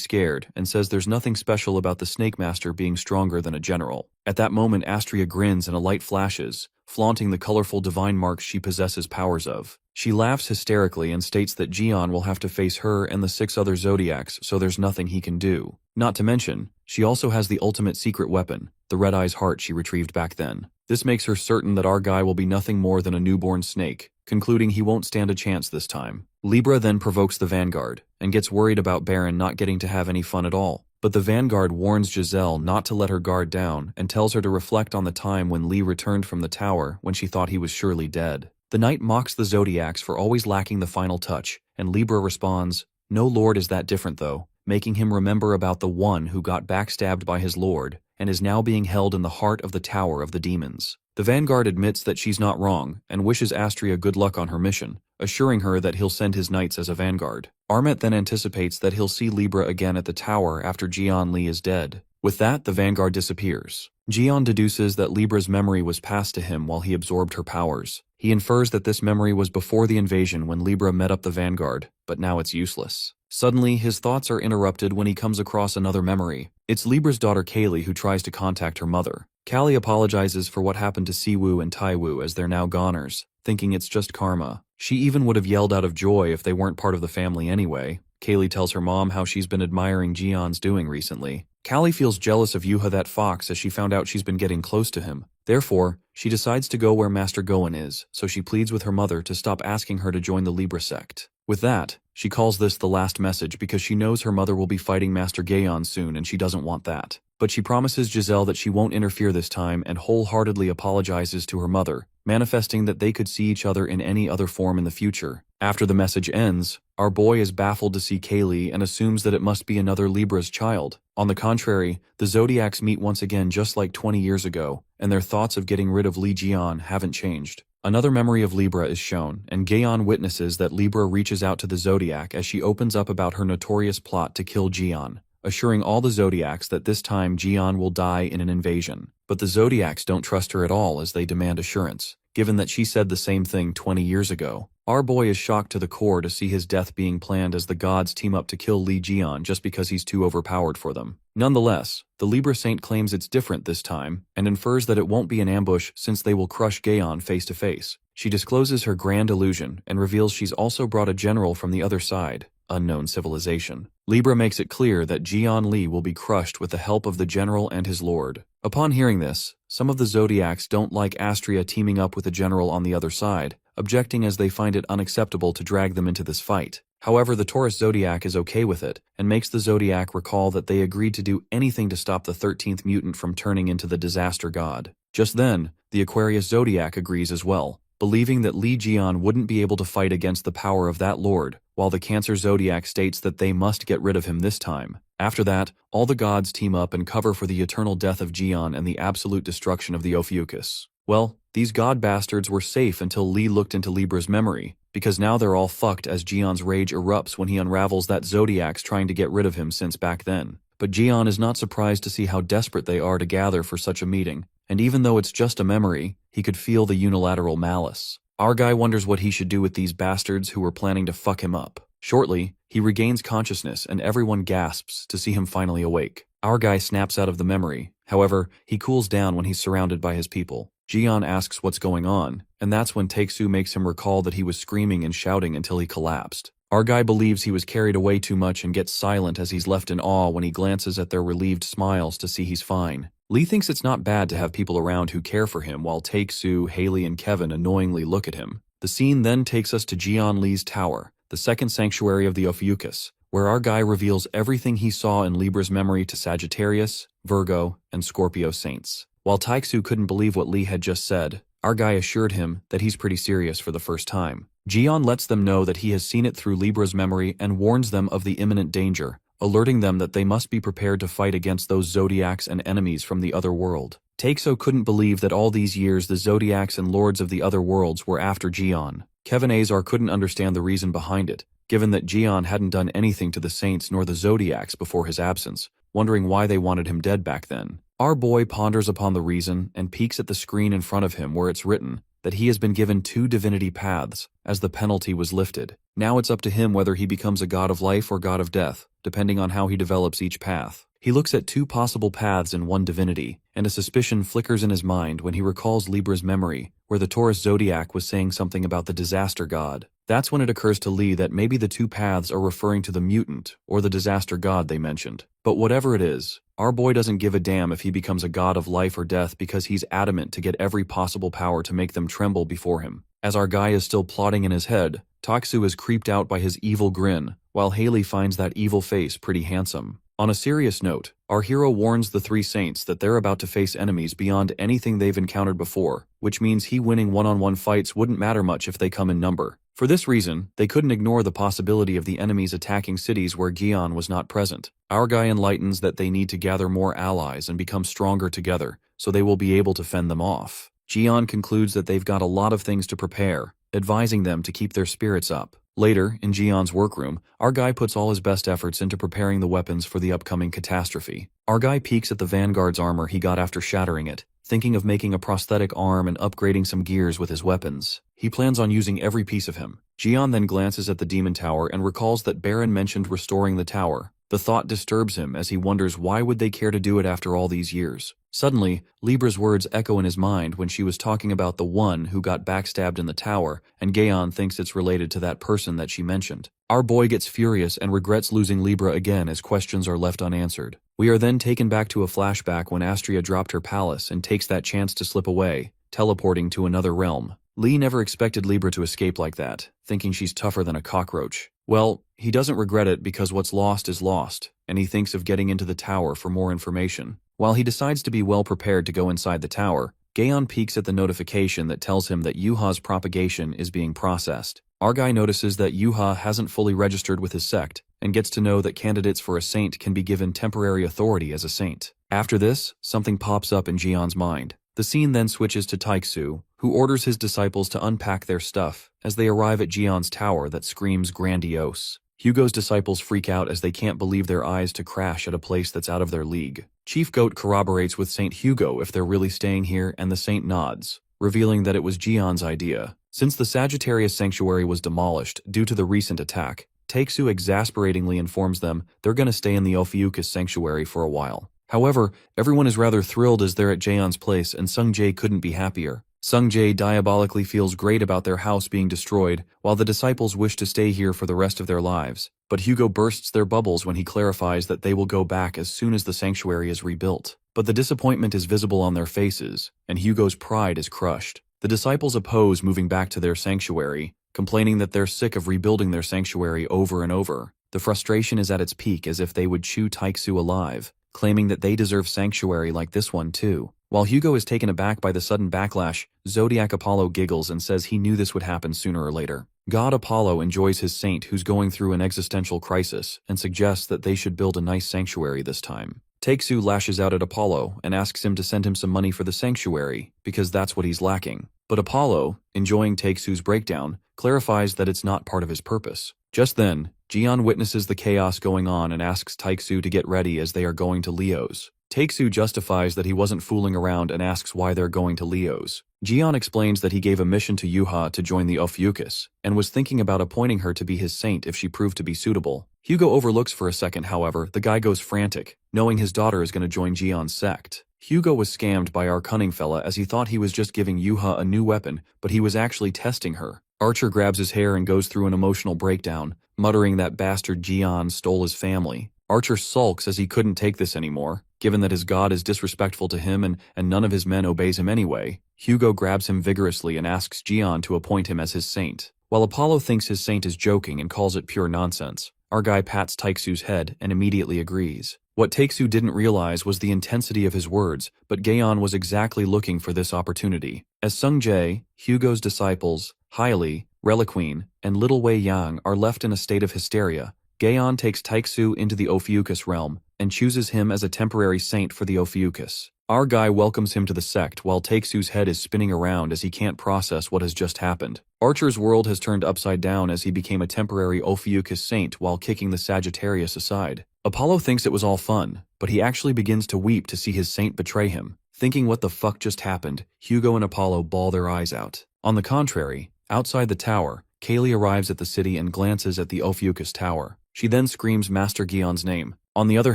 scared, and says there's nothing special about the Snake Master being stronger than a general. At that moment, Astria grins and a light flashes, flaunting the colorful divine marks she possesses powers of. She laughs hysterically and states that Jian will have to face her and the 6 other Zodiacs, so there's nothing he can do. Not to mention, she also has the ultimate secret weapon, the Red Eye's heart she retrieved back then. This makes her certain that our guy will be nothing more than a newborn snake, concluding he won't stand a chance this time. Libra then provokes the Vanguard, and gets worried about Baron not getting to have any fun at all. But the Vanguard warns Giselle not to let her guard down and tells her to reflect on the time when Lee returned from the tower when she thought he was surely dead. The knight mocks the Zodiacs for always lacking the final touch, and Libra responds, "No lord is that different though," making him remember about the one who got backstabbed by his lord and is now being held in the heart of the Tower of the Demons. The Vanguard admits that she's not wrong and wishes Astria good luck on her mission, assuring her that he'll send his knights as a vanguard. Armet then anticipates that he'll see Libra again at the tower after Jian Li is dead. With that, the Vanguard disappears. Jian deduces that Libra's memory was passed to him while he absorbed her powers. He infers that this memory was before the invasion when Libra met up the Vanguard, but now it's useless. Suddenly, his thoughts are interrupted when he comes across another memory. It's Libra's daughter Kaylee who tries to contact her mother. Callie apologizes for what happened to Siwoo and Taiwoo as they're now goners, thinking it's just karma. She even would have yelled out of joy if they weren't part of the family anyway. Kaylee tells her mom how she's been admiring Jian's doing recently. Callie feels jealous of Yuha that fox as she found out she's been getting close to him. Therefore, she decides to go where Master Goen is, so she pleads with her mother to stop asking her to join the Libra sect. With that, she calls this the last message because she knows her mother will be fighting Master Gaon soon and she doesn't want that. But she promises Giselle that she won't interfere this time and wholeheartedly apologizes to her mother, manifesting that they could see each other in any other form in the future. After the message ends, our boy is baffled to see Kaylee and assumes that it must be another Libra's child. On the contrary, the Zodiacs meet once again just like 20 years ago, and their thoughts of getting rid of Li Jian haven't changed. Another memory of Libra is shown, and Gaon witnesses that Libra reaches out to the Zodiac as she opens up about her notorious plot to kill Jian, assuring all the Zodiacs that this time Jian will die in an invasion. But the Zodiacs don't trust her at all as they demand assurance, given that she said the same thing 20 years ago. Our boy is shocked to the core to see his death being planned as the gods team up to kill Li Jian just because he's too overpowered for them. Nonetheless, the Libra Saint claims it's different this time, and infers that it won't be an ambush since they will crush Gaon face to face. She discloses her grand illusion and reveals she's also brought a general from the other side, unknown civilization. Libra makes it clear that Jian Li will be crushed with the help of the general and his lord. Upon hearing this, some of the Zodiacs don't like Astria teaming up with a general on the other side, objecting as they find it unacceptable to drag them into this fight. However, the Taurus Zodiac is okay with it, and makes the Zodiac recall that they agreed to do anything to stop the 13th mutant from turning into the disaster god. Just then, the Aquarius Zodiac agrees as well, believing that Li Jian wouldn't be able to fight against the power of that lord, while the Cancer Zodiac states that they must get rid of him this time. After that, all the gods team up and cover for the eternal death of Jian and the absolute destruction of the Ophiuchus. Well, these god bastards were safe until Li looked into Libra's memory, because now they're all fucked as Jian's rage erupts when he unravels that Zodiac's trying to get rid of him since back then. But Jian is not surprised to see how desperate they are to gather for such a meeting, and even though it's just a memory, he could feel the unilateral malice. Our guy wonders what he should do with these bastards who were planning to fuck him up. Shortly, he regains consciousness and everyone gasps to see him finally awake. Our guy snaps out of the memory, however, he cools down when he's surrounded by his people. Jian asks what's going on, and that's when Taeksu makes him recall that he was screaming and shouting until he collapsed. Our guy believes he was carried away too much and gets silent as he's left in awe when he glances at their relieved smiles to see he's fine. Lee thinks it's not bad to have people around who care for him while Taeksu, Haley, and Kevin annoyingly look at him. The scene then takes us to Jian Li's tower, the second sanctuary of the Ophiuchus, where our guy reveals everything he saw in Libra's memory to Sagittarius, Virgo, and Scorpio saints. While Taeksu couldn't believe what Lee had just said, our guy assured him that he's pretty serious for the first time. Jian lets them know that he has seen it through Libra's memory and warns them of the imminent danger, alerting them that they must be prepared to fight against those Zodiacs and enemies from the other world. Taeksu couldn't believe that all these years the Zodiacs and lords of the other worlds were after Jian. Kevin Azar couldn't understand the reason behind it, given that Jian hadn't done anything to the Saints nor the Zodiacs before his absence, wondering why they wanted him dead back then. Our boy ponders upon the reason and peeks at the screen in front of him where it's written that he has been given 2 divinity paths as the penalty was lifted. Now it's up to him whether he becomes a god of life or god of death, depending on how he develops each path. He looks at 2 possible paths in one divinity, and a suspicion flickers in his mind when he recalls Libra's memory, where the Taurus Zodiac was saying something about the disaster god. That's when it occurs to Lee that maybe the 2 paths are referring to the mutant or the disaster god they mentioned. But whatever it is, our boy doesn't give a damn if he becomes a god of life or death because he's adamant to get every possible power to make them tremble before him. As our guy is still plotting in his head, Taeksu is creeped out by his evil grin, while Haley finds that evil face pretty handsome. On a serious note, our hero warns the 3 saints that they're about to face enemies beyond anything they've encountered before, which means he winning one-on-one fights wouldn't matter much if they come in number. For this reason, they couldn't ignore the possibility of the enemies attacking cities where Gion was not present. Our guy enlightens that they need to gather more allies and become stronger together, so they will be able to fend them off. Gion concludes that they've got a lot of things to prepare, advising them to keep their spirits up. Later, in Gion's workroom, our guy puts all his best efforts into preparing the weapons for the upcoming catastrophe. Our guy peeks at the Vanguard's armor he got after shattering it, thinking of making a prosthetic arm and upgrading some gears with his weapons. He plans on using every piece of him. Gion then glances at the Demon Tower and recalls that Baron mentioned restoring the tower. The thought disturbs him as he wonders why would they care to do it after all these years. Suddenly, Libra's words echo in his mind when she was talking about the one who got backstabbed in the tower, and Gaon thinks it's related to that person that she mentioned. Our boy gets furious and regrets losing Libra again as questions are left unanswered. We are then taken back to a flashback when Astria dropped her palace and takes that chance to slip away, teleporting to another realm. Lee never expected Libra to escape like that, thinking she's tougher than a cockroach. Well, he doesn't regret it because what's lost is lost, and he thinks of getting into the tower for more information. While he decides to be well prepared to go inside the tower, Gaon peeks at the notification that tells him that Yuha's propagation is being processed. Our guy notices that Yuha hasn't fully registered with his sect, and gets to know that candidates for a saint can be given temporary authority as a saint. After this, something pops up in Jian's mind. The scene then switches to Taixu, who orders his disciples to unpack their stuff as they arrive at Jian's tower that screams grandiose. Hugo's disciples freak out as they can't believe their eyes to crash at a place that's out of their league. Chief Goat corroborates with Saint Hugo if they're really staying here, and the saint nods, revealing that it was Jian's idea. Since the Sagittarius sanctuary was demolished due to the recent attack, Taixu exasperatingly informs them they're going to stay in the Ophiuchus sanctuary for a while. However, everyone is rather thrilled as they're at Jaeon's place, and Sung Jae couldn't be happier. Sung Jae diabolically feels great about their house being destroyed, while the disciples wish to stay here for the rest of their lives. But Hugo bursts their bubbles when he clarifies that they will go back as soon as the sanctuary is rebuilt. But the disappointment is visible on their faces, and Hugo's pride is crushed. The disciples oppose moving back to their sanctuary, complaining that they're sick of rebuilding their sanctuary over and over. The frustration is at its peak, as if they would chew Taixu alive, claiming that they deserve sanctuary like this one too. While Hugo is taken aback by the sudden backlash, Zodiac Apollo giggles and says he knew this would happen sooner or later. God Apollo enjoys his saint who's going through an existential crisis and suggests that they should build a nice sanctuary this time. Taixu lashes out at Apollo and asks him to send him some money for the sanctuary, because that's what he's lacking. But Apollo, enjoying Taixu's breakdown, clarifies that it's not part of his purpose. Just then, Jian witnesses the chaos going on and asks Taixu to get ready as they are going to Leo's. Taixu justifies that he wasn't fooling around and asks why they're going to Leo's. Jian explains that he gave a mission to Yuha to join the Ophiuchus, and was thinking about appointing her to be his saint if she proved to be suitable. Hugo overlooks for a second, however, the guy goes frantic, knowing his daughter is going to join Jian's sect. Hugo was scammed by our cunning fella as he thought he was just giving Yuha a new weapon, but he was actually testing her. Archer grabs his hair and goes through an emotional breakdown, muttering that bastard Jian stole his family. Archer sulks as he couldn't take this anymore, given that his god is disrespectful to him and none of his men obeys him anyway. Hugo grabs him vigorously and asks Jian to appoint him as his saint. While Apollo thinks his saint is joking and calls it pure nonsense, our guy pats Taixu's head and immediately agrees. What Taixu didn't realize was the intensity of his words, but Gaon was exactly looking for this opportunity. As Sung Jae, Hugo's disciples, Hailey, Reliquine, and Little Wei Yang are left in a state of hysteria, Gaon takes Taixu into the Ophiuchus realm and chooses him as a temporary saint for the Ophiuchus. Our guy welcomes him to the sect while Taixu's head is spinning around as he can't process what has just happened. Archer's world has turned upside down as he became a temporary Ophiuchus saint while kicking the Sagittarius aside. Apollo thinks it was all fun, but he actually begins to weep to see his saint betray him. Thinking what the fuck just happened, Hugo and Apollo bawl their eyes out. On the contrary, outside the tower, Kaylee arrives at the city and glances at the Ophiuchus tower. She then screams Master Gion's name. On the other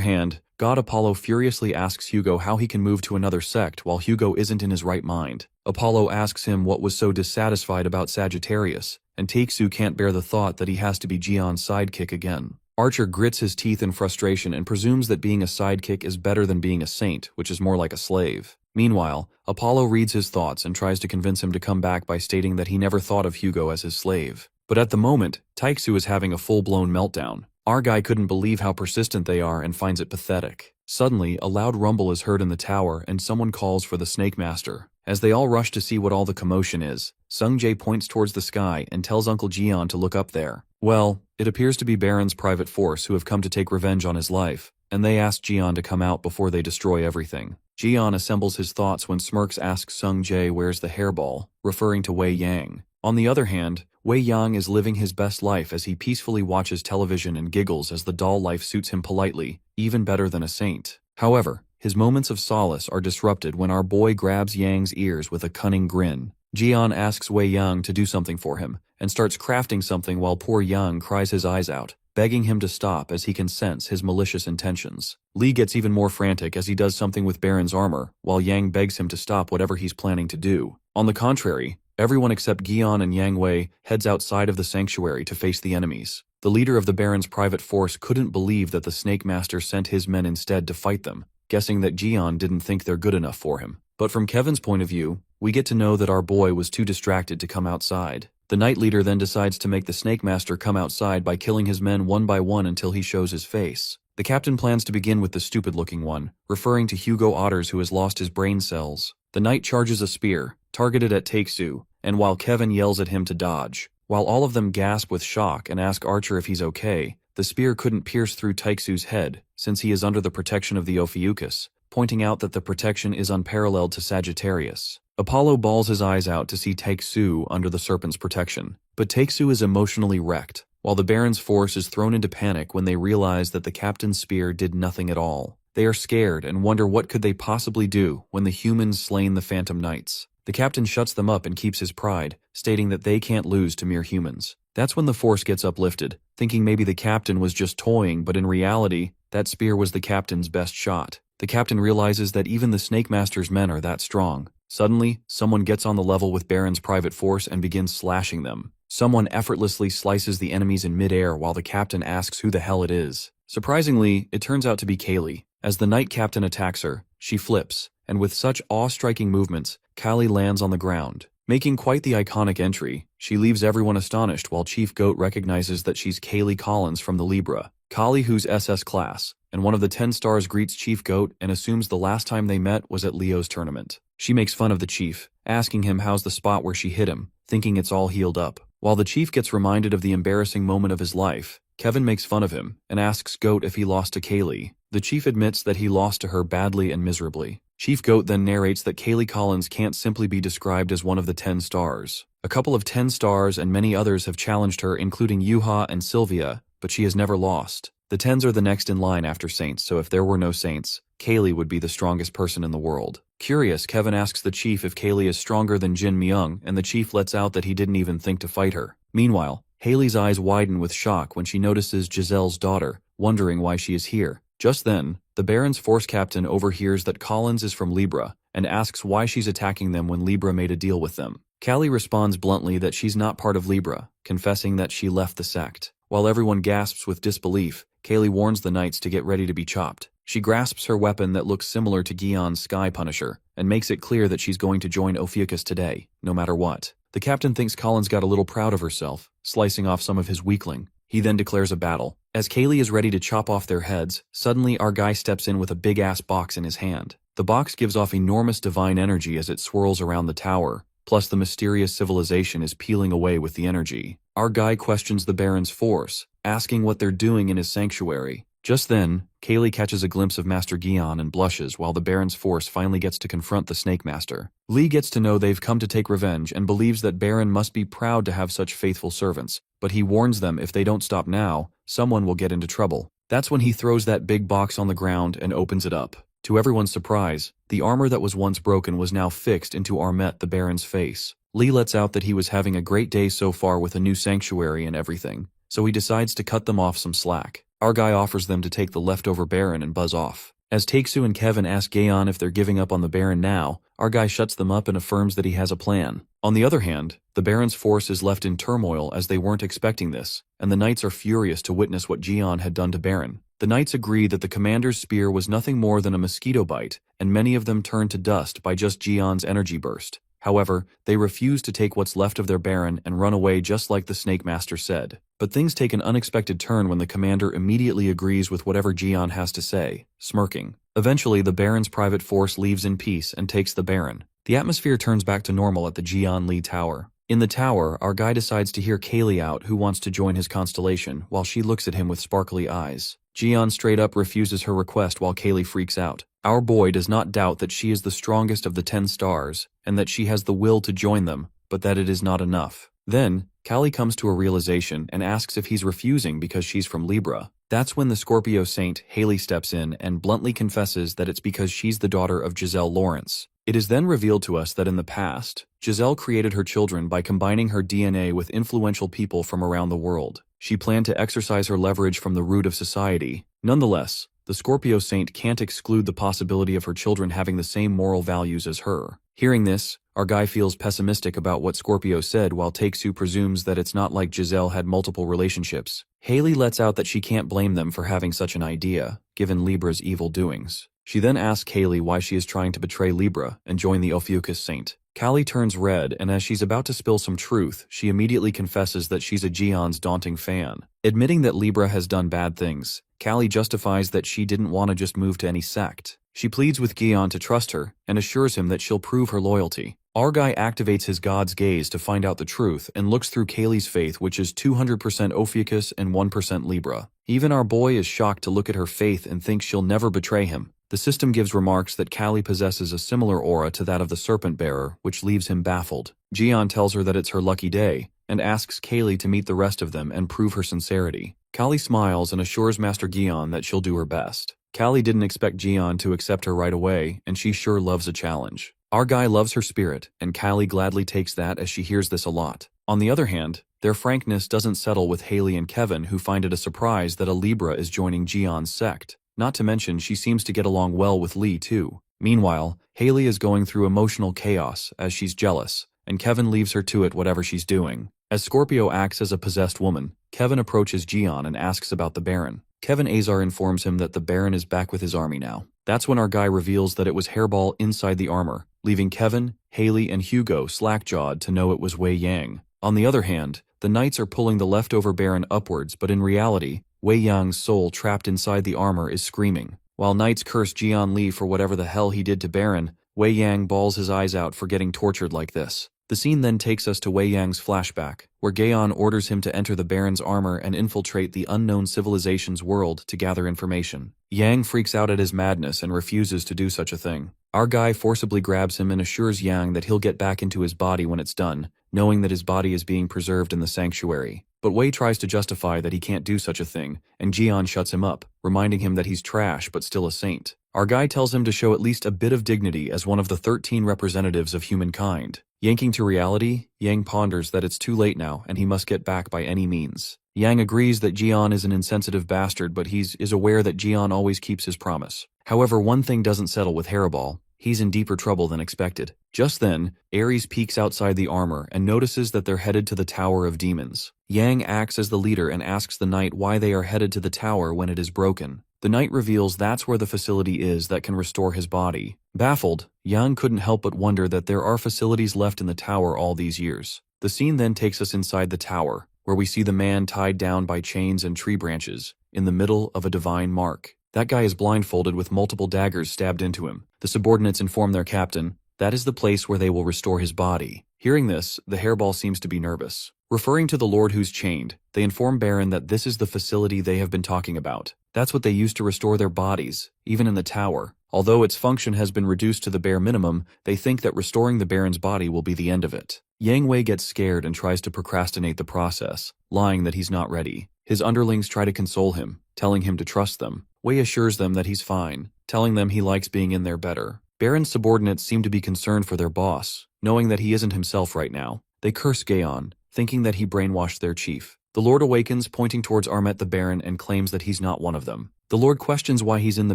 hand, God Apollo furiously asks Hugo how he can move to another sect while Hugo isn't in his right mind. Apollo asks him what was so dissatisfied about Sagittarius, and Taixu can't bear the thought that he has to be Gion's sidekick again. Archer grits his teeth in frustration and presumes that being a sidekick is better than being a saint, which is more like a slave. Meanwhile, Apollo reads his thoughts and tries to convince him to come back by stating that he never thought of Hugo as his slave. But at the moment, Taixu is having a full-blown meltdown. Our guy couldn't believe how persistent they are and finds it pathetic. Suddenly, a loud rumble is heard in the tower and someone calls for the Snake Master. As they all rush to see what all the commotion is, Sung Jae points towards the sky and tells Uncle Jian to look up there. Well, it appears to be Baron's private force who have come to take revenge on his life, and they ask Jian to come out before they destroy everything. Jian assembles his thoughts when Smirks asks Sung Jae where's the hairball, referring to Wei Yang. On the other hand, Wei Yang is living his best life as he peacefully watches television and giggles as the doll life suits him politely, even better than a saint. However, his moments of solace are disrupted when our boy grabs Yang's ears with a cunning grin. Jian asks Wei Yang to do something for him, and starts crafting something while poor Yang cries his eyes out, begging him to stop as he can sense his malicious intentions. Lee gets even more frantic as he does something with Baron's armor, while Yang begs him to stop whatever he's planning to do. On the contrary, everyone except Gion and Yang Wei heads outside of the sanctuary to face the enemies. The leader of the Baron's private force couldn't believe that the Snake Master sent his men instead to fight them, guessing that Jian didn't think they're good enough for him. But from Kevin's point of view, we get to know that our boy was too distracted to come outside. The Knight Leader then decides to make the Snake Master come outside by killing his men one by one until he shows his face. The captain plans to begin with the stupid-looking one, referring to Hugo Otters who has lost his brain cells. The Knight charges a spear, targeted at Takesu, and while Kevin yells at him to dodge. While all of them gasp with shock and ask Archer if he's okay, the spear couldn't pierce through Takesu's head, since he is under the protection of the Ophiuchus, pointing out that the protection is unparalleled to Sagittarius. Apollo bawls his eyes out to see Takesu under the serpent's protection, but Takesu is emotionally wrecked, while the Baron's force is thrown into panic when they realize that the captain's spear did nothing at all. They are scared and wonder what could they possibly do when the humans slain the Phantom Knights. The captain shuts them up and keeps his pride, stating that they can't lose to mere humans. That's when the force gets uplifted, thinking maybe the captain was just toying, but in reality, that spear was the captain's best shot. The captain realizes that even the Snake Master's men are that strong. Suddenly, someone gets on the level with Baron's private force and begins slashing them. Someone effortlessly slices the enemies in midair while the captain asks who the hell it is. Surprisingly, it turns out to be Kaylee. As the Knight Captain attacks her, she flips, and with such awe-striking movements, Kali lands on the ground. Making quite the iconic entry, she leaves everyone astonished while Chief Goat recognizes that she's Kaylee Collins from the Libra. Kali, who's SS class, and one of the 10 stars, greets Chief Goat and assumes the last time they met was at Leo's tournament. She makes fun of the Chief, asking him how's the spot where she hit him, thinking it's all healed up. While the Chief gets reminded of the embarrassing moment of his life, Kevin makes fun of him and asks Goat if he lost to Kaylee. The Chief admits that he lost to her badly and miserably. Chief Goat then narrates that Kaylee Collins can't simply be described as one of the 10 stars. A couple of 10 stars and many others have challenged her, including Yuha and Sylvia, but she has never lost. The 10s are the next in line after Saints, so if there were no Saints, Kaylee would be the strongest person in the world. Curious, Kevin asks the Chief if Kaylee is stronger than Jin Myung, and the Chief lets out that he didn't even think to fight her. Meanwhile, Haley's eyes widen with shock when she notices Giselle's daughter, wondering why she is here. Just then, the Baron's force captain overhears that Collins is from Libra, and asks why she's attacking them when Libra made a deal with them. Callie responds bluntly that she's not part of Libra, confessing that she left the sect. While everyone gasps with disbelief, Kaylee warns the knights to get ready to be chopped. She grasps her weapon that looks similar to Gion's Sky Punisher, and makes it clear that she's going to join Ophiuchus today, no matter what. The captain thinks Collins got a little proud of herself, slicing off some of his weakling. He then declares a battle. As Kaylee is ready to chop off their heads, suddenly our guy steps in with a big-ass box in his hand. The box gives off enormous divine energy as it swirls around the tower, plus the mysterious civilization is peeling away with the energy. Our guy questions the Baron's force, asking what they're doing in his sanctuary. Just then, Kaylee catches a glimpse of Master Gion and blushes while the Baron's force finally gets to confront the Snake Master. Lee gets to know they've come to take revenge and believes that Baron must be proud to have such faithful servants, but he warns them if they don't stop now, someone will get into trouble. That's when he throws that big box on the ground and opens it up. To everyone's surprise, the armor that was once broken was now fixed into Armet the Baron's face. Lee lets out that he was having a great day so far with a new sanctuary and everything, so he decides to cut them off some slack. Our guy offers them to take the leftover Baron and buzz off. As Takesu and Kevin ask Gaon if they're giving up on the Baron now, our guy shuts them up and affirms that he has a plan. On the other hand, the Baron's force is left in turmoil as they weren't expecting this, and the knights are furious to witness what Gion had done to Baron. The knights agree that the commander's spear was nothing more than a mosquito bite, and many of them turn to dust by just Gion's energy burst. However, they refuse to take what's left of their Baron and run away just like the Snake Master said. But things take an unexpected turn when the commander immediately agrees with whatever Gion has to say, smirking. Eventually, the Baron's private force leaves in peace and takes the Baron. The atmosphere turns back to normal at the Gion Lee Tower. In the tower, our guy decides to hear Kaylee out, who wants to join his constellation, while she looks at him with sparkly eyes. Gion straight up refuses her request while Kaylee freaks out. Our boy does not doubt that she is the strongest of the 10 stars, and that she has the will to join them, but that it is not enough. Then, Callie comes to a realization and asks if he's refusing because she's from Libra. That's when the Scorpio Saint, Haley, steps in and bluntly confesses that it's because she's the daughter of Giselle Lawrence. It is then revealed to us that in the past, Giselle created her children by combining her DNA with influential people from around the world. She planned to exercise her leverage from the root of society. Nonetheless, the Scorpio Saint can't exclude the possibility of her children having the same moral values as her. Hearing this, our guy feels pessimistic about what Scorpio said while Take-Su presumes that it's not like Giselle had multiple relationships. Haley lets out that she can't blame them for having such an idea, given Libra's evil doings. She then asks Haley why she is trying to betray Libra and join the Ophiuchus Saint. Callie turns red, and as she's about to spill some truth, she immediately confesses that she's a Gion's daunting fan. Admitting that Libra has done bad things, Callie justifies that she didn't want to just move to any sect. She pleads with Gion to trust her and assures him that she'll prove her loyalty. Our guy activates his god's gaze to find out the truth and looks through Kaylee's faith, which is 200% Ophiuchus and 1% Libra. Even our boy is shocked to look at her faith and thinks she'll never betray him. The system gives remarks that Callie possesses a similar aura to that of the Serpent Bearer, which leaves him baffled. Gion tells her that it's her lucky day and asks Kaylee to meet the rest of them and prove her sincerity. Callie smiles and assures Master Gion that she'll do her best. Callie didn't expect Gion to accept her right away, and she sure loves a challenge. Our guy loves her spirit, and Callie gladly takes that as she hears this a lot. On the other hand, their frankness doesn't settle with Haley and Kevin, who find it a surprise that a Libra is joining Gion's sect. Not to mention, she seems to get along well with Lee too. Meanwhile, Haley is going through emotional chaos as she's jealous, and Kevin leaves her to it whatever she's doing. As Scorpio acts as a possessed woman, Kevin approaches Gion and asks about the Baron. Kevin Azar informs him that the Baron is back with his army now. That's when our guy reveals that it was Hairball inside the armor, leaving Kevin, Haley, and Hugo slack-jawed to know it was Wei Yang. On the other hand, the Knights are pulling the leftover Baron upwards, but in reality, Wei Yang's soul trapped inside the armor is screaming. While Knights curse Jian Li for whatever the hell he did to Baron, Wei Yang bawls his eyes out for getting tortured like this. The scene then takes us to Wei Yang's flashback, where Gaon orders him to enter the Baron's armor and infiltrate the unknown civilization's world to gather information. Yang freaks out at his madness and refuses to do such a thing. Our guy forcibly grabs him and assures Yang that he'll get back into his body when it's done, knowing that his body is being preserved in the sanctuary. But Wei tries to justify that he can't do such a thing, and Jian shuts him up, reminding him that he's trash but still a saint. Our guy tells him to show at least a bit of dignity as one of the 13 representatives of humankind. Yanking to reality, Yang ponders that it's too late now and he must get back by any means. Yang agrees that Jian is an insensitive bastard, but is aware that Jian always keeps his promise. However, one thing doesn't settle with Hairball. He's in deeper trouble than expected. Just then, Ares peeks outside the armor and notices that they're headed to the Tower of Demons. Yang acts as the leader and asks the knight why they are headed to the tower when it is broken. The knight reveals that's where the facility is that can restore his body. Baffled, Yang couldn't help but wonder that there are facilities left in the tower all these years. The scene then takes us inside the tower, where we see the man tied down by chains and tree branches, in the middle of a divine mark. That guy is blindfolded with multiple daggers stabbed into him. The subordinates inform their captain that is the place where they will restore his body. Hearing this, the Hairball seems to be nervous. Referring to the Lord who's chained, they inform Baron that this is the facility they have been talking about. That's what they use to restore their bodies, even in the tower. Although its function has been reduced to the bare minimum, they think that restoring the Baron's body will be the end of it. Yang Wei gets scared and tries to procrastinate the process, lying that he's not ready. His underlings try to console him, telling him to trust them. Wei assures them that he's fine, telling them he likes being in there better. Baron's subordinates seem to be concerned for their boss, knowing that he isn't himself right now. They curse Gaon, thinking that he brainwashed their chief. The Lord awakens, pointing towards Armet the Baron, and claims that he's not one of them. The Lord questions why he's in the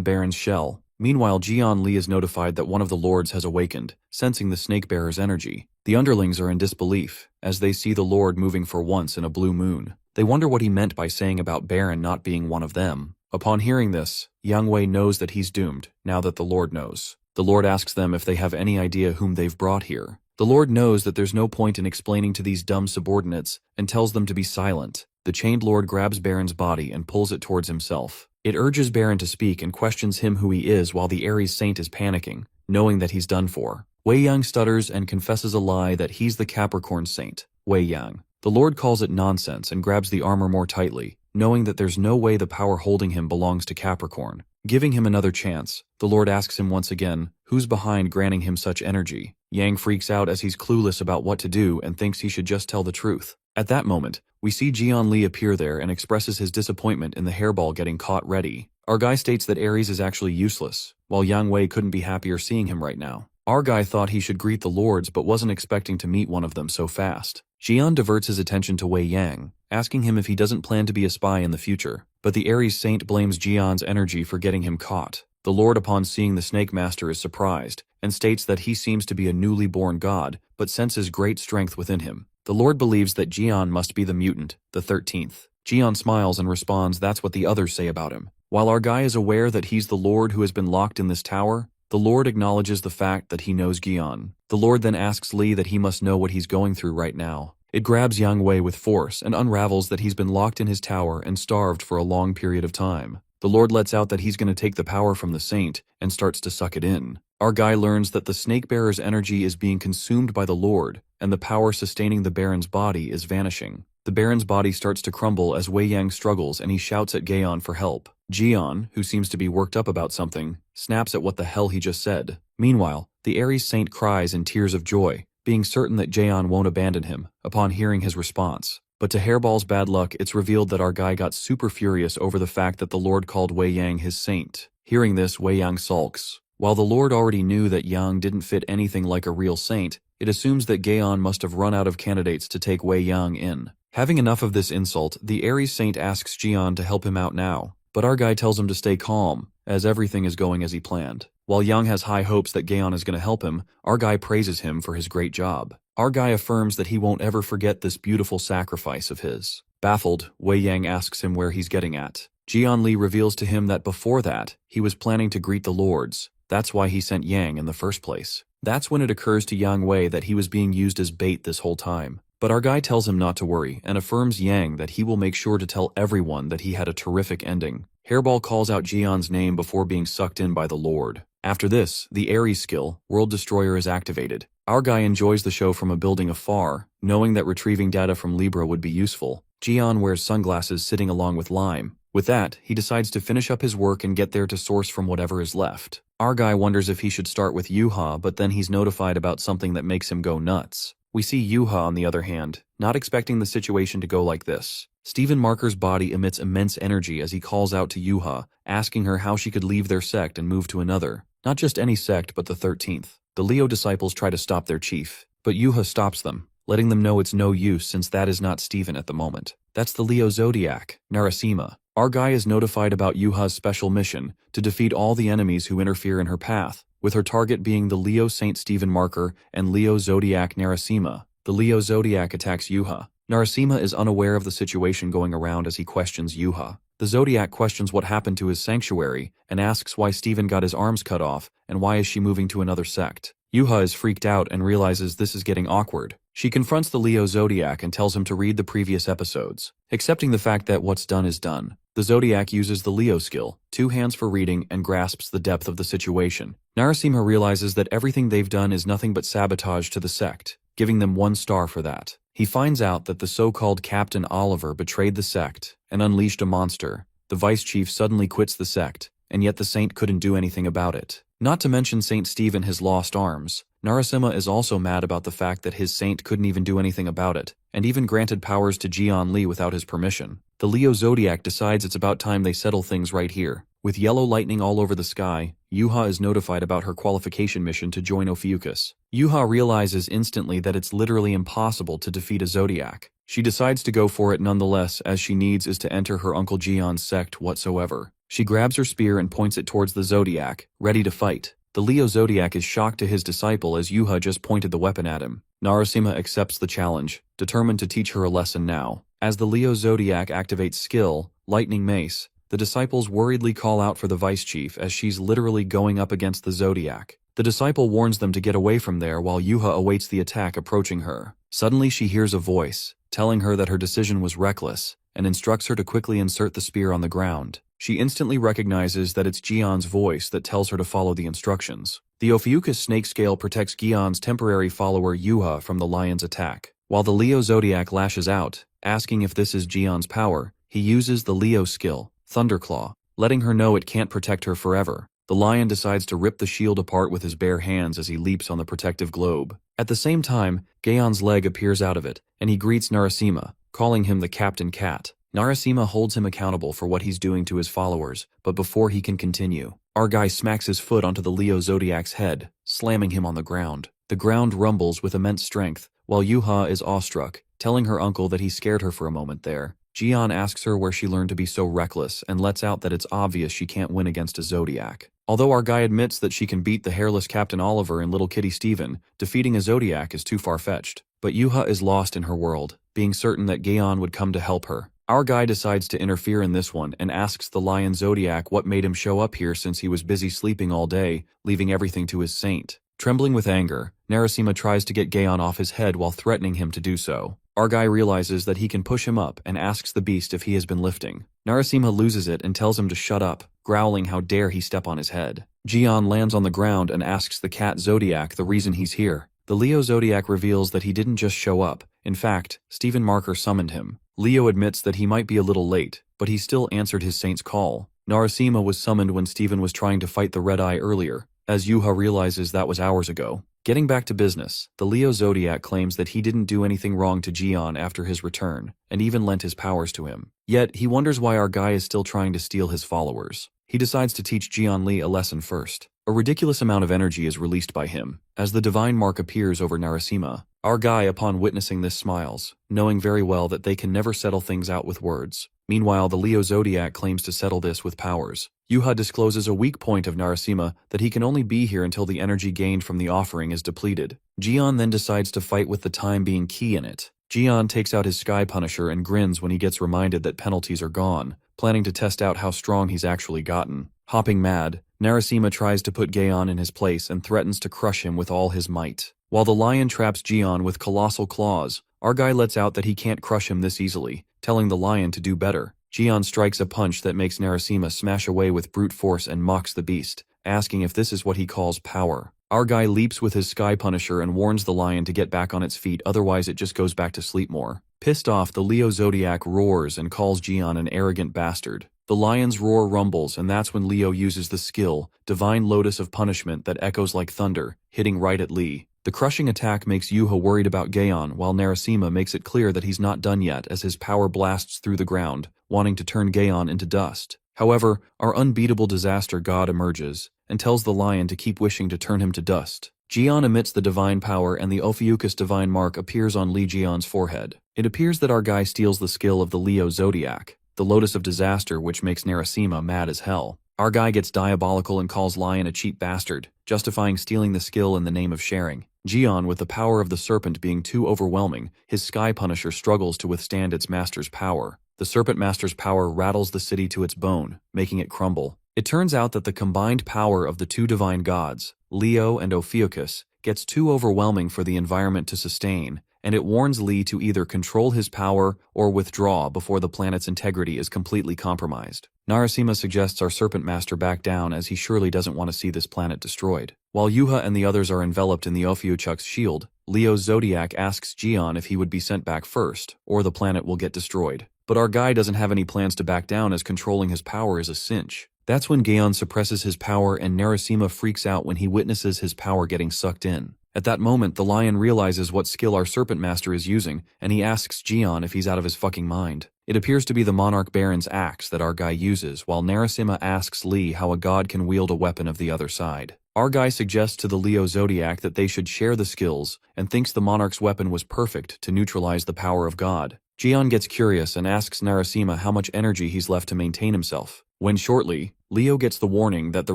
Baron's shell. Meanwhile, Jian Li is notified that one of the Lords has awakened, sensing the Snake-Bearer's energy. The underlings are in disbelief, as they see the Lord moving for once in a blue moon. They wonder what he meant by saying about Baron not being one of them. Upon hearing this, Yang Wei knows that he's doomed, now that the Lord knows. The Lord asks them if they have any idea whom they've brought here. The Lord knows that there's no point in explaining to these dumb subordinates and tells them to be silent. The chained Lord grabs Baron's body and pulls it towards himself. It urges Baron to speak and questions him who he is while the Ares Saint is panicking, knowing that he's done for. Wei Yang stutters and confesses a lie that he's the Capricorn Saint, Wei Yang. The Lord calls it nonsense and grabs the armor more tightly, knowing that there's no way the power holding him belongs to Capricorn. Giving him another chance, the Lord asks him once again, who's behind granting him such energy. Yang freaks out as he's clueless about what to do and thinks he should just tell the truth. At that moment, we see Jian Li appear there and expresses his disappointment in the Hairball getting caught ready. Our guy states that Ares is actually useless, while Yang Wei couldn't be happier seeing him right now. Our guy thought he should greet the Lords but wasn't expecting to meet one of them so fast. Jian diverts his attention to Wei Yang, asking him if he doesn't plan to be a spy in the future, but the Ares Saint blames Jian's energy for getting him caught. The Lord, upon seeing the Snake Master, is surprised, and states that he seems to be a newly born god, but senses great strength within him. The Lord believes that Jian must be the mutant, the 13th. Jian smiles and responds that's what the others say about him. While our guy is aware that he's the Lord who has been locked in this tower, the Lord acknowledges the fact that he knows Jian. The Lord then asks Li that he must know what he's going through right now. It grabs Yang Wei with force and unravels that he's been locked in his tower and starved for a long period of time. The Lord lets out that he's going to take the power from the saint and starts to suck it in. Our guy learns that the snake bearer's energy is being consumed by the Lord, and the power sustaining the Baron's body is vanishing. The Baron's body starts to crumble as Wei Yang struggles and he shouts at Gaon for help. Jian, who seems to be worked up about something, snaps at what the hell he just said. Meanwhile, the Ares saint cries in tears of joy, being certain that Jaeon won't abandon him, upon hearing his response. But to Hairball's bad luck, it's revealed that our guy got super furious over the fact that the Lord called Wei Yang his saint. Hearing this, Wei Yang sulks. While the Lord already knew that Yang didn't fit anything like a real saint, it assumes that Gaon must have run out of candidates to take Wei Yang in. Having enough of this insult, the Ares saint asks Jian to help him out now, but our guy tells him to stay calm, as everything is going as he planned. While Yang has high hopes that Gaon is going to help him, our guy praises him for his great job. Our guy affirms that he won't ever forget this beautiful sacrifice of his. Baffled, Wei Yang asks him where he's getting at. Jian Li reveals to him that before that, he was planning to greet the lords. That's why he sent Yang in the first place. That's when it occurs to Yang Wei that he was being used as bait this whole time. But our guy tells him not to worry and affirms Yang that he will make sure to tell everyone that he had a terrific ending. Hairball calls out Jian's name before being sucked in by the Lord. After this, the Ares skill, World Destroyer, is activated. Our guy enjoys the show from a building afar, knowing that retrieving data from Libra would be useful. Jian wears sunglasses sitting along with Lime. With that, he decides to finish up his work and get there to source from whatever is left. Our guy wonders if he should start with Yuha, but then he's notified about something that makes him go nuts. We see Yuha, on the other hand, not expecting the situation to go like this. Stephen Marker's body emits immense energy as he calls out to Yuha, asking her how she could leave their sect and move to another. Not just any sect, but the 13th. The Leo disciples try to stop their chief, but Yuha stops them, letting them know it's no use since that is not Stephen at the moment. That's the Leo Zodiac, Narasimha. Our guy is notified about Yuha's special mission, to defeat all the enemies who interfere in her path, with her target being the Leo Saint Stephen Marker and Leo Zodiac Narasimha. The Leo Zodiac attacks Yuha. Narasimha is unaware of the situation going around as he questions Yuha. The Zodiac questions what happened to his sanctuary and asks why Stephen got his arms cut off and why is she moving to another sect. Yuha is freaked out and realizes this is getting awkward. She confronts the Leo Zodiac and tells him to read the previous episodes. Accepting the fact that what's done is done, the Zodiac uses the Leo skill, 2 hands for reading, and grasps the depth of the situation. Narasimha realizes that everything they've done is nothing but sabotage to the sect, giving them 1 star for that. He finds out that the so-called Captain Oliver betrayed the sect and unleashed a monster. The vice chief suddenly quits the sect, and yet the saint couldn't do anything about it. Not to mention Saint Stephen has lost arms. Narasimha is also mad about the fact that his saint couldn't even do anything about it, and even granted powers to Jian Li without his permission. The Leo Zodiac decides it's about time they settle things right here. With yellow lightning all over the sky, Yuha is notified about her qualification mission to join Ophiuchus. Yuha realizes instantly that it's literally impossible to defeat a Zodiac. She decides to go for it nonetheless, as she needs is to enter her Uncle Jian's sect whatsoever. She grabs her spear and points it towards the Zodiac, ready to fight. The Leo Zodiac is shocked to his disciple as Yuha just pointed the weapon at him. Narasimha accepts the challenge, determined to teach her a lesson now. As the Leo Zodiac activates skill, Lightning Mace, the disciples worriedly call out for the vice chief as she's literally going up against the Zodiac. The disciple warns them to get away from there while Yuha awaits the attack approaching her. Suddenly she hears a voice, telling her that her decision was reckless, and instructs her to quickly insert the spear on the ground. She instantly recognizes that it's Jian's voice that tells her to follow the instructions. The Ophiuchus snake scale protects Gian's temporary follower Yuha from the lion's attack. While the Leo Zodiac lashes out, asking if this is Jian's power, he uses the Leo skill, Thunderclaw, letting her know it can't protect her forever. The lion decides to rip the shield apart with his bare hands as he leaps on the protective globe. At the same time, Gaon's leg appears out of it, and he greets Narasimha, calling him the Captain Cat. Narasimha holds him accountable for what he's doing to his followers, but before he can continue, our guy smacks his foot onto the Leo Zodiac's head, slamming him on the ground. The ground rumbles with immense strength, while Yuha is awestruck, telling her uncle that he scared her for a moment there. Jian asks her where she learned to be so reckless and lets out that it's obvious she can't win against a Zodiac. Although our guy admits that she can beat the hairless Captain Oliver and little kitty Steven, defeating a Zodiac is too far-fetched. But Yuha is lost in her world, being certain that Gaon would come to help her. Our guy decides to interfere in this one and asks the lion Zodiac what made him show up here since he was busy sleeping all day, leaving everything to his saint. Trembling with anger, Narasimha tries to get Gaon off his head while threatening him to do so. Our guy realizes that he can push him up and asks the beast if he has been lifting. Narasimha loses it and tells him to shut up, growling how dare he step on his head. Jian lands on the ground and asks the cat Zodiac the reason he's here. The Leo Zodiac reveals that he didn't just show up. In fact, Stephen Marker summoned him. Leo admits that he might be a little late, but he still answered his saint's call. Narasimha was summoned when Stephen was trying to fight the Red Eye earlier, as Yuha realizes that was hours ago. Getting back to business, the Leo Zodiac claims that he didn't do anything wrong to Jian after his return, and even lent his powers to him. Yet, he wonders why our guy is still trying to steal his followers. He decides to teach Jian Li a lesson first. A ridiculous amount of energy is released by him, as the divine mark appears over Narasimha. Our guy, upon witnessing this, smiles, knowing very well that they can never settle things out with words. Meanwhile, the Leo Zodiac claims to settle this with powers. Yuha discloses a weak point of Narasimha, that he can only be here until the energy gained from the offering is depleted. Jian then decides to fight with the time being key in it. Jian takes out his Sky Punisher and grins when he gets reminded that penalties are gone, planning to test out how strong he's actually gotten. Hopping mad, Narasimha tries to put Gaon in his place and threatens to crush him with all his might. While the lion traps Jian with colossal claws, our guy lets out that he can't crush him this easily, telling the lion to do better. Jian strikes a punch that makes Narasimha smash away with brute force and mocks the beast, asking if this is what he calls power. Our guy leaps with his Sky Punisher and warns the lion to get back on its feet, otherwise it just goes back to sleep more. Pissed off, the Leo Zodiac roars and calls Jian an arrogant bastard. The lion's roar rumbles, and that's when Leo uses the skill, Divine Lotus of Punishment, that echoes like thunder, hitting right at Li. The crushing attack makes Yuha worried about Gaon, while Narasimha makes it clear that he's not done yet as his power blasts through the ground, wanting to turn Gaon into dust. However, our unbeatable disaster god emerges, and tells the lion to keep wishing to turn him to dust. Jian emits the divine power and the Ophiuchus divine mark appears on Li Jian's forehead. It appears that our guy steals the skill of the Leo Zodiac, the Lotus of Disaster, which makes Narasimha mad as hell. Our guy gets diabolical and calls Lion a cheap bastard, justifying stealing the skill in the name of sharing. Jian, with the power of the serpent being too overwhelming, his Sky Punisher struggles to withstand its master's power. The Serpent Master's power rattles the city to its bone, making it crumble. It turns out that the combined power of the two divine gods, Leo and Ophiuchus, gets too overwhelming for the environment to sustain, and it warns Li to either control his power or withdraw before the planet's integrity is completely compromised. Narasimha suggests our Serpent Master back down, as he surely doesn't want to see this planet destroyed. While Yuha and the others are enveloped in the Ophiuchuk's shield, Leo's Zodiac asks Jian if he would be sent back first, or the planet will get destroyed. But our guy doesn't have any plans to back down, as controlling his power is a cinch. That's when Gaon suppresses his power and Narasimha freaks out when he witnesses his power getting sucked in. At that moment, the lion realizes what skill our Serpent Master is using, and he asks Jian if he's out of his fucking mind. It appears to be the Monarch Baron's axe that our guy uses, while Narasimha asks Li how a god can wield a weapon of the other side. Our guy suggests to the Leo Zodiac that they should share the skills, and thinks the Monarch's weapon was perfect to neutralize the power of God. Jian gets curious and asks Narasimha how much energy he's left to maintain himself, when shortly, Leo gets the warning that the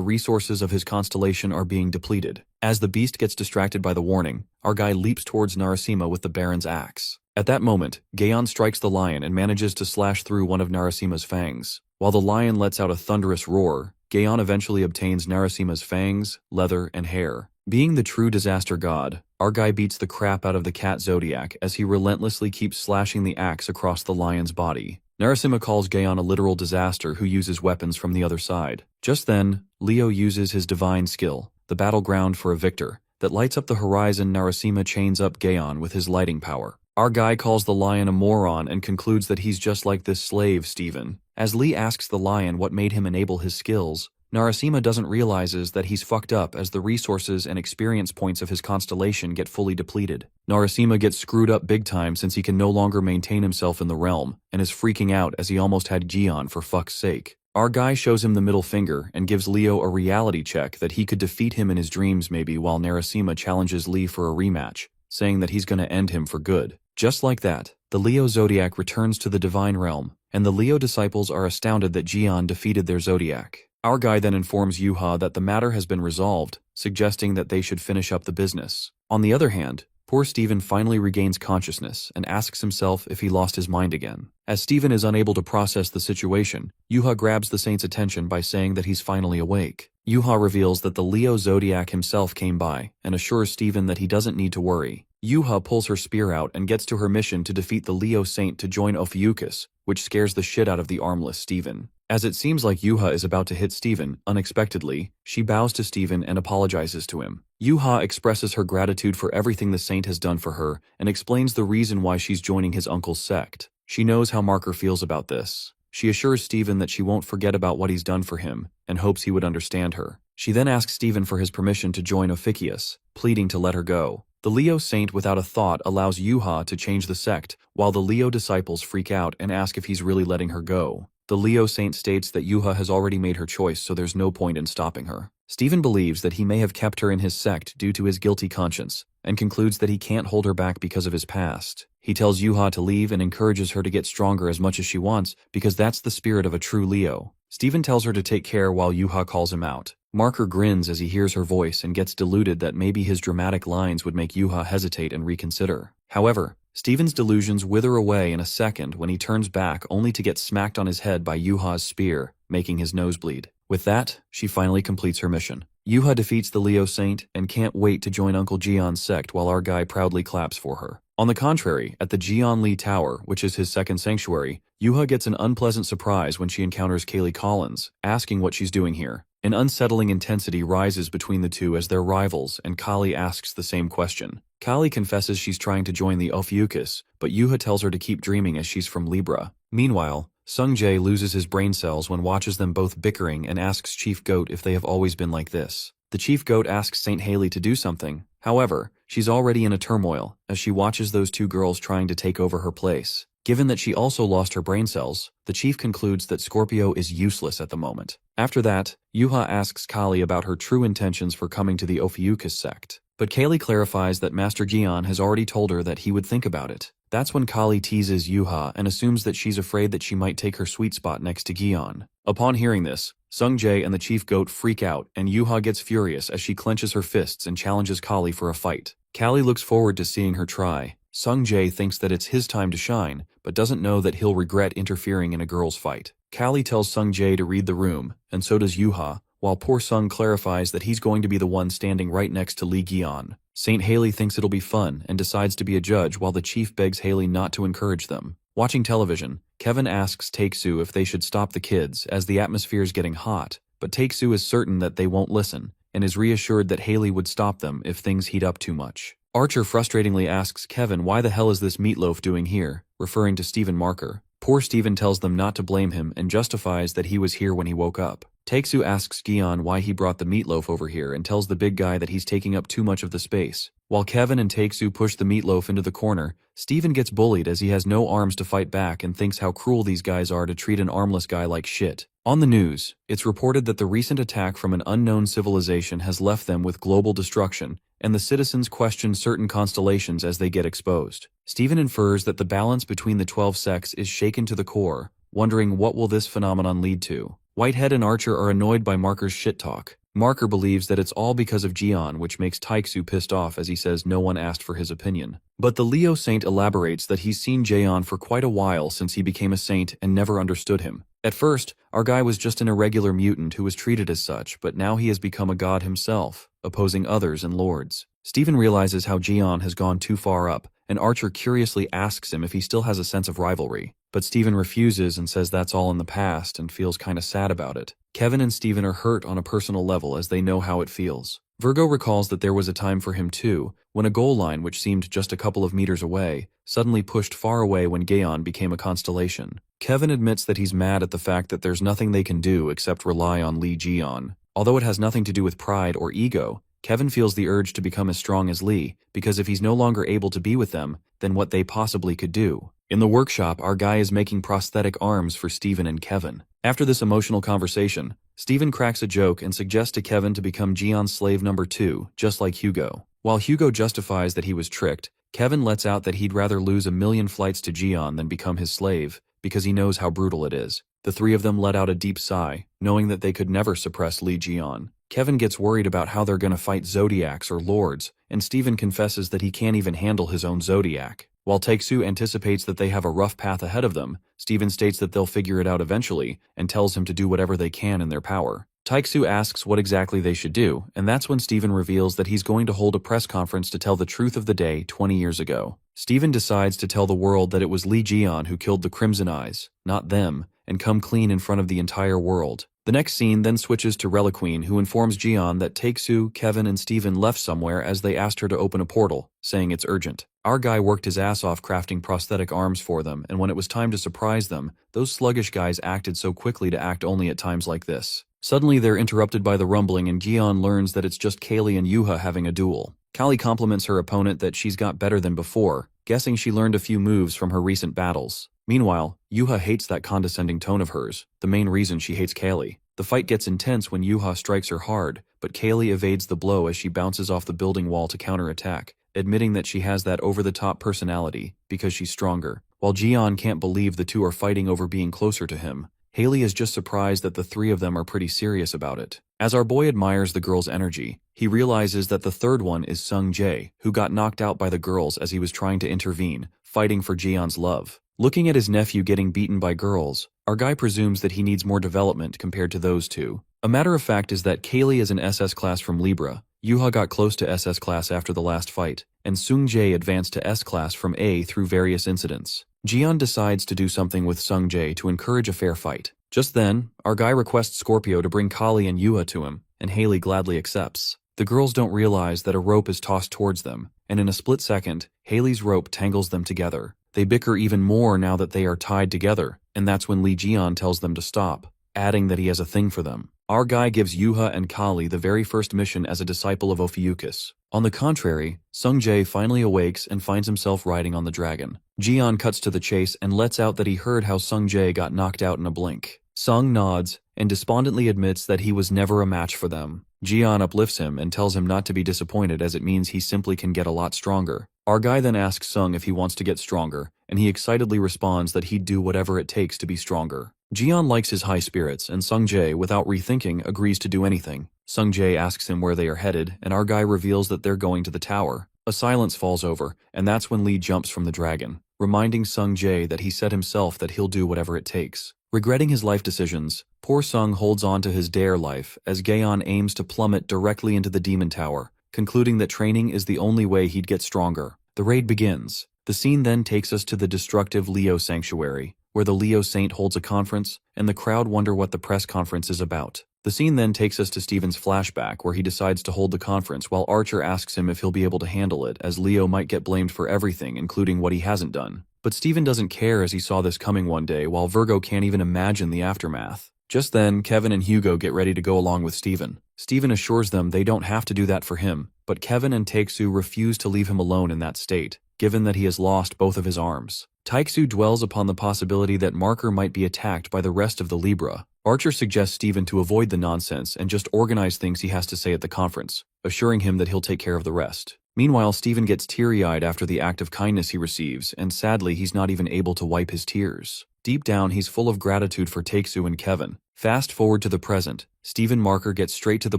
resources of his constellation are being depleted. As the beast gets distracted by the warning, our guy leaps towards Narasimha with the Baron's axe. At that moment, Gaon strikes the lion and manages to slash through one of Narasimha's fangs. While the lion lets out a thunderous roar, Gaon eventually obtains Narasimha's fangs, leather, and hair. Being the true disaster god, our guy beats the crap out of the cat Zodiac as he relentlessly keeps slashing the axe across the lion's body. Narasimha calls Gaon a literal disaster who uses weapons from the other side. Just then, Leo uses his divine skill, the battleground for a victor, that lights up the horizon. Narasimha chains up Gaon with his lighting power. Our guy calls the lion a moron and concludes that he's just like this slave, Stephen. As Li asks the lion what made him enable his skills, Narasimha doesn't realizes that he's fucked up as the resources and experience points of his constellation get fully depleted. Narasimha gets screwed up big time since he can no longer maintain himself in the realm, and is freaking out as he almost had Jian for fuck's sake. Our guy shows him the middle finger and gives Leo a reality check that he could defeat him in his dreams maybe, while Narasimha challenges Li for a rematch, saying that he's gonna end him for good. Just like that, the Leo Zodiac returns to the divine realm, and the Leo disciples are astounded that Jian defeated their Zodiac. Our guy then informs Yuha that the matter has been resolved, suggesting that they should finish up the business. On the other hand, poor Steven finally regains consciousness and asks himself if he lost his mind again. As Steven is unable to process the situation, Yuha grabs the saint's attention by saying that he's finally awake. Yuha reveals that the Leo Zodiac himself came by and assures Steven that he doesn't need to worry. Yuha pulls her spear out and gets to her mission to defeat the Leo Saint to join Ophiuchus, which scares the shit out of the armless Steven. As it seems like Yuha is about to hit Steven, unexpectedly, she bows to Steven and apologizes to him. Yuha expresses her gratitude for everything the saint has done for her and explains the reason why she's joining his uncle's sect. She knows how Marker feels about this. She assures Steven that she won't forget about what he's done for him and hopes he would understand her. She then asks Steven for his permission to join Ophiuchus, pleading to let her go. The Leo Saint without a thought allows Yuha to change the sect, while the Leo disciples freak out and ask if he's really letting her go. The Leo Saint states that Yuha has already made her choice, so there's no point in stopping her. Steven believes that he may have kept her in his sect due to his guilty conscience, and concludes that he can't hold her back because of his past. He tells Yuha to leave and encourages her to get stronger as much as she wants, because that's the spirit of a true Leo. Steven tells her to take care while Yuha calls him out. Marker grins as he hears her voice and gets deluded that maybe his dramatic lines would make Yuha hesitate and reconsider. However, Steven's delusions wither away in a second when he turns back only to get smacked on his head by Yuha's spear, making his nose bleed. With that, she finally completes her mission. Yuha defeats the Leo Saint and can't wait to join Uncle Jeon's sect while our guy proudly claps for her. On the contrary, at the Jeon Lee Tower, which is his second sanctuary, Yuha gets an unpleasant surprise when she encounters Kaylee Collins, asking what she's doing here. An unsettling intensity rises between the two as they're rivals, and Kali asks the same question. Kali confesses she's trying to join the Ophiuchus, but Yuha tells her to keep dreaming as she's from Libra. Meanwhile, Sung Jae loses his brain cells when watches them both bickering and asks Chief Goat if they have always been like this. The Chief Goat asks St. Haley to do something. However, she's already in a turmoil as she watches those two girls trying to take over her place. Given that she also lost her brain cells, the chief concludes that Scorpio is useless at the moment. After that, Yuha asks Kali about her true intentions for coming to the Ophiuchus sect. But Kaylee clarifies that Master Gion has already told her that he would think about it. That's when Kali teases Yuha and assumes that she's afraid that she might take her sweet spot next to Gion. Upon hearing this, Sung Jae and the Chief Goat freak out, and Yuha gets furious as she clenches her fists and challenges Kali for a fight. Kali looks forward to seeing her try. Sung Jae thinks that it's his time to shine, but doesn't know that he'll regret interfering in a girl's fight. Kali tells Sung Jae to read the room, and so does Yuha, while poor Sung clarifies that he's going to be the one standing right next to Lee Gion. St. Haley thinks it'll be fun and decides to be a judge while the chief begs Haley not to encourage them. Watching television, Kevin asks Taeksu if they should stop the kids as the atmosphere is getting hot, but Taeksu is certain that they won't listen, and is reassured that Haley would stop them if things heat up too much. Archer frustratingly asks Kevin why the hell is this meatloaf doing here, referring to Steven Marker. Poor Steven tells them not to blame him and justifies that he was here when he woke up. Taeksu asks Gion why he brought the meatloaf over here and tells the big guy that he's taking up too much of the space. While Kevin and Taeksu push the meatloaf into the corner, Steven gets bullied as he has no arms to fight back and thinks how cruel these guys are to treat an armless guy like shit. On the news, it's reported that the recent attack from an unknown civilization has left them with global destruction, and the citizens question certain constellations as they get exposed. Steven infers that the balance between the 12 sects is shaken to the core, wondering what will this phenomenon lead to. Whitehead and Archer are annoyed by Marker's shit talk. Marker believes that it's all because of Gion, which makes Taeksu pissed off as he says no one asked for his opinion. But the Leo Saint elaborates that he's seen Jaeon for quite a while since he became a saint and never understood him. At first, our guy was just an irregular mutant who was treated as such, but now he has become a god himself, opposing others and lords. Steven realizes how Gion has gone too far up, and Archer curiously asks him if he still has a sense of rivalry. But Steven refuses and says that's all in the past and feels kinda sad about it. Kevin and Steven are hurt on a personal level as they know how it feels. Virgo recalls that there was a time for him too, when a goal line which seemed just a couple of meters away, suddenly pushed far away when Gaon became a constellation. Kevin admits that he's mad at the fact that there's nothing they can do except rely on Lee Gion. Although it has nothing to do with pride or ego, Kevin feels the urge to become as strong as Lee, because if he's no longer able to be with them, then what they possibly could do. In the workshop, our guy is making prosthetic arms for Steven and Kevin. After this emotional conversation, Steven cracks a joke and suggests to Kevin to become Gion's slave number 2, just like Hugo. While Hugo justifies that he was tricked, Kevin lets out that he'd rather lose 1,000,000 flights to Gion than become his slave, because he knows how brutal it is. The three of them let out a deep sigh, knowing that they could never suppress Lee Jian. Kevin gets worried about how they're gonna fight Zodiacs or Lords, and Steven confesses that he can't even handle his own Zodiac. While Taeksu anticipates that they have a rough path ahead of them, Steven states that they'll figure it out eventually, and tells him to do whatever they can in their power. Taeksu asks what exactly they should do, and that's when Steven reveals that he's going to hold a press conference to tell the truth of the day 20 years ago. Steven decides to tell the world that it was Lee Jian who killed the Crimson Eyes, not them, and come clean in front of the entire world. The next scene then switches to Reliqueen, who informs Jian that Taeksu, Kevin, and Steven left somewhere as they asked her to open a portal, saying it's urgent. Our guy worked his ass off crafting prosthetic arms for them, and when it was time to surprise them, those sluggish guys acted so quickly to act only at times like this. Suddenly they're interrupted by the rumbling and Jian learns that it's just Kaylee and Yuha having a duel. Kali compliments her opponent that she's got better than before, guessing she learned a few moves from her recent battles. Meanwhile, Yuha hates that condescending tone of hers, the main reason she hates Kaylee. The fight gets intense when Yuha strikes her hard, but Kaylee evades the blow as she bounces off the building wall to counterattack, admitting that she has that over-the-top personality because she's stronger. While Jian can't believe the two are fighting over being closer to him, Haley is just surprised that the three of them are pretty serious about it. As our boy admires the girl's energy, he realizes that the third one is Sung Jae, who got knocked out by the girls as he was trying to intervene, fighting for Jian's love. Looking at his nephew getting beaten by girls, our guy presumes that he needs more development compared to those two. A matter of fact is that Kaylee is an SS class from Libra, Yuha got close to SS class after the last fight, and Sung Jae advanced to S class from A through various incidents. Jian decides to do something with Sung Jae to encourage a fair fight. Just then, our guy requests Scorpio to bring Kali and Yuha to him, and Haley gladly accepts. The girls don't realize that a rope is tossed towards them, and in a split second, Haley's rope tangles them together. They bicker even more now that they are tied together, and that's when Lee Jian tells them to stop, adding that he has a thing for them. Our guy gives Yuha and Kali the very first mission as a disciple of Ophiuchus. On the contrary, Sung Jae finally awakes and finds himself riding on the dragon. Jian cuts to the chase and lets out that he heard how Sung Jae got knocked out in a blink. Sung nods and despondently admits that he was never a match for them. Jian uplifts him and tells him not to be disappointed as it means he simply can get a lot stronger. Our guy then asks Sung if he wants to get stronger, and he excitedly responds that he'd do whatever it takes to be stronger. Jian likes his high spirits, and Sung Jae, without rethinking, agrees to do anything. Sung Jae asks him where they are headed, and our guy reveals that they're going to the tower. A silence falls over, and that's when Lee jumps from the dragon, reminding Sung Jae that he said himself that he'll do whatever it takes. Regretting his life decisions, poor Sung holds on to his dare life as Gaon aims to plummet directly into the demon tower, concluding that training is the only way he'd get stronger. The raid begins. The scene then takes us to the destructive Leo Sanctuary, where the Leo Saint holds a conference, and the crowd wonder what the press conference is about. The scene then takes us to Steven's flashback, where he decides to hold the conference while Archer asks him if he'll be able to handle it, as Leo might get blamed for everything, including what he hasn't done. But Steven doesn't care as he saw this coming one day, while Virgo can't even imagine the aftermath. Just then, Kevin and Hugo get ready to go along with Steven. Steven assures them they don't have to do that for him, but Kevin and Taeksu refuse to leave him alone in that state, given that he has lost both of his arms. Taeksu dwells upon the possibility that Marker might be attacked by the rest of the Libra. Archer suggests Steven to avoid the nonsense and just organize things he has to say at the conference, assuring him that he'll take care of the rest. Meanwhile, Steven gets teary-eyed after the act of kindness he receives, and sadly he's not even able to wipe his tears. Deep down, he's full of gratitude for Taeksu and Kevin. Fast forward to the present, Steven Marker gets straight to the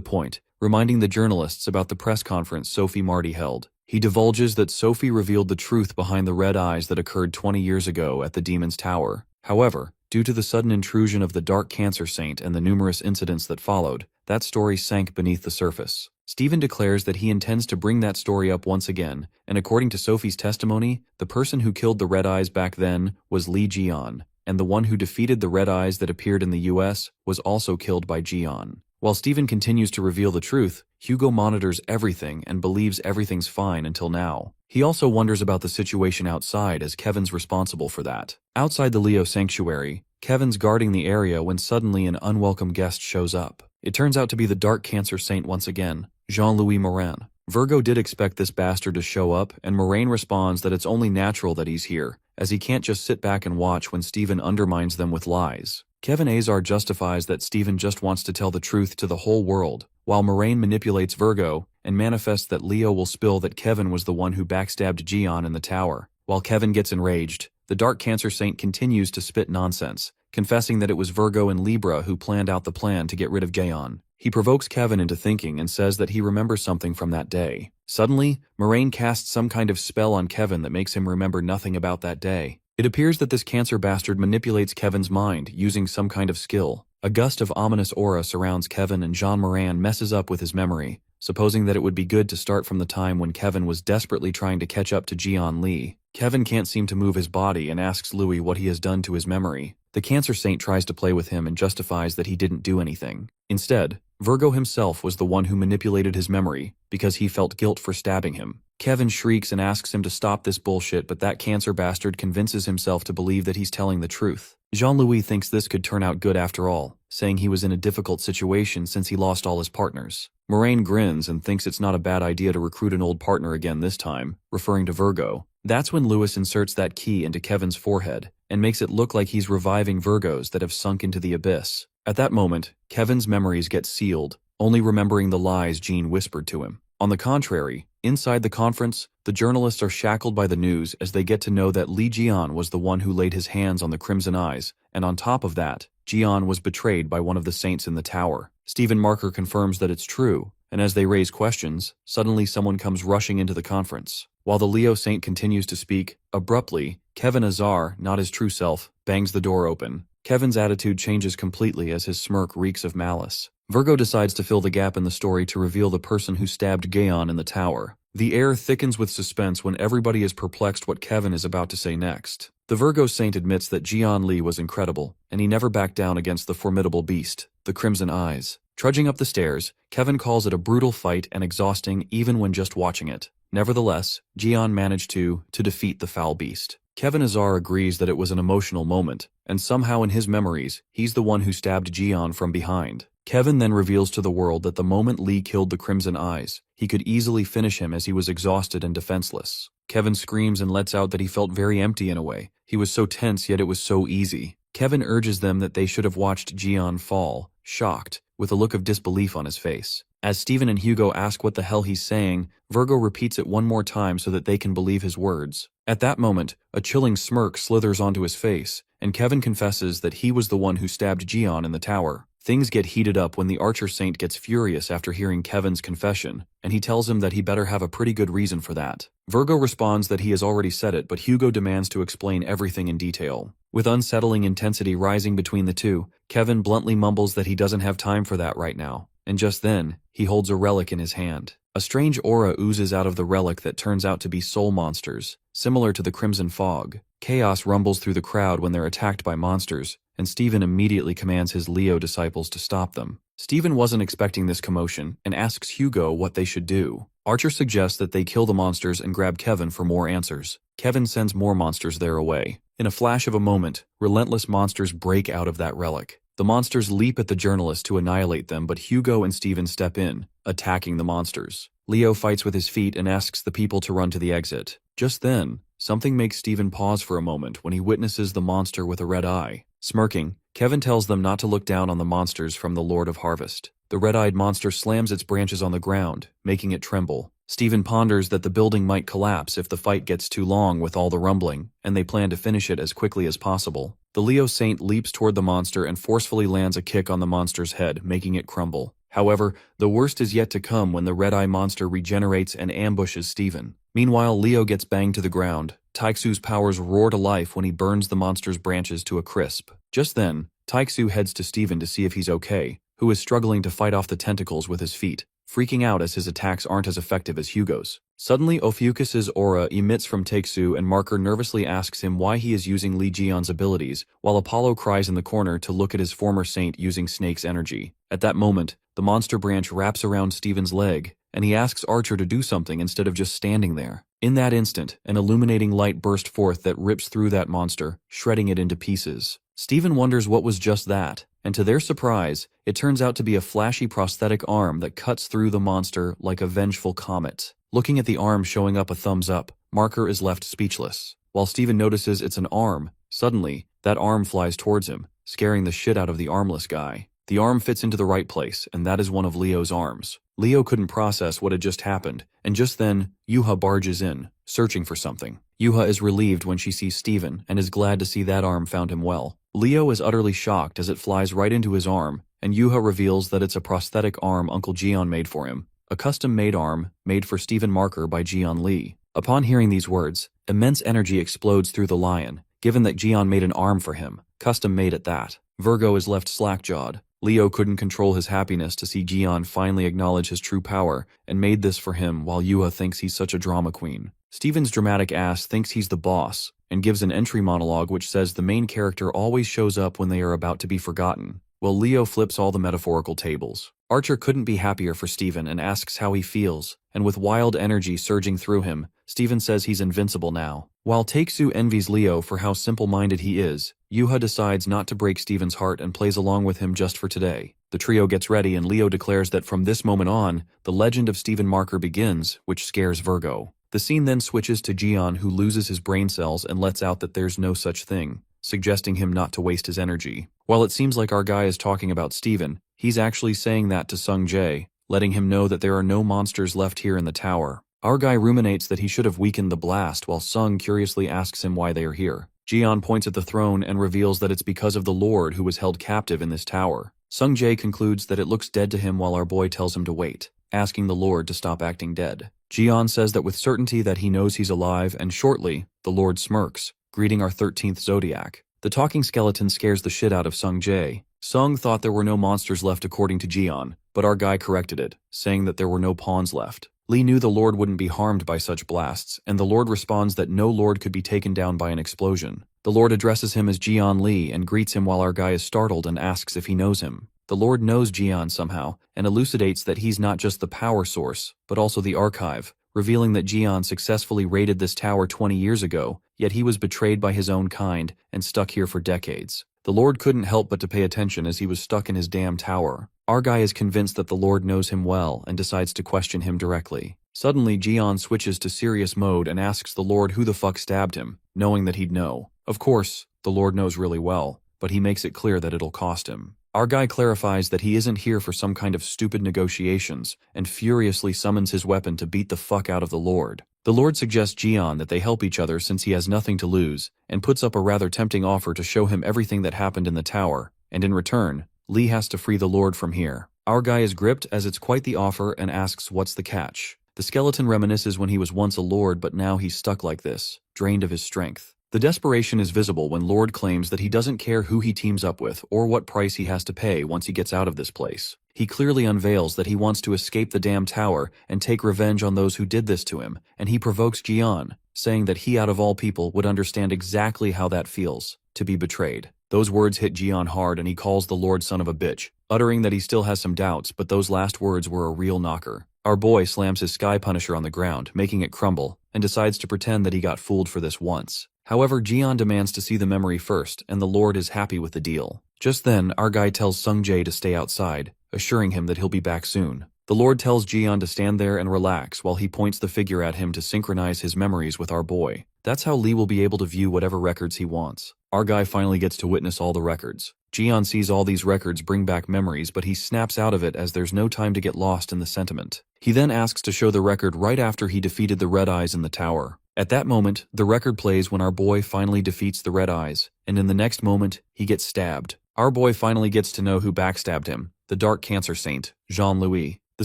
point, reminding the journalists about the press conference Sophie Marty held. He divulges that Sophie revealed the truth behind the red eyes that occurred 20 years ago at the Demon's Tower. However, due to the sudden intrusion of the Dark Cancer Saint and the numerous incidents that followed, that story sank beneath the surface. Steven declares that he intends to bring that story up once again, and according to Sophie's testimony, the person who killed the Red Eyes back then was Lee Jian, and the one who defeated the Red Eyes that appeared in the US was also killed by Jian. While Steven continues to reveal the truth, Hugo monitors everything and believes everything's fine until now. He also wonders about the situation outside as Kevin's responsible for that. Outside the Leo Sanctuary, Kevin's guarding the area when suddenly an unwelcome guest shows up. It turns out to be the Dark Cancer Saint once again, Jean-Louis Morin. Virgo did expect this bastard to show up, and Moraine responds that it's only natural that he's here, as he can't just sit back and watch when Steven undermines them with lies. Kevin Azar justifies that Steven just wants to tell the truth to the whole world, while Moraine manipulates Virgo and manifests that Leo will spill that Kevin was the one who backstabbed Jian in the tower. While Kevin gets enraged, the Dark Cancer Saint continues to spit nonsense, confessing that it was Virgo and Libra who planned out the plan to get rid of Gaon. He provokes Kevin into thinking and says that he remembers something from that day. Suddenly, Moraine casts some kind of spell on Kevin that makes him remember nothing about that day. It appears that this cancer bastard manipulates Kevin's mind using some kind of skill. A gust of ominous aura surrounds Kevin and Jean Moran messes up with his memory, supposing that it would be good to start from the time when Kevin was desperately trying to catch up to Jian Li. Kevin can't seem to move his body and asks Louis what he has done to his memory. The Cancer Saint tries to play with him and justifies that he didn't do anything. Instead, Virgo himself was the one who manipulated his memory because he felt guilt for stabbing him. Kevin shrieks and asks him to stop this bullshit, but that cancer bastard convinces himself to believe that he's telling the truth. Jean-Louis thinks this could turn out good after all, saying he was in a difficult situation since he lost all his partners. Moraine grins and thinks it's not a bad idea to recruit an old partner again this time, referring to Virgo. That's when Louis inserts that key into Kevin's forehead and makes it look like he's reviving Virgos that have sunk into the abyss. At that moment, Kevin's memories get sealed, only remembering the lies Jean whispered to him. On the contrary, inside the conference, the journalists are shackled by the news as they get to know that Li Jian was the one who laid his hands on the Crimson Eyes, and on top of that, Jian was betrayed by one of the saints in the tower. Stephen Marker confirms that it's true, and as they raise questions, suddenly someone comes rushing into the conference. While the Leo Saint continues to speak, abruptly, Kevin Azar, not his true self, bangs the door open. Kevin's attitude changes completely as his smirk reeks of malice. Virgo decides to fill the gap in the story to reveal the person who stabbed Gaon in the tower. The air thickens with suspense when everybody is perplexed what Kevin is about to say next. The Virgo Saint admits that Jian Li was incredible, and he never backed down against the formidable beast, the Crimson Eyes. Trudging up the stairs, Kevin calls it a brutal fight and exhausting even when just watching it. Nevertheless, Jian managed to defeat the foul beast. Kevin Azar agrees that it was an emotional moment, and somehow in his memories, he's the one who stabbed Jian from behind. Kevin then reveals to the world that the moment Li killed the Crimson Eyes, he could easily finish him as he was exhausted and defenseless. Kevin screams and lets out that he felt very empty in a way. He was so tense, yet it was so easy. Kevin urges them that they should have watched Jian fall, shocked, with a look of disbelief on his face. As Stephen and Hugo ask what the hell he's saying, Virgo repeats it one more time so that they can believe his words. At that moment, a chilling smirk slithers onto his face, and Kevin confesses that he was the one who stabbed Jian in the tower. Things get heated up when the Archer Saint gets furious after hearing Kevin's confession, and he tells him that he better have a pretty good reason for that. Virgo responds that he has already said it, but Hugo demands to explain everything in detail. With unsettling intensity rising between the two, Kevin bluntly mumbles that he doesn't have time for that right now, and just then, he holds a relic in his hand. A strange aura oozes out of the relic that turns out to be soul monsters, similar to the Crimson Fog. Chaos rumbles through the crowd when they're attacked by monsters, and Stephen immediately commands his Leo disciples to stop them. Stephen wasn't expecting this commotion and asks Hugo what they should do. Archer suggests that they kill the monsters and grab Kevin for more answers. Kevin sends more monsters their way. In a flash of a moment, relentless monsters break out of that relic. The monsters leap at the journalists to annihilate them, but Hugo and Stephen step in, attacking the monsters. Leo fights with his feet and asks the people to run to the exit. Just then, something makes Stephen pause for a moment when he witnesses the monster with a red eye. Smirking, Kevin tells them not to look down on the monsters from the Lord of Harvest. The red-eyed monster slams its branches on the ground, making it tremble. Stephen ponders that the building might collapse if the fight gets too long with all the rumbling, and they plan to finish it as quickly as possible. The Leo Saint leaps toward the monster and forcefully lands a kick on the monster's head, making it crumble. However, the worst is yet to come when the red-eye monster regenerates and ambushes Stephen. Meanwhile, Leo gets banged to the ground. Taixu's powers roar to life when he burns the monster's branches to a crisp. Just then, Taixu heads to Stephen to see if he's okay, who is struggling to fight off the tentacles with his feet, freaking out as his attacks aren't as effective as Hugo's. Suddenly, Ophiuchus's aura emits from Taixu and Marker nervously asks him why he is using Li Jian's abilities, while Apollo cries in the corner to look at his former saint using Snake's energy. At that moment, the monster branch wraps around Stephen's leg, and he asks Archer to do something instead of just standing there. In that instant, an illuminating light burst forth that rips through that monster, shredding it into pieces. Stephen wonders what was just that, and to their surprise, it turns out to be a flashy prosthetic arm that cuts through the monster like a vengeful comet. Looking at the arm showing up a thumbs up, Marker is left speechless. While Stephen notices it's an arm, suddenly, that arm flies towards him, scaring the shit out of the armless guy. The arm fits into the right place, and that is one of Leo's arms. Leo couldn't process what had just happened, and just then, Yuha barges in, searching for something. Yuha is relieved when she sees Stephen and is glad to see that arm found him well. Leo is utterly shocked as it flies right into his arm, and Yuha reveals that it's a prosthetic arm Uncle Jian made for him, a custom-made arm made for Stephen Marker by Jian Lee. Upon hearing these words, immense energy explodes through the lion, given that Jian made an arm for him, custom-made at that. Virgo is left slack-jawed. Leo couldn't control his happiness to see Jian finally acknowledge his true power, and made this for him while Yuha thinks he's such a drama queen. Stephen's dramatic ass thinks he's the boss, and gives an entry monologue which says the main character always shows up when they are about to be forgotten. Well, Leo flips all the metaphorical tables. Archer couldn't be happier for Stephen and asks how he feels, and with wild energy surging through him, Stephen says he's invincible now. While Take-Su envies Leo for how simple-minded he is, Yuha decides not to break Stephen's heart and plays along with him just for today. The trio gets ready and Leo declares that from this moment on, the legend of Stephen Marker begins, which scares Virgo. The scene then switches to Jian, who loses his brain cells and lets out that there's no such thing, suggesting him not to waste his energy. While it seems like our guy is talking about Stephen, he's actually saying that to Sung Jae, letting him know that there are no monsters left here in the tower. Our guy ruminates that he should have weakened the blast while Sung curiously asks him why they are here. Jian points at the throne and reveals that it's because of the Lord who was held captive in this tower. Sung Jae concludes that it looks dead to him while our boy tells him to wait, asking the Lord to stop acting dead. Jian says that with certainty that he knows he's alive, and shortly, the Lord smirks, greeting our 13th zodiac. The talking skeleton scares the shit out of Sung Jae. Sung thought there were no monsters left according to Jian, but our guy corrected it, saying that there were no pawns left. Lee knew the Lord wouldn't be harmed by such blasts, and the Lord responds that no Lord could be taken down by an explosion. The Lord addresses him as Jian Lee and greets him while our guy is startled and asks if he knows him. The Lord knows Jian somehow, and elucidates that he's not just the power source, but also the archive, revealing that Jian successfully raided this tower 20 years ago, yet he was betrayed by his own kind and stuck here for decades. The Lord couldn't help but to pay attention as he was stuck in his damn tower. Our guy is convinced that the Lord knows him well and decides to question him directly. Suddenly, Jian switches to serious mode and asks the Lord who the fuck stabbed him, knowing that he'd know. Of course, the Lord knows really well, but he makes it clear that it'll cost him. Our guy clarifies that he isn't here for some kind of stupid negotiations, and furiously summons his weapon to beat the fuck out of the Lord. The Lord suggests Jian that they help each other since he has nothing to lose, and puts up a rather tempting offer to show him everything that happened in the tower, and in return, Lee has to free the Lord from here. Our guy is gripped as it's quite the offer and asks what's the catch. The skeleton reminisces when he was once a lord but now he's stuck like this, drained of his strength. The desperation is visible when Lord claims that he doesn't care who he teams up with or what price he has to pay once he gets out of this place. He clearly unveils that he wants to escape the damn tower and take revenge on those who did this to him, and he provokes Jian, saying that he out of all people would understand exactly how that feels, to be betrayed. Those words hit Jian hard and he calls the Lord son of a bitch, uttering that he still has some doubts, but those last words were a real knocker. Our boy slams his Sky Punisher on the ground, making it crumble, and decides to pretend that he got fooled for this once. However, Jian demands to see the memory first, and the Lord is happy with the deal. Just then, our guy tells Sung Jae to stay outside, assuring him that he'll be back soon. The Lord tells Jian to stand there and relax while he points the figure at him to synchronize his memories with our boy. That's how Lee will be able to view whatever records he wants. Our guy finally gets to witness all the records. Jian sees all these records bring back memories, but he snaps out of it as there's no time to get lost in the sentiment. He then asks to show the record right after he defeated the Red Eyes in the tower. At that moment, the record plays when our boy finally defeats the Red Eyes, and in the next moment, he gets stabbed. Our boy finally gets to know who backstabbed him, the Dark Cancer Saint, Jean-Louis. The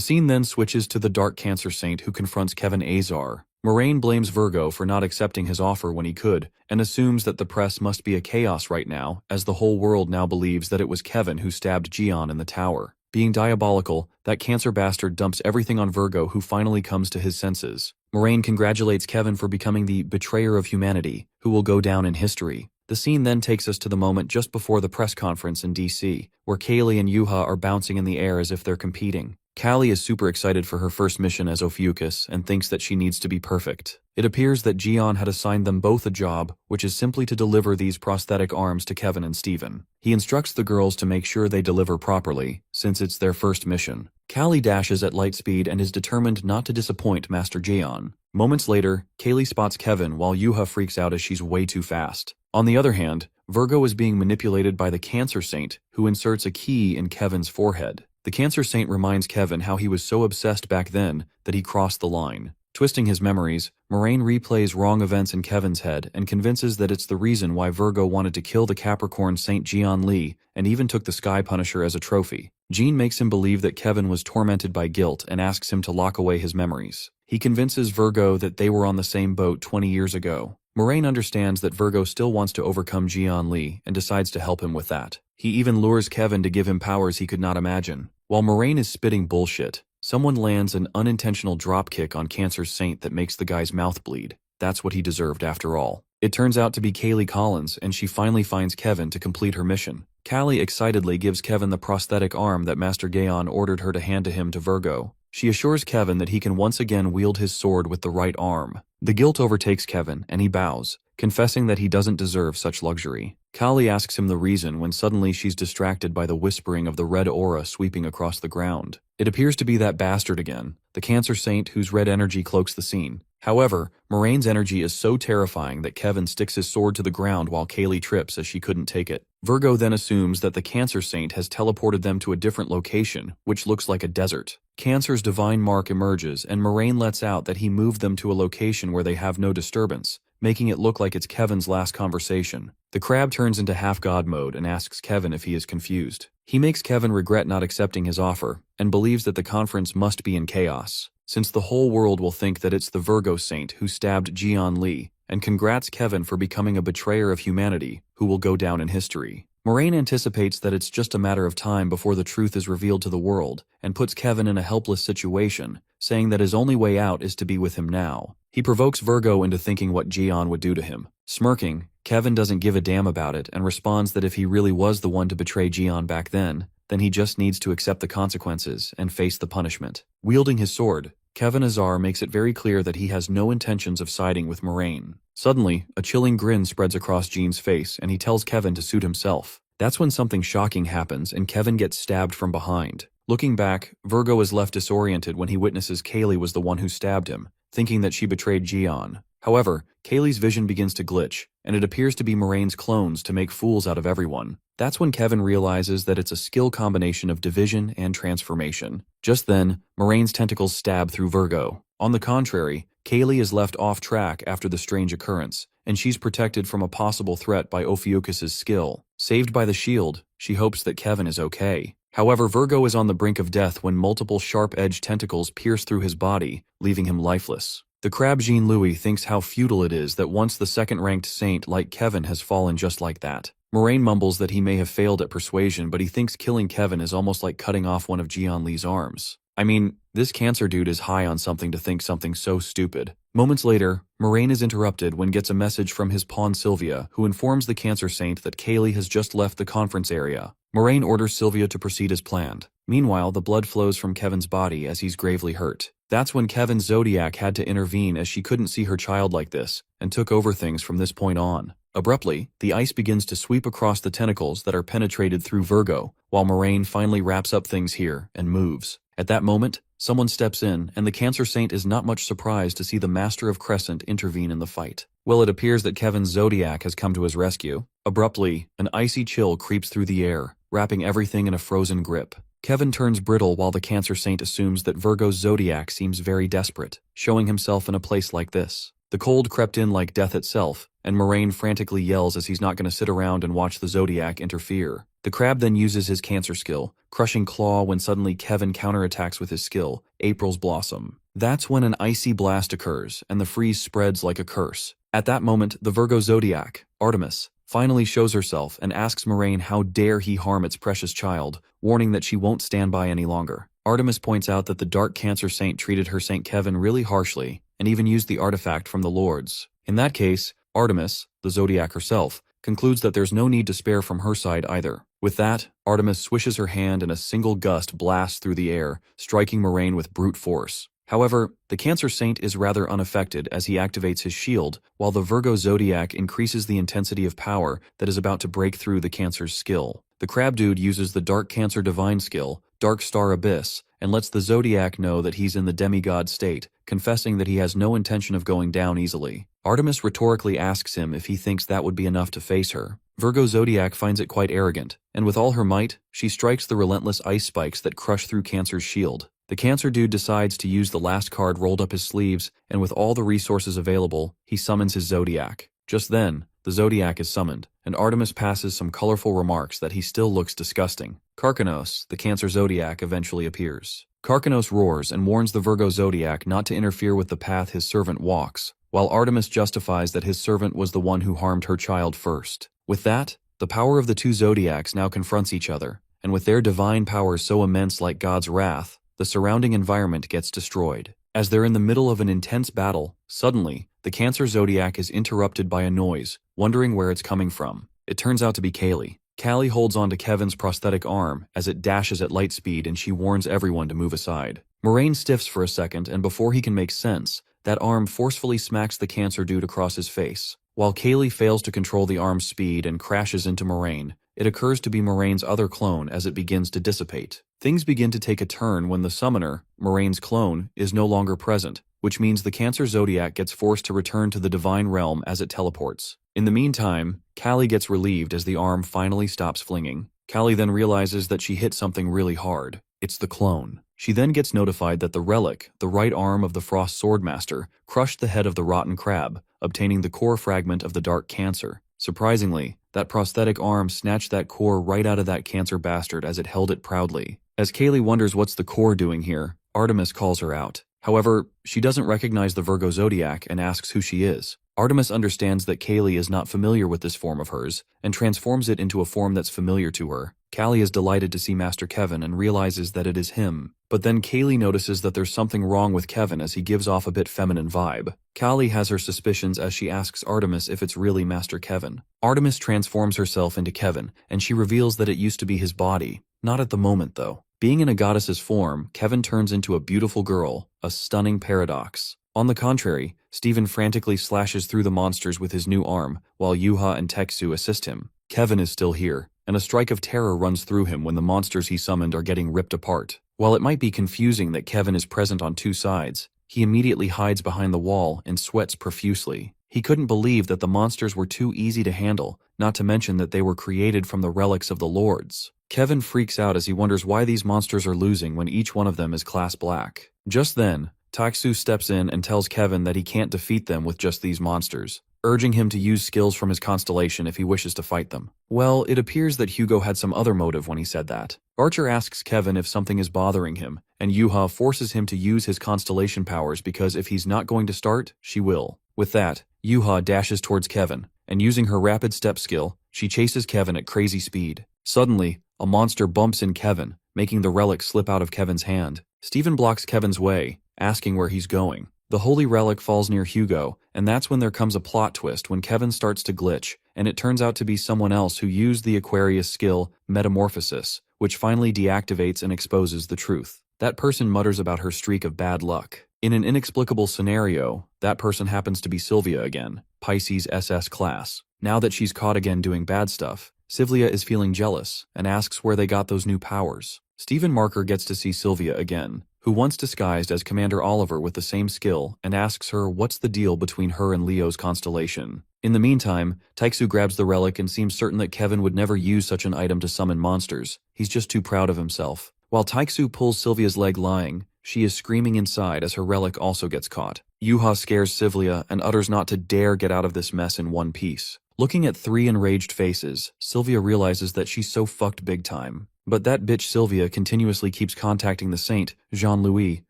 scene then switches to the Dark Cancer Saint who confronts Kevin Azar. Moraine blames Virgo for not accepting his offer when he could, and assumes that the press must be a chaos right now, as the whole world now believes that it was Kevin who stabbed Jian in the tower. Being diabolical, that cancer bastard dumps everything on Virgo, who finally comes to his senses. Moraine congratulates Kevin for becoming the betrayer of humanity, who will go down in history. The scene then takes us to the moment just before the press conference in DC, where Kaylee and Yuha are bouncing in the air as if they're competing. Callie is super excited for her first mission as Ophiuchus and thinks that she needs to be perfect. It appears that Jian had assigned them both a job, which is simply to deliver these prosthetic arms to Kevin and Stephen. He instructs the girls to make sure they deliver properly, since it's their first mission. Callie dashes at light speed and is determined not to disappoint Master Jian. Moments later, Kaylee spots Kevin while Yuha freaks out as she's way too fast. On the other hand, Virgo is being manipulated by the Cancer Saint, who inserts a key in Kevin's forehead. The Cancer Saint reminds Kevin how he was so obsessed back then that he crossed the line. Twisting his memories, Moraine replays wrong events in Kevin's head and convinces that it's the reason why Virgo wanted to kill the Capricorn Saint Jian Li and even took the Sky Punisher as a trophy. Jean makes him believe that Kevin was tormented by guilt and asks him to lock away his memories. He convinces Virgo that they were on the same boat 20 years ago. Moraine understands that Virgo still wants to overcome Jian Li and decides to help him with that. He even lures Kevin to give him powers he could not imagine. While Moraine is spitting bullshit, someone lands an unintentional dropkick on Cancer's Saint that makes the guy's mouth bleed. That's what he deserved after all. It turns out to be Kaylee Collins, and she finally finds Kevin to complete her mission. Callie excitedly gives Kevin the prosthetic arm that Master Gaon ordered her to hand to him to Virgo. She assures Kevin that he can once again wield his sword with the right arm. The guilt overtakes Kevin, and he bows, confessing that he doesn't deserve such luxury. Callie asks him the reason when suddenly she's distracted by the whispering of the red aura sweeping across the ground. It appears to be that bastard again, the Cancer Saint whose red energy cloaks the scene. However, Moraine's energy is so terrifying that Kevin sticks his sword to the ground while Kaylee trips as she couldn't take it. Virgo then assumes that the Cancer Saint has teleported them to a different location, which looks like a desert. Cancer's divine mark emerges and Moraine lets out that he moved them to a location where they have no disturbance, making it look like it's Kevin's last conversation. The crab turns into half-god mode and asks Kevin if he is confused. He makes Kevin regret not accepting his offer, and believes that the conference must be in chaos, since the whole world will think that it's the Virgo Saint who stabbed Jian Li, and congrats Kevin for becoming a betrayer of humanity who will go down in history. Moraine anticipates that it's just a matter of time before the truth is revealed to the world, and puts Kevin in a helpless situation, saying that his only way out is to be with him now. He provokes Virgo into thinking what Jian would do to him. Smirking, Kevin doesn't give a damn about it and responds that if he really was the one to betray Jian back then he just needs to accept the consequences and face the punishment. Wielding his sword, Kevin Azar makes it very clear that he has no intentions of siding with Moraine. Suddenly, a chilling grin spreads across Jean's face and he tells Kevin to suit himself. That's when something shocking happens and Kevin gets stabbed from behind. Looking back, Virgo is left disoriented when he witnesses Kaylee was the one who stabbed him, thinking that she betrayed Jian. However, Kaylee's vision begins to glitch, and it appears to be Moraine's clones to make fools out of everyone. That's when Kevin realizes that it's a skill combination of division and transformation. Just then, Moraine's tentacles stab through Virgo. On the contrary, Kaylee is left off track after the strange occurrence, and she's protected from a possible threat by Ophiuchus's skill. Saved by the shield, she hopes that Kevin is okay. However, Virgo is on the brink of death when multiple sharp-edged tentacles pierce through his body, leaving him lifeless. The crab Jean-Louis thinks how futile it is that once the second-ranked saint like Kevin has fallen just like that. Moraine mumbles that he may have failed at persuasion, but he thinks killing Kevin is almost like cutting off one of Jian Li's arms. I mean, this cancer dude is high on something to think something so stupid. Moments later, Moraine is interrupted when gets a message from his pawn Sylvia, who informs the Cancer Saint that Kaylee has just left the conference area. Moraine orders Sylvia to proceed as planned. Meanwhile, the blood flows from Kevin's body as he's gravely hurt. That's when Kevin's Zodiac had to intervene as she couldn't see her child like this, and took over things from this point on. Abruptly, the ice begins to sweep across the tentacles that are penetrated through Virgo, while Moraine finally wraps up things here and moves. At that moment, someone steps in, and the Cancer Saint is not much surprised to see the Master of Crescent intervene in the fight. Well, it appears that Kevin's Zodiac has come to his rescue. Abruptly, an icy chill creeps through the air, wrapping everything in a frozen grip. Kevin turns brittle while the Cancer Saint assumes that Virgo's Zodiac seems very desperate, showing himself in a place like this. The cold crept in like death itself, and Moraine frantically yells as he's not going to sit around and watch the Zodiac interfere. The crab then uses his cancer skill, crushing Claw when suddenly Kevin counterattacks with his skill, April's Blossom. That's when an icy blast occurs, and the freeze spreads like a curse. At that moment, the Virgo Zodiac, Artemis, finally shows herself and asks Moraine how dare he harm its precious child, warning that she won't stand by any longer. Artemis points out that the Dark Cancer Saint treated her Saint Kevin really harshly, and even used the artifact from the Lords. In that case, Artemis, the Zodiac herself, concludes that there's no need to spare from her side either. With that, Artemis swishes her hand and a single gust blasts through the air, striking Moraine with brute force. However, the Cancer Saint is rather unaffected as he activates his shield, while the Virgo Zodiac increases the intensity of power that is about to break through the Cancer's skill. The Crab Dude uses the Dark Cancer Divine skill, Dark Star Abyss, and lets the Zodiac know that he's in the demigod state, confessing that he has no intention of going down easily. Artemis rhetorically asks him if he thinks that would be enough to face her. Virgo Zodiac finds it quite arrogant, and with all her might, she strikes the relentless ice spikes that crush through Cancer's shield. The Cancer dude decides to use the last card rolled up his sleeves, and with all the resources available, he summons his Zodiac. Just then, the Zodiac is summoned, and Artemis passes some colorful remarks that he still looks disgusting. Karkanos, the Cancer Zodiac, eventually appears. Karkanos roars and warns the Virgo Zodiac not to interfere with the path his servant walks, while Artemis justifies that his servant was the one who harmed her child first. With that, the power of the two Zodiacs now confronts each other, and with their divine powers so immense like God's wrath, the surrounding environment gets destroyed. As they're in the middle of an intense battle, suddenly, the Cancer Zodiac is interrupted by a noise, wondering where it's coming from. It turns out to be Kaylee. Callie holds onto Kevin's prosthetic arm as it dashes at light speed, and she warns everyone to move aside. Moraine stiffs for a second, and before he can make sense, that arm forcefully smacks the Cancer dude across his face. While Kaylee fails to control the arm's speed and crashes into Moraine, it occurs to be Moraine's other clone as it begins to dissipate. Things begin to take a turn when the summoner, Moraine's clone, is no longer present, which means the Cancer Zodiac gets forced to return to the divine realm as it teleports. In the meantime, Callie gets relieved as the arm finally stops flinging. Callie then realizes that she hit something really hard. It's the clone. She then gets notified that the relic, the right arm of the Frost Swordmaster, crushed the head of the rotten crab, obtaining the core fragment of the Dark Cancer. Surprisingly, that prosthetic arm snatched that core right out of that Cancer bastard as it held it proudly. As Kaylee wonders what's the core doing here, Artemis calls her out. However, she doesn't recognize the Virgo Zodiac and asks who she is. Artemis understands that Kaylee is not familiar with this form of hers, and transforms it into a form that's familiar to her. Callie is delighted to see Master Kevin and realizes that it is him. But then Kaylee notices that there's something wrong with Kevin as he gives off a bit feminine vibe. Callie has her suspicions as she asks Artemis if it's really Master Kevin. Artemis transforms herself into Kevin, and she reveals that it used to be his body. Not at the moment, though. Being in a goddess's form, Kevin turns into a beautiful girl, a stunning paradox. On the contrary, Steven frantically slashes through the monsters with his new arm, while Yuha and Teksu assist him. Kevin is still here, and a strike of terror runs through him when the monsters he summoned are getting ripped apart. While it might be confusing that Kevin is present on two sides, he immediately hides behind the wall and sweats profusely. He couldn't believe that the monsters were too easy to handle, not to mention that they were created from the relics of the lords. Kevin freaks out as he wonders why these monsters are losing when each one of them is class black. Just then, Taksu steps in and tells Kevin that he can't defeat them with just these monsters, urging him to use skills from his constellation if he wishes to fight them. Well, it appears that Hugo had some other motive when he said that. Archer asks Kevin if something is bothering him, and Yuha forces him to use his constellation powers because if he's not going to start, she will. With that, Yuha dashes towards Kevin, and using her rapid step skill, she chases Kevin at crazy speed. Suddenly, a monster bumps in Kevin, making the relic slip out of Kevin's hand. Steven blocks Kevin's way, asking where he's going. The holy relic falls near Hugo, and that's when there comes a plot twist when Kevin starts to glitch, and it turns out to be someone else who used the Aquarius skill, Metamorphosis, which finally deactivates and exposes the truth. That person mutters about her streak of bad luck. In an inexplicable scenario, that person happens to be Sylvia again, Pisces SS class. Now that she's caught again doing bad stuff, Sylvia is feeling jealous and asks where they got those new powers. Stephen Marker gets to see Sylvia again, who once disguised as Commander Oliver with the same skill, and asks her what's the deal between her and Leo's constellation. In the meantime, Taiksu grabs the relic and seems certain that Kevin would never use such an item to summon monsters. He's just too proud of himself. While Taiksu pulls Sylvia's leg lying, she is screaming inside as her relic also gets caught. Yuha scares Sylvia and utters not to dare get out of this mess in one piece. Looking at three enraged faces, Sylvia realizes that she's so fucked big time. But that bitch Sylvia continuously keeps contacting the saint, Jean-Louis,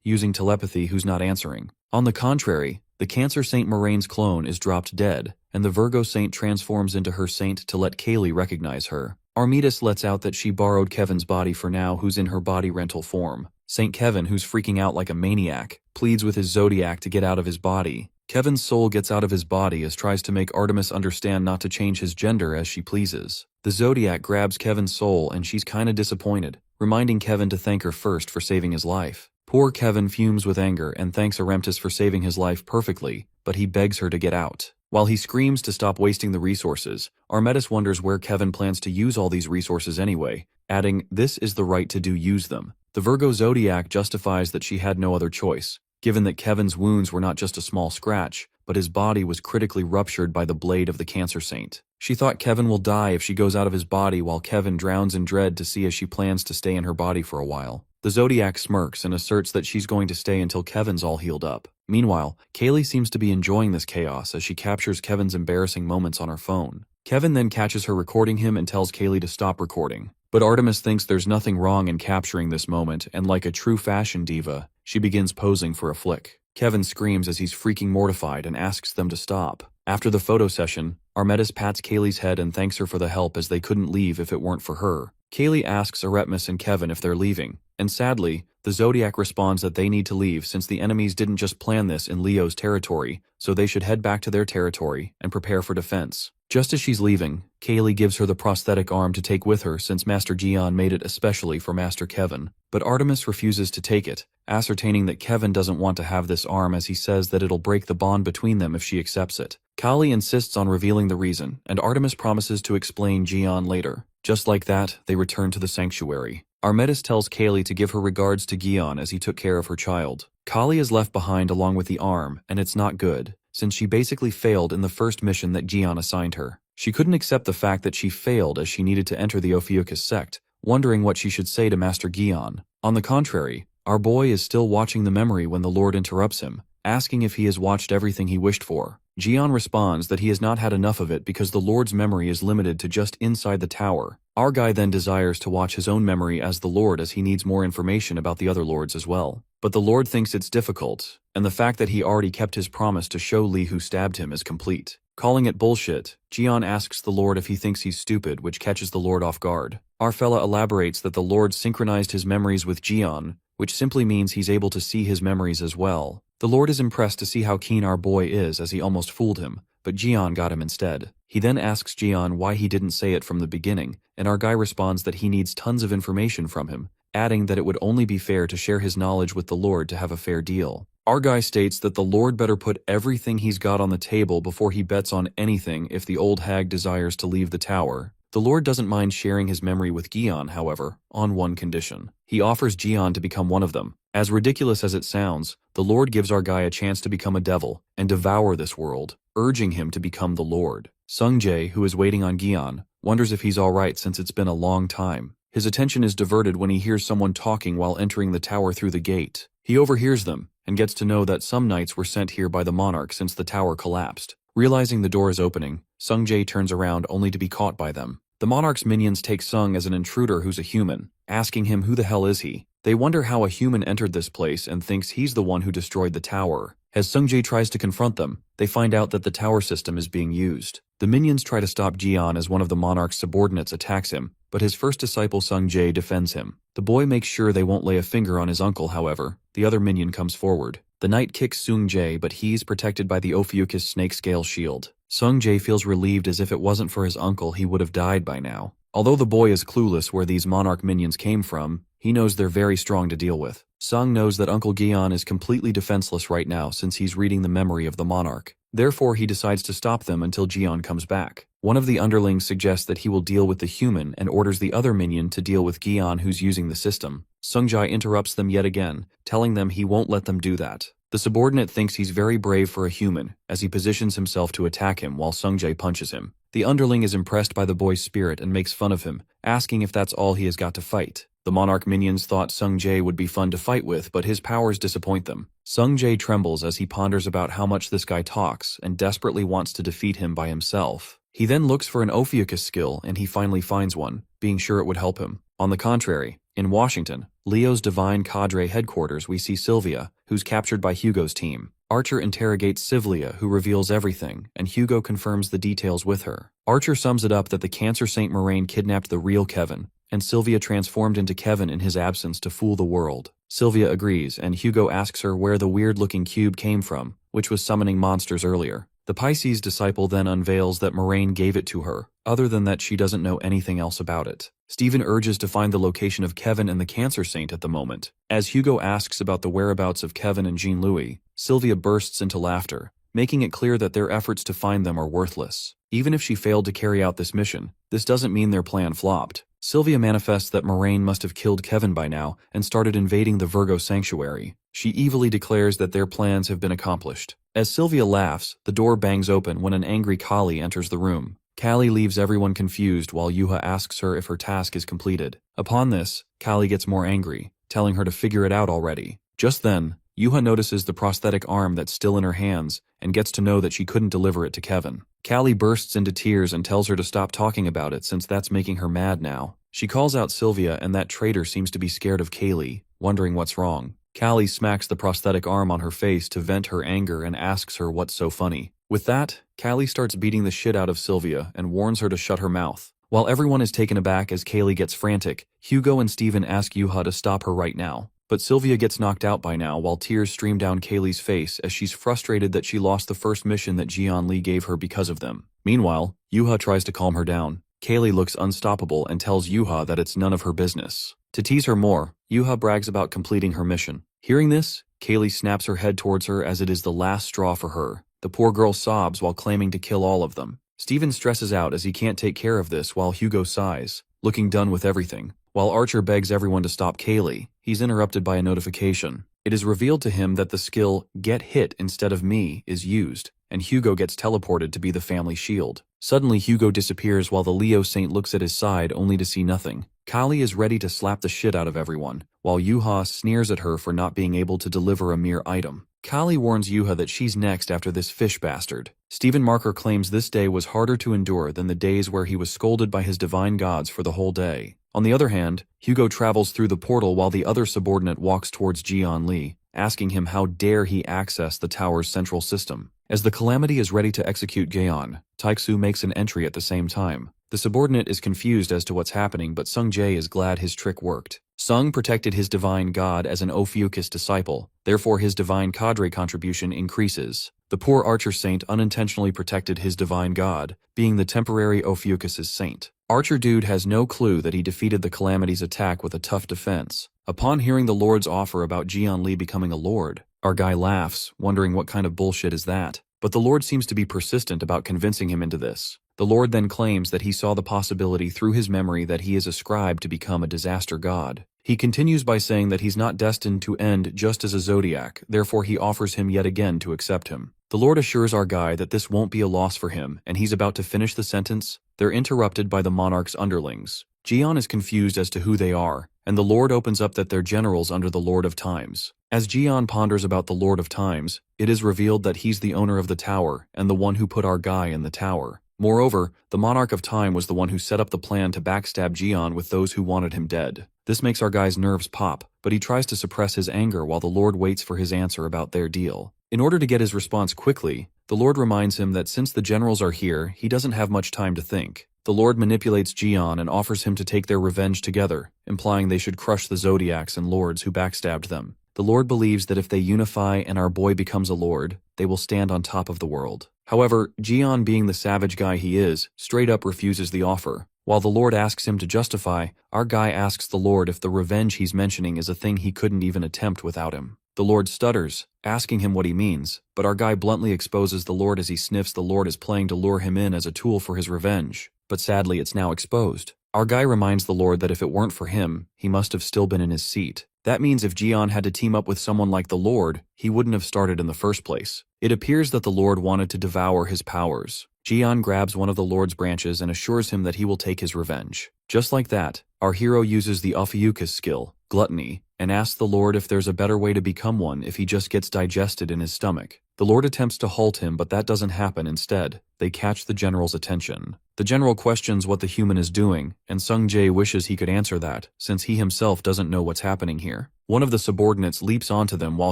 using telepathy who's not answering. On the contrary, the Cancer Saint Moraine's clone is dropped dead, and the Virgo Saint transforms into her saint to let Kaylee recognize her. Armidas lets out that she borrowed Kevin's body for now, who's in her body rental form. Saint Kevin, who's freaking out like a maniac, pleads with his Zodiac to get out of his body. Kevin's soul gets out of his body as tries to make Artemis understand not to change his gender as she pleases. The Zodiac grabs Kevin's soul and she's kinda disappointed, reminding Kevin to thank her first for saving his life. Poor Kevin fumes with anger and thanks Aremptis for saving his life perfectly, but he begs her to get out. While he screams to stop wasting the resources, Armidas wonders where Kevin plans to use all these resources anyway, adding, "This is the right to do use them." The Virgo Zodiac justifies that she had no other choice, given that Kevin's wounds were not just a small scratch, but his body was critically ruptured by the blade of the Cancer Saint. She thought Kevin will die if she goes out of his body while Kevin drowns in dread to see as she plans to stay in her body for a while. The Zodiac smirks and asserts that she's going to stay until Kevin's all healed up. Meanwhile, Kaylee seems to be enjoying this chaos as she captures Kevin's embarrassing moments on her phone. Kevin then catches her recording him and tells Kaylee to stop recording. But Artemis thinks there's nothing wrong in capturing this moment, and like a true fashion diva, she begins posing for a flick. Kevin screams as he's freaking mortified and asks them to stop. After the photo session, Artemis pats Kaylee's head and thanks her for the help as they couldn't leave if it weren't for her. Kaylee asks Artemis and Kevin if they're leaving, and sadly, the Zodiac responds that they need to leave since the enemies didn't just plan this in Leo's territory, so they should head back to their territory and prepare for defense. Just as she's leaving, Kaylee gives her the prosthetic arm to take with her since Master Gion made it especially for Master Kevin, but Artemis refuses to take it, ascertaining that Kevin doesn't want to have this arm as he says that it'll break the bond between them if she accepts it. Kali insists on revealing the reason, and Artemis promises to explain Gion later. Just like that, they return to the sanctuary. Artemis tells Kaylee to give her regards to Gion as he took care of her child. Kali is left behind along with the arm, and it's not good, since she basically failed in the first mission that Gion assigned her. She couldn't accept the fact that she failed as she needed to enter the Ophiuchus sect, wondering what she should say to Master Gion. On the contrary, our boy is still watching the memory when the Lord interrupts him, asking if he has watched everything he wished for. Gion responds that he has not had enough of it because the Lord's memory is limited to just inside the tower. Our guy then desires to watch his own memory as the Lord as he needs more information about the other lords as well. But the Lord thinks it's difficult, and the fact that he already kept his promise to show Lee who stabbed him is complete. Calling it bullshit, Gion asks the Lord if he thinks he's stupid, which catches the Lord off guard. Our fella elaborates that the Lord synchronized his memories with Gion, which simply means he's able to see his memories as well. The Lord is impressed to see how keen our boy is as he almost fooled him, but Gion got him instead. He then asks Gion why he didn't say it from the beginning, and our guy responds that he needs tons of information from him, adding that it would only be fair to share his knowledge with the Lord to have a fair deal. Our guy states that the Lord better put everything he's got on the table before he bets on anything if the old hag desires to leave the tower. The Lord doesn't mind sharing his memory with Gion, however, on one condition. He offers Gion to become one of them. As ridiculous as it sounds, the Lord gives our guy a chance to become a devil and devour this world, urging him to become the Lord. Sung-jae, who is waiting on Gion, wonders if he's alright since it's been a long time. His attention is diverted when he hears someone talking while entering the tower through the gate. He overhears them and gets to know that some knights were sent here by the monarch since the tower collapsed. Realizing the door is opening, Sung-jae turns around only to be caught by them. The monarch's minions take Sung as an intruder who's a human, asking him who the hell is he. They wonder how a human entered this place and thinks he's the one who destroyed the tower. As Sung-jae tries to confront them, they find out that the tower system is being used. The minions try to stop Gion as one of the monarch's subordinates attacks him, but his first disciple Sung-jae defends him. The boy makes sure they won't lay a finger on his uncle, however. The other minion comes forward. The knight kicks Sung-jae, but he's protected by the Ophiuchus snake scale shield. Sung-jae feels relieved as if it wasn't for his uncle he would have died by now. Although the boy is clueless where these monarch minions came from, he knows they're very strong to deal with. Sung knows that Uncle Gion is completely defenseless right now since he's reading the memory of the monarch. Therefore, he decides to stop them until Gion comes back. One of the underlings suggests that he will deal with the human and orders the other minion to deal with Gion who's using the system. Sung-jae interrupts them yet again, telling them he won't let them do that. The subordinate thinks he's very brave for a human, as he positions himself to attack him while Sung-jae punches him. The underling is impressed by the boy's spirit and makes fun of him, asking if that's all he has got to fight. The monarch minions thought Sung-jae would be fun to fight with, but his powers disappoint them. Sung-jae trembles as he ponders about how much this guy talks and desperately wants to defeat him by himself. He then looks for an Ophiuchus skill and he finally finds one, being sure it would help him. On the contrary, in Washington, Leo's Divine Cadre headquarters, we see Sylvia, who's captured by Hugo's team. Archer interrogates Sylvia, who reveals everything, and Hugo confirms the details with her. Archer sums it up that the Cancer Saint Moraine kidnapped the real Kevin, and Sylvia transformed into Kevin in his absence to fool the world. Sylvia agrees, and Hugo asks her where the weird-looking cube came from, which was summoning monsters earlier. The Pisces disciple then unveils that Moraine gave it to her, other than that she doesn't know anything else about it. Stephen urges to find the location of Kevin and the Cancer Saint at the moment. As Hugo asks about the whereabouts of Kevin and Jean-Louis, Sylvia bursts into laughter, making it clear that their efforts to find them are worthless. Even if she failed to carry out this mission, this doesn't mean their plan flopped. Sylvia manifests that Moraine must have killed Kevin by now and started invading the Virgo sanctuary. She evilly declares that their plans have been accomplished. As Sylvia laughs, the door bangs open when an angry Kali enters the room. Kali leaves everyone confused while Yuha asks her if her task is completed. Upon this, Kali gets more angry, telling her to figure it out already. Just then, Yuha notices the prosthetic arm that's still in her hands and gets to know that she couldn't deliver it to Kevin. Callie bursts into tears and tells her to stop talking about it since that's making her mad now. She calls out Sylvia and that traitor seems to be scared of Kaylee, wondering what's wrong. Callie smacks the prosthetic arm on her face to vent her anger and asks her what's so funny. With that, Callie starts beating the shit out of Sylvia and warns her to shut her mouth. While everyone is taken aback as Kaylee gets frantic, Hugo and Steven ask Yuha to stop her right now. But Sylvia gets knocked out by now while tears stream down Kaylee's face as she's frustrated that she lost the first mission that Jian Lee gave her because of them. Meanwhile, Yuha tries to calm her down. Kaylee looks unstoppable and tells Yuha that it's none of her business. To tease her more, Yuha brags about completing her mission. Hearing this, Kaylee snaps her head towards her as it is the last straw for her. The poor girl sobs while claiming to kill all of them. Steven stresses out as he can't take care of this while Hugo sighs, looking done with everything. While Archer begs everyone to stop Kaylee, he's interrupted by a notification. It is revealed to him that the skill "Get Hit Instead of Me" is used, and Hugo gets teleported to be the family shield. Suddenly Hugo disappears while the Leo Saint looks at his side only to see nothing. Kali is ready to slap the shit out of everyone, while Yuha sneers at her for not being able to deliver a mere item. Kali warns Yuha that she's next after this fish bastard. Stephen Marker claims this day was harder to endure than the days where he was scolded by his divine gods for the whole day. On the other hand, Hugo travels through the portal while the other subordinate walks towards Jian Lee, asking him how dare he access the tower's central system. As the Calamity is ready to execute Gaon, Taixu makes an entry at the same time. The subordinate is confused as to what's happening, but Sung Jae is glad his trick worked. Sung protected his divine god as an Ophiuchus disciple, therefore his divine cadre contribution increases. The poor archer saint unintentionally protected his divine god, being the temporary Ophiuchus's saint. Archer Dude has no clue that he defeated the Calamity's attack with a tough defense. Upon hearing the Lord's offer about Jian Lee becoming a lord, our guy laughs, wondering what kind of bullshit is that. But the Lord seems to be persistent about convincing him into this. The Lord then claims that he saw the possibility through his memory that he is ascribed to become a disaster god. He continues by saying that he's not destined to end just as a zodiac, therefore he offers him yet again to accept him. The Lord assures our guy that this won't be a loss for him, and he's about to finish the sentence. They're interrupted by the monarch's underlings. Jian is confused as to who they are, and the Lord opens up that they're generals under the Lord of Times. As Jian ponders about the Lord of Times, it is revealed that he's the owner of the tower and the one who put our guy in the tower. Moreover, the Monarch of Time was the one who set up the plan to backstab Jian with those who wanted him dead. This makes our guy's nerves pop, but he tries to suppress his anger while the Lord waits for his answer about their deal. In order to get his response quickly, the Lord reminds him that since the generals are here, he doesn't have much time to think. The Lord manipulates Jian and offers him to take their revenge together, implying they should crush the Zodiacs and lords who backstabbed them. The Lord believes that if they unify and our boy becomes a lord, they will stand on top of the world. However, Jian, being the savage guy he is, straight up refuses the offer. While the Lord asks him to justify, our guy asks the Lord if the revenge he's mentioning is a thing he couldn't even attempt without him. The Lord stutters, asking him what he means, but our guy bluntly exposes the Lord as he sniffs the Lord is playing to lure him in as a tool for his revenge. But sadly it's now exposed. Our guy reminds the Lord that if it weren't for him, he must have still been in his seat. That means if Jian had to team up with someone like the Lord, he wouldn't have started in the first place. It appears that the Lord wanted to devour his powers. Jian grabs one of the Lord's branches and assures him that he will take his revenge. Just like that, our hero uses the Ophiuchus skill, Gluttony, and asks the Lord if there's a better way to become one if he just gets digested in his stomach. The Lord attempts to halt him, but that doesn't happen. Instead, they catch the general's attention. The general questions what the human is doing, and Sung Jae wishes he could answer that, since he himself doesn't know what's happening here. One of the subordinates leaps onto them while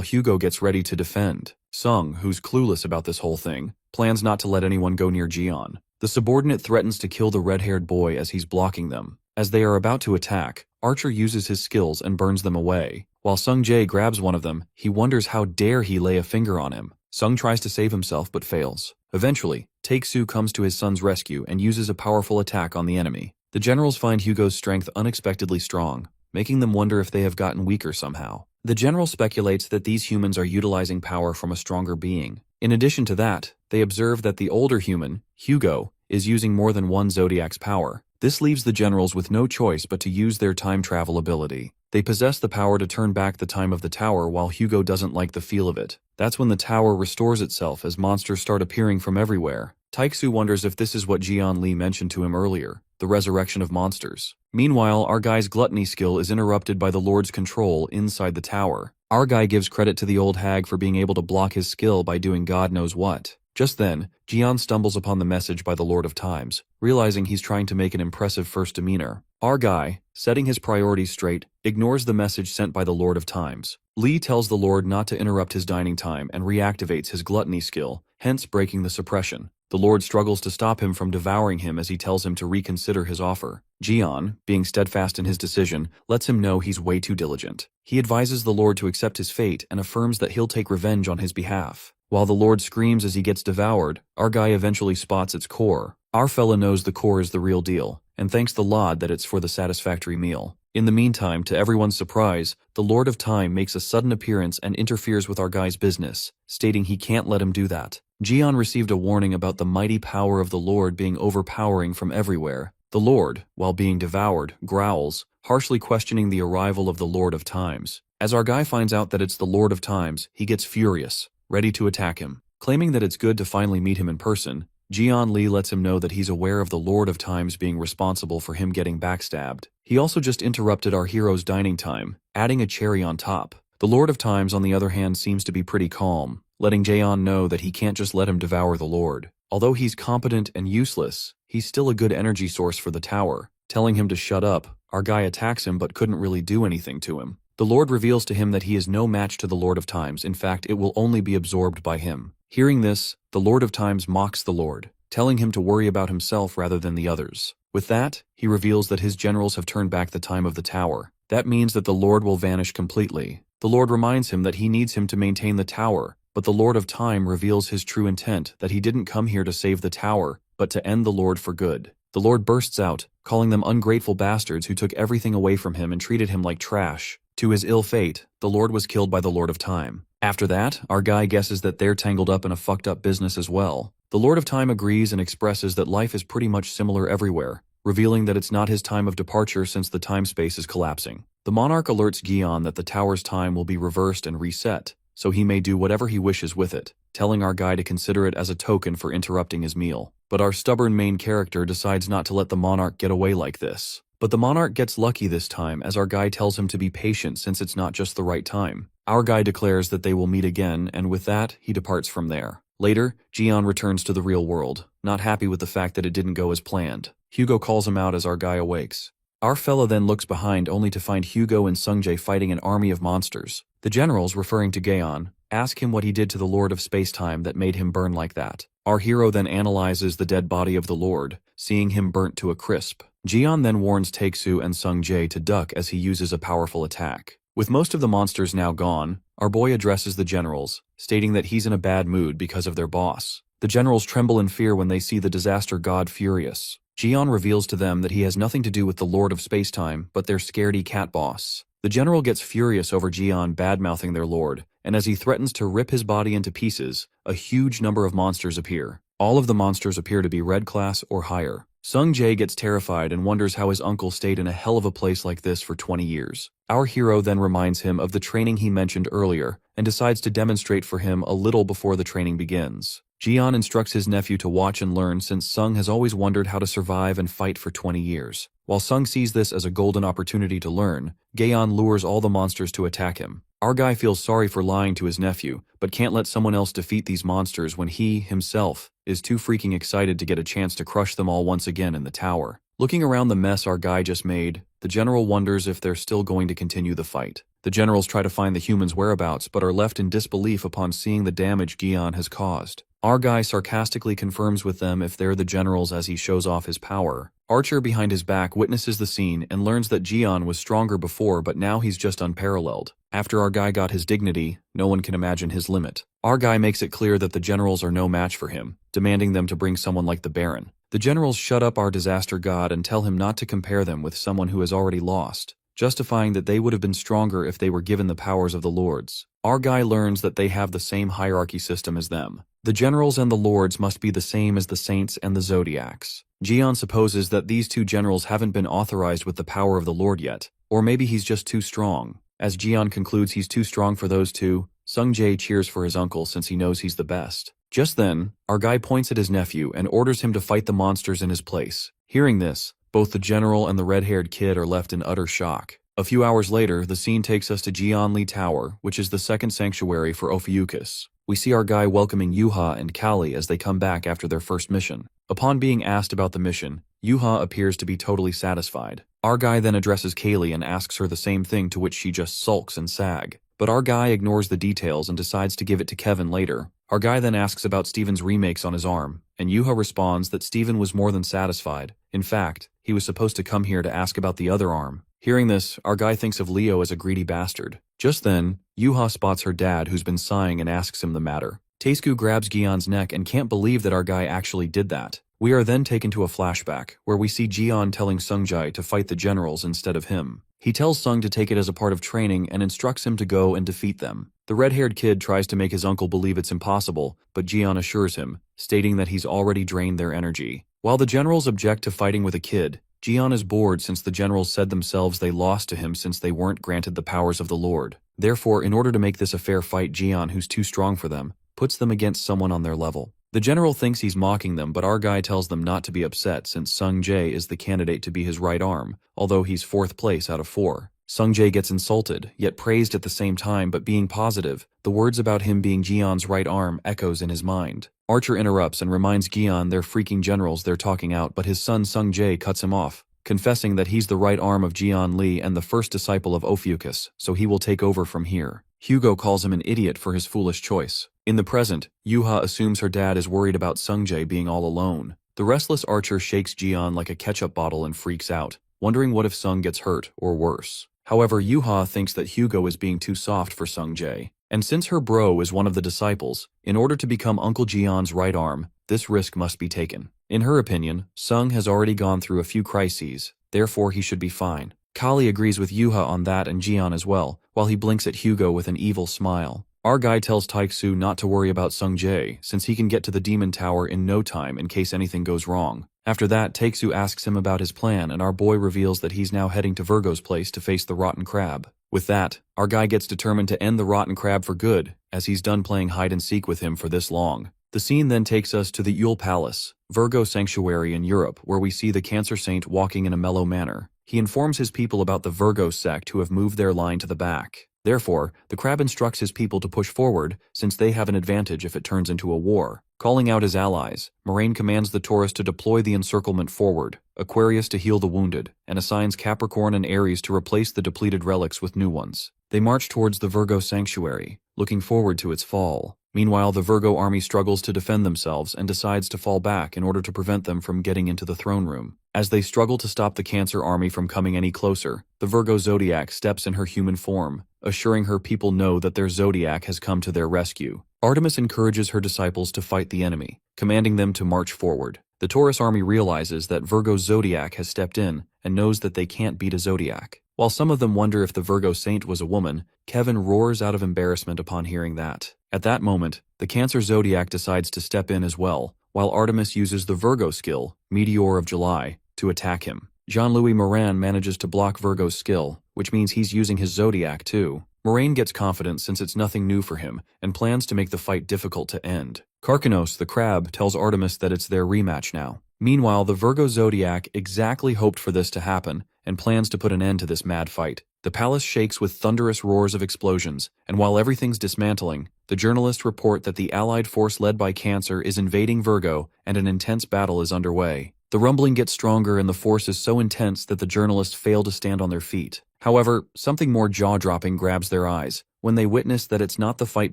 Hugo gets ready to defend. Sung, who's clueless about this whole thing, plans not to let anyone go near Jian. The subordinate threatens to kill the red-haired boy as he's blocking them. As they are about to attack, Archer uses his skills and burns them away. While Sung Jae grabs one of them, he wonders how dare he lay a finger on him. Sung tries to save himself but fails. Eventually, Taixu comes to his son's rescue and uses a powerful attack on the enemy. The generals find Hugo's strength unexpectedly strong, making them wonder if they have gotten weaker somehow. The general speculates that these humans are utilizing power from a stronger being. In addition to that, they observe that the older human, Hugo, is using more than one Zodiac's power. This leaves the generals with no choice but to use their time travel ability. They possess the power to turn back the time of the tower while Hugo doesn't like the feel of it. That's when the tower restores itself as monsters start appearing from everywhere. Taixu wonders if this is what Jian Lee mentioned to him earlier. the resurrection of monsters. Meanwhile, our guy's gluttony skill is interrupted by the Lord's control inside the tower. Our guy gives credit to the old hag for being able to block his skill by doing God knows what. Just then, Jian stumbles upon the message by the Lord of Times, realizing he's trying to make an impressive first demeanor. Our guy, setting his priorities straight, ignores the message sent by the Lord of Times. Li tells the Lord not to interrupt his dining time and reactivates his gluttony skill, hence breaking the suppression. The Lord struggles to stop him from devouring him as he tells him to reconsider his offer. Jian, being steadfast in his decision, lets him know he's way too diligent. He advises the Lord to accept his fate and affirms that he'll take revenge on his behalf. While the Lord screams as he gets devoured, our guy eventually spots its core. Our fella knows the core is the real deal, and thanks the Lord that it's for the satisfactory meal. In the meantime, to everyone's surprise, the Lord of Time makes a sudden appearance and interferes with our guy's business, stating he can't let him do that. Jian received a warning about the mighty power of the Lord being overpowering from everywhere. The Lord, while being devoured, growls, harshly questioning the arrival of the Lord of Times. As our guy finds out that it's the Lord of Times, he gets furious, ready to attack him. Claiming that it's good to finally meet him in person, Jian Li lets him know that he's aware of the Lord of Times being responsible for him getting backstabbed. He also just interrupted our hero's dining time, adding a cherry on top. The Lord of Times, on the other hand, seems to be pretty calm, letting Jian know that he can't just let him devour the Lord. Although he's competent and useless, he's still a good energy source for the tower. Telling him to shut up, our guy attacks him but couldn't really do anything to him. The Lord reveals to him that he is no match to the Lord of Times. In fact, it will only be absorbed by him. Hearing this, the Lord of Times mocks the Lord, telling him to worry about himself rather than the others. With that, he reveals that his generals have turned back the time of the tower. That means that the Lord will vanish completely. The Lord reminds him that he needs him to maintain the tower, but the Lord of Time reveals his true intent, that he didn't come here to save the tower, but to end the Lord for good. The Lord bursts out, calling them ungrateful bastards who took everything away from him and treated him like trash. To his ill fate, the Lord was killed by the Lord of Time. After that, our guy guesses that they're tangled up in a fucked up business as well. The Lord of Time agrees and expresses that life is pretty much similar everywhere, revealing that it's not his time of departure since the time-space is collapsing. The monarch alerts Gion that the tower's time will be reversed and reset, so he may do whatever he wishes with it, telling our guy to consider it as a token for interrupting his meal. But our stubborn main character decides not to let the monarch get away like this. But the monarch gets lucky this time as our guy tells him to be patient since it's not just the right time. Our guy declares that they will meet again, and with that, he departs from there. Later, Jian returns to the real world, not happy with the fact that it didn't go as planned. Hugo calls him out as our guy awakes. Our fella then looks behind only to find Hugo and Sungjae fighting an army of monsters. The generals, referring to Gaon, ask him what he did to the Lord of Space-Time that made him burn like that. Our hero then analyzes the dead body of the Lord, seeing him burnt to a crisp. Jian then warns Taeksu and Sungjae to duck as he uses a powerful attack. With most of the monsters now gone, our boy addresses the generals, stating that he's in a bad mood because of their boss. The generals tremble in fear when they see the disaster god furious. Jian reveals to them that he has nothing to do with the Lord of Space-Time, but their scaredy cat boss. The general gets furious over Jian bad-mouthing their lord, and as he threatens to rip his body into pieces, a huge number of monsters appear. All of the monsters appear to be red class or higher. Sungjae gets terrified and wonders how his uncle stayed in a hell of a place like this for 20 years. Our hero then reminds him of the training he mentioned earlier and decides to demonstrate for him a little before the training begins. Jian instructs his nephew to watch and learn since Sung has always wondered how to survive and fight for 20 years. While Sung sees this as a golden opportunity to learn, Gaon lures all the monsters to attack him. Our guy feels sorry for lying to his nephew, but can't let someone else defeat these monsters when he, himself, is too freaking excited to get a chance to crush them all once again in the tower. Looking around the mess our guy just made, the general wonders if they're still going to continue the fight. The generals try to find the humans' whereabouts but are left in disbelief upon seeing the damage Gion has caused. Our guy sarcastically confirms with them if they're the generals as he shows off his power. Archer behind his back witnesses the scene and learns that Gion was stronger before but now he's just unparalleled. After our guy got his dignity, no one can imagine his limit. Our guy makes it clear that the generals are no match for him, demanding them to bring someone like the Baron. The generals shut up our disaster god and tell him not to compare them with someone who has already lost, justifying that they would have been stronger if they were given the powers of the lords. Our guy learns that they have the same hierarchy system as them. The generals and the lords must be the same as the saints and the zodiacs. Gion supposes that these two generals haven't been authorized with the power of the lord yet, or maybe he's just too strong. As Gion concludes he's too strong for those two, Sungjae cheers for his uncle since he knows he's the best. Just then, our guy points at his nephew and orders him to fight the monsters in his place. Hearing this, Both the general and the red-haired kid are left in utter shock. A few hours later, the scene takes us to Jianli Tower, which is the second sanctuary for Ophiuchus. We see our guy welcoming Yuha and Kali as they come back after their first mission. Upon being asked about the mission, Yuha appears to be totally satisfied. Our guy then addresses Kaylee and asks her the same thing, to which she just sulks and sag. But our guy ignores the details and decides to give it to Kevin later. Our guy then asks about Steven's remakes on his arm, and Yuha responds that Steven was more than satisfied. In fact, he was supposed to come here to ask about the other arm. Hearing this, our guy thinks of Leo as a greedy bastard. Just then, Yuha spots her dad, who's been sighing, and asks him the matter. Taesku grabs Gion's neck and can't believe that our guy actually did that. We are then taken to a flashback, where we see Gion telling Sungjai to fight the generals instead of him. He tells Sung to take it as a part of training and instructs him to go and defeat them. The red-haired kid tries to make his uncle believe it's impossible, but Gion assures him, stating that he's already drained their energy. While the generals object to fighting with a kid, Gion is bored since the generals said themselves they lost to him since they weren't granted the powers of the Lord. Therefore, in order to make this a fair fight, Gion, who's too strong for them, puts them against someone on their level. The general thinks he's mocking them, but our guy tells them not to be upset since Sung Jae is the candidate to be his right arm, although he's 4th place out of 4. Sung Jae gets insulted, yet praised at the same time, but being positive, the words about him being Gion's right arm echoes in his mind. Archer interrupts and reminds Gion they're freaking generals they're talking out, but his son Sung Jae cuts him off, confessing that he's the right arm of Gion Lee and the first disciple of Ophiuchus, so he will take over from here. Hugo calls him an idiot for his foolish choice. In the present, Yuha assumes her dad is worried about Sungjae being all alone. The restless Archer shakes Gion like a ketchup bottle and freaks out, wondering what if Sung gets hurt, or worse. However, Yuha thinks that Hugo is being too soft for Sungjae. And since her bro is one of the disciples, in order to become Uncle Gion's right arm, this risk must be taken. In her opinion, Sung has already gone through a few crises, therefore he should be fine. Kali agrees with Yuha on that and Gion as well, while he blinks at Hugo with an evil smile. Our guy tells Taeksu not to worry about Sungjae, since he can get to the Demon Tower in no time in case anything goes wrong. After that, Taeksu asks him about his plan, and our boy reveals that he's now heading to Virgo's place to face the Rotten Crab. With that, our guy gets determined to end the Rotten Crab for good, as he's done playing hide-and-seek with him for this long. The scene then takes us to the Yule Palace, Virgo Sanctuary in Europe, where we see the Cancer Saint walking in a mellow manner. He informs his people about the Virgo sect who have moved their line to the back. Therefore, the crab instructs his people to push forward, since they have an advantage if it turns into a war. Calling out his allies, Moraine commands the Taurus to deploy the encirclement forward, Aquarius to heal the wounded, and assigns Capricorn and Aries to replace the depleted relics with new ones. They march towards the Virgo Sanctuary, looking forward to its fall. Meanwhile, the Virgo army struggles to defend themselves and decides to fall back in order to prevent them from getting into the throne room. As they struggle to stop the Cancer army from coming any closer, the Virgo Zodiac steps in her human form, assuring her people know that their Zodiac has come to their rescue. Artemis encourages her disciples to fight the enemy, commanding them to march forward. The Taurus army realizes that Virgo's Zodiac has stepped in and knows that they can't beat a Zodiac. While some of them wonder if the Virgo Saint was a woman, Kevin roars out of embarrassment upon hearing that. At that moment, the Cancer Zodiac decides to step in as well, while Artemis uses the Virgo skill, Meteor of July, to attack him. Jean-Louis Morin manages to block Virgo's skill, which means he's using his Zodiac too. Moraine gets confident since it's nothing new for him, and plans to make the fight difficult to end. Karkanos, the crab, tells Artemis that it's their rematch now. Meanwhile, the Virgo Zodiac exactly hoped for this to happen, and plans to put an end to this mad fight. The palace shakes with thunderous roars of explosions, and while everything's dismantling, the journalists report that the allied force led by Cancer is invading Virgo, and an intense battle is underway. The rumbling gets stronger and the force is so intense that the journalists fail to stand on their feet. However, something more jaw-dropping grabs their eyes, when they witness that it's not the fight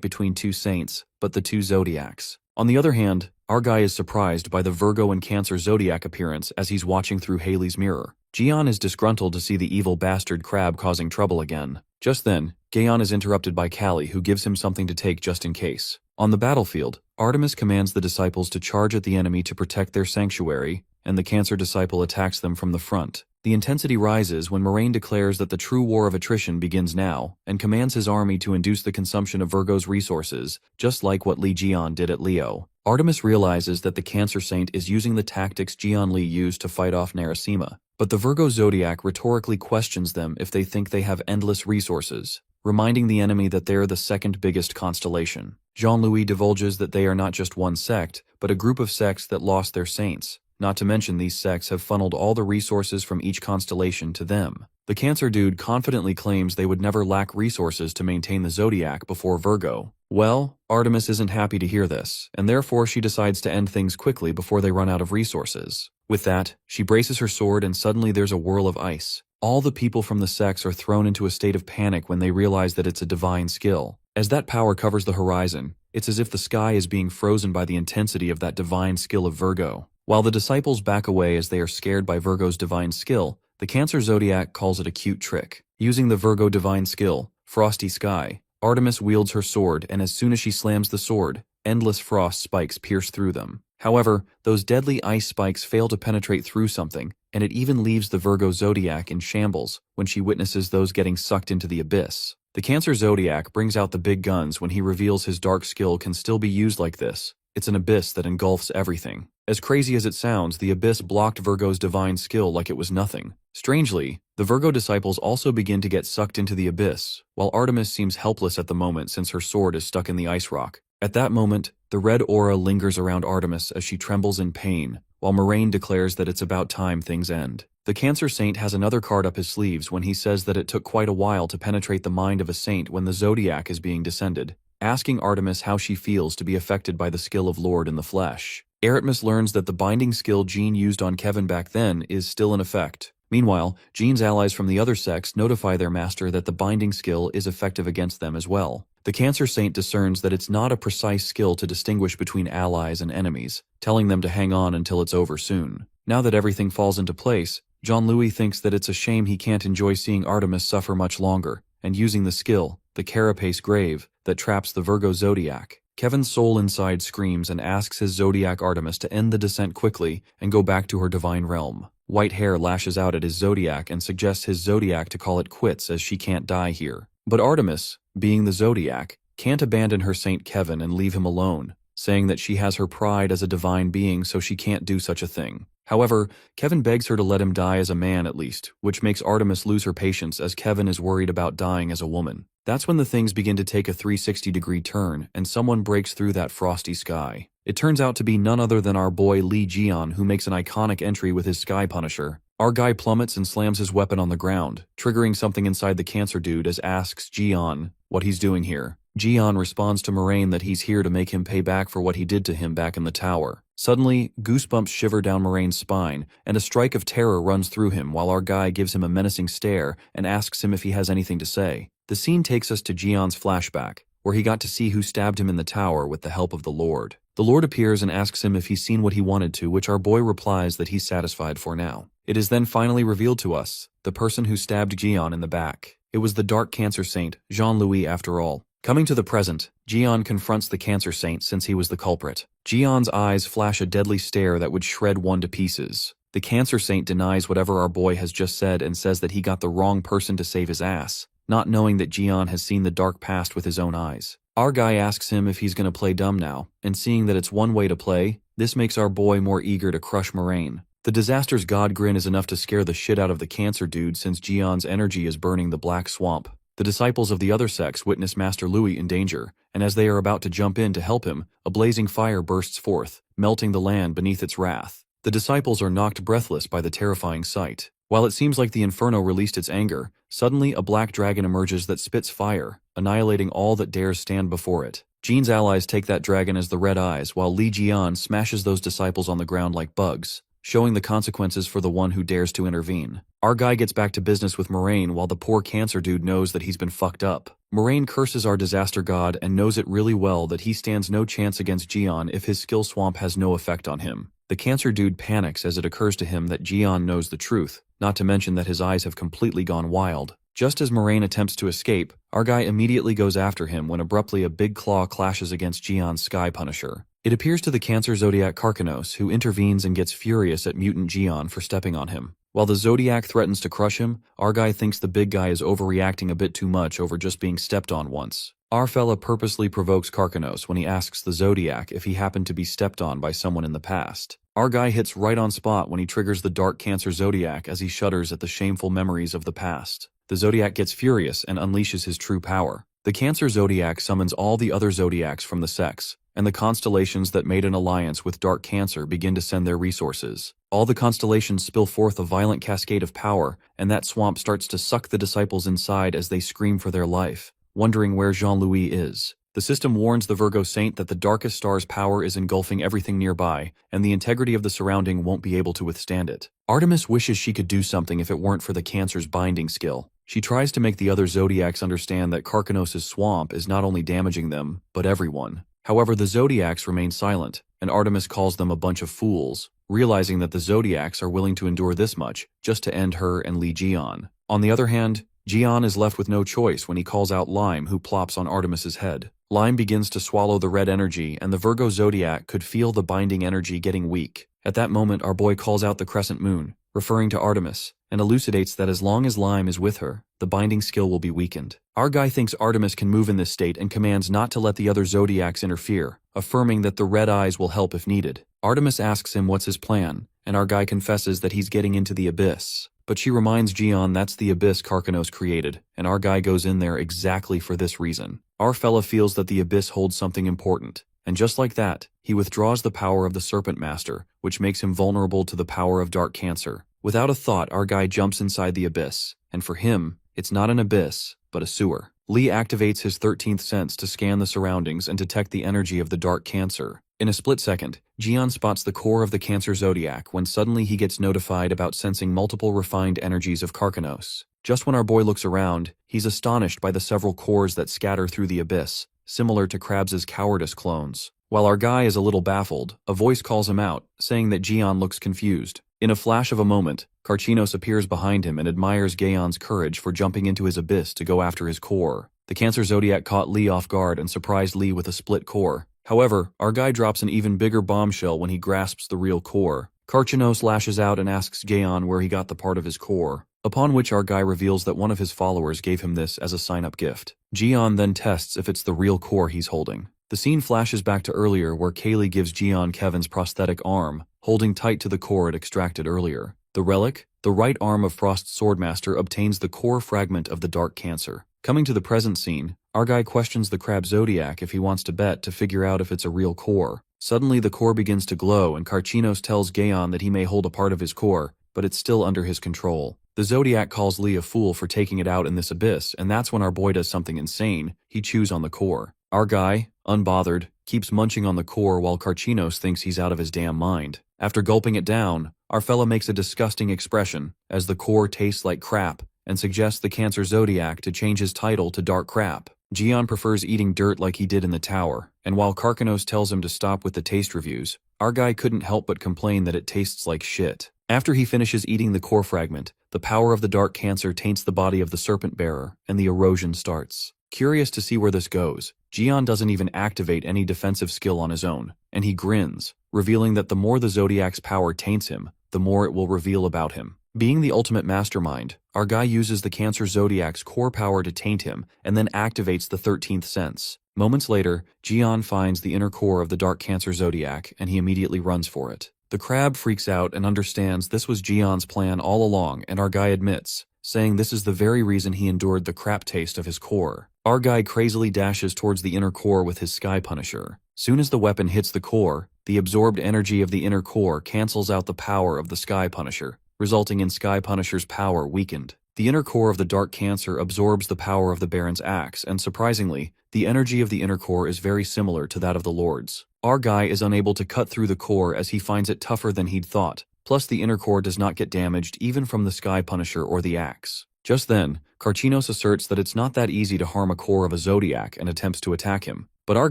between two saints, but the two zodiacs. On the other hand, our guy is surprised by the Virgo and Cancer zodiac appearance as he's watching through Haley's mirror. Gion is disgruntled to see the evil bastard crab causing trouble again. Just then, Gaon is interrupted by Kali, who gives him something to take just in case. On the battlefield, Artemis commands the disciples to charge at the enemy to protect their sanctuary, and the Cancer disciple attacks them from the front. The intensity rises when Moraine declares that the true war of attrition begins now, and commands his army to induce the consumption of Virgo's resources, just like what Li Jian did at Leo. Artemis realizes that the Cancer Saint is using the tactics Jian Li used to fight off Narasima, but the Virgo Zodiac rhetorically questions them if they think they have endless resources, reminding the enemy that they're the second biggest constellation. Jean-Louis divulges that they are not just one sect, but a group of sects that lost their saints. not to mention these sects have funneled all the resources from each constellation to them. The Cancer dude confidently claims they would never lack resources to maintain the zodiac before Virgo. Well, Artemis isn't happy to hear this, and therefore she decides to end things quickly before they run out of resources. With that, she braces her sword and suddenly there's a whirl of ice. All the people from the sects are thrown into a state of panic when they realize that it's a divine skill. As that power covers the horizon, it's as if the sky is being frozen by the intensity of that divine skill of Virgo. While the disciples back away as they are scared by Virgo's divine skill, the Cancer zodiac calls it a cute trick. Using the Virgo divine skill, Frosty Sky, Artemis wields her sword, and as soon as she slams the sword, endless frost spikes pierce through them. However, those deadly ice spikes fail to penetrate through something, and it even leaves the Virgo zodiac in shambles when she witnesses those getting sucked into the abyss. The Cancer zodiac brings out the big guns when he reveals his dark skill can still be used like this. It's an abyss that engulfs everything. As crazy as it sounds, the abyss blocked Virgo's divine skill like it was nothing. Strangely, the Virgo disciples also begin to get sucked into the abyss, while Artemis seems helpless at the moment since her sword is stuck in the ice rock. At that moment, the red aura lingers around Artemis as she trembles in pain, while Moraine declares that it's about time things end. The Cancer Saint has another card up his sleeves when he says that it took quite a while to penetrate the mind of a saint when the zodiac is being descended, asking Artemis how she feels to be affected by the skill of Lord in the flesh. Artemis learns that the binding skill Jean used on Kevin back then is still in effect. Meanwhile, Jean's allies from the other sects notify their master that the binding skill is effective against them as well. The Cancer Saint discerns that it's not a precise skill to distinguish between allies and enemies, telling them to hang on until it's over soon. Now that everything falls into place, Jean-Louis thinks that it's a shame he can't enjoy seeing Artemis suffer much longer, and using the skill, the Carapace Grave, that traps the Virgo zodiac. Kevin's soul inside screams and asks his zodiac Artemis to end the descent quickly and go back to her divine realm. White Hair lashes out at his zodiac and suggests his zodiac to call it quits as she can't die here. But Artemis, being the zodiac, can't abandon her Saint Kevin and leave him alone, saying that she has her pride as a divine being so she can't do such a thing. However, Kevin begs her to let him die as a man at least, which makes Artemis lose her patience as Kevin is worried about dying as a woman. That's when the things begin to take a 360-degree turn and someone breaks through that frosty sky. It turns out to be none other than our boy Lee Jian, who makes an iconic entry with his Sky Punisher. Our guy plummets and slams his weapon on the ground, triggering something inside the Cancer dude as asks Jian what he's doing here. Jian responds to Moraine that he's here to make him pay back for what he did to him back in the tower. Suddenly, goosebumps shiver down Moraine's spine, and a strike of terror runs through him while our guy gives him a menacing stare and asks him if he has anything to say. The scene takes us to Jian's flashback, where he got to see who stabbed him in the tower with the help of the Lord. The Lord appears and asks him if he's seen what he wanted to, which our boy replies that he's satisfied for now. It is then finally revealed to us, the person who stabbed Jian in the back. It was the Dark Cancer Saint, Jean-Louis after all. Coming to the present, Jian confronts the Cancer Saint since he was the culprit. Jian's eyes flash a deadly stare that would shred one to pieces. The Cancer Saint denies whatever our boy has just said and says that he got the wrong person to save his ass, not knowing that Jian has seen the dark past with his own eyes. Our guy asks him if he's going to play dumb now, and seeing that it's one way to play, this makes our boy more eager to crush Moraine. The disaster's god grin is enough to scare the shit out of the Cancer dude since Jian's energy is burning the black swamp. The disciples of the other sects witness Master Louis in danger, and as they are about to jump in to help him, a blazing fire bursts forth, melting the land beneath its wrath. The disciples are knocked breathless by the terrifying sight. While it seems like the inferno released its anger, suddenly a black dragon emerges that spits fire, annihilating all that dares stand before it. Jean's allies take that dragon as the Red Eyes, while Li Jian smashes those disciples on the ground like bugs, showing the consequences for the one who dares to intervene. Our guy gets back to business with Moraine while the poor Cancer dude knows that he's been fucked up. Moraine curses our disaster god and knows it really well that he stands no chance against Jian if his skill swamp has no effect on him. The Cancer dude panics as it occurs to him that Jian knows the truth, not to mention that his eyes have completely gone wild. Just as Moraine attempts to escape, our guy immediately goes after him when abruptly a big claw clashes against Jian's Sky Punisher. It appears to the Cancer Zodiac Karkanos, who intervenes and gets furious at mutant Jian for stepping on him. While the Zodiac threatens to crush him, our guy thinks the big guy is overreacting a bit too much over just being stepped on once. Our fella purposely provokes Karkanos when he asks the Zodiac if he happened to be stepped on by someone in the past. Our guy hits right on spot when he triggers the Dark Cancer Zodiac as he shudders at the shameful memories of the past. The Zodiac gets furious and unleashes his true power. The Cancer Zodiac summons all the other Zodiacs from the sects, and the constellations that made an alliance with Dark Cancer begin to send their resources. All the constellations spill forth a violent cascade of power, and that swamp starts to suck the disciples inside as they scream for their life, wondering where Jean-Louis is. The system warns the Virgo Saint that the darkest star's power is engulfing everything nearby, and the integrity of the surrounding won't be able to withstand it. Artemis wishes she could do something if it weren't for the Cancer's binding skill. She tries to make the other Zodiacs understand that Karkanos' swamp is not only damaging them, but everyone. However, the Zodiacs remain silent, and Artemis calls them a bunch of fools, realizing that the Zodiacs are willing to endure this much just to end her and Li Jian. On the other hand, Jian is left with no choice when he calls out Lime, who plops on Artemis's head. Lime begins to swallow the red energy, and the Virgo Zodiac could feel the binding energy getting weak. At that moment, our boy calls out the crescent moon, referring to Artemis, and elucidates that as long as Lime is with her, the binding skill will be weakened. Our guy thinks Artemis can move in this state and commands not to let the other Zodiacs interfere, affirming that the red eyes will help if needed. Artemis asks him what's his plan, and our guy confesses that he's getting into the abyss. But she reminds Jian that's the abyss Karkanos created, and our guy goes in there exactly for this reason. Our fella feels that the abyss holds something important, and just like that, he withdraws the power of the Serpent Master, which makes him vulnerable to the power of Dark Cancer. Without a thought, our guy jumps inside the abyss, and for him, it's not an abyss, but a sewer. Lee activates his 13th sense to scan the surroundings and detect the energy of the Dark Cancer. In a split second, Jian spots the core of the Cancer Zodiac when suddenly he gets notified about sensing multiple refined energies of Karkanos. Just when our boy looks around, he's astonished by the several cores that scatter through the abyss, similar to Krabs' cowardice clones. While our guy is a little baffled, a voice calls him out, saying that Jian looks confused. In a flash of a moment, Karchinos appears behind him and admires Gaon's courage for jumping into his abyss to go after his core. The Cancer Zodiac caught Lee off guard and surprised Lee with a split core. However, our guy drops an even bigger bombshell when he grasps the real core. Karchinos lashes out and asks Gaon where he got the part of his core, upon which our guy reveals that one of his followers gave him this as a sign-up gift. Jian then tests if it's the real core he's holding. The scene flashes back to earlier where Kaylee gives Jian Kevin's prosthetic arm, holding tight to the core it extracted earlier. The relic, the right arm of Frost's Swordmaster, obtains the core fragment of the Dark Cancer. Coming to the present scene, our guy questions the Crab Zodiac if he wants to bet to figure out if it's a real core. Suddenly the core begins to glow and Karchinos tells Gaon that he may hold a part of his core, but it's still under his control. The Zodiac calls Lee a fool for taking it out in this abyss, and that's when our boy does something insane. He chews on the core. Our guy, unbothered, keeps munching on the core while Karchinos thinks he's out of his damn mind. After gulping it down, our fella makes a disgusting expression as the core tastes like crap and suggests the Cancer Zodiac to change his title to Dark Crap. Jian prefers eating dirt like he did in the tower, and while Karkanos tells him to stop with the taste reviews, our guy couldn't help but complain that it tastes like shit. After he finishes eating the core fragment, the power of the Dark Cancer taints the body of the Serpent Bearer, and the erosion starts. Curious to see where this goes, Jian doesn't even activate any defensive skill on his own, and he grins, revealing that the more the Zodiac's power taints him, the more it will reveal about him. Being the ultimate mastermind, our guy uses the Cancer Zodiac's core power to taint him, and then activates the 13th sense. Moments later, Jian finds the inner core of the Dark Cancer Zodiac, and he immediately runs for it. The crab freaks out and understands this was Jian's plan all along, and our guy admits, saying this is the very reason he endured the crap taste of his core. Our guy crazily dashes towards the inner core with his Sky Punisher. Soon as the weapon hits the core, the absorbed energy of the inner core cancels out the power of the Sky Punisher, resulting in Sky Punisher's power weakened. The inner core of the Dark Cancer absorbs the power of the Baron's axe, and surprisingly, the energy of the inner core is very similar to that of the Lord's. Our guy is unable to cut through the core as he finds it tougher than he'd thought, plus the inner core does not get damaged even from the Sky Punisher or the axe. Just then, Karchinos asserts that it's not that easy to harm a core of a Zodiac and attempts to attack him. But our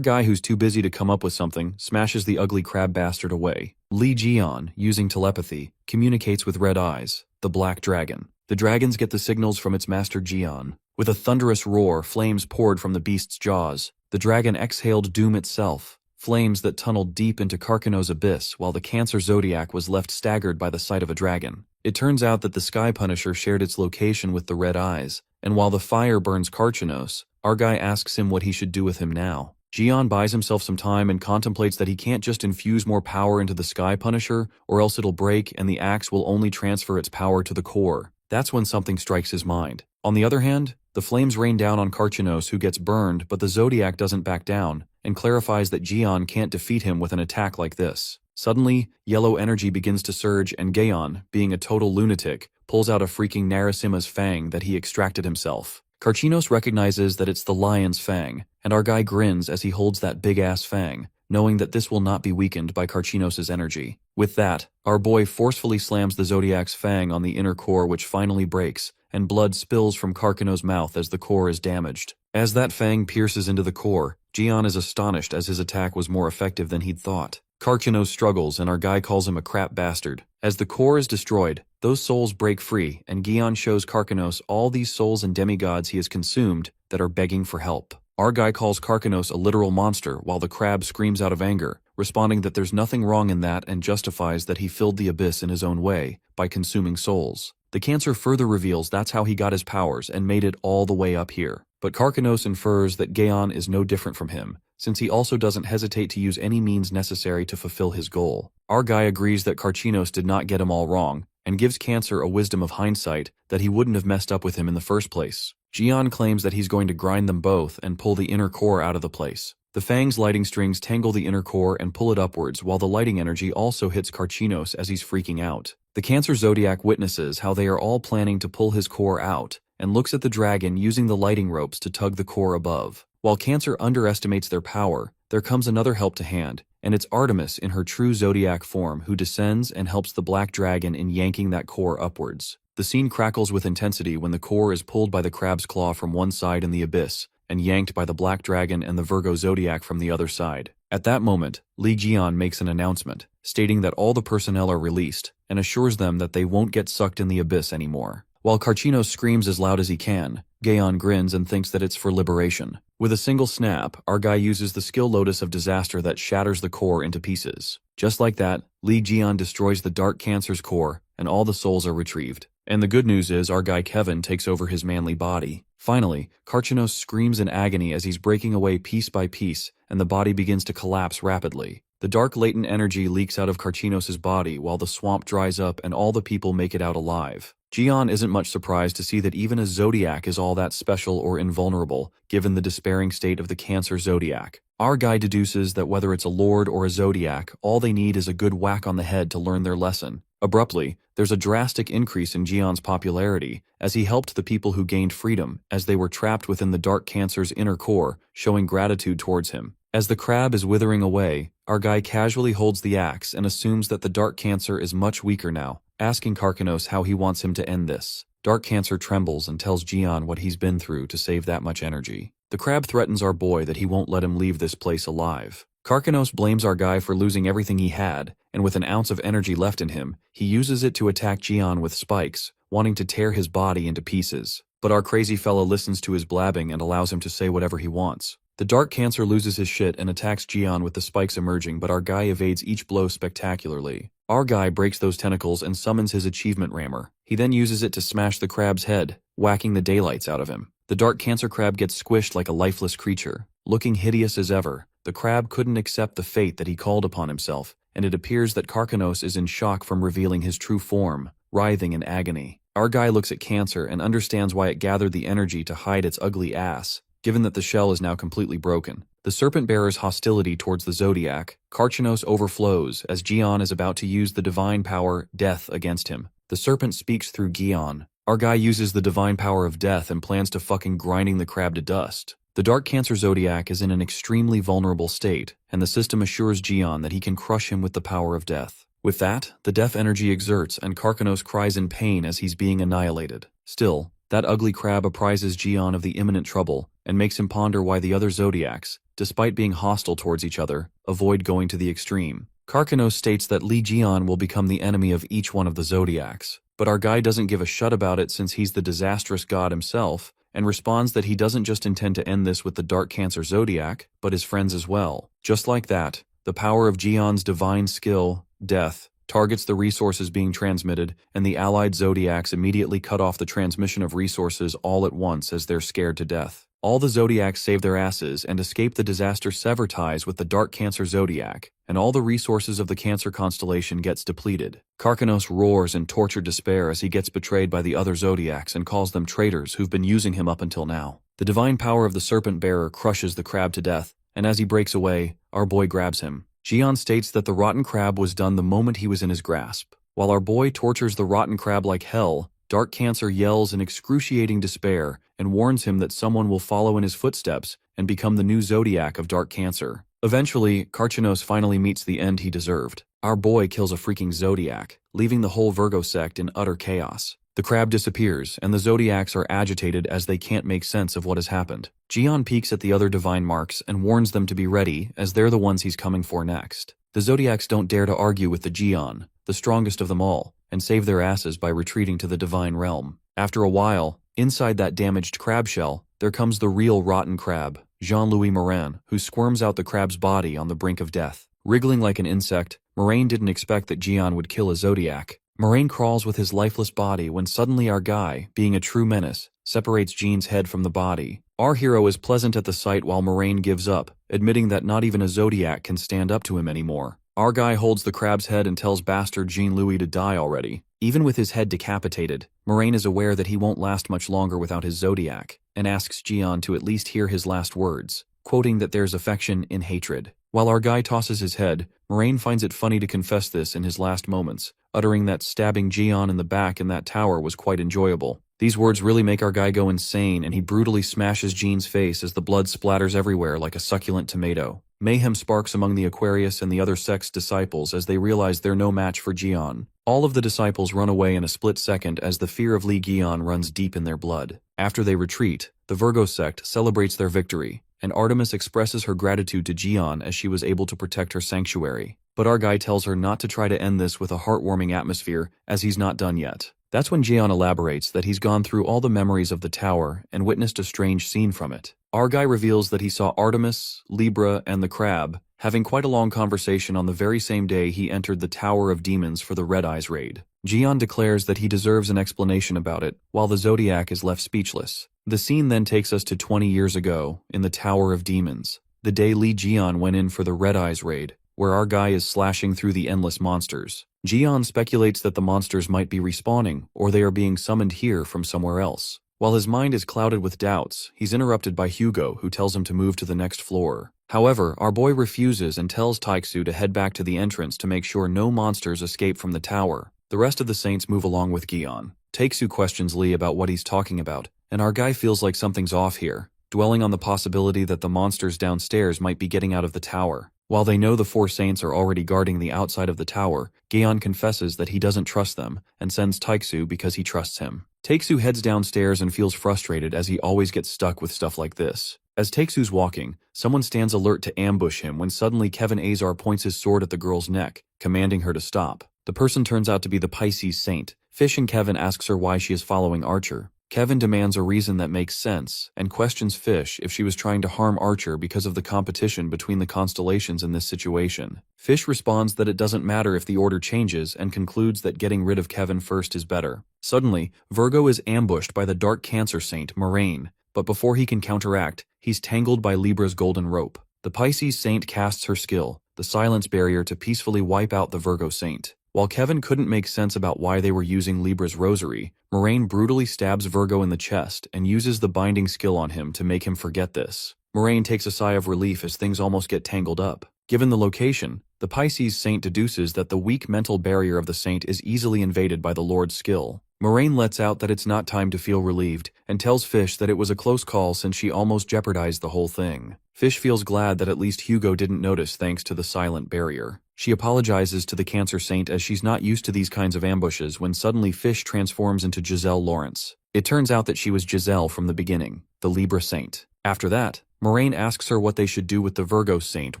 guy, who's too busy to come up with something, smashes the ugly crab bastard away. Li Jian, using telepathy, communicates with Red Eyes, the black dragon. The dragons get the signals from its master Jian. With a thunderous roar, flames poured from the beast's jaws. The dragon exhaled doom itself, flames that tunneled deep into Karkanos' abyss while the Cancer Zodiac was left staggered by the sight of a dragon. It turns out that the Sky Punisher shared its location with the Red Eyes, and while the fire burns Karchinos, our guy asks him what he should do with him now. Jian buys himself some time and contemplates that he can't just infuse more power into the Sky Punisher, or else it'll break and the axe will only transfer its power to the core. That's when something strikes his mind. On the other hand, the flames rain down on Karchinos, who gets burned, but the Zodiac doesn't back down, and clarifies that Jian can't defeat him with an attack like this. Suddenly, yellow energy begins to surge and Gaon, being a total lunatic, pulls out a freaking Narasimha's fang that he extracted himself. Karchinos recognizes that it's the lion's fang, and our guy grins as he holds that big-ass fang, knowing that this will not be weakened by Karchinos' energy. With that, our boy forcefully slams the Zodiac's fang on the inner core, which finally breaks, and blood spills from Karchinos' mouth as the core is damaged. As that fang pierces into the core, Jian is astonished as his attack was more effective than he'd thought. Karchinos struggles and our guy calls him a crap bastard. As the core is destroyed, those souls break free and Gion shows Karchinos all these souls and demigods he has consumed that are begging for help. Our guy calls Karchinos a literal monster while the crab screams out of anger, responding that there's nothing wrong in that and justifies that he filled the abyss in his own way, by consuming souls. The cancer further reveals that's how he got his powers and made it all the way up here. But Karchinos infers that Gaon is no different from him, since he also doesn't hesitate to use any means necessary to fulfill his goal. Our guy agrees that Karchinos did not get him all wrong, and gives Cancer a wisdom of hindsight that he wouldn't have messed up with him in the first place. Jian claims that he's going to grind them both and pull the inner core out of the place. The Fang's lighting strings tangle the inner core and pull it upwards while the lighting energy also hits Karchinos as he's freaking out. The Cancer Zodiac witnesses how they are all planning to pull his core out, and looks at the dragon using the lighting ropes to tug the core above. While Cancer underestimates their power, there comes another help to hand, and it's Artemis in her true Zodiac form who descends and helps the Black Dragon in yanking that core upwards. The scene crackles with intensity when the core is pulled by the crab's claw from one side in the abyss, and yanked by the Black Dragon and the Virgo Zodiac from the other side. At that moment, Li Jian makes an announcement, stating that all the personnel are released, and assures them that they won't get sucked in the abyss anymore. While Karchinos screams as loud as he can, Gaon grins and thinks that it's for liberation. With a single snap, our guy uses the skill Lotus of Disaster that shatters the core into pieces. Just like that, Li Jian destroys the Dark Cancer's core, and all the souls are retrieved. And the good news is our guy Kevin takes over his manly body. Finally, Karchinos screams in agony as he's breaking away piece by piece, and the body begins to collapse rapidly. The dark latent energy leaks out of Karchinos' body while the swamp dries up and all the people make it out alive. Jian isn't much surprised to see that even a Zodiac is all that special or invulnerable, given the despairing state of the Cancer Zodiac. Our guy deduces that whether it's a Lord or a Zodiac, all they need is a good whack on the head to learn their lesson. Abruptly, there's a drastic increase in Jian's popularity, as he helped the people who gained freedom, as they were trapped within the Dark Cancer's inner core, showing gratitude towards him. As the crab is withering away, our guy casually holds the axe and assumes that the Dark Cancer is much weaker now, asking Karchinos how he wants him to end this. Dark Cancer trembles and tells Jian what he's been through to save that much energy. The crab threatens our boy that he won't let him leave this place alive. Karchinos blames our guy for losing everything he had, and with an ounce of energy left in him, he uses it to attack Jian with spikes, wanting to tear his body into pieces. But our crazy fella listens to his blabbing and allows him to say whatever he wants. The Dark Cancer loses his shit and attacks Jian with the spikes emerging, but our guy evades each blow spectacularly. Our guy breaks those tentacles and summons his achievement rammer. He then uses it to smash the crab's head, whacking the daylights out of him. The Dark Cancer crab gets squished like a lifeless creature. Looking hideous as ever, the crab couldn't accept the fate that he called upon himself, and it appears that Karchinos is in shock from revealing his true form, writhing in agony. Our guy looks at Cancer and understands why it gathered the energy to hide its ugly ass, given that the shell is now completely broken. The Serpent Bearer's hostility towards the Zodiac, Karchinos overflows as Jian is about to use the divine power, Death, against him. The serpent speaks through Gion. Our guy uses the divine power of death and plans to fucking grinding the crab to dust. The Dark Cancer Zodiac is in an extremely vulnerable state, and the system assures Jian that he can crush him with the power of death. With that, the death energy exerts and Karchinos cries in pain as he's being annihilated. Still, that ugly crab apprises Jian of the imminent trouble and makes him ponder why the other Zodiacs, despite being hostile towards each other, avoid going to the extreme. Karchinos states that Li Jian will become the enemy of each one of the Zodiacs, but our guy doesn't give a shut about it since he's the disastrous god himself, and responds that he doesn't just intend to end this with the Dark Cancer Zodiac, but his friends as well. Just like that, the power of Jian's divine skill, Death, targets the resources being transmitted, and the allied Zodiacs immediately cut off the transmission of resources all at once as they're scared to death. All the Zodiacs save their asses and escape the disaster, sever ties with the Dark Cancer Zodiac, and all the resources of the Cancer constellation gets depleted. Karchinos roars in tortured despair as he gets betrayed by the other Zodiacs and calls them traitors who've been using him up until now. The divine power of the Serpent Bearer crushes the crab to death, and as he breaks away, our boy grabs him. Jian states that the rotten crab was done the moment he was in his grasp. While our boy tortures the rotten crab like hell, Dark Cancer yells in excruciating despair and warns him that someone will follow in his footsteps and become the new Zodiac of Dark Cancer. Eventually, Karchanos finally meets the end he deserved. Our boy kills a freaking Zodiac, leaving the whole Virgo sect in utter chaos. The crab disappears, and the Zodiacs are agitated as they can't make sense of what has happened. Jian peeks at the other divine marks and warns them to be ready, as they're the ones he's coming for next. The Zodiacs don't dare to argue with the Jian, the strongest of them all, and save their asses by retreating to the divine realm. After a while, inside that damaged crab shell, there comes the real rotten crab, Jean-Louis Morin, who squirms out the crab's body on the brink of death. Wriggling like an insect, Morin didn't expect that Jian would kill a Zodiac. Morin crawls with his lifeless body when suddenly our guy, being a true menace, separates Jean's head from the body. Our hero is pleasant at the sight while Morin gives up, admitting that not even a Zodiac can stand up to him anymore. Our guy holds the crab's head and tells bastard Jean-Louis to die already. Even with his head decapitated, Morin is aware that he won't last much longer without his Zodiac, and asks Jian to at least hear his last words, quoting that there's affection in hatred. While our guy tosses his head, Morin finds it funny to confess this in his last moments, uttering that stabbing Jian in the back in that tower was quite enjoyable. These words really make our guy go insane, and he brutally smashes Jean's face as the blood splatters everywhere like a succulent tomato. Mayhem sparks among the Aquarius and the other sect's disciples as they realize they're no match for Jian. All of the disciples run away in a split second as the fear of Li Gion runs deep in their blood. After they retreat, the Virgo sect celebrates their victory, and Artemis expresses her gratitude to Jian as she was able to protect her sanctuary. But our guy tells her not to try to end this with a heartwarming atmosphere, as he's not done yet. That's when Jian elaborates that he's gone through all the memories of the tower and witnessed a strange scene from it. Our guy reveals that he saw Artemis, Libra, and the crab having quite a long conversation on the very same day he entered the Tower of Demons for the Red Eyes raid. Jian declares that he deserves an explanation about it, while the Zodiac is left speechless. The scene then takes us to 20 years ago, in the Tower of Demons, the day Li Jian went in for the Red Eyes raid, where our guy is slashing through the endless monsters. Jian speculates that the monsters might be respawning, or they are being summoned here from somewhere else. While his mind is clouded with doubts, he's interrupted by Hugo, who tells him to move to the next floor. However, our boy refuses and tells Taixu to head back to the entrance to make sure no monsters escape from the tower. The rest of the saints move along with Gion. Taixu questions Li about what he's talking about, and our guy feels like something's off here, dwelling on the possibility that the monsters downstairs might be getting out of the tower. While they know the four saints are already guarding the outside of the tower, Gion confesses that he doesn't trust them and sends Taixu because he trusts him. Taixu heads downstairs and feels frustrated as he always gets stuck with stuff like this. As Taixu's walking, someone stands alert to ambush him when suddenly Kevin Azar points his sword at the girl's neck, commanding her to stop. The person turns out to be the Pisces saint. Fish and Kevin asks her why she is following Archer. Kevin demands a reason that makes sense, and questions Fish if she was trying to harm Archer because of the competition between the constellations in this situation. Fish responds that it doesn't matter if the order changes and concludes that getting rid of Kevin first is better. Suddenly, Virgo is ambushed by the dark Cancer saint, Moraine, but before he can counteract, he's tangled by Libra's golden rope. The Pisces saint casts her skill, the silence barrier, to peacefully wipe out the Virgo saint. While Kevin couldn't make sense about why they were using Libra's rosary, Moraine brutally stabs Virgo in the chest and uses the binding skill on him to make him forget this. Moraine takes a sigh of relief as things almost get tangled up. Given the location, the Pisces saint deduces that the weak mental barrier of the saint is easily invaded by the Lord's skill. Moraine lets out that it's not time to feel relieved and tells Fish that it was a close call since she almost jeopardized the whole thing. Fish feels glad that at least Hugo didn't notice thanks to the silent barrier. She apologizes to the Cancer saint as she's not used to these kinds of ambushes when suddenly Fish transforms into Giselle Lawrence. It turns out that she was Giselle from the beginning, the Libra saint. After that, Moraine asks her what they should do with the Virgo saint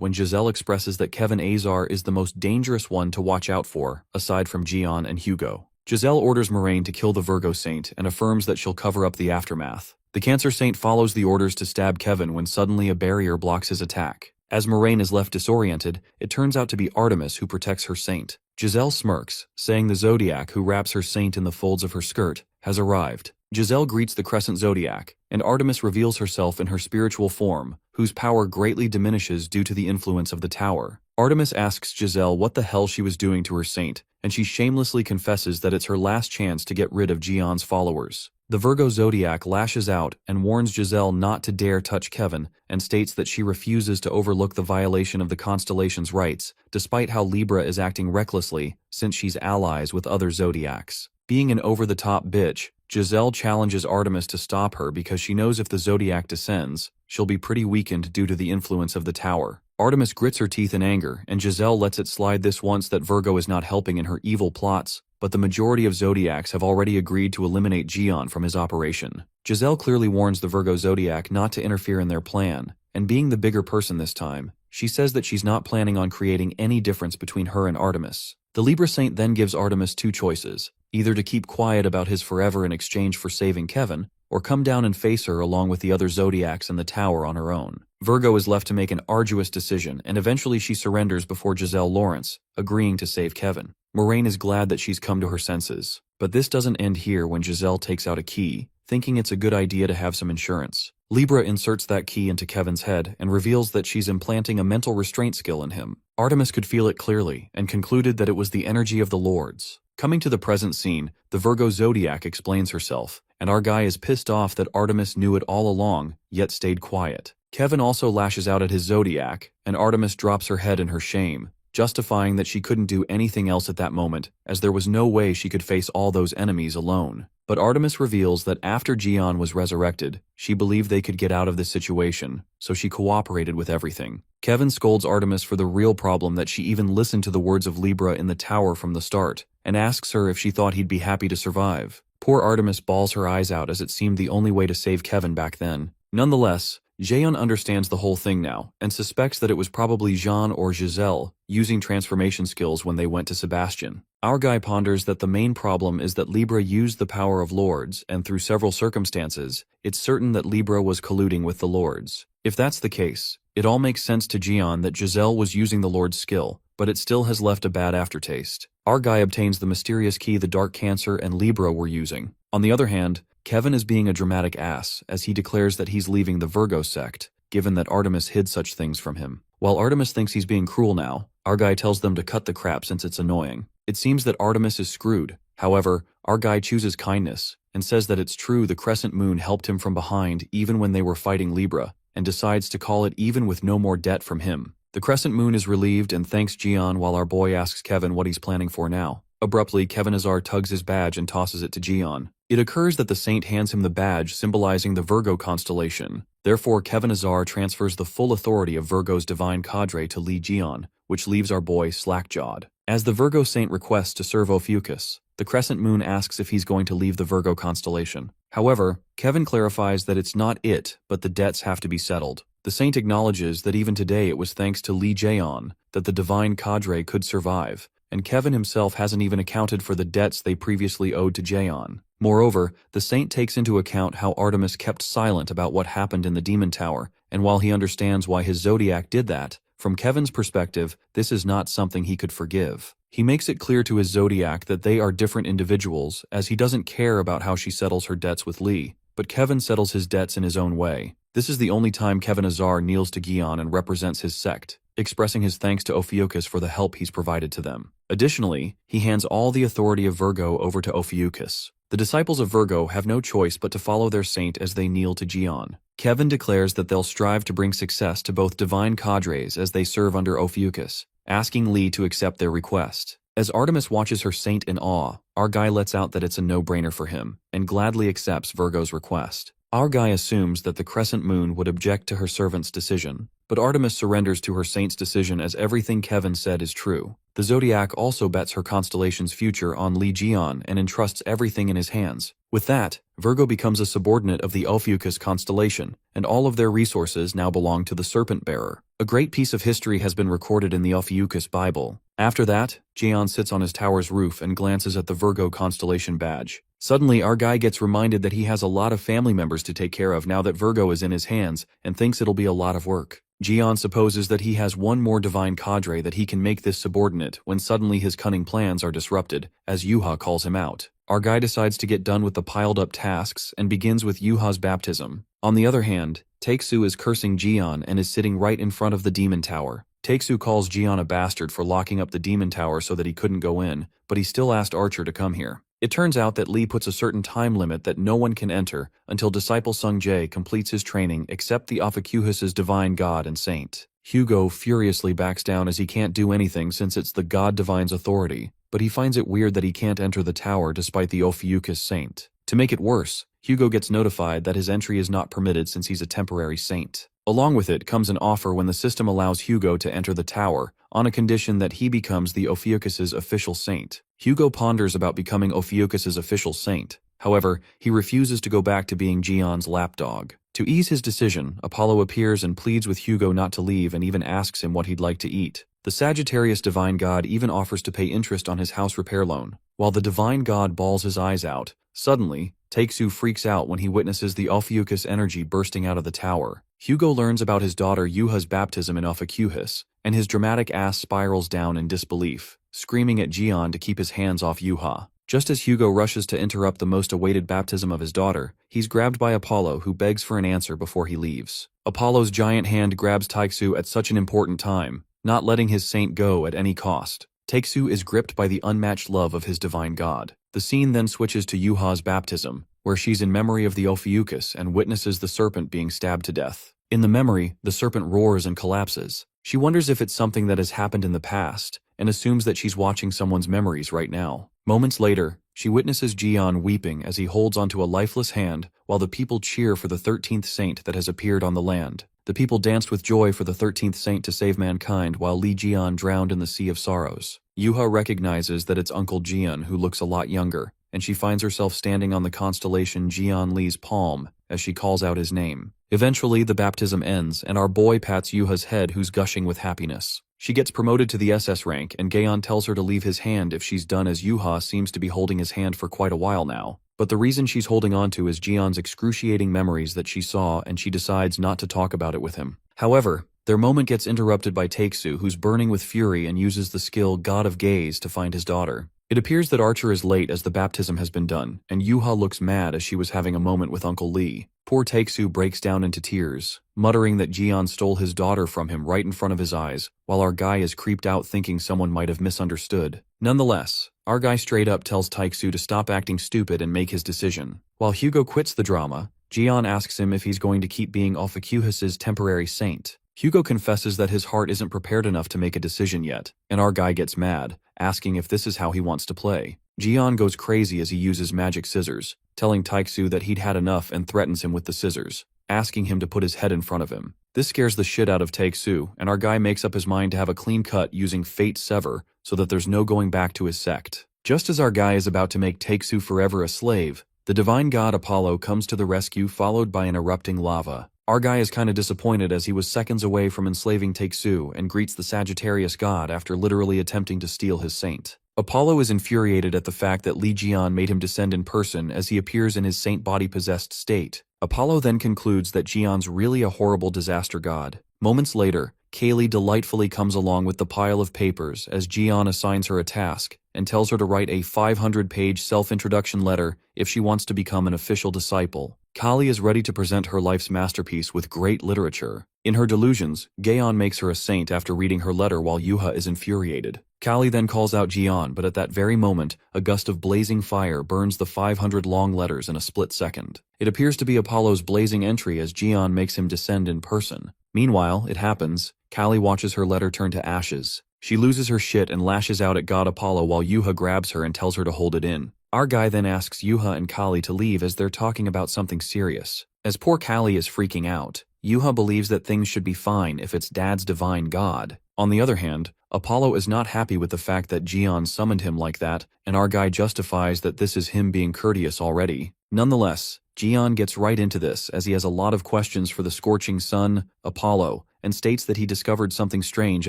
when Giselle expresses that Kevin Azar is the most dangerous one to watch out for, aside from Gion and Hugo. Giselle orders Moraine to kill the Virgo saint and affirms that she'll cover up the aftermath. The Cancer saint follows the orders to stab Kevin when suddenly a barrier blocks his attack. As Moraine is left disoriented, it turns out to be Artemis who protects her saint. Giselle smirks, saying the Zodiac who wraps her saint in the folds of her skirt has arrived. Giselle greets the Crescent Zodiac, and Artemis reveals herself in her spiritual form, whose power greatly diminishes due to the influence of the tower. Artemis asks Giselle what the hell she was doing to her saint, and she shamelessly confesses that it's her last chance to get rid of Gion's followers. The Virgo zodiac lashes out and warns Giselle not to dare touch Kevin and states that she refuses to overlook the violation of the constellation's rights, despite how Libra is acting recklessly since she's allies with other zodiacs. Being an over-the-top bitch, Giselle challenges Artemis to stop her because she knows if the zodiac descends, she'll be pretty weakened due to the influence of the tower. Artemis grits her teeth in anger, and Giselle lets it slide this once that Virgo is not helping in her evil plots, but the majority of zodiacs have already agreed to eliminate Gion from his operation. Giselle clearly warns the Virgo zodiac not to interfere in their plan, and being the bigger person this time, she says that she's not planning on creating any difference between her and Artemis. The Libra Saint then gives Artemis two choices, either to keep quiet about his forever in exchange for saving Kevin, or come down and face her along with the other zodiacs in the tower on her own. Virgo is left to make an arduous decision, and eventually she surrenders before Giselle Lawrence, agreeing to save Kevin. Moraine is glad that she's come to her senses, but this doesn't end here when Giselle takes out a key, thinking it's a good idea to have some insurance. Libra inserts that key into Kevin's head and reveals that she's implanting a mental restraint skill in him. Artemis could feel it clearly and concluded that it was the energy of the lords. Coming to the present scene, the Virgo zodiac explains herself, and our guy is pissed off that Artemis knew it all along, yet stayed quiet. Kevin also lashes out at his zodiac, and Artemis drops her head in her shame, justifying that she couldn't do anything else at that moment, as there was no way she could face all those enemies alone. But Artemis reveals that after Gion was resurrected, she believed they could get out of this situation, so she cooperated with everything. Kevin scolds Artemis for the real problem that she even listened to the words of Libra in the tower from the start, and asks her if she thought he'd be happy to survive. Poor Artemis bawls her eyes out as it seemed the only way to save Kevin back then. Nonetheless, Jaeon understands the whole thing now, and suspects that it was probably Jean or Giselle using transformation skills when they went to Sebastian. Our guy ponders that the main problem is that Libra used the power of lords, and through several circumstances, it's certain that Libra was colluding with the lords. If that's the case, it all makes sense to Gion that Giselle was using the lord's skill, but it still has left a bad aftertaste. Our guy obtains the mysterious key the Dark Cancer and Libra were using. On the other hand, Kevin is being a dramatic ass, as he declares that he's leaving the Virgo sect, given that Artemis hid such things from him. While Artemis thinks he's being cruel now, our guy tells them to cut the crap since it's annoying. It seems that Artemis is screwed. However, our guy chooses kindness, and says that it's true the crescent moon helped him from behind even when they were fighting Libra, and decides to call it even with no more debt from him. The crescent moon is relieved and thanks Gion while our boy asks Kevin what he's planning for now. Abruptly, Kevin Azar tugs his badge and tosses it to Gion. It occurs that the saint hands him the badge symbolizing the Virgo constellation. Therefore, Kevin Azar transfers the full authority of Virgo's divine cadre to Li Gion, which leaves our boy slack-jawed. As the Virgo saint requests to serve Ophiuchus, the crescent moon asks if he's going to leave the Virgo constellation. However, Kevin clarifies that it's not it, but the debts have to be settled. The saint acknowledges that even today it was thanks to Li Jaeon that the divine cadre could survive, and Kevin himself hasn't even accounted for the debts they previously owed to Jaeon. Moreover, the saint takes into account how Artemis kept silent about what happened in the Demon Tower, and while he understands why his zodiac did that, from Kevin's perspective, this is not something he could forgive. He makes it clear to his zodiac that they are different individuals, as he doesn't care about how she settles her debts with Lee, but Kevin settles his debts in his own way. This is the only time Kevin Azar kneels to Gion and represents his sect, expressing his thanks to Ophiuchus for the help he's provided to them. Additionally, he hands all the authority of Virgo over to Ophiuchus. The disciples of Virgo have no choice but to follow their saint as they kneel to Gion. Kevin declares that they'll strive to bring success to both divine cadres as they serve under Ophiuchus, asking Lee to accept their request. As Artemis watches her saint in awe, our guy lets out that it's a no-brainer for him, and gladly accepts Virgo's request. Our guy assumes that the crescent moon would object to her servant's decision, but Artemis surrenders to her saint's decision as everything Kevin said is true. The Zodiac also bets her constellation's future on Li Jian and entrusts everything in his hands. With that, Virgo becomes a subordinate of the Ophiuchus constellation, and all of their resources now belong to the Serpent Bearer. A great piece of history has been recorded in the Ophiuchus Bible. After that, Jian sits on his tower's roof and glances at the Virgo constellation badge. Suddenly, our guy gets reminded that he has a lot of family members to take care of now that Virgo is in his hands, and thinks it'll be a lot of work. Jian supposes that he has one more divine cadre that he can make this subordinate when suddenly his cunning plans are disrupted, as Yuha calls him out. Our guy decides to get done with the piled-up tasks and begins with Yuha's baptism. On the other hand, Taeksu is cursing Jian and is sitting right in front of the demon tower. Taeksu calls Jian a bastard for locking up the demon tower so that he couldn't go in, but he still asked Archer to come here. It turns out that Lee puts a certain time limit that no one can enter until disciple Sung Jae completes his training except the Ophiuchus's divine god and saint. Hugo furiously backs down as he can't do anything since it's the god divine's authority, but he finds it weird that he can't enter the tower despite the Ophiuchus saint. To make it worse, Hugo gets notified that his entry is not permitted since he's a temporary saint. Along with it comes an offer when the system allows Hugo to enter the tower, on a condition that he becomes the Ophiuchus's official saint. Hugo ponders about becoming Ophiuchus's official saint. However, he refuses to go back to being Jeon's lapdog. To ease his decision, Apollo appears and pleads with Hugo not to leave and even asks him what he'd like to eat. The Sagittarius divine god even offers to pay interest on his house repair loan. While the divine god bawls his eyes out, suddenly, Taeksu freaks out when he witnesses the Ophiuchus energy bursting out of the tower. Hugo learns about his daughter Yuha's baptism in Ophiuchus, and his dramatic ass spirals down in disbelief, screaming at Jeon to keep his hands off Yuha. Just as Hugo rushes to interrupt the most awaited baptism of his daughter, he's grabbed by Apollo, who begs for an answer before he leaves. Apollo's giant hand grabs Taeksu at such an important time, not letting his saint go at any cost. Taeksu is gripped by the unmatched love of his divine god. The scene then switches to Yuha's baptism, where she's in memory of the Ophiuchus and witnesses the serpent being stabbed to death. In the memory, the serpent roars and collapses. She wonders if it's something that has happened in the past, and assumes that she's watching someone's memories right now. Moments later, she witnesses Jeon weeping as he holds onto a lifeless hand while the people cheer for the 13th saint that has appeared on the land. The people danced with joy for the 13th saint to save mankind while Lee Jeon drowned in the sea of sorrows. Yuha recognizes that it's Uncle Jeon who looks a lot younger, and she finds herself standing on the constellation Jeon Lee's palm as she calls out his name. Eventually, the baptism ends, and our boy pats Yuha's head, who's gushing with happiness. She gets promoted to the SS rank, and Gaeon tells her to leave his hand if she's done, as Yuha seems to be holding his hand for quite a while now. But the reason she's holding on to is Jeon's excruciating memories that she saw, and she decides not to talk about it with him. However, their moment gets interrupted by Taeksu, who's burning with fury and uses the skill God of Gaze to find his daughter. It appears that Archer is late as the baptism has been done, and Yuha looks mad as she was having a moment with Uncle Lee. Poor Taeksu breaks down into tears, muttering that Jeon stole his daughter from him right in front of his eyes, while our guy is creeped out thinking someone might have misunderstood. Nonetheless, our guy straight up tells Taeksu to stop acting stupid and make his decision. While Hugo quits the drama, Jeon asks him if he's going to keep being Ophiuchus's temporary saint. Hugo confesses that his heart isn't prepared enough to make a decision yet, and our guy gets mad, asking if this is how he wants to play. Jeon goes crazy as he uses magic scissors, telling Taeksu that he'd had enough and threatens him with the scissors, asking him to put his head in front of him. This scares the shit out of Taeksu, and our guy makes up his mind to have a clean cut using Fate Sever so that there's no going back to his sect. Just as our guy is about to make Taeksu forever a slave, the divine god Apollo comes to the rescue, followed by an erupting lava. Our guy is kinda disappointed as he was seconds away from enslaving Taeksu and greets the Sagittarius god after literally attempting to steal his saint. Apollo is infuriated at the fact that Lee Jeon made him descend in person as he appears in his saint body-possessed state. Apollo then concludes that Jeon's really a horrible disaster god. Moments later, Kaylee delightfully comes along with the pile of papers as Jeon assigns her a task and tells her to write a 500-page self-introduction letter if she wants to become an official disciple. Kali is ready to present her life's masterpiece with great literature. In her delusions, Gaeon makes her a saint after reading her letter while Yuha is infuriated. Kali then calls out Jeon, but at that very moment, a gust of blazing fire burns the 500 long letters in a split second. It appears to be Apollo's blazing entry as Jeon makes him descend in person. Meanwhile, it happens, Kali watches her letter turn to ashes. She loses her shit and lashes out at God Apollo while Yuha grabs her and tells her to hold it in. Our guy then asks Yuha and Kali to leave as they're talking about something serious. As poor Kali is freaking out, Yuha believes that things should be fine if it's Dad's divine god. On the other hand, Apollo is not happy with the fact that Jeon summoned him like that, and our guy justifies that this is him being courteous already. Nonetheless, Jeon gets right into this as he has a lot of questions for the scorching sun, Apollo, and states that he discovered something strange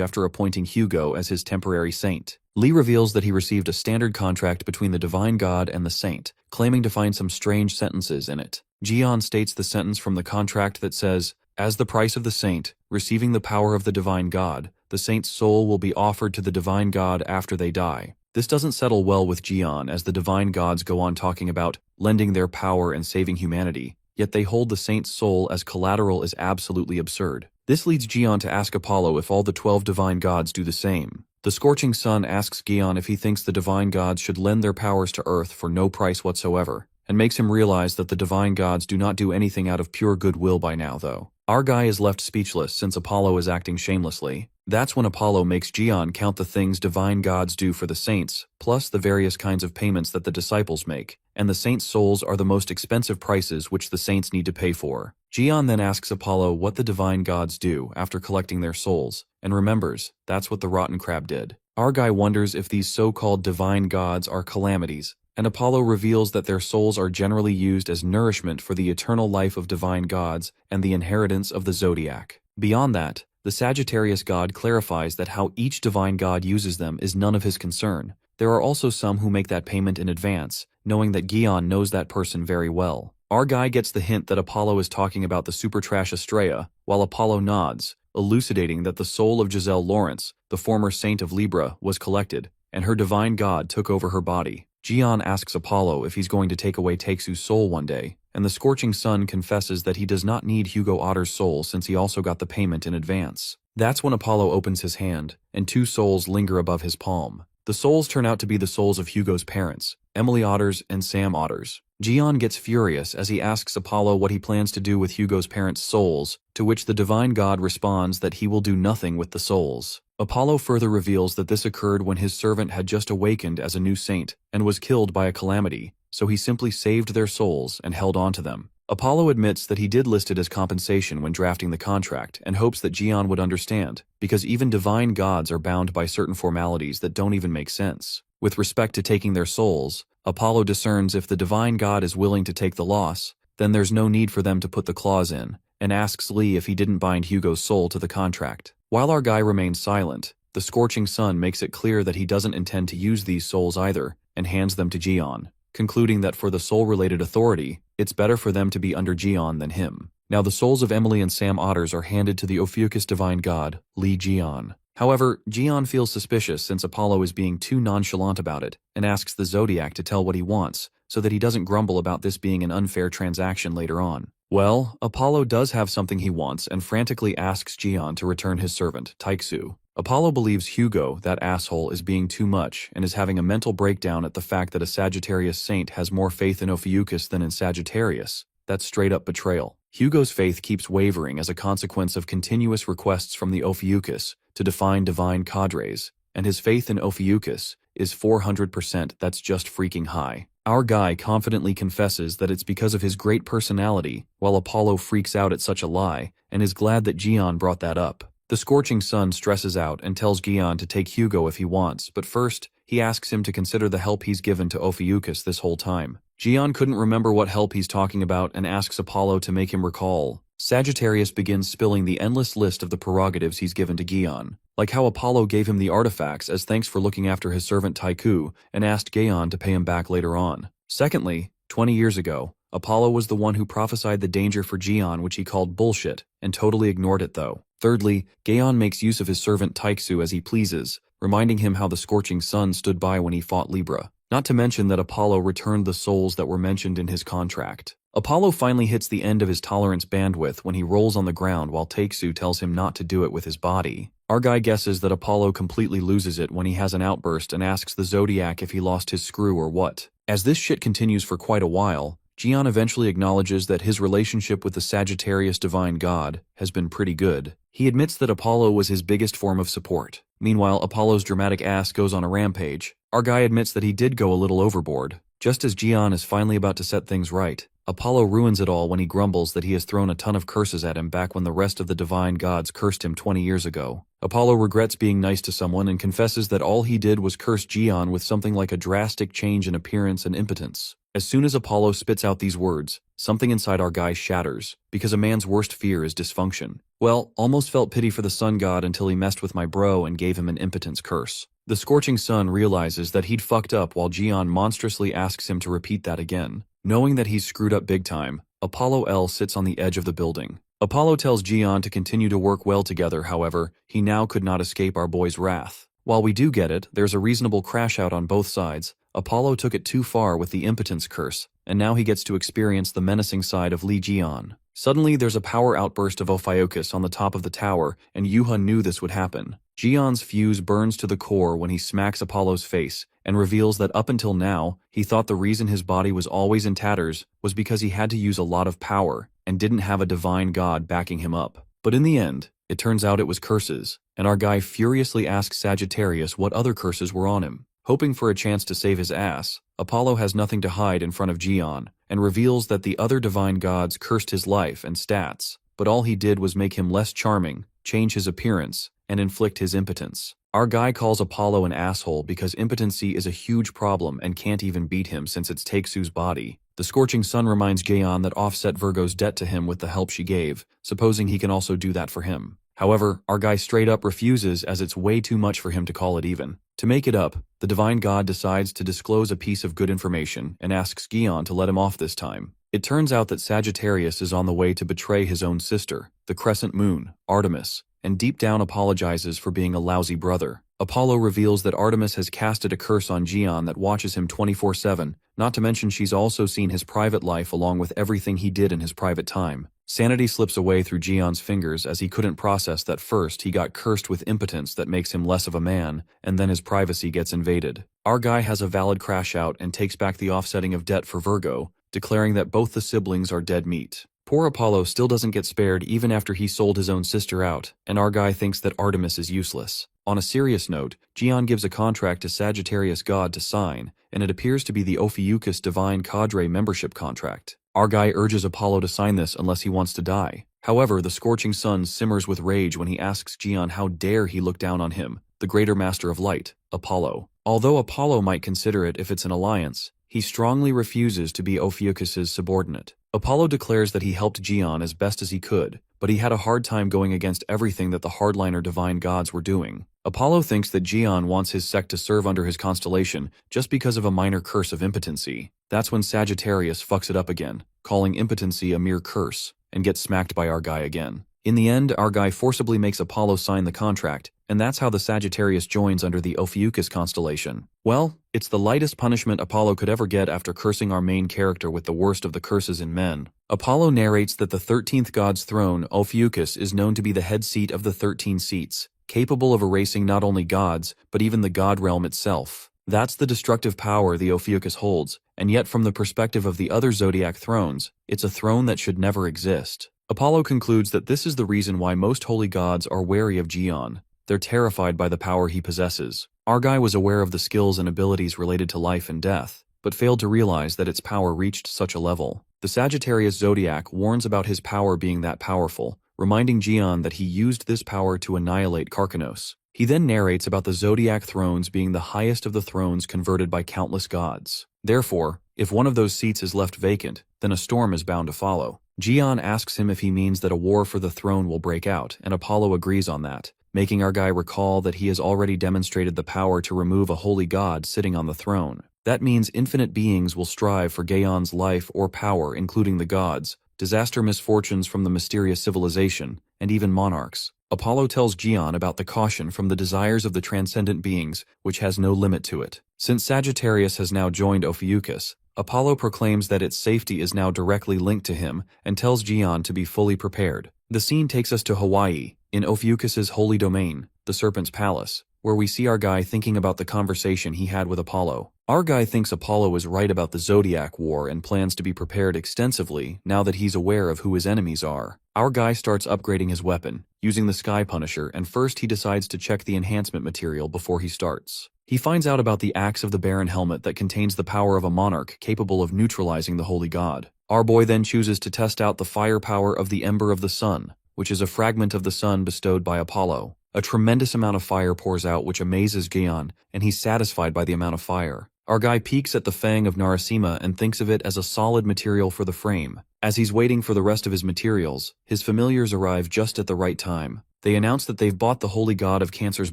after appointing Hugo as his temporary saint. Lee reveals that he received a standard contract between the divine god and the saint, claiming to find some strange sentences in it. Jeon states the sentence from the contract that says, "As the price of the saint, receiving the power of the divine god, the saint's soul will be offered to the divine god after they die." This doesn't settle well with Jeon as the divine gods go on talking about lending their power and saving humanity, yet they hold the saint's soul as collateral is absolutely absurd. This leads Jeon to ask Apollo if all the 12 divine gods do the same. The scorching sun asks Gion if he thinks the divine gods should lend their powers to Earth for no price whatsoever, and makes him realize that the divine gods do not do anything out of pure goodwill by now though. Our guy is left speechless since Apollo is acting shamelessly. That's when Apollo makes Gion count the things divine gods do for the saints, plus the various kinds of payments that the disciples make, and the saints' souls are the most expensive prices which the saints need to pay for. Gion then asks Apollo what the divine gods do after collecting their souls, and remembers, that's what the rotten crab did. Our guy wonders if these so-called divine gods are calamities, and Apollo reveals that their souls are generally used as nourishment for the eternal life of divine gods and the inheritance of the zodiac. Beyond that, the Sagittarius god clarifies that how each divine god uses them is none of his concern. There are also some who make that payment in advance, knowing that Gion knows that person very well. Our guy gets the hint that Apollo is talking about the super trash Estrella, while Apollo nods, elucidating that the soul of Giselle Lawrence, the former saint of Libra, was collected, and her divine god took over her body. Gion asks Apollo if he's going to take away Taeksu's soul one day, and the scorching sun confesses that he does not need Hugo Otter's soul since he also got the payment in advance. That's when Apollo opens his hand, and two souls linger above his palm. The souls turn out to be the souls of Hugo's parents, Emily Otters and Sam Otters. Gion gets furious as he asks Apollo what he plans to do with Hugo's parents' souls, to which the divine god responds that he will do nothing with the souls. Apollo further reveals that this occurred when his servant had just awakened as a new saint and was killed by a calamity, so he simply saved their souls and held on to them. Apollo admits that he did list it as compensation when drafting the contract and hopes that Gion would understand, because even divine gods are bound by certain formalities that don't even make sense. With respect to taking their souls, Apollo discerns if the divine god is willing to take the loss, then there's no need for them to put the clause in, and asks Lee if he didn't bind Hugo's soul to the contract. While our guy remains silent, the scorching sun makes it clear that he doesn't intend to use these souls either, and hands them to Gion, concluding that for the soul-related authority, it's better for them to be under Gion than him. Now the souls of Emily and Sam Otters are handed to the Ophiuchus divine god, Lee Gion. However, Gion feels suspicious since Apollo is being too nonchalant about it, and asks the Zodiac to tell what he wants, so that he doesn't grumble about this being an unfair transaction later on. Well, Apollo does have something he wants and frantically asks Gion to return his servant, Taeksu. Apollo believes Hugo, that asshole, is being too much and is having a mental breakdown at the fact that a Sagittarius saint has more faith in Ophiuchus than in Sagittarius. That's straight-up betrayal. Hugo's faith keeps wavering as a consequence of continuous requests from the Ophiuchus to define divine cadres, and his faith in Ophiuchus is 400%. That's just freaking high. Our guy confidently confesses that it's because of his great personality, while Apollo freaks out at such a lie, and is glad that Gion brought that up. The scorching sun stresses out and tells Gion to take Hugo if he wants, but first, he asks him to consider the help he's given to Ophiuchus this whole time. Gion couldn't remember what help he's talking about and asks Apollo to make him recall. Sagittarius begins spilling the endless list of the prerogatives he's given to Gion, like how Apollo gave him the artifacts as thanks for looking after his servant Taeku and asked Gion to pay him back later on. Secondly, 20 years ago, Apollo was the one who prophesied the danger for Gion, which he called bullshit, and totally ignored it though. Thirdly, Gion makes use of his servant Taeksu as he pleases, reminding him how the scorching sun stood by when he fought Libra. Not to mention that Apollo returned the souls that were mentioned in his contract. Apollo finally hits the end of his tolerance bandwidth when he rolls on the ground while Taeksu tells him not to do it with his body. Our guy guesses that Apollo completely loses it when he has an outburst and asks the Zodiac if he lost his screw or what. As this shit continues for quite a while, Gion eventually acknowledges that his relationship with the Sagittarius divine god has been pretty good. He admits that Apollo was his biggest form of support. Meanwhile, Apollo's dramatic ass goes on a rampage. Our guy admits that he did go a little overboard. Just as Gion is finally about to set things right, Apollo ruins it all when he grumbles that he has thrown a ton of curses at him back when the rest of the divine gods cursed him 20 years ago. Apollo regrets being nice to someone and confesses that all he did was curse Gion with something like a drastic change in appearance and impotence. As soon as Apollo spits out these words, something inside our guy shatters, because a man's worst fear is dysfunction. Well, almost felt pity for the sun god until he messed with my bro and gave him an impotence curse. The scorching sun realizes that he'd fucked up while Gion monstrously asks him to repeat that again. Knowing that he's screwed up big time, Apollo L sits on the edge of the building. Apollo tells Gion to continue to work well together, however, he now could not escape our boy's wrath. While we do get it, there's a reasonable crash out on both sides. Apollo took it too far with the impotence curse, and now he gets to experience the menacing side of Lee Gion. Suddenly, there's a power outburst of Ophiuchus on the top of the tower, and Yuha knew this would happen. Gion's fuse burns to the core when he smacks Apollo's face and reveals that up until now, he thought the reason his body was always in tatters was because he had to use a lot of power and didn't have a divine god backing him up. But in the end, it turns out it was curses, and our guy furiously asks Sagittarius what other curses were on him. Hoping for a chance to save his ass, Apollo has nothing to hide in front of Gion and reveals that the other divine gods cursed his life and stats, but all he did was make him less charming, change his appearance, and inflict his impotence. Our guy calls Apollo an asshole because impotency is a huge problem and can't even beat him since it's Take-Su's body. The scorching sun reminds Gion that offset Virgo's debt to him with the help she gave, supposing he can also do that for him. However, our guy straight up refuses as it's way too much for him to call it even. To make it up, the divine god decides to disclose a piece of good information and asks Gion to let him off this time. It turns out that Sagittarius is on the way to betray his own sister, the crescent moon, Artemis, and deep down apologizes for being a lousy brother. Apollo reveals that Artemis has casted a curse on Gion that watches him 24/7, not to mention she's also seen his private life along with everything he did in his private time. Sanity slips away through Gion's fingers as he couldn't process that first he got cursed with impotence that makes him less of a man, and then his privacy gets invaded. Our guy has a valid crash out and takes back the offsetting of debt for Virgo, declaring that both the siblings are dead meat. Poor Apollo still doesn't get spared even after he sold his own sister out, and our guy thinks that Artemis is useless. On a serious note, Gion gives a contract to Sagittarius God to sign, and it appears to be the Ophiuchus Divine Cadre membership contract. Our guy urges Apollo to sign this unless he wants to die. However, the scorching sun simmers with rage when he asks Gion how dare he look down on him, the greater master of light, Apollo. Although Apollo might consider it if it's an alliance, he strongly refuses to be Ophiuchus's subordinate. Apollo declares that he helped Gion as best as he could, but he had a hard time going against everything that the hardliner divine gods were doing. Apollo thinks that Gion wants his sect to serve under his constellation just because of a minor curse of impotency. That's when Sagittarius fucks it up again, calling impotency a mere curse, and gets smacked by our guy again. In the end, our guy forcibly makes Apollo sign the contract, and that's how the Sagittarius joins under the Ophiuchus constellation. Well, it's the lightest punishment Apollo could ever get after cursing our main character with the worst of the curses in men. Apollo narrates that the 13th god's throne, Ophiuchus, is known to be the head seat of the 13 seats, capable of erasing not only gods, but even the god realm itself. That's the destructive power the Ophiuchus holds, and yet from the perspective of the other zodiac thrones, it's a throne that should never exist. Apollo concludes that this is the reason why most holy gods are wary of Gion. They're terrified by the power he possesses. Our guy was aware of the skills and abilities related to life and death, but failed to realize that its power reached such a level. The Sagittarius zodiac warns about his power being that powerful, reminding Gion that he used this power to annihilate Karkanos. He then narrates about the zodiac thrones being the highest of the thrones converted by countless gods. Therefore, if one of those seats is left vacant, then a storm is bound to follow. Gion asks him if he means that a war for the throne will break out, and Apollo agrees on that, making our guy recall that he has already demonstrated the power to remove a holy god sitting on the throne. That means infinite beings will strive for Gion's life or power, including the gods, disaster misfortunes from the mysterious civilization, and even monarchs. Apollo tells Gion about the caution from the desires of the transcendent beings, which has no limit to it. Since Sagittarius has now joined Ophiuchus, Apollo proclaims that its safety is now directly linked to him and tells Gion to be fully prepared. The scene takes us to Hawaii, in Ophiuchus's holy domain, the Serpent's Palace, where we see our guy thinking about the conversation he had with Apollo. Our guy thinks Apollo is right about the Zodiac War and plans to be prepared extensively now that he's aware of who his enemies are. Our guy starts upgrading his weapon, using the Sky Punisher, and first he decides to check the enhancement material before he starts. He finds out about the axe of the Baron helmet that contains the power of a monarch capable of neutralizing the holy god. Our boy then chooses to test out the firepower of the Ember of the Sun, which is a fragment of the sun bestowed by Apollo. A tremendous amount of fire pours out which amazes Gion, and he's satisfied by the amount of fire. Our guy peeks at the Fang of Narasimha and thinks of it as a solid material for the frame. As he's waiting for the rest of his materials, his familiars arrive just at the right time. They announce that they've bought the holy god of Cancer's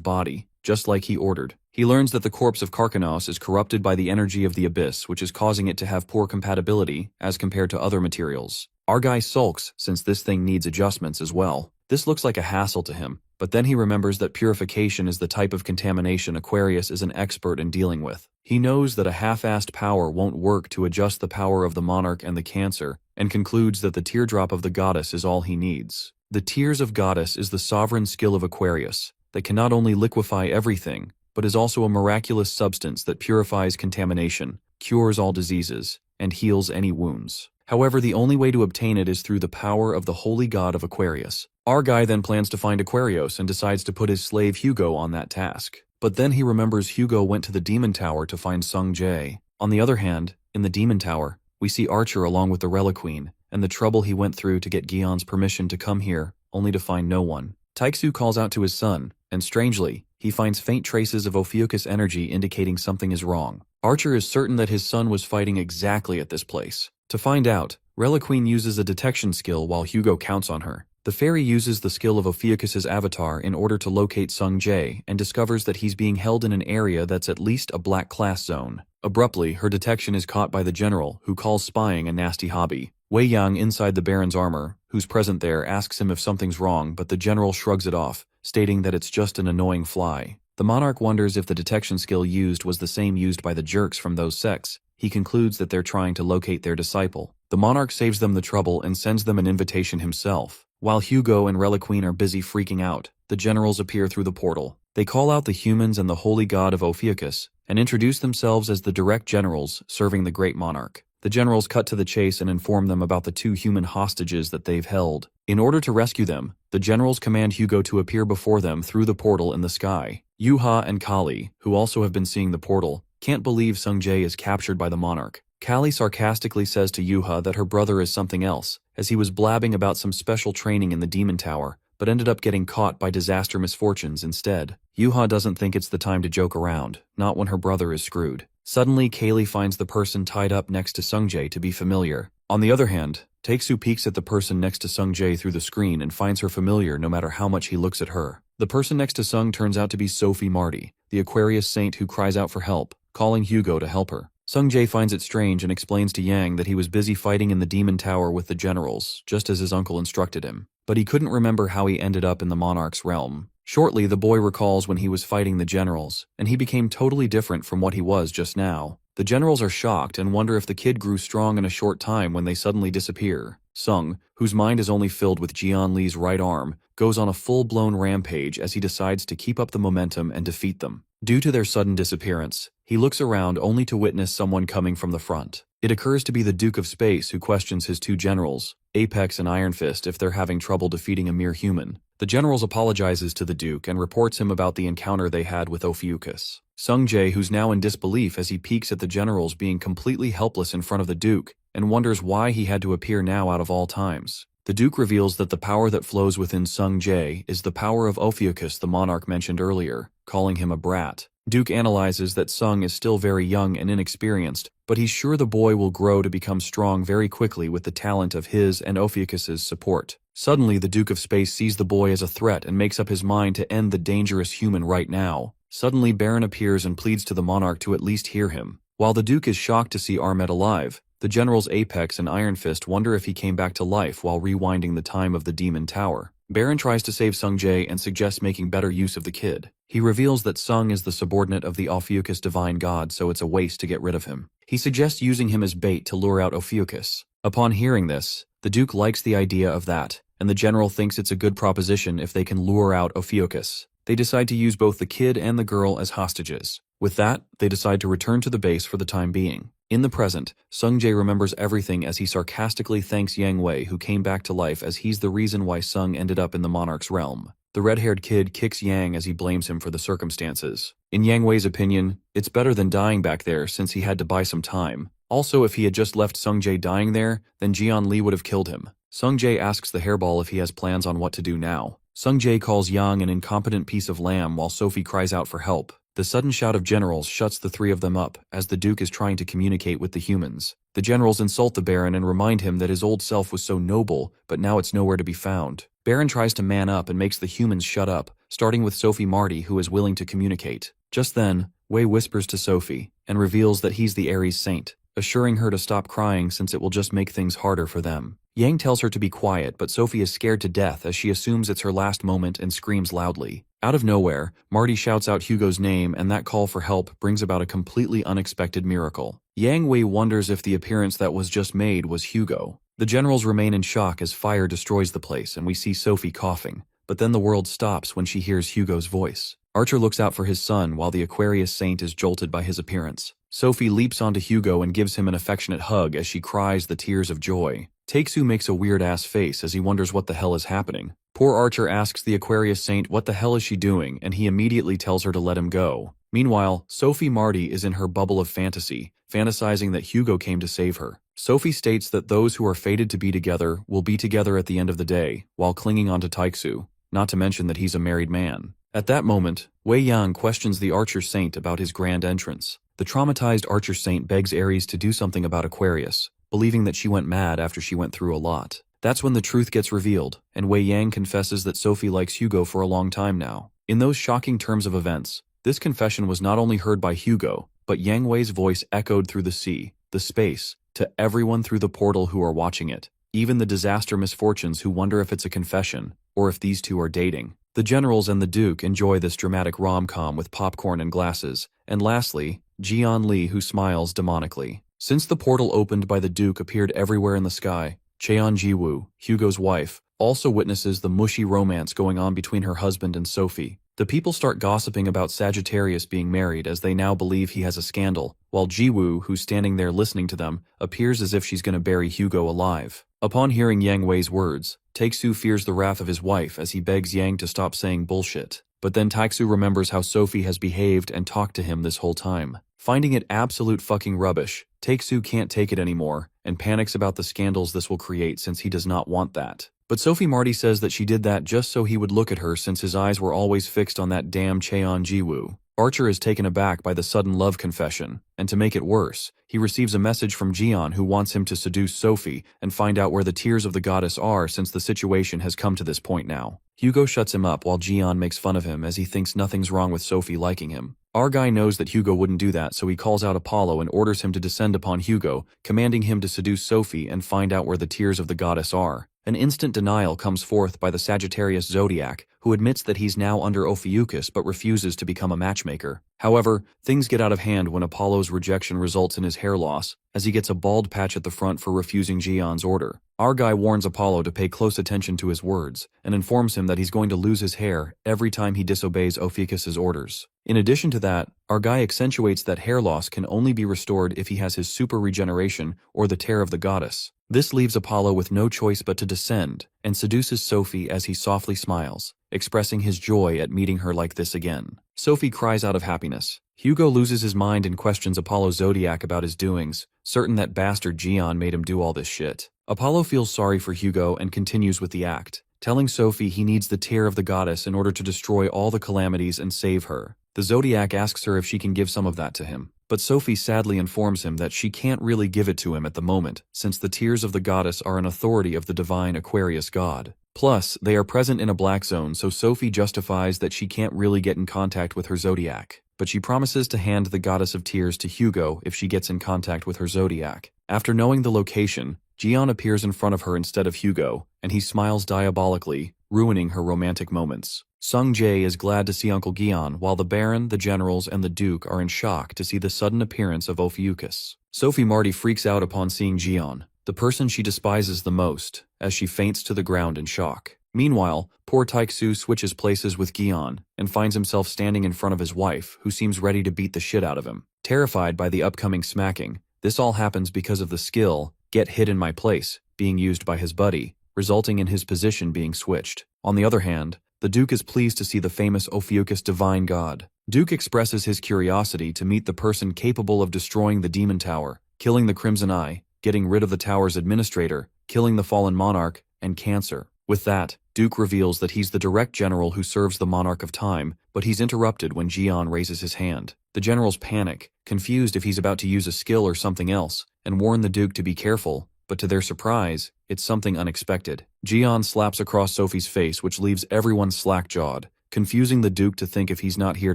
body, just like he ordered. He learns that the corpse of Karkanos is corrupted by the energy of the abyss, which is causing it to have poor compatibility as compared to other materials. Our guy sulks since this thing needs adjustments as well. This looks like a hassle to him, but then he remembers that purification is the type of contamination Aquarius is an expert in dealing with. He knows that a half-assed power won't work to adjust the power of the monarch and the Cancer, and concludes that the teardrop of the goddess is all he needs. The tears of goddess is the sovereign skill of Aquarius, that can not only liquefy everything, but is also a miraculous substance that purifies contamination, cures all diseases, and heals any wounds. However, the only way to obtain it is through the power of the holy god of Aquarius. Our guy then plans to find Aquarius and decides to put his slave Hugo on that task. But then he remembers Hugo went to the Demon Tower to find Sung Jae. On the other hand, in the Demon Tower, we see Archer along with the Reliqueen, and the trouble he went through to get Gion's permission to come here, only to find no one. Taixu calls out to his son, and strangely, he finds faint traces of Ophiuchus energy indicating something is wrong. Archer is certain that his son was fighting exactly at this place. To find out, Reliqueen uses a detection skill while Hugo counts on her. The fairy uses the skill of Ophiuchus's avatar in order to locate Sung Jae and discovers that he's being held in an area that's at least a black class zone. Abruptly, her detection is caught by the general, who calls spying a nasty hobby. Wei Yang inside the Baron's armor, who's present there, asks him if something's wrong, but the general shrugs it off, stating that it's just an annoying fly. The monarch wonders if the detection skill used was the same used by the jerks from those sects. He concludes that they're trying to locate their disciple. The monarch saves them the trouble and sends them an invitation himself. While Hugo and Reliqueen are busy freaking out, the generals appear through the portal. They call out the humans and the holy god of Ophiuchus, and introduce themselves as the direct generals serving the great monarch. The generals cut to the chase and inform them about the 2 human hostages that they've held. In order to rescue them, the generals command Hugo to appear before them through the portal in the sky. Yuha and Kali, who also have been seeing the portal, can't believe Sung Jae is captured by the monarch. Kali sarcastically says to Yuha that her brother is something else, as he was blabbing about some special training in the Demon Tower, but ended up getting caught by disaster misfortunes instead. Yuha doesn't think it's the time to joke around, not when her brother is screwed. Suddenly, Kali finds the person tied up next to Sung Jae to be familiar. On the other hand, Taixu peeks at the person next to Sung Jae through the screen and finds her familiar no matter how much he looks at her. The person next to Sung turns out to be Sophie Marty, the Aquarius saint who cries out for help, calling Hugo to help her. Sung Jae finds it strange and explains to Yang that he was busy fighting in the Demon Tower with the generals, just as his uncle instructed him. But he couldn't remember how he ended up in the monarch's realm. Shortly, the boy recalls when he was fighting the generals, and he became totally different from what he was just now. The generals are shocked and wonder if the kid grew strong in a short time when they suddenly disappear. Sung, whose mind is only filled with Jian Li's right arm, goes on a full-blown rampage as he decides to keep up the momentum and defeat them. Due to their sudden disappearance, he looks around only to witness someone coming from the front. It occurs to be the Duke of Space who questions his 2 generals, Apex and Iron Fist, if they're having trouble defeating a mere human. The generals apologizes to the Duke and reports him about the encounter they had with Ophiuchus. Sung Jae, who's now in disbelief as he peeks at the generals being completely helpless in front of the Duke, and wonders why he had to appear now out of all times. The Duke reveals that the power that flows within Sung Jae is the power of Ophiuchus the monarch mentioned earlier, calling him a brat. Duke analyzes that Sung is still very young and inexperienced, but he's sure the boy will grow to become strong very quickly with the talent of his and Ophiuchus's support. Suddenly, the Duke of Space sees the boy as a threat and makes up his mind to end the dangerous human right now. Suddenly, Baron appears and pleads to the monarch to at least hear him. While the Duke is shocked to see Ahmed alive, the generals Apex and Iron Fist wonder if he came back to life while rewinding the time of the Demon Tower. Baron tries to save Sung Jae and suggests making better use of the kid. He reveals that Sung is the subordinate of the Ophiuchus divine god, so it's a waste to get rid of him. He suggests using him as bait to lure out Ophiuchus. Upon hearing this, the Duke likes the idea of that, and the general thinks it's a good proposition if they can lure out Ophiuchus. They decide to use both the kid and the girl as hostages. With that, they decide to return to the base for the time being. In the present, Sung Jae remembers everything as he sarcastically thanks Yang Wei, who came back to life, as he's the reason why Sung ended up in the monarch's realm. The red-haired kid kicks Yang as he blames him for the circumstances. In Yang Wei's opinion, it's better than dying back there since he had to buy some time. Also, if he had just left Sung Jae dying there, then Jian Li would have killed him. Sung Jae asks the hairball if he has plans on what to do now. Sung Jae calls Yang an incompetent piece of lamb while Sophie cries out for help. The sudden shout of generals shuts the 3 of them up as the Duke is trying to communicate with the humans. The generals insult the Baron and remind him that his old self was so noble, but now it's nowhere to be found. Baron tries to man up and makes the humans shut up, starting with Sophie Marty, who is willing to communicate. Just then, Wei whispers to Sophie and reveals that he's the Aries saint, assuring her to stop crying since it will just make things harder for them. Yang tells her to be quiet, but Sophie is scared to death as she assumes it's her last moment and screams loudly. Out of nowhere, Marty shouts out Hugo's name, and that call for help brings about a completely unexpected miracle. Yang Wei wonders if the appearance that was just made was Hugo. The generals remain in shock as fire destroys the place, and we see Sophie coughing. but then the world stops when she hears Hugo's voice. Archer looks out for his son while the Aquarius saint is jolted by his appearance. Sophie leaps onto Hugo and gives him an affectionate hug as she cries the tears of joy. Taeksu makes a weird-ass face as he wonders what the hell is happening. Poor Archer asks the Aquarius saint what the hell is she doing, and he immediately tells her to let him go. Meanwhile, Sophie Marty is in her bubble of fantasy, fantasizing that Hugo came to save her. Sophie states that those who are fated to be together will be together at the end of the day, while clinging onto Taeksu, not to mention that he's a married man. At that moment, Wei Yang questions the Archer Saint about his grand entrance. The traumatized Archer Saint begs Ares to do something about Aquarius, believing that she went mad after she went through a lot. That's when the truth gets revealed, and Wei Yang confesses that Sophie likes Hugo for a long time now. In those shocking terms of events, this confession was not only heard by Hugo, but Yang Wei's voice echoed through the sea, the space, to everyone through the portal who are watching it, even the disaster misfortunes who wonder if it's a confession, or if these two are dating. The generals and the Duke enjoy this dramatic rom-com with popcorn and glasses, and lastly, Jian Li who smiles demonically. Since the portal opened by the Duke appeared everywhere in the sky, Cheon Jiwoo, Hugo's wife, also witnesses the mushy romance going on between her husband and Sophie. The people start gossiping about Sagittarius being married as they now believe he has a scandal, while Jiwoo, who's standing there listening to them, appears as if she's going to bury Hugo alive. Upon hearing Yang Wei's words, Taeksu fears the wrath of his wife as he begs Yang to stop saying bullshit. But then Taeksu remembers how Sophie has behaved and talked to him this whole time. Finding it absolute fucking rubbish, Taeksu can't take it anymore and panics about the scandals this will create since he does not want that. But Sophie Marty says that she did that just so he would look at her since his eyes were always fixed on that damn Cheon Jiwoo. Archer is taken aback by the sudden love confession, and to make it worse, he receives a message from Jian who wants him to seduce Sophie and find out where the tears of the goddess are since the situation has come to this point now. Hugo shuts him up while Jian makes fun of him as he thinks nothing's wrong with Sophie liking him. Our guy knows that Hugo wouldn't do that, so he calls out Apollo and orders him to descend upon Hugo, commanding him to seduce Sophie and find out where the tears of the goddess are. An instant denial comes forth by the Sagittarius Zodiac, who admits that he's now under Ophiuchus but refuses to become a matchmaker. However, things get out of hand when Apollo's rejection results in his hair loss, as he gets a bald patch at the front for refusing Jian's order. Our guy warns Apollo to pay close attention to his words, and informs him that he's going to lose his hair every time he disobeys Ophiuchus's orders. In addition to that, our guy accentuates that hair loss can only be restored if he has his super regeneration or the tear of the goddess. This leaves Apollo with no choice but to descend, and seduces Sophie as he softly smiles, expressing his joy at meeting her like this again. Sophie cries out of happiness. Hugo loses his mind and questions Apollo Zodiac about his doings, certain that bastard Jian made him do all this shit. Apollo feels sorry for Hugo and continues with the act, telling Sophie he needs the tear of the goddess in order to destroy all the calamities and save her. The Zodiac asks her if she can give some of that to him, but Sophie sadly informs him that she can't really give it to him at the moment, since the tears of the goddess are an authority of the divine Aquarius god. Plus, they are present in a black zone, so Sophie justifies that she can't really get in contact with her Zodiac, but she promises to hand the goddess of tears to Hugo if she gets in contact with her Zodiac. After knowing the location, Jian appears in front of her instead of Hugo, and he smiles diabolically, ruining her romantic moments. Sung Jae is glad to see Uncle Gian, while the Baron, the generals, and the Duke are in shock to see the sudden appearance of Ophiuchus. Sophie Marty freaks out upon seeing Gian, the person she despises the most, as she faints to the ground in shock. Meanwhile, poor Taeksu switches places with Gian, and finds himself standing in front of his wife, who seems ready to beat the shit out of him. Terrified by the upcoming smacking, this all happens because of the skill, "Get hit in my place," being used by his buddy, resulting in his position being switched. On the other hand, the Duke is pleased to see the famous Ophiuchus divine god. Duke expresses his curiosity to meet the person capable of destroying the Demon Tower, killing the Crimson Eye, getting rid of the tower's administrator, killing the fallen monarch, and cancer. With that, Duke reveals that he's the direct general who serves the monarch of time, but he's interrupted when Jian raises his hand. The generals panic, confused if he's about to use a skill or something else, and warn the Duke to be careful, but to their surprise, it's something unexpected. Jian slaps across Sophie's face, which leaves everyone slack-jawed, confusing the Duke to think if he's not here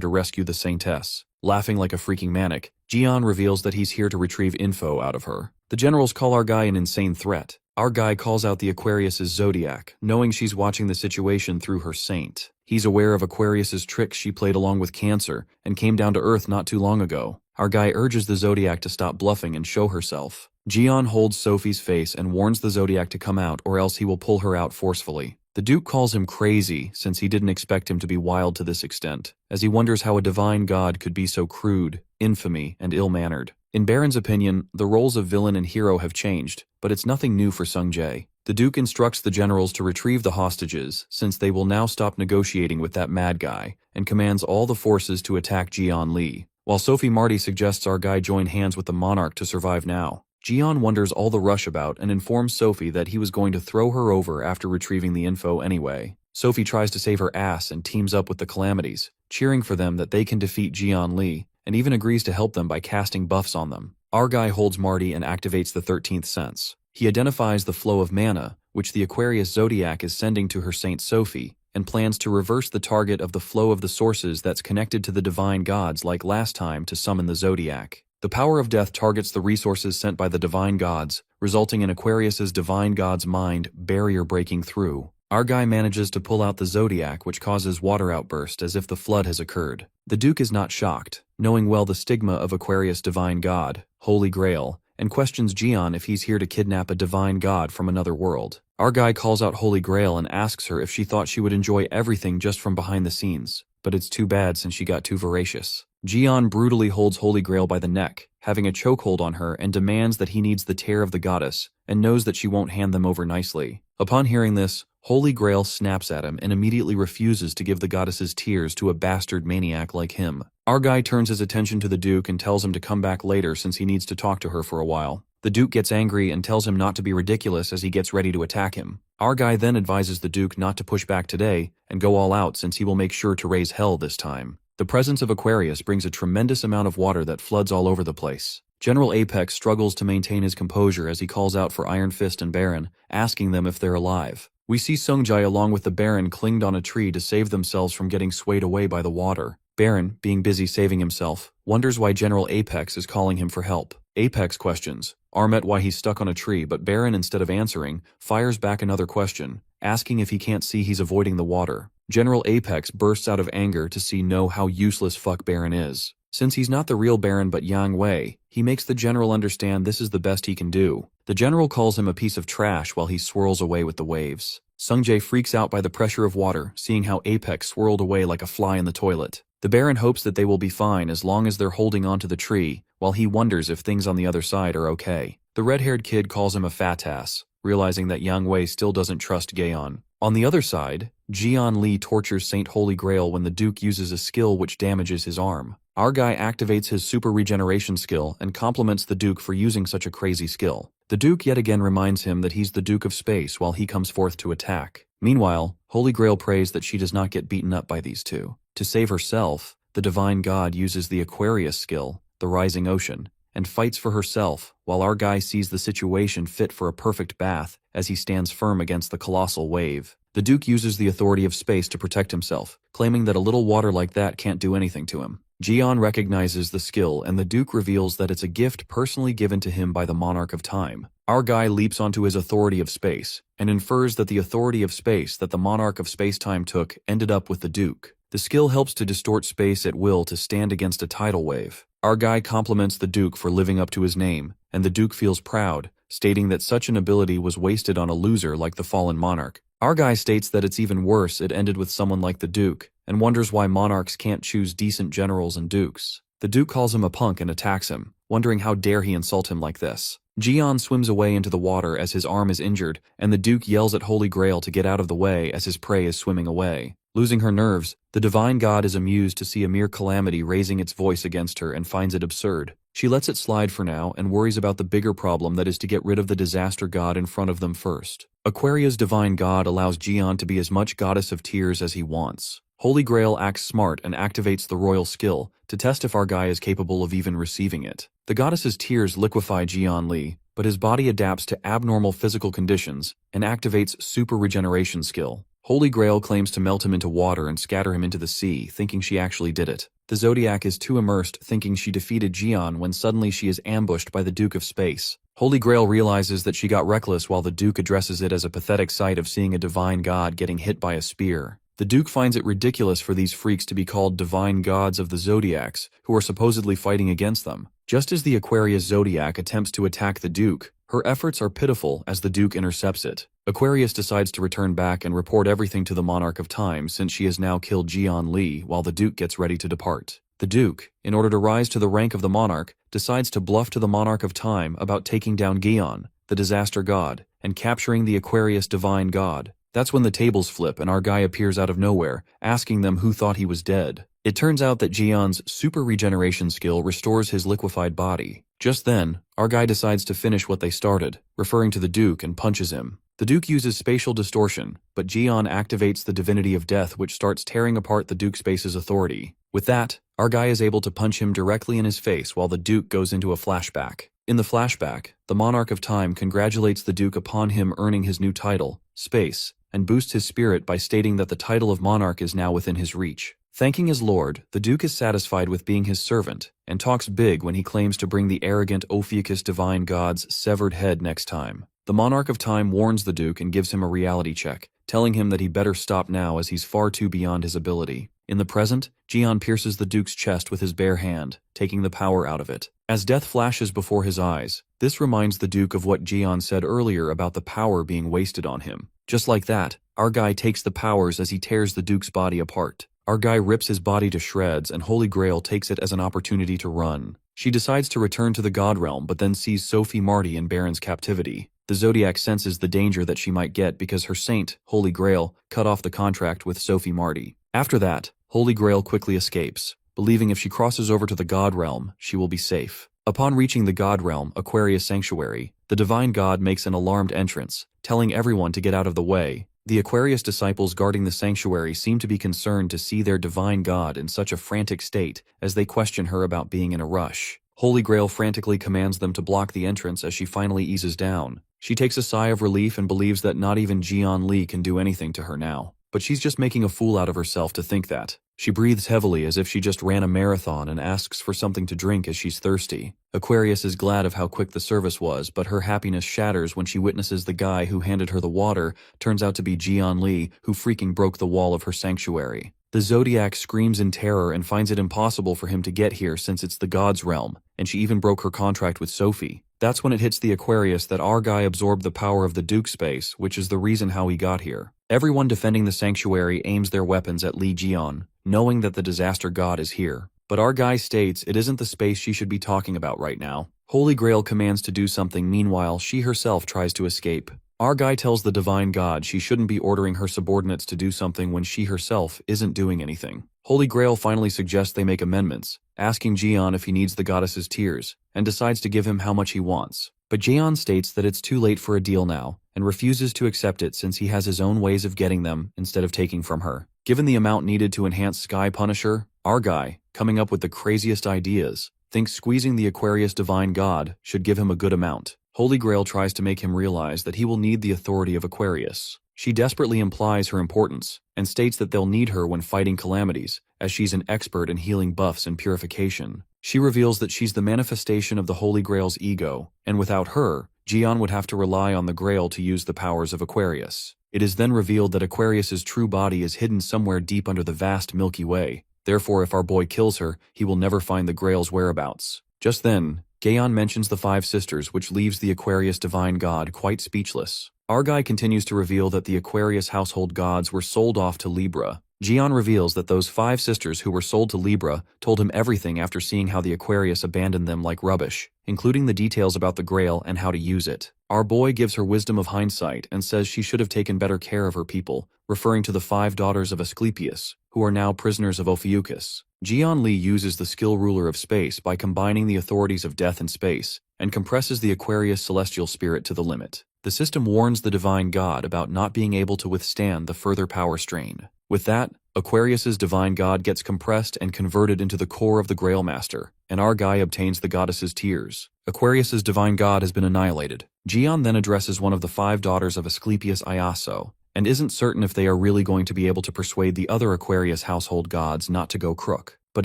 to rescue the Saintess. Laughing like a freaking maniac, Jian reveals that he's here to retrieve info out of her. The generals call our guy an insane threat. Our guy calls out the Aquarius's Zodiac, knowing she's watching the situation through her saint. He's aware of Aquarius's tricks she played along with Cancer, and came down to Earth not too long ago. Our guy urges the Zodiac to stop bluffing and show herself. Jian holds Sophie's face and warns the Zodiac to come out or else he will pull her out forcefully. The Duke calls him crazy since he didn't expect him to be wild to this extent, as he wonders how a divine god could be so crude, infamy, and ill-mannered. In Baron's opinion, the roles of villain and hero have changed, but it's nothing new for Sung Jae. The Duke instructs the generals to retrieve the hostages, since they will now stop negotiating with that mad guy, and commands all the forces to attack Jeon Lee. While Sophie Marty suggests our guy join hands with the monarch to survive now, Jeon wonders all the rush about and informs Sophie that he was going to throw her over after retrieving the info anyway. Sophie tries to save her ass and teams up with the Calamities, cheering for them that they can defeat Jeon Lee, and even agrees to help them by casting buffs on them. Our guy holds Marty and activates the 13th sense. He identifies the flow of mana, which the Aquarius Zodiac is sending to her Saint Sophie, and plans to reverse the target of the flow of the sources that's connected to the divine gods like last time to summon the Zodiac. The power of death targets the resources sent by the divine gods, resulting in Aquarius's divine god's mind barrier breaking through. Our guy manages to pull out the Zodiac, which causes water outburst as if the flood has occurred. The Duke is not shocked, knowing well the stigma of Aquarius' divine god, Holy Grail, and questions Jeon if he's here to kidnap a divine god from another world. Our guy calls out Holy Grail and asks her if she thought she would enjoy everything just from behind the scenes, but it's too bad since she got too voracious. Jeon brutally holds Holy Grail by the neck, having a chokehold on her, and demands that he needs the tear of the goddess, and knows that she won't hand them over nicely. Upon hearing this, Holy Grail snaps at him and immediately refuses to give the goddess's tears to a bastard maniac like him. Our guy turns his attention to the Duke and tells him to come back later since he needs to talk to her for a while. The Duke gets angry and tells him not to be ridiculous as he gets ready to attack him. Our guy then advises the Duke not to push back today and go all out since he will make sure to raise hell this time. The presence of Aquarius brings a tremendous amount of water that floods all over the place. General Apex struggles to maintain his composure as he calls out for Iron Fist and Baron, asking them if they're alive. We see Sung Jae along with the Baron clinged on a tree to save themselves from getting swayed away by the water. Baron, being busy saving himself, wonders why General Apex is calling him for help. Apex questions Armet why he's stuck on a tree, but Baron, instead of answering, fires back another question, asking if he can't see he's avoiding the water. General Apex bursts out of anger to see how useless fuck Baron is. Since he's not the real Baron but Yang Wei, he makes the general understand this is the best he can do. The general calls him a piece of trash while he swirls away with the waves. Sung Jae freaks out by the pressure of water, seeing how Apex swirled away like a fly in the toilet. The Baron hopes that they will be fine as long as they're holding onto the tree, while he wonders if things on the other side are okay. The red-haired kid calls him a fat ass, realizing that Yang Wei still doesn't trust Gaeon. On the other side, Jeon Lee tortures Saint Holy Grail when the Duke uses a skill which damages his arm. Our guy activates his super regeneration skill and compliments the Duke for using such a crazy skill. The Duke yet again reminds him that he's the Duke of Space while he comes forth to attack. Meanwhile, Holy Grail prays that she does not get beaten up by these two. To save herself, the divine god uses the Aquarius skill, the Rising Ocean, and fights for herself, while our guy sees the situation fit for a perfect bath as he stands firm against the colossal wave. The Duke uses the authority of space to protect himself, claiming that a little water like that can't do anything to him. Jeon recognizes the skill and the Duke reveals that it's a gift personally given to him by the Monarch of Time. Our guy leaps onto his authority of space, and infers that the authority of space that the Monarch of Space-Time took ended up with the Duke. The skill helps to distort space at will to stand against a tidal wave. Our guy compliments the Duke for living up to his name, and the Duke feels proud, stating that such an ability was wasted on a loser like the fallen monarch. Our guy states that it's even worse it ended with someone like the Duke, and wonders why monarchs can't choose decent generals and dukes. The Duke calls him a punk and attacks him, wondering how dare he insult him like this. Jeon swims away into the water as his arm is injured, and the Duke yells at Holy Grail to get out of the way as his prey is swimming away. Losing her nerves, the divine god is amused to see a mere calamity raising its voice against her and finds it absurd. She lets it slide for now and worries about the bigger problem that is to get rid of the disaster god in front of them first. Aquaria's divine god allows Jeon to be as much goddess of tears as he wants. Holy Grail acts smart and activates the royal skill to test if our guy is capable of even receiving it. The goddess's tears liquefy Jeon Lee, but his body adapts to abnormal physical conditions and activates super regeneration skill. Holy Grail claims to melt him into water and scatter him into the sea, thinking she actually did it. The Zodiac is too immersed, thinking she defeated Jeon when suddenly she is ambushed by the Duke of Space. Holy Grail realizes that she got reckless while the Duke addresses it as a pathetic sight of seeing a divine god getting hit by a spear. The Duke finds it ridiculous for these freaks to be called divine gods of the Zodiacs, who are supposedly fighting against them. Just as the Aquarius Zodiac attempts to attack the Duke, her efforts are pitiful as the Duke intercepts it. Aquarius decides to return back and report everything to the Monarch of Time since she has now killed Jian Li while the Duke gets ready to depart. The Duke, in order to rise to the rank of the Monarch, decides to bluff to the Monarch of Time about taking down Gion, the disaster god, and capturing the Aquarius divine god. That's when the tables flip and our guy appears out of nowhere, asking them who thought he was dead. It turns out that Jion's super regeneration skill restores his liquefied body. Just then, our guy decides to finish what they started, referring to the Duke, and punches him. The Duke uses spatial distortion, but Jion activates the divinity of death, which starts tearing apart the Duke's base's authority. With that, our guy is able to punch him directly in his face while the Duke goes into a flashback. In the flashback, the Monarch of Time congratulates the Duke upon him earning his new title, Space, and boosts his spirit by stating that the title of Monarch is now within his reach. Thanking his lord, the Duke is satisfied with being his servant, and talks big when he claims to bring the arrogant Ophiuchus divine god's severed head next time. The Monarch of Time warns the Duke and gives him a reality check, telling him that he better stop now as he's far too beyond his ability. In the present, Jion pierces the Duke's chest with his bare hand, taking the power out of it. As death flashes before his eyes, this reminds the Duke of what Jion said earlier about the power being wasted on him. Just like that, our guy takes the powers as he tears the Duke's body apart. Our guy rips his body to shreds and Holy Grail takes it as an opportunity to run. She decides to return to the God Realm but then sees Sophie Marty in Baron's captivity. The Zodiac senses the danger that she might get because her saint, Holy Grail, cut off the contract with Sophie Marty. After that, Holy Grail quickly escapes, believing if she crosses over to the God Realm, she will be safe. Upon reaching the God Realm, Aquarius Sanctuary, the divine god makes an alarmed entrance, telling everyone to get out of the way. The Aquarius disciples guarding the sanctuary seem to be concerned to see their divine god in such a frantic state as they question her about being in a rush. Holy Grail frantically commands them to block the entrance as she finally eases down. She takes a sigh of relief and believes that not even Jian Li can do anything to her now. But she's just making a fool out of herself to think that. She breathes heavily as if she just ran a marathon and asks for something to drink as she's thirsty. Aquarius is glad of how quick the service was, but her happiness shatters when she witnesses the guy who handed her the water turns out to be Jian Li, who freaking broke the wall of her sanctuary. The Zodiac screams in terror and finds it impossible for him to get here since it's the God's realm, and she even broke her contract with Sophie. That's when it hits the Aquarius that our guy absorbed the power of the Duke space, which is the reason how he got here. Everyone defending the sanctuary aims their weapons at Li Jian, knowing that the disaster god is here. But our guy states it isn't the space she should be talking about right now. Holy Grail commands to do something, meanwhile she herself tries to escape. Our guy tells the divine god she shouldn't be ordering her subordinates to do something when she herself isn't doing anything. Holy Grail finally suggests they make amendments, asking Jian if he needs the goddess's tears, and decides to give him how much he wants. But Jian states that it's too late for a deal now, and refuses to accept it since he has his own ways of getting them instead of taking from her. Given the amount needed to enhance Sky Punisher, our guy, coming up with the craziest ideas, thinks squeezing the Aquarius divine god should give him a good amount. Holy Grail tries to make him realize that he will need the authority of Aquarius. She desperately implies her importance, and states that they'll need her when fighting calamities, as she's an expert in healing buffs and purification. She reveals that she's the manifestation of the Holy Grail's ego, and without her, Jian would have to rely on the Grail to use the powers of Aquarius. It is then revealed that Aquarius's true body is hidden somewhere deep under the vast Milky Way. Therefore, if our boy kills her, he will never find the Grail's whereabouts. Just then, Gaon mentions the 5 sisters, which leaves the Aquarius divine god quite speechless. Our guy continues to reveal that the Aquarius household gods were sold off to Libra. Jian reveals that those 5 sisters who were sold to Libra told him everything after seeing how the Aquarius abandoned them like rubbish, including the details about the Grail and how to use it. Our boy gives her wisdom of hindsight and says she should have taken better care of her people, referring to the 5 daughters of Asclepius, who are now prisoners of Ophiuchus. Jian Li uses the skill ruler of space by combining the authorities of death and space, and compresses the Aquarius celestial spirit to the limit. The system warns the divine god about not being able to withstand the further power strain. With that, Aquarius's divine god gets compressed and converted into the core of the Grail Master, and our guy obtains the goddess's tears. Aquarius's divine god has been annihilated. Jian then addresses one of the 5 daughters of Asclepius Iaso, and isn't certain if they are really going to be able to persuade the other Aquarius household gods not to go crook. But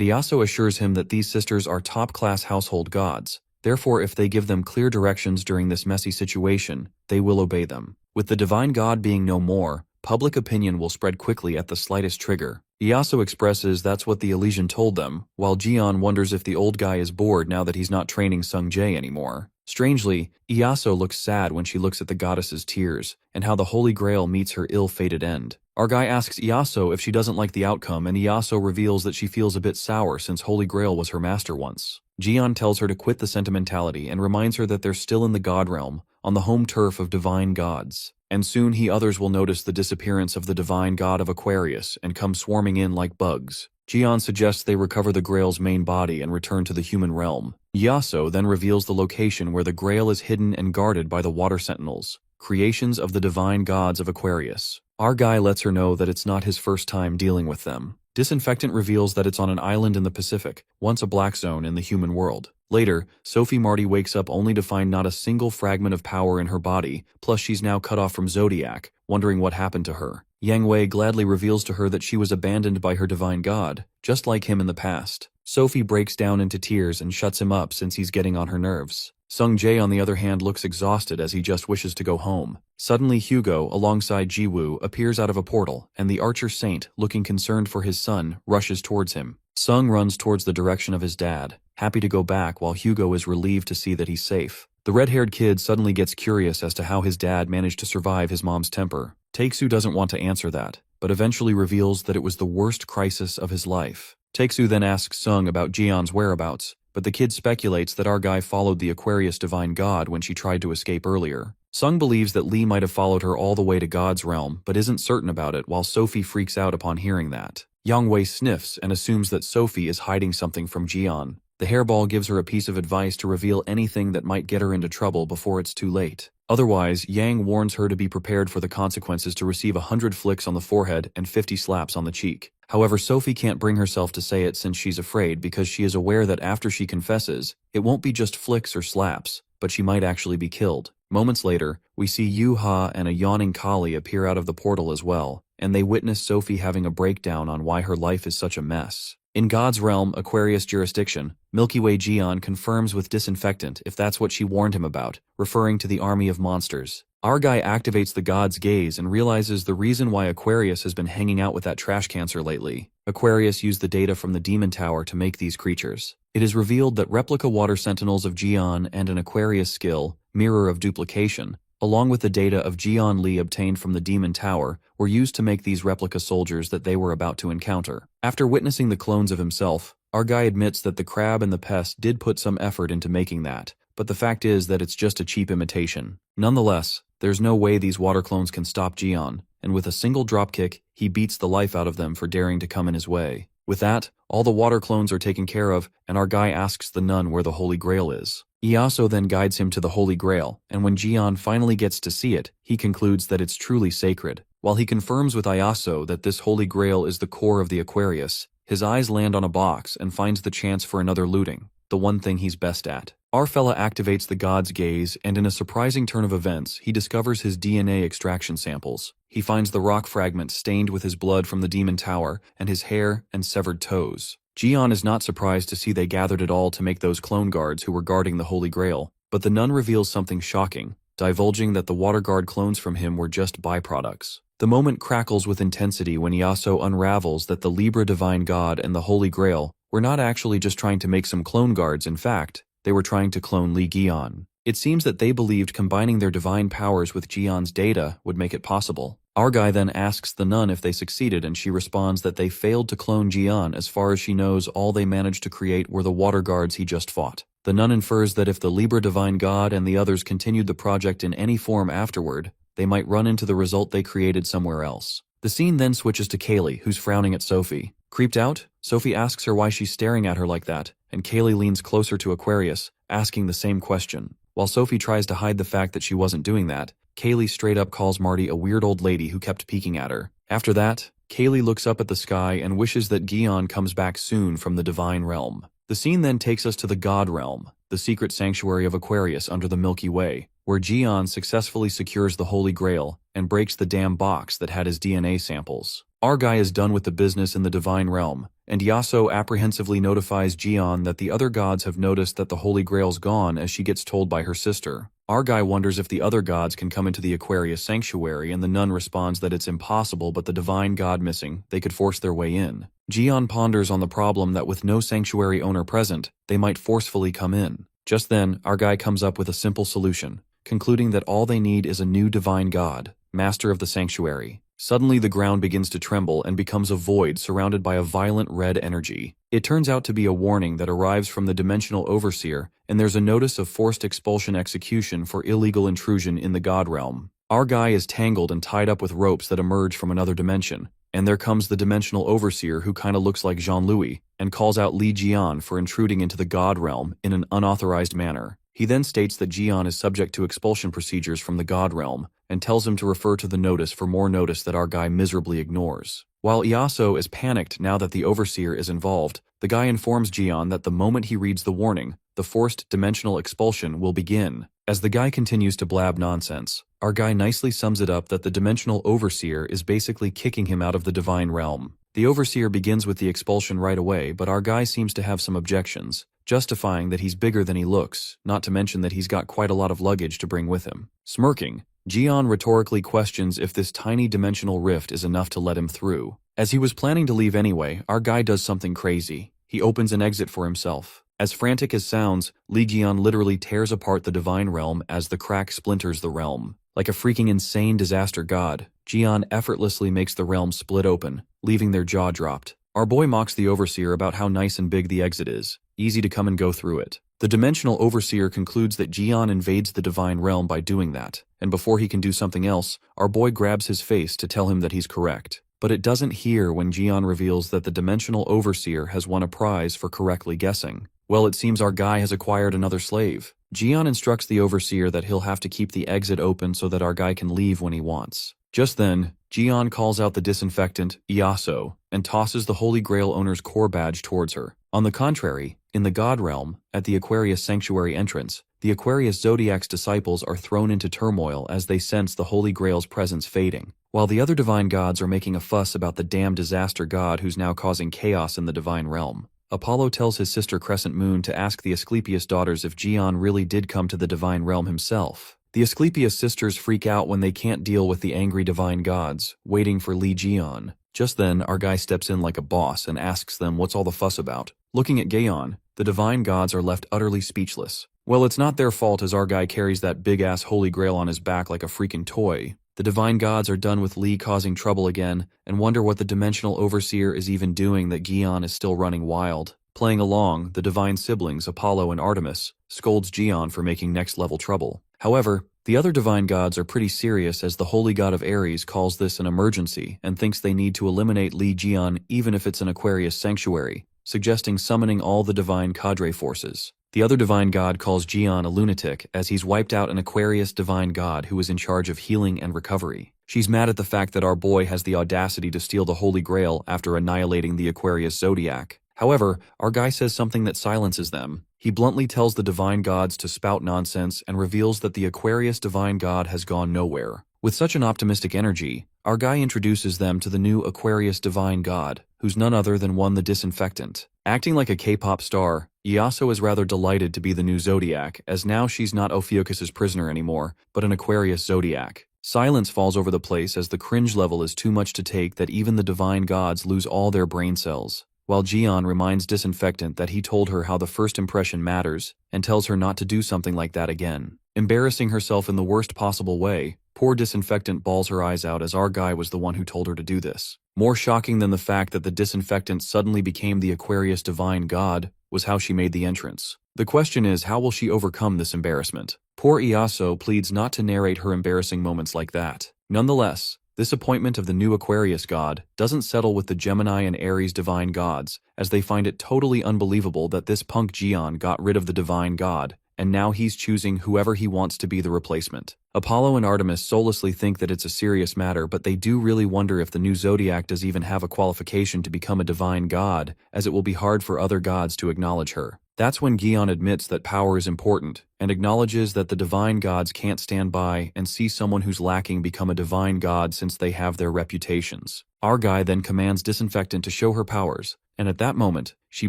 Iaso assures him that these sisters are top-class household gods. Therefore, if they give them clear directions during this messy situation, they will obey them. With the divine god being no more, public opinion will spread quickly at the slightest trigger. Iaso expresses that's what the Elysian told them, while Jian wonders if the old guy is bored now that he's not training Sung Jae anymore. Strangely, Iyaso looks sad when she looks at the goddess's tears, and how the Holy Grail meets her ill-fated end. Our guy asks Iyaso if she doesn't like the outcome, and Iyaso reveals that she feels a bit sour since Holy Grail was her master once. Jian tells her to quit the sentimentality and reminds her that they're still in the god realm, on the home turf of divine gods. And soon others will notice the disappearance of the divine god of Aquarius and come swarming in like bugs. Jian suggests they recover the Grail's main body and return to the human realm. Iyaso then reveals the location where the Grail is hidden and guarded by the water sentinels, creations of the divine gods of Aquarius. Our guy lets her know that it's not his first time dealing with them. Disinfectant reveals that it's on an island in the Pacific, once a black zone in the human world. Later, Sophie Marty wakes up only to find not a single fragment of power in her body, plus she's now cut off from Zodiac, wondering what happened to her. Yang Wei gladly reveals to her that she was abandoned by her divine god, just like him in the past. Sophie breaks down into tears and shuts him up since he's getting on her nerves. Sung Jae on the other hand looks exhausted as he just wishes to go home. Suddenly Hugo, alongside Jiwoo, appears out of a portal, and the archer saint, looking concerned for his son, rushes towards him. Sung runs towards the direction of his dad, happy to go back while Hugo is relieved to see that he's safe. The red-haired kid suddenly gets curious as to how his dad managed to survive his mom's temper. Taeksu doesn't want to answer that, but eventually reveals that it was the worst crisis of his life. Taeksu then asks Sung about Jian's whereabouts, but the kid speculates that our guy followed the Aquarius divine god when she tried to escape earlier. Sung believes that Lee might have followed her all the way to God's realm, but isn't certain about it, while Sophie freaks out upon hearing that. Yang Wei sniffs and assumes that Sophie is hiding something from Jian. The hairball gives her a piece of advice to reveal anything that might get her into trouble before it's too late. Otherwise, Yang warns her to be prepared for the consequences to receive 100 flicks on the forehead and 50 slaps on the cheek. However, Sophie can't bring herself to say it since she's afraid, because she is aware that after she confesses, it won't be just flicks or slaps, but she might actually be killed. Moments later, we see Yu Ha and a yawning Kali appear out of the portal as well, and they witness Sophie having a breakdown on why her life is such a mess. In God's realm, Aquarius jurisdiction, Milky Way Jian confirms with Disinfectant if that's what she warned him about, referring to the army of monsters. Our guy activates the god's gaze and realizes the reason why Aquarius has been hanging out with that trash cancer lately. Aquarius used the data from the Demon Tower to make these creatures. It is revealed that replica water sentinels of Jian and an Aquarius skill, Mirror of Duplication, along with the data of Jian Li obtained from the Demon Tower, were used to make these replica soldiers that they were about to encounter. After witnessing the clones of himself, our guy admits that the crab and the pest did put some effort into making that, but the fact is that it's just a cheap imitation. Nonetheless, there's no way these water clones can stop Jian, and with a single dropkick, he beats the life out of them for daring to come in his way. With that, all the water clones are taken care of, and our guy asks the nun where the Holy Grail is. Iyaso then guides him to the Holy Grail, and when Jian finally gets to see it, he concludes that it's truly sacred. While he confirms with Iyaso that this Holy Grail is the core of the Aquarius, his eyes land on a box and finds the chance for another looting, the one thing he's best at. Our fella activates the god's gaze, and in a surprising turn of events, he discovers his DNA extraction samples. He finds the rock fragment stained with his blood from the Demon Tower, and his hair and severed toes. Jian is not surprised to see they gathered it all to make those clone guards who were guarding the Holy Grail, but the nun reveals something shocking, divulging that the water guard clones from him were just byproducts. The moment crackles with intensity when Iyaso unravels that the Libra Divine God and the Holy Grail were not actually just trying to make some clone guards. In fact, they were trying to clone Li Gion. It seems that they believed combining their divine powers with Jian's data would make it possible. Our guy then asks the nun if they succeeded, and she responds that they failed to clone Jian. As far as she knows, all they managed to create were the water guards he just fought. The nun infers that if the Libra Divine God and the others continued the project in any form afterward, they might run into the result they created somewhere else. The scene then switches to Kaylee, who's frowning at Sophie. Creeped out, Sophie asks her why she's staring at her like that, and Kaylee leans closer to Aquarius, asking the same question. While Sophie tries to hide the fact that she wasn't doing that, Kaylee straight up calls Marty a weird old lady who kept peeking at her. After that, Kaylee looks up at the sky and wishes that Gion comes back soon from the divine realm. The scene then takes us to the God realm, the secret sanctuary of Aquarius under the Milky Way, where Gion successfully secures the Holy Grail and breaks the damn box that had his DNA samples. Our guy is done with the business in the divine realm, and Yaso apprehensively notifies Gion that the other gods have noticed that the Holy Grail's gone as she gets told by her sister. Our guy wonders if the other gods can come into the Aquarius sanctuary, and the nun responds that it's impossible, but the divine god missing, they could force their way in. Gion ponders on the problem that with no sanctuary owner present, they might forcefully come in. Just then, our guy comes up with a simple solution, concluding that all they need is a new divine god, master of the sanctuary. Suddenly the ground begins to tremble and becomes a void surrounded by a violent red energy. It turns out to be a warning that arrives from the dimensional overseer, and there's a notice of forced expulsion execution for illegal intrusion in the god realm. Our guy is tangled and tied up with ropes that emerge from another dimension, and there comes the dimensional overseer who kinda looks like Jean-Louis, and calls out Li Jian for intruding into the god realm in an unauthorized manner. He then states that Jian is subject to expulsion procedures from the god realm, and tells him to refer to the notice for more notice that our guy miserably ignores. While Iaso is panicked now that the overseer is involved, the guy informs Jian that the moment he reads the warning, the forced dimensional expulsion will begin. As the guy continues to blab nonsense, our guy nicely sums it up that the dimensional overseer is basically kicking him out of the divine realm. The overseer begins with the expulsion right away, but our guy seems to have some objections, justifying that he's bigger than he looks, not to mention that he's got quite a lot of luggage to bring with him. Smirking, Jian rhetorically questions if this tiny dimensional rift is enough to let him through. As he was planning to leave anyway, our guy does something crazy. He opens an exit for himself. As frantic as sounds, Li Jian literally tears apart the divine realm as the crack splinters the realm. Like a freaking insane disaster god, Jian effortlessly makes the realm split open, leaving their jaw dropped. Our boy mocks the overseer about how nice and big the exit is, easy to come and go through it. The dimensional overseer concludes that Jian invades the divine realm by doing that, and before he can do something else, our boy grabs his face to tell him that he's correct. But it doesn't hear when Jian reveals that the dimensional overseer has won a prize for correctly guessing. Well, it seems our guy has acquired another slave. Jian instructs the overseer that he'll have to keep the exit open so that our guy can leave when he wants. Just then, Jian calls out the disinfectant, Iaso, and tosses the Holy Grail owner's core badge towards her. On the contrary, in the God realm, at the Aquarius sanctuary entrance, the Aquarius Zodiac's disciples are thrown into turmoil as they sense the Holy Grail's presence fading. While the other divine gods are making a fuss about the damn disaster god who's now causing chaos in the divine realm, Apollo tells his sister Crescent Moon to ask the Asclepius daughters if Jian really did come to the divine realm himself. The Asclepius sisters freak out when they can't deal with the angry divine gods, waiting for Li Jian. Just then, our guy steps in like a boss and asks them what's all the fuss about. Looking at Gaon, the divine gods are left utterly speechless. Well, it's not their fault as our guy carries that big-ass Holy Grail on his back like a freaking toy. The divine gods are done with Li causing trouble again and wonder what the dimensional overseer is even doing that Gion is still running wild. Playing along, the divine siblings Apollo and Artemis scolds Gion for making next-level trouble. However, the other divine gods are pretty serious as the holy god of Ares calls this an emergency and thinks they need to eliminate Li Jian even if it's an Aquarius sanctuary, suggesting summoning all the divine cadre forces. The other divine god calls Jian a lunatic as he's wiped out an Aquarius divine god who is in charge of healing and recovery. She's mad at the fact that our boy has the audacity to steal the Holy Grail after annihilating the Aquarius Zodiac. However, our guy says something that silences them. He bluntly tells the divine gods to spout nonsense and reveals that the Aquarius divine god has gone nowhere. With such an optimistic energy, our guy introduces them to the new Aquarius divine god, who's none other than one the disinfectant. Acting like a K-pop star, Iaso is rather delighted to be the new Zodiac, as now she's not Ophiuchus's prisoner anymore, but an Aquarius Zodiac. Silence falls over the place as the cringe level is too much to take that even the divine gods lose all their brain cells. While Jian reminds Disinfectant that he told her how the first impression matters, and tells her not to do something like that again. Embarrassing herself in the worst possible way, poor Disinfectant bawls her eyes out as our guy was the one who told her to do this. More shocking than the fact that the Disinfectant suddenly became the Aquarius divine god was how she made the entrance. The question is, how will she overcome this embarrassment? Poor Iaso pleads not to narrate her embarrassing moments like that. Nonetheless, this appointment of the new Aquarius god doesn't settle with the Gemini and Aries divine gods, as they find it totally unbelievable that this punk Jian got rid of the divine god, and now he's choosing whoever he wants to be the replacement. Apollo and Artemis soullessly think that it's a serious matter, but they do really wonder if the new Zodiac does even have a qualification to become a divine god, as it will be hard for other gods to acknowledge her. That's when Gion admits that power is important, and acknowledges that the divine gods can't stand by and see someone who's lacking become a divine god since they have their reputations. Our guy then commands Disinfectant to show her powers, and at that moment, she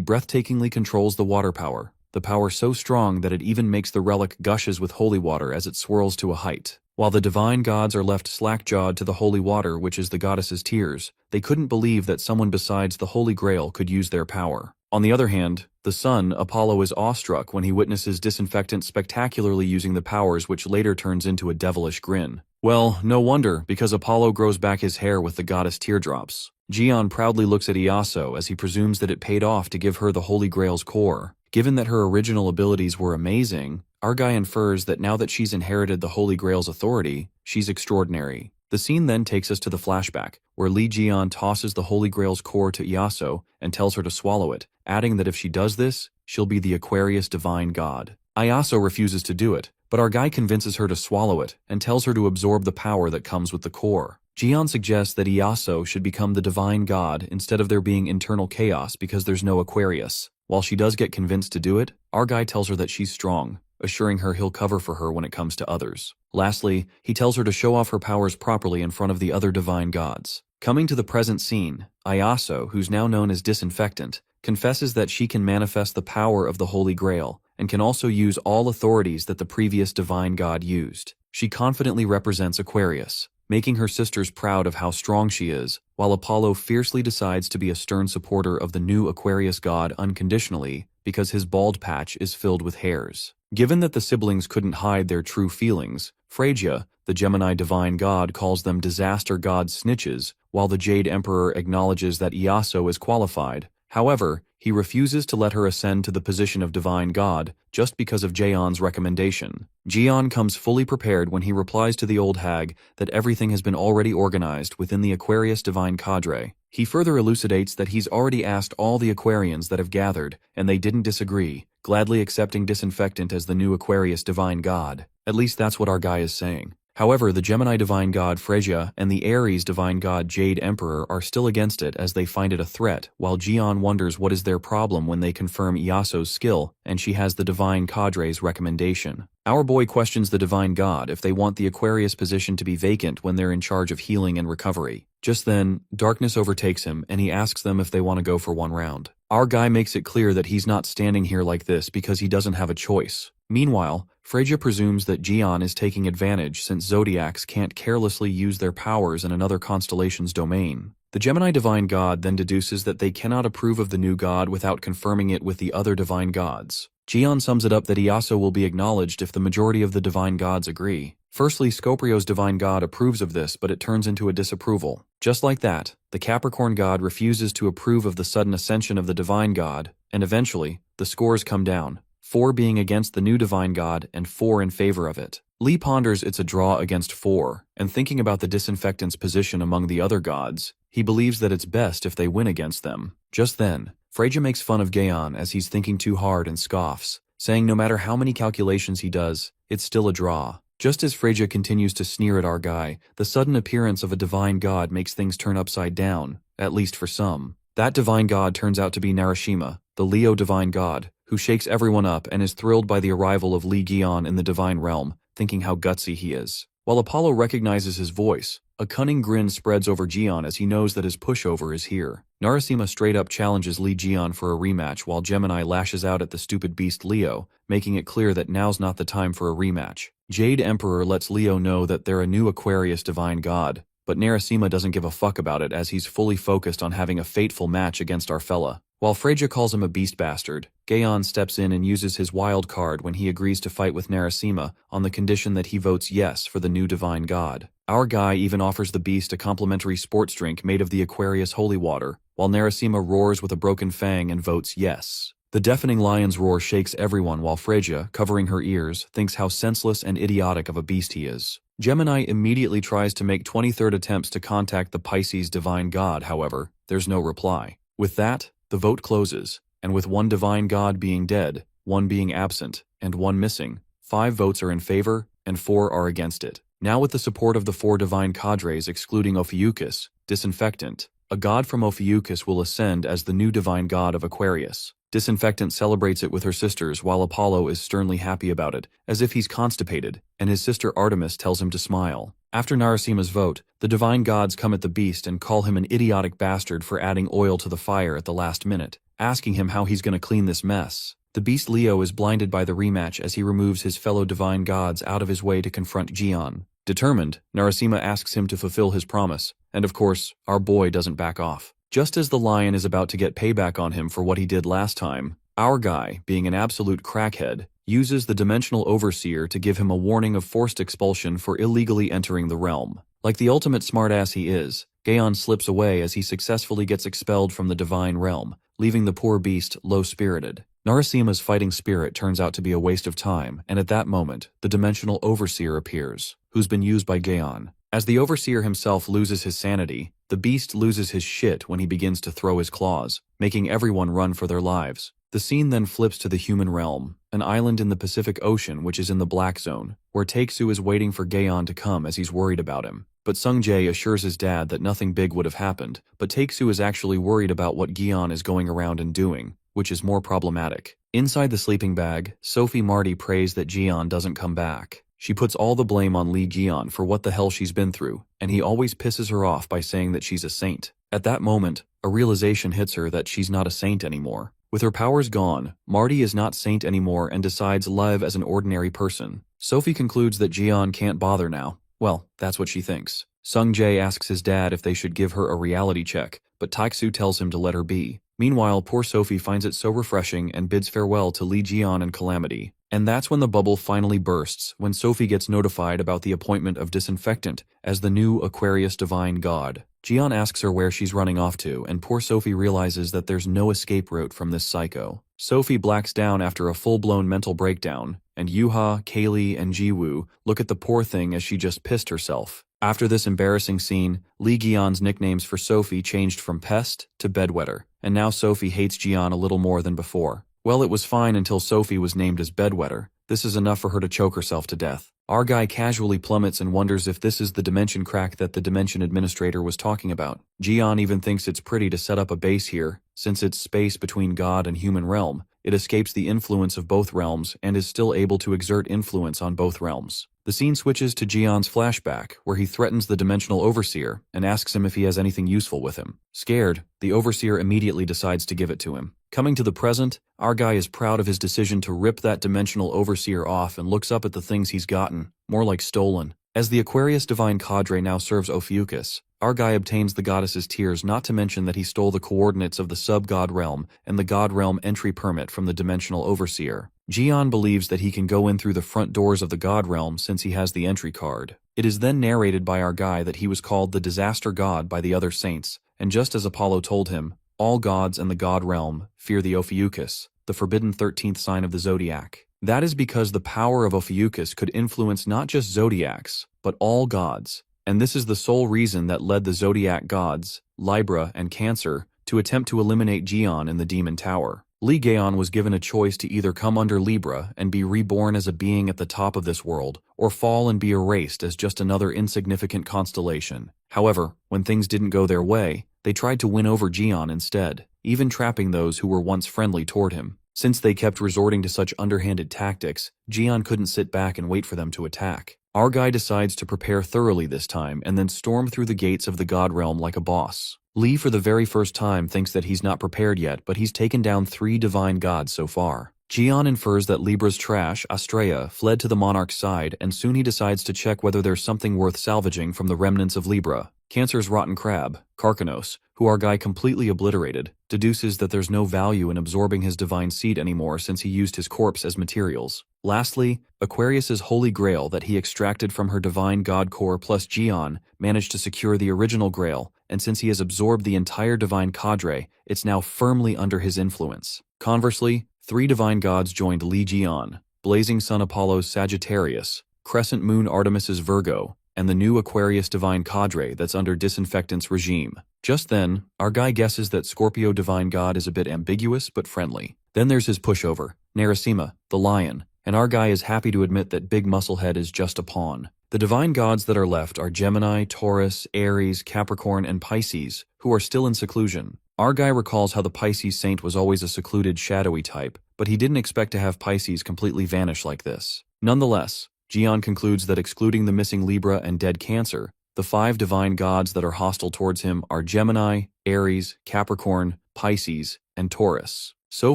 breathtakingly controls the water power. the power so strong that it even makes the relic gushes with holy water as it swirls to a height. While the divine gods are left slack-jawed to the holy water, which is the goddess's tears, they couldn't believe that someone besides the Holy Grail could use their power. On the other hand, the son, Apollo, is awestruck when he witnesses Disinfectant spectacularly using the powers, which later turns into a devilish grin. Well, no wonder, because Apollo grows back his hair with the goddess teardrops. Gion proudly looks at Iaso as he presumes that it paid off to give her the Holy Grail's core. Given that her original abilities were amazing, our guy infers that now that she's inherited the Holy Grail's authority, she's extraordinary. The scene then takes us to the flashback, where Lee Jian tosses the Holy Grail's core to Iaso and tells her to swallow it, adding that if she does this, she'll be the Aquarius divine god. Iaso refuses to do it, but our guy convinces her to swallow it and tells her to absorb the power that comes with the core. Jian suggests that Iaso should become the divine god instead of there being internal chaos because there's no Aquarius. While she does get convinced to do it, our guy tells her that she's strong, assuring her he'll cover for her when it comes to others. Lastly, he tells her to show off her powers properly in front of the other divine gods. Coming to the present scene, Iaso, who's now known as Disinfectant, confesses that she can manifest the power of the Holy Grail and can also use all authorities that the previous divine god used. She confidently represents Aquarius, making her sisters proud of how strong she is, while Apollo fiercely decides to be a stern supporter of the new Aquarius god unconditionally because his bald patch is filled with hairs. Given that the siblings couldn't hide their true feelings, Phrygia, the Gemini divine god, calls them disaster god snitches, while the Jade Emperor acknowledges that Iaso is qualified. However, he refuses to let her ascend to the position of divine god just because of Jaeon's recommendation. Jian comes fully prepared when he replies to the old hag that everything has been already organized within the Aquarius divine cadre. He further elucidates that he's already asked all the Aquarians that have gathered, and they didn't disagree, gladly accepting Disinfectant as the new Aquarius divine god. At least that's what our guy is saying. However, the Gemini divine god Phrygia and the Aries divine god Jade Emperor are still against it as they find it a threat, while Jian wonders what is their problem when they confirm Iaso's skill and she has the divine cadre's recommendation. Our boy questions the divine god if they want the Aquarius position to be vacant when they're in charge of healing and recovery. Just then, darkness overtakes him and he asks them if they want to go for one round. Our guy makes it clear that he's not standing here like this because he doesn't have a choice. Meanwhile, Phrygia presumes that Jian is taking advantage since zodiacs can't carelessly use their powers in another constellation's domain. The Gemini divine god then deduces that they cannot approve of the new god without confirming it with the other divine gods. Jian sums it up that Iaso will be acknowledged if the majority of the divine gods agree. Firstly, Scoprio's divine god approves of this, but it turns into a disapproval. Just like that, the Capricorn god refuses to approve of the sudden ascension of the divine god, and eventually, the scores come down, 4 being against the new divine god and 4 in favor of it. Lee ponders it's a draw against 4, and thinking about the Disinfectant's position among the other gods, he believes that it's best if they win against them. Just then, Phrygia makes fun of Gaon as he's thinking too hard and scoffs, saying no matter how many calculations he does, it's still a draw. Just as Phrygia continues to sneer at our guy, the sudden appearance of a divine god makes things turn upside down, at least for some. That divine god turns out to be Narashima, the Leo divine god, who shakes everyone up and is thrilled by the arrival of Lee Gion in the divine realm, thinking how gutsy he is. While Apollo recognizes his voice, a cunning grin spreads over Gion as he knows that his pushover is here. Narasima straight up challenges Lee Gion for a rematch while Gemini lashes out at the stupid beast Leo, making it clear that now's not the time for a rematch. Jade Emperor lets Leo know that they're a new Aquarius divine god, but Narasima doesn't give a fuck about it as he's fully focused on having a fateful match against our fella. While Phrygia calls him a beast bastard, Gaon steps in and uses his wild card when he agrees to fight with Narasima on the condition that he votes yes for the new divine god. Our guy even offers the beast a complimentary sports drink made of the Aquarius holy water, while Narasima roars with a broken fang and votes yes. The deafening lion's roar shakes everyone while Phrygia, covering her ears, thinks how senseless and idiotic of a beast he is. Gemini immediately tries to make 23rd attempts to contact the Pisces divine god, however, there's no reply. With that, the vote closes, and with one divine god being dead, one being absent, and one missing, 5 votes are in favor, and 4 are against it. Now with the support of the 4 divine cadres excluding Ophiuchus, Disinfectant, a god from Ophiuchus will ascend as the new divine god of Aquarius. Disinfectant celebrates it with her sisters while Apollo is sternly happy about it, as if he's constipated, and his sister Artemis tells him to smile. After Narasima's vote, the divine gods come at the beast and call him an idiotic bastard for adding oil to the fire at the last minute, asking him how he's going to clean this mess. The beast Leo is blinded by the rematch as he removes his fellow divine gods out of his way to confront Jian. Determined, Narasimha asks him to fulfill his promise, and of course, our boy doesn't back off. Just as the lion is about to get payback on him for what he did last time, our guy, being an absolute crackhead, uses the Dimensional Overseer to give him a warning of forced expulsion for illegally entering the realm. Like the ultimate smartass he is, Gaon slips away as he successfully gets expelled from the divine realm, leaving the poor beast low-spirited. Narasimha's fighting spirit turns out to be a waste of time, and at that moment, the Dimensional Overseer appears, who's been used by Gaon. As the Overseer himself loses his sanity, the beast loses his shit when he begins to throw his claws, making everyone run for their lives. The scene then flips to the human realm, an island in the Pacific Ocean which is in the Black Zone, where Taeksu is waiting for Gaon to come as he's worried about him. But Sung-jae assures his dad that nothing big would have happened, but Taeksu is actually worried about what Gaon is going around and doing, which is more problematic. Inside the sleeping bag, Sophie Marty prays that Jian doesn't come back. She puts all the blame on Lee Jian for what the hell she's been through, and he always pisses her off by saying that she's a saint. At that moment, a realization hits her that she's not a saint anymore. With her powers gone, Marty is not saint anymore and decides live as an ordinary person. Sophie concludes that Jian can't bother now. Well, that's what she thinks. Sung-jae asks his dad if they should give her a reality check, but Taeksu tells him to let her be. Meanwhile, poor Sophie finds it so refreshing and bids farewell to Lee Jian and Calamity. And that's when the bubble finally bursts, when Sophie gets notified about the appointment of Disinfectant as the new Aquarius Divine God. Jian asks her where she's running off to, and poor Sophie realizes that there's no escape route from this psycho. Sophie blacks down after a full-blown mental breakdown, and Yuha, Kaylee, and Jiwoo look at the poor thing as she just pissed herself. After this embarrassing scene, Lee Gion's nicknames for Sophie changed from Pest to Bedwetter, and now Sophie hates Jian a little more than before. Well, it was fine until Sophie was named as Bedwetter. This is enough for her to choke herself to death. Our guy casually plummets and wonders if this is the dimension crack that the dimension administrator was talking about. Jian even thinks it's pretty to set up a base here, since it's space between God and human realm. It escapes the influence of both realms and is still able to exert influence on both realms. The scene switches to Jian's flashback, where he threatens the Dimensional Overseer and asks him if he has anything useful with him. Scared, the Overseer immediately decides to give it to him. Coming to the present, our guy is proud of his decision to rip that Dimensional Overseer off and looks up at the things he's gotten, more like stolen. As the Aquarius Divine Cadre now serves Ophiuchus, our guy obtains the goddess's tears, not to mention that he stole the coordinates of the sub-god realm and the god realm entry permit from the Dimensional Overseer. Jian believes that he can go in through the front doors of the god realm since he has the entry card. It is then narrated by our guy that he was called the Disaster God by the other saints, and just as Apollo told him, all gods in the god realm fear the Ophiuchus, the forbidden 13th sign of the zodiac. That is because the power of Ophiuchus could influence not just zodiacs, but all gods, and this is the sole reason that led the zodiac gods, Libra and Cancer, to attempt to eliminate Jian in the Demon Tower. Lee Gaon was given a choice to either come under Libra and be reborn as a being at the top of this world, or fall and be erased as just another insignificant constellation. However, when things didn't go their way, they tried to win over Jian instead, even trapping those who were once friendly toward him. Since they kept resorting to such underhanded tactics, Jian couldn't sit back and wait for them to attack. Our guy decides to prepare thoroughly this time and then storm through the gates of the god realm like a boss. Lee for the very first time thinks that he's not prepared yet, but he's taken down 3 divine gods so far. Jian infers that Libra's trash, Astrea, fled to the monarch's side, and soon he decides to check whether there's something worth salvaging from the remnants of Libra. Cancer's rotten crab, Karkanos, who our guy completely obliterated, deduces that there's no value in absorbing his divine seed anymore since he used his corpse as materials. Lastly, Aquarius's holy grail that he extracted from her divine god core plus Jian managed to secure the original grail, and since he has absorbed the entire divine cadre, it's now firmly under his influence. Conversely, 3 divine gods joined Lee Jian, Blazing Sun Apollo's Sagittarius, Crescent Moon Artemis's Virgo, and the new Aquarius Divine Cadre that's under Disinfectant's regime. Just then, our guy guesses that Scorpio Divine God is a bit ambiguous but friendly. Then there's his pushover, Narasimha, the lion, and our guy is happy to admit that Big Musclehead is just a pawn. The divine gods that are left are Gemini, Taurus, Aries, Capricorn, and Pisces, who are still in seclusion. Our guy recalls how the Pisces saint was always a secluded, shadowy type, but he didn't expect to have Pisces completely vanish like this. Nonetheless, Jian concludes that excluding the missing Libra and dead Cancer, the 5 divine gods that are hostile towards him are Gemini, Aries, Capricorn, Pisces, and Taurus. So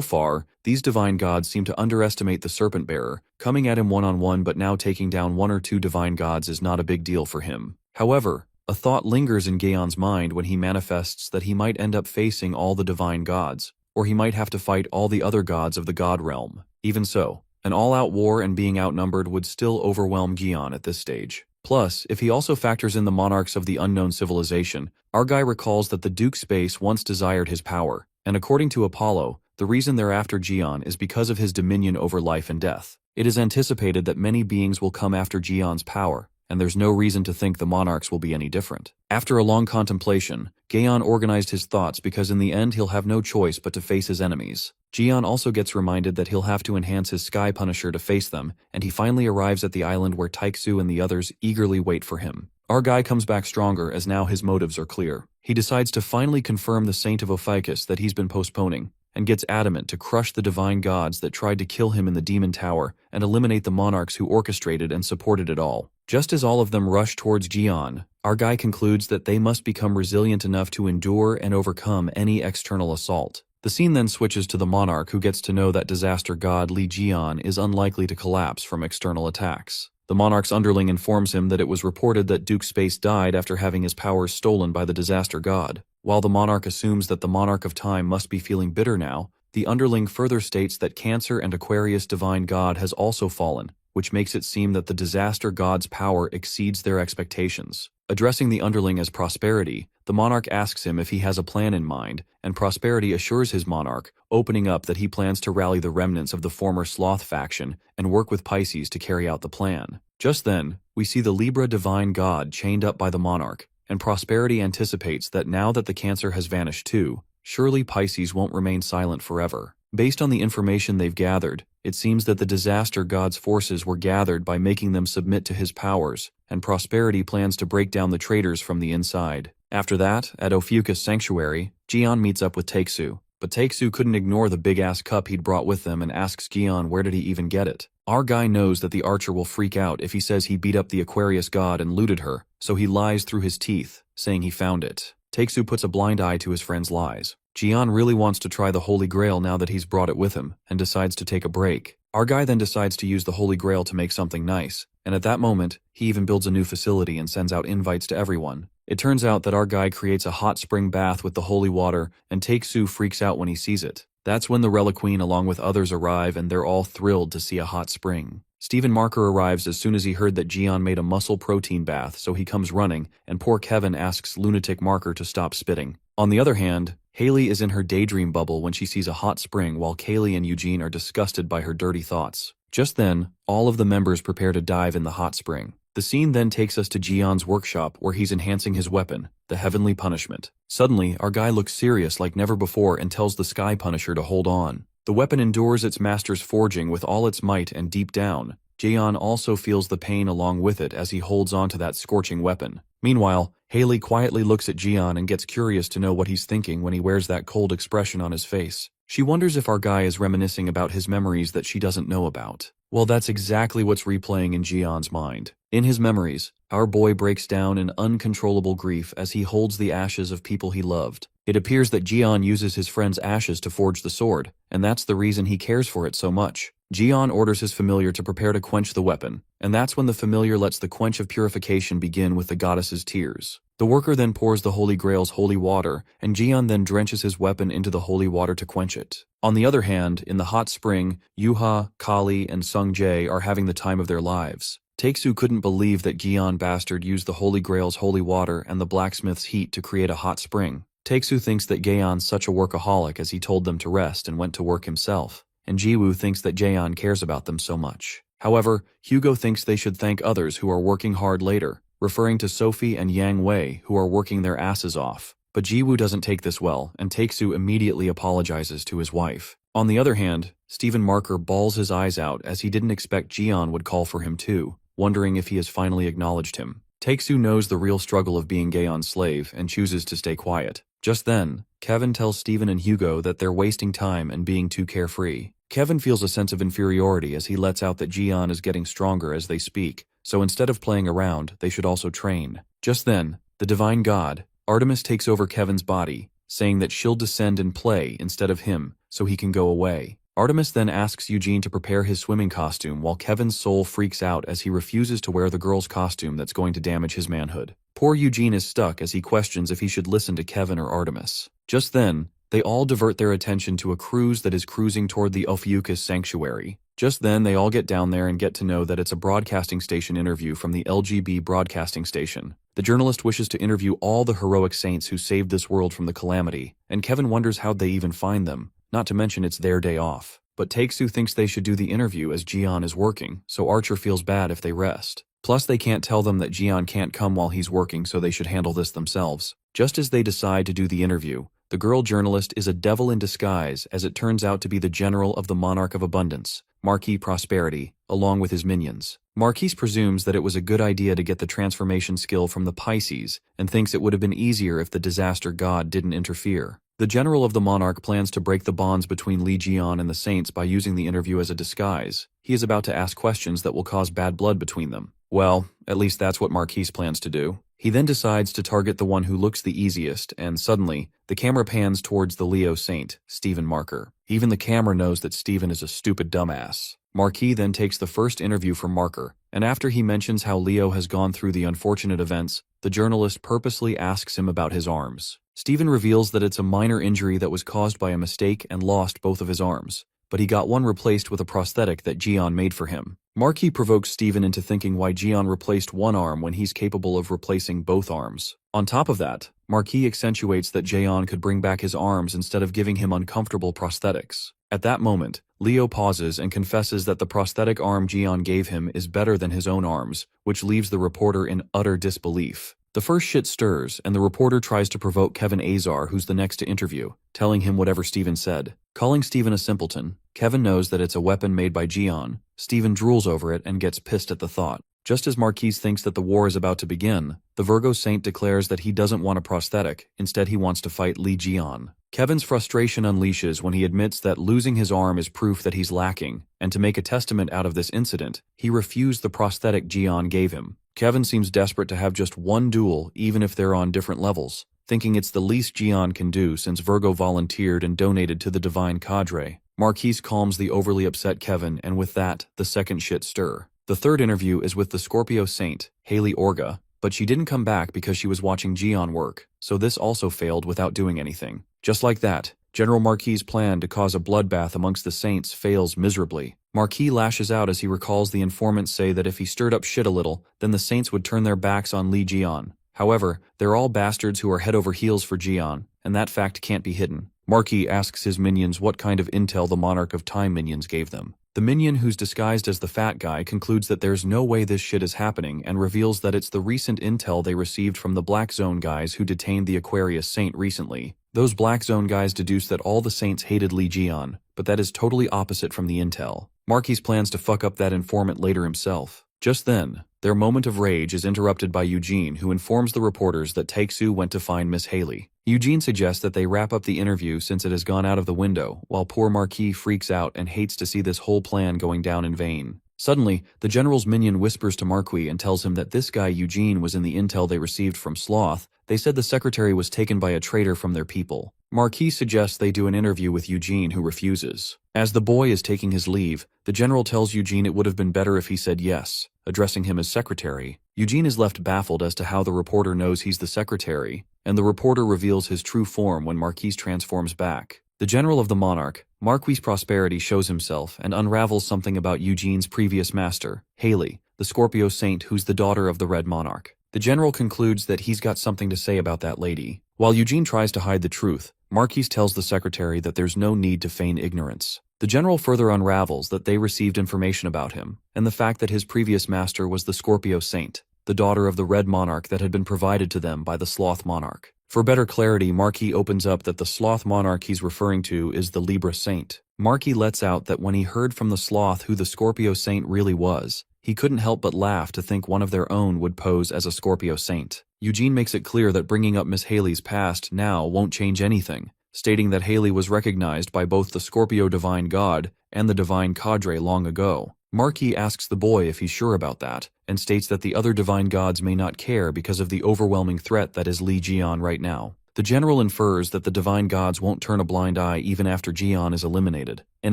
far, these divine gods seem to underestimate the serpent bearer, coming at him one-on-one, but now taking down one or two divine gods is not a big deal for him. However, a thought lingers in Gaon's mind when he manifests that he might end up facing all the divine gods, or he might have to fight all the other gods of the god realm. Even so, an all-out war and being outnumbered would still overwhelm Gaon at this stage. Plus, if he also factors in the monarchs of the unknown civilization, our guy recalls that the Duke Space once desired his power, and according to Apollo, the reason they're after Gion is because of his dominion over life and death. It is anticipated that many beings will come after Gion's power, and there's no reason to think the monarchs will be any different. After a long contemplation, Gaon organized his thoughts because in the end he'll have no choice but to face his enemies. Gion also gets reminded that he'll have to enhance his Sky Punisher to face them, and he finally arrives at the island where Taiksu and the others eagerly wait for him. Our guy comes back stronger as now his motives are clear. He decides to finally confirm the Saint of Ophiuchus that he's been postponing, and gets adamant to crush the divine gods that tried to kill him in the Demon Tower and eliminate the monarchs who orchestrated and supported it all. Just as all of them rush towards Gion, our guy concludes that they must become resilient enough to endure and overcome any external assault. The scene then switches to the monarch, who gets to know that disaster god Li Jian is unlikely to collapse from external attacks. The monarch's underling informs him that it was reported that Duke Space died after having his powers stolen by the disaster god. While the monarch assumes that the monarch of time must be feeling bitter now, the underling further states that Cancer and Aquarius divine god has also fallen, which makes it seem that the disaster god's power exceeds their expectations. Addressing the underling as Prosperity, the monarch asks him if he has a plan in mind, and Prosperity assures his monarch, opening up that he plans to rally the remnants of the former Sloth faction and work with Pisces to carry out the plan. Just then, we see the Libra divine god chained up by the monarch, and Prosperity anticipates that now that the Cancer has vanished too, surely Pisces won't remain silent forever. Based on the information they've gathered, it seems that the disaster god's forces were gathered by making them submit to his powers, and Prosperity plans to break down the traitors from the inside. After that, at Ophiuchus Sanctuary, Gion meets up with Taiksu, but Taiksu couldn't ignore the big-ass cup he'd brought with them and asks Gion where did he even get it. Our guy knows that the archer will freak out if he says he beat up the Aquarius god and looted her, so he lies through his teeth, saying he found it. Taiksu puts a blind eye to his friend's lies. Gion really wants to try the Holy Grail now that he's brought it with him, and decides to take a break. Our guy then decides to use the Holy Grail to make something nice, and at that moment, he even builds a new facility and sends out invites to everyone. It turns out that our guy creates a hot spring bath with the holy water, and Taiksu freaks out when he sees it. That's when the Reliqueen along with others arrive, and they're all thrilled to see a hot spring. Stephen Marker arrives as soon as he heard that Gion made a muscle protein bath, so he comes running, and poor Kevin asks Lunatic Marker to stop spitting. On the other hand, Haley is in her daydream bubble when she sees a hot spring, while Kaylee and Eugene are disgusted by her dirty thoughts. Just then, all of the members prepare to dive in the hot spring. The scene then takes us to Gion's workshop where he's enhancing his weapon, the Heavenly Punishment. Suddenly, our guy looks serious like never before and tells the Sky Punisher to hold on. The weapon endures its master's forging with all its might, and deep down, Gion also feels the pain along with it as he holds on to that scorching weapon. Meanwhile, Haley quietly looks at Gion and gets curious to know what he's thinking when he wears that cold expression on his face. She wonders if our guy is reminiscing about his memories that she doesn't know about. Well, that's exactly what's replaying in Gion's mind. In his memories, our boy breaks down in uncontrollable grief as he holds the ashes of people he loved. It appears that Gion uses his friend's ashes to forge the sword, and that's the reason he cares for it so much. Gion orders his familiar to prepare to quench the weapon, and that's when the familiar lets the quench of purification begin with the goddess's tears. The worker then pours the Holy Grail's holy water, and Gion then drenches his weapon into the holy water to quench it. On the other hand, in the hot spring, Yuha, Kali, and Sung Jae are having the time of their lives. Taiksu couldn't believe that Gion bastard used the Holy Grail's holy water and the blacksmith's heat to create a hot spring. Taiksu thinks that Gaon's such a workaholic as he told them to rest and went to work himself, and Jiwoo thinks that Jaeon cares about them so much. However, Hugo thinks they should thank others who are working hard later, referring to Sophie and Yang Wei who are working their asses off. But Jiwoo doesn't take this well, and Taiksu immediately apologizes to his wife. On the other hand, Stephen Marker bawls his eyes out as he didn't expect Gion would call for him too, wondering if he has finally acknowledged him. Taiksu knows the real struggle of being Gaon's slave and chooses to stay quiet. Just then, Kevin tells Stephen and Hugo that they're wasting time and being too carefree. Kevin feels a sense of inferiority as he lets out that Gion is getting stronger as they speak, so instead of playing around, they should also train. Just then, the divine god, Artemis, takes over Kevin's body, saying that she'll descend and play instead of him, so he can go away. Artemis then asks Eugene to prepare his swimming costume while Kevin's soul freaks out as he refuses to wear the girl's costume that's going to damage his manhood. Poor Eugene is stuck as he questions if he should listen to Kevin or Artemis. Just then, they all divert their attention to a cruise that is cruising toward the Ophiuchus sanctuary. Just then, they all get down there and get to know that it's a broadcasting station interview from the LGB broadcasting station. The journalist wishes to interview all the heroic saints who saved this world from the calamity, and Kevin wonders how'd they even find them, not to mention it's their day off. But Tae-soo thinks they should do the interview as Jian is working, so Archer feels bad if they rest. Plus, they can't tell them that Jian can't come while he's working, so they should handle this themselves. Just as they decide to do the interview, the girl journalist is a devil in disguise as it turns out to be the general of the Monarch of Abundance, Marquis Prosperity, along with his minions. Marquis presumes that it was a good idea to get the transformation skill from the Pisces and thinks it would have been easier if the disaster god didn't interfere. The general of the Monarch plans to break the bonds between Li Jian and the Saints by using the interview as a disguise. He is about to ask questions that will cause bad blood between them. Well, at least that's what Marquis plans to do. He then decides to target the one who looks the easiest, and suddenly, the camera pans towards the Leo Saint, Stephen Marker. Even the camera knows that Stephen is a stupid dumbass. Marquis then takes the first interview from Marker, and after he mentions how Leo has gone through the unfortunate events, the journalist purposely asks him about his arms. Stephen reveals that it's a minor injury that was caused by a mistake and lost both of his arms, but he got one replaced with a prosthetic that Jian made for him. Marquis provokes Stephen into thinking why Jian replaced one arm when he's capable of replacing both arms. On top of that, Marquis accentuates that Jian could bring back his arms instead of giving him uncomfortable prosthetics. At that moment, Leo pauses and confesses that the prosthetic arm Jian gave him is better than his own arms, which leaves the reporter in utter disbelief. The first shit stirs, and the reporter tries to provoke Kevin Azar, who's the next to interview, telling him whatever Stephen said. Calling Stephen a simpleton, Kevin knows that it's a weapon made by Jian. Stephen drools over it and gets pissed at the thought. Just as Marquis thinks that the war is about to begin, the Virgo Saint declares that he doesn't want a prosthetic, instead he wants to fight Li Jian. Kevin's frustration unleashes when he admits that losing his arm is proof that he's lacking, and to make a testament out of this incident, he refused the prosthetic Jian gave him. Kevin seems desperate to have just one duel, even if they're on different levels, thinking it's the least Jian can do since Virgo volunteered and donated to the Divine Cadre. Marquis calms the overly upset Kevin, and with that, the second shit stir. The third interview is with the Scorpio Saint, Haley Orga, but she didn't come back because she was watching Jian work, so this also failed without doing anything. Just like that, General Marquis' plan to cause a bloodbath amongst the Saints fails miserably. Marquis lashes out as he recalls the informants say that if he stirred up shit a little, then the Saints would turn their backs on Li Jian. However, they're all bastards who are head over heels for Jian, and that fact can't be hidden. Marquis asks his minions what kind of intel the Monarch of Time minions gave them. The minion who's disguised as the fat guy concludes that there's no way this shit is happening and reveals that it's the recent intel they received from the Black Zone guys who detained the Aquarius Saint recently. Those Black Zone guys deduce that all the Saints hated Li Jian, but that is totally opposite from the intel. Marquis plans to fuck up that informant later himself. Just then, their moment of rage is interrupted by Eugene, who informs the reporters that Tae-soo went to find Miss Haley. Eugene suggests that they wrap up the interview since it has gone out of the window, while poor Marquis freaks out and hates to see this whole plan going down in vain. Suddenly, the general's minion whispers to Marquis and tells him that this guy Eugene was in the intel they received from Sloth. They said the secretary was taken by a traitor from their people. Marquis suggests they do an interview with Eugene, who refuses. As the boy is taking his leave, the general tells Eugene it would have been better if he said yes, addressing him as secretary. Eugene is left baffled as to how the reporter knows he's the secretary, and the reporter reveals his true form when Marquis transforms back. The general of the Monarch, Marquis Prosperity, shows himself and unravels something about Eugene's previous master, Haley, the Scorpio Saint who's the daughter of the Red Monarch. The general concludes that he's got something to say about that lady. While Eugene tries to hide the truth, Marquis tells the secretary that there's no need to feign ignorance. The general further unravels that they received information about him, and the fact that his previous master was the Scorpio Saint, the daughter of the Red Monarch that had been provided to them by the Sloth Monarch. For better clarity, Marquis opens up that the Sloth Monarch he's referring to is the Libra Saint. Marquis lets out that when he heard from the Sloth who the Scorpio Saint really was, he couldn't help but laugh to think one of their own would pose as a Scorpio Saint. Eugene makes it clear that bringing up Miss Haley's past now won't change anything, stating that Haley was recognized by both the Scorpio Divine God and the Divine Cadre long ago. Marquis asks the boy if he's sure about that, and states that the other divine gods may not care because of the overwhelming threat that is Li Jian right now. The general infers that the divine gods won't turn a blind eye even after Jian is eliminated, and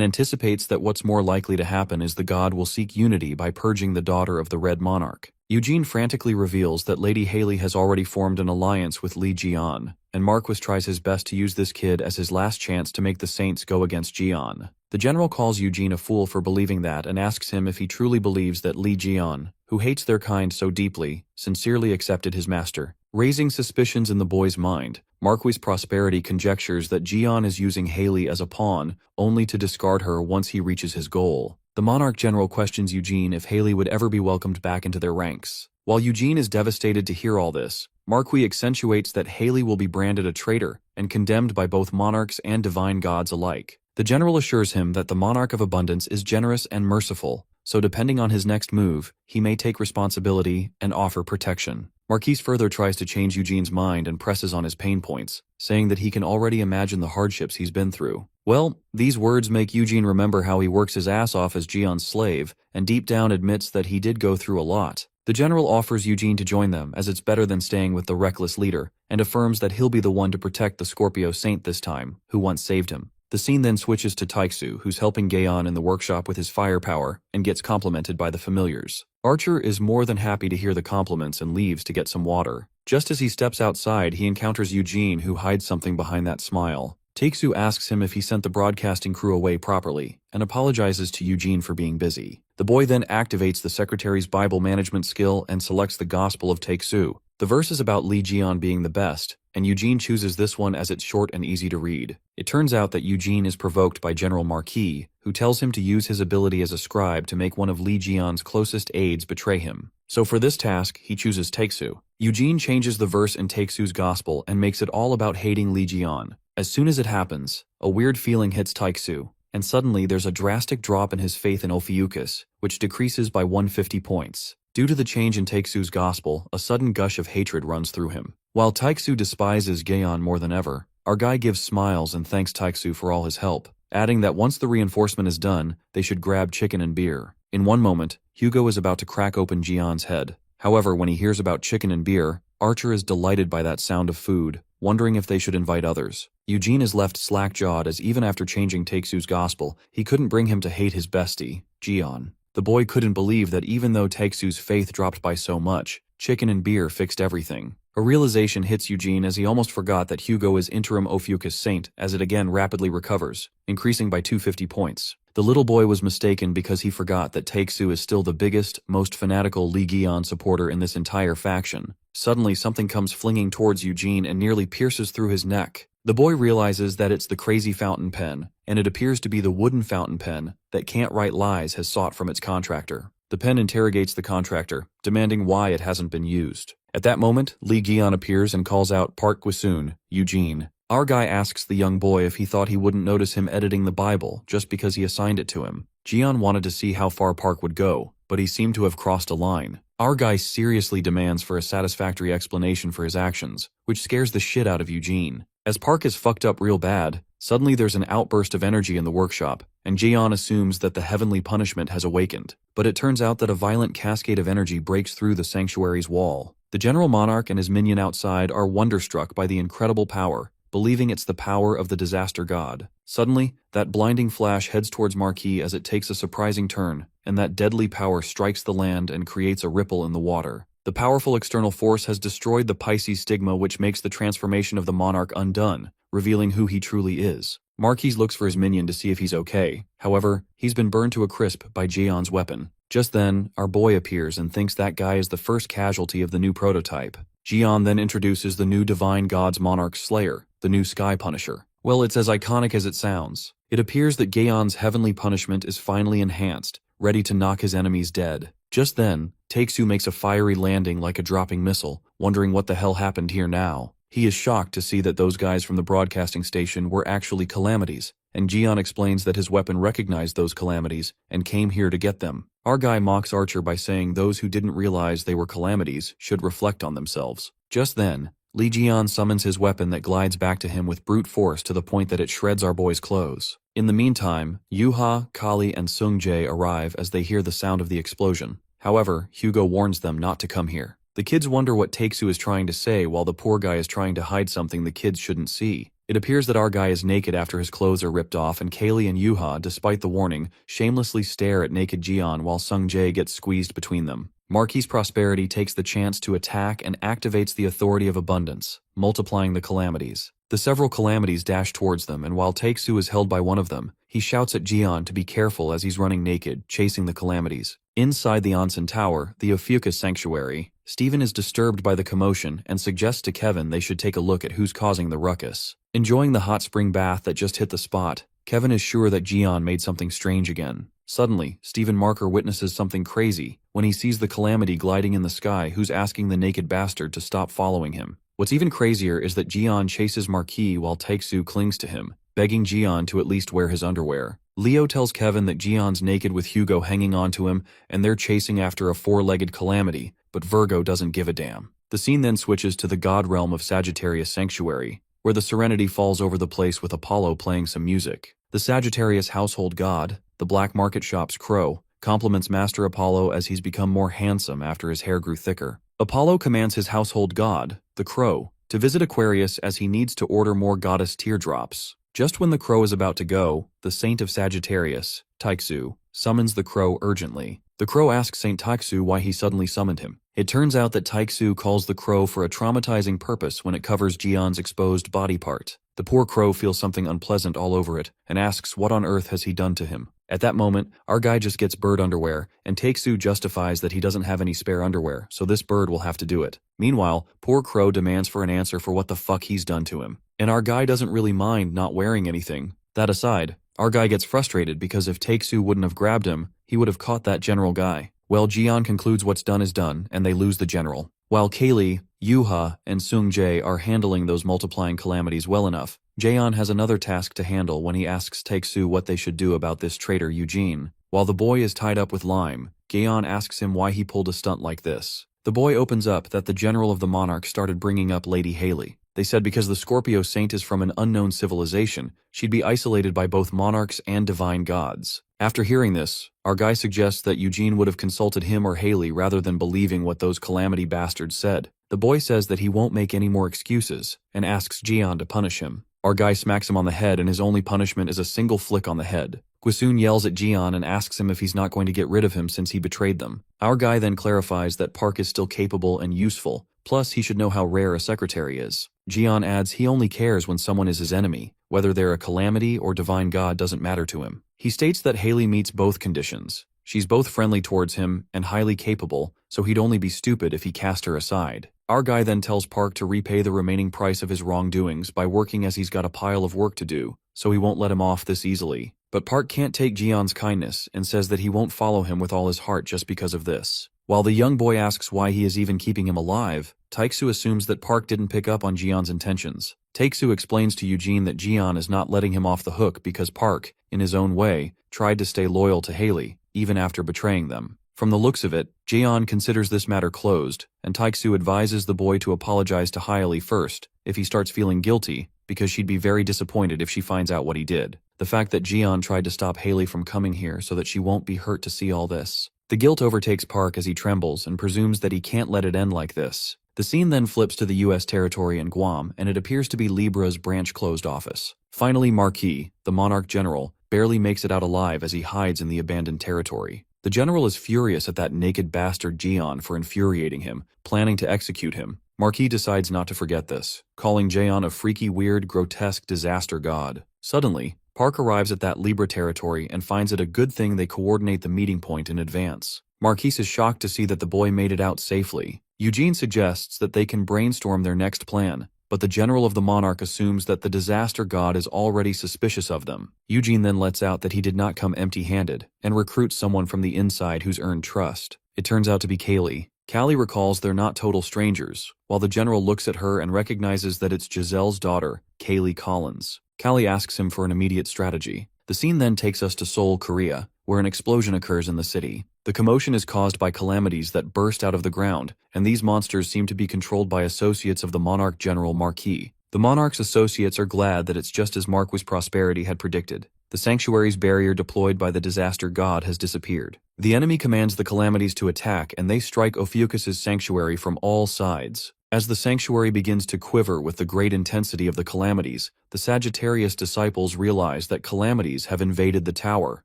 anticipates that what's more likely to happen is the god will seek unity by purging the daughter of the Red Monarch. Eugene frantically reveals that Lady Haley has already formed an alliance with Li Jian, and Marquis tries his best to use this kid as his last chance to make the Saints go against Jian. The general calls Eugene a fool for believing that and asks him if he truly believes that Li Jian, who hates their kind so deeply, sincerely accepted his master. Raising suspicions in the boy's mind, Marquis Prosperity conjectures that Jian is using Haley as a pawn, only to discard her once he reaches his goal. The monarch general questions Eugene if Haley would ever be welcomed back into their ranks. While Eugene is devastated to hear all this, Marquis accentuates that Haley will be branded a traitor and condemned by both monarchs and divine gods alike. The general assures him that the monarch of abundance is generous and merciful, so depending on his next move, he may take responsibility and offer protection. Marquis further tries to change Eugene's mind and presses on his pain points, saying that he can already imagine the hardships he's been through. Well, these words make Eugene remember how he works his ass off as Jian's slave, and deep down admits that he did go through a lot. The general offers Eugene to join them as it's better than staying with the reckless leader, and affirms that he'll be the one to protect the Scorpio Saint this time, who once saved him. The scene then switches to Taixu, who's helping Gaon in the workshop with his firepower, and gets complimented by the familiars. Archer is more than happy to hear the compliments and leaves to get some water. Just as he steps outside, he encounters Eugene, who hides something behind that smile. Taixu asks him if he sent the broadcasting crew away properly, and apologizes to Eugene for being busy. The boy then activates the secretary's Bible management skill and selects the Gospel of Taixu. The verse is about Li Jian being the best, and Eugene chooses this one as it's short and easy to read. It turns out that Eugene is provoked by General Marquis, who tells him to use his ability as a scribe to make one of Li Jian's closest aides betray him. So for this task, he chooses Taixu. Eugene changes the verse in Taixu's gospel and makes it all about hating Li Jian. As soon as it happens, a weird feeling hits Taixu, and suddenly there's a drastic drop in his faith in Ophiuchus, which decreases by 150 points. Due to the change in Taixu's gospel, a sudden gush of hatred runs through him. While Taixu despises Gaon more than ever, our guy gives smiles and thanks Taixu for all his help, adding that once the reinforcement is done, they should grab chicken and beer. In one moment, Hugo is about to crack open Jian's head. However, when he hears about chicken and beer, Archer is delighted by that sound of food, wondering if they should invite others. Eugene is left slack-jawed as even after changing Taixu's gospel, he couldn't bring him to hate his bestie, Jian. The boy couldn't believe that even though Taixu's faith dropped by so much, chicken and beer fixed everything. A realization hits Eugene as he almost forgot that Hugo is interim Ophiuchus Saint as it again rapidly recovers, increasing by 250 points. The little boy was mistaken because he forgot that Taixu is still the biggest, most fanatical Li Jian supporter in this entire faction. Suddenly something comes flinging towards Eugene and nearly pierces through his neck. The boy realizes that it's the crazy fountain pen, and it appears to be the wooden fountain pen that Can't Write Lies has sought from its contractor. The pen interrogates the contractor, demanding why it hasn't been used. At that moment, Li Jian appears and calls out Park Guisun, Eugene. Our guy asks the young boy if he thought he wouldn't notice him editing the Bible just because he assigned it to him. Jian wanted to see how far Park would go, but he seemed to have crossed a line. Our guy seriously demands for a satisfactory explanation for his actions, which scares the shit out of Eugene. As Park is fucked up real bad, suddenly there's an outburst of energy in the workshop, and Jian assumes that the heavenly punishment has awakened. But it turns out that a violent cascade of energy breaks through the sanctuary's wall. The General Monarch and his minion outside are wonderstruck by the incredible power, believing it's the power of the disaster god. Suddenly, that blinding flash heads towards Marquis as it takes a surprising turn, and that deadly power strikes the land and creates a ripple in the water. The powerful external force has destroyed the Pisces stigma, which makes the transformation of the monarch undone, revealing who he truly is. Marquis looks for his minion to see if he's okay. However, he's been burned to a crisp by Jian's weapon. Just then, our boy appears and thinks that guy is the first casualty of the new prototype. Jian then introduces the new divine god's monarch slayer, the new Sky Punisher. Well, it's as iconic as it sounds. It appears that Gaon's heavenly punishment is finally enhanced, ready to knock his enemies dead. Just then, Taixu makes a fiery landing like a dropping missile, wondering what the hell happened here now. He is shocked to see that those guys from the broadcasting station were actually calamities, and Jian explains that his weapon recognized those calamities and came here to get them. Our guy mocks Archer by saying those who didn't realize they were calamities should reflect on themselves. Just then, Li Jian summons his weapon that glides back to him with brute force to the point that it shreds our boy's clothes. In the meantime, Yuha, Kali, and Sung Jae arrive as they hear the sound of the explosion. However, Hugo warns them not to come here. The kids wonder what Takesu is trying to say while the poor guy is trying to hide something the kids shouldn't see. It appears that our guy is naked after his clothes are ripped off, and Kaylee and Yuha, despite the warning, shamelessly stare at naked Jian while Sung Jae gets squeezed between them. Marquis Prosperity takes the chance to attack and activates the authority of abundance, multiplying the calamities. The several calamities dash towards them, and while Takesu is held by one of them, he shouts at Jian to be careful as he's running naked, chasing the calamities. Inside the onsen tower, the Ophiuchus sanctuary, Steven is disturbed by the commotion and suggests to Kevin they should take a look at who's causing the ruckus. Enjoying the hot spring bath that just hit the spot, Kevin is sure that Jian made something strange again. Suddenly, Stephen Marker witnesses something crazy when he sees the calamity gliding in the sky who's asking the naked bastard to stop following him. What's even crazier is that Jian chases Marquis while Taeksu clings to him, begging Jian to at least wear his underwear. Leo tells Kevin that Jian's naked with Hugo hanging onto him and they're chasing after a four-legged calamity, but Virgo doesn't give a damn. The scene then switches to the god realm of Sagittarius Sanctuary, where the serenity falls over the place with Apollo playing some music. The Sagittarius household god, the black market shop's crow, compliments Master Apollo as he's become more handsome after his hair grew thicker. Apollo commands his household god, the crow, to visit Aquarius as he needs to order more goddess teardrops. Just when the crow is about to go, the saint of Sagittarius, Taeksu, summons the crow urgently. The crow asks Saint Taeksu why he suddenly summoned him. It turns out that Taeksu calls the crow for a traumatizing purpose when it covers Jian's exposed body part. The poor crow feels something unpleasant all over it and asks what on earth has he done to him. At that moment, our guy just gets bird underwear, and Taeksu justifies that he doesn't have any spare underwear, so this bird will have to do it. Meanwhile, poor crow demands for an answer for what the fuck he's done to him. And our guy doesn't really mind not wearing anything. That aside, our guy gets frustrated because if Taeksu wouldn't have grabbed him, he would have caught that general guy. Well, Jian concludes what's done is done, and they lose the general. While Kaylee, Yuha, and Sung Jae are handling those multiplying calamities well enough, Jaeon has another task to handle when he asks Taeksu what they should do about this traitor Eugene. While the boy is tied up with Lime, Gaeon asks him why he pulled a stunt like this. The boy opens up that the general of the monarch started bringing up Lady Haley. They said because the Scorpio saint is from an unknown civilization, she'd be isolated by both monarchs and divine gods. After hearing this, our guy suggests that Eugene would have consulted him or Haley rather than believing what those calamity bastards said. The boy says that he won't make any more excuses and asks Jian to punish him. Our guy smacks him on the head and his only punishment is a single flick on the head. Guisun yells at Jian and asks him if he's not going to get rid of him since he betrayed them. Our guy then clarifies that Park is still capable and useful, plus he should know how rare a secretary is. Jian adds he only cares when someone is his enemy. Whether they're a calamity or divine god doesn't matter to him. He states that Haley meets both conditions. She's both friendly towards him and highly capable, so he'd only be stupid if he cast her aside. Our guy then tells Park to repay the remaining price of his wrongdoings by working as he's got a pile of work to do, so he won't let him off this easily. But Park can't take Jian's kindness and says that he won't follow him with all his heart just because of this. While the young boy asks why he is even keeping him alive, Taeksu assumes that Park didn't pick up on Jian's intentions. Taeksu explains to Eugene that Jian is not letting him off the hook because Park, in his own way, tried to stay loyal to Haley, even after betraying them. From the looks of it, Jian considers this matter closed, and Taeksu advises the boy to apologize to Haley first if he starts feeling guilty, because she'd be very disappointed if she finds out what he did. The fact that Jian tried to stop Haley from coming here so that she won't be hurt to see all this. The guilt overtakes Park as he trembles and presumes that he can't let it end like this. The scene then flips to the U.S. territory in Guam, and it appears to be Libra's branch closed office. Finally, Marquis, the monarch general, barely makes it out alive as he hides in the abandoned territory. The general is furious at that naked bastard Jian for infuriating him, planning to execute him. Marquis decides not to forget this, calling Jaeon a freaky, weird, grotesque disaster god. Suddenly, Park arrives at that Libra territory and finds it a good thing they coordinate the meeting point in advance. Marquis is shocked to see that the boy made it out safely. Eugene suggests that they can brainstorm their next plan, but the general of the monarch assumes that the disaster god is already suspicious of them. Eugene then lets out that he did not come empty-handed, and recruits someone from the inside who's earned trust. It turns out to be Kaylee. Callie recalls they're not total strangers, while the general looks at her and recognizes that it's Giselle's daughter, Kaylee Collins. Callie asks him for an immediate strategy. The scene then takes us to Seoul, Korea, where an explosion occurs in the city. The commotion is caused by calamities that burst out of the ground, and these monsters seem to be controlled by associates of the monarch general Marquis. The monarch's associates are glad that it's just as Marquis Prosperity had predicted. The sanctuary's barrier deployed by the disaster god has disappeared. The enemy commands the calamities to attack, and they strike Ophiuchus's sanctuary from all sides. As the sanctuary begins to quiver with the great intensity of the calamities, the Sagittarius disciples realize that calamities have invaded the tower.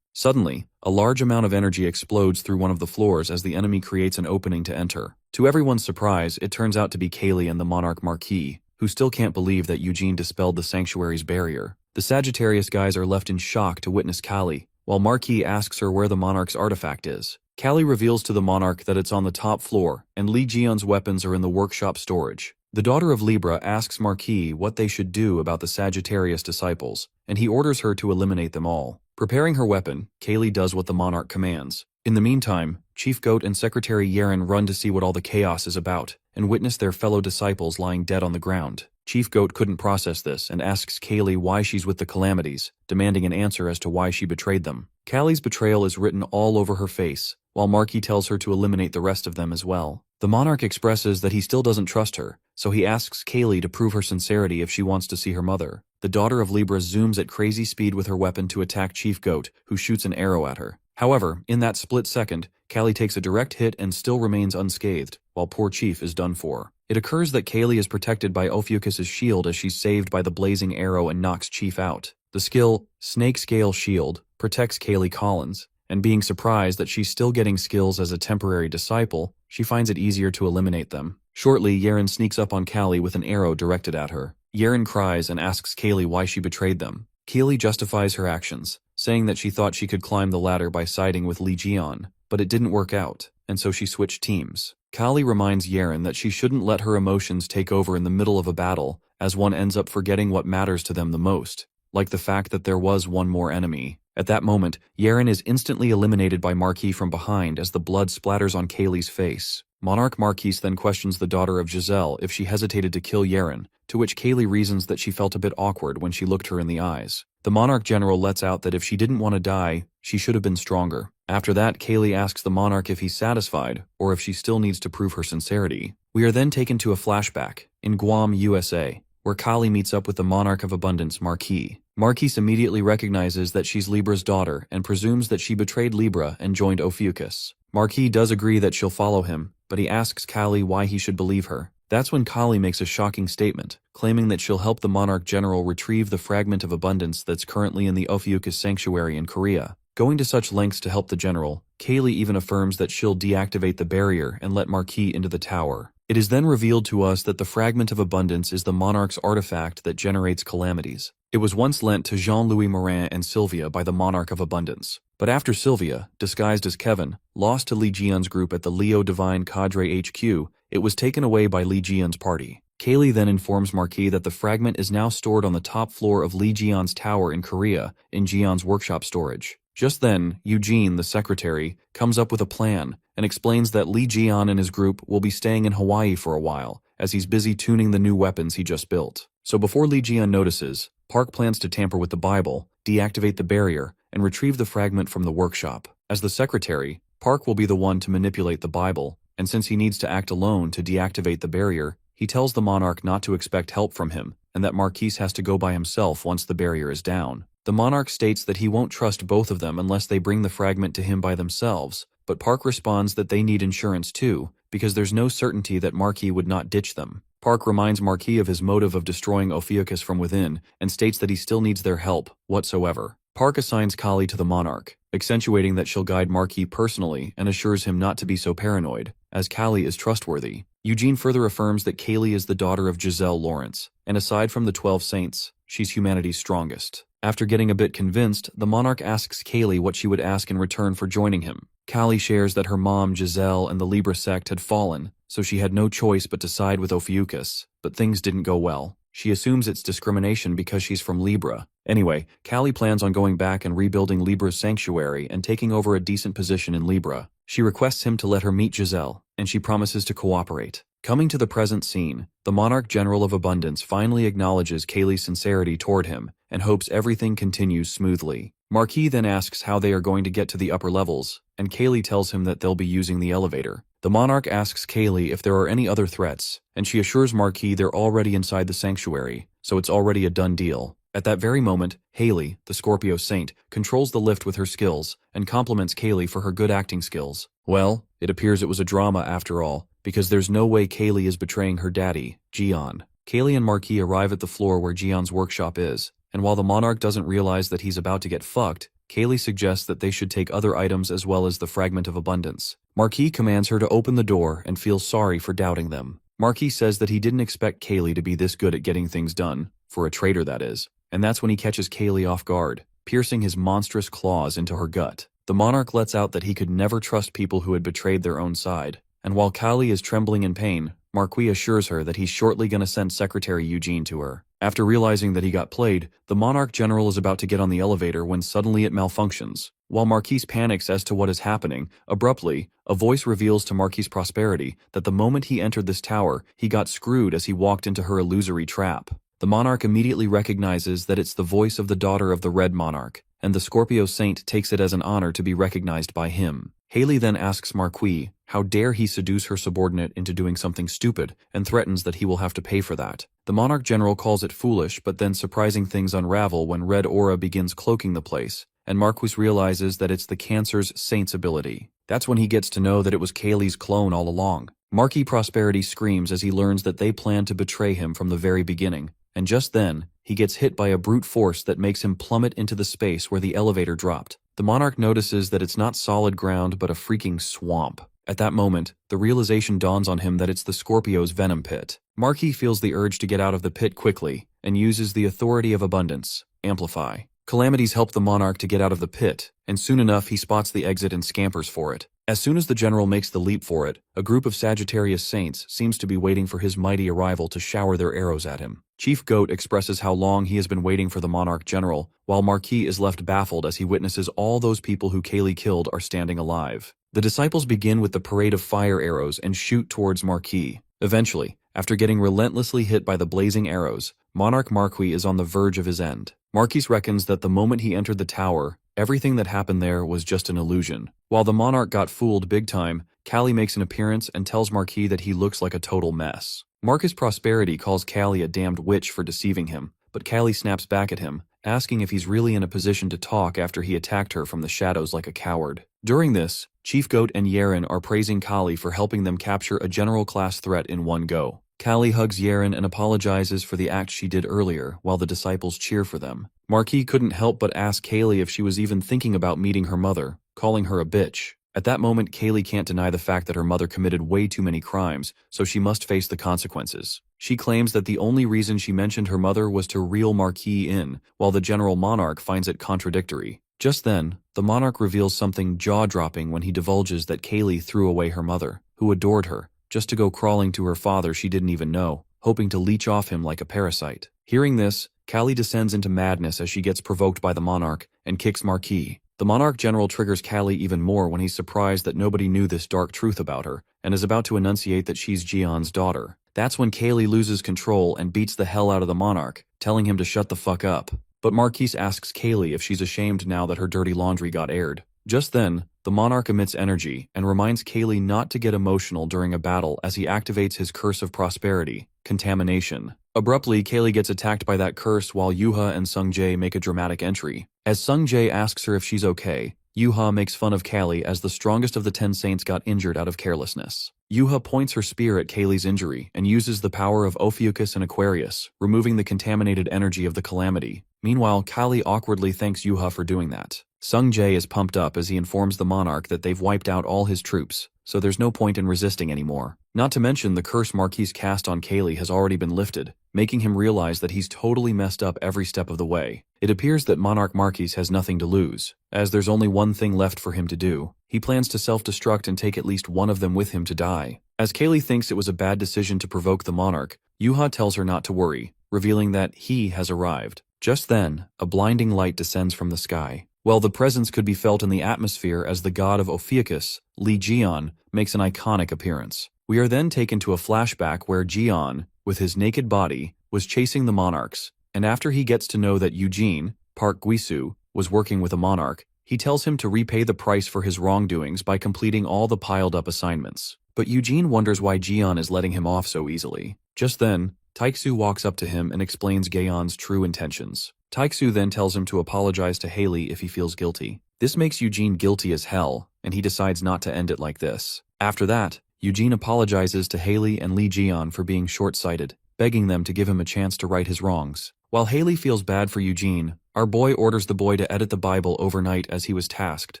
Suddenly, a large amount of energy explodes through one of the floors as the enemy creates an opening to enter. To everyone's surprise, it turns out to be Kaylee and the Monarch Marquis, who still can't believe that Eugene dispelled the sanctuary's barrier. The Sagittarius guys are left in shock to witness Kali, while Marquis asks her where the Monarch's artifact is. Kali reveals to the Monarch that it's on the top floor, and Li Jian's weapons are in the workshop storage. The daughter of Libra asks Marquis what they should do about the Sagittarius disciples, and he orders her to eliminate them all. Preparing her weapon, Kaylee does what the Monarch commands. In the meantime, Chief Goat and Secretary Yeren run to see what all the chaos is about, and witness their fellow disciples lying dead on the ground. Chief Goat couldn't process this and asks Kaylee why she's with the calamities, demanding an answer as to why she betrayed them. Kali's betrayal is written all over her face, while Marquis tells her to eliminate the rest of them as well. The Monarch expresses that he still doesn't trust her, so he asks Kaylee to prove her sincerity if she wants to see her mother. The daughter of Libra zooms at crazy speed with her weapon to attack Chief Goat, who shoots an arrow at her. However, in that split second, Kali takes a direct hit and still remains unscathed, while poor Chief is done for. It occurs that Kaylee is protected by Ophiuchus's shield as she's saved by the blazing arrow and knocks Chief out. The skill, Snake Scale Shield, protects Kaylee Collins, and being surprised that she's still getting skills as a temporary disciple, she finds it easier to eliminate them. Shortly, Yeren sneaks up on Kali with an arrow directed at her. Yeren cries and asks Kaylee why she betrayed them. Kaylee justifies her actions, saying that she thought she could climb the ladder by siding with Li Jian, but it didn't work out, and so she switched teams. Kali reminds Yeren that she shouldn't let her emotions take over in the middle of a battle, as one ends up forgetting what matters to them the most, like the fact that there was one more enemy. At that moment, Yeren is instantly eliminated by Marquis from behind as the blood splatters on Kaylee's face. Monarch Marquis then questions the daughter of Giselle if she hesitated to kill Yeren, to which Kaylee reasons that she felt a bit awkward when she looked her in the eyes. The Monarch General lets out that if she didn't want to die, she should have been stronger. After that, Kaylee asks the Monarch if he's satisfied, or if she still needs to prove her sincerity. We are then taken to a flashback, in Guam, USA, where Kali meets up with the Monarch of Abundance, Marquis. Marquis immediately recognizes that she's Libra's daughter and presumes that she betrayed Libra and joined Ophiuchus. Marquis does agree that she'll follow him, but he asks Kali why he should believe her. That's when Kali makes a shocking statement, claiming that she'll help the Monarch General retrieve the fragment of abundance that's currently in the Ophiuchus Sanctuary in Korea. Going to such lengths to help the general, Kaylee even affirms that she'll deactivate the barrier and let Marquis into the tower. It is then revealed to us that the fragment of abundance is the Monarch's artifact that generates calamities. It was once lent to Jean-Louis Morin and Sylvia by the Monarch of Abundance. But after Sylvia, disguised as Kevin, lost to Li Jian's group at the Leo Divine Cadre HQ, it was taken away by Li Jian's party. Kaylee then informs Marquis that the fragment is now stored on the top floor of Li Jian's tower in Korea, in Jian's workshop storage. Just then, Eugene, the secretary, comes up with a plan and explains that Li Jian and his group will be staying in Hawaii for a while, as he's busy tuning the new weapons he just built. So before Li Jian notices, Park plans to tamper with the Bible, deactivate the barrier, and retrieve the fragment from the workshop. As the secretary, Park will be the one to manipulate the Bible, and since he needs to act alone to deactivate the barrier, he tells the Monarch not to expect help from him, and that Marquis has to go by himself once the barrier is down. The Monarch states that he won't trust both of them unless they bring the fragment to him by themselves, but Park responds that they need insurance too, because there's no certainty that Marquis would not ditch them. Park reminds Marquis of his motive of destroying Ophiuchus from within, and states that he still needs their help, whatsoever. Park assigns Kali to the Monarch, accentuating that she'll guide Marquis personally and assures him not to be so paranoid, as Kali is trustworthy. Eugene further affirms that Kaylee is the daughter of Giselle Lawrence, and aside from the 12 saints, she's humanity's strongest. After getting a bit convinced, the Monarch asks Kaylee what she would ask in return for joining him. Kali shares that her mom, Giselle, and the Libra sect had fallen, so she had no choice but to side with Ophiuchus, but things didn't go well. She assumes it's discrimination because she's from Libra. Anyway, Kali plans on going back and rebuilding Libra's sanctuary and taking over a decent position in Libra. She requests him to let her meet Giselle, and she promises to cooperate. Coming to the present scene, the Monarch General of Abundance finally acknowledges Kaylee's sincerity toward him and hopes everything continues smoothly. Marquis then asks how they are going to get to the upper levels, and Kaylee tells him that they'll be using the elevator. The Monarch asks Kaylee if there are any other threats, and she assures Marquis they're already inside the sanctuary, so it's already a done deal. At that very moment, Haley, the Scorpio Saint, controls the lift with her skills and compliments Kaylee for her good acting skills. Well, it appears it was a drama after all, because there's no way Kaylee is betraying her daddy, Jian. Kaylee and Marquis arrive at the floor where Jian's workshop is, and while the monarch doesn't realize that he's about to get fucked, Kaylee suggests that they should take other items as well as the fragment of abundance. Marquis commands her to open the door and feels sorry for doubting them. Marquis says that he didn't expect Kaylee to be this good at getting things done, for a traitor that is, and that's when he catches Kaylee off guard, piercing his monstrous claws into her gut. The monarch lets out that he could never trust people who had betrayed their own side, and while Kaylee is trembling in pain, Marquis assures her that he's shortly gonna send Secretary Eugene to her. After realizing that he got played, the monarch general is about to get on the elevator when suddenly it malfunctions. While Marquis panics as to what is happening, abruptly, a voice reveals to Marquis Prosperity that the moment he entered this tower, he got screwed as he walked into her illusory trap. The monarch immediately recognizes that it's the voice of the daughter of the Red Monarch, and the Scorpio Saint takes it as an honor to be recognized by him. Haley then asks Marquis how dare he seduce her subordinate into doing something stupid, and threatens that he will have to pay for that. The monarch general calls it foolish, but then surprising things unravel when Red Aura begins cloaking the place, and Marquis realizes that it's the Cancer's Saint's ability. That's when he gets to know that it was Kaylee's clone all along. Marquis Prosperity screams as he learns that they plan to betray him from the very beginning, and just then, he gets hit by a brute force that makes him plummet into the space where the elevator dropped. The monarch notices that it's not solid ground but a freaking swamp. At that moment, the realization dawns on him that it's the Scorpio's venom pit. Marquis feels the urge to get out of the pit quickly, and uses the authority of abundance, Amplify. Calamities help the monarch to get out of the pit, and soon enough he spots the exit and scampers for it. As soon as the general makes the leap for it, a group of Sagittarius Saints seems to be waiting for his mighty arrival to shower their arrows at him. Chief Goat expresses how long he has been waiting for the monarch general, while Marquis is left baffled as he witnesses all those people who Kaylee killed are standing alive. The disciples begin with the parade of fire arrows and shoot towards Marquis. Eventually, after getting relentlessly hit by the blazing arrows, Monarch Marquis is on the verge of his end. Marquis reckons that the moment he entered the tower, everything that happened there was just an illusion. While the monarch got fooled big time, Callie makes an appearance and tells Marquis that he looks like a total mess. Marcus Prosperity calls Callie a damned witch for deceiving him, but Callie snaps back at him, asking if he's really in a position to talk after he attacked her from the shadows like a coward. During this, Chief Goat and Yaren are praising Callie for helping them capture a general-class threat in one go. Callie hugs Yaren and apologizes for the act she did earlier, while the disciples cheer for them. Marquis couldn't help but ask Kaylee if she was even thinking about meeting her mother, calling her a bitch. At that moment, Kaylee can't deny the fact that her mother committed way too many crimes, so she must face the consequences. She claims that the only reason she mentioned her mother was to reel Marquis in, while the General Monarch finds it contradictory. Just then, the monarch reveals something jaw-dropping when he divulges that Kaylee threw away her mother, who adored her, just to go crawling to her father she didn't even know, hoping to leech off him like a parasite. Hearing this, Callie descends into madness as she gets provoked by the monarch and kicks Marquis. The monarch general triggers Callie even more when he's surprised that nobody knew this dark truth about her, and is about to enunciate that she's Jian's daughter. That's when Kaylee loses control and beats the hell out of the monarch, telling him to shut the fuck up. But Marquis asks Kaylee if she's ashamed now that her dirty laundry got aired. Just then, the monarch emits energy and reminds Kaylee not to get emotional during a battle as he activates his curse of prosperity, contamination. Abruptly, Kaylee gets attacked by that curse while Yuha and Sungjae make a dramatic entry. As Sungjae asks her if she's okay, Yuha makes fun of Callie as the strongest of the 10 saints got injured out of carelessness. Yuha points her spear at Kaylee's injury and uses the power of Ophiuchus and Aquarius, removing the contaminated energy of the calamity. Meanwhile, Callie awkwardly thanks Yuha for doing that. Sungjae is pumped up as he informs the monarch that they've wiped out all his troops, so there's no point in resisting anymore. Not to mention the curse Marquis cast on Kaylee has already been lifted, making him realize that he's totally messed up every step of the way. It appears that Monarch Marquis has nothing to lose, as there's only one thing left for him to do. He plans to self-destruct and take at least one of them with him to die. As Kaylee thinks it was a bad decision to provoke the monarch, Yuha tells her not to worry, revealing that he has arrived. Just then, a blinding light descends from the sky. Well, the presence could be felt in the atmosphere as the god of Ophiuchus, Li Jian, makes an iconic appearance. We are then taken to a flashback where Jian, with his naked body, was chasing the monarchs, and after he gets to know that Eugene, Park Guisu, was working with a monarch, he tells him to repay the price for his wrongdoings by completing all the piled-up assignments. But Eugene wonders why Jian is letting him off so easily. Just then, Taixu walks up to him and explains Gaon's true intentions. Taeksu then tells him to apologize to Haley if he feels guilty. This makes Eugene guilty as hell, and he decides not to end it like this. After that, Eugene apologizes to Haley and Lee Jian for being short-sighted, begging them to give him a chance to right his wrongs. While Haley feels bad for Eugene, our boy orders the boy to edit the Bible overnight as he was tasked.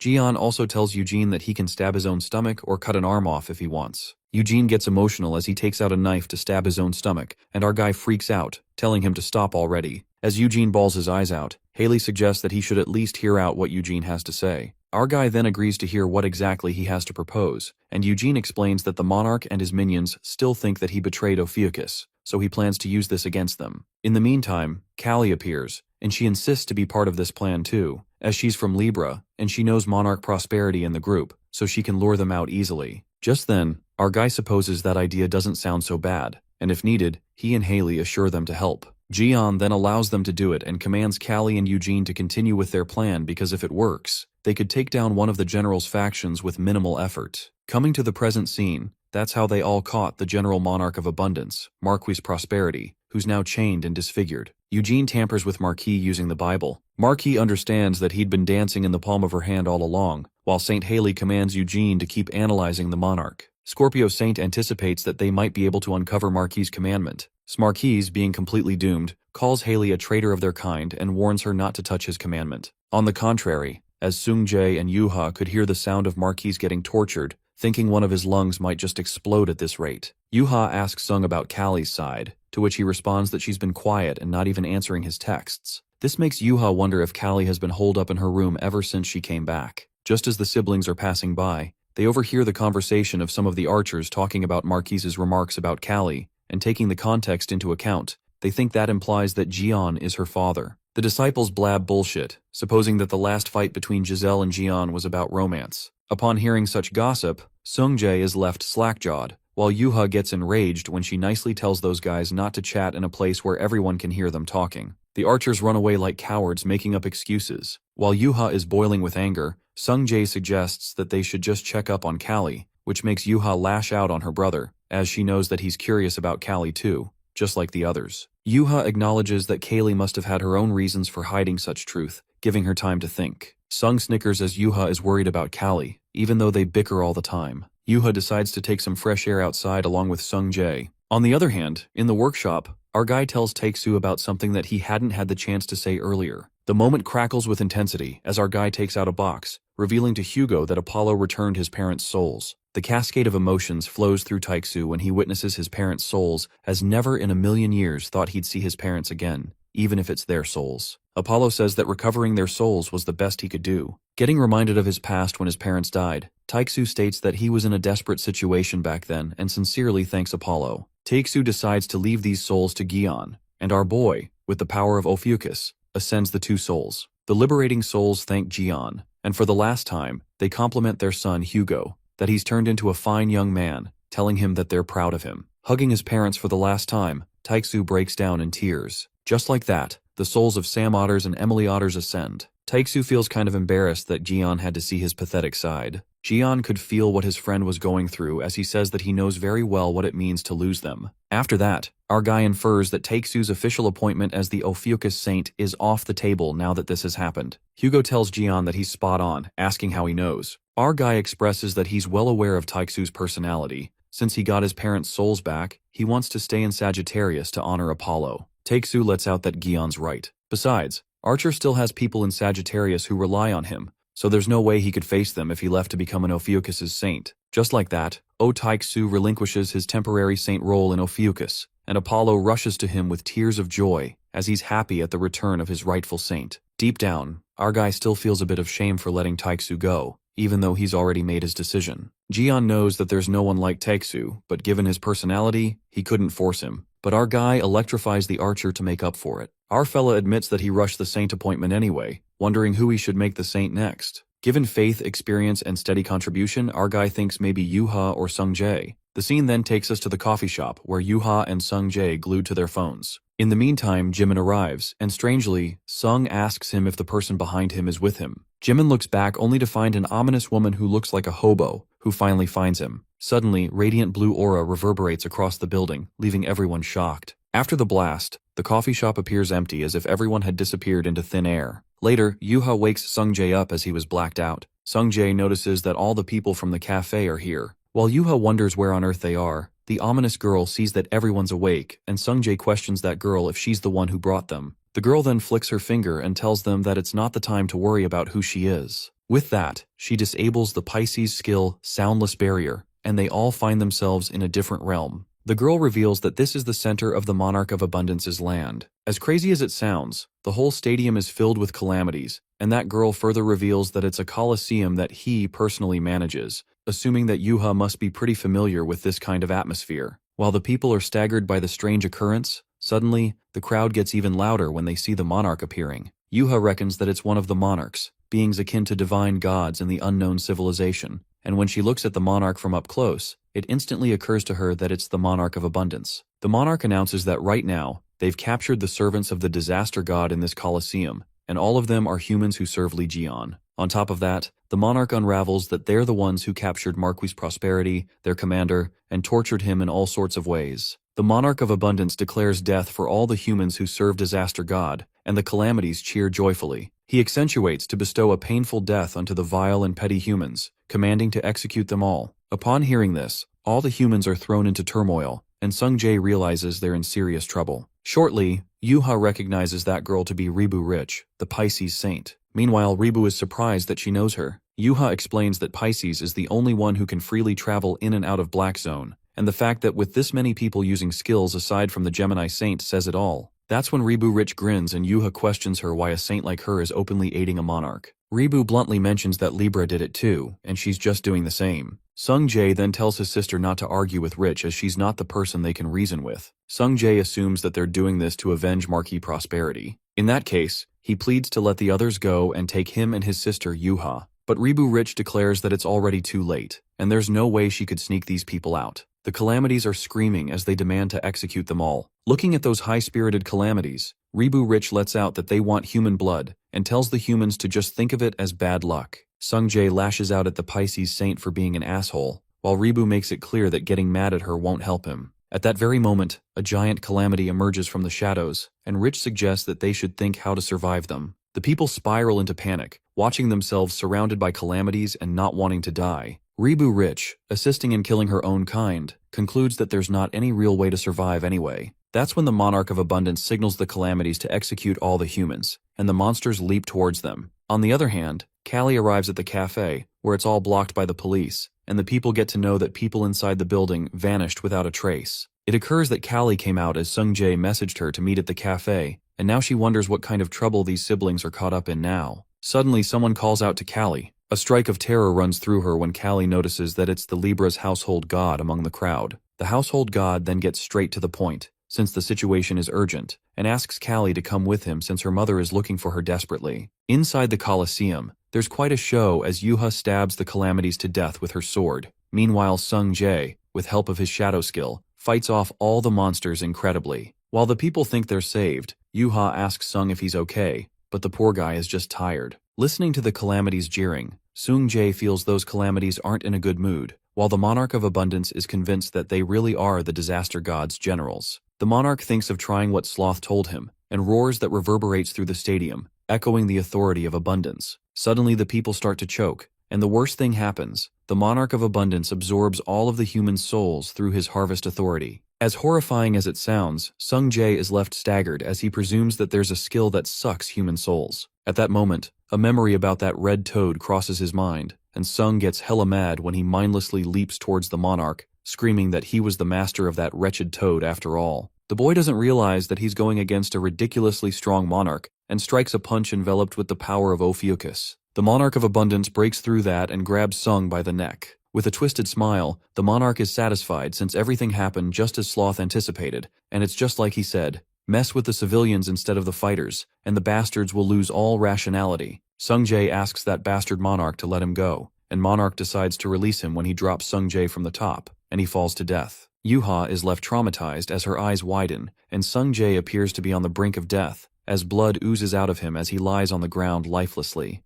Jian also tells Eugene that he can stab his own stomach or cut an arm off if he wants. Eugene gets emotional as he takes out a knife to stab his own stomach, and our guy freaks out, telling him to stop already. As Eugene bawls his eyes out, Haley suggests that he should at least hear out what Eugene has to say. Our guy then agrees to hear what exactly he has to propose, and Eugene explains that the monarch and his minions still think that he betrayed Ophiuchus, so he plans to use this against them. In the meantime, Callie appears, and she insists to be part of this plan too, as she's from Libra, and she knows Monarch Prosperity in the group, so she can lure them out easily. Just then, our guy supposes that idea doesn't sound so bad, and if needed, he and Haley assure them to help. Jian then allows them to do it and commands Callie and Eugene to continue with their plan because if it works, they could take down one of the general's factions with minimal effort. Coming to the present scene, that's how they all caught the General Monarch of Abundance, Marquis Prosperity, who's now chained and disfigured. Eugene tampers with Marquis using the Bible. Marquis understands that he'd been dancing in the palm of her hand all along, while Saint Haley commands Eugene to keep analyzing the monarch. Scorpio Saint anticipates that they might be able to uncover Marquis' commandment. Marquis, being completely doomed, calls Haley a traitor of their kind and warns her not to touch his commandment. On the contrary, as Sung Jae and Yuha could hear the sound of Marquis getting tortured, thinking one of his lungs might just explode at this rate. Yuha asks Sung about Callie's side, to which he responds that she's been quiet and not even answering his texts. This makes Yuha wonder if Callie has been holed up in her room ever since she came back. Just as the siblings are passing by, they overhear the conversation of some of the archers talking about Marquis's remarks about Callie, and taking the context into account, they think that implies that Jian is her father. The disciples blab bullshit, supposing that the last fight between Giselle and Jian was about romance. Upon hearing such gossip, Sung-jae is left slack-jawed, while Yuha gets enraged when she nicely tells those guys not to chat in a place where everyone can hear them talking. The archers run away like cowards, making up excuses. While Yuha is boiling with anger, Sung-jae suggests that they should just check up on Callie, which makes Yuha lash out on her brother, as she knows that he's curious about Callie too, just like the others. Yuha acknowledges that Kaylee must have had her own reasons for hiding such truth, giving her time to think. Sung snickers as Yuha is worried about Callie, even though they bicker all the time. Yuha decides to take some fresh air outside along with Sung-jae. On the other hand, in the workshop, our guy tells Taeksu about something that he hadn't had the chance to say earlier. The moment crackles with intensity as our guy takes out a box, revealing to Hugo that Apollo returned his parents' souls. The cascade of emotions flows through Taeksu when he witnesses his parents' souls, as never in a million years thought he'd see his parents again, even if it's their souls. Apollo says that recovering their souls was the best he could do. Getting reminded of his past when his parents died, Taeksu states that he was in a desperate situation back then and sincerely thanks Apollo. Taeksu decides to leave these souls to Gion, and our boy, with the power of Ophiuchus, ascends the two souls. The liberating souls thank Gion, and for the last time, they compliment their son Hugo, that he's turned into a fine young man, telling him that they're proud of him. Hugging his parents for the last time, Taeksu breaks down in tears. Just like that, the souls of Sam Otters and Emily Otters ascend. Taeksu feels kind of embarrassed that Gion had to see his pathetic side. Gion could feel what his friend was going through as he says that he knows very well what it means to lose them. After that, our guy infers that Taeksu's official appointment as the Ophiuchus Saint is off the table now that this has happened. Hugo tells Gion that he's spot on, asking how he knows. Our guy expresses that he's well aware of Taeksu's personality. Since he got his parents' souls back, he wants to stay in Sagittarius to honor Apollo. Taeksu lets out that Gion's right. Besides, Archer still has people in Sagittarius who rely on him, so there's no way he could face them if he left to become an Ophiuchus' saint. Just like that, Taeksu relinquishes his temporary saint role in Ophiuchus, and Apollo rushes to him with tears of joy as he's happy at the return of his rightful saint. Deep down, our guy still feels a bit of shame for letting Taeksu go, even though he's already made his decision. Gion knows that there's no one like Taeksu, but given his personality, he couldn't force him. But our guy electrifies the archer to make up for it. Our fella admits that he rushed the saint appointment anyway, wondering who he should make the saint next. Given faith, experience, and steady contribution, our guy thinks maybe Yuha or Sung-jae. The scene then takes us to the coffee shop, where Yuha and Sung-jae glued to their phones. In the meantime, Jimin arrives, and strangely, Sung asks him if the person behind him is with him. Jimin looks back only to find an ominous woman who looks like a hobo, who finally finds him. Suddenly, radiant blue aura reverberates across the building, leaving everyone shocked. After the blast, the The coffee shop appears empty as if everyone had disappeared into thin air. Later, Yuha wakes Sung-jae up as he was blacked out. Sung-jae notices that all the people from the cafe are here. While Yuha wonders where on earth they are, the ominous girl sees that everyone's awake, and Sung-jae questions that girl if she's the one who brought them. The girl then flicks her finger and tells them that it's not the time to worry about who she is. With that, she disables the Pisces skill Soundless Barrier, and they all find themselves in a different realm. The girl reveals that this is the center of the Monarch of Abundance's land. As crazy as it sounds, the whole stadium is filled with calamities, and that girl further reveals that it's a coliseum that he personally manages, assuming that Yuha must be pretty familiar with this kind of atmosphere. While the people are staggered by the strange occurrence, suddenly, the crowd gets even louder when they see the monarch appearing. Yuha reckons that it's one of the monarchs, beings akin to divine gods in the unknown civilization, and when she looks at the monarch from up close, it instantly occurs to her that it's the Monarch of Abundance. The monarch announces that right now, they've captured the servants of the disaster god in this coliseum, and all of them are humans who serve Legion. On top of that, the monarch unravels that they're the ones who captured Marquis Prosperity, their commander, and tortured him in all sorts of ways. The Monarch of Abundance declares death for all the humans who serve Disaster God, and the calamities cheer joyfully. He accentuates to bestow a painful death unto the vile and petty humans, commanding to execute them all. Upon hearing this, all the humans are thrown into turmoil, and Sung-jae realizes they're in serious trouble. Shortly, Yuha recognizes that girl to be Ribu Rich, the Pisces saint. Meanwhile, Ribu is surprised that she knows her. Yuha explains that Pisces is the only one who can freely travel in and out of Black Zone, and the fact that with this many people using skills aside from the Gemini saint says it all. That's when Ribu Rich grins and Yuha questions her why a saint like her is openly aiding a monarch. Ribu bluntly mentions that Libra did it too, and she's just doing the same. Sung-jae then tells his sister not to argue with Rich as she's not the person they can reason with. Sung-jae assumes that they're doing this to avenge Marquis Prosperity. In that case, he pleads to let the others go and take him and his sister Yuha. But Ribu Rich declares that it's already too late, and there's no way she could sneak these people out. The calamities are screaming as they demand to execute them all. Looking at those high-spirited calamities, Ribu Rich lets out that they want human blood, and tells the humans to just think of it as bad luck. Sung-jae lashes out at the Pisces saint for being an asshole, while Ribu makes it clear that getting mad at her won't help him. At that very moment, a giant calamity emerges from the shadows, and Rich suggests that they should think how to survive them. The people spiral into panic, watching themselves surrounded by calamities and not wanting to die. Ribu Rich, assisting in killing her own kind, concludes that there's not any real way to survive anyway. That's when the Monarch of Abundance signals the calamities to execute all the humans, and the monsters leap towards them. On the other hand, Callie arrives at the cafe, where it's all blocked by the police, and the people get to know that people inside the building vanished without a trace. It occurs that Callie came out as Sung-jae messaged her to meet at the cafe, and now she wonders what kind of trouble these siblings are caught up in now. Suddenly someone calls out to Callie. A strike of terror runs through her when Callie notices that it's the Libra's household god among the crowd. The household god then gets straight to the point, since the situation is urgent, and asks Callie to come with him since her mother is looking for her desperately. Inside the Colosseum, there's quite a show as Yuha stabs the calamities to death with her sword. Meanwhile, Sung-jae, with help of his shadow skill, fights off all the monsters incredibly. While the people think they're saved, Yuha asks Sung if he's okay, but the poor guy is just tired. Listening to the calamities jeering, Sung-jae feels those calamities aren't in a good mood, while the Monarch of Abundance is convinced that they really are the disaster god's generals. The monarch thinks of trying what Sloth told him, and roars that reverberates through the stadium, echoing the authority of abundance. Suddenly the people start to choke, and the worst thing happens. The Monarch of Abundance absorbs all of the human souls through his harvest authority. As horrifying as it sounds, Sung-jae is left staggered as he presumes that there's a skill that sucks human souls. At that moment, a memory about that red toad crosses his mind, and Sung gets hella mad when he mindlessly leaps towards the monarch, screaming that he was the master of that wretched toad after all. The boy doesn't realize that he's going against a ridiculously strong monarch, and strikes a punch enveloped with the power of Ophiuchus. The Monarch of Abundance breaks through that and grabs Sung by the neck. With a twisted smile, the monarch is satisfied since everything happened just as Sloth anticipated, and it's just like he said. Mess with the civilians instead of the fighters, and the bastards will lose all rationality. Sung-jae asks that bastard monarch to let him go, and monarch decides to release him when he drops Sung-jae from the top, and he falls to death. Yuha is left traumatized as her eyes widen, and Sung-jae appears to be on the brink of death, as blood oozes out of him as he lies on the ground lifelessly.